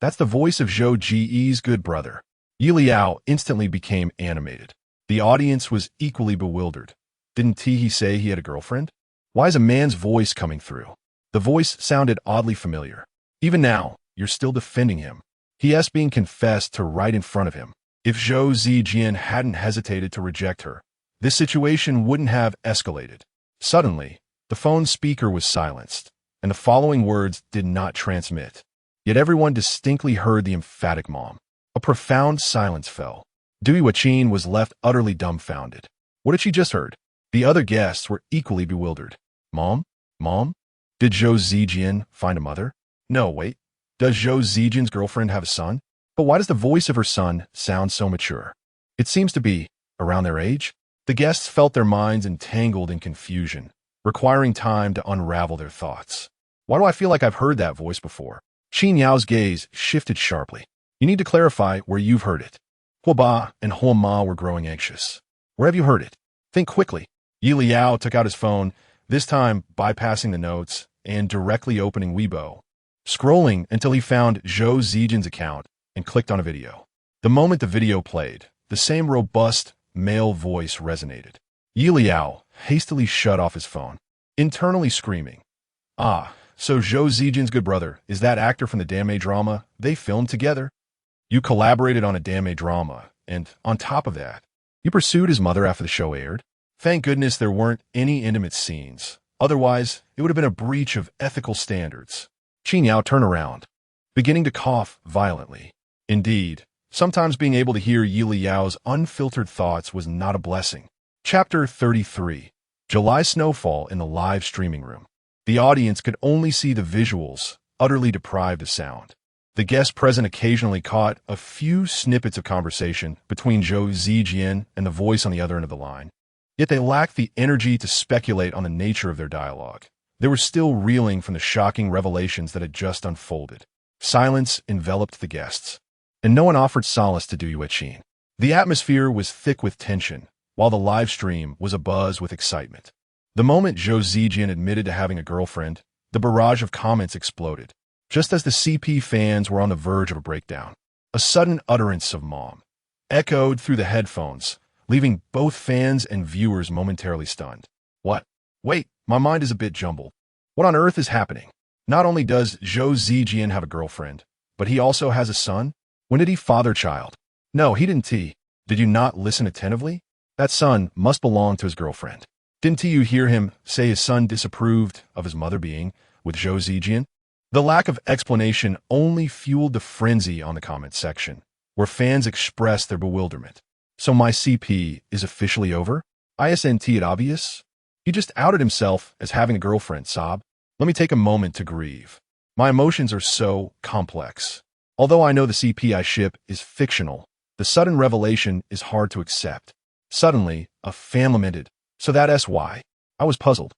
That's the voice of Zhou Ji's good brother. Yelao instantly became animated. The audience was equally bewildered. Didn't he say he had a girlfriend? Why is a man's voice coming through? The voice sounded oddly familiar. Even now, you're still defending him. He has been confessed to right in front of him. If Zhou Zijian hadn't hesitated to reject her, this situation wouldn't have escalated. Suddenly, the phone speaker was silenced, and the following words did not transmit. Yet everyone distinctly heard the emphatic mom. A profound silence fell. Du Yueqin was left utterly dumbfounded. What had she just heard? The other guests were equally bewildered. Mom? Mom? Did Zhou Zijian find a mother? No, wait. Does Zhou Zijian's girlfriend have a son? But why does the voice of her son sound so mature? It seems to be around their age. The guests felt their minds entangled in confusion, requiring time to unravel their thoughts. Why do I feel like I've heard that voice before? Qin Yao's gaze shifted sharply. You need to clarify where you've heard it. Huo Ba and Huo Ma were growing anxious. Where have you heard it? Think quickly. Yelao took out his phone, this time bypassing the notes and directly opening Weibo, scrolling until he found Zhou Zijian's account and clicked on a video. The moment the video played, the same robust male voice resonated. Yelao hastily shut off his phone, internally screaming, Ah, so Zhou Zijian's good brother is that actor from the Dame drama they filmed together? You collaborated on a Dame drama, and on top of that, you pursued his mother after the show aired? Thank goodness there weren't any intimate scenes. Otherwise, it would have been a breach of ethical standards. Qin Yao turned around, beginning to cough violently. Indeed, sometimes being able to hear Yelao's unfiltered thoughts was not a blessing. Chapter 33. July Snowfall in the live streaming room. The audience could only see the visuals, utterly deprived of sound. The guests present occasionally caught a few snippets of conversation between Zhou Zijian and the voice on the other end of the line. Yet they lacked the energy to speculate on the nature of their dialogue. They were still reeling from the shocking revelations that had just unfolded. Silence enveloped the guests, and no one offered solace to Du Yueqin. The atmosphere was thick with tension, while the live stream was abuzz with excitement. The moment Zhou Zijian admitted to having a girlfriend, the barrage of comments exploded. Just as the CP fans were on the verge of a breakdown, a sudden utterance of mom echoed through the headphones, leaving both fans and viewers momentarily stunned. What? Wait, my mind is a bit jumbled. What on earth is happening? Not only does Zhou Zijian have a girlfriend, but he also has a son? When did he father child? No, he didn't. Did you not listen attentively? That son must belong to his girlfriend. Didn't you hear him say his son disapproved of his mother being with Zhou Zijian? The lack of explanation only fueled the frenzy on the comment section, where fans expressed their bewilderment. So my CP is officially over? Isn't it obvious? He just outed himself as having a girlfriend, sob. Let me take a moment to grieve. My emotions are so complex. Although I know the CP I ship is fictional, the sudden revelation is hard to accept. Suddenly, a fan lamented, so that's why. I was puzzled.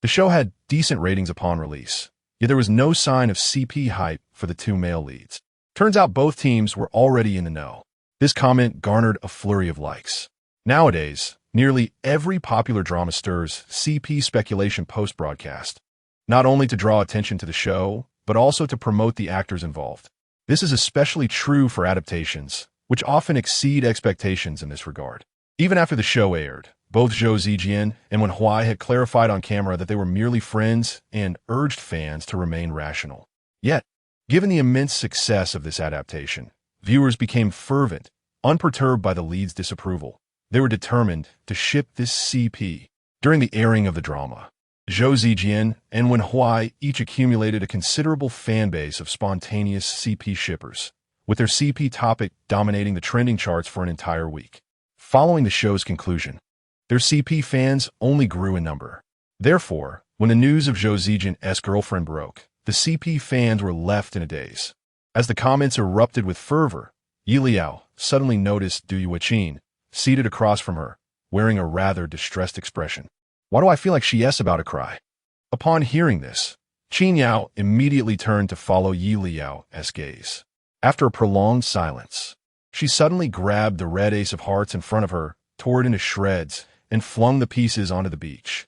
The show had decent ratings upon release, yet there was no sign of CP hype for the two male leads. Turns out both teams were already in the know. This comment garnered a flurry of likes. Nowadays, nearly every popular drama stirs CP speculation post-broadcast, not only to draw attention to the show, but also to promote the actors involved. This is especially true for adaptations, which often exceed expectations in this regard. Even after the show aired, both Zhou Zijian and Wen Huai had clarified on camera that they were merely friends and urged fans to remain rational. Yet, given the immense success of this adaptation, viewers became fervent, unperturbed by the lead's disapproval. They were determined to ship this CP. During the airing of the drama, Zhou Zijian and Wen Huai each accumulated a considerable fan base of spontaneous CP shippers, with their CP topic dominating the trending charts for an entire week. Following the show's conclusion, their CP fans only grew in number. Therefore, when the news of Zhou Zijian's girlfriend broke, the CP fans were left in a daze. As the comments erupted with fervor, Yelao suddenly noticed Du Yuqin, seated across from her, wearing a rather distressed expression. "Why do I feel like she's about to cry?" Upon hearing this, Qin Yao immediately turned to follow Yelao's gaze. After a prolonged silence, she suddenly grabbed the red ace of hearts in front of her, tore it into shreds, and flung the pieces onto the beach.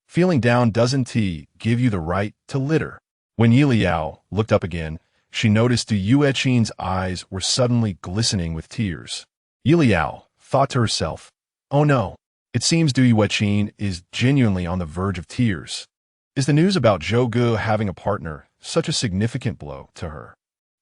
Feeling down doesn't give you the right to litter. When Yelao looked up again, she noticed Du Yuqin's eyes were suddenly glistening with tears. Yelao thought to herself, "Oh no, it seems Du Yuqin is genuinely on the verge of tears. Is the news about Zhou Gu having a partner such a significant blow to her?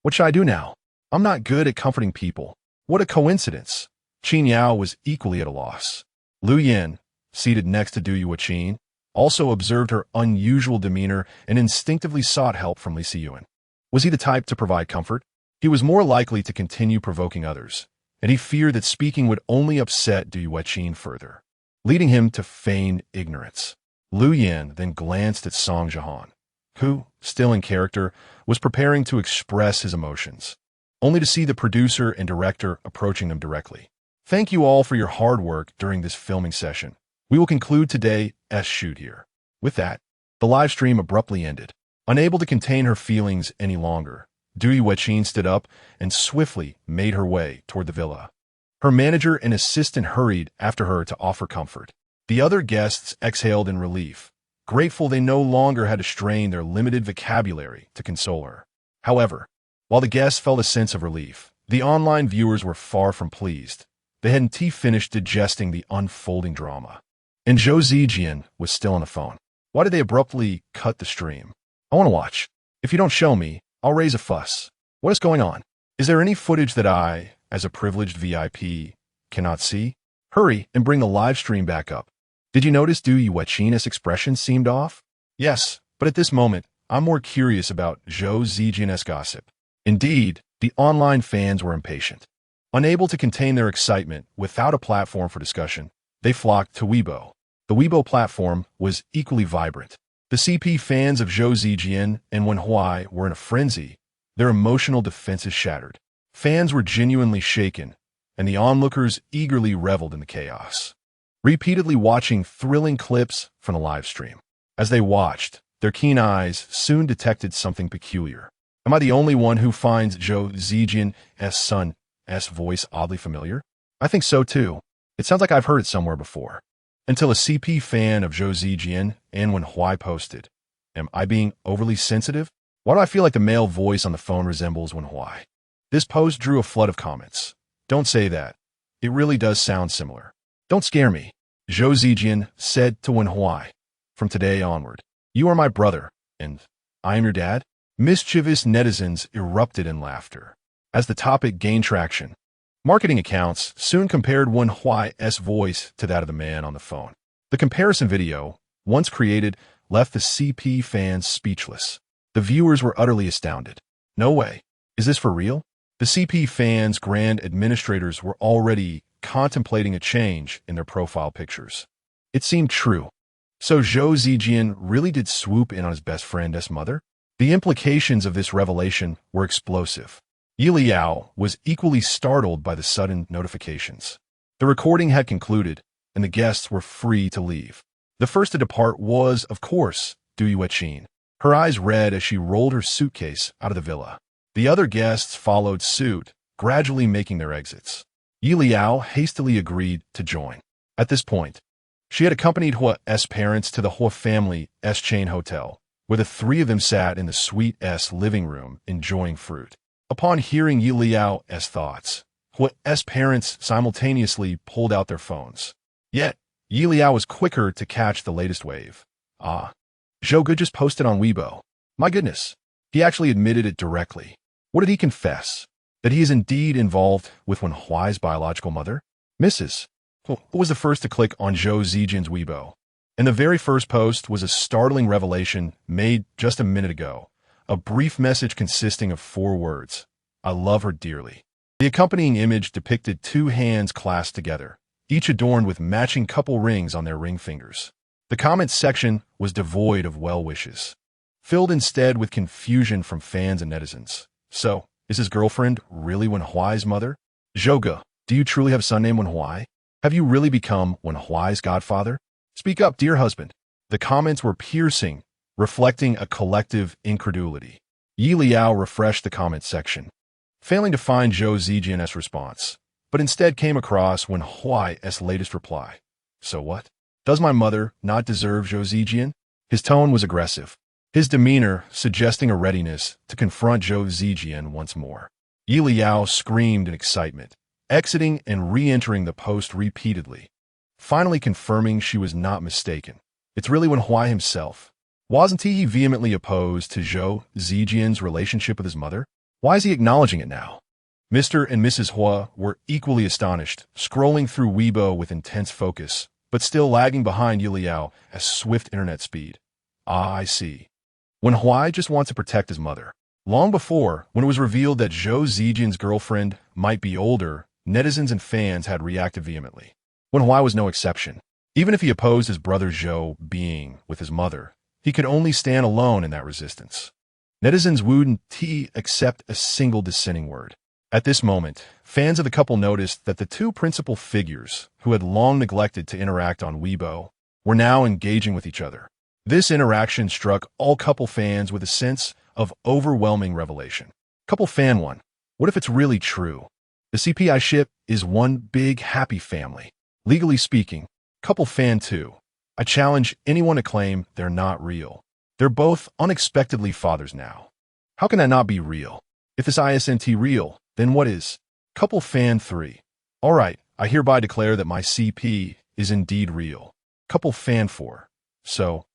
What should I do now? I'm not good at comforting people. What a coincidence." Qin Yao was equally at a loss. Lu Yin, seated next to Du Yuqin, also observed her unusual demeanor and instinctively sought help from Li Siyuan. Was he the type to provide comfort? He was more likely to continue provoking others, and he feared that speaking would only upset Du Yuqin further, leading him to feign ignorance. Lu Yin then glanced at Song Jihan, who, still in character, was preparing to express his emotions, only to see the producer and director approaching them directly. "Thank you all for your hard work during this filming session. We will conclude today's shoot here." With that, the live stream abruptly ended. Unable to contain her feelings any longer, Du Yuqin stood up and swiftly made her way toward the villa. Her manager and assistant hurried after her to offer comfort. The other guests exhaled in relief, grateful they no longer had to strain their limited vocabulary to console her. However, while the guests felt a sense of relief, the online viewers were far from pleased. They hadn't finished digesting the unfolding drama. And Zhou Zijian was still on the phone. Why did they abruptly cut the stream? "I want to watch. If you don't show me, I'll raise a fuss. What is going on? Is there any footage that I, as a privileged VIP, cannot see? Hurry and bring the live stream back up. Did you notice Du Yuqin's expression seemed off?" "Yes, but at this moment, I'm more curious about Zhou Zijian's gossip." Indeed, the online fans were impatient. Unable to contain their excitement without a platform for discussion, they flocked to Weibo. The Weibo platform was equally vibrant. The CP fans of Zhou Zijian and Wen Huai were in a frenzy, their emotional defenses shattered. Fans were genuinely shaken, and the onlookers eagerly reveled in the chaos, repeatedly watching thrilling clips from the live stream. As they watched, their keen eyes soon detected something peculiar. Am I the only one who finds Zhou Zijian's son's voice oddly familiar? I think so too. It sounds like I've heard it somewhere before. Until a CP fan of Zhou Zijian and Wen Huai posted, "Am I being overly sensitive? Why do I feel like the male voice on the phone resembles Wen Huai?" This post drew a flood of comments. "Don't say that. It really does sound similar. Don't scare me." Zhou Zijian said to Wen Huai, "From today onward, you are my brother, and I am your dad." Mischievous netizens erupted in laughter. As the topic gained traction, marketing accounts soon compared Wen Huai's voice to that of the man on the phone. The comparison video, once created, left the CP fans speechless. The viewers were utterly astounded. "No way. Is this for real?" The CP fans' grand administrators were already contemplating a change in their profile pictures. It seemed true. So Zhou Zijian really did swoop in on his best friend's mother? The implications of this revelation were explosive. Yelao was equally startled by the sudden notifications. The recording had concluded, and the guests were free to leave. The first to depart was, of course, Du Yuqin. Her eyes red as she rolled her suitcase out of the villa. The other guests followed suit, gradually making their exits. Yelao hastily agreed to join. At this point, she had accompanied Huo's parents to the Huo family's chain hotel, where the three of them sat in the suite's living room enjoying fruit. Upon hearing Yelao's thoughts, Huo's parents simultaneously pulled out their phones. Yet, Yelao was quicker to catch the latest wave. Zhou just posted on Weibo. My goodness, he actually admitted it directly. What did he confess? That he is indeed involved with Wen Huai's biological mother? Mrs. Who was the first to click on Zhou Zijian's Weibo? And the very first post was a startling revelation made just a minute ago. A brief message consisting of 4 words. I love her dearly. The accompanying image depicted 2 hands clasped together, each adorned with matching couple rings on their ring fingers. The comments section was devoid of well wishes, filled instead with confusion from fans and netizens. So, is his girlfriend really Wen Huai's mother? Zhouge, do you truly have a son named Wen Huai? Have you really become Wen Huai's godfather? Speak up, dear husband. The comments were piercing, reflecting a collective incredulity. Yelao refreshed the comment section, failing to find Zhou Zijian's response, but instead came across Wen Huai's latest reply. So what? Does my mother not deserve Zhou Zijian? His tone was aggressive, his demeanor suggesting a readiness to confront Zhou Zijian once more. Yelao screamed in excitement, exiting and re-entering the post repeatedly, finally confirming she was not mistaken. It's really Wen Huai himself. Wasn't he vehemently opposed to Zhou Zijian's relationship with his mother? Why is he acknowledging it now? Mr. and Mrs. Huo were equally astonished, scrolling through Weibo with intense focus, but still lagging behind Yelao at swift internet speed. I see. Wen Huai just wants to protect his mother. Long before, when it was revealed that Zhou Zijian's girlfriend might be older, netizens and fans had reacted vehemently. Wen Huai was no exception. Even if he opposed his brother Zhou being with his mother, he could only stand alone in that resistance. Netizens wouldn't accept a single dissenting word. At this moment, fans of the couple noticed that the 2 principal figures, who had long neglected to interact on Weibo, were now engaging with each other. This interaction struck all couple fans with a sense of overwhelming revelation. Couple fan 1. What if it's really true? The CPI ship is one big happy family. Legally speaking. Couple fan 2. I challenge anyone to claim they're not real. They're both unexpectedly fathers now. How can that not be real? If this isn't real, then what is? Couple fan 3. Alright, I hereby declare that my CP is indeed real. Couple fan 4. So,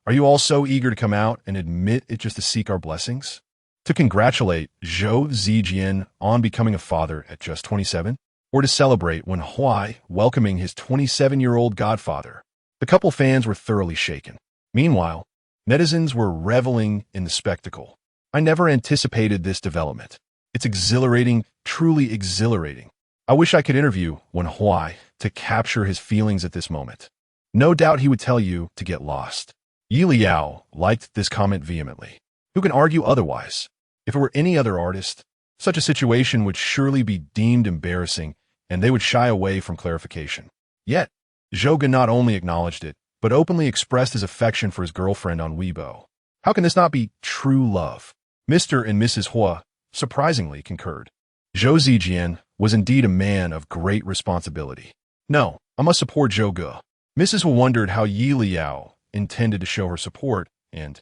are you all so eager to come out and admit it just to seek our blessings? To congratulate Zhou Zijian on becoming a father at just 27? Or to celebrate Wen Huai welcoming his 27-year-old godfather? The couple fans were thoroughly shaken. Meanwhile, netizens were reveling in the spectacle. I never anticipated this development. It's exhilarating, truly exhilarating. I wish I could interview Wen Huai to capture his feelings at this moment. No doubt he would tell you to get lost. Yelao liked this comment vehemently. Who can argue otherwise? If it were any other artist, such a situation would surely be deemed embarrassing, and they would shy away from clarification. Yet, Zhouge not only acknowledged it, but openly expressed his affection for his girlfriend on Weibo. How can this not be true love? Mr. and Mrs. Huo surprisingly concurred. Zhou Zijian was indeed a man of great responsibility. No, I must support Zhouge. Mrs. Huo wondered how Yelao intended to show her support, and,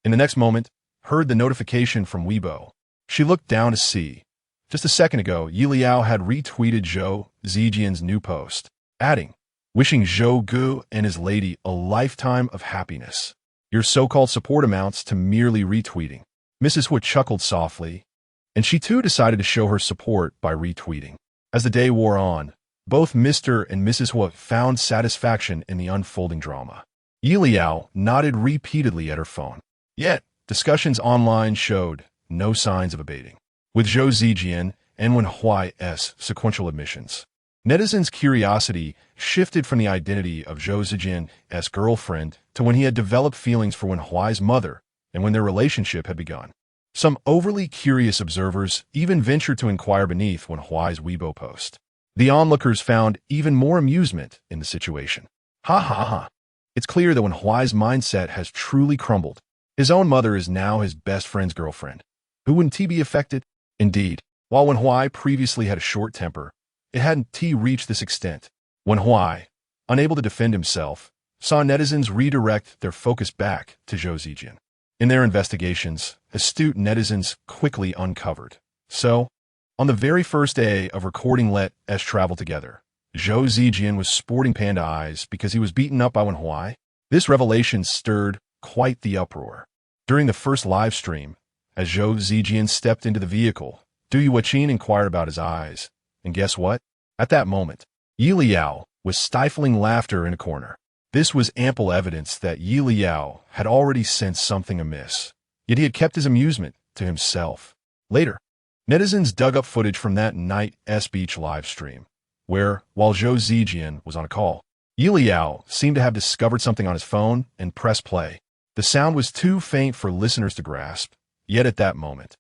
in the next moment, heard the notification from Weibo. She looked down to see. Just a second ago, Yelao had retweeted Zhou Zijian's new post, adding, wishing Zhouge and his lady a lifetime of happiness. Your so-called support amounts to merely retweeting. Mrs. Huo chuckled softly, and she too decided to show her support by retweeting. As the day wore on, both Mr. and Mrs. Huo found satisfaction in the unfolding drama. Yelao nodded repeatedly at her phone. Yet, discussions online showed no signs of abating. With Zhou Zijian and Wen Huai's sequential admissions, netizens' curiosity shifted from the identity of Zhou Zijian's girlfriend to when he had developed feelings for Wen Huai's mother and when their relationship had begun. Some overly curious observers even ventured to inquire beneath Wen Huai's Weibo post. The onlookers found even more amusement in the situation. Ha ha ha. It's clear that Wen Huai's mindset has truly crumbled. His own mother is now his best friend's girlfriend. Who wouldn't he be affected? Indeed, while Wen Huai previously had a short temper, it hadn't reached this extent. Wen Huai, unable to defend himself, saw netizens redirect their focus back to Zhou Zijian. In their investigations, astute netizens quickly uncovered. So, on the very first day of recording Let Us Travel Together, Zhou Zijian was sporting panda eyes because he was beaten up by Wen Huai. This revelation stirred quite the uproar. During the first live stream, as Zhou Zijian stepped into the vehicle, Du Yuqin inquired about his eyes. And guess what? At that moment, Yelao was stifling laughter in a corner. This was ample evidence that Yelao had already sensed something amiss, yet he had kept his amusement to himself. Later, netizens dug up footage from that night's beach live stream, where, while Zhou Zijian was on a call, Yelao seemed to have discovered something on his phone and pressed play. The sound was too faint for listeners to grasp, yet at that moment,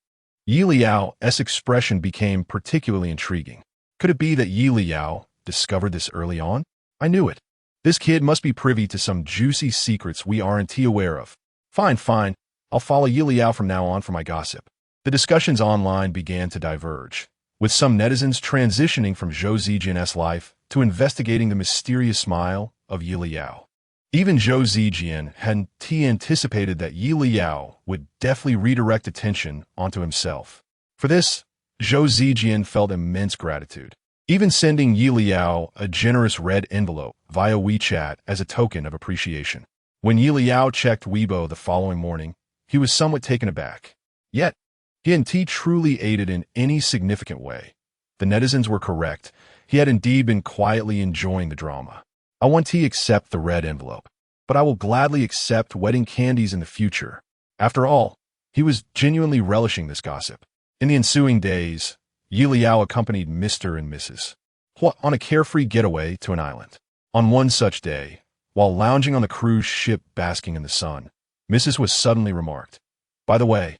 Yelao's expression became particularly intriguing. Could it be that Yelao discovered this early on? I knew it. This kid must be privy to some juicy secrets we aren't aware of. Fine. I'll follow Yelao from now on for my gossip. The discussions online began to diverge, with some netizens transitioning from Zhou Zijian's life to investigating the mysterious smile of Yelao. Even Zhou Zijian hadn't anticipated that Yelao would deftly redirect attention onto himself. For this, Zhou Zijian felt immense gratitude, even sending Yelao a generous red envelope via WeChat as a token of appreciation. When Yelao checked Weibo the following morning, he was somewhat taken aback. Yet, he hadn't truly aided in any significant way. The netizens were correct. He had indeed been quietly enjoying the drama. I won't accept the red envelope, but I will gladly accept wedding candies in the future. After all, he was genuinely relishing this gossip. In the ensuing days, Yelao accompanied Mr. and Mrs. Huo on a carefree getaway to an island. On one such day, while lounging on the cruise ship basking in the sun, Mrs. was suddenly remarked, "By the way,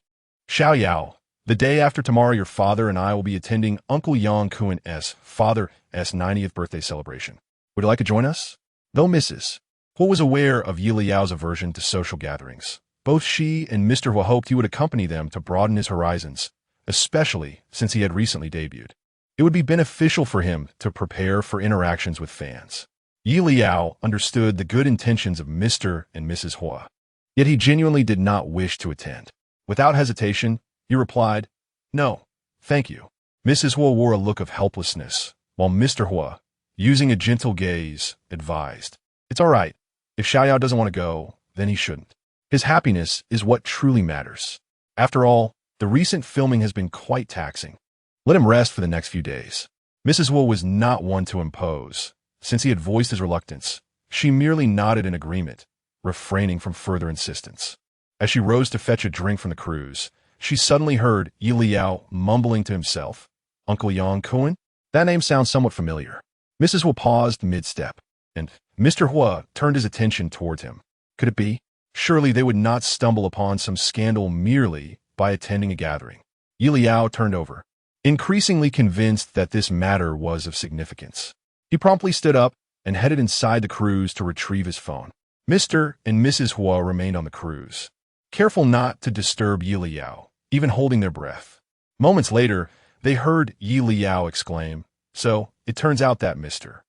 Xiaoyao, the day after tomorrow your father and I will be attending Uncle Yang Kuan's father's 90th birthday celebration. Would you like to join us?" Though Mrs. Huo was aware of Yelao's aversion to social gatherings, both she and Mr. Huo hoped he would accompany them to broaden his horizons, especially since he had recently debuted. It would be beneficial for him to prepare for interactions with fans. Yelao understood the good intentions of Mr. and Mrs. Huo, yet he genuinely did not wish to attend. Without hesitation, he replied, "No, thank you." Mrs. Huo wore a look of helplessness, while Mr. Huo, using a gentle gaze, advised, "It's all right. If Xiaoyao doesn't want to go, then he shouldn't. His happiness is what truly matters. After all, the recent filming has been quite taxing. Let him rest for the next few days." Mrs. Huo was not one to impose. Since he had voiced his reluctance, she merely nodded in agreement, refraining from further insistence. As she rose to fetch a drink from the cruise, she suddenly heard Yelao mumbling to himself, "Uncle Yang Kuan? That name sounds somewhat familiar." Mrs. Huo paused mid-step, and Mr. Huo turned his attention towards him. Could it be? Surely they would not stumble upon some scandal merely by attending a gathering. Yelao turned over, increasingly convinced that this matter was of significance. He promptly stood up and headed inside the cruise to retrieve his phone. Mr. and Mrs. Huo remained on the cruise, careful not to disturb Yelao, even holding their breath. Moments later, they heard Yelao exclaim, "So, it turns out that Mr.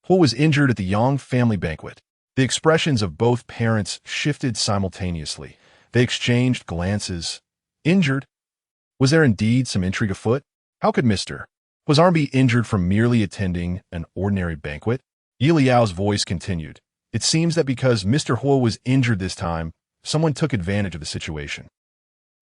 Huo was injured at the Yang family banquet." The expressions of both parents shifted simultaneously. They exchanged glances. Injured? Was there indeed some intrigue afoot? How could Mr. Huo's arm be injured from merely attending an ordinary banquet? Yelao's voice continued. It seems that because Mr. Huo was injured this time, someone took advantage of the situation.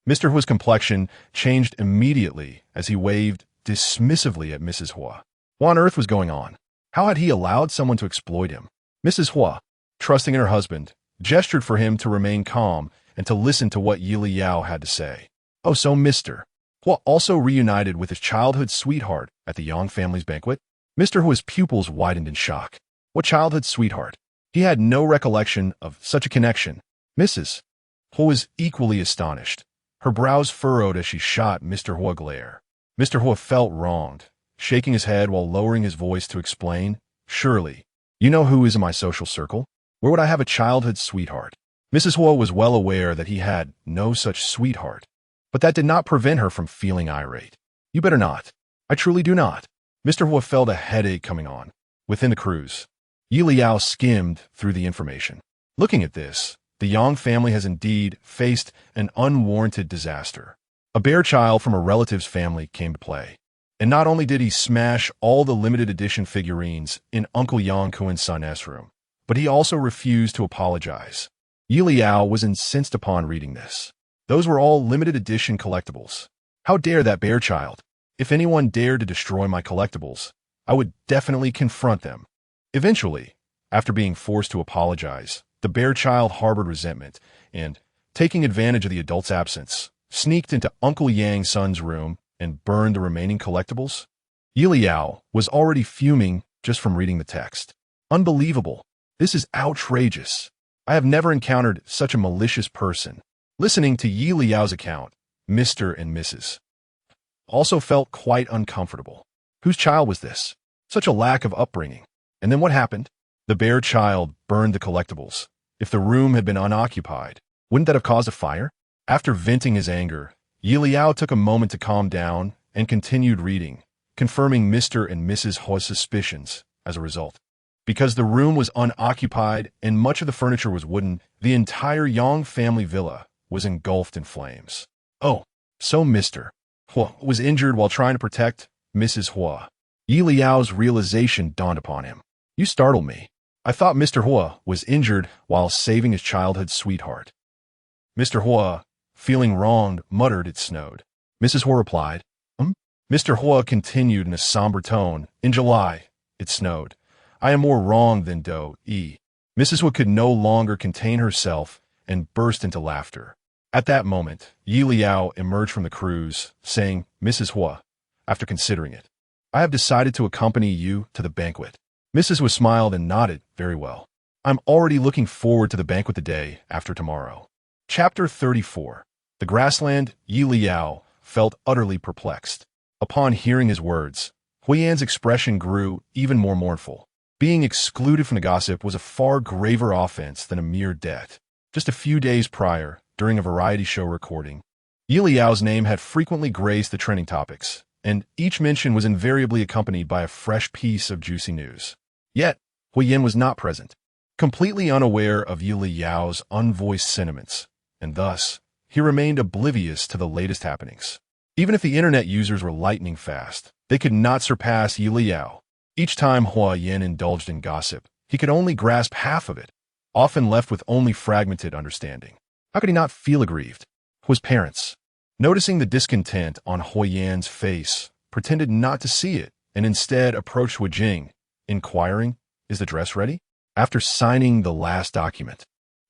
Mr. Huo's complexion changed immediately as he waved dismissively at Mrs. Huo. What on earth was going on? How had he allowed someone to exploit him? Mrs. Huo, trusting in her husband, gestured for him to remain calm and to listen to what Yelao had to say. Oh, so Mr. Huo also reunited with his childhood sweetheart at the Yang family's banquet? Mr. Huo's pupils widened in shock. What childhood sweetheart? He had no recollection of such a connection. Mrs. Huo was equally astonished. Her brows furrowed as she shot Mr. Huo a glare. Mr. Huo felt wronged, shaking his head while lowering his voice to explain, "Surely, you know who is in my social circle? Where would I have a childhood sweetheart?" Mrs. Huo was well aware that he had no such sweetheart, but that did not prevent her from feeling irate. "You better not. I truly do not." Mr. Huo felt a headache coming on. Within the cruise, Yelao skimmed through the information. Looking at this, the Yang family has indeed faced an unwarranted disaster. A bear child from a relative's family came to play. And not only did he smash all the limited edition figurines in Uncle Yang Kuan's son's room, but he also refused to apologize. Yelao was incensed upon reading this. Those were all limited edition collectibles. How dare that bear child? If anyone dared to destroy my collectibles, I would definitely confront them. Eventually, after being forced to apologize, the bear child harbored resentment and, taking advantage of the adult's absence, sneaked into Uncle Yang's son's room and burned the remaining collectibles. Yelao was already fuming just from reading the text. Unbelievable. This is outrageous. I have never encountered such a malicious person. Listening to Yelao's account, Mr. and Mrs. also felt quite uncomfortable. Whose child was this? Such a lack of upbringing. And then what happened? The bear child burned the collectibles. If the room had been unoccupied, wouldn't that have caused a fire? After venting his anger, Yelao took a moment to calm down and continued reading, confirming Mr. and Mrs. Huo's suspicions as a result. Because the room was unoccupied and much of the furniture was wooden, the entire Yang family villa was engulfed in flames. Oh, so Mr. Huo was injured while trying to protect Mrs. Huo. Yelao's realization dawned upon him. You startled me. I thought Mr. Huo was injured while saving his childhood sweetheart. Mr. Huo, feeling wronged, muttered it snowed. Mrs. Huo replied, Mr. Huo continued in a somber tone, in July, it snowed. I am more wronged than Do-e. Mrs. Huo could no longer contain herself and burst into laughter. At that moment, Yelao emerged from the cruise, saying, Mrs. Huo, after considering it, I have decided to accompany you to the banquet. Mrs. Huo smiled and nodded, very well. I'm already looking forward to the banquet the day after tomorrow. Chapter 34. The grassland. Yelao felt utterly perplexed. Upon hearing his words, Huiyan's expression grew even more mournful. Being excluded from the gossip was a far graver offense than a mere debt. Just a few days prior, during a variety show recording, Yelao's name had frequently graced the trending topics, and each mention was invariably accompanied by a fresh piece of juicy news. Yet, Huiyan was not present, completely unaware of Yelao's unvoiced sentiments, and thus, he remained oblivious to the latest happenings. Even if the internet users were lightning fast, they could not surpass Yelao. Each time Huiyan indulged in gossip, he could only grasp half of it, often left with only fragmented understanding. How could he not feel aggrieved? Huo's parents, noticing the discontent on Huiyan's face, pretended not to see it and instead approached Huijing, inquiring, is the dress ready? After signing the last document,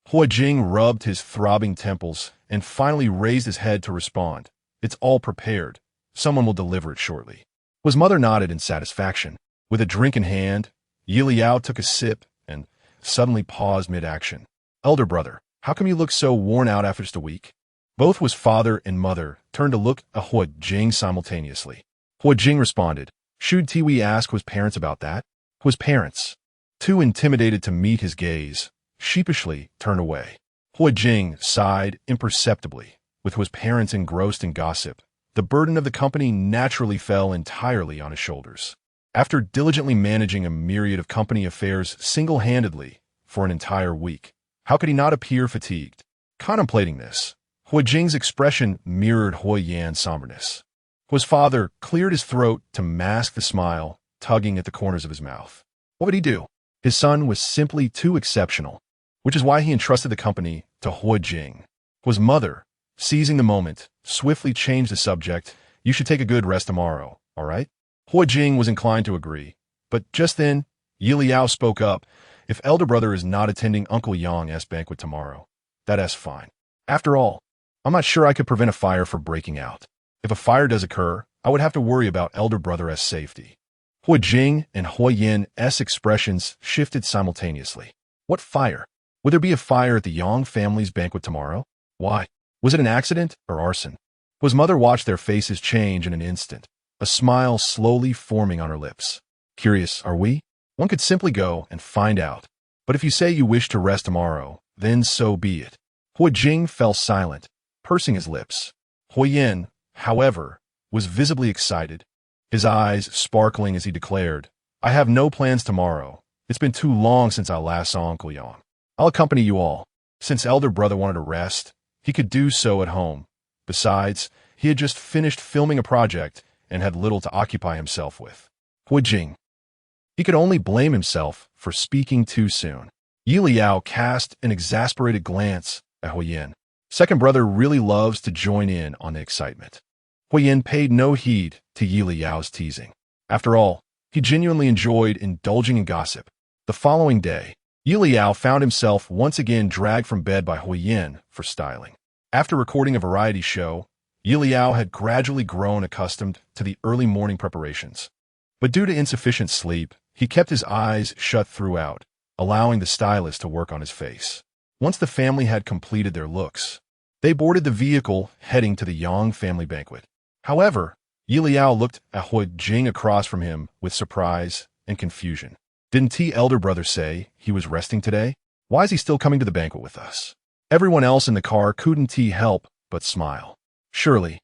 Huijing rubbed his throbbing temples and finally raised his head to respond. It's all prepared. Someone will deliver it shortly. Huo's mother nodded in satisfaction. With a drink in hand, Yelao took a sip and suddenly paused mid-action. Elder brother, how come you look so worn out after just a week? Both Huo's father and mother turned to look at Huijing simultaneously. Huijing responded, should we ask Huo's parents about that? Huo's parents, too intimidated to meet his gaze, sheepishly turned away. Huijing sighed imperceptibly. With Huo's parents engrossed in gossip, the burden of the company naturally fell entirely on his shoulders. After diligently managing a myriad of company affairs single-handedly for an entire week, how could he not appear fatigued? Contemplating this, Huijing's expression mirrored Huiyan's somberness. Huo's father cleared his throat to mask the smile tugging at the corners of his mouth. What would he do? His son was simply too exceptional, which is why he entrusted the company to Huijing. Huo's mother, seizing the moment, swiftly changed the subject. You should take a good rest tomorrow, all right? Huijing was inclined to agree, but just then, Yelao spoke up. If elder brother is not attending Uncle Yang's banquet tomorrow, that's fine. After all, I'm not sure I could prevent a fire from breaking out. If a fire does occur, I would have to worry about elder brother's safety. Huijing and Huiyan's expressions shifted simultaneously. What fire? Would there be a fire at the Yang family's banquet tomorrow? Why? Was it an accident or arson? Huo's mother watched their faces change in an instant, a smile slowly forming on her lips. Curious, are we? One could simply go and find out. But if you say you wish to rest tomorrow, then so be it. Huijing fell silent, pursing his lips. Huiyan, however, was visibly excited, his eyes sparkling as he declared, I have no plans tomorrow. It's been too long since I last saw Uncle Yang. I'll accompany you all. Since elder brother wanted to rest, he could do so at home. Besides, he had just finished filming a project and had little to occupy himself with. Hui Jing. He could only blame himself for speaking too soon. Yelao cast an exasperated glance at Huiyin. Second brother really loves to join in on the excitement. Huiyin paid no heed to Yelao's teasing. After all, he genuinely enjoyed indulging in gossip. The following day, Yelao found himself once again dragged from bed by Huiyin for styling. After recording a variety show, Yelao had gradually grown accustomed to the early morning preparations. But due to insufficient sleep, he kept his eyes shut throughout, allowing the stylist to work on his face. Once the family had completed their looks, they boarded the vehicle heading to the Yang family banquet. However, Yelao looked at Hui Jing across from him with surprise and confusion. Didn't T elder brother say he was resting today? Why is he still coming to the banquet with us? Everyone else in the car couldn't help but smile. Surely,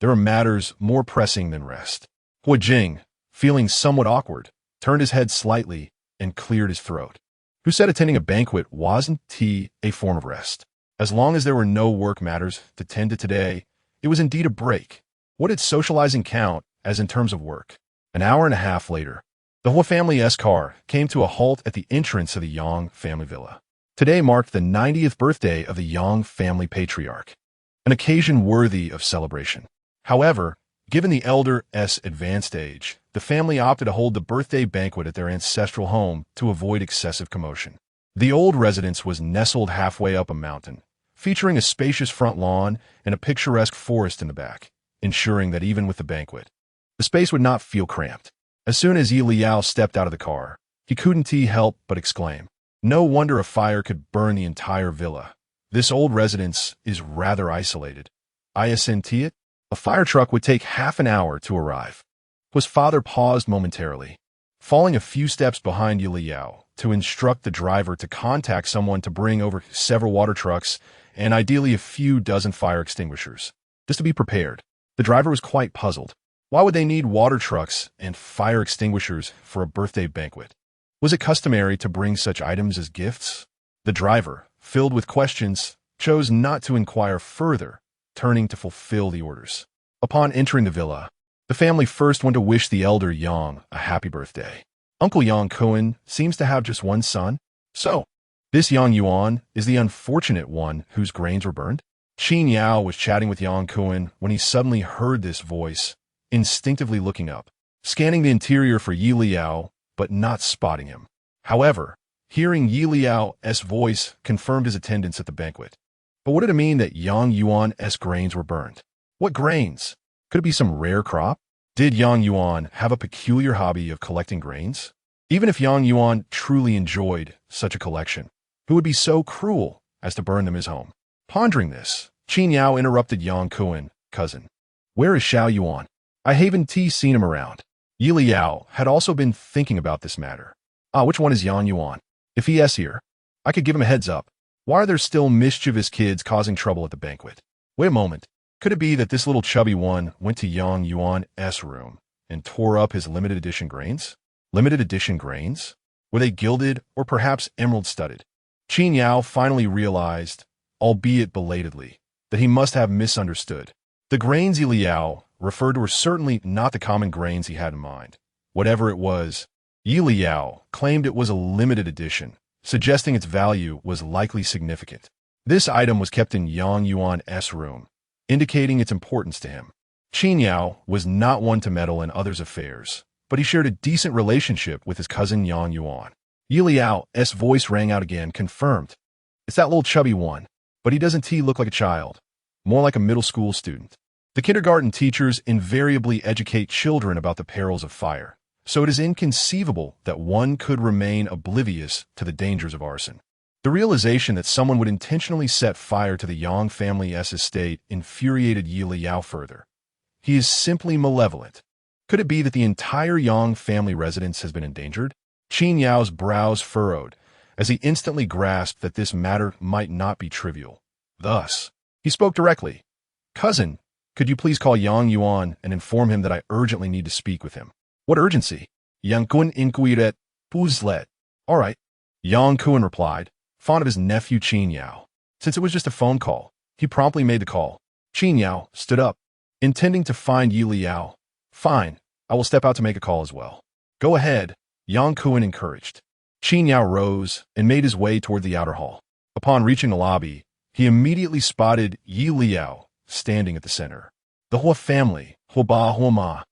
there are matters more pressing than rest. Hui Jing, feeling somewhat awkward, turned his head slightly and cleared his throat. Who said attending a banquet wasn't a form of rest? As long as there were no work matters to tend to today, it was indeed a break. What did socializing count as in terms of work? An hour and a half later, the Huo family's car came to a halt at the entrance of the Yang family villa. Today marked the 90th birthday of the Yang family patriarch, an occasion worthy of celebration. However, given the elder's advanced age, the family opted to hold the birthday banquet at their ancestral home to avoid excessive commotion. The old residence was nestled halfway up a mountain, featuring a spacious front lawn and a picturesque forest in the back, ensuring that even with the banquet, the space would not feel cramped. As soon as Leyao stepped out of the car, he couldn't help but exclaim, "No wonder a fire could burn the entire villa. This old residence is rather isolated. I assent it? A fire truck would take half an hour to arrive." His father paused momentarily, falling a few steps behind Yelao to instruct the driver to contact someone to bring over several water trucks and ideally a few dozen fire extinguishers, just to be prepared. The driver was quite puzzled. Why would they need water trucks and fire extinguishers for a birthday banquet? Was it customary to bring such items as gifts? The driver, filled with questions, chose not to inquire further, turning to fulfill the orders. Upon entering the villa, the family first went to wish the elder Yang a happy birthday. Uncle Yang Cohen seems to have just one son. So, this Yang Yuan is the unfortunate one whose grains were burned? Qin Yao was chatting with Yang Cohen when he suddenly heard this voice, instinctively looking up, scanning the interior for Yelao, but not spotting him. However, hearing Yelao's voice confirmed his attendance at the banquet. But what did it mean that Yang Yuan's grains were burned? What grains? Could it be some rare crop? Did Yang Yuan have a peculiar hobby of collecting grains? Even if Yang Yuan truly enjoyed such a collection, who would be so cruel as to burn them his home? Pondering this, Qin Yao interrupted Yang Cohen, "Cousin, where is Xiao Yuan? I haven't seen him around." Yelao had also been thinking about this matter. Which one is Yang Yuan? If he is here, I could give him a heads up. Why are there still mischievous kids causing trouble at the banquet? Wait a moment. Could it be that this little chubby one went to Yang Yuan's room and tore up his limited edition grains? Limited edition grains? Were they gilded or perhaps emerald-studded? Qin Yao finally realized, albeit belatedly, that he must have misunderstood. The grains Yelao referred to were certainly not the common grains he had in mind. Whatever it was, Yelao claimed it was a limited edition, suggesting its value was likely significant. This item was kept in Yang Yuan's room, indicating its importance to him. Qin Yao was not one to meddle in others' affairs, but he shared a decent relationship with his cousin Yang Yuan. Yelao's voice rang out again, confirmed. "It's that little chubby one, but he doesn't look like a child, more like a middle school student." The kindergarten teachers invariably educate children about the perils of fire, so it is inconceivable that one could remain oblivious to the dangers of arson. The realization that someone would intentionally set fire to the Yang family's estate infuriated Yelao further. He is simply malevolent. Could it be that the entire Yang family residence has been endangered? Qin Yao's brows furrowed as he instantly grasped that this matter might not be trivial. Thus, he spoke directly. "Cousin, could you please call Yang Yuan and inform him that I urgently need to speak with him?" "What urgency?" Yang Kun inquired, "Puzlet." All right, Yang Kuan replied, fond of his nephew Qin Yao. Since it was just a phone call, he promptly made the call. Qin Yao stood up, intending to find Leyao. Fine, I will step out to make a call as well. Go ahead, Yang Kuan encouraged. Qin Yao rose and made his way toward the outer hall. Upon reaching the lobby, he immediately spotted Leyao standing at the center. The Huo family, Huo Ba, Huo Ma,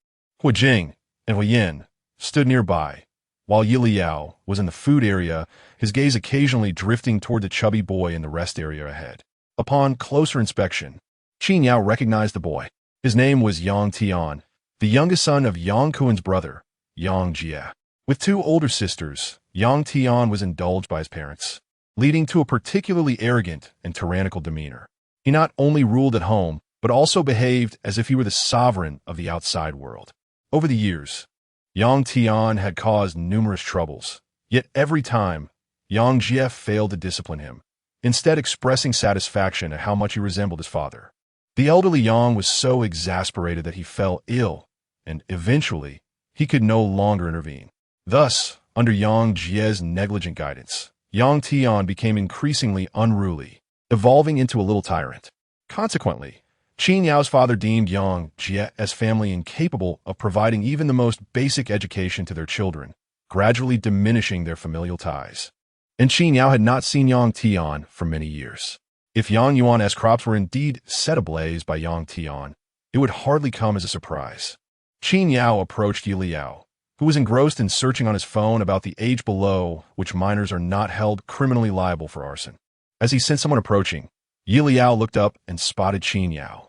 Huo Jing, and Huo Yin, stood nearby, while Yelao was in the food area, his gaze occasionally drifting toward the chubby boy in the rest area ahead. Upon closer inspection, Qin Yao recognized the boy. His name was Yang Tian, the youngest son of Yang Kuan's brother, Yang Jie. With two older sisters, Yang Tian was indulged by his parents, leading to a particularly arrogant and tyrannical demeanor. He not only ruled at home, but also behaved as if he were the sovereign of the outside world. Over the years, Yang Tian had caused numerous troubles, yet every time, Yang Jie failed to discipline him, instead expressing satisfaction at how much he resembled his father. The elderly Yang was so exasperated that he fell ill, and eventually, he could no longer intervene. Thus, under Yang Jie's negligent guidance, Yang Tian became increasingly unruly, evolving into a little tyrant. Consequently, Qin Yao's father deemed Yang Jie as family incapable of providing even the most basic education to their children, gradually diminishing their familial ties. And Qin Yao had not seen Yang Tian for many years. If Yang Yuan's crops were indeed set ablaze by Yang Tian, it would hardly come as a surprise. Qin Yao approached Yelao, who was engrossed in searching on his phone about the age below which minors are not held criminally liable for arson. As he sensed someone approaching, Yelao looked up and spotted Qin Yao.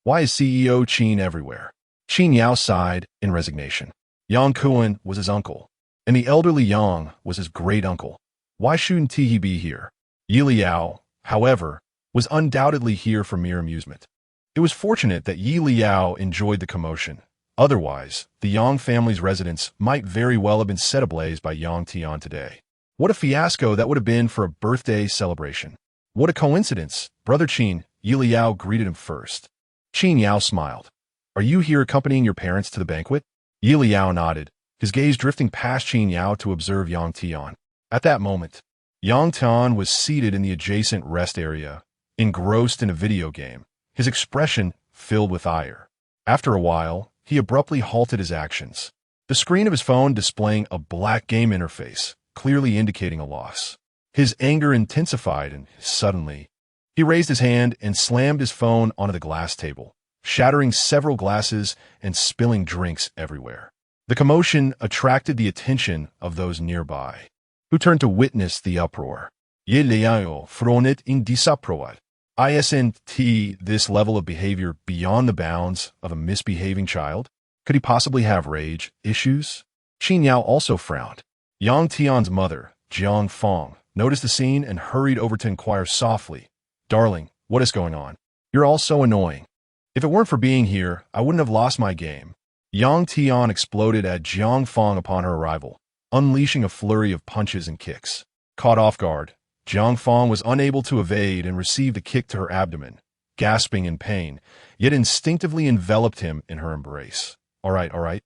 Why is CEO Qin everywhere? Qin Yao sighed in resignation. Yang Kuan was his uncle, and the elderly Yang was his great-uncle. Why shouldn't he be here? Yelao, however, was undoubtedly here for mere amusement. It was fortunate that Yelao enjoyed the commotion. Otherwise, the Yang family's residence might very well have been set ablaze by Yang Tian today. What a fiasco that would have been for a birthday celebration. What a coincidence, Brother Qin, Yelao greeted him first. Qin Yao smiled. Are you here accompanying your parents to the banquet? Yelao nodded, his gaze drifting past Qin Yao to observe Yang Tian. At that moment, Yang Tian was seated in the adjacent rest area, engrossed in a video game, his expression filled with ire. After a while, he abruptly halted his actions, the screen of his phone displaying a black game interface, clearly indicating a loss. His anger intensified, and suddenly, he raised his hand and slammed his phone onto the glass table, shattering several glasses and spilling drinks everywhere. The commotion attracted the attention of those nearby, who turned to witness the uproar. Yelao fronet in disaproad. Isn't this level of behavior beyond the bounds of a misbehaving child? Could he possibly have rage issues? Qin Yao also frowned. Yang Tian's mother, Jiang Fong, noticed the scene and hurried over to inquire softly. Darling, what is going on? You're all so annoying. If it weren't for being here, I wouldn't have lost my game. Yang Tian exploded at Jiang Fong upon her arrival, unleashing a flurry of punches and kicks. Caught off guard, Jiang Fong was unable to evade and received a kick to her abdomen, gasping in pain, yet instinctively enveloped him in her embrace. All right.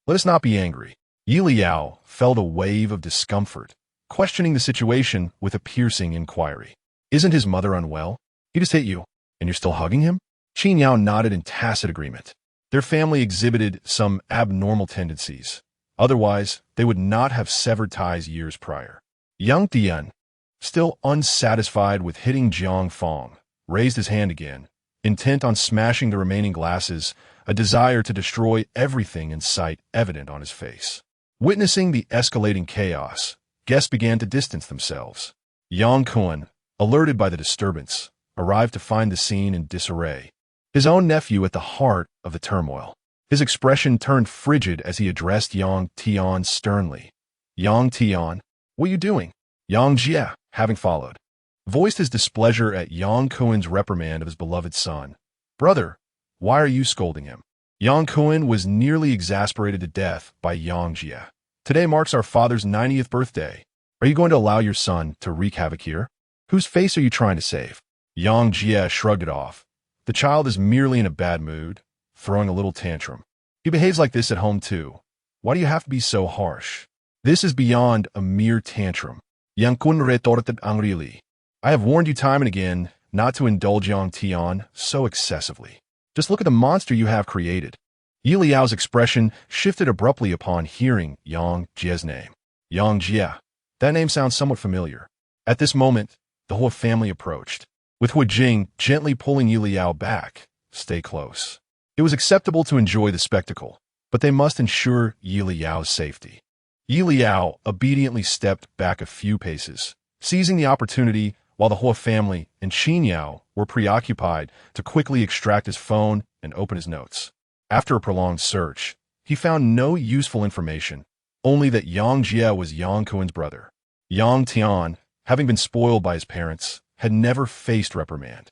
Let us not be angry. Yelao felt a wave of discomfort, questioning the situation with a piercing inquiry. Isn't his mother unwell? He just hit you, and you're still hugging him? Qin Yao nodded in tacit agreement. Their family exhibited some abnormal tendencies. Otherwise, they would not have severed ties years prior. Yang Tian, still unsatisfied with hitting Jiang Fong, raised his hand again, intent on smashing the remaining glasses, a desire to destroy everything in sight evident on his face. Witnessing the escalating chaos, guests began to distance themselves. Yang Kuan, alerted by the disturbance, arrived to find the scene in disarray. His own nephew at the heart of the turmoil. His expression turned frigid as he addressed Yang Tian sternly. Yang Tian, what are you doing? Yang Jie, having followed, voiced his displeasure at Yang Kuan's reprimand of his beloved son. Brother, why are you scolding him? Yang Kuan was nearly exasperated to death by Yang Jie. Today marks our father's 90th birthday. Are you going to allow your son to wreak havoc here? Whose face are you trying to save? Yang Jie shrugged it off. The child is merely in a bad mood, throwing a little tantrum. He behaves like this at home too. Why do you have to be so harsh? This is beyond a mere tantrum. Yang kun retorted angrily. I have warned you time and again not to indulge Yang Tian so excessively. Just look at the monster you have created. Yeliao's expression shifted abruptly upon hearing Yang Jie's name. Yang Jie. That name sounds somewhat familiar. At this moment, the Huo family approached, with Hu Jing gently pulling Yeliao back. Stay close. It was acceptable to enjoy the spectacle, but they must ensure Yeliao's safety. Yeliao obediently stepped back a few paces, seizing the opportunity while the Huo family and Qin Yao were preoccupied to quickly extract his phone and open his notes. After a prolonged search, he found no useful information, only that Yang Jie was Yang Kuen's brother. Yang Tian, having been spoiled by his parents, had never faced reprimand.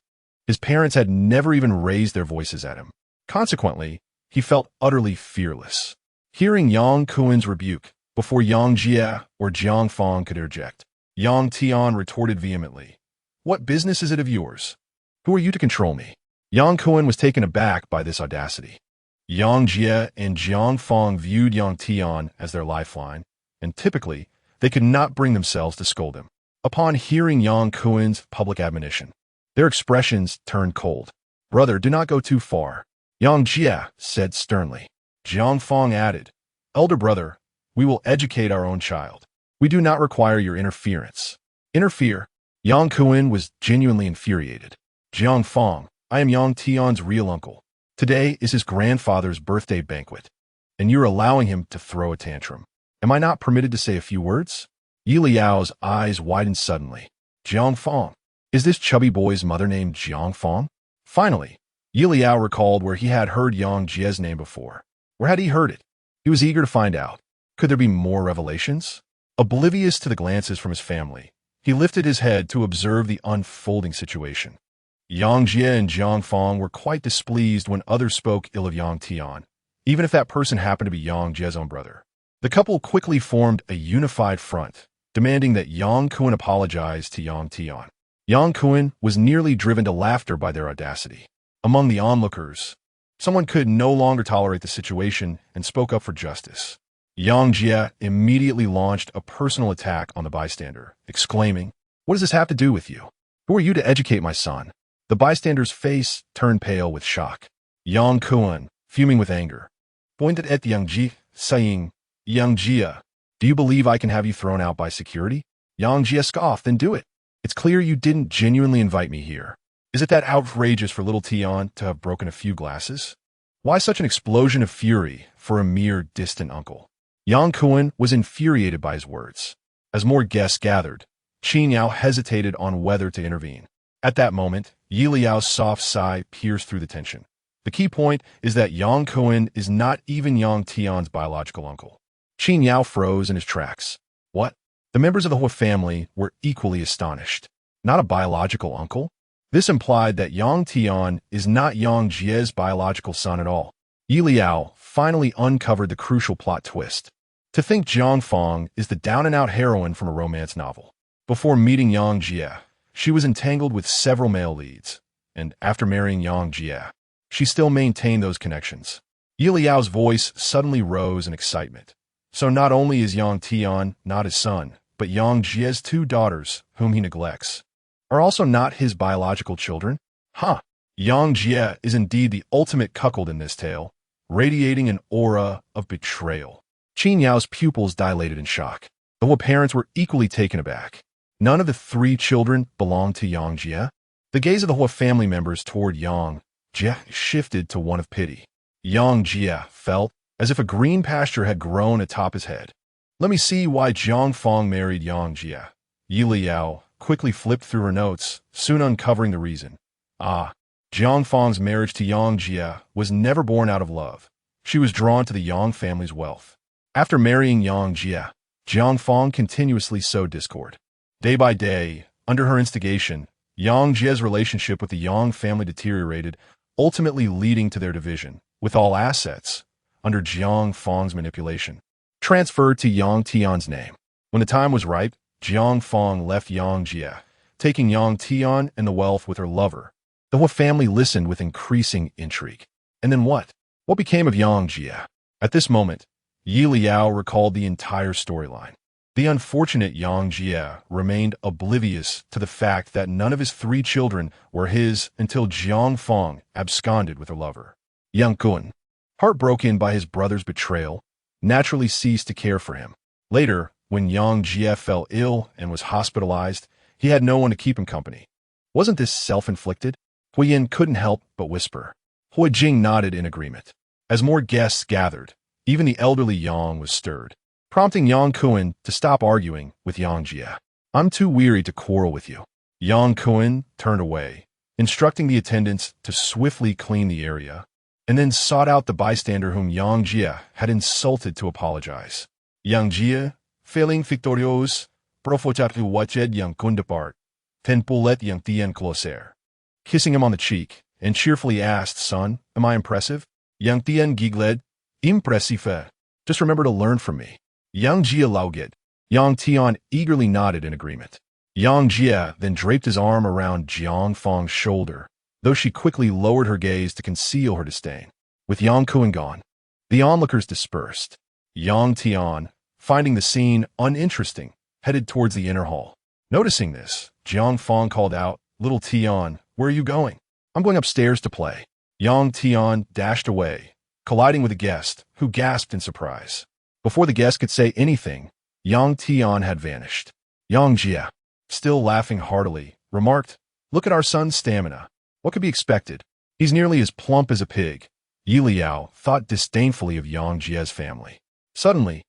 His parents had never even raised their voices at him. Consequently, he felt utterly fearless. Hearing Yang Kuen's rebuke before Yang Jie or Jiang Fong could interject, Yang Tian retorted vehemently, "What business is it of yours? Who are you to control me?" Yang Kuen was taken aback by this audacity. Yang Jie and Jiang Fong viewed Yang Tian as their lifeline, and typically, they could not bring themselves to scold him. Upon hearing Yang Kuen's public admonition, their expressions turned cold. "Brother, do not go too far," Yang Jie said sternly. Jiang Fong added, "Elder brother, we will educate our own child. We do not require your interference." Interfere? Yang Kuen was genuinely infuriated. "Jiang Fong, I am Yang Tian's real uncle. Today is his grandfather's birthday banquet, and you're allowing him to throw a tantrum. Am I not permitted to say a few words?" Yeliao's eyes widened suddenly. "Jiang Fong? Is this chubby boy's mother named Jiang Fong?" Finally, Yeliao recalled where he had heard Yang Jie's name before. Where had he heard it? He was eager to find out. Could there be more revelations? Oblivious to the glances from his family, he lifted his head to observe the unfolding situation. Yang Jie and Jiang Fong were quite displeased when others spoke ill of Yang Tian, even if that person happened to be Yang Jie's own brother. The couple quickly formed a unified front, demanding that Yang Kuen apologize to Yang Tian. Yang Kuen was nearly driven to laughter by their audacity. Among the onlookers, someone could no longer tolerate the situation and spoke up for justice. Yang Jie immediately launched a personal attack on the bystander, exclaiming, "What does this have to do with you? Who are you to educate my son?" The bystander's face turned pale with shock. Yang Kuen, fuming with anger, pointed at Yang Jie, saying, "Yang Jie, do you believe I can have you thrown out by security?" Yang Jie scoffed, "Then do it. It's clear you didn't genuinely invite me here. Is it that outrageous for little Tian to have broken a few glasses? Why such an explosion of fury for a mere distant uncle?" Yang Kuen was infuriated by his words. As more guests gathered, Qin Yao hesitated on whether to intervene. At that moment, Yeliao's soft sigh pierced through the tension. The key point is that Yang Kuen is not even Yang Tian's biological uncle. Qin Yao froze in his tracks. What? The members of the Huo family were equally astonished. Not a biological uncle? This implied that Yang Tian is not Yang Jie's biological son at all. Yeliao finally uncovered the crucial plot twist. To think Jiang Fong is the down-and-out heroine from a romance novel. Before meeting Yang Jie, she was entangled with several male leads, and after marrying Yang Jie, she still maintained those connections. Yeliao's voice suddenly rose in excitement. So not only is Yang Tian not his son, but Yang Jie's two daughters, whom he neglects, are also not his biological children? Huh. Yang Jie is indeed the ultimate cuckold in this tale, radiating an aura of betrayal. Qin Yao's pupils dilated in shock. The Huo parents were equally taken aback. None of the three children belonged to Yang Jie. The gaze of the Huo family members toward Yang Jie shifted to one of pity. Yang Jie felt as if a green pasture had grown atop his head. Let me see why Jiang Fong married Yang Jie. Yeliao quickly flipped through her notes, soon uncovering the reason. Jiang Fong's marriage to Yang Jie was never born out of love. She was drawn to the Yang family's wealth. After marrying Yang Jie, Jiang Fong continuously sowed discord. Day by day, under her instigation, Yang Jie's relationship with the Yang family deteriorated, ultimately leading to their division, with all assets, under Jiang Fong's manipulation, transferred to Yang Tian's name. When the time was ripe, Jiang Fong left Yang Jie, taking Yang Tian and the wealth with her lover. The Huo family listened with increasing intrigue. And then what? What became of Yang Jie? At this moment, Yelao recalled the entire storyline. The unfortunate Yang Jie remained oblivious to the fact that none of his 3 children were his until Jiang Feng absconded with her lover. Yang Kun, heartbroken by his brother's betrayal, naturally ceased to care for him. Later, when Yang Jie fell ill and was hospitalized, he had no one to keep him company. Wasn't this self-inflicted? Huiyin couldn't help but whisper. Hui Jing nodded in agreement. As more guests gathered, even the elderly Yang was stirred, prompting Yang Kun to stop arguing with Yang Jie. I'm too weary to quarrel with you. Yang Kun turned away, instructing the attendants to swiftly clean the area, and then sought out the bystander whom Yang Jie had insulted to apologize. Yang Jie, failing victorious, profotatlu watched Yang Kun depart, then let Yang Tian closer, kissing him on the cheek, and cheerfully asked, Son, am I impressive? Yang Tian giggled, Impressive. Just remember to learn from me. Yang Jie laughed. Yang Tian eagerly nodded in agreement. Yang Jie then draped his arm around Jiang Feng's shoulder, though she quickly lowered her gaze to conceal her disdain. With Yang Kun gone, the onlookers dispersed. Yang Tian, finding the scene uninteresting, headed towards the inner hall. Noticing this, Jiang Feng called out, Little Tian, where are you going? I'm going upstairs to play. Yang Tian dashed away, colliding with a guest, who gasped in surprise. Before the guest could say anything, Yang Tian had vanished. Yang Jie, still laughing heartily, remarked, Look at our son's stamina. What could be expected? He's nearly as plump as a pig. Yelao thought disdainfully of Yang Jie's family. Suddenly,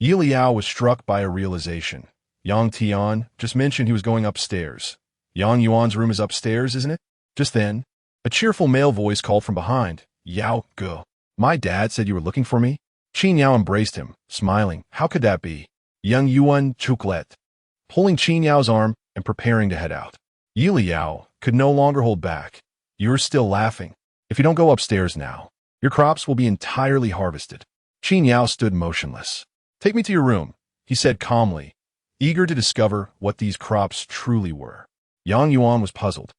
Yelao was struck by a realization. Yang Tian just mentioned he was going upstairs. Yang Yuan's room is upstairs, isn't it? Just then, a cheerful male voice called from behind, Yao Ge. My dad said you were looking for me? Qin Yao embraced him, smiling. How could that be? Young Yuan chucklet, pulling Qin Yao's arm and preparing to head out. Yelao could no longer hold back. You're still laughing. If you don't go upstairs now, your crops will be entirely harvested. Qin Yao stood motionless. Take me to your room, he said calmly, eager to discover what these crops truly were. Yang Yuan was puzzled.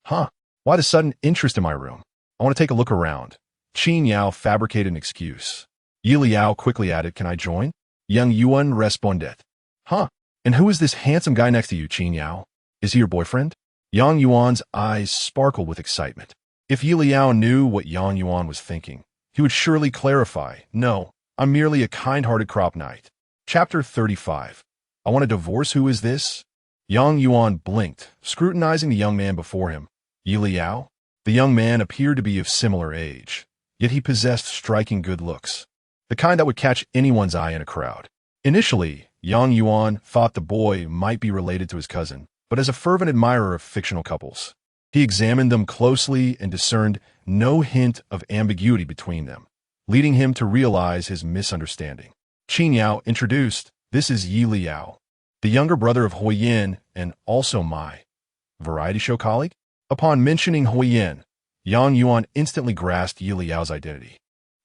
Huh? Why the sudden interest in my room? I want to take a look around. Qin Yao fabricated an excuse. Yelao quickly added, Can I join? Young Yuan responded. Huh? And who is this handsome guy next to you, Qin Yao? Is he your boyfriend? Yang Yuan's eyes sparkled with excitement. If Yelao knew what Yang Yuan was thinking, he would surely clarify, No, I'm merely a kind-hearted crop knight. Chapter 35. I want a divorce. Who is this? Yang Yuan blinked, scrutinizing the young man before him. Yelao? The young man appeared to be of similar age, yet he possessed striking good looks, the kind that would catch anyone's eye in a crowd. Initially, Yang Yuan thought the boy might be related to his cousin, but as a fervent admirer of fictional couples, he examined them closely and discerned no hint of ambiguity between them, leading him to realize his misunderstanding. Qin Yao introduced, This is Yelao, the younger brother of Huiyin and also my variety show colleague. Upon mentioning Huiyin, Yang Yuan instantly grasped Yelao's identity.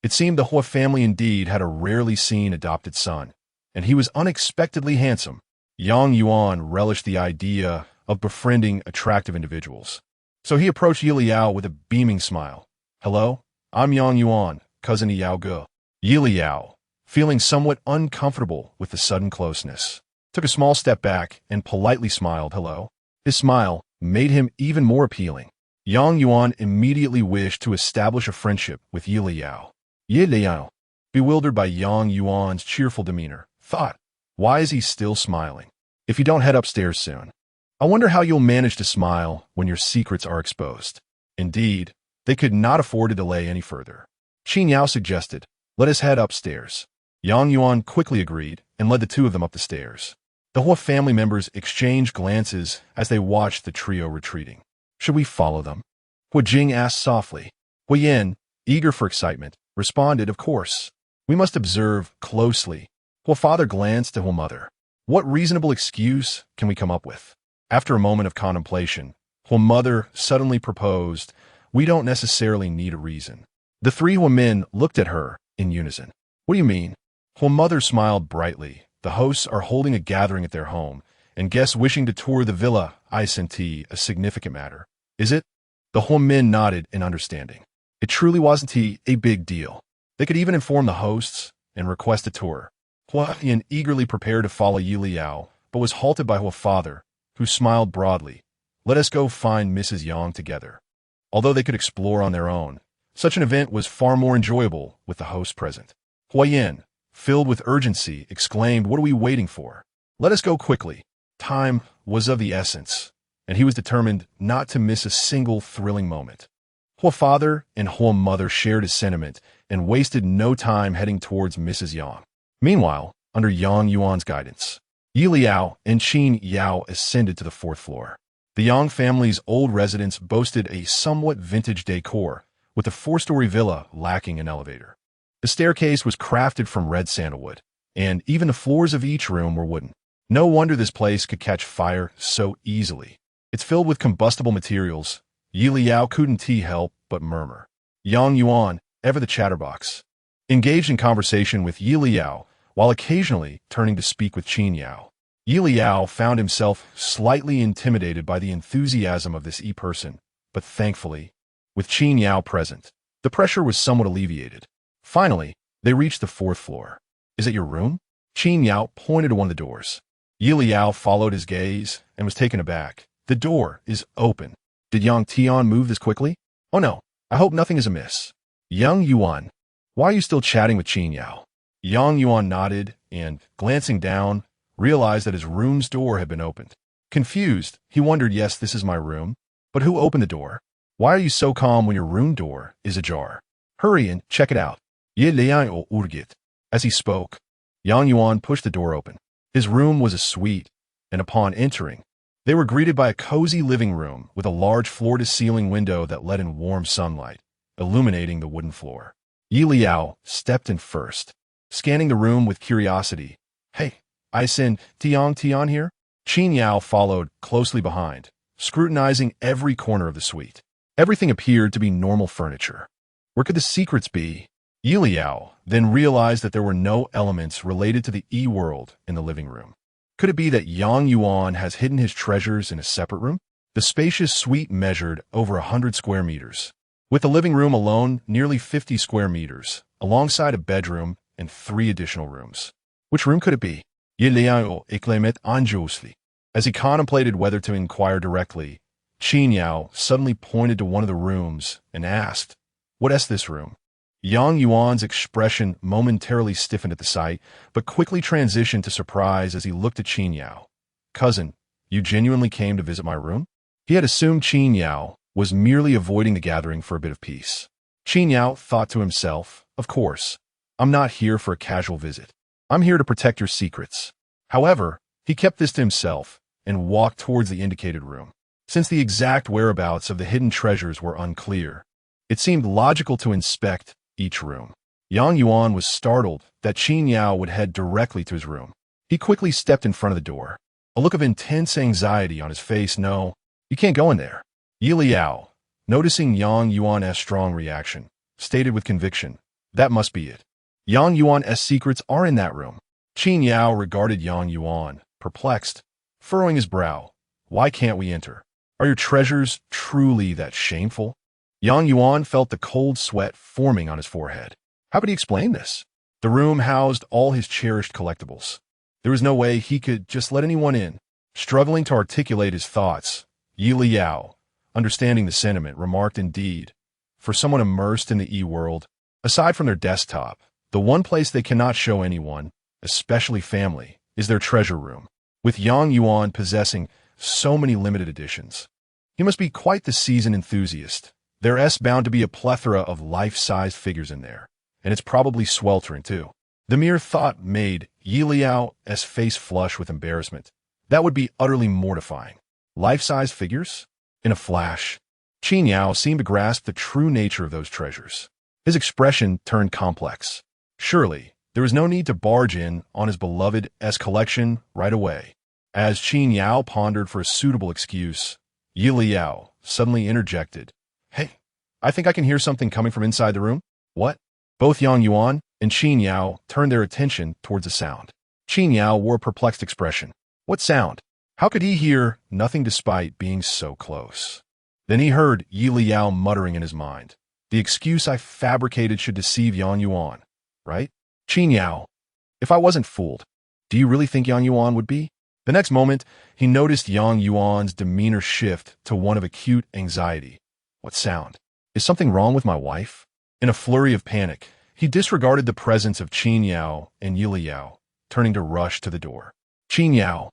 It seemed the Huo family indeed had a rarely seen adopted son, and he was unexpectedly handsome. Yang Yuan relished the idea of befriending attractive individuals, so he approached Yelao with a beaming smile. Hello, I'm Yang Yuan, cousin of Yao Ge. Yelao, feeling somewhat uncomfortable with the sudden closeness, took a small step back and politely smiled. Hello. His smile made him even more appealing. Yang Yuan immediately wished to establish a friendship with Yelao. Yelao, bewildered by Yang Yuan's cheerful demeanor, thought, Why is he still smiling? If you don't head upstairs soon, I wonder how you'll manage to smile when your secrets are exposed. Indeed, they could not afford to delay any further. Qin Yao suggested, Let us head upstairs. Yang Yuan quickly agreed and led the two of them up the stairs. The Huo family members exchanged glances as they watched the trio retreating. Should we follow them? Hu Jing asked softly. Huiyin, eager for excitement, responded, Of course. We must observe closely. Huo father glanced to Huo mother. What reasonable excuse can we come up with? After a moment of contemplation, Huo mother suddenly proposed, We don't necessarily need a reason. The 3 Huo men looked at her in unison. What do you mean? Huo mother smiled brightly. The hosts are holding a gathering at their home, and guests wishing to tour the villa, I senti a significant matter. Is it? The Huo men nodded in understanding. It truly wasn't a big deal. They could even inform the hosts, and request a tour. Huo eagerly prepared to follow Yelao, but was halted by Huo's father, who smiled broadly. Let us go find Mrs. Yang together. Although they could explore on their own, such an event was far more enjoyable with the host present. Huo, filled with urgency, exclaimed, "What are we waiting for? Let us go quickly." Time was of the essence, and he was determined not to miss a single thrilling moment. Huo's father and Huo's mother shared his sentiment and wasted no time heading towards Mrs. Yang. Meanwhile, under Yang Yuan's guidance, Yelao and Qin Yao ascended to the fourth floor. The Yang family's old residence boasted a somewhat vintage decor, with the four-story villa lacking an elevator. The staircase was crafted from red sandalwood, and even the floors of each room were wooden. No wonder this place could catch fire so easily. It's filled with combustible materials. Yelao couldn't help but murmur. Yang Yuan, ever the chatterbox, engaged in conversation with Yelao, while occasionally turning to speak with Qin Yao. Yelao found himself slightly intimidated by the enthusiasm of this person, but thankfully, with Qin Yao present, the pressure was somewhat alleviated. Finally, they reached the fourth floor. "Is it your room?" Qin Yao pointed to one of the doors. Yelao followed his gaze and was taken aback. "The door is open. Did Yang Tian move this quickly? Oh no, I hope nothing is amiss." "Yang Yuan, why are you still chatting with Qin Yao?" Yang Yuan nodded and, glancing down, realized that his room's door had been opened. Confused, he wondered, "Yes, this is my room, but who opened the door? Why are you so calm when your room door is ajar? Hurry and check it out." Yelao urged. As he spoke, Yang Yuan pushed the door open. His room was a suite, and upon entering, they were greeted by a cozy living room with a large floor-to-ceiling window that let in warm sunlight, illuminating the wooden floor. Yelao stepped in first, scanning the room with curiosity. "Hey, I send Tian here?" Qin Yao followed closely behind, scrutinizing every corner of the suite. Everything appeared to be normal furniture. Where could the secrets be? Yelao then realized that there were no elements related to the E-world in the living room. Could it be that Yang Yuan has hidden his treasures in a separate room? The spacious suite measured over 100 square meters, with the living room alone nearly 50 square meters, alongside a bedroom and 3 additional rooms. Which room could it be? Yelao exclaimed anxiously. As he contemplated whether to inquire directly, Qin Yao suddenly pointed to one of the rooms and asked, "What is this room?" Yang Yuan's expression momentarily stiffened at the sight, but quickly transitioned to surprise as he looked at Qin Yao. "Cousin, you genuinely came to visit my room?" He had assumed Qin Yao was merely avoiding the gathering for a bit of peace. Qin Yao thought to himself, "Of course, I'm not here for a casual visit. I'm here to protect your secrets." However, he kept this to himself and walked towards the indicated room. Since the exact whereabouts of the hidden treasures were unclear, it seemed logical to inspect each room. Yang Yuan was startled that Qin Yao would head directly to his room. He quickly stepped in front of the door, a look of intense anxiety on his face. "No, you can't go in there." Yelao, noticing Yang Yuan's strong reaction, stated with conviction, "That must be it. Yang Yuan's secrets are in that room." Qin Yao regarded Yang Yuan, perplexed, furrowing his brow. "Why can't we enter? Are your treasures truly that shameful?" Yang Yuan felt the cold sweat forming on his forehead. How could he explain this? The room housed all his cherished collectibles. There was no way he could just let anyone in. Struggling to articulate his thoughts, Yelao, understanding the sentiment, remarked, "Indeed, for someone immersed in the E-world, aside from their desktop, the one place they cannot show anyone, especially family, is their treasure room." With Yang Yuan possessing so many limited editions, he must be quite the seasoned enthusiast. There's bound to be a plethora of life-size figures in there, and it's probably sweltering too. The mere thought made Yelao's face flush with embarrassment. That would be utterly mortifying. Life-size figures? In a flash, Qin Yao seemed to grasp the true nature of those treasures. His expression turned complex. Surely, there was no need to barge in on his beloved's collection right away. As Qin Yao pondered for a suitable excuse, Yelao suddenly interjected, "Hey, I think I can hear something coming from inside the room." "What?" Both Yang Yuan and Qin Yao turned their attention towards the sound. Qin Yao wore a perplexed expression. What sound? How could he hear nothing despite being so close? Then he heard Yelao muttering in his mind, "The excuse I fabricated should deceive Yang Yuan, right?" Qin Yao, if I wasn't fooled, do you really think Yang Yuan would be? The next moment, he noticed Yang Yuan's demeanor shift to one of acute anxiety. What sound? Is something wrong with my wife? In a flurry of panic, he disregarded the presence of Qin Yao and Yelao, turning to rush to the door. Qin Yao.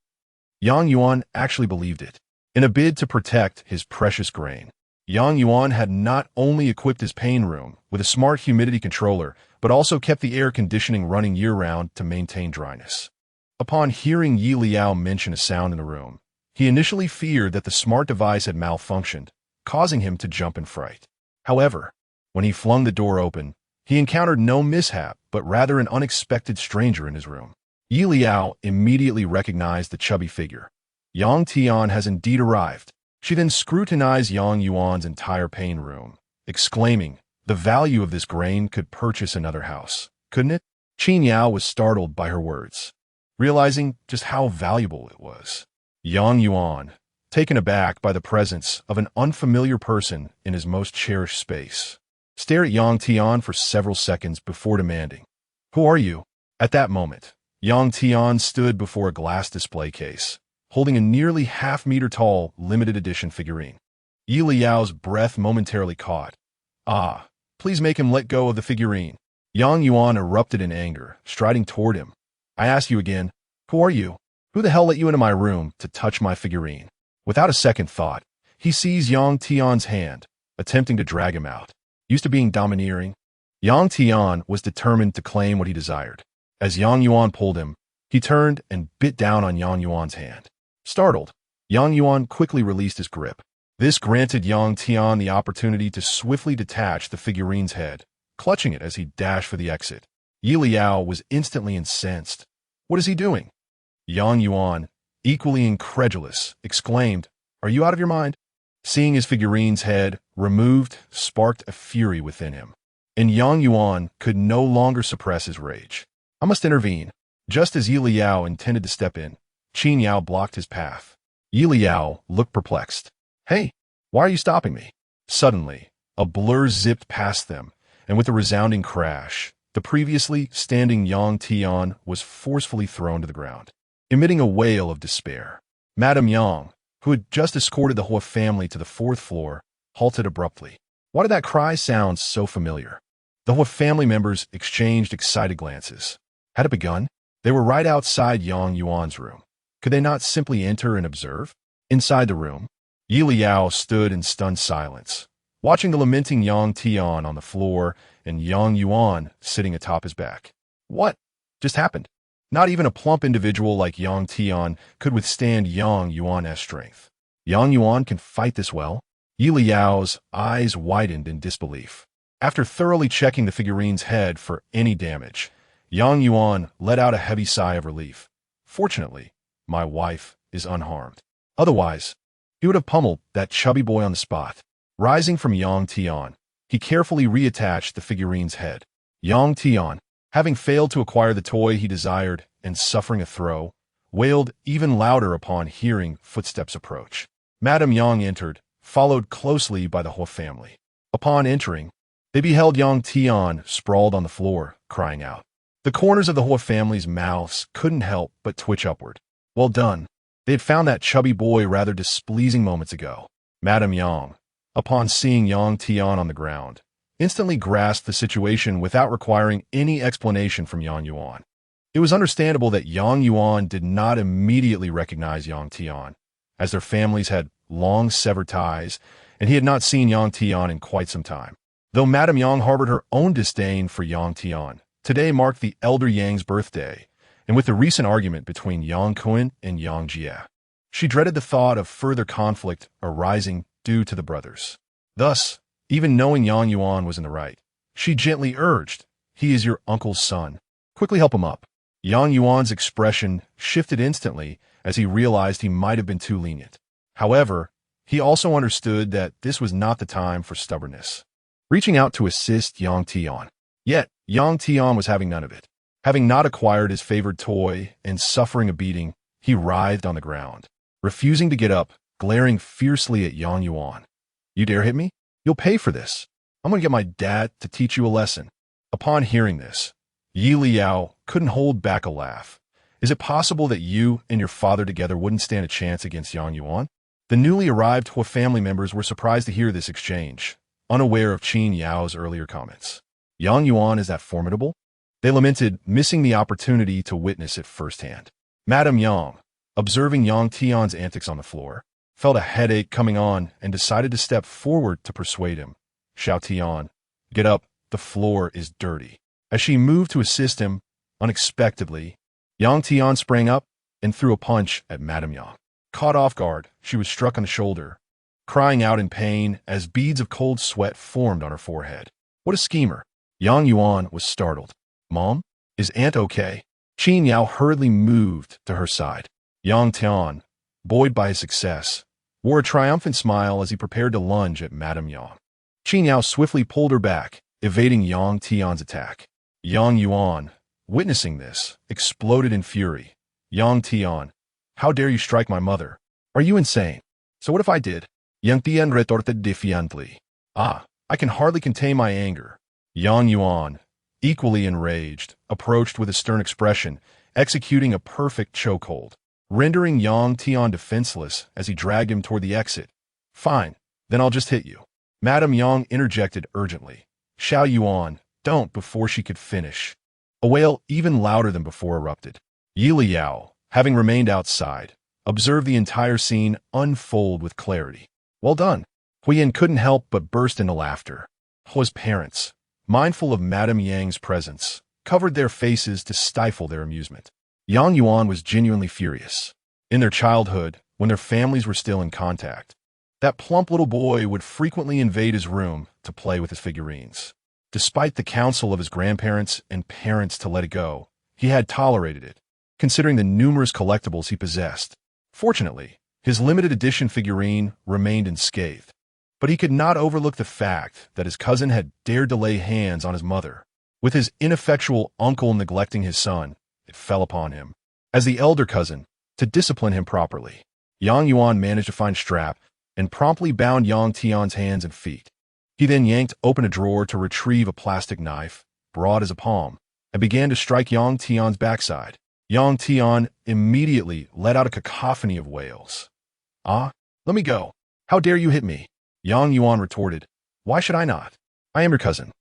Yang Yuan actually believed it. In a bid to protect his precious grain, Yang Yuan had not only equipped his pain room with a smart humidity controller, but also kept the air conditioning running year-round to maintain dryness. Upon hearing Yelao mention a sound in the room, he initially feared that the smart device had malfunctioned, causing him to jump in fright. However, when he flung the door open, he encountered no mishap, but rather an unexpected stranger in his room. Yelao immediately recognized the chubby figure. Yang Tian has indeed arrived. She then scrutinized Yang Yuan's entire pain room, exclaiming, the value of this grain could purchase another house, couldn't it? Qin Yao was startled by her words, realizing just how valuable it was. Yang Yuan, taken aback by the presence of an unfamiliar person in his most cherished space, stared at Yang Tian for several seconds before demanding, "Who are you?" At that moment, Yang Tian stood before a glass display case, holding a nearly half-meter-tall limited edition figurine. Yeliao's breath momentarily caught. "Ah, please make him let go of the figurine." Yang Yuan erupted in anger, striding toward him. "I ask you again, who are you? Who the hell let you into my room to touch my figurine?" Without a second thought, he seized Yang Tian's hand, attempting to drag him out. Used to being domineering, Yang Tian was determined to claim what he desired. As Yang Yuan pulled him, he turned and bit down on Yang Yuan's hand. Startled, Yang Yuan quickly released his grip. This granted Yang Tian the opportunity to swiftly detach the figurine's head, clutching it as he dashed for the exit. Yelao was instantly incensed. "What is he doing?" Yang Yuan, equally incredulous, exclaimed, "Are you out of your mind?" Seeing his figurine's head removed sparked a fury within him, and Yang Yuan could no longer suppress his rage. "I must intervene." Just as Yelao intended to step in, Qin Yao blocked his path. Yelao looked perplexed. "Hey, why are you stopping me?" Suddenly, a blur zipped past them, and with a resounding crash, the previously standing Yang Tian was forcefully thrown to the ground, emitting a wail of despair. Madame Yang, who had just escorted the Huo family to the 4th floor, halted abruptly. Why did that cry sound so familiar? The Huo family members exchanged excited glances. Had it begun? They were right outside Yang Yuan's room. Could they not simply enter and observe? Inside the room, Yelao stood in stunned silence, watching the lamenting Yang Tian on the floor and Yang Yuan sitting atop his back. What just happened? Not even a plump individual like Yang Tian could withstand Yang Yuan's strength. Yang Yuan can fight this well? Yeliao's eyes widened in disbelief. After thoroughly checking the figurine's head for any damage, Yang Yuan let out a heavy sigh of relief. Fortunately, my wife is unharmed. Otherwise, he would have pummeled that chubby boy on the spot. Rising from Yang Tian, he carefully reattached the figurine's head. Yang Tian, having failed to acquire the toy he desired and suffering a throw, wailed even louder upon hearing footsteps approach. Madame Yang entered, followed closely by the Huo family. Upon entering, they beheld Yang Tian sprawled on the floor, crying out. The corners of the Huo family's mouths couldn't help but twitch upward. Well done. They had found that chubby boy rather displeasing moments ago. Madame Yang, upon seeing Yang Tian on the ground, instantly grasped the situation without requiring any explanation from Yang Yuan. It was understandable that Yang Yuan did not immediately recognize Yang Tian, as their families had long severed ties, and he had not seen Yang Tian in quite some time. Though Madame Yang harbored her own disdain for Yang Tian, today marked the elder Yang's birthday, and with the recent argument between Yang Kun and Yang Jie, she dreaded the thought of further conflict arising due to the brothers. Thus, even knowing Yang Yuan was in the right, she gently urged, "He is your uncle's son. Quickly help him up." Yang Yuan's expression shifted instantly as he realized he might have been too lenient. However, he also understood that this was not the time for stubbornness. Reaching out to assist Yang Tian. Yet, Yang Tian was having none of it. Having not acquired his favored toy and suffering a beating, he writhed on the ground, refusing to get up, glaring fiercely at Yang Yuan. "You dare hit me? You'll pay for this. I'm going to get my dad to teach you a lesson." Upon hearing this, Yelao couldn't hold back a laugh. Is it possible that you and your father together wouldn't stand a chance against Yang Yuan? The newly arrived Huo family members were surprised to hear this exchange, unaware of Qin Yao's earlier comments. Yang Yuan is that formidable? They lamented, missing the opportunity to witness it firsthand. Madame Yang, observing Yang Tian's antics on the floor, felt a headache coming on and decided to step forward to persuade him. Xiao Tian, get up, the floor is dirty. As she moved to assist him, unexpectedly, Yang Tian sprang up and threw a punch at Madame Yang. Caught off guard, she was struck on the shoulder, crying out in pain as beads of cold sweat formed on her forehead. What a schemer! Yang Yuan was startled. Mom? Is Aunt okay? Qin Yao hurriedly moved to her side. Yang Tian, buoyed by his success, wore a triumphant smile as he prepared to lunge at Madame Yang. Qin Yao swiftly pulled her back, evading Yang Tian's attack. Yang Yuan, witnessing this, exploded in fury. Yang Tian, how dare you strike my mother? Are you insane? So what if I did? Yang Tian retorted defiantly. I can hardly contain my anger. Yang Yuan, equally enraged, approached with a stern expression, executing a perfect chokehold, rendering Yang Tian defenseless as he dragged him toward the exit. Fine, then I'll just hit you. Madame Yang interjected urgently. Xiao Yuan, don't, before she could finish. A wail even louder than before erupted. Yelao, having remained outside, observed the entire scene unfold with clarity. Well done. Huiyan couldn't help but burst into laughter. Huo's parents, mindful of Madame Yang's presence, covered their faces to stifle their amusement. Yang Yuan was genuinely furious. In their childhood, when their families were still in contact, that plump little boy would frequently invade his room to play with his figurines. Despite the counsel of his grandparents and parents to let it go, he had tolerated it, considering the numerous collectibles he possessed. Fortunately, his limited edition figurine remained unscathed, but he could not overlook the fact that his cousin had dared to lay hands on his mother. With his ineffectual uncle neglecting his son, it fell upon him, as the elder cousin, to discipline him properly. Yang Yuan managed to find a strap and promptly bound Yang Tian's hands and feet. He then yanked open a drawer to retrieve a plastic knife, broad as a palm, and began to strike Yang Tian's backside. Yang Tian immediately let out a cacophony of wails. Let me go. How dare you hit me? Yang Yuan retorted. Why should I not? I am your cousin.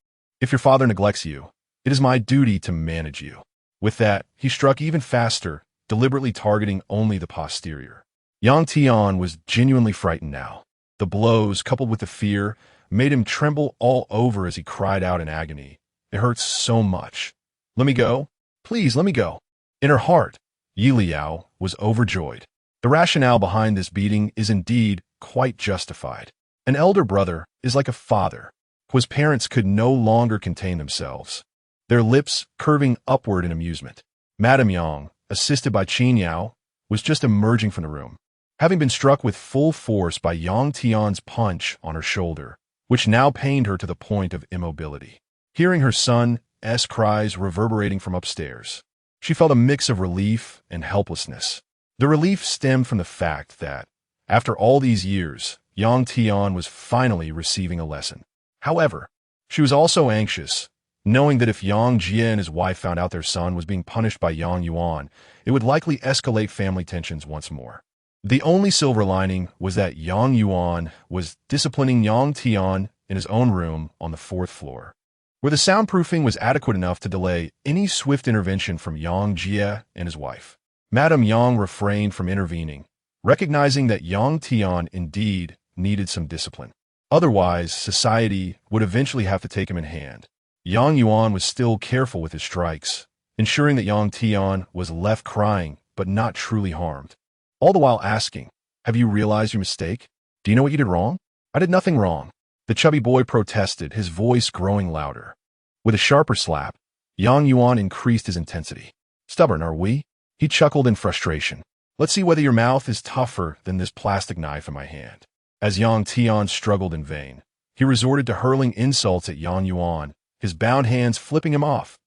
If your father neglects you, it is my duty to manage you. With that, he struck even faster, deliberately targeting only the posterior. Yang Tian was genuinely frightened now. The blows, coupled with the fear, made him tremble all over as he cried out in agony. It hurts so much. Let me go. Please, let me go. In her heart, Yelao was overjoyed. The rationale behind this beating is indeed quite justified. An elder brother is like a father, whose parents could no longer contain themselves, their lips curving upward in amusement. Madame Yang, assisted by Qin Yao, was just emerging from the room, having been struck with full force by Yang Tian's punch on her shoulder, which now pained her to the point of immobility. Hearing her son's cries reverberating from upstairs, she felt a mix of relief and helplessness. The relief stemmed from the fact that, after all these years, Yang Tian was finally receiving a lesson. However, she was also anxious, knowing that if Yang Jie and his wife found out their son was being punished by Yang Yuan, it would likely escalate family tensions once more. The only silver lining was that Yang Yuan was disciplining Yang Tian in his own room on the 4th floor, where the soundproofing was adequate enough to delay any swift intervention from Yang Jie and his wife. Madame Yang refrained from intervening, recognizing that Yang Tian indeed needed some discipline. Otherwise, society would eventually have to take him in hand. Yang Yuan was still careful with his strikes, ensuring that Yang Tian was left crying but not truly harmed. All the while asking, have you realized your mistake? Do you know what you did wrong? I did nothing wrong. The chubby boy protested, his voice growing louder. With a sharper slap, Yang Yuan increased his intensity. Stubborn, are we? He chuckled in frustration. Let's see whether your mouth is tougher than this plastic knife in my hand. As Yang Tian struggled in vain, he resorted to hurling insults at Yang Yuan, his bound hands flipping him off.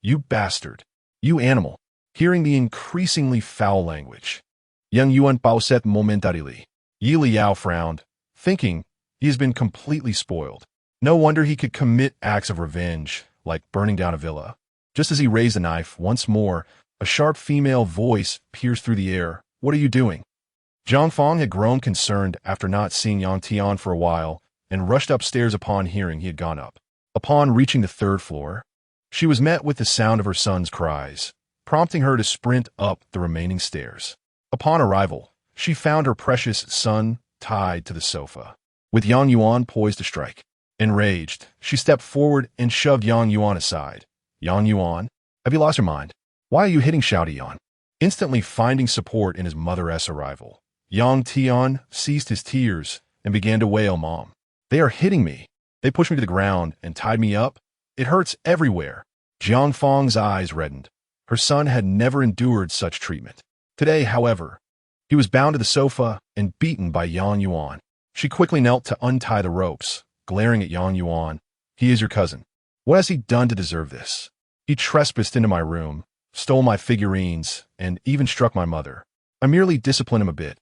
You bastard. You animal. Hearing the increasingly foul language, Yang Yuan paused momentarily. Yelao frowned, thinking he has been completely spoiled. No wonder he could commit acts of revenge, like burning down a villa. Just as he raised the knife once more, a sharp female voice pierced through the air. "What are you doing?" Jiang Feng had grown concerned after not seeing Yang Tian for a while and rushed upstairs upon hearing he had gone up. Upon reaching the third floor, she was met with the sound of her son's cries, prompting her to sprint up the remaining stairs. Upon arrival, she found her precious son tied to the sofa, with Yang Yuan poised to strike. Enraged, she stepped forward and shoved Yang Yuan aside. "Yang Yuan, have you lost your mind? Why are you hitting Xiao Tian?" Instantly finding support in his mother's arrival, Yang Tian ceased his tears and began to wail, "Mom, they are hitting me. They pushed me to the ground and tied me up. It hurts everywhere." Jiang Feng's eyes reddened. Her son had never endured such treatment. Today, however, he was bound to the sofa and beaten by Yang Yuan. She quickly knelt to untie the ropes, glaring at Yang Yuan. "He is your cousin. What has he done to deserve this? He trespassed into my room, stole my figurines, and even struck my mother. I merely disciplined him a bit.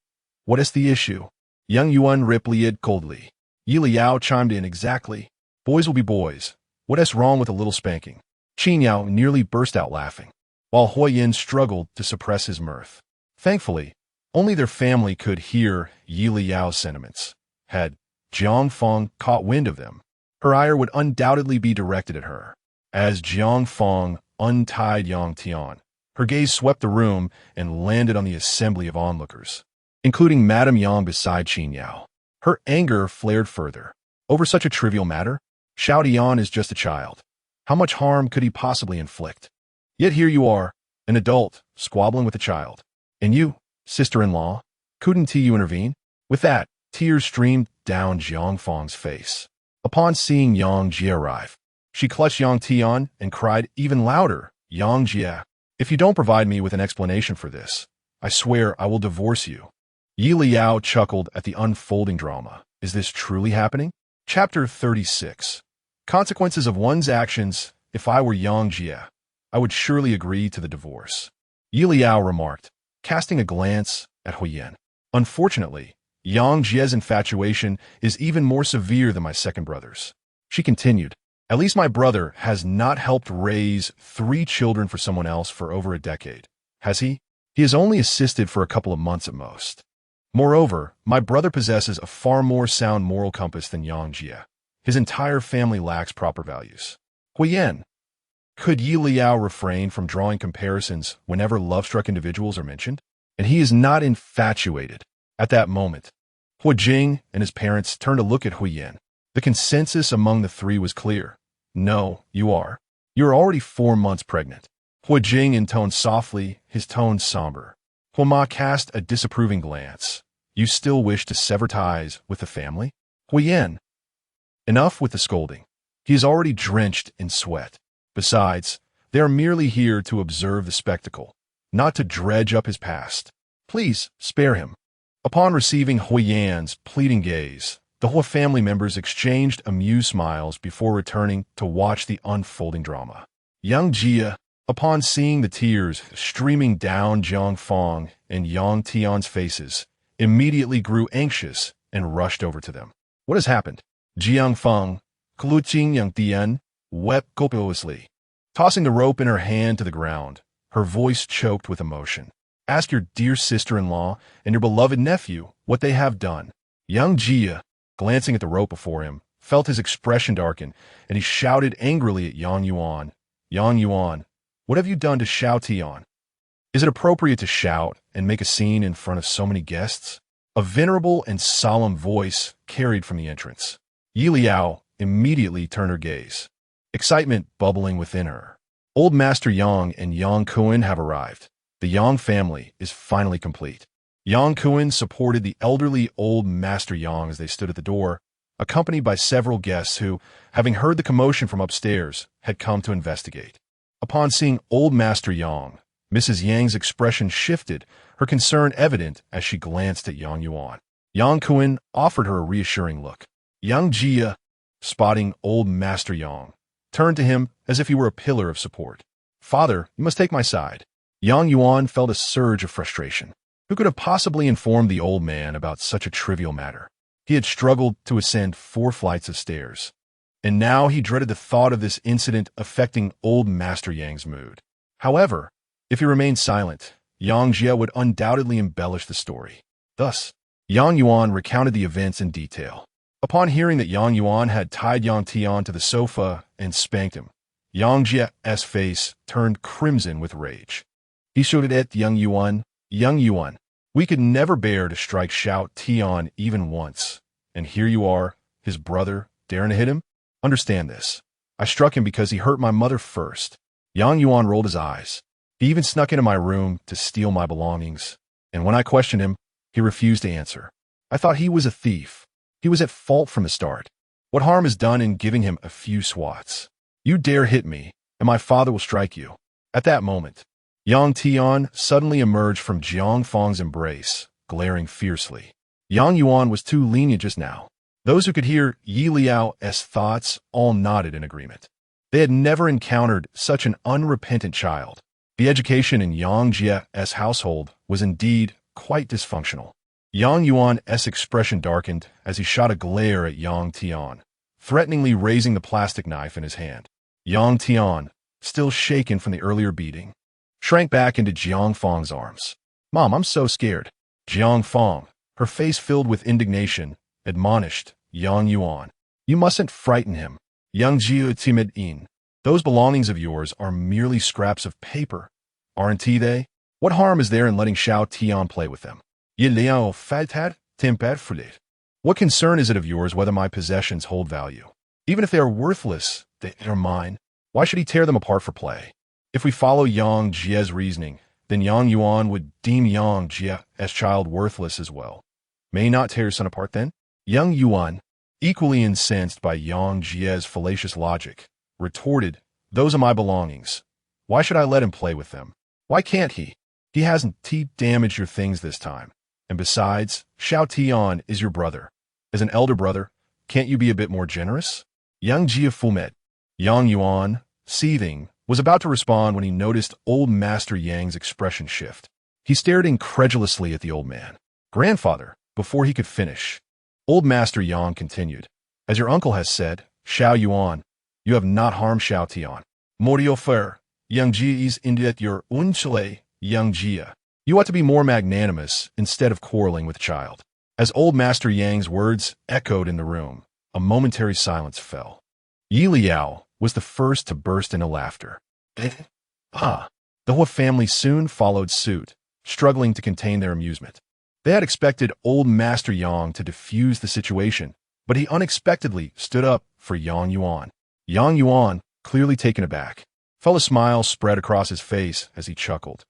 What is the issue?" Yang Yuan replied coldly. Yelao chimed in, "Exactly. Boys will be boys. What is wrong with a little spanking?" Qin Yao nearly burst out laughing, while Huoyan struggled to suppress his mirth. Thankfully, only their family could hear Yelao's sentiments. Had Jiang Feng caught wind of them, her ire would undoubtedly be directed at her. As Jiang Feng untied Yang Tian, her gaze swept the room and landed on the assembly of onlookers, including Madame Yang beside Qin Yao. Her anger flared further. Over such a trivial matter? Xiao Tian is just a child. How much harm could he possibly inflict? Yet here you are, an adult, squabbling with a child. And you, sister-in-law, couldn't you intervene? With that, tears streamed down Jiang Feng's face. Upon seeing Yang Jie arrive, she clutched Yang Tian and cried even louder, "Yang Jie, if you don't provide me with an explanation for this, I swear I will divorce you." Yelao chuckled at the unfolding drama. Is this truly happening? Chapter 36. Consequences of one's actions. If I were Yang Jie, I would surely agree to the divorce, Yelao remarked, casting a glance at Huoyan. Unfortunately, Yang Jie's infatuation is even more severe than my second brother's. She continued, "At least my brother has not helped raise 3 children for someone else for over a decade, has he? He has only assisted for a couple of months at most. Moreover, my brother possesses a far more sound moral compass than Yang Jie. His entire family lacks proper values." Huoyan, could Yelao refrain from drawing comparisons whenever love-struck individuals are mentioned? And he is not infatuated. At that moment, Huo Jing and his parents turned to look at Huoyan. The consensus among the three was clear. "No, you are. You are already 4 months pregnant." Huo Jing intoned softly, his tone somber. Huo Ma cast a disapproving glance. "You still wish to sever ties with the family?" Huoyan. Enough with the scolding. He is already drenched in sweat. Besides, they are merely here to observe the spectacle, not to dredge up his past. Please, spare him. Upon receiving Huoyan's pleading gaze, the Huo family members exchanged amused smiles before returning to watch the unfolding drama. Yang Jie, upon seeing the tears streaming down Jiang Feng and Yang Tian's faces, immediately grew anxious and rushed over to them. "What has happened?" Jiang Feng, clutching Yang Tian, wept copiously, tossing the rope in her hand to the ground, her voice choked with emotion. "Ask your dear sister-in-law and your beloved nephew what they have done." Yang Jie, glancing at the rope before him, felt his expression darken, and he shouted angrily at Yang Yuan. "Yang Yuan, what have you done to Xiao Tian? Is it appropriate to shout and make a scene in front of so many guests?" A venerable and solemn voice carried from the entrance. Yelao immediately turned her gaze, excitement bubbling within her. Old Master Yang and Yang Kuan have arrived. The Yang family is finally complete. Yang Kuan supported the elderly old Master Yang as they stood at the door, accompanied by several guests who, having heard the commotion from upstairs, had come to investigate. Upon seeing old Master Yang, Mrs. Yang's expression shifted, her concern evident as she glanced at Yang Yuan. Yang Kuan offered her a reassuring look. Yang Jie, spotting old Master Yang, turned to him as if he were a pillar of support. "Father, you must take my side." Yang Yuan felt a surge of frustration. Who could have possibly informed the old man about such a trivial matter? He had struggled to ascend 4 flights of stairs. and now he dreaded the thought of this incident affecting old Master Yang's mood. However, if he remained silent, Yang Jie would undoubtedly embellish the story. Thus, Yang Yuan recounted the events in detail. Upon hearing that Yang Yuan had tied Yang Tian to the sofa and spanked him, Yang Jie's face turned crimson with rage. He shouted at Yang Yuan, we could never bear to strike Xiao Tian even once. And here you are, his brother, daring to hit him? Understand this. I struck him because he hurt my mother first. Yang Yuan rolled his eyes. He even snuck into my room to steal my belongings. And when I questioned him, he refused to answer. I thought he was a thief. He was at fault from the start. What harm is done in giving him a few swats? You dare hit me, and my father will strike you. At that moment, Yang Tian suddenly emerged from Jiang Feng's embrace, glaring fiercely. Yang Yuan was too lenient just now. Those who could hear Yelao's thoughts all nodded in agreement. They had never encountered such an unrepentant child. The education in Yang Jie's household was indeed quite dysfunctional. Yang Yuan's expression darkened as he shot a glare at Yang Tian, threateningly raising the plastic knife in his hand. Yang Tian, still shaken from the earlier beating, shrank back into Jiang Feng's arms. Mom, I'm so scared. Jiang Feng, her face filled with indignation, admonished Yang Yuan. You mustn't frighten him. Yang Jie timid in. Those belongings of yours are merely scraps of paper. Aren't they? What harm is there in letting Xiao Tian play with them? Yelao fatad tempad fruit. What concern is it of yours whether my possessions hold value? Even if they are worthless, they are mine. Why should he tear them apart for play? If we follow Yang Jie's reasoning, then Yang Yuan would deem Yang Jie's child worthless as well. May he not tear his son apart then? Yang Yuan, equally incensed by Yang Jie's fallacious logic, retorted, those are my belongings. Why should I let him play with them? Why can't he? He hasn't damaged your things this time. And besides, Xiao Tian is your brother. As an elder brother, can't you be a bit more generous? Yang Jie fumet. Yang Yuan, seething, was about to respond when he noticed old Master Yang's expression shift. He stared incredulously at the old man. Grandfather, before he could finish, old Master Yang continued, as your uncle has said, Xiao Yuan, you have not harmed Xiao Tian. Morio fer, Yang Jie is indeed your unchile, Yang Jie. You ought to be more magnanimous instead of quarreling with the child. As old Master Yang's words echoed in the room, a momentary silence fell. Yelao was the first to burst into laughter. The Huo family soon followed suit, struggling to contain their amusement. They had expected old Master Yang to defuse the situation, but he unexpectedly stood up for Yang Yuan. Yang Yuan, clearly taken aback, felt a smile spread across his face as he chuckled.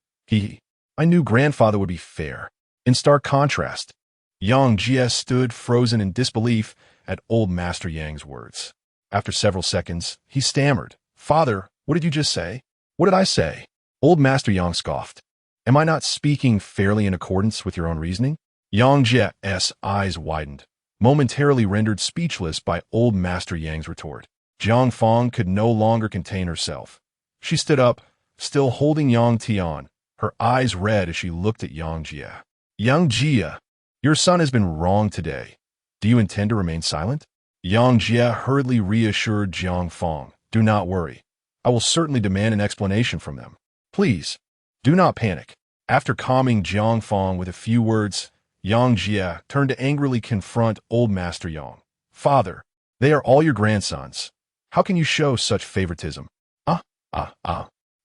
I knew grandfather would be fair. In stark contrast, Yang Jie stood frozen in disbelief at old Master Yang's words. After several seconds, he stammered, Father, what did you just say? What did I say? Old Master Yang scoffed. Am I not speaking fairly in accordance with your own reasoning? Yang Jie's eyes widened, momentarily rendered speechless by old Master Yang's retort. Jiang Feng could no longer contain herself. She stood up, still holding Yang Tian, her eyes red as she looked at Yang Jie. Yang Jie, your son has been wrong today. Do you intend to remain silent? Yang Jie hurriedly reassured Jiang Feng. Do not worry. I will certainly demand an explanation from them. Please, do not panic. After calming Jiang Feng with a few words, Yang Jie turned to angrily confront old Master Yang. Father, they are all your grandsons. How can you show such favoritism?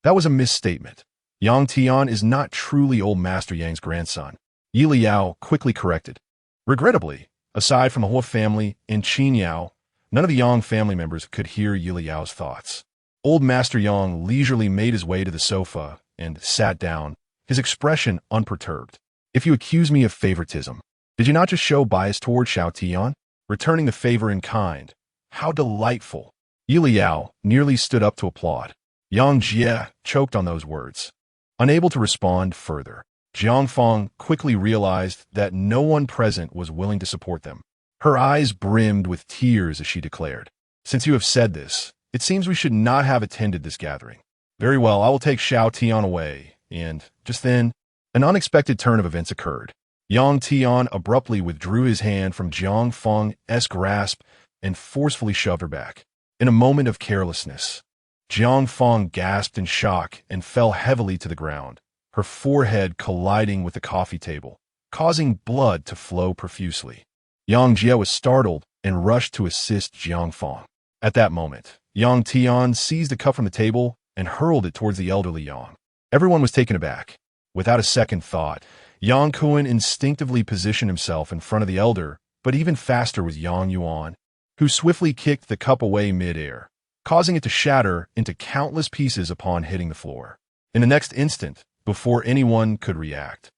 That was a misstatement. Yang Tian is not truly old Master Yang's grandson. Yelao quickly corrected. Regrettably, aside from the Huo family and Qin Yao, none of the Yang family members could hear Yelao's thoughts. Old Master Yang leisurely made his way to the sofa and sat down, his expression unperturbed. If you accuse me of favoritism, did you not just show bias toward Xiao Tian? Returning the favor in kind. How delightful. Yelao nearly stood up to applaud. Yang Jie choked on those words. Unable to respond further, Jiang Feng quickly realized that no one present was willing to support them. Her eyes brimmed with tears as she declared, Since you have said this, it seems we should not have attended this gathering. Very well, I will take Xiao Tian away. And, just then, an unexpected turn of events occurred. Yang Tian abruptly withdrew his hand from Jiang Feng's grasp and forcefully shoved her back. In a moment of carelessness, Jiang Fong gasped in shock and fell heavily to the ground, her forehead colliding with the coffee table, causing blood to flow profusely. Yang Jie was startled and rushed to assist Jiang Fong. At that moment, Yang Tian seized a cup from the table and hurled it towards the elderly Yang. Everyone was taken aback. Without a second thought, Yang Kuan instinctively positioned himself in front of the elder, but even faster was Yang Yuan, who swiftly kicked the cup away mid-air, causing it to shatter into countless pieces upon hitting the floor. In the next instant, before anyone could react,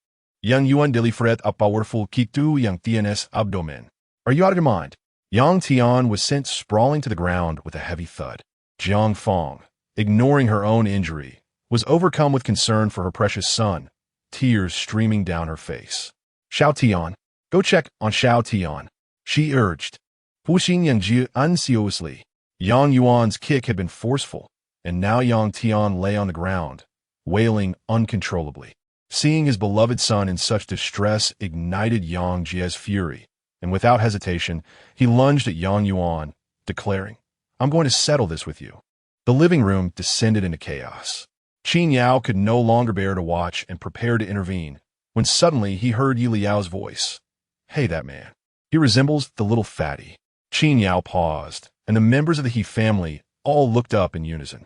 Yang Yuan delivered a powerful kick to Yang Tian's abdomen. Are you out of your mind? Yang Tian was sent sprawling to the ground with a heavy thud. Jiang Fong, ignoring her own injury, was overcome with concern for her precious son, tears streaming down her face. Xiao Tian, go check on Xiao Tian, she urged, pushing Yang Jie anxiously. Yang Yuan's kick had been forceful, and now Yang Tian lay on the ground, wailing uncontrollably. Seeing his beloved son in such distress ignited Yang Jie's fury, and without hesitation, he lunged at Yang Yuan, declaring, I'm going to settle this with you. The living room descended into chaos. Qin Yao could no longer bear to watch and prepared to intervene, when suddenly he heard Yelao's voice. Hey, that man. He resembles the little fatty. Qin Yao paused, and the members of the He family all looked up in unison.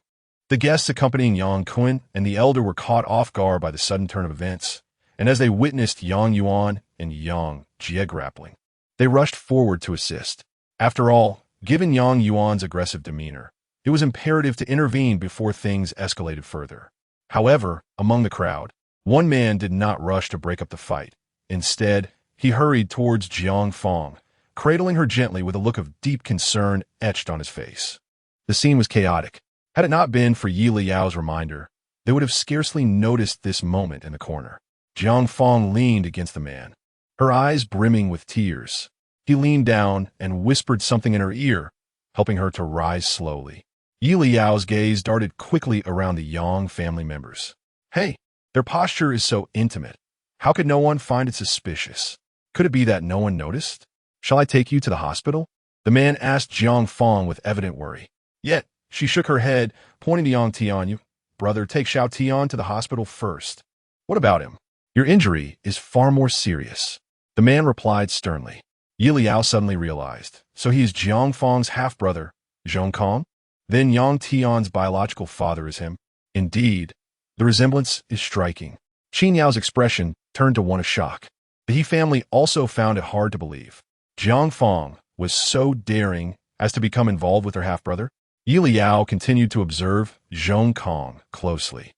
The guests accompanying Yang Kun and the elder were caught off guard by the sudden turn of events, and as they witnessed Yang Yuan and Yang Jie grappling, they rushed forward to assist. After all, given Yang Yuan's aggressive demeanor, it was imperative to intervene before things escalated further. However, among the crowd, one man did not rush to break up the fight. Instead, he hurried towards Jiang Fong, cradling her gently with a look of deep concern etched on his face. The scene was chaotic. Had it not been for Yelao's reminder, they would have scarcely noticed this moment in the corner. Jiang Fong leaned against the man, her eyes brimming with tears. He leaned down and whispered something in her ear, helping her to rise slowly. Yelao's gaze darted quickly around the Yang family members. Hey, their posture is so intimate. How could no one find it suspicious? Could it be that no one noticed? Shall I take you to the hospital? The man asked Jiang Fong with evident worry. Yet, she shook her head, pointing to Yang Tian. You, brother, take Xiao Tian to the hospital first. What about him? Your injury is far more serious. The man replied sternly. Yelao suddenly realized, so he is Jiang Fong's half-brother, Zhong Kong? Then Yang Tian's biological father is him. Indeed, the resemblance is striking. Qin Yao's expression turned to one of shock. The He family also found it hard to believe. Jiang Fong was so daring as to become involved with her half-brother. Yelao continued to observe Zhong Kong closely.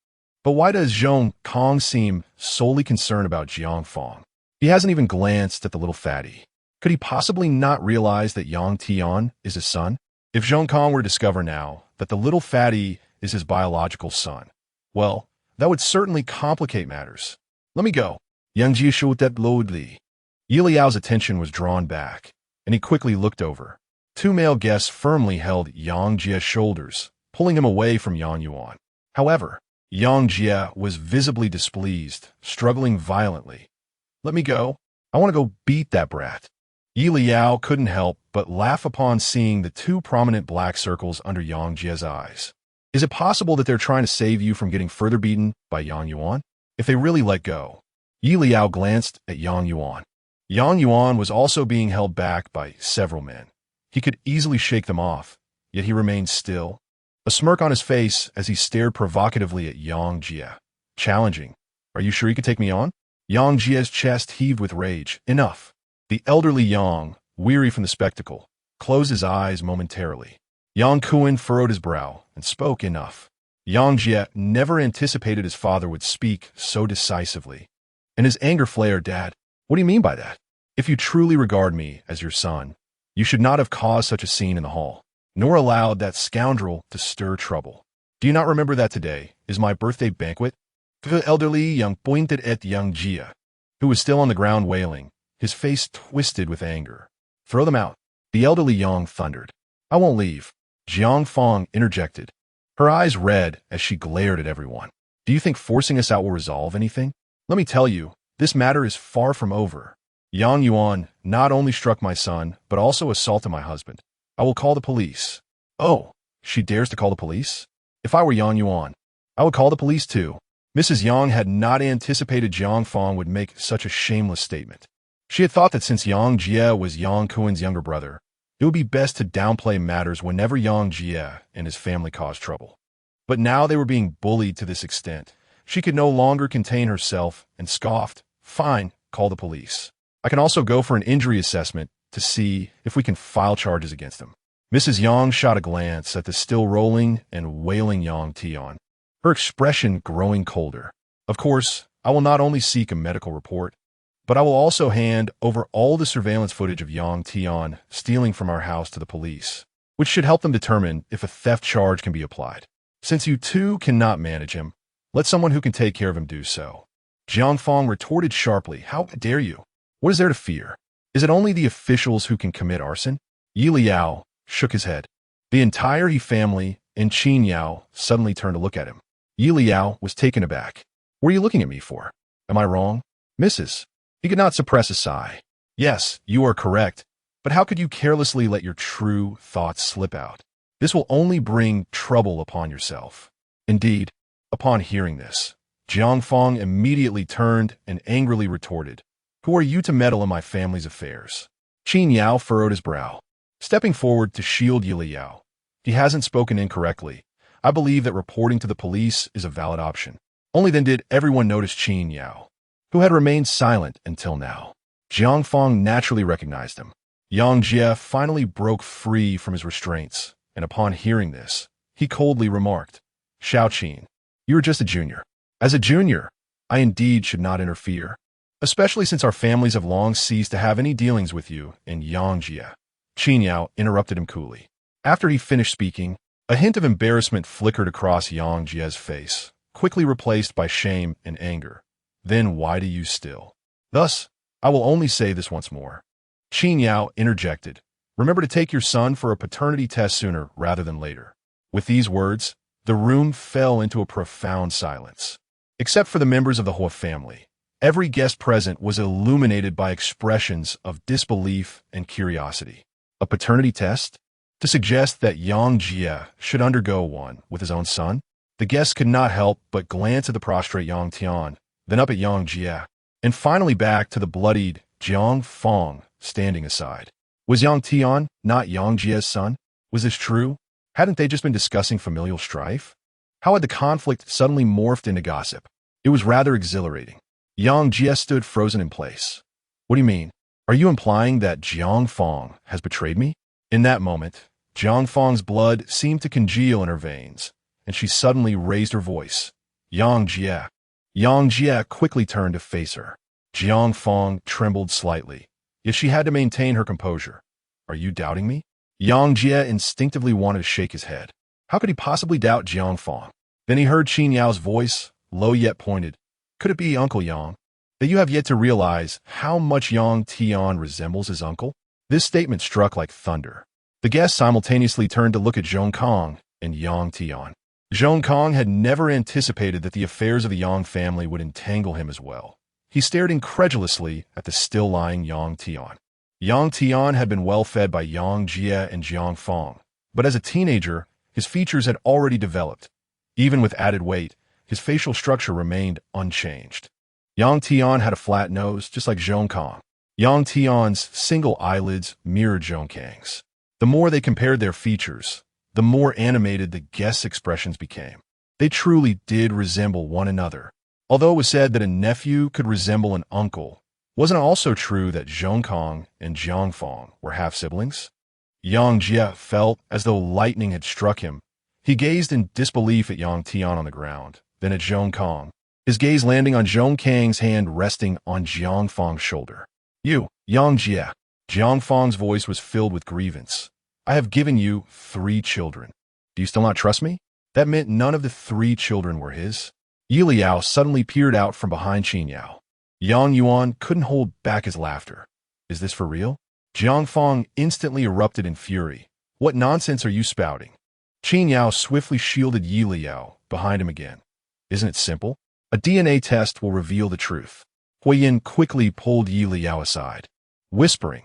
But why does Zhong Kong seem solely concerned about Jiang Fong? He hasn't even glanced at the little fatty. Could he possibly not realize that Yang Tian is his son? If Zhong Kong were to discover now that the little fatty is his biological son, well, that would certainly complicate matters. Let me go. Yang Jie showed that loudly. Yelao's attention was drawn back, and he quickly looked over. Two male guests firmly held Yang Jie's shoulders, pulling him away from Yang Yuan. However, Yang Jie was visibly displeased, struggling violently. Let me go. I want to go beat that brat. Yelao couldn't help but laugh upon seeing the two prominent black circles under Yang Jie's eyes. Is it possible that they're trying to save you from getting further beaten by Yang Yuan? If they really let go. Yelao glanced at Yang Yuan. Yang Yuan was also being held back by several men. He could easily shake them off, yet he remained still, a smirk on his face as he stared provocatively at Yang Jie. Challenging. Are you sure you could take me on? Yang Jie's chest heaved with rage. Enough. The elderly Yang, weary from the spectacle, closed his eyes momentarily. Yang Kuan furrowed his brow and spoke enough. Yang Jie never anticipated his father would speak so decisively. And his anger flared. Dad, what do you mean by that? If you truly regard me as your son, you should not have caused such a scene in the hall, nor allowed that scoundrel to stir trouble. Do you not remember that today is my birthday banquet? The elderly Yang pointed at Yang Jie, who was still on the ground wailing, his face twisted with anger. Throw them out. The elderly Yang thundered. I won't leave. Jiang Fong interjected, her eyes red as she glared at everyone. Do you think forcing us out will resolve anything? Let me tell you, this matter is far from over. Yang Yuan not only struck my son, but also assaulted my husband. I will call the police. Oh, she dares to call the police? If I were Yang Yuan, I would call the police too. Mrs. Yang had not anticipated Jiang Fong would make such a shameless statement. She had thought that since Yang Jie was Yang Kuan's younger brother, it would be best to downplay matters whenever Yang Jie and his family caused trouble. But now they were being bullied to this extent. She could no longer contain herself and scoffed. Fine, call the police. I can also go for an injury assessment to see if we can file charges against him. Mrs. Yang shot a glance at the still rolling and wailing Yang Tian, her expression growing colder. Of course, I will not only seek a medical report, but I will also hand over all the surveillance footage of Yang Tian stealing from our house to the police, which should help them determine if a theft charge can be applied. Since you two cannot manage him, let someone who can take care of him do so. Jiang Fong retorted sharply, how dare you? What is there to fear? Is it only the officials who can commit arson? Yelao shook his head. The entire He family and Qin Yao suddenly turned to look at him. Yelao was taken aback. What are you looking at me for? Am I wrong? Mrs. He could not suppress a sigh. Yes, you are correct, but how could you carelessly let your true thoughts slip out? This will only bring trouble upon yourself. Indeed, upon hearing this, Jiang Fong immediately turned and angrily retorted, who are you to meddle in my family's affairs? Qin Yao furrowed his brow, stepping forward to shield Yelao. He hasn't spoken incorrectly. I believe that reporting to the police is a valid option. Only then did everyone notice Qin Yao, who had remained silent until now. Jiang Fong naturally recognized him. Yang Jie finally broke free from his restraints, and upon hearing this, he coldly remarked, Xiao Qin, you are just a junior. As a junior, I indeed should not interfere, especially since our families have long ceased to have any dealings with you and Yang Jie. Qin Yao interrupted him coolly. After he finished speaking, a hint of embarrassment flickered across Yang Jie's face, quickly replaced by shame and anger. Then why do you still? Thus, I will only say this once more. Qin Yao interjected. Remember to take your son for a paternity test sooner rather than later. With these words, the room fell into a profound silence. Except for the members of the Huo family, every guest present was illuminated by expressions of disbelief and curiosity. A paternity test? To suggest that Yang Jie should undergo one with his own son? The guests could not help but glance at the prostrate Yang Tian, then up at Yang Jie, and finally back to the bloodied Jiang Fong standing aside. Was Yang Tian not Yang Jie's son? Was this true? Hadn't they just been discussing familial strife? How had the conflict suddenly morphed into gossip? It was rather exhilarating. Yang Jie stood frozen in place. What do you mean? Are you implying that Jiang Fong has betrayed me? In that moment, Jiang Fong's blood seemed to congeal in her veins, and she suddenly raised her voice. Yang Jie. Yang Jie quickly turned to face her. Jiang Fong trembled slightly, yet she had to maintain her composure. Are you doubting me? Yang Jie instinctively wanted to shake his head. How could he possibly doubt Jiang Fong? Then he heard Qin Yao's voice, low yet pointed. Could it be Uncle Yang? That you have yet to realize how much Yang Tian resembles his uncle? This statement struck like thunder. The guests simultaneously turned to look at Zhong Kong and Yang Tian. Zhong Kong had never anticipated that the affairs of the Yang family would entangle him as well. He stared incredulously at the still-lying Yang Tian. Yang Tian had been well fed by Yang Jie and Jiang Fong, but as a teenager, his features had already developed. Even with added weight, his facial structure remained unchanged. Yang Tian had a flat nose, just like Zhong Kong. Yang Tian's single eyelids mirrored Zhong Kang's. The more they compared their features, the more animated the guests' expressions became. They truly did resemble one another. Although it was said that a nephew could resemble an uncle, wasn't it also true that Zhong Kong and Jiang Fong were half-siblings? Yang Jie felt as though lightning had struck him. He gazed in disbelief at Yang Tian on the ground, then at Zhong Kong, his gaze landing on Zhong Kang's hand resting on Jiang Fong's shoulder. You, Yang Jie. Jiang Fong's voice was filled with grievance. I have given you 3 children. Do you still not trust me? That meant none of the 3 children were his. Yelao suddenly peered out from behind Qin Yao. Yang Yuan couldn't hold back his laughter. Is this for real? Jiang Fong instantly erupted in fury. What nonsense are you spouting? Qin Yao swiftly shielded Yelao behind him again. Isn't it simple? A DNA test will reveal the truth. Huiyin quickly pulled Yelao aside, whispering,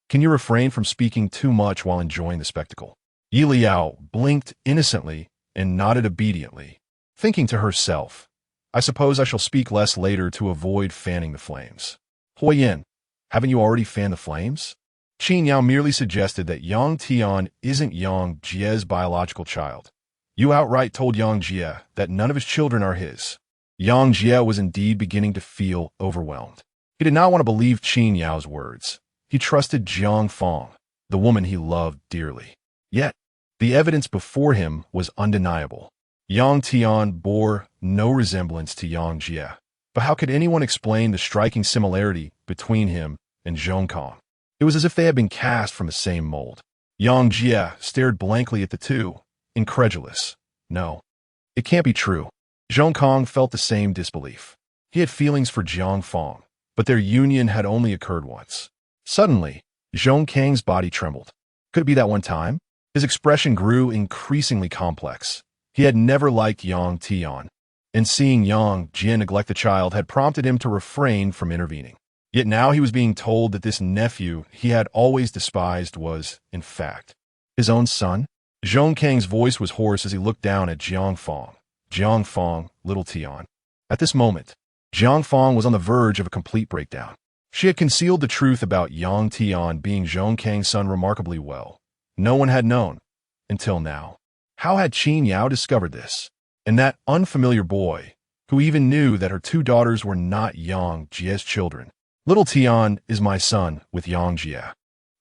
can you refrain from speaking too much while enjoying the spectacle? Yelao blinked innocently and nodded obediently, thinking to herself, I suppose I shall speak less later to avoid fanning the flames. Huoyan, haven't you already fanned the flames? Qin Yao merely suggested that Yang Tian isn't Yang Jie's biological child. You outright told Yang Jie that none of his children are his. Yang Jie was indeed beginning to feel overwhelmed. He did not want to believe Qin Yao's words. He trusted Jiang Fong, the woman he loved dearly. Yet, the evidence before him was undeniable. Yang Tian bore no resemblance to Yang Jie. But how could anyone explain the striking similarity between him and Zhong Kong? It was as if they had been cast from the same mold. Yang Jie stared blankly at the two, incredulous. No, it can't be true. Zhong Kong felt the same disbelief. He had feelings for Jiang Fong, but their union had only occurred once. Suddenly, Zhong Kang's body trembled. Could it be that one time? His expression grew increasingly complex. He had never liked Yang Tian, and seeing Yang Jie neglect the child had prompted him to refrain from intervening. Yet now he was being told that this nephew he had always despised was, in fact, his own son. Zhong Kang's voice was hoarse as he looked down at Jiang Fong. Jiang Fong, little Tian. At this moment, Jiang Fong was on the verge of a complete breakdown. She had concealed the truth about Yang Tian being Zhong Kang's son remarkably well. No one had known, until now. How had Qin Yao discovered this? And that unfamiliar boy, who even knew that her two daughters were not Yang Jie's children. Little Tian is my son with Yang Jie.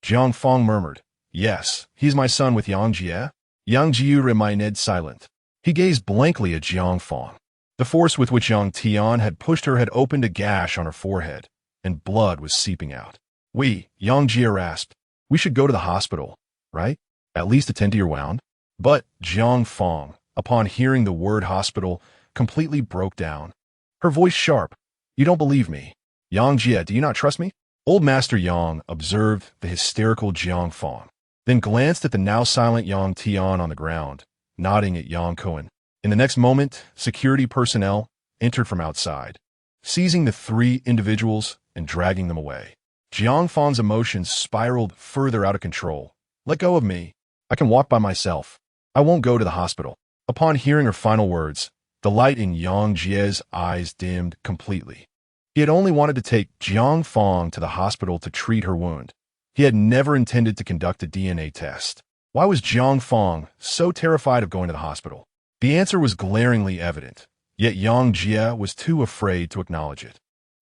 Jiang Fong murmured, Yes, he's my son with Yang Jie. Yang Jie remained silent. He gazed blankly at Jiang Fong. The force with which Yang Tian had pushed her had opened a gash on her forehead, and blood was seeping out. Yang Jie rasped, we should go to the hospital, right? At least attend to your wound. But Jiang Fong, upon hearing the word hospital, completely broke down. Her voice sharp. You don't believe me. Yang Jie, do you not trust me? Old Master Yang observed the hysterical Jiang Fong, then glanced at the now silent Yang Tian on the ground, nodding at Yang Kuan. In the next moment, security personnel entered from outside, seizing the three individuals and dragging them away. Jiang Fong's emotions spiraled further out of control. Let go of me. I can walk by myself. I won't go to the hospital. Upon hearing her final words, the light in Yang Jie's eyes dimmed completely. He had only wanted to take Jiang Fong to the hospital to treat her wound. He had never intended to conduct a DNA test. Why was Jiang Fong so terrified of going to the hospital? The answer was glaringly evident, yet Yang Jie was too afraid to acknowledge it.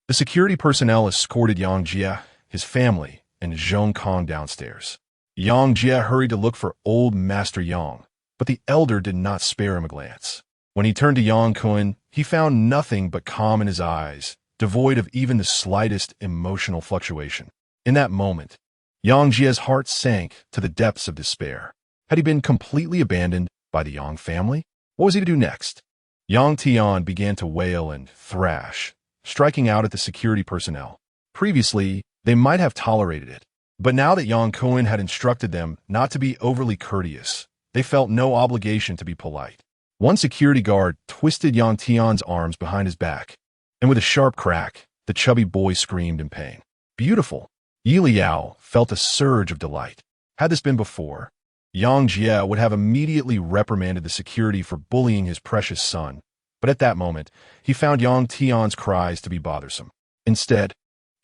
The security personnel escorted Yang Jie, his family, and Zhong Kong downstairs. Yang Jie hurried to look for old Master Yang, but the elder did not spare him a glance. When he turned to Yang Kun, he found nothing but calm in his eyes, devoid of even the slightest emotional fluctuation. In that moment, Yang Jie's heart sank to the depths of despair. Had he been completely abandoned by the Yang family? What was he to do next? Yang Tian began to wail and thrash, striking out at the security personnel. Previously, they might have tolerated it, but now that Yang Kun had instructed them not to be overly courteous, they felt no obligation to be polite. One security guard twisted Yang Tian's arms behind his back, and with a sharp crack, the chubby boy screamed in pain. Beautiful! Yelao felt a surge of delight. Had this been before, Yang Jie would have immediately reprimanded the security for bullying his precious son, but at that moment, he found Yang Tian's cries to be bothersome. Instead,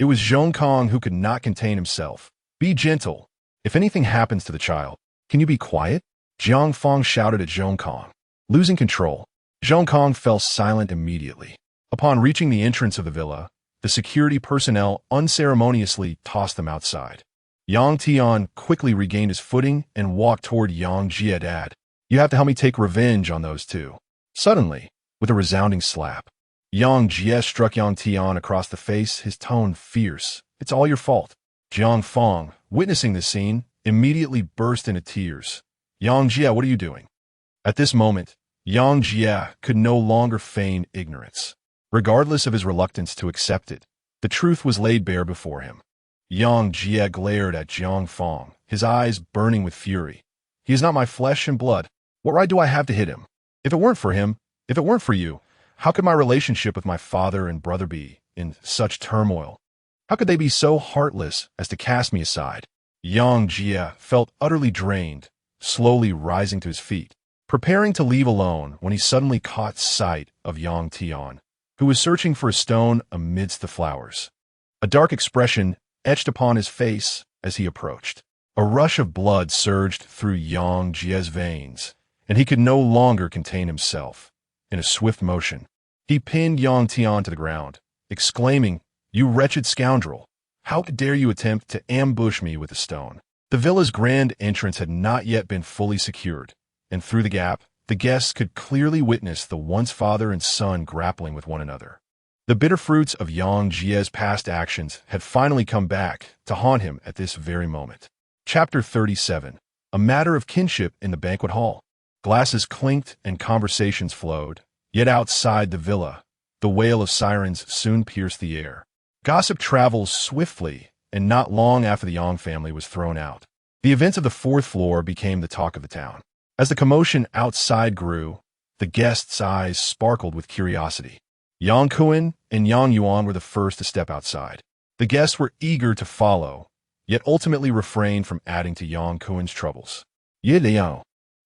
it was Zhong Kong who could not contain himself. Be gentle. If anything happens to the child, can you be quiet? Jiang Fong shouted at Zhong Kong. Losing control, Zhong Kong fell silent immediately. Upon reaching the entrance of the villa, the security personnel unceremoniously tossed them outside. Yang Tian quickly regained his footing and walked toward Yang Jie. Dad, you have to help me take revenge on those two. Suddenly, with a resounding slap, Yang Jie struck Yang Tian across the face, his tone fierce. It's all your fault. Jiang Fong, witnessing the scene, immediately burst into tears. Yang Jie, what are you doing? At this moment, Yang Jie could no longer feign ignorance. Regardless of his reluctance to accept it, the truth was laid bare before him. Yang Jie glared at Jiang Fong, his eyes burning with fury. He is not my flesh and blood. What right do I have to hit him? If it weren't for him, if it weren't for you, how could my relationship with my father and brother be in such turmoil? How could they be so heartless as to cast me aside? Yang Jie felt utterly drained, slowly rising to his feet, preparing to leave alone when he suddenly caught sight of Yang Tian, who was searching for a stone amidst the flowers. A dark expression etched upon his face as he approached. A rush of blood surged through Yang Jie's veins, and he could no longer contain himself. In a swift motion, he pinned Yang Tian to the ground, exclaiming, "You wretched scoundrel! How dare you attempt to ambush me with a stone?" The villa's grand entrance had not yet been fully secured, and through the gap, the guests could clearly witness the once father and son grappling with one another. The bitter fruits of Yang Jie's past actions had finally come back to haunt him at this very moment. Chapter 37. A matter of kinship in the banquet hall. Glasses clinked and conversations flowed, yet outside the villa, the wail of sirens soon pierced the air. Gossip travels swiftly, and not long after the Yang family was thrown out, the events of the fourth floor became the talk of the town. As the commotion outside grew, the guests' eyes sparkled with curiosity. Yang Kuan and Yang Yuan were the first to step outside. The guests were eager to follow, yet ultimately refrained from adding to Yang Kuan's troubles. Yelao,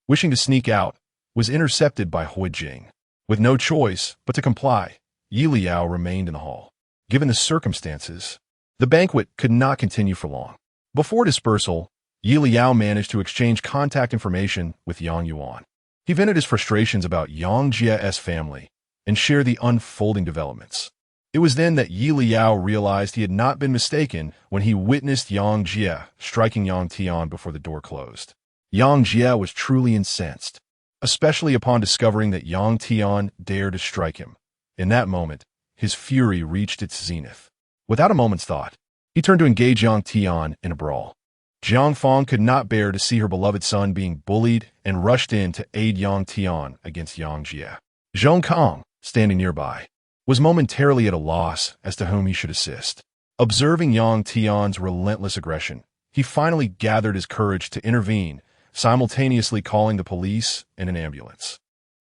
wishing to sneak out, was intercepted by Hui Jing. With no choice but to comply, Yelao remained in the hall. Given the circumstances, the banquet could not continue for long. Before dispersal, Yelao managed to exchange contact information with Yang Yuan. He vented his frustrations about Yang Jie's family and shared the unfolding developments. It was then that Yelao realized he had not been mistaken when he witnessed Yang Jie striking Yang Tian before the door closed. Yang Jie was truly incensed, especially upon discovering that Yang Tian dared to strike him. In that moment, his fury reached its zenith. Without a moment's thought, he turned to engage Yang Tian in a brawl. Jiang Fong could not bear to see her beloved son being bullied and rushed in to aid Yang Tian against Yang Jie. Zhong Kong, standing nearby, was momentarily at a loss as to whom he should assist. Observing Yang Tian's relentless aggression, he finally gathered his courage to intervene, simultaneously calling the police and an ambulance.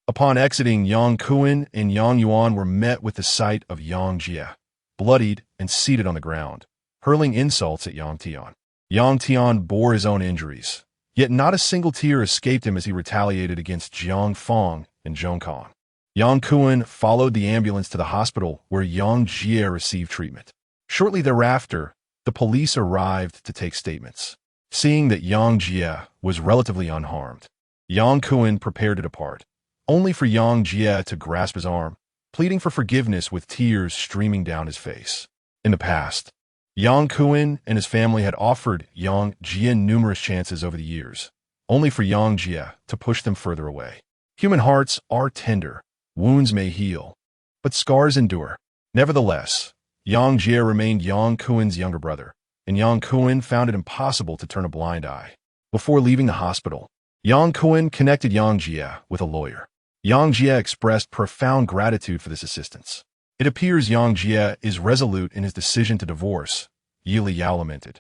Upon exiting, Yang Kuan and Yang Yuan were met with the sight of Yang Jie, bloodied and seated on the ground, hurling insults at Yang Tian. Yang Tian bore his own injuries, yet not a single tear escaped him as he retaliated against Jiang Fong and Zhong Kong. Yang Kuan followed the ambulance to the hospital where Yang Jie received treatment. Shortly thereafter, the police arrived to take statements. Seeing that Yang Jie was relatively unharmed, Yang Kuan prepared to depart, only for Yang Jie to grasp his arm, pleading for forgiveness with tears streaming down his face. In the past, Yang Kuan and his family had offered Yang Jie numerous chances over the years, only for Yang Jie to push them further away. Human hearts are tender, wounds may heal, but scars endure. Nevertheless, Yang Jie remained Yang Kuan's younger brother, and Yang Kuan found it impossible to turn a blind eye. Before leaving the hospital, Yang Kuan connected Yang Jie with a lawyer. Yang Jie expressed profound gratitude for this assistance. It appears Yang Jie is resolute in his decision to divorce, Yelao lamented.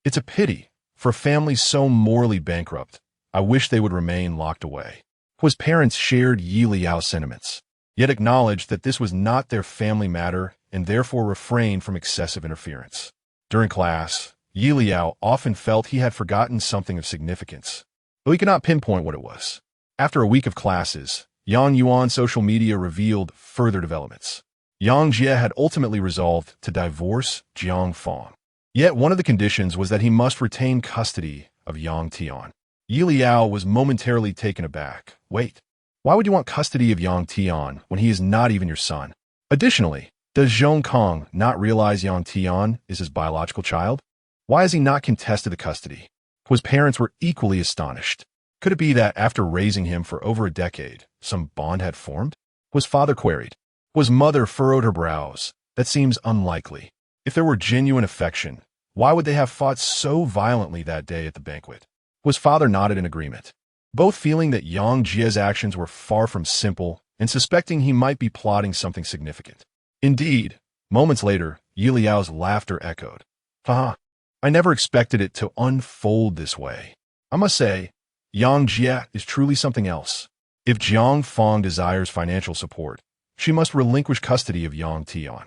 It's a pity, for a family so morally bankrupt, I wish they would remain locked away. Hui's parents shared Yelao's sentiments, yet acknowledged that this was not their family matter and therefore refrained from excessive interference. During class, Yelao often felt he had forgotten something of significance, though he could not pinpoint what it was. After a week of classes, Yang Yuan's social media revealed further developments. Yang Jie had ultimately resolved to divorce Jiang Fong. Yet one of the conditions was that he must retain custody of Yang Tian. Yelao was momentarily taken aback. Wait, why would you want custody of Yang Tian when he is not even your son? Additionally, does Zhong Kong not realize Yang Tian is his biological child? Why has he not contested the custody? Hui's parents were equally astonished. Could it be that after raising him for over a decade, some bond had formed? Hui's father queried. Hui's mother furrowed her brows. That seems unlikely. If there were genuine affection, why would they have fought so violently that day at the banquet? Hui's father nodded in agreement, both feeling that Yang Jie's actions were far from simple and suspecting he might be plotting something significant. Indeed, moments later, Yelao's laughter echoed. Haha, I never expected it to unfold this way. I must say, Yang Jie is truly something else. If Jiang Fong desires financial support, she must relinquish custody of Yang Tian.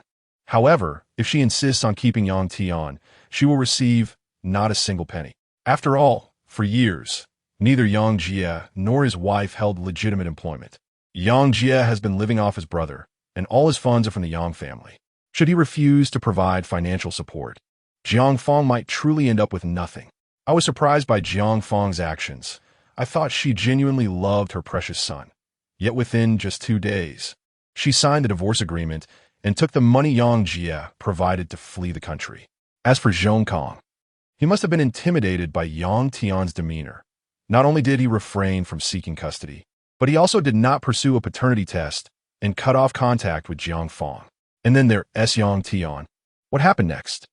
However, if she insists on keeping Yang Tian, she will receive not a single penny. After all, for years, Neither Yang Jie nor his wife held legitimate employment. Yang Jie has been living off his brother, and all his funds are from the Yang family. Should he refuse to provide financial support, Jiang Fong might truly end up with nothing. I was surprised by Jiang Fong's actions. I thought she genuinely loved her precious son. Yet within just 2 days, she signed the divorce agreement and took the money Yang Jie provided to flee the country. As for Zhong Kong, he must have been intimidated by Yang Tian's demeanor. Not only did he refrain from seeking custody, but he also did not pursue a paternity test and cut off contact with Jiang Fong. And then there's Yang Tian. What happened next?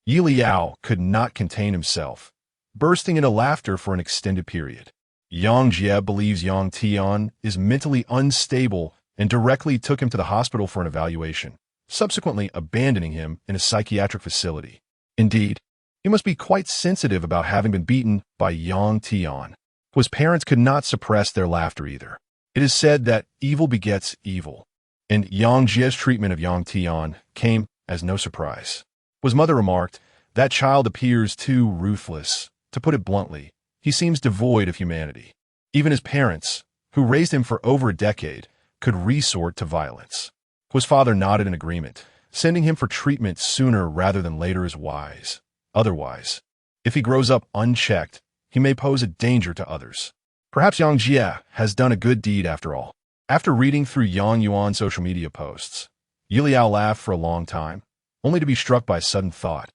Yelao could not contain himself, bursting into laughter for an extended period. Yang Jie believes Yang Tian is mentally unstable and directly took him to the hospital for an evaluation, subsequently abandoning him in a psychiatric facility. Indeed, he must be quite sensitive about having been beaten by Yang Tian. His parents could not suppress their laughter either. It is said that evil begets evil, and Yang Jie's treatment of Yang Tian came as no surprise. His mother remarked, "That child appears too ruthless. To put it bluntly, he seems devoid of humanity." Even his parents, who raised him for over a decade, could resort to violence. His father nodded in agreement. Sending him for treatment sooner rather than later is wise. Otherwise, if he grows up unchecked, he may pose a danger to others. Perhaps Yang Jie has done a good deed after all. After reading through Yang Yuan's social media posts, Yelao laughed for a long time, only to be struck by a sudden thought.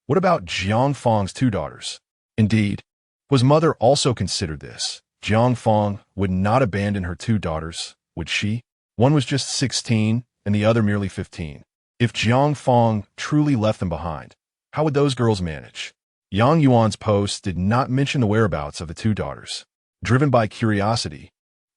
What about Jiang Fong's 2 daughters? Indeed, his mother also considered this. Jiang Fong would not abandon her 2 daughters, would she? One was just 16 and the other merely 15. If Jiang Fong truly left them behind, how would those girls manage? Yang Yuan's post did not mention the whereabouts of the 2 daughters. Driven by curiosity,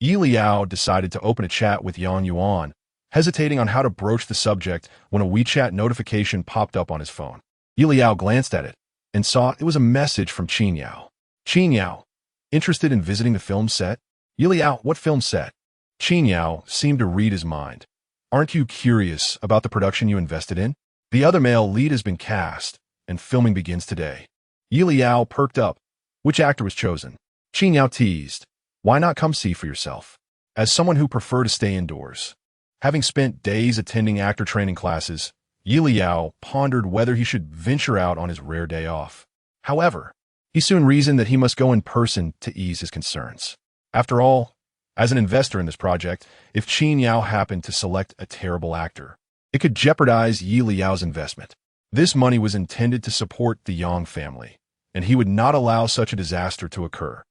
Yelao decided to open a chat with Yang Yuan, hesitating on how to broach the subject when a WeChat notification popped up on his phone. Yelao glanced at it and saw it was a message from Qin Yao. Qin Yao, interested in visiting the film set? Yelao, what film set? Qin Yao seemed to read his mind. Aren't you curious about the production you invested in? The other male lead has been cast, and filming begins today. Yelao perked up. Which actor was chosen? Qin Yao teased. Why not come see for yourself? As someone who preferred to stay indoors, having spent days attending actor training classes, Yelao pondered whether he should venture out on his rare day off. However, he soon reasoned that he must go in person to ease his concerns. After all, as an investor in this project, if Qin Yao happened to select a terrible actor, it could jeopardize Yelao's investment. This money was intended to support the Yang family, and he would not allow such a disaster to occur.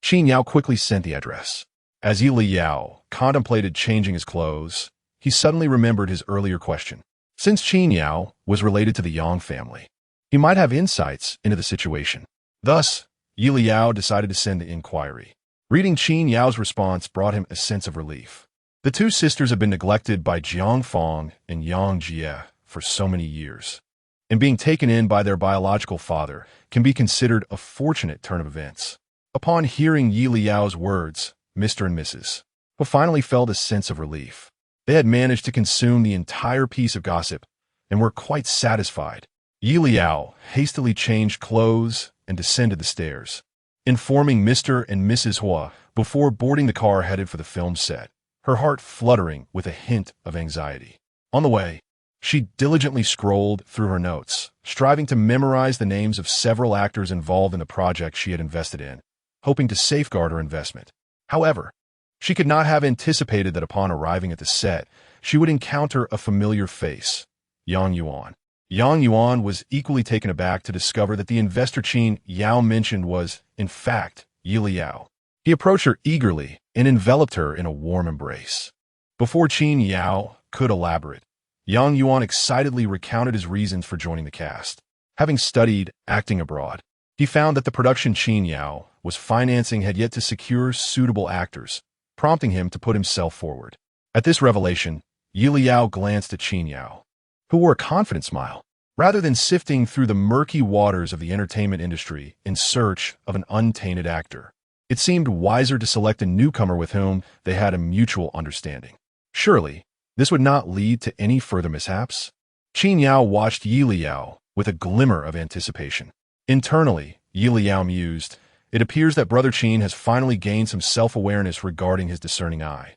Qin Yao quickly sent the address. As Yelao contemplated changing his clothes, he suddenly remembered his earlier question. Since Qin Yao was related to the Yang family, he might have insights into the situation. Thus, Yelao decided to send the inquiry. Reading Qin Yao's response brought him a sense of relief. The 2 sisters have been neglected by Jiang Fong and Yang Jie for so many years, and being taken in by their biological father can be considered a fortunate turn of events. Upon hearing Yelao's words, Mr. and Mrs. Huo finally felt a sense of relief. They had managed to consume the entire piece of gossip and were quite satisfied. Yelao hastily changed clothes and descended the stairs, informing Mr. and Mrs. Huo before boarding the car headed for the film set, her heart fluttering with a hint of anxiety. On the way, she diligently scrolled through her notes, striving to memorize the names of several actors involved in the project she had invested in, hoping to safeguard her investment. However, she could not have anticipated that upon arriving at the set, she would encounter a familiar face, Yang Yuan. Yang Yuan was equally taken aback to discover that the investor Qin Yao mentioned was, in fact, Yelao. He approached her eagerly and enveloped her in a warm embrace. Before Qin Yao could elaborate, Yang Yuan excitedly recounted his reasons for joining the cast. Having studied acting abroad, he found that the production Qin Yao was financing had yet to secure suitable actors, prompting him to put himself forward. At this revelation, Yelao glanced at Qin Yao, who wore a confident smile. Rather than sifting through the murky waters of the entertainment industry in search of an untainted actor, it seemed wiser to select a newcomer with whom they had a mutual understanding. Surely, this would not lead to any further mishaps? Qin Yao watched Yelao with a glimmer of anticipation. Internally, Yelao mused, It appears that Brother Qin has finally gained some self-awareness regarding his discerning eye.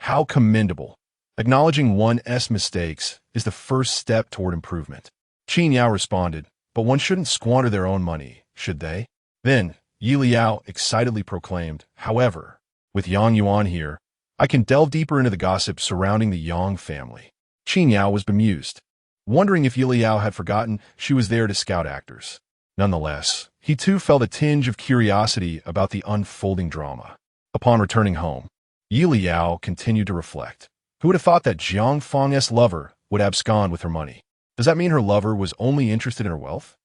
How commendable. Acknowledging one's mistakes is the first step toward improvement. Qin Yao responded, but one shouldn't squander their own money, should they? Then, Yelao excitedly proclaimed, however, with Yang Yuan here, I can delve deeper into the gossip surrounding the Yang family. Qin Yao was bemused, wondering if Yelao had forgotten she was there to scout actors. Nonetheless, he too felt a tinge of curiosity about the unfolding drama. Upon returning home, Yelao continued to reflect. Who would have thought that Jiang Fang's lover would abscond with her money? Does that mean her lover was only interested in her wealth?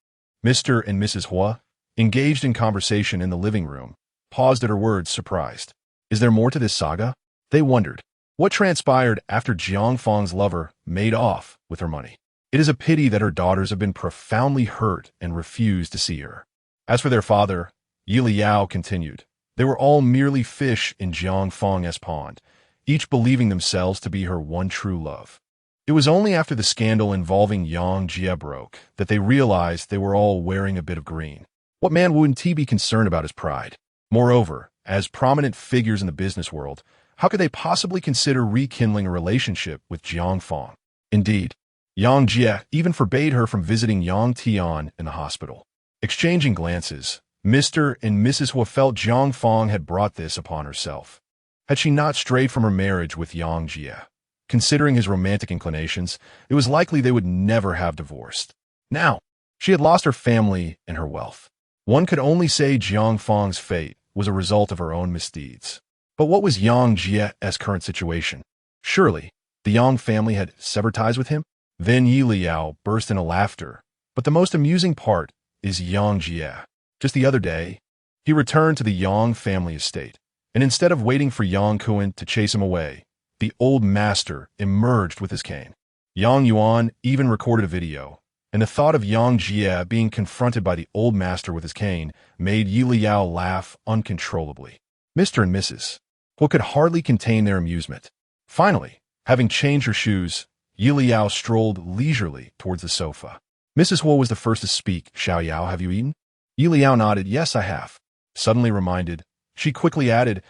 Mr. and Mrs. Huo, engaged in conversation in the living room, paused at her words, surprised. Is there more to this saga? They wondered. What transpired after Jiang Fang's lover made off with her money? It is a pity that her daughters have been profoundly hurt and refuse to see her. As for their father, Yelao continued, they were all merely fish in Jiang Fang's pond, each believing themselves to be her one true love. It was only after the scandal involving Yang Jie broke that they realized they were all wearing a bit of green. What man wouldn't he be concerned about his pride? Moreover, as prominent figures in the business world, how could they possibly consider rekindling a relationship with Jiang Fang? Indeed, Yang Jie even forbade her from visiting Yang Tian in the hospital. Exchanging glances, Mr. and Mrs. Huo felt Jiang Fang had brought this upon herself. Had she not strayed from her marriage with Yang Jie? Considering his romantic inclinations, it was likely they would never have divorced. Now, she had lost her family and her wealth. One could only say Jiang Fang's fate was a result of her own misdeeds. But what was Yang Jie's current situation? Surely, the Yang family had severed ties with him? Then Yelao burst into laughter. But the most amusing part is Yang Jie. Just the other day, he returned to the Yang family estate, and instead of waiting for Yang Kuan to chase him away, the old master emerged with his cane. Yang Yuan even recorded a video, and the thought of Yang Jie being confronted by the old master with his cane made Yelao laugh uncontrollably. Mr. and Mrs. Huo could hardly contain their amusement. Finally, having changed her shoes, Yelao strolled leisurely towards the sofa. Mrs. Huo was the first to speak. Xiao Yao, have you eaten? Yelao nodded. Yes, I have. Suddenly reminded, she quickly added,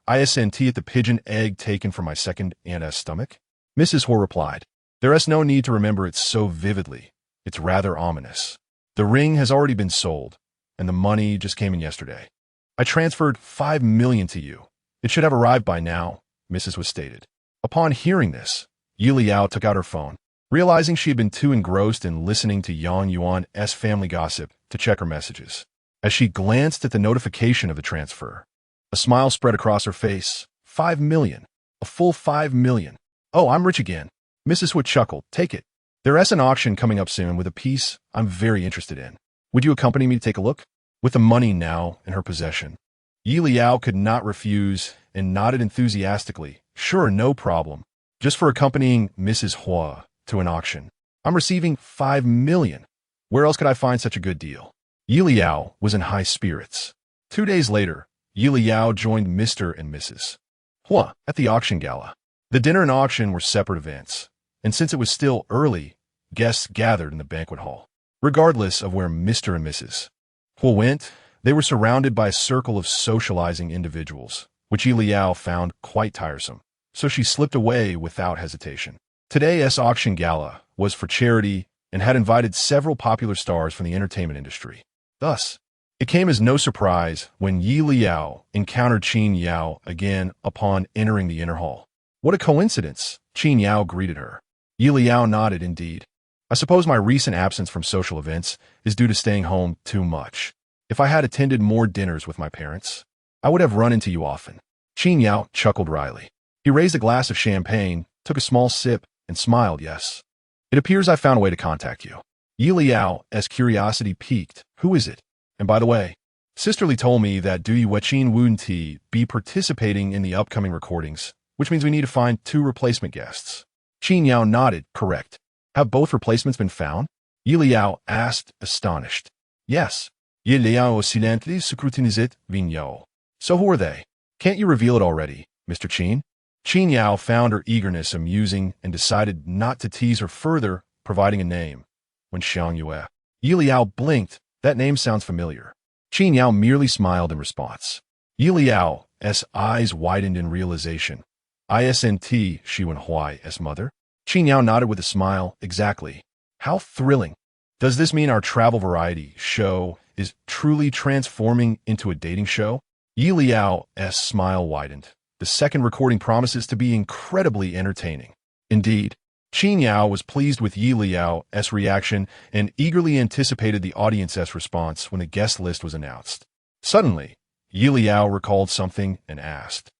ISNT at the pigeon egg taken from my second aunt's stomach? Mrs. Huo replied, there is no need to remember it so vividly. It's rather ominous. The ring has already been sold, and the money just came in yesterday. I transferred 5 million to you. It should have arrived by now, Mrs. Huo stated. Upon hearing this, Yelao took out her phone, realizing she had been too engrossed in listening to Yang Yuan's family gossip to check her messages. As she glanced at the notification of the transfer, a smile spread across her face. 5 million. A full 5 million. Oh, I'm rich again. Mrs. Huo chuckled. Take it. There is an auction coming up soon with a piece I'm very interested in. Would you accompany me to take a look? With the money now in her possession, Yelao could not refuse and nodded enthusiastically. Sure, no problem. Just for accompanying Mrs. Huo to an auction. I'm receiving 5 million. Where else could I find such a good deal? Yelao was in high spirits. 2 days later, Yelao joined Mr. and Mrs. Huo at the auction gala. The dinner and auction were separate events, and since it was still early, guests gathered in the banquet hall. Regardless of where Mr. and Mrs. Huo went, they were surrounded by a circle of socializing individuals, which Yelao found quite tiresome, so she slipped away without hesitation. Today's auction gala was for charity and had invited several popular stars from the entertainment industry. Thus, it came as no surprise when Yelao encountered Qin Yao again upon entering the inner hall. What a coincidence, Qin Yao greeted her. Yelao nodded indeed. I suppose my recent absence from social events is due to staying home too much. If I had attended more dinners with my parents, I would have run into you often. Qin Yao chuckled wryly. He raised a glass of champagne, took a small sip, and smiled. Yes. It appears I found a way to contact you. Yelao, as curiosity piqued. Who is it? And by the way, Sisterly told me that Dui Wechin Wunti be participating in the upcoming recordings, which means we need to find 2 replacement guests. Qin Yao nodded. Correct. Have both replacements been found? Yelao asked, astonished. Yes. Yelao silently scrutinized Vigneault. So who are they? Can't you reveal it already, Mr. Qin? Qin Yao found her eagerness amusing and decided not to tease her further, providing a name. When Xiang Yue. Yelao blinked. That name sounds familiar. Qin Yao merely smiled in response. Yelao's eyes widened in realization. Isn't she Wenhuai's mother? Qin Yao nodded with a smile. Exactly. How thrilling. Does this mean our travel variety show is truly transforming into a dating show? Yelao's smile widened. The second recording promises to be incredibly entertaining. Indeed, Qin Yao was pleased with Yelao's reaction and eagerly anticipated the audience's response when the guest list was announced. Suddenly, Yelao recalled something and asked,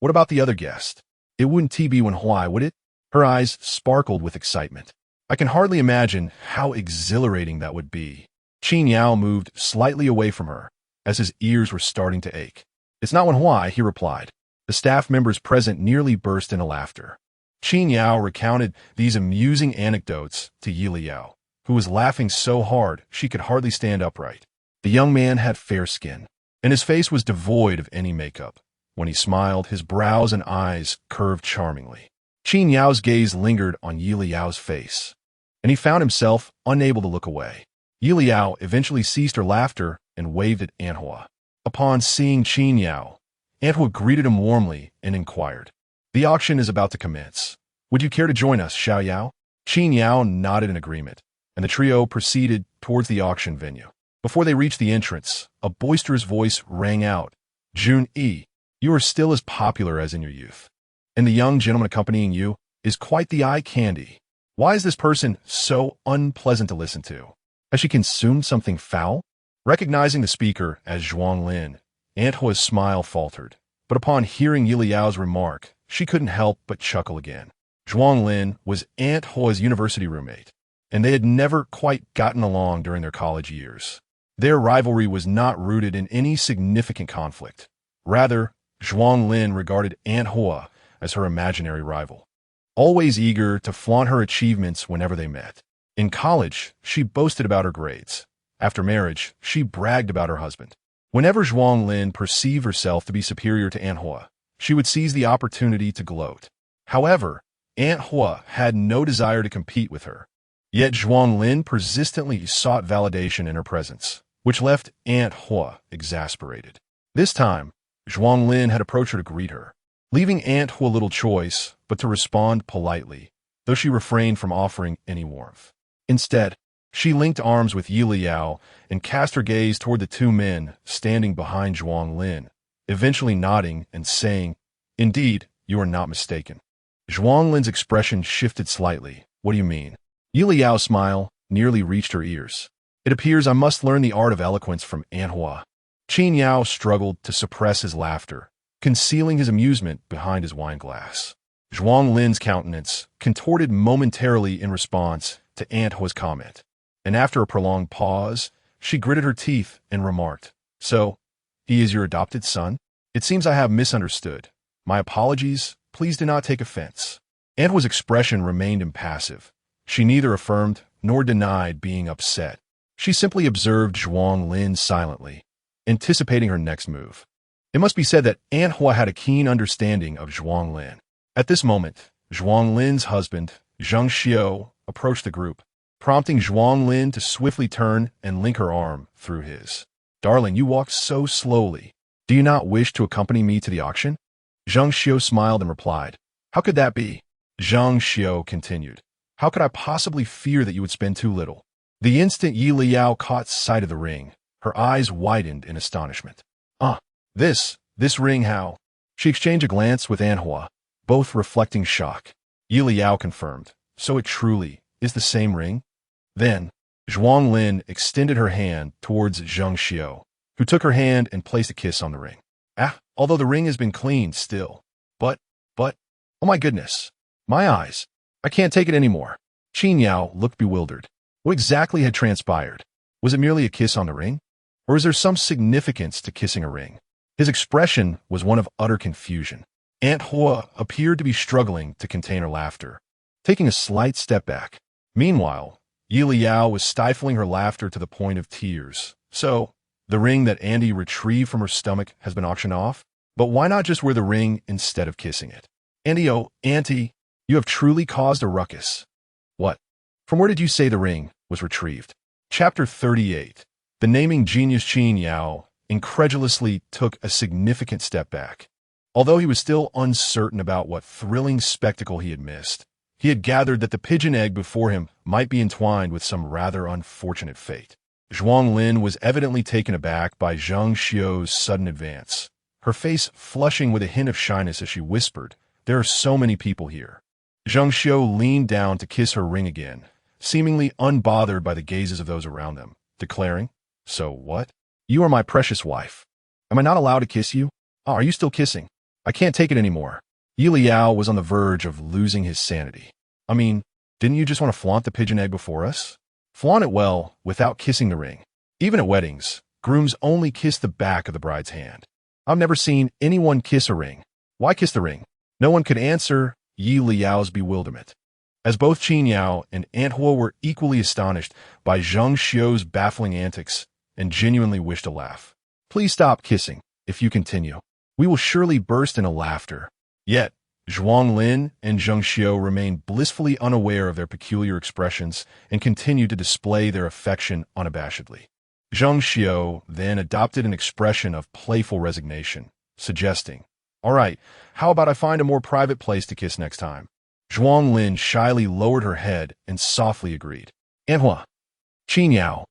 "What about the other guest? It wouldn't be Wenhuai, would it?" Her eyes sparkled with excitement. "I can hardly imagine how exhilarating that would be." Qin Yao moved slightly away from her, as his ears were starting to ache. "It's not Wenhuai," he replied. The staff members present nearly burst into laughter. Qin Yao recounted these amusing anecdotes to Yelao, who was laughing so hard she could hardly stand upright. The young man had fair skin, and his face was devoid of any makeup. When he smiled, his brows and eyes curved charmingly. Qin Yao's gaze lingered on Yelao's face, and he found himself unable to look away. Yelao eventually ceased her laughter and waved at Anhua. Upon seeing Qin Yao, Anhua greeted him warmly and inquired, "The auction is about to commence. Would you care to join us, Xiao Yao?" Qin Yao nodded in agreement, and the trio proceeded towards the auction venue. Before they reached the entrance, a boisterous voice rang out, "Jun-E, you are still as popular as in your youth, and the young gentleman accompanying you is quite the eye candy. Why is this person so unpleasant to listen to? Has she consumed something foul?" Recognizing the speaker as Zhuang Lin, Anthua's smile faltered, but upon hearing Yelao's remark, she couldn't help but chuckle again. Zhuang Lin was Anthua's university roommate, and they had never quite gotten along during their college years. Their rivalry was not rooted in any significant conflict. Rather, Zhuang Lin regarded Anthua as her imaginary rival, always eager to flaunt her achievements whenever they met. In college, she boasted about her grades. After marriage, she bragged about her husband. Whenever Zhuang Lin perceived herself to be superior to Anthua, she would seize the opportunity to gloat. However, Anthua had no desire to compete with her. Yet Zhuang Lin persistently sought validation in her presence, which left Anthua exasperated. This time, Zhuang Lin had approached her to greet her, leaving Anthua little choice but to respond politely, though she refrained from offering any warmth. Instead, she linked arms with Yelao and cast her gaze toward the two men standing behind Zhuang Lin, eventually nodding and saying, "Indeed, you are not mistaken." Zhuang Lin's expression shifted slightly. "What do you mean?" Yelao's smile nearly reached her ears. "It appears I must learn the art of eloquence from Anhua." Qin Yao struggled to suppress his laughter, concealing his amusement behind his wineglass. Zhuang Lin's countenance contorted momentarily in response to Anthua's comment, and after a prolonged pause, she gritted her teeth and remarked, "So, he is your adopted son? It seems I have misunderstood. My apologies, please do not take offense." Anthua's expression remained impassive. She neither affirmed nor denied being upset. She simply observed Zhuang Lin silently, anticipating her next move. It must be said that Anthua had a keen understanding of Zhuang Lin. At this moment, Zhuang Lin's husband, Zheng Xiao, approached the group, prompting Zhuang Lin to swiftly turn and link her arm through his. "Darling, you walk so slowly. Do you not wish to accompany me to the auction?" Zheng Xiao smiled and replied, "How could that be?" Zheng Xiao continued, "How could I possibly fear that you would spend too little?" The instant Yelao caught sight of the ring, her eyes widened in astonishment. This ring, how?" She exchanged a glance with Anhua, both reflecting shock. Yelao confirmed, "So it truly is the same ring?" Then, Zhuang Lin extended her hand towards Zheng Xiao, who took her hand and placed a kiss on the ring. Although the ring has been cleaned still. But, oh my goodness. My eyes. I can't take it anymore. Qin Yao looked bewildered. What exactly had transpired? Was it merely a kiss on the ring? Or is there some significance to kissing a ring? His expression was one of utter confusion. Anthua appeared to be struggling to contain her laughter, taking a slight step back. Meanwhile, Yelao was stifling her laughter to the point of tears. "So, the ring that Andy retrieved from her stomach has been auctioned off? But why not just wear the ring instead of kissing it?" "Andy, oh, Auntie, you have truly caused a ruckus." "What? From where did you say the ring was retrieved?" Chapter 38. The naming genius Qin Yao incredulously took a significant step back. Although he was still uncertain about what thrilling spectacle he had missed, he had gathered that the pigeon egg before him might be entwined with some rather unfortunate fate. Zhuang Lin was evidently taken aback by Zheng Xiu's sudden advance, her face flushing with a hint of shyness as she whispered, "There are so many people here." Zheng Xiu leaned down to kiss her ring again, seemingly unbothered by the gazes of those around them, declaring, "So what? You are my precious wife. Am I not allowed to kiss you? Oh, are you still kissing? I can't take it anymore." Yelao was on the verge of losing his sanity. "I mean, didn't you just want to flaunt the pigeon egg before us? Flaunt it well, without kissing the ring. Even at weddings, grooms only kiss the back of the bride's hand. I've never seen anyone kiss a ring. Why kiss the ring?" No one could answer Yelao's bewilderment, as both Qin Yao and Aunt Huo were equally astonished by Zheng Xiu's baffling antics and genuinely wished to laugh. "Please stop kissing. If you continue, we will surely burst into laughter." Yet, Zhuang Lin and Zheng Xiu remained blissfully unaware of their peculiar expressions and continued to display their affection unabashedly. Zheng Xiu then adopted an expression of playful resignation, suggesting, "All right, how about I find a more private place to kiss next time?" Zhuang Lin shyly lowered her head and softly agreed. "Aunt Hua, Qin Yao,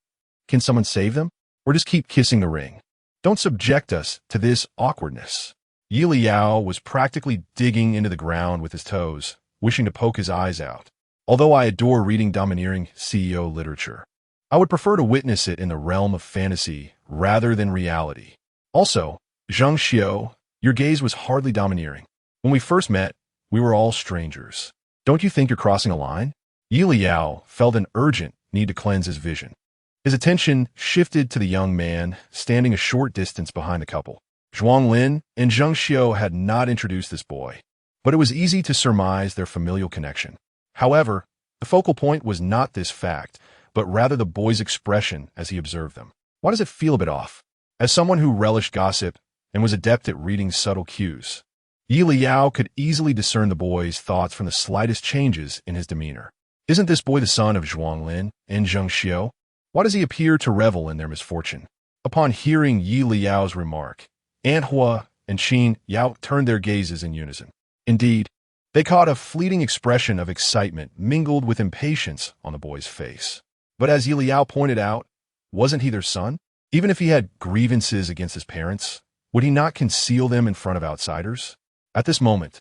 can someone save them? Or just keep kissing the ring? Don't subject us to this awkwardness." Yelao was practically digging into the ground with his toes, wishing to poke his eyes out. "Although I adore reading domineering CEO literature, I would prefer to witness it in the realm of fantasy rather than reality. Also, Zheng Xiu, your gaze was hardly domineering. When we first met, we were all strangers. Don't you think you're crossing a line?" Yelao felt an urgent need to cleanse his vision. His attention shifted to the young man standing a short distance behind the couple. Zhuang Lin and Zheng Xiu had not introduced this boy, but it was easy to surmise their familial connection. However, the focal point was not this fact, but rather the boy's expression as he observed them. Why does it feel a bit off? As someone who relished gossip and was adept at reading subtle cues, Yelao could easily discern the boy's thoughts from the slightest changes in his demeanor. Isn't this boy the son of Zhuang Lin and Zheng Xiu? Why does he appear to revel in their misfortune? Upon hearing Yelao's remark, Aunt Hua and Qin Yao turned their gazes in unison. Indeed, they caught a fleeting expression of excitement mingled with impatience on the boy's face. But as Yelao pointed out, wasn't he their son? Even if he had grievances against his parents, would he not conceal them in front of outsiders? At this moment,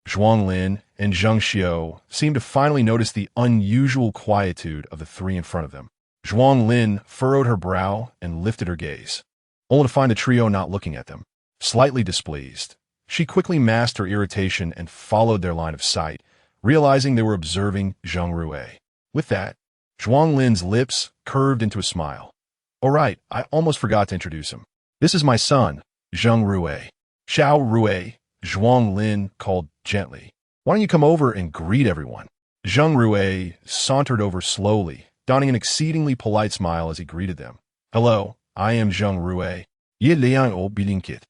Zhuang Lin and Zheng Xiu seemed to finally notice the unusual quietude of the three in front of them. Zhuang Lin furrowed her brow and lifted her gaze, only to find the trio not looking at them. Slightly displeased, she quickly masked her irritation and followed their line of sight, realizing they were observing Zheng Rue. With that, Zhuang Lin's lips curved into a smile. "All right, I almost forgot to introduce him. This is my son, Zheng Rue." "Xiao Rue," Zhuang Lin called gently. "Why don't you come over and greet everyone?" Zheng Rue sauntered over slowly, donning an exceedingly polite smile as he greeted them. "Hello, I am Zheng Rue. Yelao bilinkit.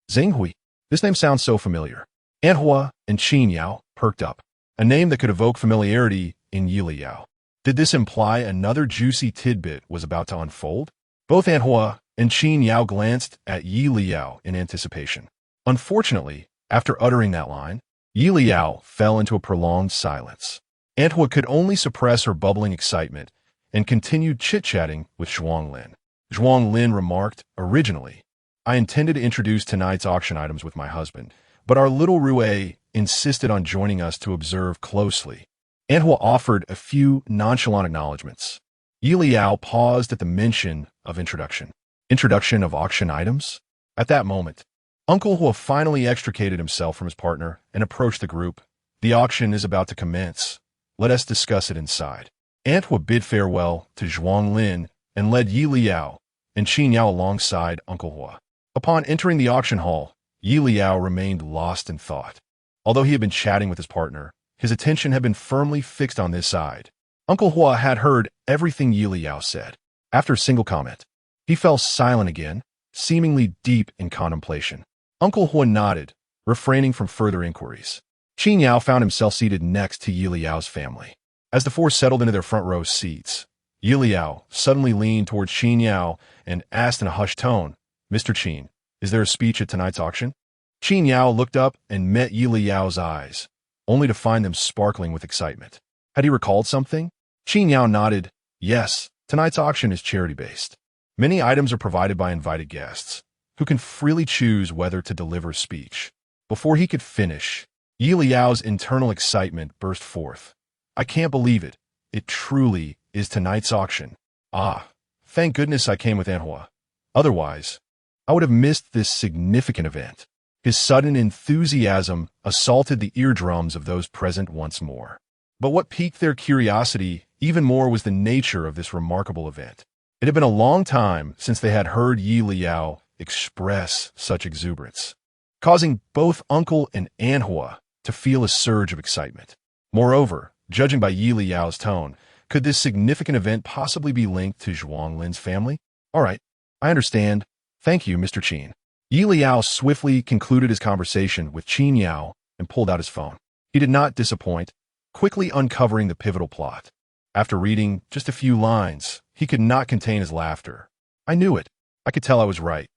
Zhenghui." This name sounds so familiar. Aunt Hua and Qin Yao perked up, a name that could evoke familiarity in Yelao. Did this imply another juicy tidbit was about to unfold? Both Aunt Hua and Qin Yao glanced at Yelao in anticipation. Unfortunately, after uttering that line, Yelao fell into a prolonged silence. Aunt Hua could only suppress her bubbling excitement and continued chit-chatting with Zhuang Lin. Zhuang Lin remarked, originally, "I intended to introduce tonight's auction items with my husband, but our little Rue insisted on joining us to observe closely." Aunt Hua offered a few nonchalant acknowledgments. Yelao paused at the mention of introduction. Introduction of auction items? At that moment, Uncle Hua finally extricated himself from his partner and approached the group. "The auction is about to commence. Let us discuss it inside." Aunt Hua bid farewell to Zhuang Lin and led Yelao and Qin Yao alongside Uncle Hua. Upon entering the auction hall, Yelao remained lost in thought. Although he had been chatting with his partner, his attention had been firmly fixed on this side. Uncle Hua had heard everything Yelao said. After a single comment, he fell silent again, seemingly deep in contemplation. Uncle Hua nodded, refraining from further inquiries. Qin Yao found himself seated next to Yelao's family. As the four settled into their front row seats, Yelao suddenly leaned towards Qin Yao and asked in a hushed tone, "Mr. Qin, is there a speech at tonight's auction?" Qin Yao looked up and met Yelao's eyes, only to find them sparkling with excitement. Had he recalled something? Qin Yao nodded. Yes, tonight's auction is charity-based. Many items are provided by invited guests, who can freely choose whether to deliver a speech. Before he could finish, Yelao's internal excitement burst forth. I can't believe it. It truly is tonight's auction. Ah, thank goodness I came with Anhua. Otherwise, I would have missed this significant event. His sudden enthusiasm assaulted the eardrums of those present once more. But what piqued their curiosity even more was the nature of this remarkable event. It had been a long time since they had heard Yelao express such exuberance, causing both Uncle and Anhua to feel a surge of excitement. Moreover, judging by Yelao's tone, could this significant event possibly be linked to Zhuanglin's family? All right, I understand. Thank you, Mr. Qin. Yelao swiftly concluded his conversation with Qin Yao and pulled out his phone. He did not disappoint, quickly uncovering the pivotal plot. After reading just a few lines, he could not contain his laughter. I knew it. I could tell I was right.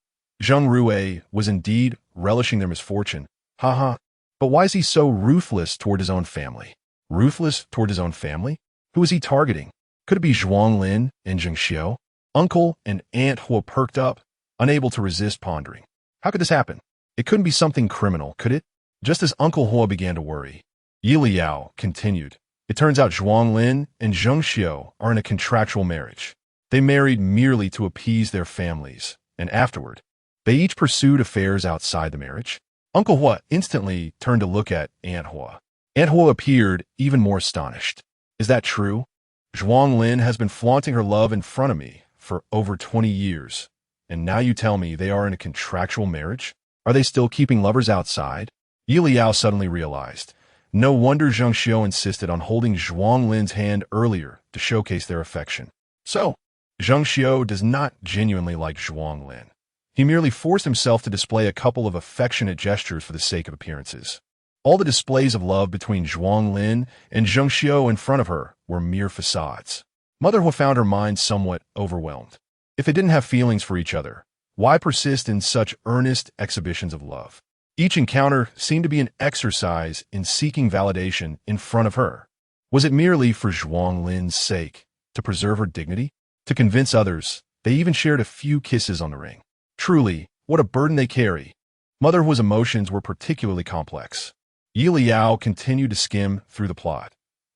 Zheng Rue was indeed relishing their misfortune. Haha. But why is he so ruthless toward his own family? Ruthless toward his own family? Who is he targeting? Could it be Zhuanglin and Zheng Xiu? Uncle and Aunt Huo perked up, unable to resist pondering. How could this happen? It couldn't be something criminal, could it? Just as Uncle Huo began to worry, Yelao continued. It turns out Zhuanglin and Zheng Xiu are in a contractual marriage. They married merely to appease their families, and afterward, they each pursued affairs outside the marriage. Uncle Huo instantly turned to look at Aunt Huo. Aunt Huo appeared even more astonished. Is that true? Zhuanglin has been flaunting her love in front of me for over 20 years, and now you tell me they are in a contractual marriage? Are they still keeping lovers outside? Yelao suddenly realized. No wonder Zheng Xiu insisted on holding Zhuanglin's hand earlier to showcase their affection. So, Zheng Xiu does not genuinely like Zhuanglin. He merely forced himself to display a couple of affectionate gestures for the sake of appearances. All the displays of love between Zhuanglin and Zheng Xiu in front of her were mere facades. Mother Huo found her mind somewhat overwhelmed. If they didn't have feelings for each other, why persist in such earnest exhibitions of love? Each encounter seemed to be an exercise in seeking validation in front of her. Was it merely for Zhuanglin's sake, to preserve her dignity? To convince others, they even shared a few kisses on the ring. Truly, what a burden they carry. Mother Huo's emotions were particularly complex. Yelao continued to skim through the plot.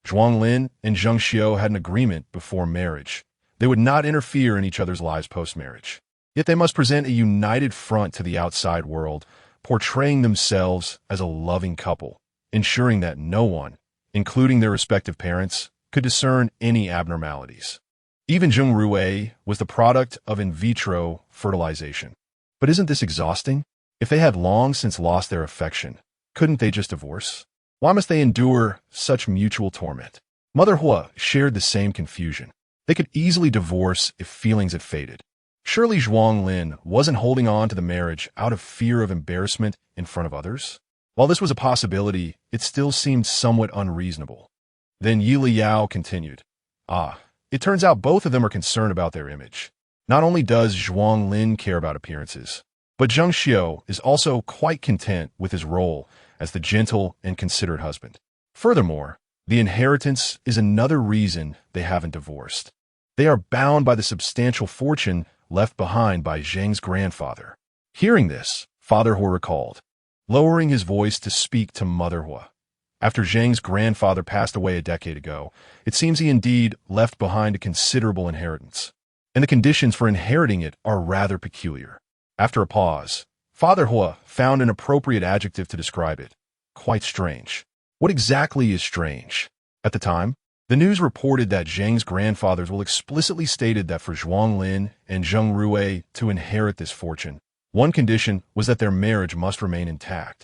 Zhuanglin and Zheng Xiu had an agreement before marriage. They would not interfere in each other's lives post-marriage. Yet they must present a united front to the outside world, portraying themselves as a loving couple, ensuring that no one, including their respective parents, could discern any abnormalities. Even Zheng Rue was the product of in vitro fertilization. But isn't this exhausting? If they had long since lost their affection, couldn't they just divorce? Why must they endure such mutual torment? Mother Huo shared the same confusion. They could easily divorce if feelings had faded. Surely Zhuanglin wasn't holding on to the marriage out of fear of embarrassment in front of others? While this was a possibility, it still seemed somewhat unreasonable. Then Yelao continued. It turns out both of them are concerned about their image. Not only does Zhuanglin care about appearances, but Zheng Xiu is also quite content with his role as the gentle and considerate husband. Furthermore, the inheritance is another reason they haven't divorced. They are bound by the substantial fortune left behind by Zheng's grandfather. Hearing this, Father Huo recalled, lowering his voice to speak to Mother Huo. After Zheng's grandfather passed away a decade ago, it seems he indeed left behind a considerable inheritance, and the conditions for inheriting it are rather peculiar. After a pause, Father Huo found an appropriate adjective to describe it. Quite strange. What exactly is strange? At the time, the news reported that Zheng's grandfathers will explicitly stated that for Zhuanglin and Zheng Rue to inherit this fortune, one condition was that their marriage must remain intact,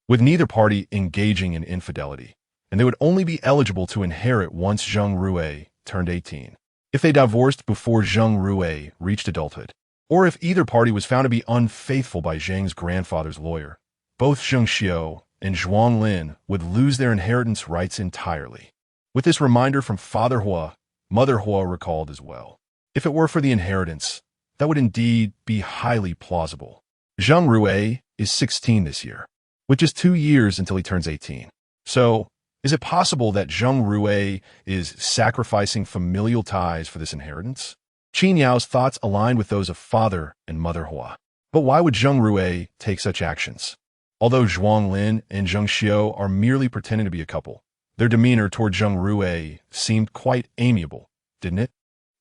with neither party engaging in infidelity, and they would only be eligible to inherit once Zheng Rue turned 18. If they divorced before Zheng Rue reached adulthood, or if either party was found to be unfaithful by Zheng's grandfather's lawyer, both Zheng Xiu and Zhuanglin would lose their inheritance rights entirely. With this reminder from Father Huo, Mother Huo recalled as well. If it were for the inheritance, that would indeed be highly plausible. Zheng Rui is 16 this year, with just 2 years until he turns 18. So, is it possible that Zheng Rui is sacrificing familial ties for this inheritance? Qin Yao's thoughts aligned with those of father and mother Hua. But why would Zheng Rui take such actions? Although Zhuang Lin and Zheng Xiao are merely pretending to be a couple, their demeanor toward Zheng Rui seemed quite amiable, didn't it?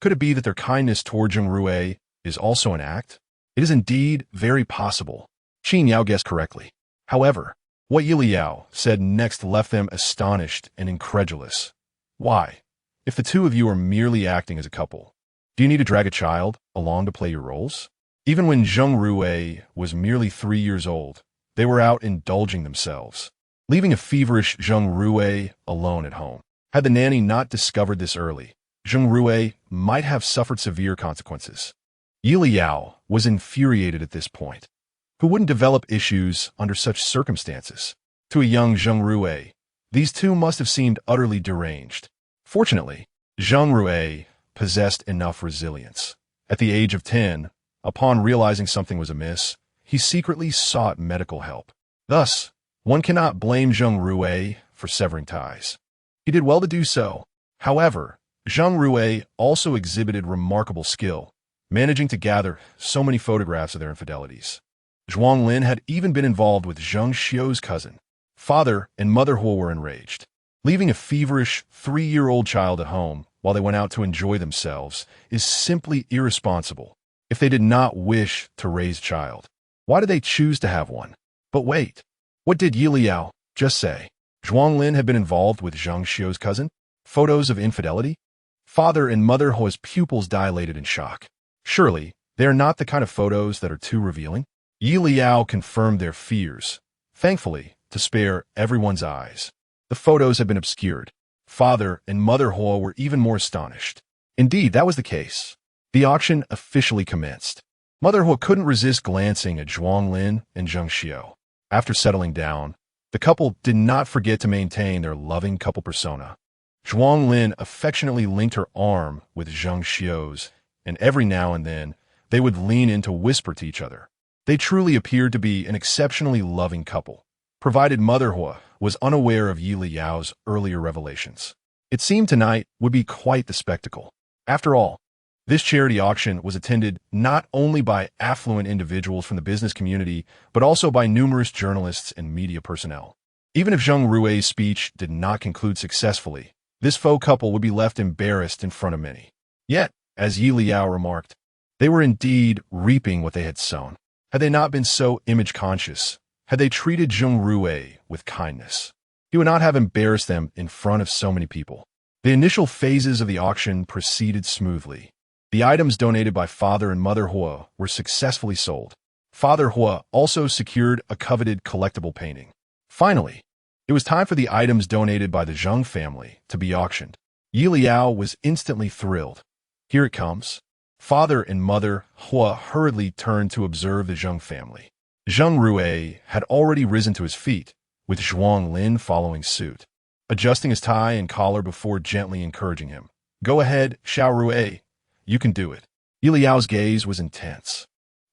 Could it be that their kindness toward Zheng Rui is also an act? It is indeed very possible. Qin Yao guessed correctly. However, what Yelao said next left them astonished and incredulous. Why? If the two of you are merely acting as a couple, do you need to drag a child along to play your roles? Even when Zheng Rui was merely 3 years old, they were out indulging themselves, leaving a feverish Zheng Rui alone at home. Had the nanny not discovered this early, Zheng Rui might have suffered severe consequences. Yelao was infuriated at this point. Who wouldn't develop issues under such circumstances? To a young Zheng Rui, these two must have seemed utterly deranged. Fortunately, Zheng Rui possessed enough resilience. At the age of 10, upon realizing something was amiss, he secretly sought medical help. Thus, one cannot blame Zheng Rui for severing ties. He did well to do so. However, Zheng Rui also exhibited remarkable skill, managing to gather so many photographs of their infidelities. Zhuang Lin had even been involved with Zheng Xiao's cousin. Father and mother Huo were enraged. Leaving a feverish 3-year-old child at home while they went out to enjoy themselves is simply irresponsible. If they did not wish to raise a child, why did they choose to have one? But wait, what did Yelao just say? Zhuang Lin had been involved with Zheng Xiao's cousin? Photos of infidelity? Father and mother Huo's pupils dilated in shock. Surely, they are not the kind of photos that are too revealing? Yelao confirmed their fears, thankfully, to spare everyone's eyes. The photos had been obscured. Father and mother Huo were even more astonished. Indeed, that was the case. The auction officially commenced. Mother Huo couldn't resist glancing at Zhuang Lin and Zheng Xiao. After settling down, the couple did not forget to maintain their loving couple persona. Zhuang Lin affectionately linked her arm with Zheng Xiao's, and every now and then, they would lean in to whisper to each other. They truly appeared to be an exceptionally loving couple, provided Mother Huo was unaware of Yelao's earlier revelations. It seemed tonight would be quite the spectacle. After all, this charity auction was attended not only by affluent individuals from the business community, but also by numerous journalists and media personnel. Even if Zheng Rui's speech did not conclude successfully, this faux couple would be left embarrassed in front of many. Yet, as Yelao remarked, they were indeed reaping what they had sown. Had they not been so image-conscious, had they treated Zheng Rui with kindness, he would not have embarrassed them in front of so many people. The initial phases of the auction proceeded smoothly. The items donated by Father and Mother Huo were successfully sold. Father Huo also secured a coveted collectible painting. Finally, it was time for the items donated by the Zheng family to be auctioned. Yelao was instantly thrilled. Here it comes. Father and Mother Huo hurriedly turned to observe the Zheng family. Zheng Rui had already risen to his feet, with Zhuang Lin following suit, adjusting his tie and collar before gently encouraging him. Go ahead, Xiao Rui. You can do it. Yelao's gaze was intense,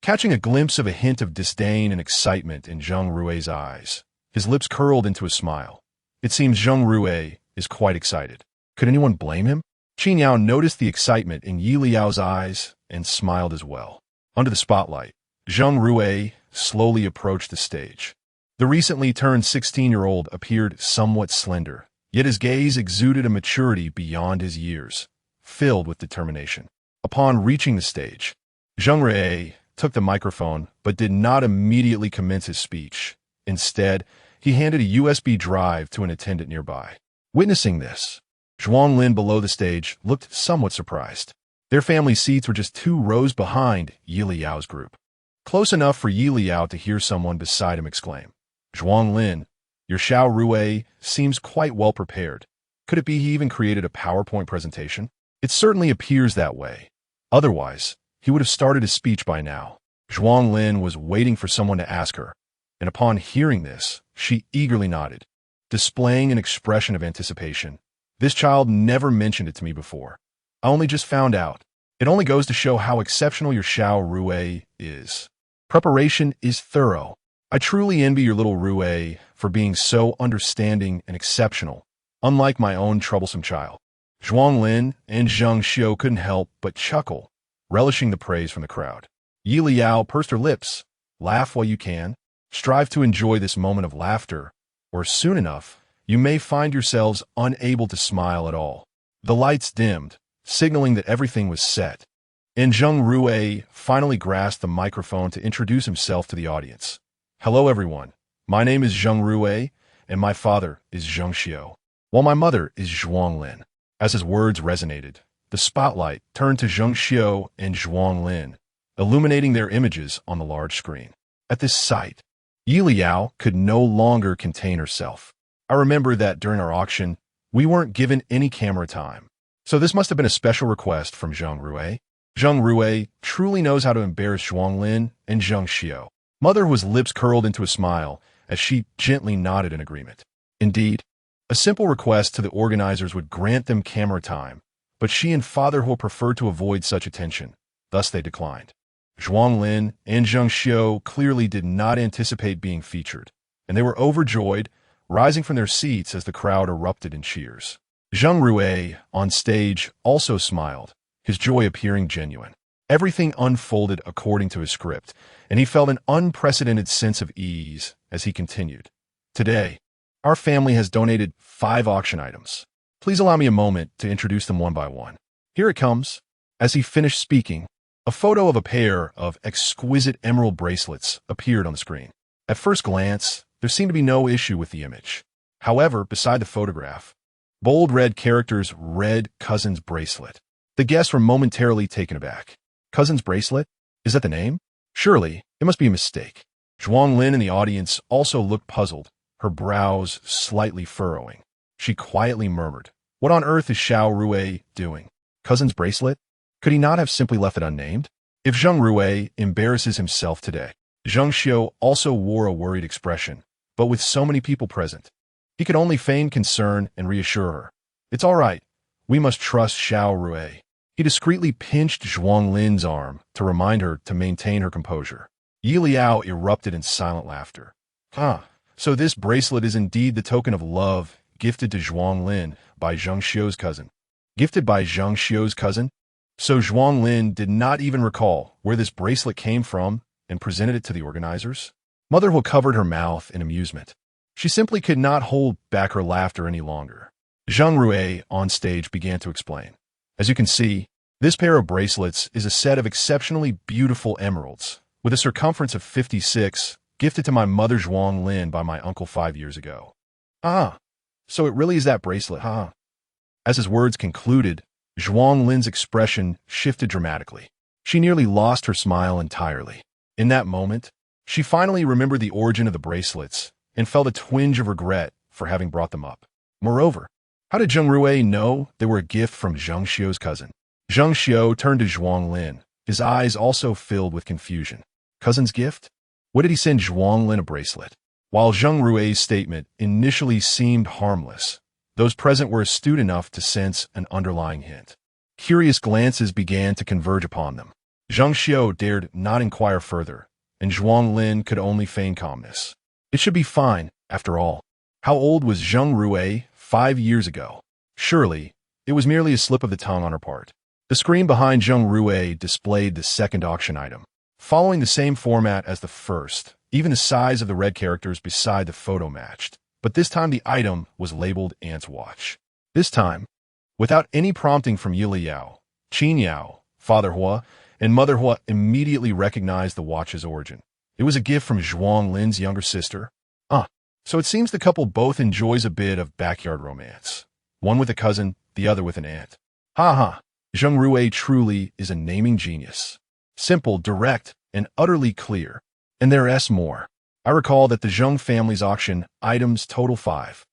catching a glimpse of a hint of disdain and excitement in Zheng Rui's eyes. His lips curled into a smile. It seems Zheng Rui is quite excited. Could anyone blame him? Qin Yao noticed the excitement in Yelao's eyes and smiled as well. Under the spotlight, Zheng Rui slowly approached the stage. The recently turned 16-year-old appeared somewhat slender, yet his gaze exuded a maturity beyond his years, filled with determination. Upon reaching the stage, Zheng Rui took the microphone but did not immediately commence his speech. Instead, he handed a USB drive to an attendant nearby. Witnessing this, Zhuang Lin below the stage looked somewhat surprised. Their family seats were just 2 rows behind Yelao's group. Close enough for Yelao to hear someone beside him exclaim, Zhuang Lin, your Xiao Rui seems quite well prepared. Could it be he even created a PowerPoint presentation? It certainly appears that way. Otherwise, he would have started his speech by now. Zhuang Lin was waiting for someone to ask her, and upon hearing this, she eagerly nodded, displaying an expression of anticipation. This child never mentioned it to me before. I only just found out. It only goes to show how exceptional your Xiao Rue is. Preparation is thorough. I truly envy your little Rue for being so understanding and exceptional, unlike my own troublesome child. Zhuanglin and Zheng Xiu couldn't help but chuckle, relishing the praise from the crowd. Yelao pursed her lips. Laugh while you can. Strive to enjoy this moment of laughter, or soon enough, you may find yourselves unable to smile at all. The lights dimmed, signaling that everything was set, and Zheng Rue finally grasped the microphone to introduce himself to the audience. Hello everyone, my name is Zheng Rue, and my father is Zheng Xiu, while my mother is Zhuanglin. As his words resonated, the spotlight turned to Zheng Xiu and Zhuanglin, illuminating their images on the large screen. At this sight, Yelao could no longer contain herself. I remember that during our auction, we weren't given any camera time. So this must have been a special request from Zheng Rue. Zheng Rue truly knows how to embarrass Zhuanglin and Zheng Xiu. Mother was lips curled into a smile as she gently nodded in agreement. Indeed, a simple request to the organizers would grant them camera time, but she and Father Huo preferred to avoid such attention. Thus they declined. Zhuanglin and Zheng Xiu clearly did not anticipate being featured, and they were overjoyed, rising from their seats as the crowd erupted in cheers. Zheng Rue, on stage, also smiled, his joy appearing genuine. Everything unfolded according to his script, and he felt an unprecedented sense of ease as he continued. Today, our family has donated 5 auction items. Please allow me a moment to introduce them one by one. Here it comes. As he finished speaking, a photo of a pair of exquisite emerald bracelets appeared on the screen. At first glance, there seemed to be no issue with the image. However, beside the photograph, bold red characters read Cousin's Bracelet. The guests were momentarily taken aback. Cousin's Bracelet? Is that the name? Surely, it must be a mistake. Zhuanglin in the audience also looked puzzled, her brows slightly furrowing. She quietly murmured, "What on earth is Xiao Rue doing? Cousin's Bracelet? Could he not have simply left it unnamed?" If Zheng Rue embarrasses himself today. Zheng Xiu also wore a worried expression, but with so many people present, he could only feign concern and reassure her. "It's all right. We must trust Xiao Rue." He discreetly pinched Zhuanglin's arm to remind her to maintain her composure. Yelao erupted in silent laughter. So this bracelet is indeed the token of love gifted to Zhuanglin by Zheng Xiu's cousin. Gifted by Zheng Xiu's cousin? So Zhuanglin did not even recall where this bracelet came from and presented it to the organizers? Mother Huo covered her mouth in amusement. She simply could not hold back her laughter any longer. Zheng Rue on stage began to explain. As you can see, this pair of bracelets is a set of exceptionally beautiful emeralds, with a circumference of 56, gifted to my mother Zhuanglin by my uncle 5 years ago. So it really is that bracelet, huh? As his words concluded, Zhuanglin's expression shifted dramatically. She nearly lost her smile entirely. In that moment, she finally remembered the origin of the bracelets and felt a twinge of regret for having brought them up. Moreover, how did Zheng Rue know they were a gift from Zheng Xiu's cousin? Zheng Xiu turned to Zhuanglin, his eyes also filled with confusion. Cousin's gift? What did he send Zhuanglin a bracelet? While Zheng Rue's statement initially seemed harmless, those present were astute enough to sense an underlying hint. Curious glances began to converge upon them. Zheng Xiu dared not inquire further, and Zhuanglin could only feign calmness. It should be fine, after all. How old was Zheng Rue 5 years ago? Surely, it was merely a slip of the tongue on her part. The screen behind Zheng Rue displayed the second auction item. Following the same format as the first, even the size of the red characters beside the photo matched. But this time the item was labeled Ant's Watch. This time, without any prompting from Yelao, Qin Yao, Father Huo, and Mother Huo immediately recognized the watch's origin. It was a gift from Zhuanglin's younger sister. So it seems the couple both enjoys a bit of backyard romance. One with a cousin, the other with an aunt. Zheng Rue truly is a naming genius. Simple, direct, and utterly clear. And there's more. I recall that the Zheng family's auction items total 5.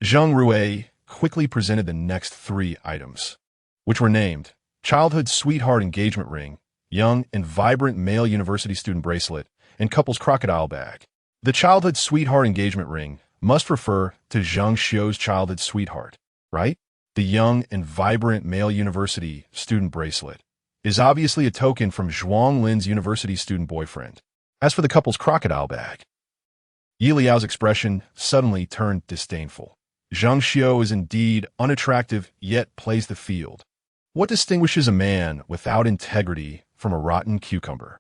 Zheng Rue quickly presented the next 3 items, which were named Childhood Sweetheart Engagement Ring, Young and Vibrant Male University Student Bracelet, and Couple's Crocodile Bag. The Childhood Sweetheart Engagement Ring must refer to Zheng Xiu's childhood sweetheart, right? the young and vibrant male university student bracelet, is obviously a token from Zhuanglin's university student boyfriend. As for the couple's crocodile bag, Yeliao's expression suddenly turned disdainful. Zhang Xiao is indeed unattractive, yet plays the field. What distinguishes a man without integrity from a rotten cucumber?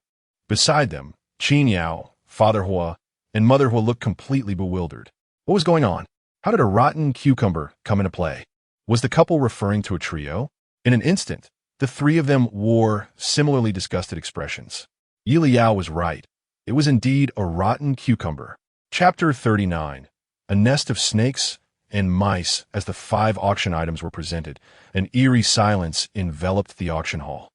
Beside them, Qin Yao, Father Huo, and Mother Huo looked completely bewildered. What was going on? How did a rotten cucumber come into play? Was the couple referring to a trio? In an instant, the three of them wore similarly disgusted expressions. Yelao was right. It was indeed a rotten cucumber. Chapter 39. A nest of snakes and mice. As the 5 auction items were presented, an eerie silence enveloped the auction hall.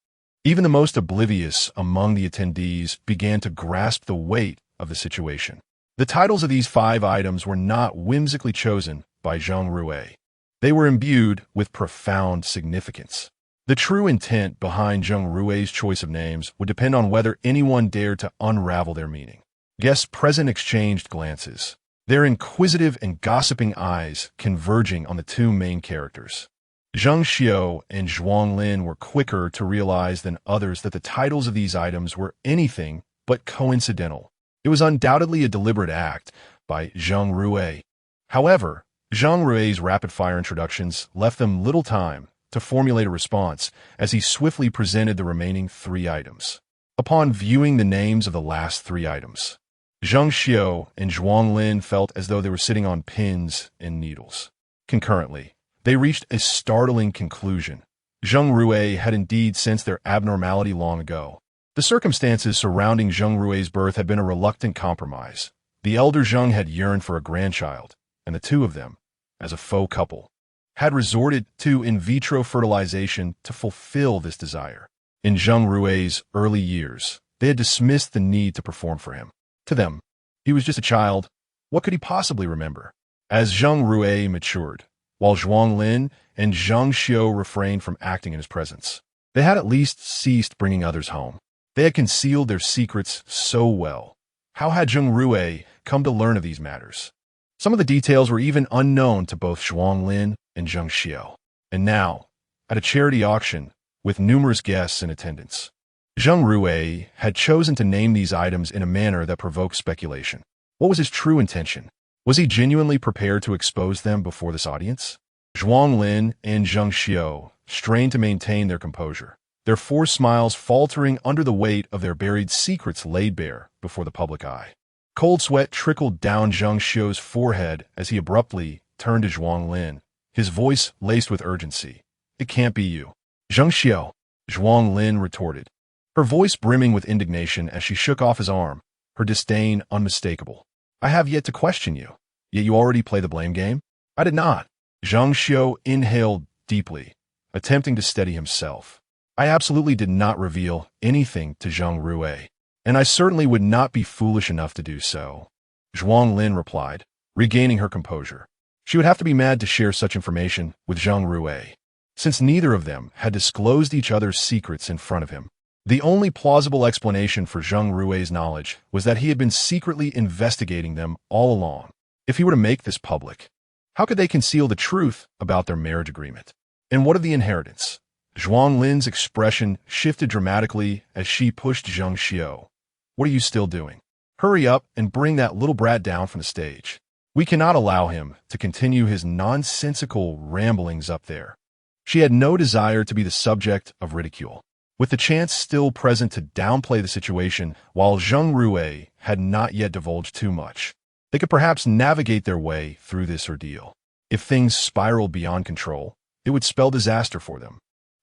Even the most oblivious among the attendees began to grasp the weight of the situation. The titles of these 5 items were not whimsically chosen by Zhang Rui. They were imbued with profound significance. The true intent behind Zhang Rui's choice of names would depend on whether anyone dared to unravel their meaning. Guests present exchanged glances, their inquisitive and gossiping eyes converging on the 2 main characters. Zhang Xiao and Zhuanglin were quicker to realize than others that the titles of these items were anything but coincidental. It was undoubtedly a deliberate act by Zhang Rui. However, Zhang Rui's rapid-fire introductions left them little time to formulate a response as he swiftly presented the remaining 3 items. Upon viewing the names of the last 3 items, Zhang Xiao and Zhuanglin felt as though they were sitting on pins and needles. Concurrently, they reached a startling conclusion. Zhang Rui had indeed sensed their abnormality long ago. The circumstances surrounding Zhang Rui's birth had been a reluctant compromise. The elder Zhang had yearned for a grandchild, and the 2 of them, as a faux couple, had resorted to in vitro fertilization to fulfill this desire. In Zhang Rui's early years, they had dismissed the need to perform for him. To them, he was just a child. What could he possibly remember? As Zhang Rui matured, while Zhuanglin and Zhang Xiao refrained from acting in his presence, they had at least ceased bringing others home. They had concealed their secrets so well. How had Zhang Rui come to learn of these matters? Some of the details were even unknown to both Zhuanglin and Zhang Xiao. And now, at a charity auction, with numerous guests in attendance, Zhang Rui had chosen to name these items in a manner that provoked speculation. What was his true intention? Was he genuinely prepared to expose them before this audience? Zhuanglin and Zhang Xiao strained to maintain their composure, their forced smiles faltering under the weight of their buried secrets laid bare before the public eye. Cold sweat trickled down Zhang Xiao's forehead as he abruptly turned to Zhuanglin, his voice laced with urgency. "It can't be you." "Zhang Xiao," Zhuanglin retorted, her voice brimming with indignation as she shook off his arm, her disdain unmistakable. "I have yet to question you, yet you already play the blame game?" "I did not." Zhang Xiao inhaled deeply, attempting to steady himself. "I absolutely did not reveal anything to Zhang Rui, and I certainly would not be foolish enough to do so," Zhuanglin replied, regaining her composure. She would have to be mad to share such information with Zhang Rui, since neither of them had disclosed each other's secrets in front of him. The only plausible explanation for Zhang Rui's knowledge was that he had been secretly investigating them all along. If he were to make this public, how could they conceal the truth about their marriage agreement? And what of the inheritance? Zhuanglin's expression shifted dramatically as she pushed Zhang Xiao. "What are you still doing? Hurry up and bring that little brat down from the stage. We cannot allow him to continue his nonsensical ramblings up there." She had no desire to be the subject of ridicule, with the chance still present to downplay the situation while Zhang Rui had not yet divulged too much. They could perhaps navigate their way through this ordeal. If things spiraled beyond control, it would spell disaster for them.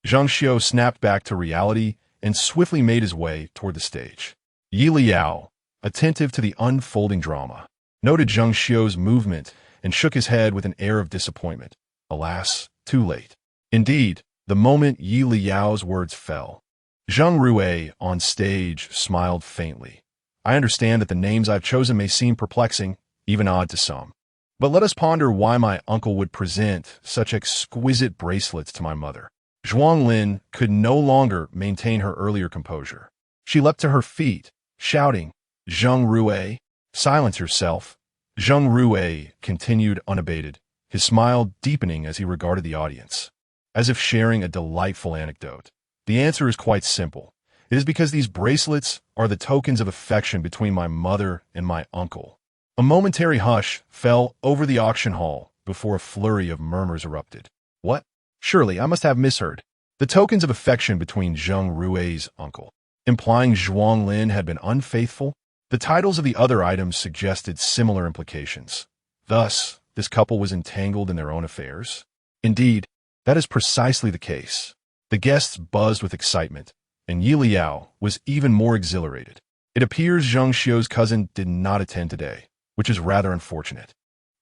Zhang Xiao snapped back to reality and swiftly made his way toward the stage. Yelao, attentive to the unfolding drama, noted Zhang Xiao's movement and shook his head with an air of disappointment. Alas, too late. Indeed, the moment Yeliao's words fell, Zhang Rui on stage smiled faintly. "I understand that the names I've chosen may seem perplexing, even odd to some. But let us ponder why my uncle would present such exquisite bracelets to my mother." Zhuanglin could no longer maintain her earlier composure. She leapt to her feet, shouting, "Zhang Rui, silence yourself." Zhang Rui continued unabated. his smile deepening as he regarded the audience, as if sharing a delightful anecdote. The answer is quite simple. It is because these bracelets are the tokens of affection between my mother and my uncle. A momentary hush fell over the auction hall before a flurry of murmurs erupted. What? Surely I must have misheard. The tokens of affection between Zheng Rui's uncle, implying Zhuang Lin had been unfaithful. The titles of the other items suggested similar implications. Thus, this couple was entangled in their own affairs. Indeed, that is precisely the case. The guests buzzed with excitement, and Yelao was even more exhilarated. It appears Zheng Xiu's cousin did not attend today, which is rather unfortunate.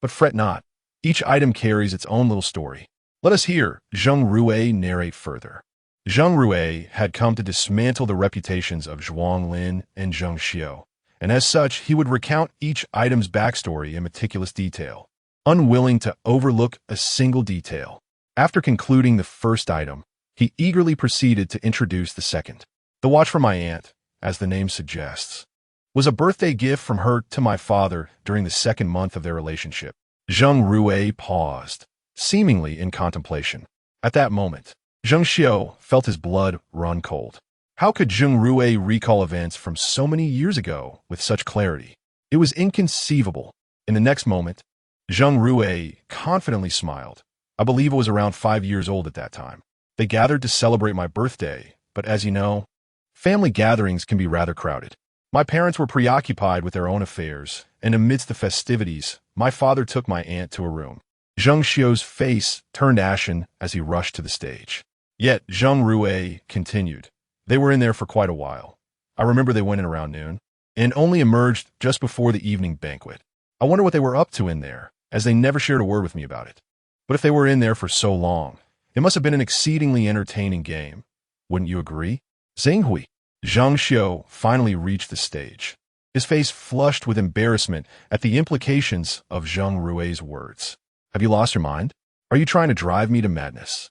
But fret not. Each item carries its own little story. Let us hear Zheng Rui narrate further. Zheng Rui had come to dismantle the reputations of Zhuang Lin and Zheng Xiu, and as such, he would recount each item's backstory in meticulous detail, unwilling to overlook a single detail. After concluding the first item, he eagerly proceeded to introduce the second. The watch from my aunt, as the name suggests, was a birthday gift from her to my father during the second month of their relationship. Zheng Rui paused, seemingly in contemplation. At that moment, Zheng Xiu felt his blood run cold. How could Zheng Rui recall events from so many years ago with such clarity? It was inconceivable. In the next moment, Zheng Rui confidently smiled. I believe it was around 5 years old at that time. They gathered to celebrate my birthday, but as you know, family gatherings can be rather crowded. My parents were preoccupied with their own affairs, and amidst the festivities, my father took my aunt to a room. Zheng Xiu's face turned ashen as he rushed to the stage. Yet Zheng Rui continued. They were in there for quite a while. I remember they went in around noon, and only emerged just before the evening banquet. I wonder what they were up to in there, as they never shared a word with me about it. But if they were in there for so long, it must have been an exceedingly entertaining game. Wouldn't you agree? Zhenghui. Zheng Xiu finally reached the stage, his face flushed with embarrassment at the implications of Zheng Rui's words. Have you lost your mind? Are you trying to drive me to madness?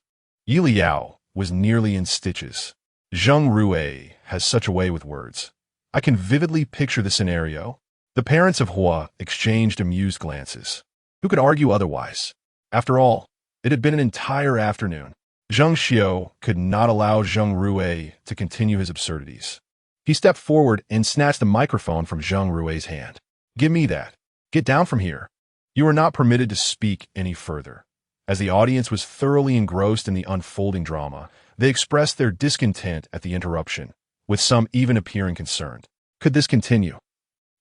Yelao was nearly in stitches. Zheng Rui has such a way with words. I can vividly picture the scenario. The parents of Huo exchanged amused glances. Who could argue otherwise? After all, it had been an entire afternoon. Zheng Xiu could not allow Zheng Rui to continue his absurdities. He stepped forward and snatched the microphone from Zheng Rui's hand. Give me that. Get down from here. You are not permitted to speak any further. As the audience was thoroughly engrossed in the unfolding drama, they expressed their discontent at the interruption, with some even appearing concerned. Could this continue?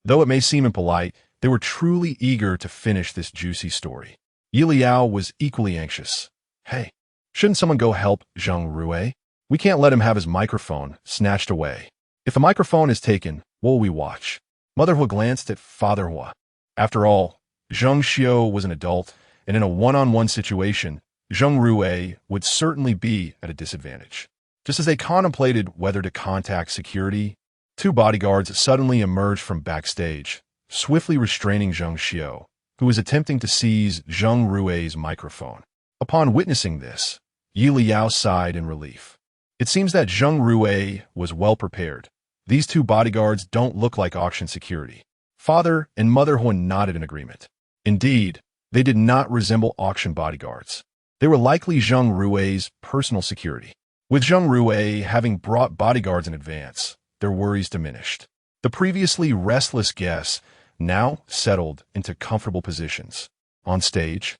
Though it may seem impolite, they were truly eager to finish this juicy story. Yelao was equally anxious. Hey, shouldn't someone go help Zheng Rui? We can't let him have his microphone snatched away. If the microphone is taken, what will we watch? Mother Huo glanced at Father Huo. After all, Zheng Xiu was an adult, and in a one-on-one situation, Zheng Rui would certainly be at a disadvantage. Just as they contemplated whether to contact security, 2 bodyguards suddenly emerged from backstage, swiftly restraining Zheng Xiu, who was attempting to seize Zheng Rui's microphone. Upon witnessing this, Yelao sighed in relief. It seems that Zheng Rui was well prepared. These 2 bodyguards don't look like auction security. Father and Mother Huo nodded in agreement. Indeed, they did not resemble auction bodyguards. They were likely Zheng Rui's personal security. With Zheng Rui having brought bodyguards in advance, their worries diminished. The previously restless guests now settled into comfortable positions. On stage,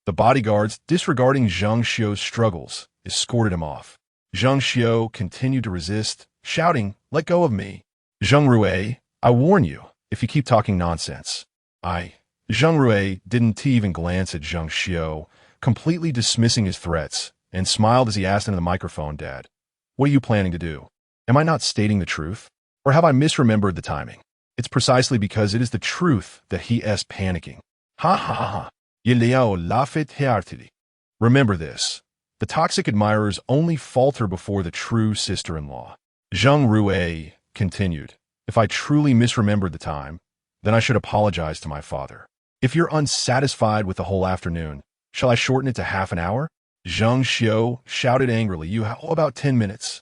the bodyguards, disregarding Zheng Xiu's struggles, escorted him off. Zheng Xiu continued to resist, shouting, "Let go of me." Zheng Rui, I warn you, if you keep talking nonsense. Zheng Rui didn't even glance at Zheng Xiu, completely dismissing his threats, and smiled as he asked into the microphone, Dad, what are you planning to do? Am I not stating the truth? Or have I misremembered the timing? It's precisely because it is the truth that he is panicking. Ha ha ha ha. Yelao laughed heartily. Remember this. The toxic admirers only falter before the true sister-in-law. Zheng Rui continued. If I truly misremembered the time, then I should apologize to my father. If you're unsatisfied with the whole afternoon, shall I shorten it to half an hour? Zheng Xiu shouted angrily. You have about 10 minutes.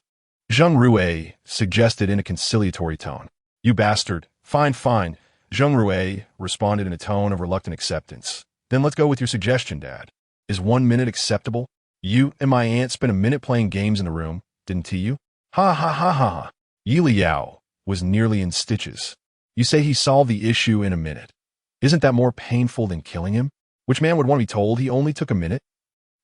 Zheng Rui suggested in a conciliatory tone. You bastard. Fine, fine. Zheng Rui responded in a tone of reluctant acceptance. Then let's go with your suggestion, Dad. Is 1 minute acceptable? You and my aunt spent a minute playing games in the room, didn't you? Ha ha ha ha ha. Yelao was nearly in stitches. You say he solved the issue in a minute. Isn't that more painful than killing him? Which man would want to be told he only took a minute?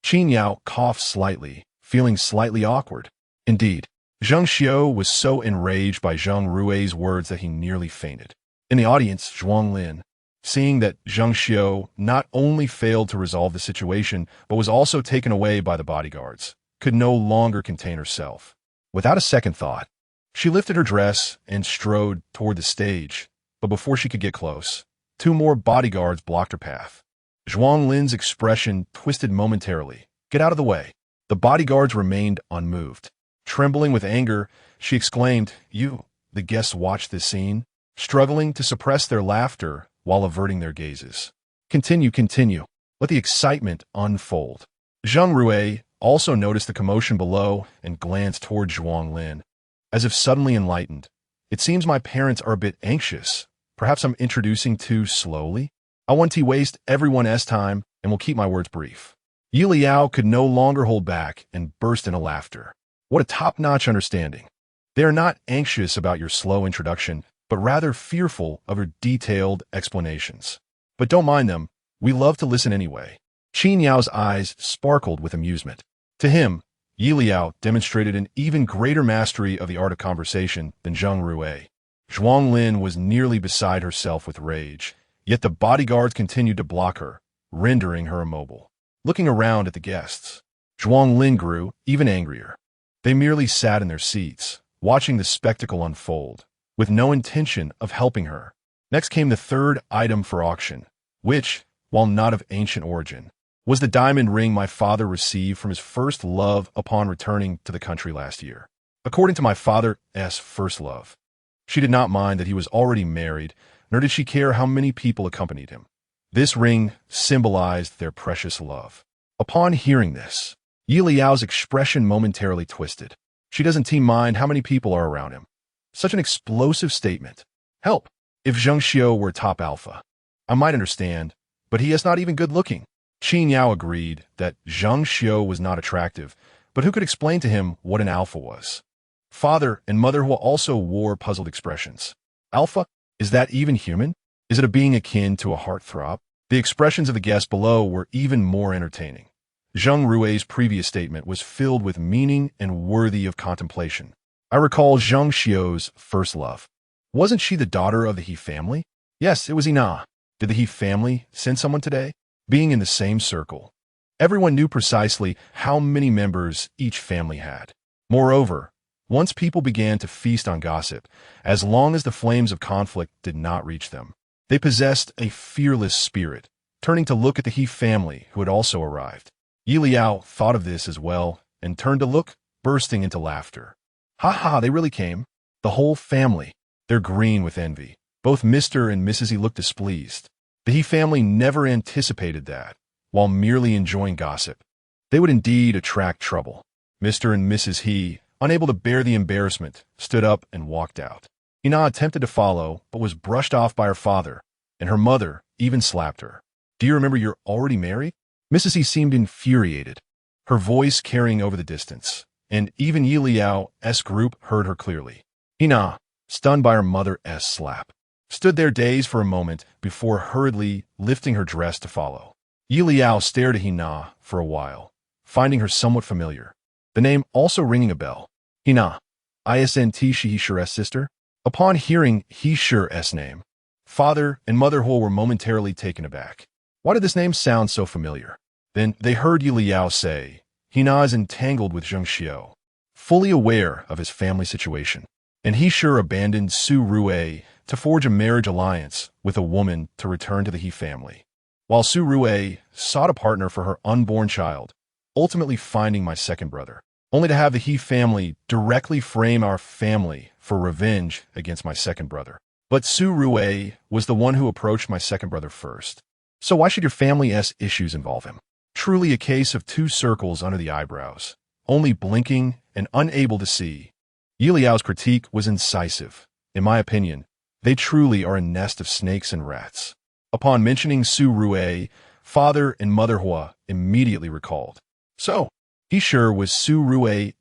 Qin Yao coughed slightly, feeling slightly awkward. Indeed, Zheng Xiao was so enraged by Zheng Rui's words that he nearly fainted. In the audience, Zhuang Lin, seeing that Zheng Xiao not only failed to resolve the situation, but was also taken away by the bodyguards, could no longer contain herself. Without a second thought, she lifted her dress and strode toward the stage, but before she could get close, 2 more bodyguards blocked her path. Zhuang Lin's expression twisted momentarily. Get out of the way. The bodyguards remained unmoved. Trembling with anger, she exclaimed, You, the guests watched this scene, struggling to suppress their laughter while averting their gazes. Continue. Let the excitement unfold. Zheng Rui also noticed the commotion below and glanced toward Zhuang Lin, as if suddenly enlightened. It seems my parents are a bit anxious. Perhaps I'm introducing too slowly? I want to waste everyone's time and will keep my words brief. Yelao could no longer hold back and burst into laughter. What a top-notch understanding. They are not anxious about your slow introduction, but rather fearful of your detailed explanations. But don't mind them. We love to listen anyway. Qin Yao's eyes sparkled with amusement. To him, Yelao demonstrated an even greater mastery of the art of conversation than Zheng Rui. Zhuang Lin was nearly beside herself with rage, yet the bodyguards continued to block her, rendering her immobile. Looking around at the guests, Zhuang Lin grew even angrier. They merely sat in their seats, watching the spectacle unfold, with no intention of helping her. Next came the third item for auction, which, while not of ancient origin, was the diamond ring my father received from his first love upon returning to the country last year. According to my father's first love, she did not mind that he was already married, nor did she care how many people accompanied him. This ring symbolized their precious love. Upon hearing this, Yeliao's expression momentarily twisted. She doesn't mind how many people are around him. Such an explosive statement. Help! If Zheng Xiao were top alpha, I might understand, but he is not even good looking. Qin Yao agreed that Zheng Xiao was not attractive, but who could explain to him what an alpha was? Father and Mother Huo also wore puzzled expressions. Alpha? Is that even human? Is it a being akin to a heartthrob? The expressions of the guests below were even more entertaining. Zheng Rui's previous statement was filled with meaning and worthy of contemplation. I recall Zheng Xiao's first love. Wasn't she the daughter of the He family? Yes, it was Ina. Did the He family send someone today? Being in the same circle, everyone knew precisely how many members each family had. Moreover, once people began to feast on gossip, as long as the flames of conflict did not reach them, they possessed a fearless spirit, turning to look at the He family who had also arrived. Yelao thought of this as well and turned to look, bursting into laughter. Ha ha, they really came. The whole family. They're green with envy. Both Mr. and Mrs. He looked displeased. The He family never anticipated that, while merely enjoying gossip, they would indeed attract trouble. Mr. and Mrs. He, unable to bear the embarrassment, stood up and walked out. Ina attempted to follow, but was brushed off by her father, and her mother even slapped her. Do you remember you're already married? Mrs. He seemed infuriated, her voice carrying over the distance, and even Yeliao's group heard her clearly. Ina, stunned by her mother's slap, stood there dazed for a moment before hurriedly lifting her dress to follow. Yelao stared at Hina for a while, finding her somewhat familiar, the name also ringing a bell. Hina, isn't she He-Shure's sister? Upon hearing He-Shure's name, Father and Mother Huo were momentarily taken aback. Why did this name sound so familiar? Then they heard Yelao say, Hina is entangled with Zheng Xiao, fully aware of his family situation, and He-Shure abandoned Su Rui to forge a marriage alliance with a woman to return to the He family, while Su Rui sought a partner for her unborn child, ultimately finding my second brother, only to have the He family directly frame our family for revenge against my second brother. But Su Rui was the one who approached my second brother first. So why should your family's issues involve him? Truly a case of two circles under the eyebrows, only blinking and unable to see. Yeliao's critique was incisive. In my opinion, they truly are a nest of snakes and rats. Upon mentioning Su Rui, father and mother Huo immediately recalled. So, he sure was Su Rui's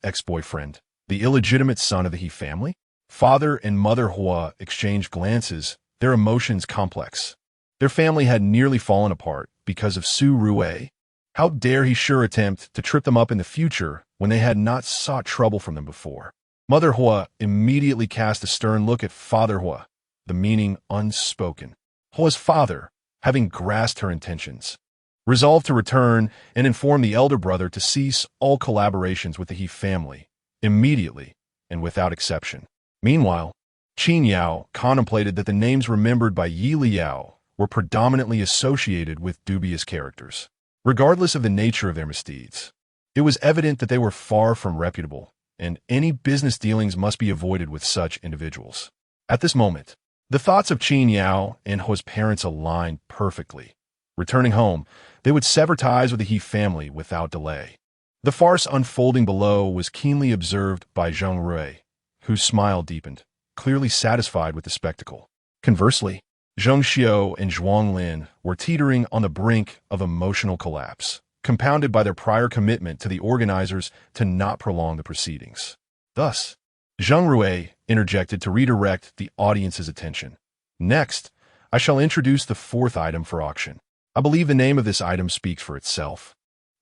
ex-boyfriend, the illegitimate son of the He family? Father and mother Huo exchanged glances, their emotions complex. Their family had nearly fallen apart because of Su Rui. How dare he sure attempt to trip them up in the future when they had not sought trouble from them before? Mother Huo immediately cast a stern look at Father Huo, the meaning unspoken. Huo's father, having grasped her intentions, resolved to return and inform the elder brother to cease all collaborations with the He family, immediately and without exception. Meanwhile, Qin Yao contemplated that the names remembered by Leyao were predominantly associated with dubious characters. Regardless of the nature of their misdeeds, it was evident that they were far from reputable, and any business dealings must be avoided with such individuals. At this moment, the thoughts of Qin Yao and Huo's parents aligned perfectly. Returning home, they would sever ties with the He family without delay. The farce unfolding below was keenly observed by Zheng Rui, whose smile deepened, clearly satisfied with the spectacle. Conversely, Zheng Xiao and Zhuang Lin were teetering on the brink of emotional collapse, compounded by their prior commitment to the organizers to not prolong the proceedings. Thus, Zheng Rui interjected to redirect the audience's attention. Next, I shall introduce the fourth item for auction. I believe the name of this item speaks for itself.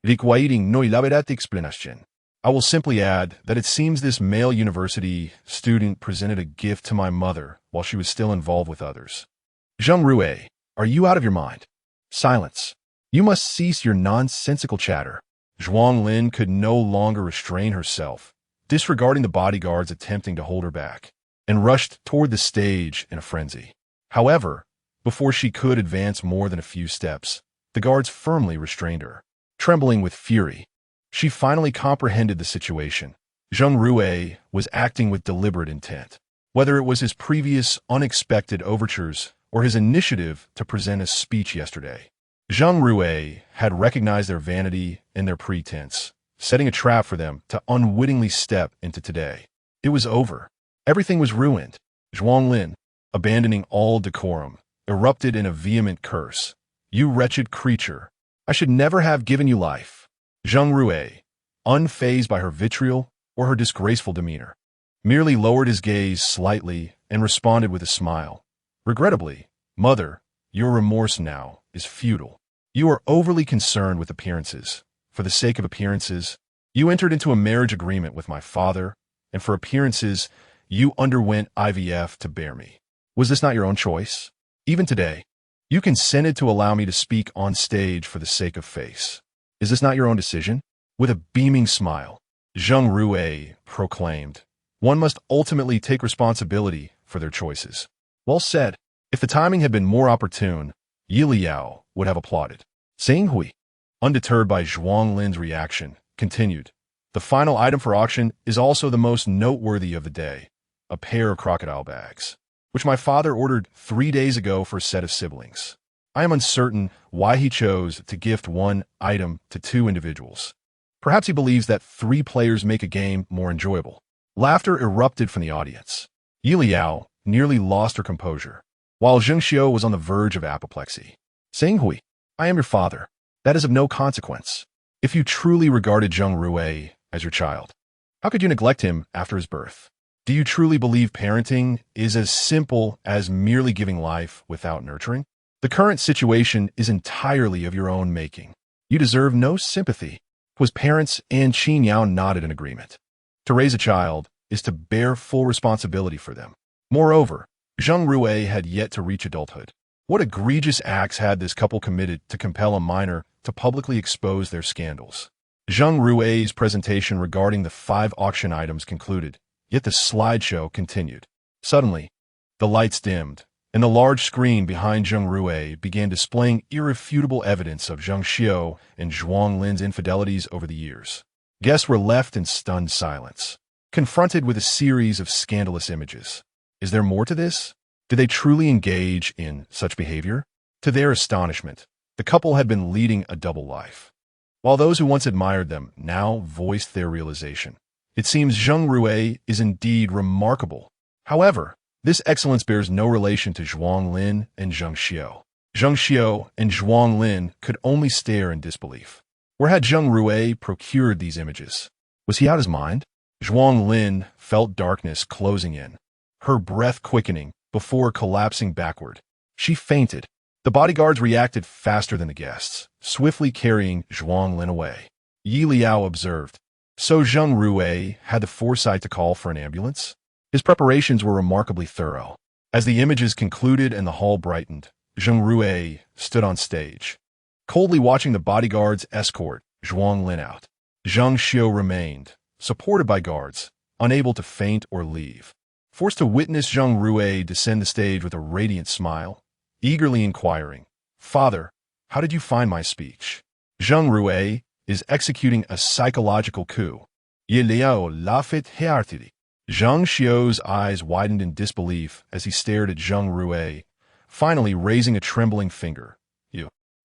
Requiring no elaborate explanation. I will simply add that it seems this male university student presented a gift to my mother while she was still involved with others. Zheng Rui, are you out of your mind? Silence. You must cease your nonsensical chatter. Zhuang Lin could no longer restrain herself, disregarding the bodyguards attempting to hold her back, and rushed toward the stage in a frenzy. However, before she could advance more than a few steps, the guards firmly restrained her. Trembling with fury, she finally comprehended the situation. Zheng Rui was acting with deliberate intent. Whether it was his previous unexpected overtures or his initiative to present a speech yesterday, Zheng Rui had recognized their vanity and their pretense, setting a trap for them to unwittingly step into today. It was over. Everything was ruined. Zhuang Lin, abandoning all decorum, erupted in a vehement curse. You wretched creature! I should never have given you life. Zheng Rui, unfazed by her vitriol or her disgraceful demeanor, merely lowered his gaze slightly and responded with a smile. Regrettably, mother, your remorse now is futile. You are overly concerned with appearances. For the sake of appearances, you entered into a marriage agreement with my father, and for appearances, you underwent IVF to bear me. Was this not your own choice? Even today, you consented to allow me to speak on stage for the sake of face. Is this not your own decision? With a beaming smile, Zheng Rui proclaimed, one must ultimately take responsibility for their choices. Well said. If the timing had been more opportune, Yelao would have applauded. Saying Hui, undeterred by Zhuang Lin's reaction, continued, the final item for auction is also the most noteworthy of the day, a pair of crocodile bags, which my father ordered 3 days ago for a set of siblings. I am uncertain why he chose to gift one item to 2 individuals. Perhaps he believes that 3 players make a game more enjoyable. Laughter erupted from the audience. Yelao nearly lost her composure, while Zheng Xiao was on the verge of apoplexy. Saying Hui, I am your father. That is of no consequence. If you truly regarded Zheng Rui as your child, how could you neglect him after his birth? Do you truly believe parenting is as simple as merely giving life without nurturing? The current situation is entirely of your own making. You deserve no sympathy. Huo's parents and Qin Yao nodded in agreement. To raise a child is to bear full responsibility for them. Moreover, Zheng Rui had yet to reach adulthood. What egregious acts had this couple committed to compel a minor to publicly expose their scandals? Zheng Rui's presentation regarding the 5 auction items concluded, yet the slideshow continued. Suddenly, the lights dimmed, and the large screen behind Zheng Rui began displaying irrefutable evidence of Zheng Xiao and Zhuang Lin's infidelities over the years. Guests were left in stunned silence, confronted with a series of scandalous images. Is there more to this? Did they truly engage in such behavior? To their astonishment, the couple had been leading a double life. While those who once admired them now voiced their realization. It seems Zheng Rui is indeed remarkable. However, this excellence bears no relation to Zhuang Lin and Zheng Xiao. Zheng Xiao and Zhuang Lin could only stare in disbelief. Where had Zheng Rui procured these images? Was he out his mind? Zhuang Lin felt darkness closing in, her breath quickening before collapsing backward. She fainted. The bodyguards reacted faster than the guests, swiftly carrying Zhuang Lin away. Yelao observed. So Zheng Rui had the foresight to call for an ambulance? His preparations were remarkably thorough. As the images concluded and the hall brightened, Zheng Rui stood on stage, coldly watching the bodyguards escort Zhuang Lin out. Zheng Xiao remained, supported by guards, unable to faint or leave. Forced to witness Zheng Rui descend the stage with a radiant smile, eagerly inquiring, "Father, how did you find my speech?" Zheng Rui is executing a psychological coup. Yelao laughed heartily. Zheng Xiao's eyes widened in disbelief as he stared at Zheng Rui, finally raising a trembling finger.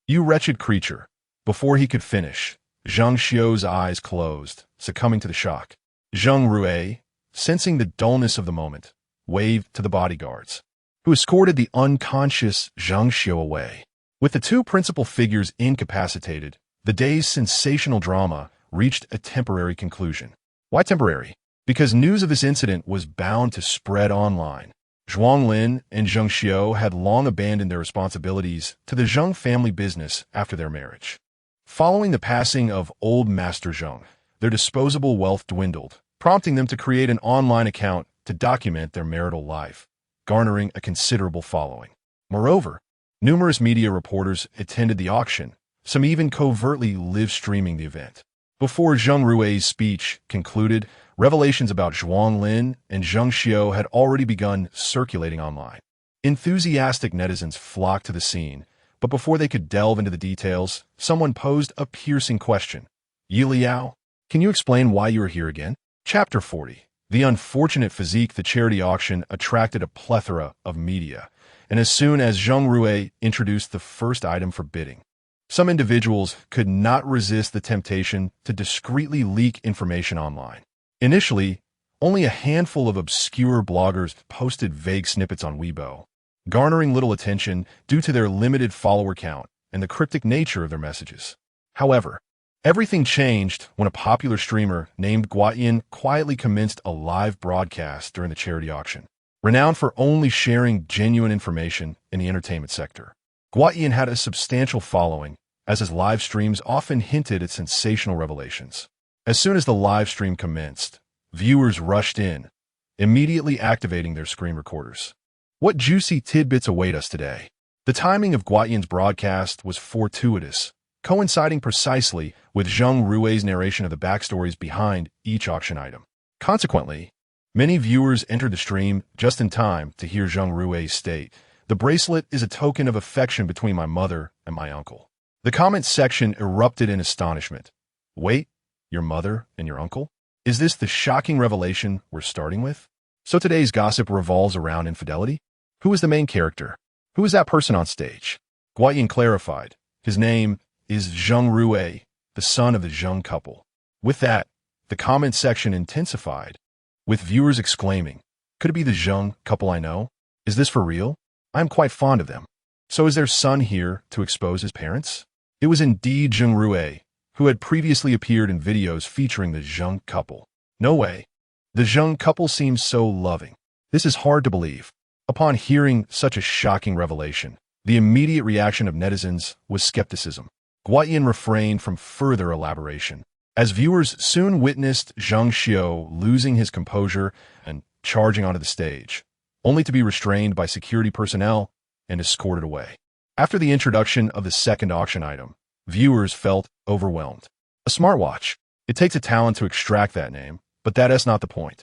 You wretched creature." Before he could finish, Zheng Xiao's eyes closed, succumbing to the shock. Zheng Rui, sensing the dullness of the moment, waved to the bodyguards, who escorted the unconscious Zheng Xiao away. With the two principal figures incapacitated, the day's sensational drama reached a temporary conclusion. Why temporary? Because news of this incident was bound to spread online. Zhuang Lin and Zheng Xiao had long abandoned their responsibilities to the Zheng family business after their marriage. Following the passing of old Master Zheng, their disposable wealth dwindled, prompting them to create an online account to document their marital life, garnering a considerable following. Moreover, numerous media reporters attended the auction, some even covertly live-streaming the event. Before Zheng Rui's speech concluded, revelations about Zhuang Lin and Zheng Xiao had already begun circulating online. Enthusiastic netizens flocked to the scene, but before they could delve into the details, someone posed a piercing question. "Yelao, can you explain why you are here again?" Chapter 40. The unfortunate physique. The charity auction attracted a plethora of media, and as soon as Zheng Rui introduced the first item for bidding, some individuals could not resist the temptation to discreetly leak information online. Initially, only a handful of obscure bloggers posted vague snippets on Weibo, garnering little attention due to their limited follower count and the cryptic nature of their messages. However, everything changed when a popular streamer named Guayin quietly commenced a live broadcast during the charity auction. Renowned for only sharing genuine information in the entertainment sector, Guayin had a substantial following, as his live streams often hinted at sensational revelations. As soon as the live stream commenced, viewers rushed in, immediately activating their screen recorders. What juicy tidbits await us today? The timing of Guayin's broadcast was fortuitous, coinciding precisely with Zheng Rui's narration of the backstories behind each auction item. Consequently, many viewers entered the stream just in time to hear Zheng Rui state, "The bracelet is a token of affection between my mother and my uncle." The comment section erupted in astonishment. Wait, your mother and your uncle? Is this the shocking revelation we're starting with? So today's gossip revolves around infidelity? Who is the main character? Who is that person on stage? Guayin clarified. His name is Zheng Rui, the son of the Zheng couple. With that, the comment section intensified, with viewers exclaiming, "Could it be the Zheng couple I know? Is this for real? I am quite fond of them. So is their son here to expose his parents?" It was indeed Zheng Rui, who had previously appeared in videos featuring the Zheng couple. No way. The Zheng couple seems so loving. This is hard to believe. Upon hearing such a shocking revelation, the immediate reaction of netizens was skepticism. Guayin refrained from further elaboration, as viewers soon witnessed Zheng Xiao losing his composure and charging onto the stage, only to be restrained by security personnel and escorted away. After the introduction of the second auction item, viewers felt overwhelmed. A smartwatch. It takes a talent to extract that name, but that is not the point.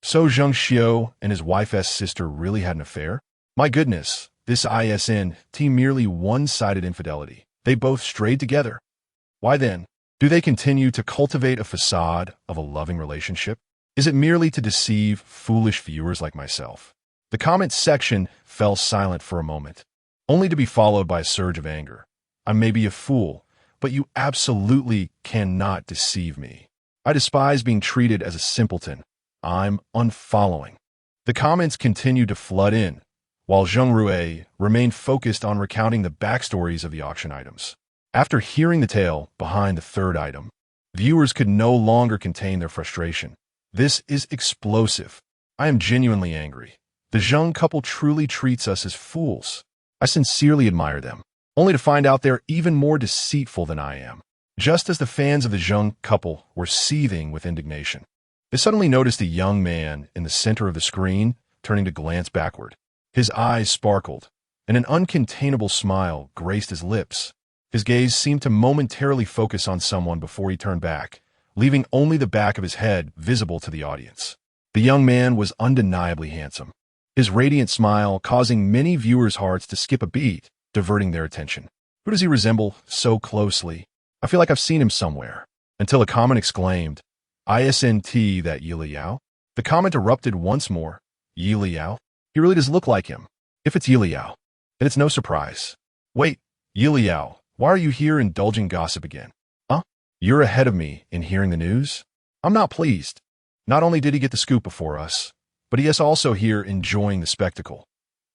So Zheng Xiao and his wife's sister really had an affair? My goodness, this isn't merely one-sided infidelity. They both strayed together. Why then, do they continue to cultivate a facade of a loving relationship? Is it merely to deceive foolish viewers like myself? The comment section fell silent for a moment, only to be followed by a surge of anger. I may be a fool, but you absolutely cannot deceive me. I despise being treated as a simpleton. I'm unfollowing. The comments continued to flood in, while Zheng Rue remained focused on recounting the backstories of the auction items. After hearing the tale behind the third item, viewers could no longer contain their frustration. This is explosive. I am genuinely angry. The Zheng couple truly treats us as fools. I sincerely admire them, only to find out they're even more deceitful than I am. Just as the fans of the Zheng couple were seething with indignation, they suddenly noticed a young man in the center of the screen turning to glance backward. His eyes sparkled, and an uncontainable smile graced his lips. His gaze seemed to momentarily focus on someone before he turned back, leaving only the back of his head visible to the audience. The young man was undeniably handsome, his radiant smile causing many viewers' hearts to skip a beat, diverting their attention. Who does he resemble so closely? I feel like I've seen him somewhere. Until a comment exclaimed, "Isn't that Yelao?" The comment erupted once more. Yelao? He really does look like him. If it's Yelao, then it's no surprise. Wait, Yelao, why are you here indulging gossip again? Huh? You're ahead of me in hearing the news? I'm not pleased. Not only did he get the scoop before us, but he is also here enjoying the spectacle.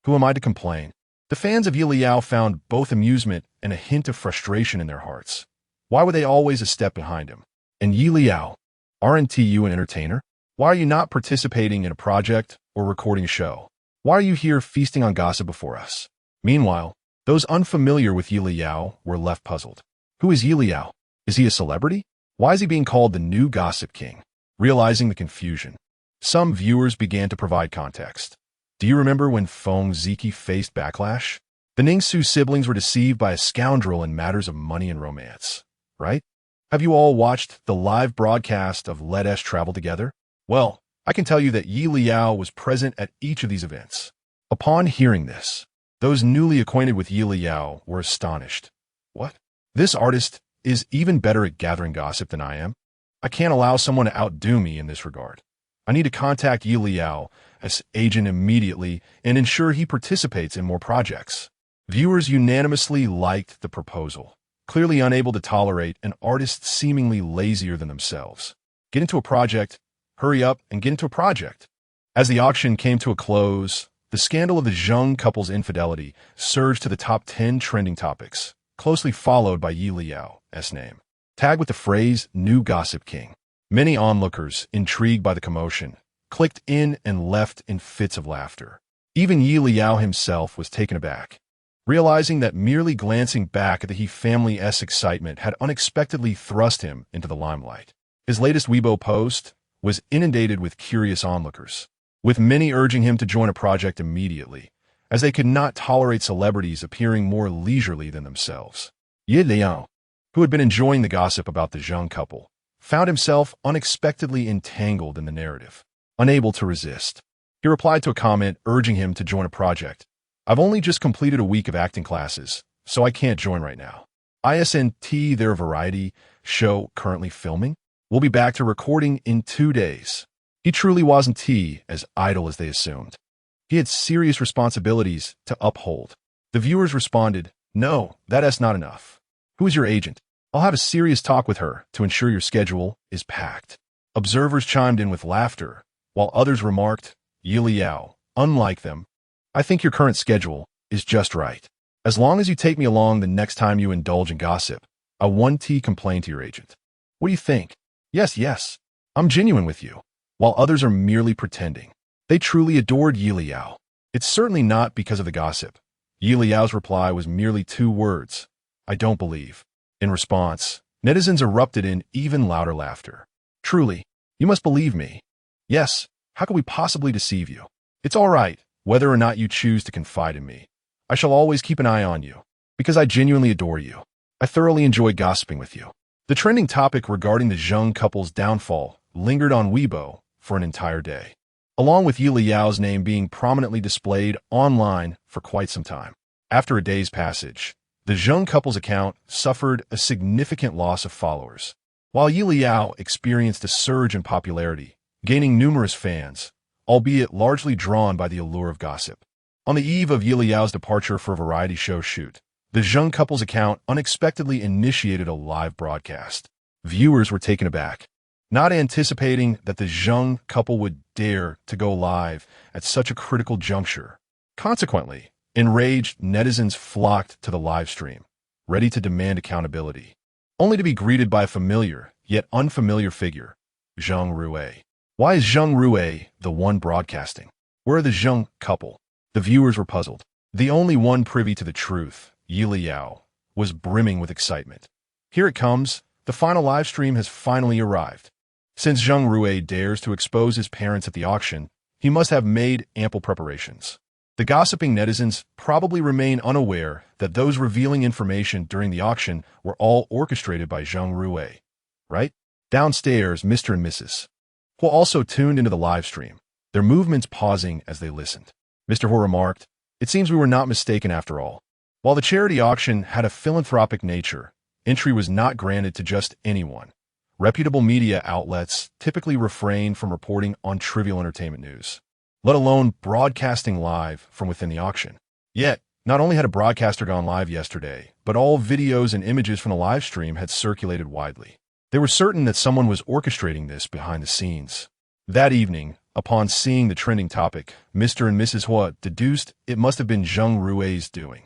Who am I to complain? The fans of Yelao found both amusement and a hint of frustration in their hearts. Why were they always a step behind him? And Yelao, aren't you an entertainer? Why are you not participating in a project or recording a show? Why are you here feasting on gossip before us? Meanwhile, those unfamiliar with Yelao were left puzzled. Who is Yelao? Is he a celebrity? Why is he being called the new gossip king? Realizing the confusion, some viewers began to provide context. Do you remember when Feng Ziki faced backlash? The Ningsu siblings were deceived by a scoundrel in matters of money and romance, right? Have you all watched the live broadcast of Let Us Travel Together? Well, I can tell you that Yelao was present at each of these events. Upon hearing this, those newly acquainted with Yelao were astonished. What? This artist is even better at gathering gossip than I am? I can't allow someone to outdo me in this regard. I need to contact Yelao as agent immediately and ensure he participates in more projects. Viewers unanimously liked the proposal, clearly unable to tolerate an artist seemingly lazier than themselves. Get into a project, hurry up and get into a project. As the auction came to a close, the scandal of the Zheng couple's infidelity surged to the top 10 trending topics, closely followed by Yelao's name, tagged with the phrase "New Gossip King." Many onlookers, intrigued by the commotion, clicked in and left in fits of laughter. Even Yelao himself was taken aback, realizing that merely glancing back at the He family's excitement had unexpectedly thrust him into the limelight. His latest Weibo post was inundated with curious onlookers, with many urging him to join a project immediately, as they could not tolerate celebrities appearing more leisurely than themselves. Yelao, who had been enjoying the gossip about the Zheng couple, found himself unexpectedly entangled in the narrative, unable to resist. He replied to a comment urging him to join a project. "I've only just completed a week of acting classes, so I can't join right now. Isn't their variety show currently filming? We'll be back to recording in 2 days." He truly wasn't as idle as they assumed. He had serious responsibilities to uphold. The viewers responded, "No, that's not enough. Who is your agent? I'll have a serious talk with her to ensure your schedule is packed." Observers chimed in with laughter, while others remarked, "Yelao, unlike them, I think your current schedule is just right. As long as you take me along the next time you indulge in gossip, I won't complain to your agent." What do you think? Yes, I'm genuine with you, while others are merely pretending. They truly adored Yelao. It's certainly not because of the gossip. Yelao's reply was merely 2 words: "I don't believe." In response, netizens erupted in even louder laughter. "Truly, you must believe me." "Yes, how could we possibly deceive you? It's all right, whether or not you choose to confide in me. I shall always keep an eye on you, because I genuinely adore you. I thoroughly enjoy gossiping with you." The trending topic regarding the Zheng couple's downfall lingered on Weibo for an entire day, along with Yelao's name being prominently displayed online for quite some time. After a day's passage, the Zheng couple's account suffered a significant loss of followers, while Yelao experienced a surge in popularity, gaining numerous fans, albeit largely drawn by the allure of gossip. On the eve of Yelao's departure for a variety show shoot, the Zheng couple's account unexpectedly initiated a live broadcast. Viewers were taken aback, not anticipating that the Zheng couple would dare to go live at such a critical juncture. Consequently, enraged netizens flocked to the live stream, ready to demand accountability, only to be greeted by a familiar, yet unfamiliar figure, Zheng Rue. Why is Zheng Rue the one broadcasting? Where are the Zheng couple? The viewers were puzzled. The only one privy to the truth, Yelao, was brimming with excitement. Here it comes. The final live stream has finally arrived. Since Zheng Rue dares to expose his parents at the auction, he must have made ample preparations. The gossiping netizens probably remain unaware that those revealing information during the auction were all orchestrated by Zheng Rue, right? Downstairs, Mr. and Mrs. Huo also tuned into the live stream, their movements pausing as they listened. Mr. Huo remarked, "It seems we were not mistaken after all. While the charity auction had a philanthropic nature, entry was not granted to just anyone. Reputable media outlets typically refrain from reporting on trivial entertainment news, let alone broadcasting live from within the auction. Yet, not only had a broadcaster gone live yesterday, but all videos and images from the live stream had circulated widely. They were certain that someone was orchestrating this behind the scenes." That evening, upon seeing the trending topic, Mr. and Mrs. Huo deduced it must have been Zheng Rue's doing.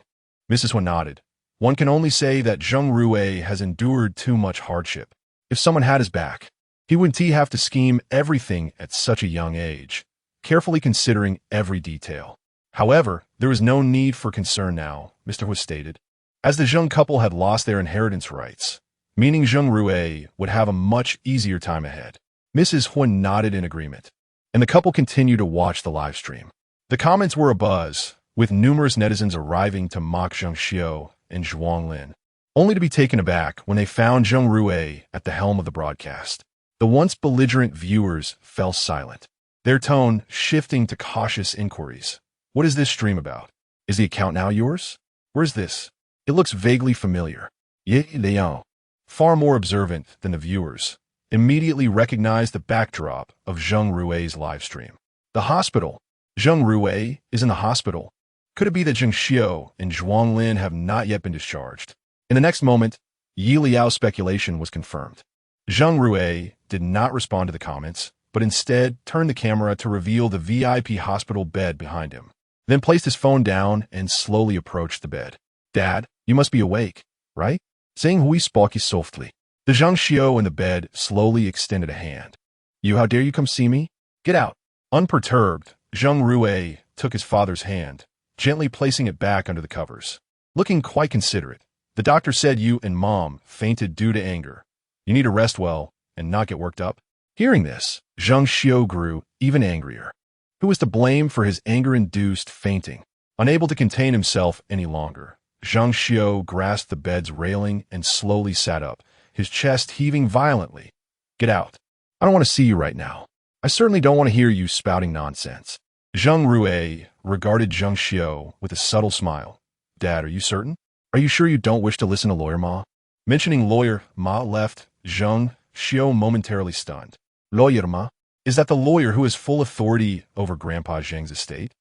Mrs. Huo nodded. "One can only say that Zheng Rue has endured too much hardship. If someone had his back, he wouldn't have to scheme everything at such a young age, carefully considering every detail. However, there is no need for concern now," Mr. Huo stated, as the Zheng couple had lost their inheritance rights, meaning Zheng Rue would have a much easier time ahead. Mrs. Huo nodded in agreement, and the couple continued to watch the live stream. The comments were abuzz, with numerous netizens arriving to mock Zheng Xiao and Zhuang Lin, only to be taken aback when they found Zheng Rue at the helm of the broadcast. The once belligerent viewers fell silent, their tone shifting to cautious inquiries. "What is this stream about? Is the account now yours? Where's this? It looks vaguely familiar." Leyao, far more observant than the viewers, immediately recognized the backdrop of Zheng Rue's live stream. The hospital. Zheng Rue is in the hospital. Could it be that Zheng Xiao and Zhuang Lin have not yet been discharged? In the next moment, Yeliao's speculation was confirmed. Zheng Rue did not respond to the comments, but instead turned the camera to reveal the VIP hospital bed behind him, then placed his phone down and slowly approached the bed. "Dad, you must be awake, right?" Saying Hui spoke softly. The Zheng Xiao in the bed slowly extended a hand. How dare you come see me? Get out." Unperturbed, Zheng Rue took his father's hand, gently placing it back under the covers. Looking quite considerate, "The doctor said you and Mom fainted due to anger. You need to rest well and not get worked up." Hearing this, Zheng Xiao grew even angrier. Who was to blame for his anger-induced fainting? Unable to contain himself any longer, Zheng Xiao grasped the bed's railing and slowly sat up, his chest heaving violently. "Get out. I don't want to see you right now. I certainly don't want to hear you spouting nonsense." Zheng Rue regarded Zheng Xiao with a subtle smile. "Dad, are you certain? Are you sure you don't wish to listen to Lawyer Ma?" Mentioning Lawyer Ma left Zheng Xiao momentarily stunned. Lawyer Ma? Is that the lawyer who has full authority over Grandpa Zheng's estate?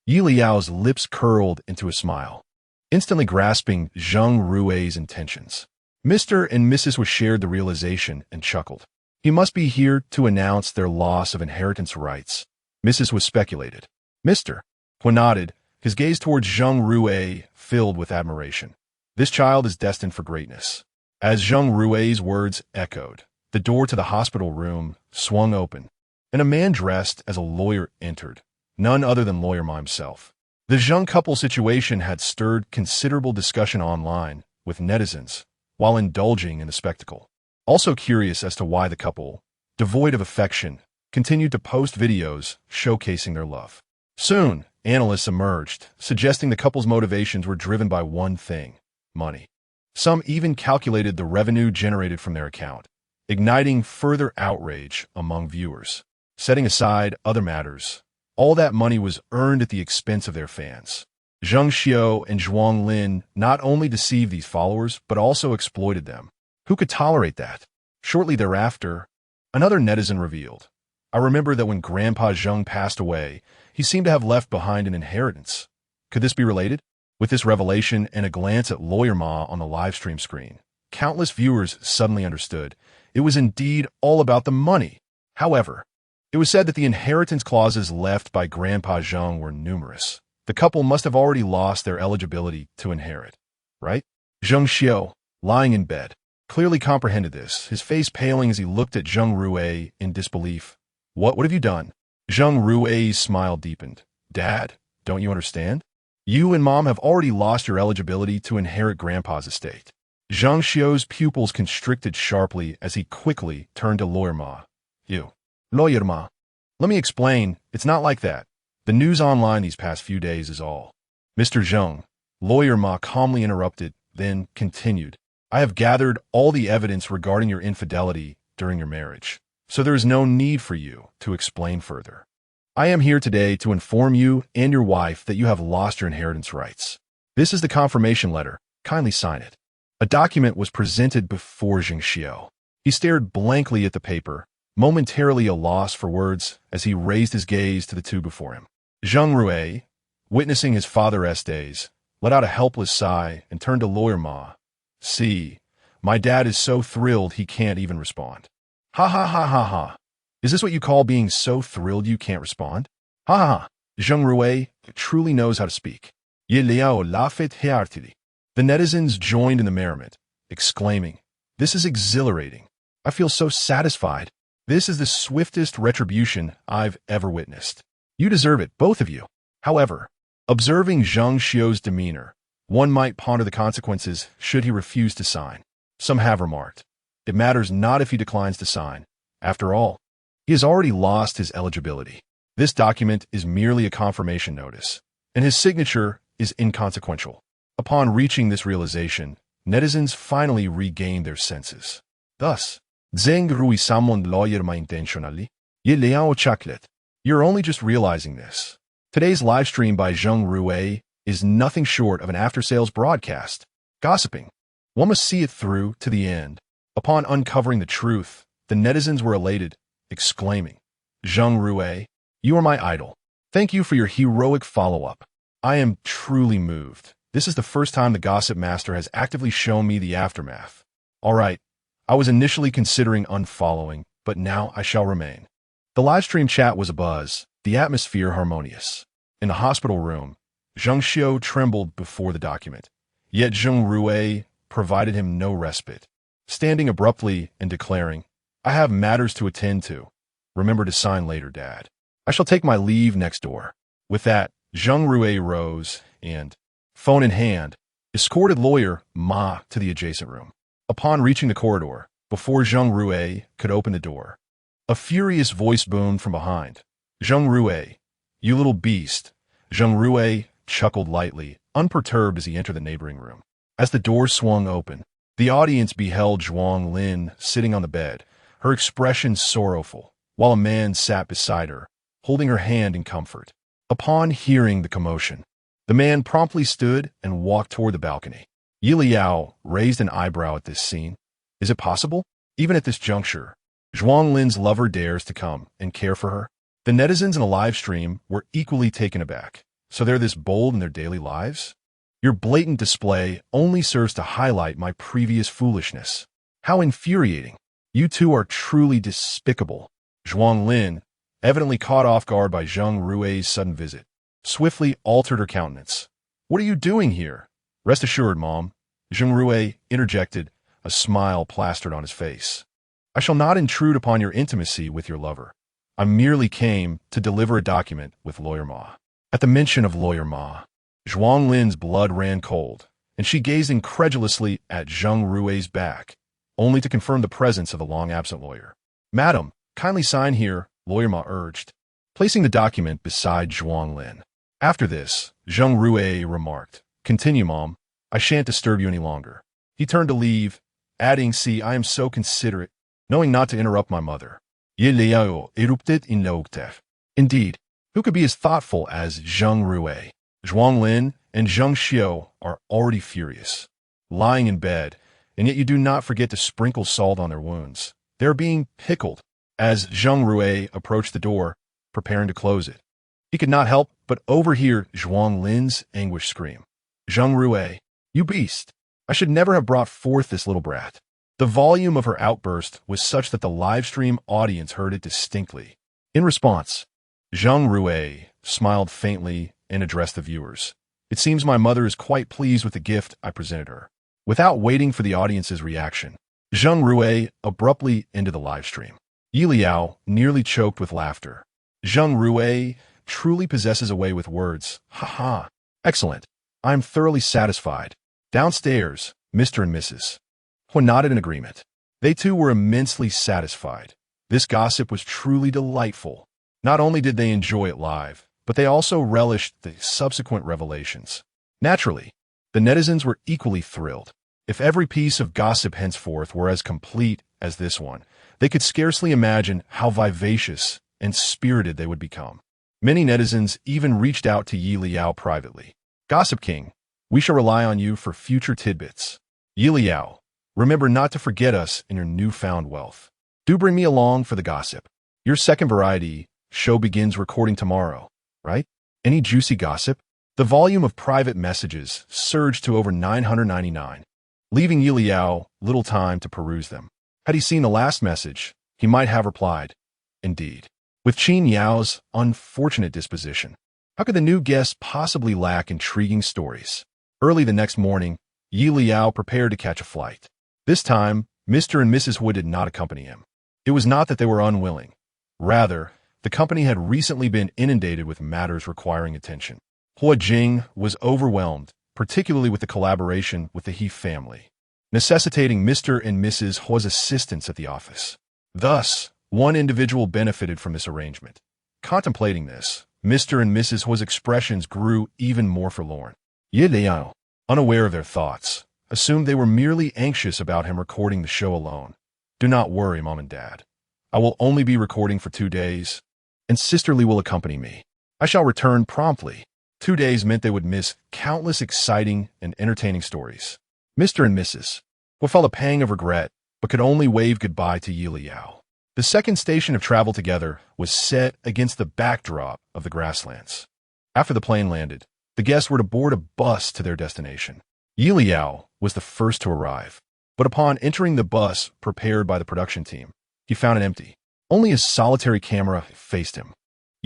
Yeliao's lips curled into a smile, instantly grasping Zheng Rue's intentions. Mr. and Mrs. Huo shared the realization and chuckled. He must be here to announce their loss of inheritance rights, Mrs. Huo speculated. Mr. Huo nodded, his gaze towards Zheng Rue filled with admiration. This child is destined for greatness. As Zheng Rue's words echoed, the door to the hospital room swung open, and a man dressed as a lawyer entered, none other than Lawyer Ma himself. The Zheng couple situation had stirred considerable discussion online with netizens while indulging in the spectacle. Also curious as to why the couple, devoid of affection, continued to post videos showcasing their love. Soon, analysts emerged, suggesting the couple's motivations were driven by one thing: money. Some even calculated the revenue generated from their account, igniting further outrage among viewers. Setting aside other matters, all that money was earned at the expense of their fans. Zheng Xiao and Zhuang Lin not only deceived these followers, but also exploited them. Who could tolerate that? Shortly thereafter, another netizen revealed, "I remember that when Grandpa Zheng passed away, he seemed to have left behind an inheritance. Could this be related?" With this revelation and a glance at Lawyer Ma on the livestream screen, countless viewers suddenly understood. It was indeed all about the money. However, it was said that the inheritance clauses left by Grandpa Zheng were numerous. The couple must have already lost their eligibility to inherit, right? Zheng Xiao, lying in bed, clearly comprehended this, his face paling as he looked at Zheng Ruwei in disbelief. What have you done? Zheng Ruwei's smile deepened. Dad, don't you understand? You and Mom have already lost your eligibility to inherit Grandpa's estate. Zheng Xiao's pupils constricted sharply as he quickly turned to Lawyer Ma. You. Lawyer Ma. Let me explain, it's not like that. The news online these past few days is all. Mr. Zheng, Lawyer Ma calmly interrupted, then continued. I have gathered all the evidence regarding your infidelity during your marriage, so there is no need for you to explain further. I am here today to inform you and your wife that you have lost your inheritance rights. This is the confirmation letter. Kindly sign it. A document was presented before Zheng Xiao. He stared blankly at the paper, momentarily a loss for words as he raised his gaze to the two before him. Zheng Ruwei, witnessing his father's days, let out a helpless sigh and turned to Lawyer Ma. See, my dad is so thrilled he can't even respond. Ha ha ha ha ha. Is this what you call being so thrilled you can't respond? Ha ha ha. Zheng Ruwei truly knows how to speak. Yelao laughed heartily. The netizens joined in the merriment, exclaiming, This is exhilarating. I feel so satisfied. This is the swiftest retribution I've ever witnessed. You deserve it, both of you. However, observing Zheng Xiao's demeanor, one might ponder the consequences should he refuse to sign. Some have remarked, it matters not if he declines to sign. After all, he has already lost his eligibility. This document is merely a confirmation notice, and his signature is inconsequential. Upon reaching this realization, netizens finally regained their senses. Thus, Zheng Rui Samon lawyer ma intentionally, Yelao chocolate. You're only just realizing this. Today's livestream by Zheng Ruwei is nothing short of an after-sales broadcast. Gossiping. One must see it through to the end. Upon uncovering the truth, the netizens were elated, exclaiming, Zheng Ruwei, you are my idol. Thank you for your heroic follow-up. I am truly moved. This is the first time the gossip master has actively shown me the aftermath. All right, I was initially considering unfollowing, but now I shall remain. The livestream chat was abuzz, the atmosphere harmonious. In the hospital room, Zheng Xiao trembled before the document, yet Zheng Ruwei provided him no respite, standing abruptly and declaring, I have matters to attend to. Remember to sign later, Dad. I shall take my leave next door. With that, Zheng Ruwei rose and, phone in hand, escorted Lawyer Ma to the adjacent room. Upon reaching the corridor, before Zheng Ruwei could open the door, a furious voice boomed from behind. Zheng Ruwei, you little beast. Zheng Ruwei chuckled lightly, unperturbed as he entered the neighboring room. As the door swung open, the audience beheld Zhuang Lin sitting on the bed, her expression sorrowful, while a man sat beside her, holding her hand in comfort. Upon hearing the commotion, the man promptly stood and walked toward the balcony. Yelao raised an eyebrow at this scene. Is it possible? Even at this juncture, Zhuang Lin's lover dares to come and care for her? The netizens in the live stream were equally taken aback. So they're this bold in their daily lives? Your blatant display only serves to highlight my previous foolishness. How infuriating. You two are truly despicable. Zhuang Lin, evidently caught off guard by Zheng Ruwei's sudden visit, swiftly altered her countenance. What are you doing here? Rest assured, Mom, Zheng Ruwei interjected, a smile plastered on his face. I shall not intrude upon your intimacy with your lover. I merely came to deliver a document with Lawyer Ma. At the mention of Lawyer Ma, Zhuang Lin's blood ran cold, and she gazed incredulously at Zheng Ruwei's back, only to confirm the presence of the long-absent lawyer. Madam, kindly sign here, Lawyer Ma urged, placing the document beside Zhuang Lin. After this, Zheng Ruwei remarked, Continue, Mom. I shan't disturb you any longer. He turned to leave, adding, See, I am so considerate, knowing not to interrupt my mother. Yelao erupted in l'octave. Indeed, who could be as thoughtful as Zheng Ruwei? Zhuang Lin and Zheng Xiao are already furious, lying in bed, and yet you do not forget to sprinkle salt on their wounds. They are being pickled. As Zheng Ruwei approached the door, preparing to close it, he could not help but overhear Zhuang Lin's anguished scream. Zheng Ruwei, you beast! I should never have brought forth this little brat. The volume of her outburst was such that the livestream audience heard it distinctly. In response, Zheng Ruwei smiled faintly and addressed the viewers. It seems my mother is quite pleased with the gift I presented her. Without waiting for the audience's reaction, Zheng Rue abruptly ended the live stream. Yelao nearly choked with laughter. Zheng Rue truly possesses a way with words. Haha. Excellent. I am thoroughly satisfied. Downstairs, Mr. and Mrs. Huo nodded in agreement. They too were immensely satisfied. This gossip was truly delightful. Not only did they enjoy it live, but they also relished the subsequent revelations. Naturally, the netizens were equally thrilled. If every piece of gossip henceforth were as complete as this one, they could scarcely imagine how vivacious and spirited they would become. Many netizens even reached out to Yelao privately. Gossip King, we shall rely on you for future tidbits. Yelao, remember not to forget us in your newfound wealth. Do bring me along for the gossip. Your second variety show begins recording tomorrow, right? Any juicy gossip? The volume of private messages surged to over 999, leaving Yelao little time to peruse them. Had he seen the last message, he might have replied, indeed. With Qin Yao's unfortunate disposition, how could the new guest possibly lack intriguing stories? Early the next morning, Yelao prepared to catch a flight. This time, Mr. and Mrs. Huo did not accompany him. It was not that they were unwilling. Rather, the company had recently been inundated with matters requiring attention. Huo Jing was overwhelmed, particularly with the collaboration with the He family, necessitating Mr. and Mrs. Huo's assistance at the office. Thus, one individual benefited from this arrangement. Contemplating this, Mr. and Mrs. Huo's expressions grew even more forlorn. Yelao, unaware of their thoughts, assumed they were merely anxious about him recording the show alone. Do not worry, Mom and Dad. I will only be recording for 2 days, and Sisterly will accompany me. I shall return promptly. 2 days meant they would miss countless exciting and entertaining stories. Mr. and Mrs. Huo felt a pang of regret, but could only wave goodbye to Yelao. The second station of travel together was set against the backdrop of the grasslands. After the plane landed, the guests were to board a bus to their destination. Yelao was the first to arrive, but upon entering the bus prepared by the production team, he found it empty. Only his solitary camera faced him.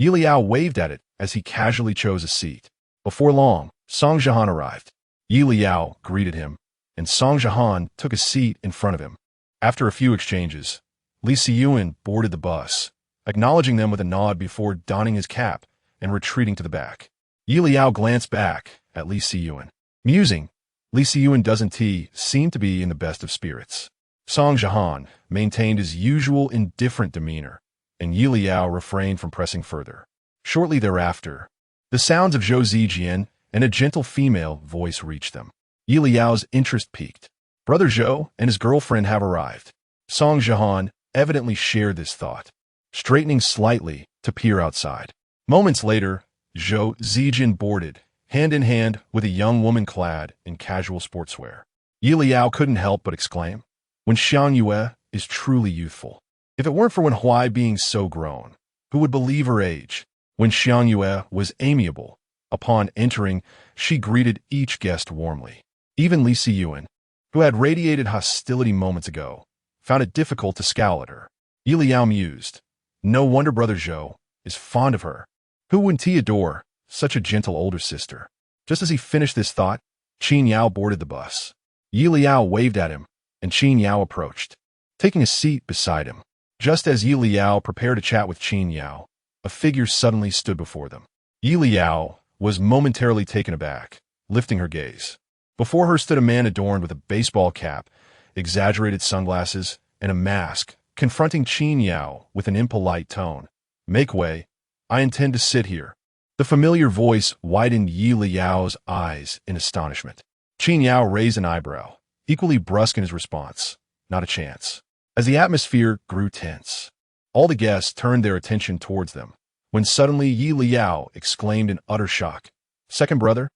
Yelao waved at it as he casually chose a seat. Before long, Song Jihan arrived. Yelao greeted him, and Song Jihan took a seat in front of him. After a few exchanges, Li Siyuan boarded the bus, acknowledging them with a nod before donning his cap and retreating to the back. Yelao glanced back at Li Siyuan. Musing, Li Siyuan doesn't seem to be in the best of spirits. Song Jihan maintained his usual indifferent demeanor, and Yelao refrained from pressing further. Shortly thereafter, the sounds of Zhou Zijian and a gentle female voice reached them. Yelao's interest piqued. Brother Zhou and his girlfriend have arrived. Song Jihan evidently shared this thought, straightening slightly to peer outside. Moments later, Zhou Zijian boarded, hand in hand with a young woman clad in casual sportswear. Yelao couldn't help but exclaim, when Xiang Yue is truly youthful. If it weren't for Wen Huai being so grown, who would believe her age? When Xiang Yue was amiable, upon entering, she greeted each guest warmly. Even Li Siyuan, who had radiated hostility moments ago, found it difficult to scowl at her. Yelao mused, no wonder Brother Zhou is fond of her. Who wouldn't he adore such a gentle older sister? Just as he finished this thought, Qin Yao boarded the bus. Yelao waved at him, and Qin Yao approached, taking a seat beside him. Just as Yelao prepared to chat with Qin Yao, a figure suddenly stood before them. Yelao was momentarily taken aback, lifting her gaze. Before her stood a man adorned with a baseball cap, exaggerated sunglasses, and a mask, confronting Qin Yao with an impolite tone. Make way. I intend to sit here. The familiar voice widened Yelao's eyes in astonishment. Qin Yao raised an eyebrow, equally brusque in his response. Not a chance. As the atmosphere grew tense, all the guests turned their attention towards them, when suddenly Yelao exclaimed in utter shock, Second brother?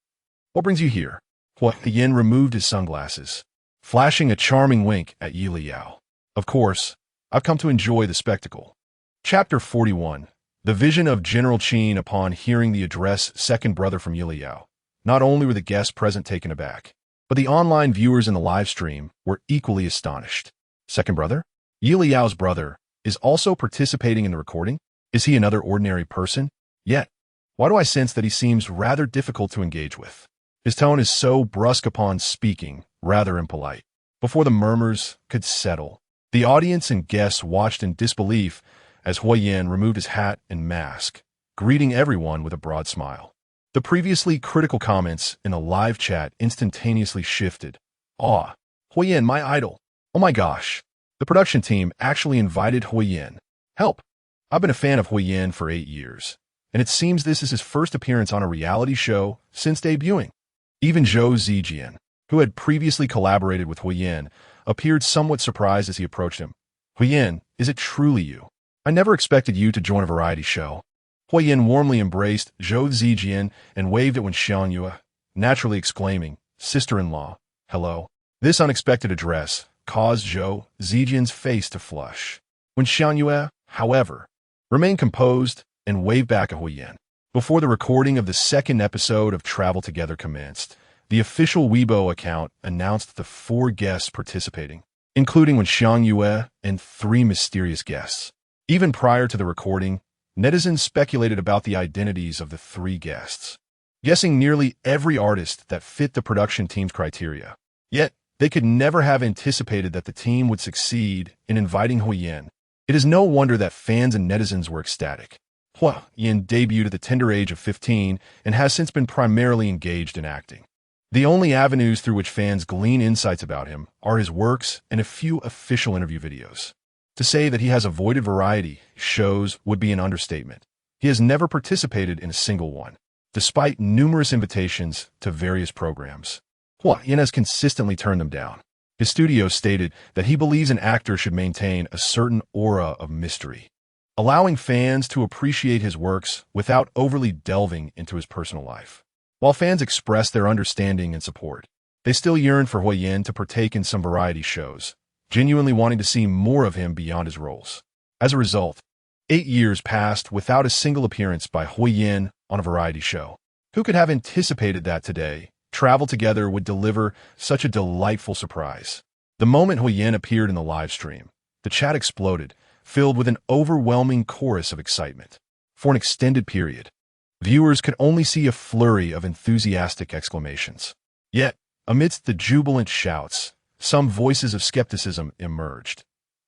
What brings you here? Huo Yin removed his sunglasses, flashing a charming wink at Yelao. Of course, I've come to enjoy the spectacle. Chapter 41. The vision of General Qin upon hearing the address Second Brother from Yelao. Not only were the guests present taken aback, but the online viewers in the live stream were equally astonished. Second brother? Yelao's brother is also participating in the recording? Is he another ordinary person? Yet, Why do I sense that he seems rather difficult to engage with? His tone is so brusque upon speaking, rather impolite. Before the murmurs could settle, the audience and guests watched in disbelief as Huo Yan removed his hat and mask, greeting everyone with a broad smile. The previously critical comments in the live chat instantaneously shifted. Aw, Huo Yan, my idol. Oh my gosh. The production team actually invited Huo Yan. Help. I've been a fan of Huo Yan for 8 years, and it seems this is his first appearance on a reality show since debuting. Even Zhou Zijian, who had previously collaborated with Huo Yan, appeared somewhat surprised as he approached him. Huo Yan, is it truly you? I never expected you to join a variety show. Huo Yan warmly embraced Zhou Zijian and waved at Wen Xiangyue, naturally exclaiming, "Sister-in-law, hello." This unexpected address caused Zhou Zijian's face to flush. Wen Xiangyue, however, remained composed and waved back at Huo Yan. Before the recording of the second episode of Travel Together commenced, the official Weibo account announced the 4 guests participating, including Wen Xiangyue and 3 mysterious guests. Even prior to the recording, netizens speculated about the identities of the 3 guests, guessing nearly every artist that fit the production team's criteria. Yet, they could never have anticipated that the team would succeed in inviting Huo Yan. It is no wonder that fans and netizens were ecstatic. Huo Yan debuted at the tender age of 15 and has since been primarily engaged in acting. The only avenues through which fans glean insights about him are his works and a few official interview videos. To say that he has avoided variety shows would be an understatement. He has never participated in a single one, despite numerous invitations to various programs. Huo Yan has consistently turned them down. His studio stated that he believes an actor should maintain a certain aura of mystery, allowing fans to appreciate his works without overly delving into his personal life. While fans express their understanding and support, they still yearn for Huo Yan to partake in some variety shows, genuinely wanting to see more of him beyond his roles. As a result, 8 years passed without a single appearance by Huo Yan on a variety show. Who could have anticipated that today, Travel Together would deliver such a delightful surprise? The moment Huo Yan appeared in the live stream, the chat exploded, filled with an overwhelming chorus of excitement. For an extended period, viewers could only see a flurry of enthusiastic exclamations. Yet, amidst the jubilant shouts, some voices of skepticism emerged.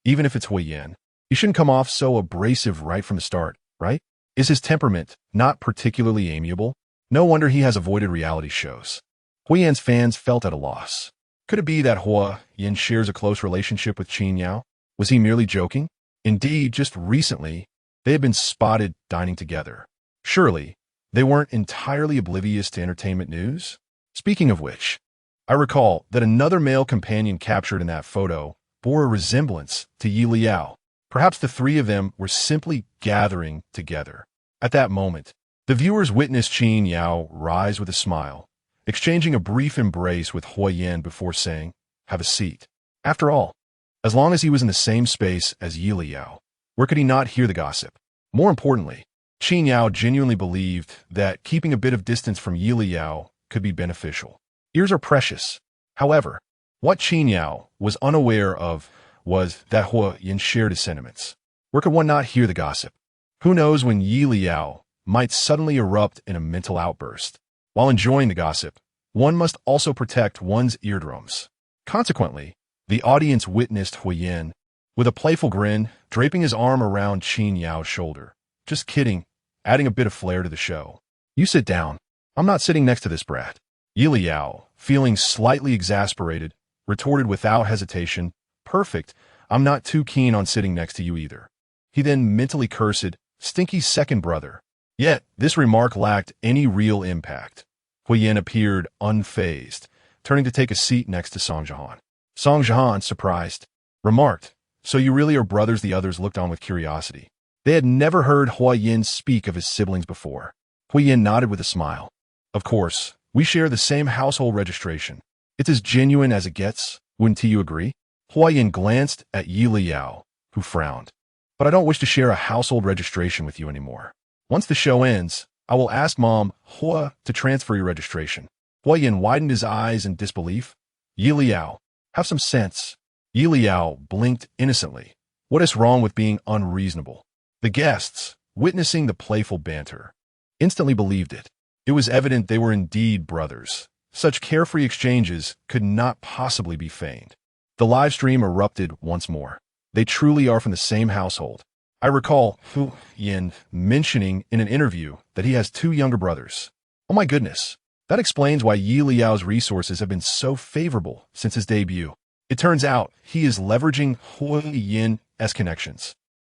Even if it's Huo Yan, he shouldn't come off so abrasive right from the start, right? Is his temperament not particularly amiable? No wonder he has avoided reality shows. Huo Yan's fans felt at a loss. Could it be that Huo Yan shares a close relationship with Qin Yao? Was he merely joking? Indeed, just recently, they had been spotted dining together. Surely, they weren't entirely oblivious to entertainment news? Speaking of which, I recall that another male companion captured in that photo bore a resemblance to Yelao. Perhaps the 3 of them were simply gathering together. At that moment, the viewers witnessed Qin Yao rise with a smile, exchanging a brief embrace with Huo Yan before saying, "Have a seat." After all, as long as he was in the same space as Yelao, where could he not hear the gossip? More importantly, Qin Yao genuinely believed that keeping a bit of distance from Yelao could be beneficial. Ears are precious. However, what Qin Yao was unaware of was that Huo Yan shared his sentiments. Where could one not hear the gossip? Who knows when Yelao might suddenly erupt in a mental outburst? While enjoying the gossip, one must also protect one's eardrums. Consequently, the audience witnessed Huo Yan, with a playful grin, draping his arm around Qin Yao's shoulder. Just kidding, adding a bit of flair to the show. "You sit down. I'm not sitting next to this brat." Yelao, feeling slightly exasperated, retorted without hesitation, "Perfect, I'm not too keen on sitting next to you either." He then mentally cursed, "Stinky second brother." Yet, this remark lacked any real impact. Huo Yan appeared unfazed, turning to take a seat next to Song Jihan. Song Jihan, surprised, remarked, "So you really are brothers?" The others looked on with curiosity. They had never heard Huo Yan speak of his siblings before. Huo Yan nodded with a smile. "Of course, we share the same household registration. It's as genuine as it gets, wouldn't you agree?" Huo Yan glanced at Yelao, who frowned. "But I don't wish to share a household registration with you anymore. Once the show ends, I will ask Mom Huo to transfer your registration." Huo Yan widened his eyes in disbelief. "Yelao, have some sense." Yelao blinked innocently. What is wrong with being unreasonable? The guests, witnessing the playful banter, instantly believed it. It was evident they were indeed brothers. Such carefree exchanges could not possibly be feigned. The live stream erupted once more. They truly are from the same household. I recall Hu Yin mentioning in an interview that he has 2 younger brothers. Oh my goodness. That explains why Yelao's resources have been so favorable since his debut. It turns out he is leveraging Hu Yin's connections.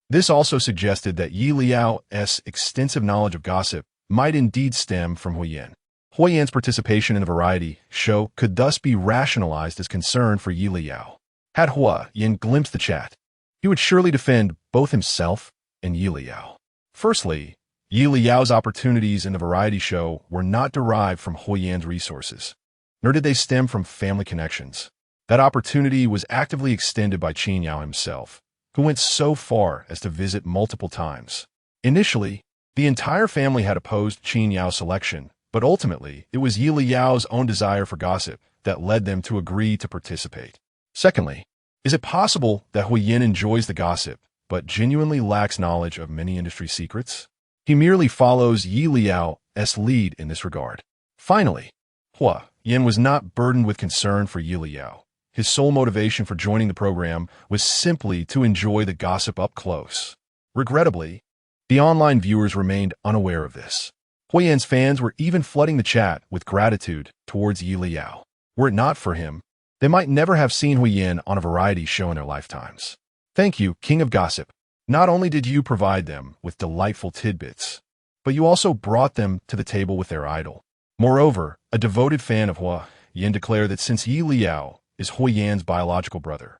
This also suggested that Yelao's extensive knowledge of gossip might indeed stem from Hu Yin. Hu Yin's participation in a variety show could thus be rationalized as concern for Yelao. Had Hu Yin glimpsed the chat, he would surely defend both himself and Yelao. Firstly, Yelao's opportunities in the variety show were not derived from Hu Yin's resources, nor did they stem from family connections. That opportunity was actively extended by Qin Yao himself, who went so far as to visit multiple times. Initially, the entire family had opposed Qin Yao's selection, but ultimately, it was Yelao's own desire for gossip that led them to agree to participate. Secondly, is it possible that Hu Yin enjoys the gossip, but genuinely lacks knowledge of many industry secrets? He merely follows Yelao's lead in this regard. Finally, Hu Yin was not burdened with concern for Yelao. His sole motivation for joining the program was simply to enjoy the gossip up close. Regrettably, the online viewers remained unaware of this. Hu Yin's fans were even flooding the chat with gratitude towards Yelao. Were it not for him, they might never have seen Hu Yin on a variety show in their lifetimes. Thank you, King of Gossip. Not only did you provide them with delightful tidbits, but you also brought them to the table with their idol. Moreover, a devoted fan of Hu Yin declared that since Yelao is Hu Yin's biological brother,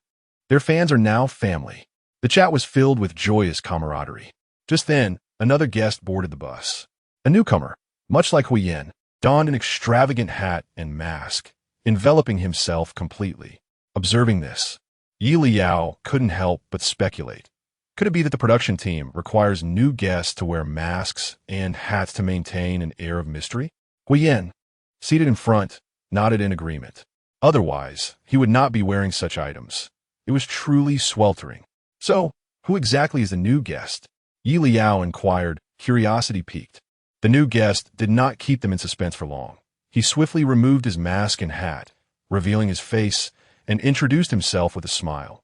their fans are now family. The chat was filled with joyous camaraderie. Just then, another guest boarded the bus. A newcomer, much like Hu Yin, donned an extravagant hat and mask, enveloping himself completely. Observing this, Yelao couldn't help but speculate. Could it be that the production team requires new guests to wear masks and hats to maintain an air of mystery? Hu Yin, seated in front, nodded in agreement. Otherwise, he would not be wearing such items. It was truly sweltering. So, who exactly is the new guest? Yelao inquired, curiosity piqued. The new guest did not keep them in suspense for long. He swiftly removed his mask and hat, revealing his face, and introduced himself with a smile.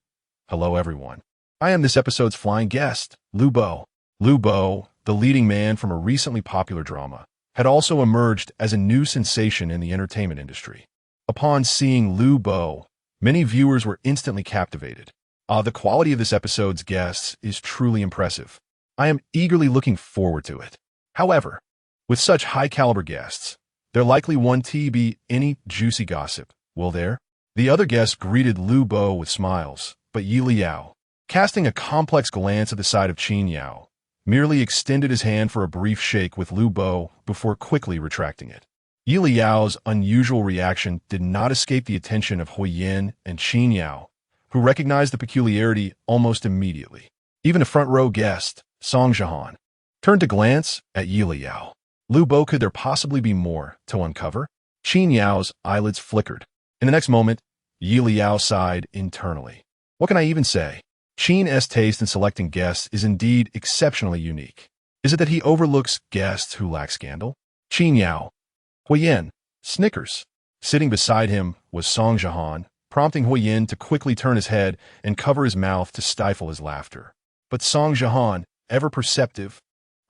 Hello, everyone. I am this episode's flying guest, Lu Bo. Lu Bo, the leading man from a recently popular drama, had also emerged as a new sensation in the entertainment industry. Upon seeing Lu Bo, many viewers were instantly captivated. The quality of this episode's guests is truly impressive. I am eagerly looking forward to it. However, with such high-caliber guests, there likely won't be any juicy gossip, will there? The other guests greeted Lu Bo with smiles, but Yelao, casting a complex glance at the side of Qin Yao, merely extended his hand for a brief shake with Lu Bo before quickly retracting it. Yelao's unusual reaction did not escape the attention of Hu Yin and Qin Yao, who recognized the peculiarity almost immediately. Even a front-row guest, Song Jahan, turned to glance at Yelao. Lu Bo, could there possibly be more to uncover? Qin Yao's eyelids flickered. In the next moment, Yelao sighed internally. What can I even say? Qin's taste in selecting guests is indeed exceptionally unique. Is it that he overlooks guests who lack scandal? Qin Yao. Hu Yin snickers. Sitting beside him was Song Jahan, prompting Hu Yin to quickly turn his head and cover his mouth to stifle his laughter. But Song Jahan, ever perceptive,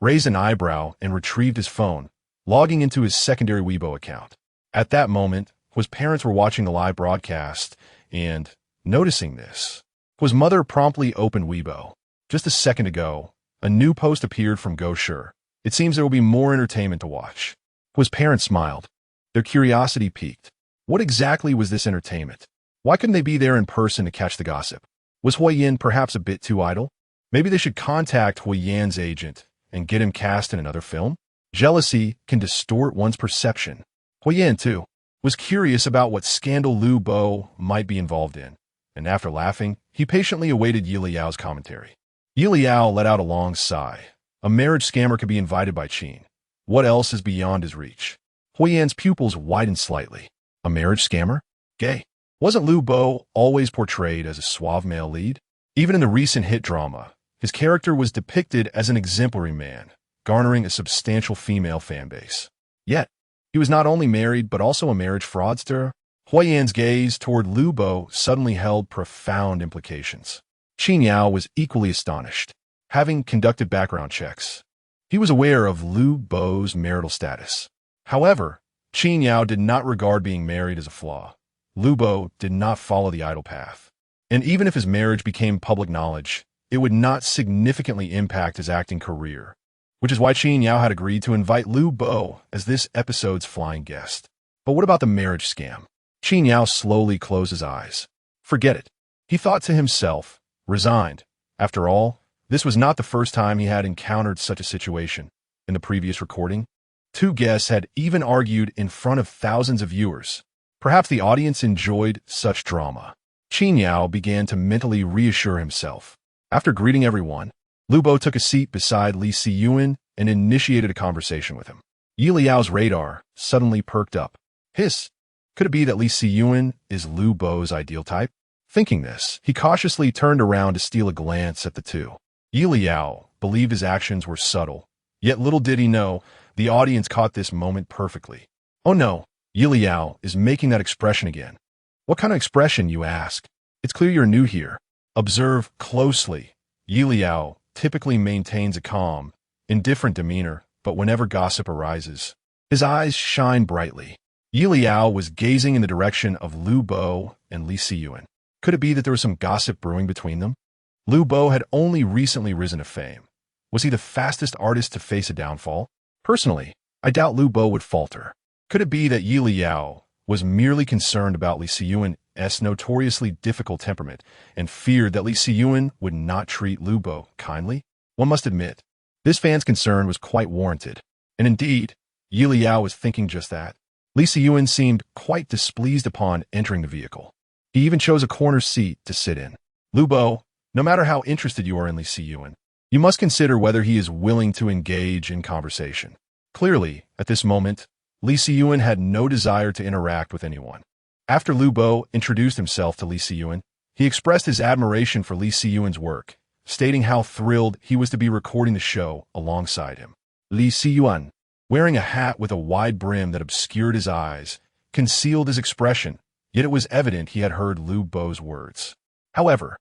raised an eyebrow and retrieved his phone, logging into his secondary Weibo account. At that moment, Hu's parents were watching the live broadcast, and, noticing this, Hu's mother promptly opened Weibo. Just a second ago, a new post appeared from Go Sure. It seems there will be more entertainment to watch. Hu's parents smiled. Their curiosity piqued. What exactly was this entertainment? Why couldn't they be there in person to catch the gossip? Was Hu Yin perhaps a bit too idle? Maybe they should contact Hu Yin's agent and get him cast in another film? Jealousy can distort one's perception. Hu Yin, too, was curious about what scandal Lu Bo might be involved in, and after laughing, he patiently awaited Yelao's commentary. Yelao let out a long sigh. A marriage scammer could be invited by Qin. What else is beyond his reach? Hu Yin's pupils widened slightly. A marriage scammer? Gay. Wasn't Lu Bo always portrayed as a suave male lead? Even in the recent hit drama, his character was depicted as an exemplary man, garnering a substantial female fan base. Yet, he was not only married but also a marriage fraudster. Huoyan's gaze toward Lu Bo suddenly held profound implications. Qin Yao was equally astonished. Having conducted background checks, he was aware of Lu Bo's marital status. However, Qin Yao did not regard being married as a flaw. Lu Bo did not follow the idle path. And even if his marriage became public knowledge, it would not significantly impact his acting career, which is why Qin Yao had agreed to invite Lu Bo as this episode's flying guest. But what about the marriage scam? Qin Yao slowly closed his eyes. Forget it, he thought to himself, resigned. After all, this was not the first time he had encountered such a situation. In the previous recording, two guests had even argued in front of thousands of viewers. Perhaps the audience enjoyed such drama. Qin Yao began to mentally reassure himself. After greeting everyone, Lu Bo took a seat beside Li Siyuan and initiated a conversation with him. Yeleao's radar suddenly perked up. Hiss, could it be that Li Siyuan is Lu Bo's ideal type? Thinking this, he cautiously turned around to steal a glance at the two. Yelao believed his actions were subtle, yet little did he know, the audience caught this moment perfectly. Oh no, Yelao is making that expression again. What kind of expression, you ask? It's clear you're new here. Observe closely. Yelao typically maintains a calm, indifferent demeanor, but whenever gossip arises, his eyes shine brightly. Yelao was gazing in the direction of Lu Bo and Li Siyuan. Could it be that there was some gossip brewing between them? Lu Bo had only recently risen to fame. Was he the fastest artist to face a downfall? Personally, I doubt Lu Bo would falter. Could it be that Yelao was merely concerned about Li Siyuan's notoriously difficult temperament and feared that Li Siyuan would not treat Lu Bo kindly? One must admit, this fan's concern was quite warranted. And indeed, Yelao was thinking just that. Li Siyuan seemed quite displeased upon entering the vehicle. He even chose a corner seat to sit in. Lu Bo, no matter how interested you are in Li Siyuan, you must consider whether he is willing to engage in conversation. Clearly, at this moment, Li Siyuan had no desire to interact with anyone. After Lu Bo introduced himself to Li Siyuan, he expressed his admiration for Li Siyuan's work, stating how thrilled he was to be recording the show alongside him. Li Siyuan, wearing a hat with a wide brim that obscured his eyes, concealed his expression, yet it was evident he had heard Lu Bo's words. However,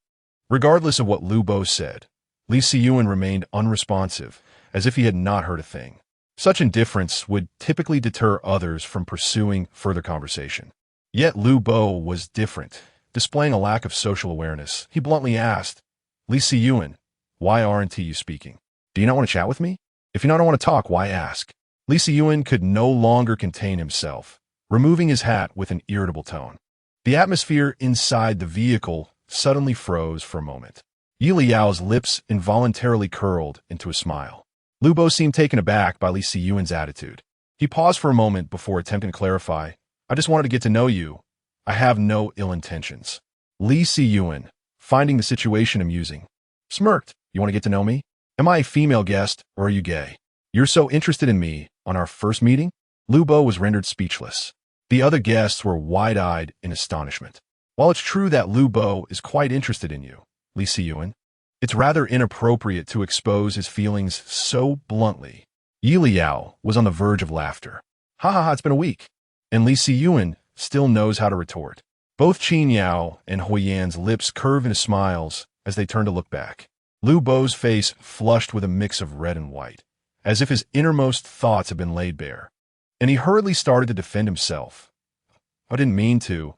regardless of what Lu Bo said, Li Siyuan remained unresponsive, as if he had not heard a thing. Such indifference would typically deter others from pursuing further conversation. Yet Lu Bo was different. Displaying a lack of social awareness, he bluntly asked, Li Siyuan, why aren't you speaking? Do you not want to chat with me? If you don't want to talk, why ask? Li Siyuan could no longer contain himself, removing his hat with an irritable tone. The atmosphere inside the vehicle suddenly froze for a moment. Yeleao's lips involuntarily curled into a smile. Lu Bo seemed taken aback by Li Siyuan's attitude. He paused for a moment before attempting to clarify, I just wanted to get to know you. I have no ill intentions. Li Siyuan, finding the situation amusing, smirked. You want to get to know me? Am I a female guest or are you gay? You're so interested in me on our first meeting? Lu Bo was rendered speechless. The other guests were wide-eyed in astonishment. While it's true that Lu Bo is quite interested in you, Li Siyuan, it's rather inappropriate to expose his feelings so bluntly. Yelao was on the verge of laughter. Ha ha ha, it's been a week. And Li Siyuan still knows how to retort. Both Qin Yao and Huoyan's lips curve into smiles as they turn to look back. Lu Bo's face flushed with a mix of red and white, as if his innermost thoughts had been laid bare. And he hurriedly started to defend himself. I didn't mean to.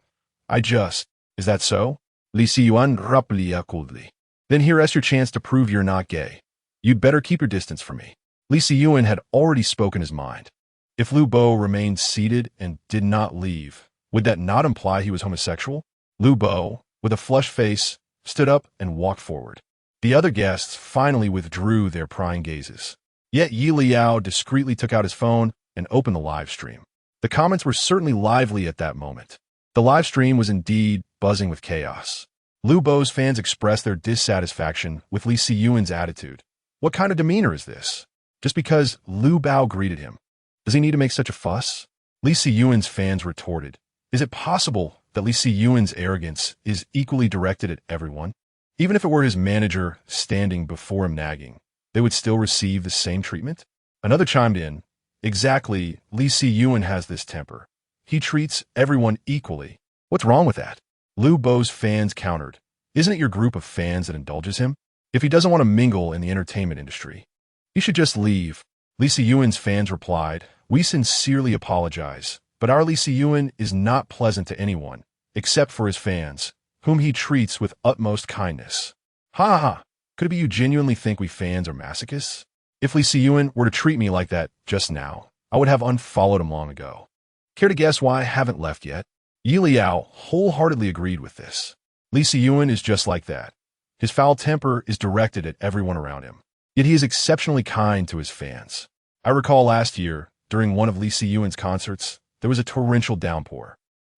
Is that so? Li Siyuan raplia coldly. Then here's your chance to prove you're not gay. You'd better keep your distance from me. Li Siyuan had already spoken his mind. If Lu Bo remained seated and did not leave, would that not imply he was homosexual? Lu Bo, with a flushed face, stood up and walked forward. The other guests finally withdrew their prying gazes. Yet Yelao discreetly took out his phone and opened the live stream. The comments were certainly lively at that moment. The live stream was indeed buzzing with chaos. Lu Bo's fans expressed their dissatisfaction with Li Siyuan's attitude. What kind of demeanor is this? Just because Lu Bao greeted him, does he need to make such a fuss? Li Siyuan's fans retorted, is it possible that Li Siyuan's arrogance is equally directed at everyone? Even if it were his manager standing before him nagging, they would still receive the same treatment? Another chimed in, exactly, Lee Si-yuan has this temper. He treats everyone equally. What's wrong with that? Liu Bo's fans countered. Isn't it your group of fans that indulges him? If he doesn't want to mingle in the entertainment industry, he should just leave. Lee Si-yuan's fans replied, we sincerely apologize, but our Lee Si-yuan is not pleasant to anyone, except for his fans, whom he treats with utmost kindness. Ha ha ha! Could it be you genuinely think we fans are masochists? If Lee Si-yuan were to treat me like that just now, I would have unfollowed him long ago. Care to guess why I haven't left yet? Yelao wholeheartedly agreed with this. Lee Si-yuan is just like that. His foul temper is directed at everyone around him. Yet he is exceptionally kind to his fans. I recall last year, during one of Lee Si-yuan's concerts, there was a torrential downpour.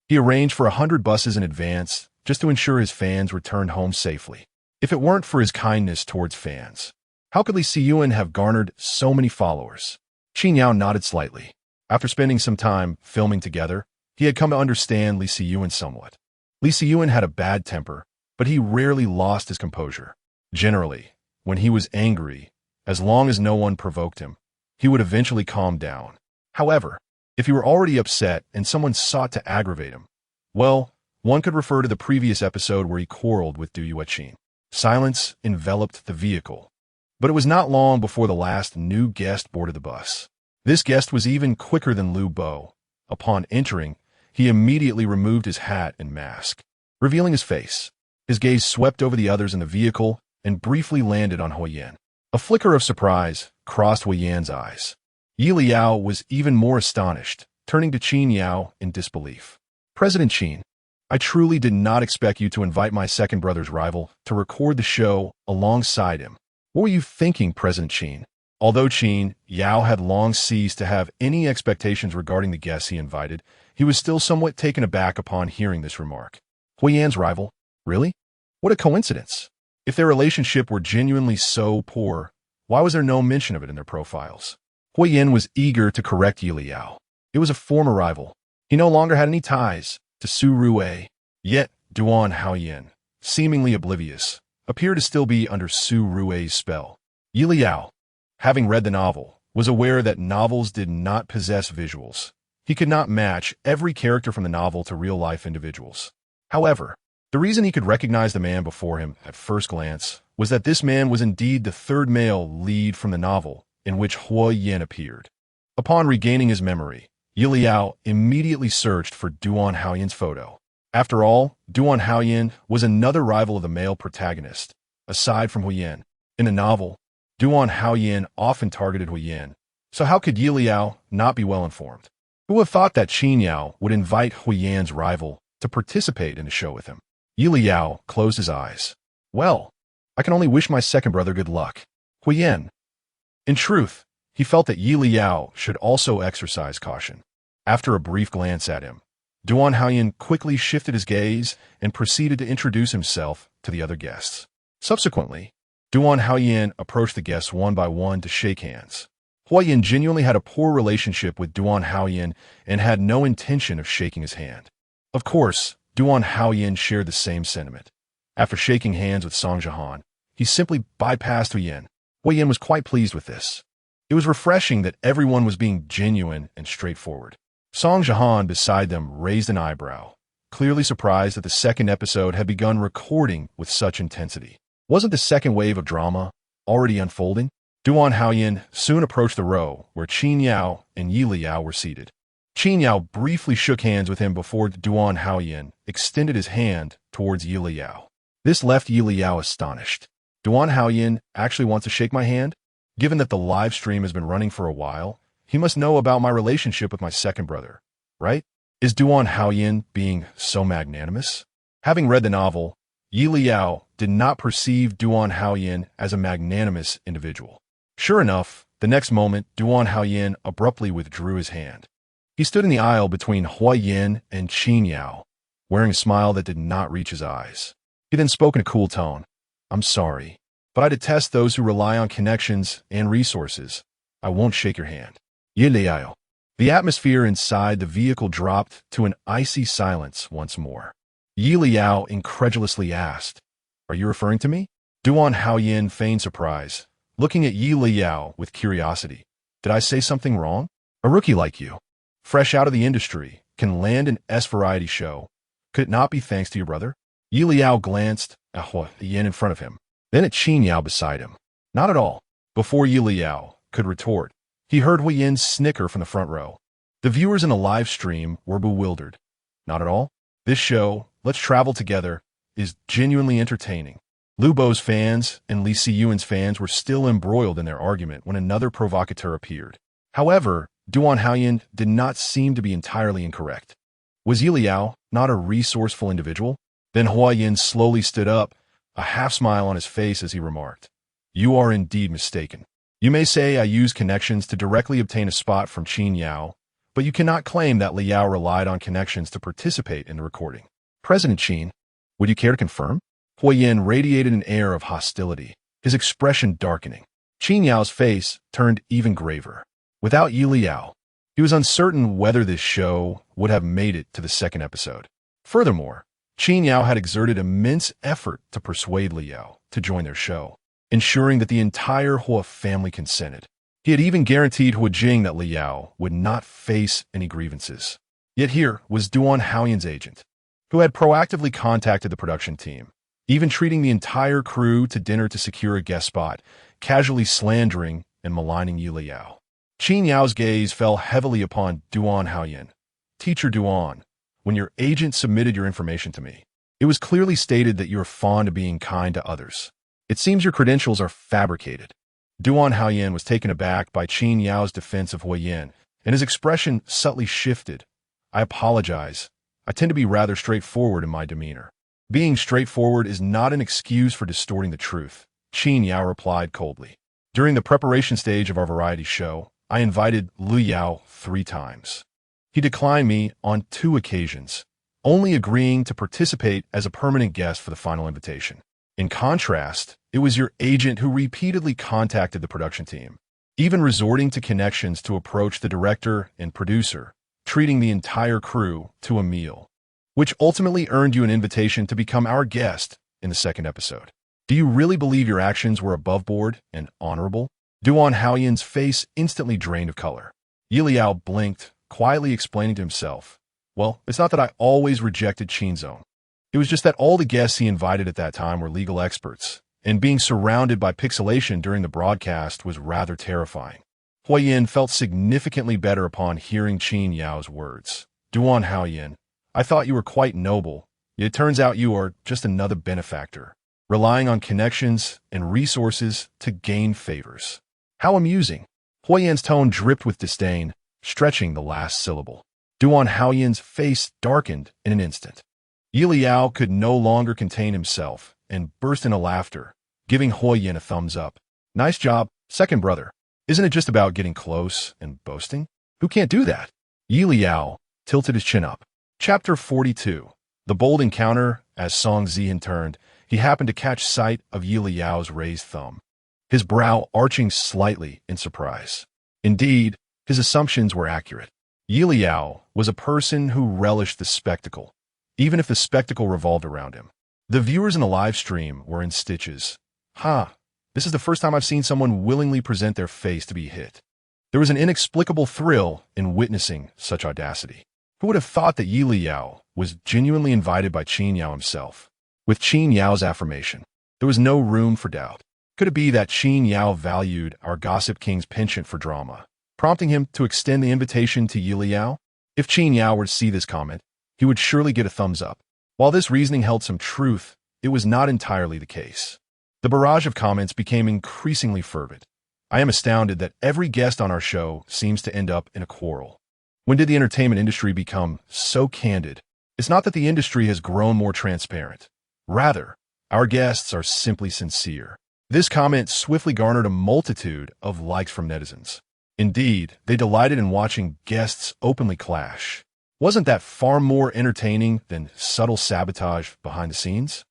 He arranged for 100 buses in advance just to ensure his fans returned home safely. If it weren't for his kindness towards fans, how could Lee Si-yuan have garnered so many followers? Qin Yao nodded slightly. After spending some time filming together, he had come to understand Lee Si-yuan somewhat. Lee Si-yuan had a bad temper, but he rarely lost his composure. Generally, when he was angry, as long as no one provoked him, he would eventually calm down. However, if he were already upset and someone sought to aggravate him, well, one could refer to the previous episode where he quarreled with Du Yueqin. Silence enveloped the vehicle. But it was not long before the last new guest boarded the bus. This guest was even quicker than Liu Bo. Upon entering, he immediately removed his hat and mask, revealing his face. His gaze swept over the others in the vehicle and briefly landed on Huoyan. A flicker of surprise crossed Huoyan's eyes. Yelao was even more astonished, turning to Qin Yao in disbelief. President Qin, I truly did not expect you to invite my second brother's rival to record the show alongside him. What were you thinking, President Qin? Although Qin Yao had long ceased to have any expectations regarding the guests he invited, he was still somewhat taken aback upon hearing this remark. Huoyan's rival? Really? What a coincidence. If their relationship were genuinely so poor, why was there no mention of it in their profiles? Huoyan was eager to correct Yelao. It was a former rival. He no longer had any ties to Su Rue. Yet, Duan Haoyan, seemingly oblivious, appeared to still be under Su Rue's spell. Yelao, having read the novel, was aware that novels did not possess visuals. He could not match every character from the novel to real-life individuals. However, the reason he could recognize the man before him at first glance was that this man was indeed the third male lead from the novel in which Huoyan appeared. Upon regaining his memory, Yelao immediately searched for Duan Haoyan's photo. After all, Duan Haoyan was another rival of the male protagonist, aside from Huoyan. In the novel, Duan Haoyan often targeted Huoyan, so how could Yelao not be well informed? Who would have thought that Qin Yao would invite Huoyan's rival to participate in a show with him? Yelao closed his eyes. Well, I can only wish my second brother good luck. Huoyan. In truth, he felt that Yelao should also exercise caution. After a brief glance at him, Duan Haoyan quickly shifted his gaze and proceeded to introduce himself to the other guests. Subsequently, Duan Haoyan approached the guests one by one to shake hands. Huoyan genuinely had a poor relationship with Duan Haoyan and had no intention of shaking his hand. Of course, Duan Haoyan shared the same sentiment. After shaking hands with Song Jihan, he simply bypassed Huoyan. Huoyan was quite pleased with this. It was refreshing that everyone was being genuine and straightforward. Song Jihan beside them raised an eyebrow, clearly surprised that the second episode had begun recording with such intensity. Wasn't the second wave of drama already unfolding? Duan Haoyan soon approached the row where Qin Yao and Yelao were seated. Qin Yao briefly shook hands with him before Duan Haoyan extended his hand towards Yelao. This left Yelao astonished. Duan Haoyan actually wants to shake my hand? Given that the live stream has been running for a while, he must know about my relationship with my second brother, right? Is Duan Haoyan being so magnanimous? Having read the novel, Yelao did not perceive Duan Haoyan as a magnanimous individual. Sure enough, the next moment, Duan Haoyan abruptly withdrew his hand. He stood in the aisle between Huoyan and Qin Yao, wearing a smile that did not reach his eyes. He then spoke in a cool tone. I'm sorry, but I detest those who rely on connections and resources. I won't shake your hand. Yelao. The atmosphere inside the vehicle dropped to an icy silence once more. Yelao incredulously asked, Are you referring to me? Duan Haoyan feigned surprise, looking at Yelao with curiosity. Did I say something wrong? A rookie like you, fresh out of the industry, can land an S-variety show. Could it not be thanks to your brother? Yelao glanced at Huo Yin in front of him, then at Qin Yao beside him. Not at all. Before Yelao could retort, he heard Huo Yin snicker from the front row. The viewers in the live stream were bewildered. Not at all. This show, Let's Travel Together, is genuinely entertaining. Lu Bo's fans and Li Siyuan's fans were still embroiled in their argument when another provocateur appeared. However, Duan Haoyan did not seem to be entirely incorrect. Was Yelao not a resourceful individual? Then Huo Yin slowly stood up, a half-smile on his face as he remarked, "You are indeed mistaken. You may say I used connections to directly obtain a spot from Qin Yao, but you cannot claim that Leyao relied on connections to participate in the recording. President Qin, would you care to confirm?" Huo Yin radiated an air of hostility, his expression darkening. Qin Yao's face turned even graver. Without Yelao, he was uncertain whether this show would have made it to the second episode. Furthermore, Qin Yao had exerted immense effort to persuade Leyao to join their show, ensuring that the entire Huo family consented. He had even guaranteed Huo Jing that Leyao would not face any grievances. Yet here was Duan Haoyan's agent, who had proactively contacted the production team, even treating the entire crew to dinner to secure a guest spot, casually slandering and maligning Yelao. Qin Yao's gaze fell heavily upon Duan Haoyan. "Teacher Duan, when your agent submitted your information to me, it was clearly stated that you are fond of being kind to others. It seems your credentials are fabricated." Duan Haoyan was taken aback by Qin Yao's defense of Huo Yin, and his expression subtly shifted. "I apologize. I tend to be rather straightforward in my demeanor." "Being straightforward is not an excuse for distorting the truth," Qin Yao replied coldly. "During the preparation stage of our variety show, I invited Leyao 3 times. He declined me on 2 occasions, only agreeing to participate as a permanent guest for the final invitation. In contrast, it was your agent who repeatedly contacted the production team, even resorting to connections to approach the director and producer, treating the entire crew to a meal, which ultimately earned you an invitation to become our guest in the second episode. Do you really believe your actions were above board and honorable?" Duan Haoyan's face instantly drained of color. Yelao blinked, quietly explaining to himself, "Well, it's not that I always rejected Qin's own. It was just that all the guests he invited at that time were legal experts, and being surrounded by pixelation during the broadcast was rather terrifying." Huo Yin felt significantly better upon hearing Qin Yao's words. "Duan Haoyan, I thought you were quite noble, yet it turns out you are just another benefactor, relying on connections and resources to gain favors." "How amusing." Huo Yan's tone dripped with disdain, stretching the last syllable. Duan Haoyan's face darkened in an instant. Yelao could no longer contain himself and burst into laughter, giving Huo Yin a thumbs up. "Nice job, second brother. Isn't it just about getting close and boasting? Who can't do that?" Yelao tilted his chin up. Chapter 42. The bold encounter. As Song Zihan turned, he happened to catch sight of Yelao's raised thumb, his brow arching slightly in surprise. Indeed, his assumptions were accurate. Yelao was a person who relished the spectacle, even if the spectacle revolved around him. The viewers in the live stream were in stitches. This is the first time I've seen someone willingly present their face to be hit. There was an inexplicable thrill in witnessing such audacity. Who would have thought that Yelao was genuinely invited by Qin Yao himself? With Qin Yao's affirmation, there was no room for doubt. Could it be that Qin Yao valued our Gossip King's penchant for drama, prompting him to extend the invitation to Yelao? If Qin Yao were to see this comment, he would surely get a thumbs up. While this reasoning held some truth, it was not entirely the case. The barrage of comments became increasingly fervent. "I am astounded that every guest on our show seems to end up in a quarrel. When did the entertainment industry become so candid? It's not that the industry has grown more transparent. Rather, our guests are simply sincere." This comment swiftly garnered a multitude of likes from netizens. Indeed, they delighted in watching guests openly clash. Wasn't that far more entertaining than subtle sabotage behind the scenes?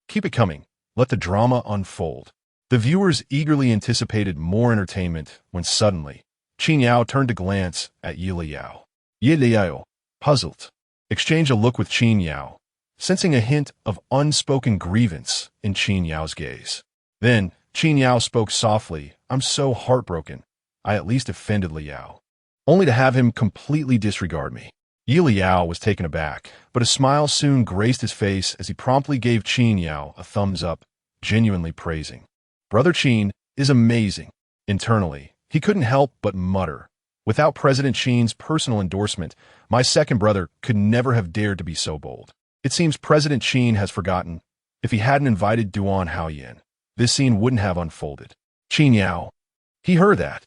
Keep it coming. Let the drama unfold. The viewers eagerly anticipated more entertainment when suddenly, Qin Yao turned to glance at Yelao. Yelao, puzzled, exchanged a look with Qin Yao, sensing a hint of unspoken grievance in Qin Yao's gaze. Then, Qin Yao spoke softly. "I'm so heartbroken. I at least offended Leyao, only to have him completely disregard me. Yelao was taken aback, but a smile soon graced his face as he promptly gave Qin Yao a thumbs up, genuinely praising. Brother Qin is amazing. Internally, he couldn't help but mutter. Without President Qin's personal endorsement, my second brother could never have dared to be so bold. It seems President Qin has forgotten. If he hadn't invited Duan Haoyan, this scene wouldn't have unfolded. Qin Yao. He heard that.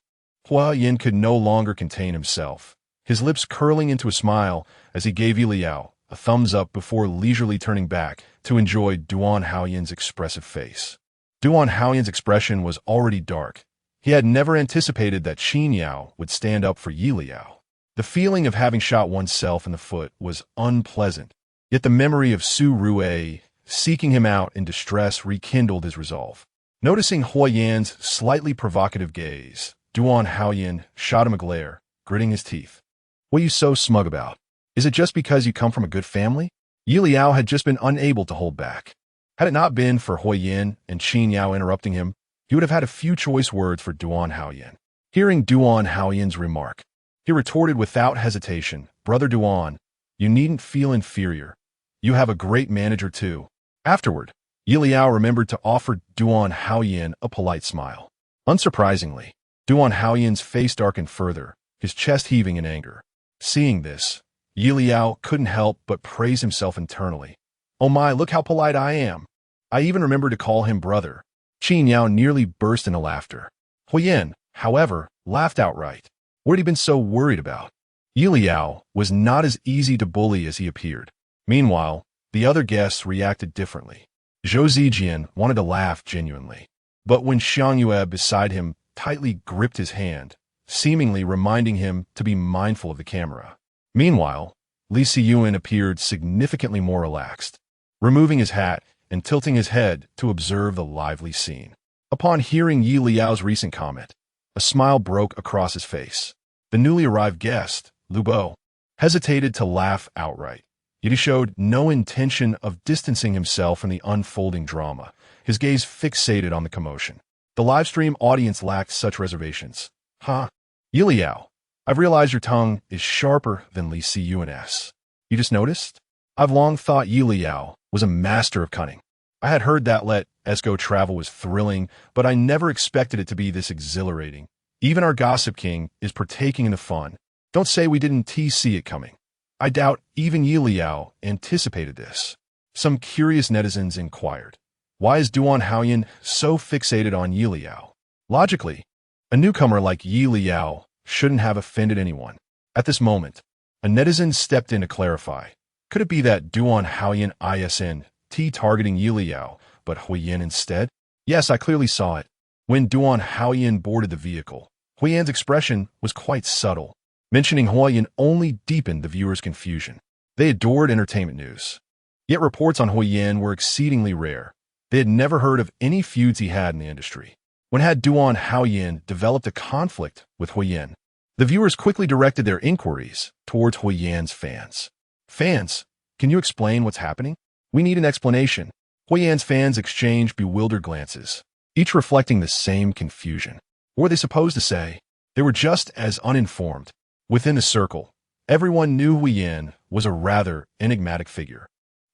Hua Yin could no longer contain himself, his lips curling into a smile as he gave Yelao a thumbs up before leisurely turning back to enjoy Duan Haoyan's expressive face. Duan Haoyan's expression was already dark. He had never anticipated that Qin Yao would stand up for Yelao. The feeling of having shot oneself in the foot was unpleasant, yet the memory of Su Rue seeking him out in distress rekindled his resolve. Noticing Hua Yan's slightly provocative gaze, Duan Haoyan shot him a glare, gritting his teeth. What are you so smug about? Is it just because you come from a good family? Yelao had just been unable to hold back. Had it not been for Hua Yin and Qin Yao interrupting him, he would have had a few choice words for Duan Haoyan. Hearing Duan Haoyan's remark, he retorted without hesitation, Brother Duan, you needn't feel inferior. You have a great manager too. Afterward, Yelao remembered to offer Duan Haoyan a polite smile. Unsurprisingly, Duan Haoyan's face darkened further, his chest heaving in anger. Seeing this, Yelao couldn't help but praise himself internally. Oh my, look how polite I am. I even remember to call him brother. Qin Yao nearly burst into laughter. Hua Yin, however, laughed outright. What had he been so worried about? Yelao was not as easy to bully as he appeared. Meanwhile, the other guests reacted differently. Zhou Zijian wanted to laugh genuinely, but when Xiang Yue beside him tightly gripped his hand, seemingly reminding him to be mindful of the camera. Meanwhile, Li Siyuan appeared significantly more relaxed, removing his hat and tilting his head to observe the lively scene. Upon hearing Yi Liao's recent comment, a smile broke across his face. The newly arrived guest, Lu Bo, hesitated to laugh outright, yet he showed no intention of distancing himself from the unfolding drama, his gaze fixated on the commotion. The livestream audience lacked such reservations. Huh? Yelao, I've realized your tongue is sharper than Li Siyuan's. You just noticed? I've long thought Yelao was a master of cunning. I had heard that Let Us Go travel was thrilling, but I never expected it to be this exhilarating. Even our gossip king is partaking in the fun. Don't say we didn't see it coming. I doubt even Yelao anticipated this. Some curious netizens inquired, why is Duan Haoyan so fixated on Yelao? Logically, a newcomer like Yelao shouldn't have offended anyone. At this moment, a netizen stepped in to clarify. Could it be that Duan Haoyan isn't targeting Yelao, but Hua Yin instead? Yes, I clearly saw it. When Duan Haoyan boarded the vehicle, Hua Yan's expression was quite subtle. Mentioning Hua Yin only deepened the viewers' confusion. They adored entertainment news. Yet reports on Hua Yin were exceedingly rare. They had never heard of any feuds he had in the industry. When had Duan Haoyan developed a conflict with Hua Yin? The viewers quickly directed their inquiries towards Hua Yan's fans. Fans, can you explain what's happening? We need an explanation. Hua Yan's fans exchanged bewildered glances, each reflecting the same confusion. What were they supposed to say? They were just as uninformed. Within the circle, everyone knew Hua Yin was a rather enigmatic figure.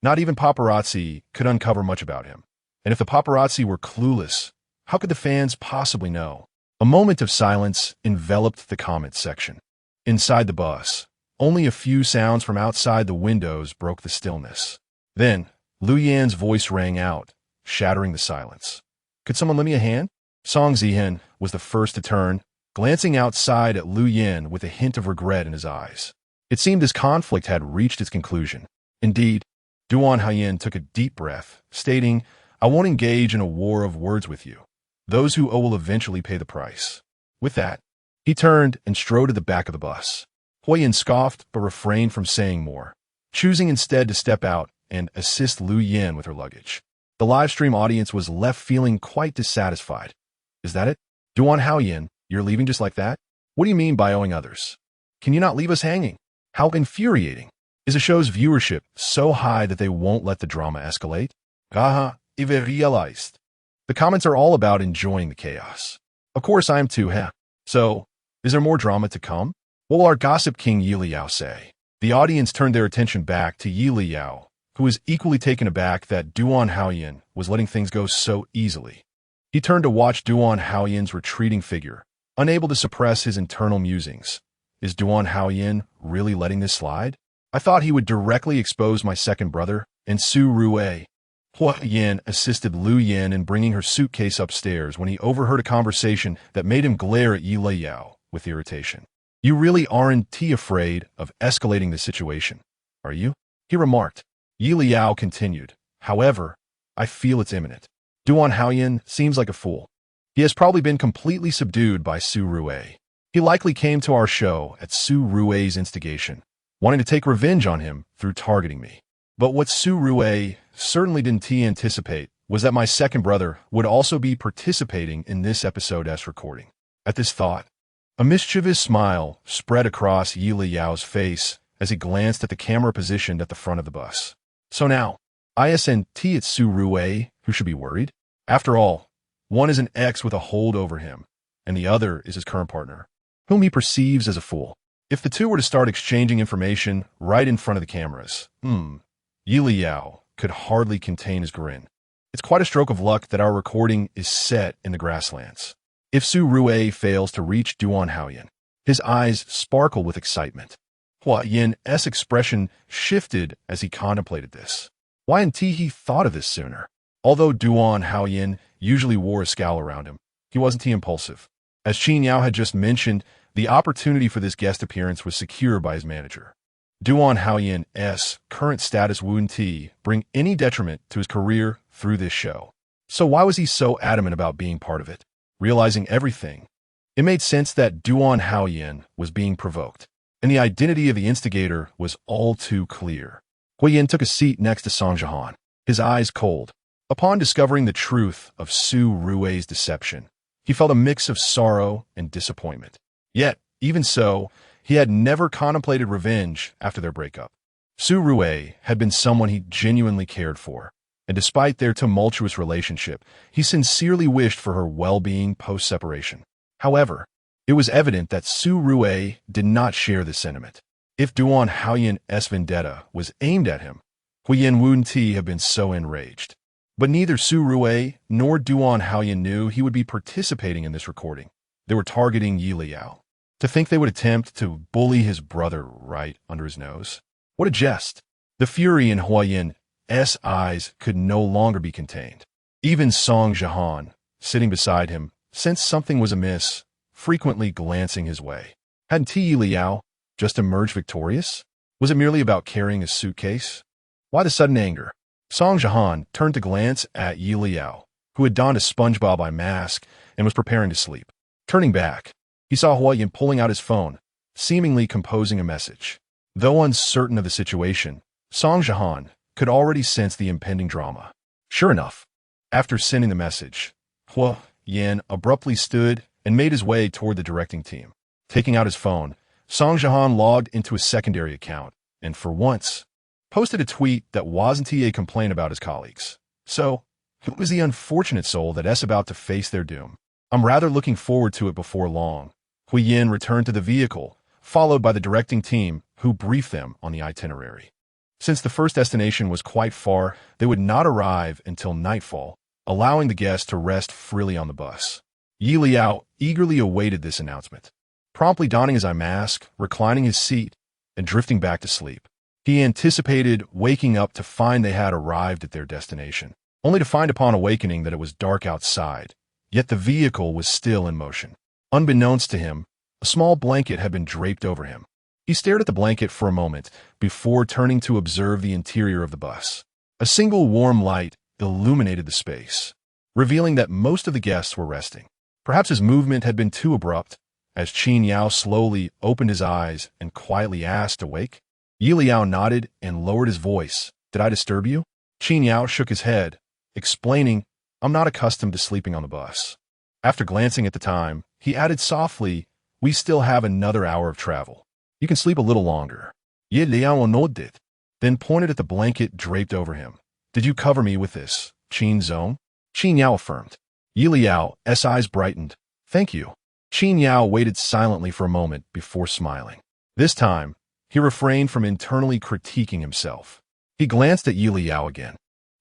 Not even paparazzi could uncover much about him. And if the paparazzi were clueless, how could the fans possibly know? A moment of silence enveloped the comments section. Inside the bus, only a few sounds from outside the windows broke the stillness. Then, Lu Yan's voice rang out, shattering the silence. Could someone lend me a hand? Song Zihen was the first to turn, glancing outside at Lu Yan with a hint of regret in his eyes. It seemed his conflict had reached its conclusion. Indeed, Duan Haoyan took a deep breath, stating, I won't engage in a war of words with you. Those who owe will eventually pay the price. With that, he turned and strode to the back of the bus. Hua Yin scoffed but refrained from saying more, choosing instead to step out and assist Lu Yan with her luggage. The livestream audience was left feeling quite dissatisfied. Is that it? Duan Haoyan, you're leaving just like that? What do you mean by owing others? Can you not leave us hanging? How infuriating. Is the show's viewership so high that they won't let the drama escalate? Gaha, I've realized. The comments are all about enjoying the chaos. Of course I am too, huh? So, Is there more drama to come? What will our gossip king Yelao say? The audience turned their attention back to Yelao, who was equally taken aback that Duan Haoyan was letting things go so easily. He turned to watch Duan Haoyan's retreating figure, unable to suppress his internal musings. Is Duan Haoyan really letting this slide? I thought he would directly expose my second brother, and Su Rue. Hua Yin assisted Lu Yin in bringing her suitcase upstairs when he overheard a conversation that made him glare at Yelao with irritation. You really aren't afraid of escalating the situation, are you? He remarked. Yelao continued. However, I feel it's imminent. Duan Haoyan seems like a fool. He has probably been completely subdued by Su Rue. He likely came to our show at Su Rue's instigation, wanting to take revenge on him through targeting me. But what Su Rue certainly didn't anticipate was that my second brother would also be participating in this episode's recording. At this thought, a mischievous smile spread across Yelao's face as he glanced at the camera positioned at the front of the bus. So now, isn't it Su Rue who should be worried? After all, one is an ex with a hold over him, and the other is his current partner, whom he perceives as a fool. If the two were to start exchanging information right in front of the cameras, Yelao could hardly contain his grin. It's quite a stroke of luck that our recording is set in the grasslands. If Su Rue fails to reach Duan Haoyan, his eyes sparkle with excitement. Hua Yin's expression shifted as he contemplated this. Why hadn't he thought of this sooner? Although Duan Haoyan usually wore a scowl around him, he wasn't impulsive. As Qin Yao had just mentioned, the opportunity for this guest appearance was secured by his manager. Duan Haoyan's current status wouldn't bring any detriment to his career through this show. So why was he so adamant about being part of it? Realizing everything, it made sense that Duan Haoyan was being provoked, and the identity of the instigator was all too clear. Hui Yin took a seat next to Song Jihan, his eyes cold. Upon discovering the truth of Su Rue's deception, he felt a mix of sorrow and disappointment. Yet, even so, he had never contemplated revenge after their breakup. Su Rue had been someone he genuinely cared for, and despite their tumultuous relationship, he sincerely wished for her well-being post-separation. However, it was evident that Su Rue did not share this sentiment. If Duan Haoyan's vendetta was aimed at him, Huiyin wouldn't have been so enraged. But neither Su Rue nor Duan Haoyan knew he would be participating in this recording. They were targeting Yelao. To think they would attempt to bully his brother right under his nose? What a jest! The fury in Huiyin eyes could no longer be contained. Even Song Jihan, sitting beside him, sensed something was amiss, frequently glancing his way. Hadn't Yelao just emerged victorious? Was it merely about carrying his suitcase? Why the sudden anger? Song Jihan turned to glance at Yelao, who had donned a SpongeBob eye mask and was preparing to sleep. Turning back, he saw Huiyin pulling out his phone, seemingly composing a message. Though uncertain of the situation, Song Jihan could already sense the impending drama. Sure enough, after sending the message, Huiyin abruptly stood and made his way toward the directing team. Taking out his phone, Song Jihan logged into a secondary account and, for once, posted a tweet that wasn't a complaint about his colleagues. So, who was the unfortunate soul that's about to face their doom? I'm rather looking forward to it before long. Huiyin returned to the vehicle, followed by the directing team, who briefed them on the itinerary. Since the first destination was quite far, they would not arrive until nightfall, allowing the guests to rest freely on the bus. Yelao eagerly awaited this announcement, promptly donning his eye mask, reclining his seat, and drifting back to sleep. He anticipated waking up to find they had arrived at their destination, only to find upon awakening that it was dark outside, yet the vehicle was still in motion. Unbeknownst to him, a small blanket had been draped over him. He stared at the blanket for a moment before turning to observe the interior of the bus. A single warm light illuminated the space, revealing that most of the guests were resting. Perhaps his movement had been too abrupt, as Qin Yao slowly opened his eyes and quietly asked, "Awake?" Yelao nodded and lowered his voice. "Did I disturb you?" Qin Yao shook his head, explaining, "I'm not accustomed to sleeping on the bus." After glancing at the time, he added softly, "We still have another hour of travel. You can sleep a little longer." Yelao nodded, then pointed at the blanket draped over him. "Did you cover me with this, Qin Zong?" Qin Yao affirmed. Yelao's eyes brightened. "Thank you." Qin Yao waited silently for a moment before smiling. This time, he refrained from internally critiquing himself. He glanced at Yelao again.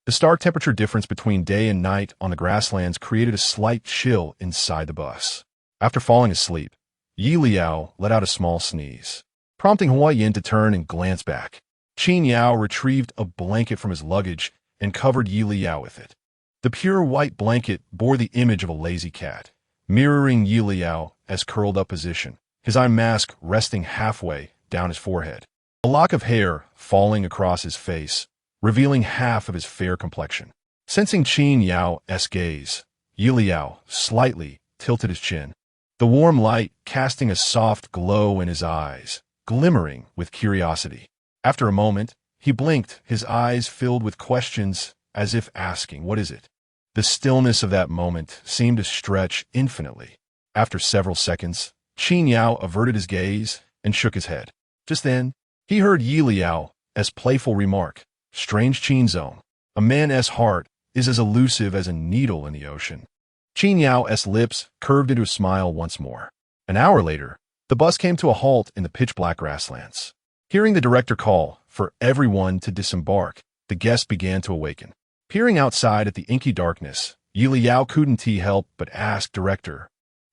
The stark temperature difference between day and night on the grasslands created a slight chill inside the bus. After falling asleep, Yelao let out a small sneeze, prompting Huo Yin to turn and glance back. Qin Yao retrieved a blanket from his luggage and covered Yelao with it. The pure white blanket bore the image of a lazy cat, mirroring Yelao as curled-up position, his eye mask resting halfway down his forehead. A lock of hair falling across his face, revealing half of his fair complexion. Sensing Qin Yao's gaze, Yelao slightly tilted his chin, the warm light casting a soft glow in his eyes, glimmering with curiosity. After a moment, he blinked, his eyes filled with questions as if asking, "What is it?" The stillness of that moment seemed to stretch infinitely. After several seconds, Qin Yao averted his gaze and shook his head. Just then, he heard Yelao's playful remark, "Strange Qin Zone. A man's heart is as elusive as a needle in the ocean." Qin Yao's lips curved into a smile once more. An hour later, the bus came to a halt in the pitch-black grasslands. Hearing the director call for everyone to disembark, the guests began to awaken. Peering outside at the inky darkness, Yelao couldn't help but ask director,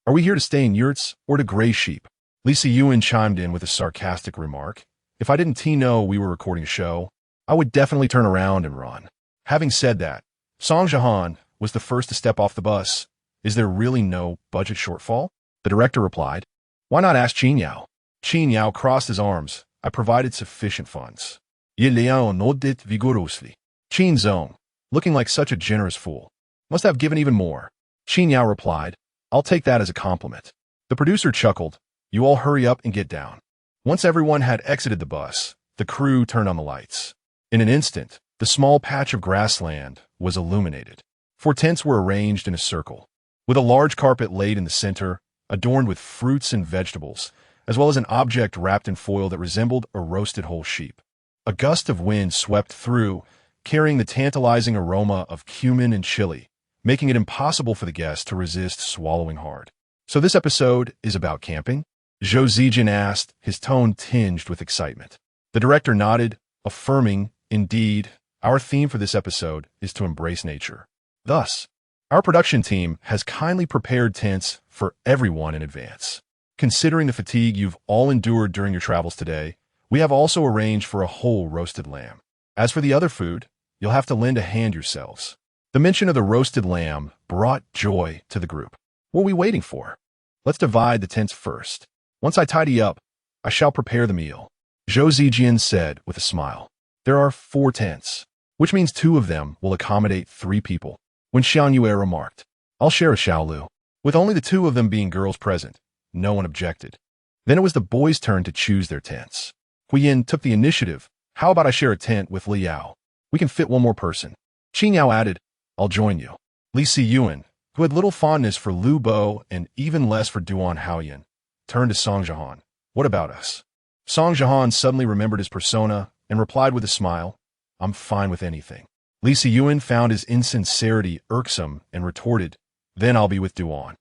"Are we here to stay in yurts or to graze sheep?" Leyao chimed in with a sarcastic remark, "If I didn't know we were recording a show, I would definitely turn around and run." Having said that, Song Jihan was the first to step off the bus. "Is there really no budget shortfall?" The director replied. "Why not ask Qin Yao?" Qin Yao crossed his arms. "I provided sufficient funds." Yelao nodded vigorously. Qin Zong, looking like such a generous fool, must have given even more. Qin Yao replied, "I'll take that as a compliment." The producer chuckled. "You all hurry up and get down." Once everyone had exited the bus, the crew turned on the lights. In an instant, the small patch of grassland was illuminated. 4 tents were arranged in a circle, with a large carpet laid in the center, adorned with fruits and vegetables, as well as an object wrapped in foil that resembled a roasted whole sheep. A gust of wind swept through, carrying the tantalizing aroma of cumin and chili, making it impossible for the guests to resist swallowing hard. "So this episode is about camping?" Zhou Zijin asked, his tone tinged with excitement. The director nodded, affirming, "Indeed, our theme for this episode is to embrace nature." Thus, our production team has kindly prepared tents for everyone in advance. Considering the fatigue you've all endured during your travels today, we have also arranged for a whole roasted lamb. As for the other food, you'll have to lend a hand yourselves. The mention of the roasted lamb brought joy to the group. What are we waiting for? Let's divide the tents first. Once I tidy up, I shall prepare the meal. Zhou Zijian said with a smile. There are 4 tents, which means 2 of them will accommodate 3 people. When Xiang Yue remarked, "I'll share a Xiaolu." With only the 2 of them being girls present, no one objected. Then it was the boys' turn to choose their tents. Huiyin took the initiative. "How about I share a tent with Leyao? We can fit 1 more person." Qin Yao added, "I'll join you." Li Siyuan, who had little fondness for Lu Bo and even less for Duan Haoyan, turned to Song Jihan. "What about us?" Song Jihan suddenly remembered his persona and replied with a smile, "I'm fine with anything." Li Siyuan found his insincerity irksome and retorted, "Then I'll be with Duan."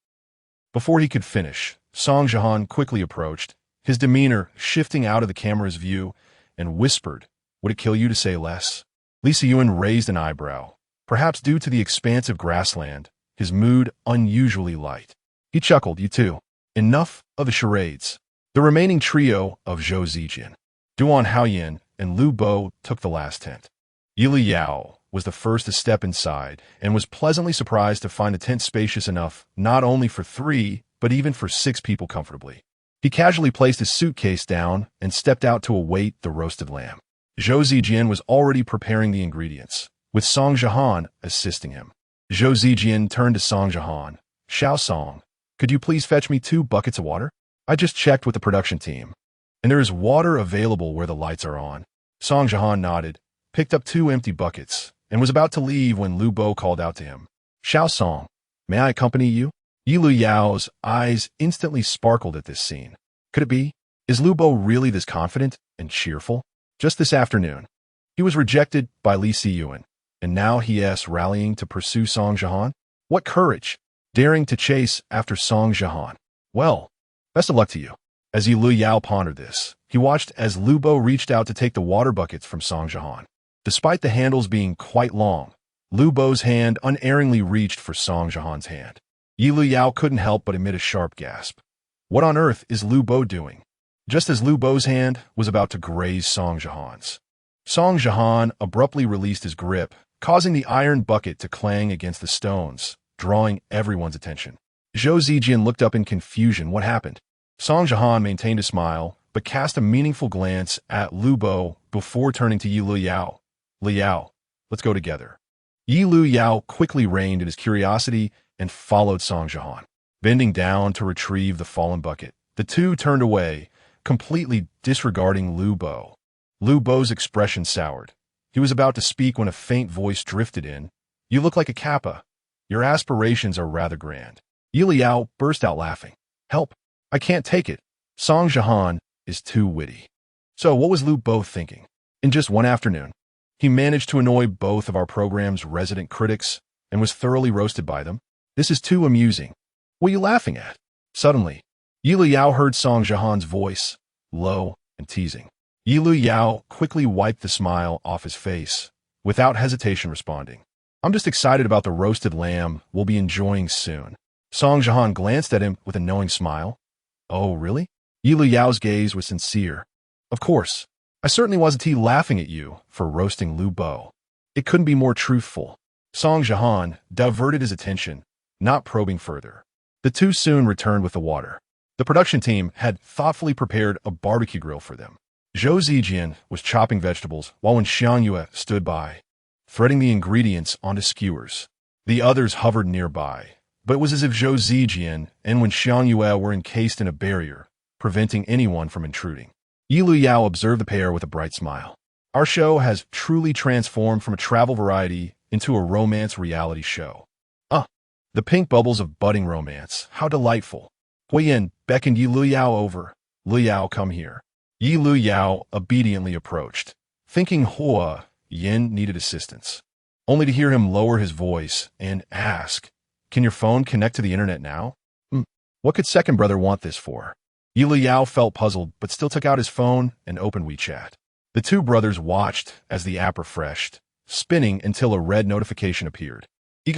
Before he could finish, Song Jihan quickly approached, his demeanor shifting out of the camera's view, and whispered, "Would it kill you to say less?" Li Siyuan raised an eyebrow, perhaps due to the expansive grassland, his mood unusually light. He chuckled, "You too. Enough of the charades." The remaining trio of Zhou Zijian, Duan Haoyan, and Lu Bo took the last tent. Yelao was the first to step inside and was pleasantly surprised to find the tent spacious enough not only for 3, but even for 6 people comfortably. He casually placed his suitcase down and stepped out to await the roasted lamb. Zhou Zijian was already preparing the ingredients, with Song Jihan assisting him. Zhou Zijian turned to Song Jihan. "Xiao Song, could you please fetch me 2 buckets of water? I just checked with the production team, and there is water available where the lights are on." Song Jihan nodded, picked up 2 empty buckets, and was about to leave when Lu Bo called out to him. "Xiao Song, may I accompany you?" Yelao's eyes instantly sparkled at this scene. Could it be? Is Lu Bo really this confident and cheerful? Just this afternoon, he was rejected by Li Siyuan, and now he's rallying to pursue Song Jihan? What courage! Daring to chase after Song Jihan. Well, best of luck to you. As Leyao pondered this, he watched as Lu Bo reached out to take the water buckets from Song Jihan. Despite the handles being quite long, Lu Bo's hand unerringly reached for Song Jihan's hand. Leyao couldn't help but emit a sharp gasp. What on earth is Lu Bo doing? Just as Lu Bo's hand was about to graze Song Jihan's, Song Jihan abruptly released his grip, causing the iron bucket to clang against the stones, drawing everyone's attention. Zhou Zijian looked up in confusion. What happened? Song Jihan maintained a smile, but cast a meaningful glance at Lu Bo before turning to Leyao. Leyao, let's go together. Leyao quickly reined in his curiosity and followed Song Jihan. Bending down to retrieve the fallen bucket, the two turned away, completely disregarding Lu Bo. Lu Bo's expression soured. He was about to speak when a faint voice drifted in. You look like a kappa. Your aspirations are rather grand. Yelao burst out laughing. Help! I can't take it. Song Jihan is too witty. So what was Lu Bo thinking? In just one afternoon, he managed to annoy both of our program's resident critics and was thoroughly roasted by them. This is too amusing. What are you laughing at? Suddenly, Yelao heard Song Jihan's voice, low and teasing. Yelao quickly wiped the smile off his face, without hesitation responding. I'm just excited about the roasted lamb we'll be enjoying soon. Song Jihan glanced at him with a knowing smile. Oh, really? Yelao's gaze was sincere. Of course. I certainly wasn't laughing at you for roasting Lu Bo. It couldn't be more truthful. Song Jihan diverted his attention, not probing further. The two soon returned with the water. The production team had thoughtfully prepared a barbecue grill for them. Zhou Zijian was chopping vegetables while Wen Xiangyue stood by, threading the ingredients onto skewers. The others hovered nearby, but it was as if Zhou Zijian and Wen Xiangyue were encased in a barrier, preventing anyone from intruding. Yelao observed the pair with a bright smile. Our show has truly transformed from a travel variety into a romance reality show. The pink bubbles of budding romance. How delightful. Huiyin beckoned Yelao over. Leyao, come here. Yelao obediently approached, thinking Huiyin needed assistance, only to hear him lower his voice and ask, Can your phone connect to the internet now? What could second brother want this for? Yelao felt puzzled, but still took out his phone and opened WeChat. The two brothers watched as the app refreshed, spinning until a red notification appeared. It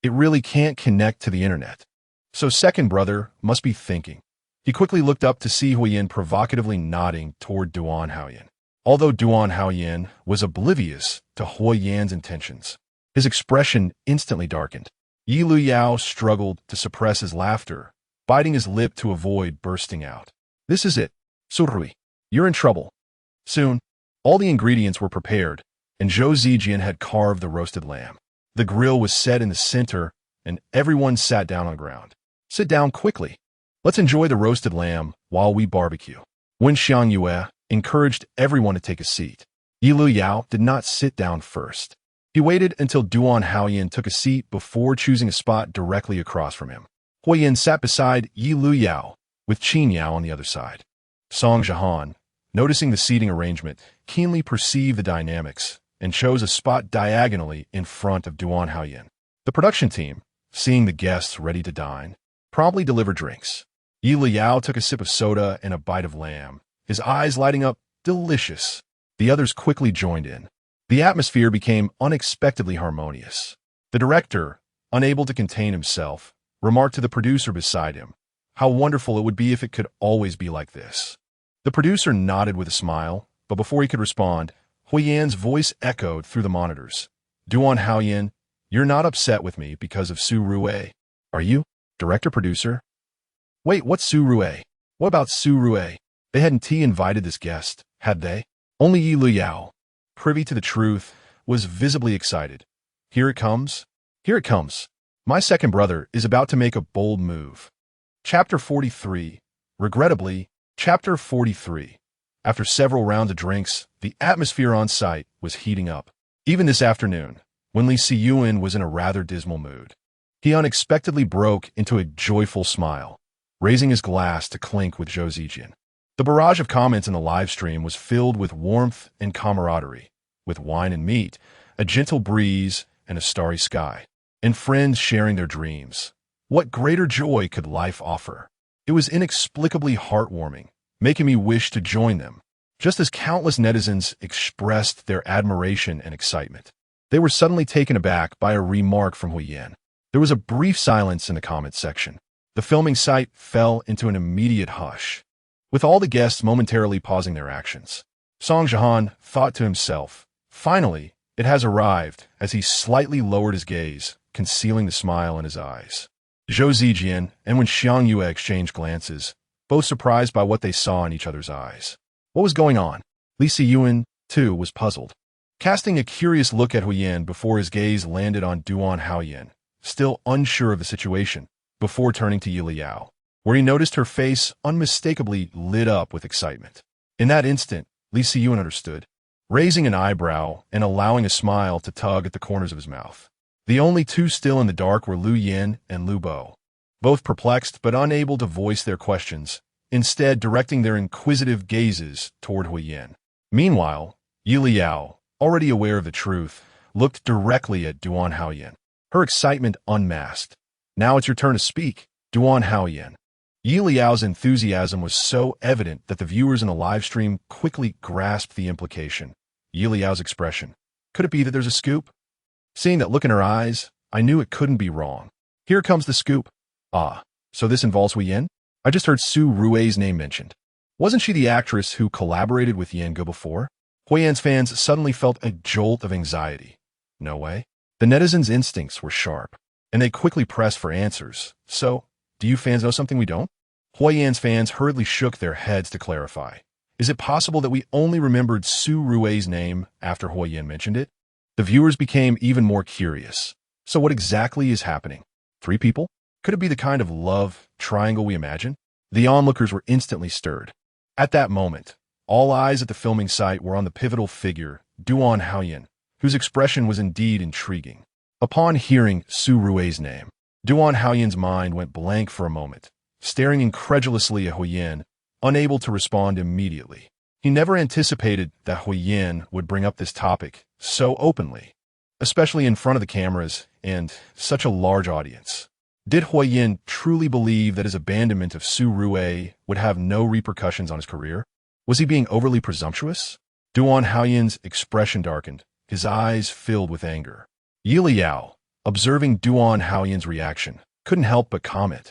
really can't connect to the internet. So second brother must be thinking. He quickly looked up to see Huiyin provocatively nodding toward Duan Haoyin. Although Duan Haoyin was oblivious to Huiyin's intentions, his expression instantly darkened. Yelao struggled to suppress his laughter, biting his lip to avoid bursting out. This is it. Surui, you're in trouble. Soon, all the ingredients were prepared, and Zhou Zijian had carved the roasted lamb. The grill was set in the center, and everyone sat down on the ground. Sit down quickly. Let's enjoy the roasted lamb while we barbecue. Wen Xiangyue encouraged everyone to take a seat. Yelao did not sit down first. He waited until Duan Haoyin took a seat before choosing a spot directly across from him. Huiyin sat beside Yelao, with Qin Yao on the other side. Song Jihan, noticing the seating arrangement, keenly perceived the dynamics and chose a spot diagonally in front of Duan Haoyin. The production team, seeing the guests ready to dine, promptly delivered drinks. Yelao took a sip of soda and a bite of lamb, his eyes lighting up. Delicious. The others quickly joined in. The atmosphere became unexpectedly harmonious. The director, unable to contain himself, remarked to the producer beside him, how wonderful it would be if it could always be like this. The producer nodded with a smile, but before he could respond, Huiyin's voice echoed through the monitors. Duan Haoyin, you're not upset with me because of Su Rue, are you, director-producer? Wait, what's Su Rue? What about Su Rue? They hadn't invited this guest, had they? Only Yelao, privy to the truth, was visibly excited. Here it comes. Here it comes. My second brother is about to make a bold move. Chapter 43. Regrettably, Chapter 43. After several rounds of drinks, the atmosphere on site was heating up. Even this afternoon, when Li Siyuan was in a rather dismal mood, he unexpectedly broke into a joyful smile, raising his glass to clink with Zhou Zijian. The barrage of comments in the live stream was filled with warmth and camaraderie, with wine and meat, a gentle breeze, and a starry sky, and friends sharing their dreams. What greater joy could life offer? It was inexplicably heartwarming, making me wish to join them, just as countless netizens expressed their admiration and excitement. They were suddenly taken aback by a remark from Huyen. There was a brief silence in the comments section. The filming site fell into an immediate hush, with all the guests momentarily pausing their actions. Song Jihan thought to himself, "Finally, it has arrived," as he slightly lowered his gaze, concealing the smile in his eyes. Zhou Zijian and Wen Xiangyue exchanged glances, both surprised by what they saw in each other's eyes. What was going on? Li Siyuan, too, was puzzled, casting a curious look at Huyen before his gaze landed on Duan Haoyan, still unsure of the situation, before turning to Yelao, where he noticed her face unmistakably lit up with excitement. In that instant, Li Siyuan understood, raising an eyebrow and allowing a smile to tug at the corners of his mouth. The only two still in the dark were Lu Yin and Lu Bo, both perplexed but unable to voice their questions, instead directing their inquisitive gazes toward Huyen. Meanwhile, Yelao, already aware of the truth, looked directly at Duan Haoyan, her excitement unmasked. "Now it's your turn to speak, Duan Haoyan." Yeliao's enthusiasm was so evident that the viewers in the live stream quickly grasped the implication. Yeliao's expression. Could it be that there's a scoop? Seeing that look in her eyes, I knew it couldn't be wrong. Here comes the scoop. Ah, so this involves Huyen? I just heard Su Rui's name mentioned. Wasn't she the actress who collaborated with Yan Go before? Huyen's fans suddenly felt a jolt of anxiety. No way. The netizens' instincts were sharp, and they quickly pressed for answers. So, do you fans know something we don't? Huyen's fans hurriedly shook their heads to clarify. Is it possible that we only remembered Su Rui's name after Huyen mentioned it? The viewers became even more curious. So what exactly is happening? 3 people? Could it be the kind of love triangle we imagine? The onlookers were instantly stirred. At that moment, all eyes at the filming site were on the pivotal figure, Duan Haoyan, whose expression was indeed intriguing. Upon hearing Su Rui's name, Duan Haoyan's mind went blank for a moment, staring incredulously at Huyen, unable to respond immediately. He never anticipated that Huyen would bring up this topic so openly, especially in front of the cameras and such a large audience. Did Huyen truly believe that his abandonment of Su Rui would have no repercussions on his career? Was he being overly presumptuous? Duan Haoyan's expression darkened, his eyes filled with anger. Yelao, observing Duan Haoyan's reaction, couldn't help but comment.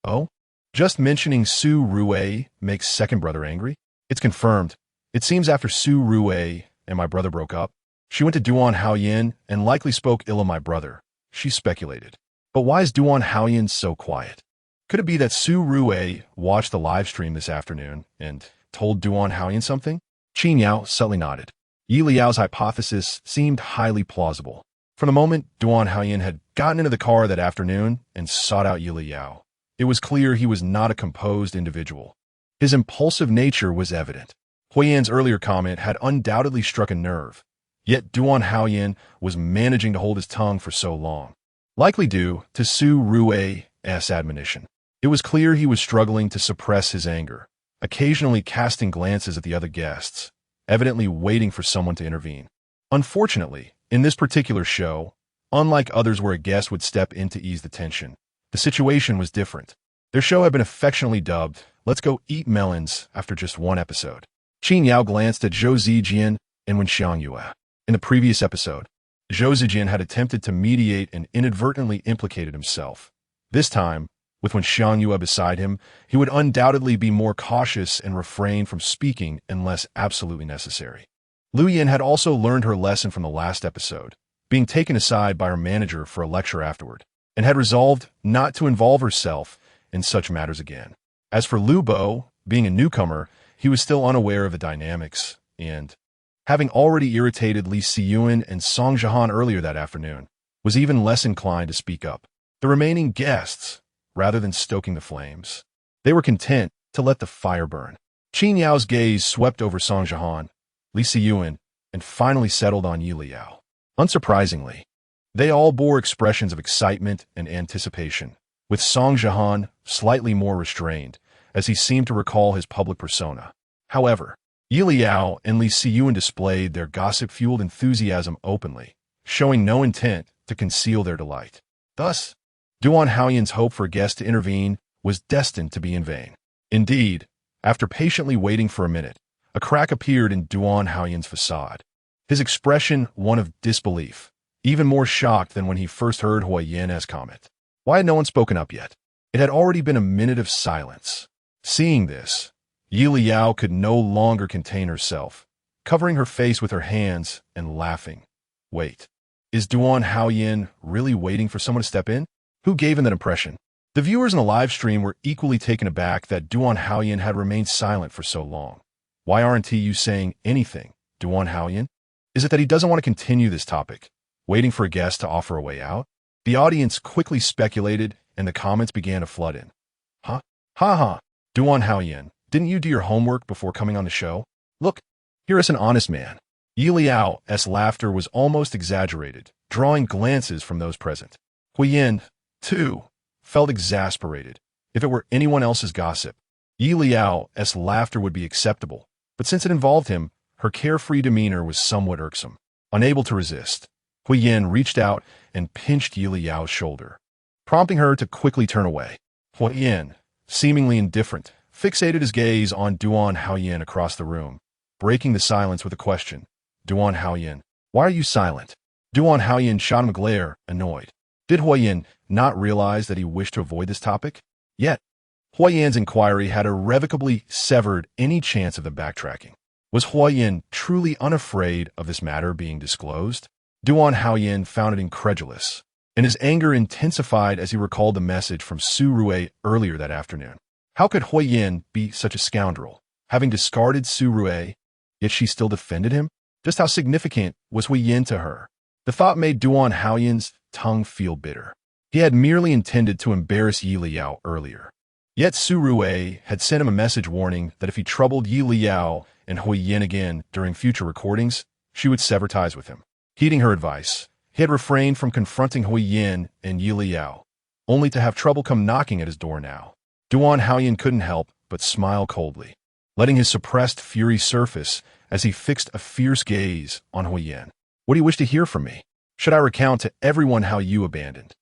Oh? Just mentioning Su Rui makes second brother angry? It's confirmed. It seems after Su Rui and my brother broke up, she went to Duan Haoyan and likely spoke ill of my brother, she speculated. But why is Duan Haoyan so quiet? Could it be that Su Rui watched the live stream this afternoon and told Duan Haoyan something? Qin Yao subtly nodded. Yeliao's hypothesis seemed highly plausible. From the moment Duan Haoyan had gotten into the car that afternoon and sought out Yelao, it was clear he was not a composed individual. His impulsive nature was evident. Huyen's earlier comment had undoubtedly struck a nerve, yet Duan Haoyan was managing to hold his tongue for so long, likely due to Su Rui's admonition. It was clear he was struggling to suppress his anger, occasionally casting glances at the other guests, evidently waiting for someone to intervene. Unfortunately, in this particular show, unlike others where a guest would step in to ease the tension, the situation was different. Their show had been affectionately dubbed, "Let's Go Eat Melons," after just one episode. Qin Yao glanced at Zhou Zijian and Wen Xiangyue. In the previous episode, Zhou Zijian had attempted to mediate and inadvertently implicated himself. This time, with Wen Xiangyue beside him, he would undoubtedly be more cautious and refrain from speaking unless absolutely necessary. Lu Yin had also learned her lesson from the last episode, being taken aside by her manager for a lecture afterward, and had resolved not to involve herself in such matters again. As for Lu Bo, being a newcomer, he was still unaware of the dynamics, and, having already irritated Li Siyuan and Song Jihan earlier that afternoon, was even less inclined to speak up. The remaining guests, rather than stoking the flames, they were content to let the fire burn. Qin Yao's gaze swept over Song Jihan, Li Siyuan, and finally settled on Yelao. Unsurprisingly, they all bore expressions of excitement and anticipation, with Song Jihan slightly more restrained, as he seemed to recall his public persona. However, Yelao and Li Siyuan displayed their gossip-fueled enthusiasm openly, showing no intent to conceal their delight. Thus, Duan Haoyan's hope for guests to intervene was destined to be in vain. Indeed, after patiently waiting for a minute, a crack appeared in Duan Haoyan's facade. His expression one of disbelief, even more shocked than when he first heard Huo Yan's comment. Why had no one spoken up yet? It had already been a minute of silence. Seeing this, Yelao could no longer contain herself, covering her face with her hands and laughing. Wait, is Duan Haoyan really waiting for someone to step in? Who gave him that impression? The viewers in the live stream were equally taken aback that Duan Haoyan had remained silent for so long. Why aren't you saying anything, Duan Haoyan? Is it that he doesn't want to continue this topic, waiting for a guest to offer a way out? The audience quickly speculated, and the comments began to flood in. Huh? Ha ha! Duan Haoyan, didn't you do your homework before coming on the show? Look, here is an honest man. Yelao's laughter was almost exaggerated, drawing glances from those present. Huo, too, felt exasperated. If it were anyone else's gossip, Yelao's laughter would be acceptable, but since it involved him, her carefree demeanor was somewhat irksome. Unable to resist, Huo reached out and pinched Yelao's shoulder, prompting her to quickly turn away. Huo, seemingly indifferent, fixated his gaze on Duan Haoyan across the room, breaking the silence with a question. Duan Haoyan, why are you silent? Duan Haoyan shot him a glare, annoyed. Did Huo not realize that he wished to avoid this topic? Yet, Huo's inquiry had irrevocably severed any chance of the backtracking. Was Huo truly unafraid of this matter being disclosed? Duan Haoyan found it incredulous, and his anger intensified as he recalled the message from Su Rue earlier that afternoon. How could Huo be such a scoundrel, having discarded Su Rue, yet she still defended him? Just how significant was Huo to her? The thought made Duan Haoyan's tongue feel bitter. He had merely intended to embarrass Yelao earlier. Yet Su Rue had sent him a message warning that if he troubled Yelao and Huo again during future recordings, she would sever ties with him. Heeding her advice, he had refrained from confronting Huo and Yelao, only to have trouble come knocking at his door now. Duan Haoyan couldn't help but smile coldly, letting his suppressed fury surface as he fixed a fierce gaze on Huo. What do you wish to hear from me? Should I recount to everyone how you abandoned?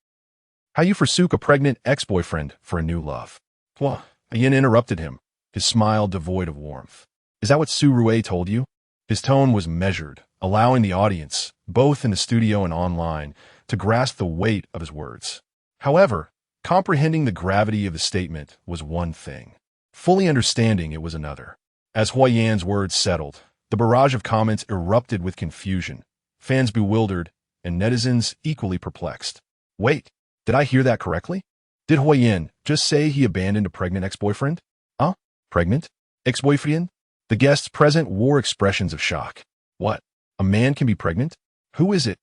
How you forsook a pregnant ex-boyfriend for a new love? Huo interrupted him, his smile devoid of warmth. Is that what Su Rue told you? His tone was measured, allowing the audience, both in the studio and online, to grasp the weight of his words. However, comprehending the gravity of the statement was one thing. Fully understanding it was another. As Huo's words settled, the barrage of comments erupted with confusion, fans bewildered, and netizens equally perplexed. Wait, did I hear that correctly? Did Huo just say he abandoned a pregnant ex-boyfriend? Pregnant? Ex-boyfriend? The guests present wore expressions of shock. What? A man can be pregnant? Who is it?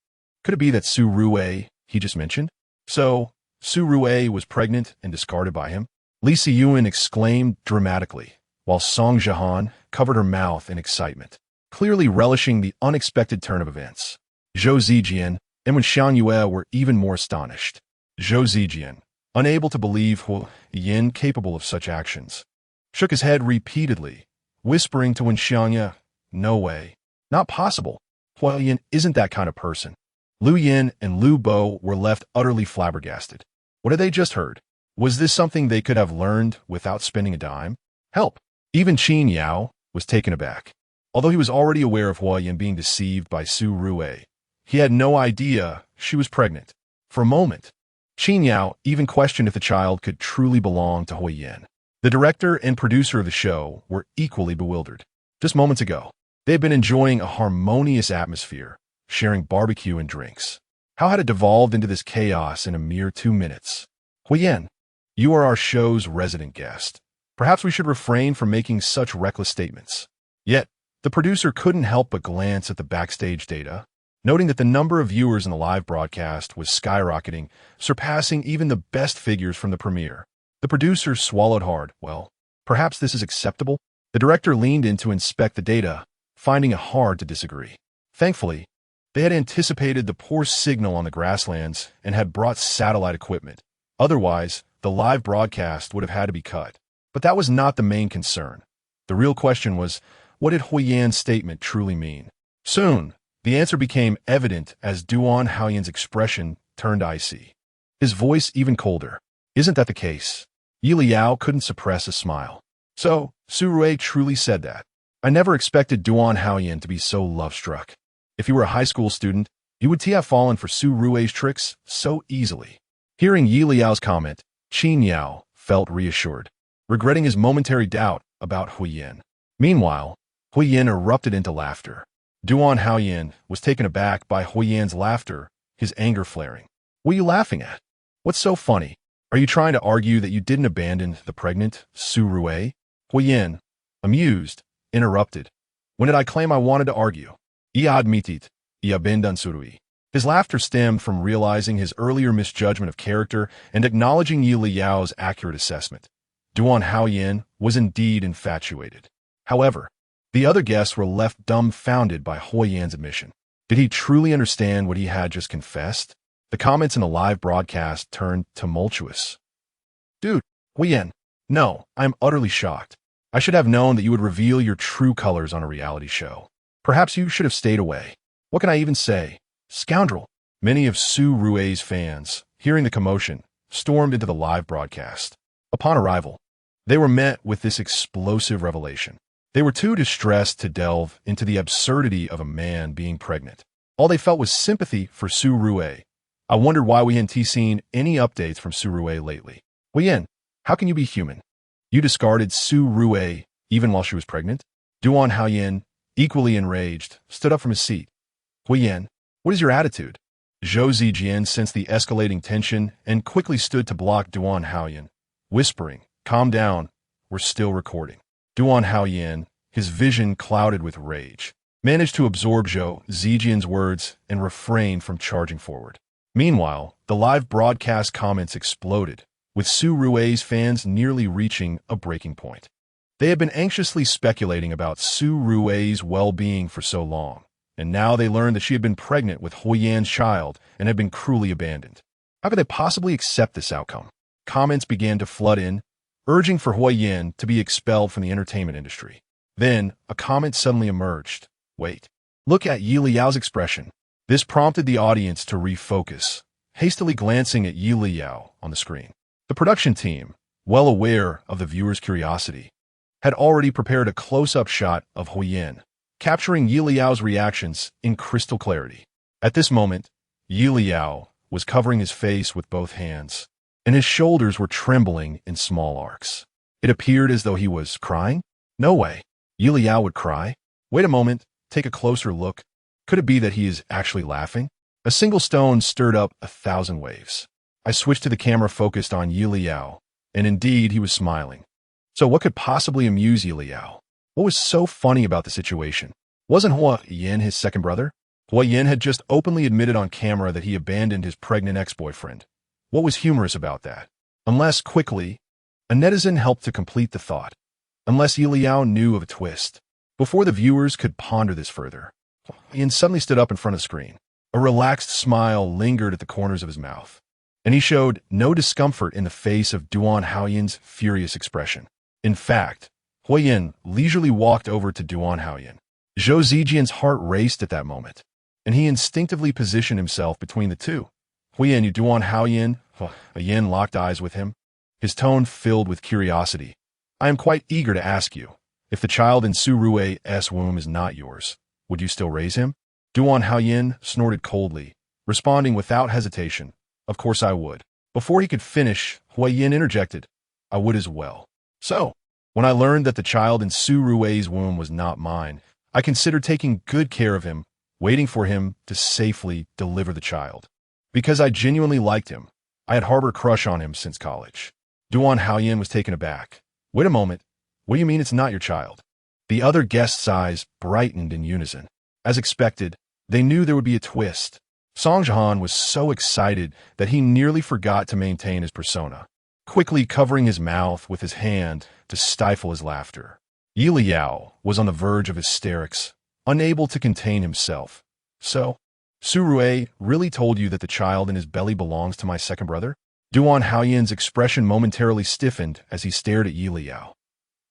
Could it be that Su Rue he just mentioned? So, Su Rue was pregnant and discarded by him? Li Siyuan exclaimed dramatically, while Song Jihan covered her mouth in excitement, clearly relishing the unexpected turn of events. Zhou Zijian and Wen Xiangyue were even more astonished. Zhou Zijian, unable to believe Huo capable of such actions, shook his head repeatedly, whispering to Wen Xiangyue, no way, not possible. Huo isn't that kind of person. Lu Yin and Lu Bo were left utterly flabbergasted. What had they just heard? Was this something they could have learned without spending a dime? Help! Even Qin Yao was taken aback. Although he was already aware of Huo being deceived by Su Rue, he had no idea she was pregnant. For a moment, Qin Yao even questioned if the child could truly belong to Huo. The director and producer of the show were equally bewildered. Just moments ago, they had been enjoying a harmonious atmosphere, sharing barbecue and drinks. How had it devolved into this chaos in a mere 2 minutes? Huo, you are our show's resident guest. Perhaps we should refrain from making such reckless statements. Yet, the producer couldn't help but glance at the backstage data, noting that the number of viewers in the live broadcast was skyrocketing, surpassing even the best figures from the premiere. The producer swallowed hard. Well, perhaps this is acceptable? The director leaned in to inspect the data, finding it hard to disagree. Thankfully, they had anticipated the poor signal on the grasslands and had brought satellite equipment. Otherwise, the live broadcast would have had to be cut. But that was not the main concern. The real question was, what did Huo's statement truly mean? Soon, the answer became evident as Duan Haoyan's expression turned icy. his voice even colder. Isn't that the case? Yelao couldn't suppress a smile. So, Su Rui truly said that. I never expected Duan Haoyan to be so love-struck. If you were a high school student, you would have fallen for Su Rui's tricks so easily. Hearing Yeliao's comment, Qin Yao felt reassured, regretting his momentary doubt about Huiyin. Meanwhile, Huiyin erupted into laughter. Duan Haoyan was taken aback by Huiyin's laughter, his anger flaring. What are you laughing at? What's so funny? Are you trying to argue that you didn't abandon the pregnant Su Rui? Huiyin, amused, interrupted. When did I claim I wanted to argue? I admitted, I abandoned Su Rui. His laughter stemmed from realizing his earlier misjudgment of character and acknowledging Yi Liao's accurate assessment. Duan Haoyan was indeed infatuated. However, the other guests were left dumbfounded by Huiyin's admission. Did he truly understand what he had just confessed? The comments in the live broadcast turned tumultuous. Dude, Huiyin, no, I am utterly shocked. I should have known that you would reveal your true colors on a reality show. Perhaps you should have stayed away. What can I even say? Scoundrel. Many of Su Rui's fans, hearing the commotion, stormed into the live broadcast. Upon arrival, they were met with this explosive revelation. They were too distressed to delve into the absurdity of a man being pregnant. All they felt was sympathy for Su Rui. I wondered why we hadn't seen any updates from Su Rui lately. Huiyin, how can you be human? You discarded Su Rui even while she was pregnant? Duan Haoyan, equally enraged, stood up from his seat. Huiyin, what is your attitude? Zhou Zijian sensed the escalating tension and quickly stood to block Duan Haoyan, whispering, "Calm down, we're still recording." Duan Haoyan, his vision clouded with rage, managed to absorb Zhou Zijian's words and refrain from charging forward. Meanwhile, the live broadcast comments exploded, with Su Rui's fans nearly reaching a breaking point. They had been anxiously speculating about Su Rui's well-being for so long, and now they learned that she had been pregnant with Huiyin's child and had been cruelly abandoned. How could they possibly accept this outcome? Comments began to flood in, urging for Huiyin to be expelled from the entertainment industry. Then, a comment suddenly emerged. Wait, look at Yi Liao's expression. This prompted the audience to refocus, hastily glancing at Yi Liao on the screen. The production team, well aware of the viewer's curiosity, had already prepared a close-up shot of Huiyin, capturing Yi Liao's reactions in crystal clarity. At this moment, Yi Liao was covering his face with both hands, and his shoulders were trembling in small arcs. It appeared as though he was crying. No way. Yi Liao would cry. Wait a moment, take a closer look. Could it be that he is actually laughing? A single stone stirred up 1,000 waves. I switched to the camera focused on Yi Liao, and indeed he was smiling. So what could possibly amuse Yi Liao? What was so funny about the situation? Wasn't Huiyin his second brother? Huiyin had just openly admitted on camera that he abandoned his pregnant ex-boyfriend. What was humorous about that? Unless quickly, a netizen helped to complete the thought. Unless Yi Liao knew of a twist. Before the viewers could ponder this further, Huiyin suddenly stood up in front of the screen. A relaxed smile lingered at the corners of his mouth, and he showed no discomfort in the face of Duan Haoyan's furious expression. In fact, Huiyin leisurely walked over to Duan Haoyan. Zhou Zijian's heart raced at that moment, and he instinctively positioned himself between the two. Huiyin, Duan Haoyan, Huiyin locked eyes with him, his tone filled with curiosity. I am quite eager to ask you, if the child in Su Rui's womb is not yours, would you still raise him? Duan Haoyan snorted coldly, responding without hesitation. Of course I would. Before he could finish, Huiyin interjected. I would as well. So, when I learned that the child in Su Rui's womb was not mine, I considered taking good care of him, waiting for him to safely deliver the child. Because I genuinely liked him. I had harbored a crush on him since college. Duan Haoyan was taken aback. Wait a moment. What do you mean it's not your child? The other guests' eyes brightened in unison. As expected, they knew there would be a twist. Song Jihan was so excited that he nearly forgot to maintain his persona, quickly covering his mouth with his hand to stifle his laughter. Yelao was on the verge of hysterics, unable to contain himself. So, Su Rui really told you that the child in his belly belongs to my second brother? Duan Haoyan's expression momentarily stiffened as he stared at Yelao.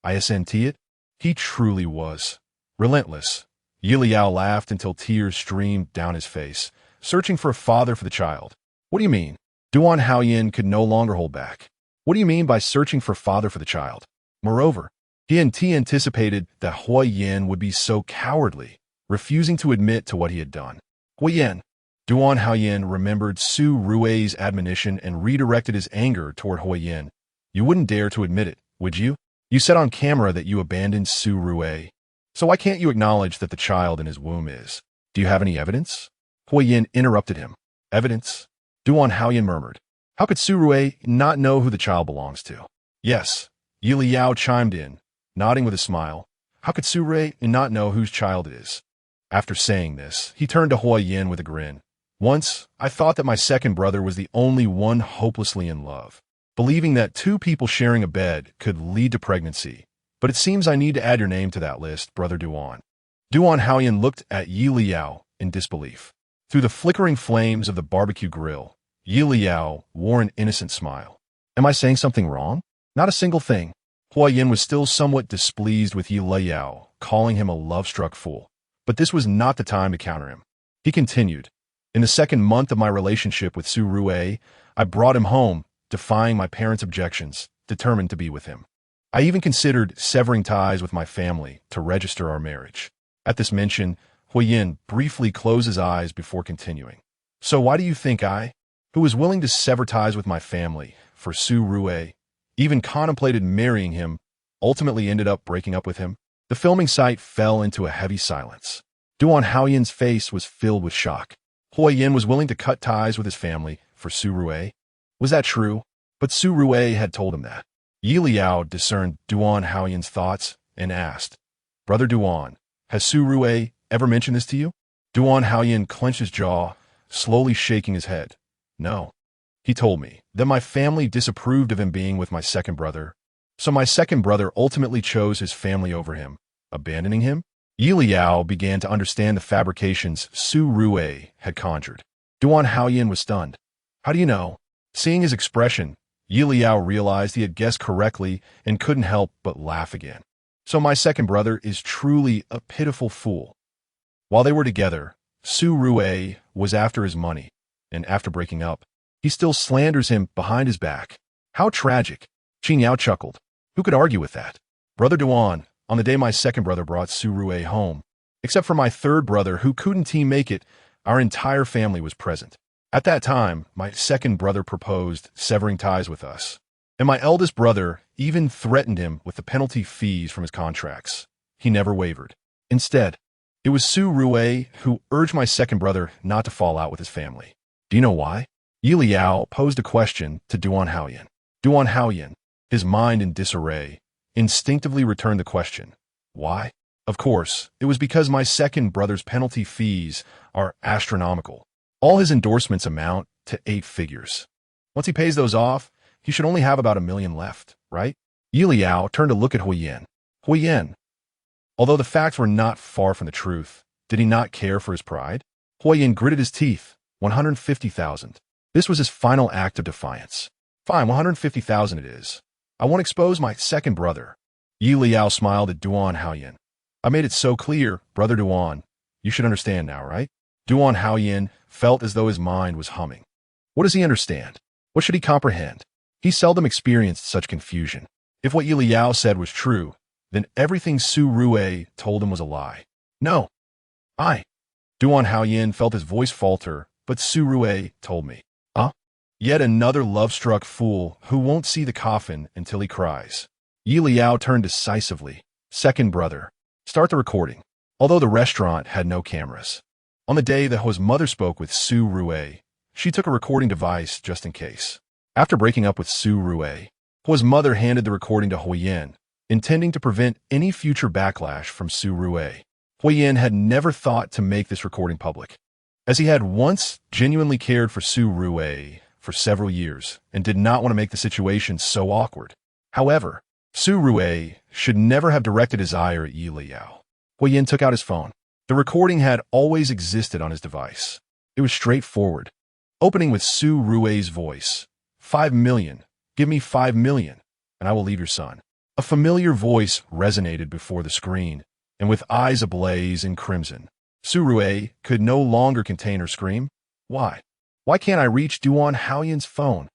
I assent it? He truly was. Relentless. Yelao laughed until tears streamed down his face, searching for a father for the child. What do you mean? Duan Haoyin could no longer hold back. What do you mean by searching for father for the child? Moreover, he anticipated that Huo Yin would be so cowardly, refusing to admit to what he had done. Huo Yin. Duan Haoyin remembered Su Rui's admonition and redirected his anger toward Huo Yin. You wouldn't dare to admit it, would you? You said on camera that you abandoned Su Rui. So why can't you acknowledge that the child in his womb is? Do you have any evidence? Huo Yin interrupted him. Evidence? Duan Haoyin murmured. How could Su Rui not know who the child belongs to? Yes. Yelao chimed in, nodding with a smile. How could Su Rui not know whose child it is? After saying this, he turned to Huo Yin with a grin. Once, I thought that my second brother was the only one hopelessly in love, believing that two people sharing a bed could lead to pregnancy. But it seems I need to add your name to that list, Brother Duan. Duan Haoyin looked at Yelao in disbelief. Through the flickering flames of the barbecue grill, Yelao wore an innocent smile. Am I saying something wrong? Not a single thing. Huo Yin was still somewhat displeased with Yelao, calling him a love-struck fool. But this was not the time to counter him. He continued. In the second month of my relationship with Su Rui, I brought him home, defying my parents' objections, determined to be with him. I even considered severing ties with my family to register our marriage. At this mention, Huo Yin briefly closed his eyes before continuing. So why do you think I, who was willing to sever ties with my family for Su Rui, even contemplated marrying him, ultimately ended up breaking up with him? The filming site fell into a heavy silence. Duan Haoyin's face was filled with shock. Huo Yin was willing to cut ties with his family for Su Rui. Was that true? But Su Rui had told him that. Yelao discerned Duan Haoyin's thoughts and asked, Brother Duan, has Su Rui ever mentioned this to you? Duan Haoyin clenched his jaw, slowly shaking his head. No. He told me that my family disapproved of him being with my second brother, so my second brother ultimately chose his family over him, abandoning him. Yelao began to understand the fabrications Su Rui had conjured. Duan Haoyin was stunned. How do you know? Seeing his expression, Yelao realized he had guessed correctly and couldn't help but laugh again. So my second brother is truly a pitiful fool. While they were together, Su Rui was after his money, and after breaking up, he still slanders him behind his back. How tragic. Qin Yao chuckled. Who could argue with that? Brother Duan, on the day my second brother brought Su Rui home, except for my third brother who couldn't make it, our entire family was present. At that time, my second brother proposed severing ties with us, and my eldest brother even threatened him with the penalty fees from his contracts. He never wavered. Instead, it was Su Rui who urged my second brother not to fall out with his family. Do you know why? Yelao posed a question to Duan Haoyin. Duan Haoyin, his mind in disarray, instinctively returned the question. Why? Of course, it was because my second brother's penalty fees are astronomical. All his endorsements amount to 8 figures. Once he pays those off, he should only have about $1 million left, right? Yelao turned to look at Huo Yin. Huo Yin. Although the facts were not far from the truth, did he not care for his pride? Huo Yin gritted his teeth. 150,000. This was his final act of defiance. Fine, 150,000 it is. I won't expose my second brother. Yelao smiled at Duan Haoyin. I made it so clear, Brother Duan. You should understand now, right? Duan Haoyin felt as though his mind was humming. What does he understand? What should he comprehend? He seldom experienced such confusion. If what Yelao said was true, then everything Su Rui told him was a lie. No. Duan Haoyin felt his voice falter, but Su Rui told me. Yet another love-struck fool who won't see the coffin until he cries. Yelao turned decisively. Second brother. Start the recording. Although the restaurant had no cameras. On the day that Huo's mother spoke with Su Rui, she took a recording device just in case. After breaking up with Su Rui, Huo's mother handed the recording to Huo Yin, intending to prevent any future backlash from Su Rui. Huo Yin had never thought to make this recording public, as he had once genuinely cared for Su Rui for several years and did not want to make the situation so awkward. However, Su Rui should never have directed his ire at Yelao. Huo Yin took out his phone. The recording had always existed on his device. It was straightforward, opening with Su Rui's voice. 5 million. Give me 5 million, and I will leave your son. A familiar voice resonated before the screen, and with eyes ablaze in crimson, Su Rui could no longer contain her scream. Why? Why can't I reach Duan Haoyan's phone?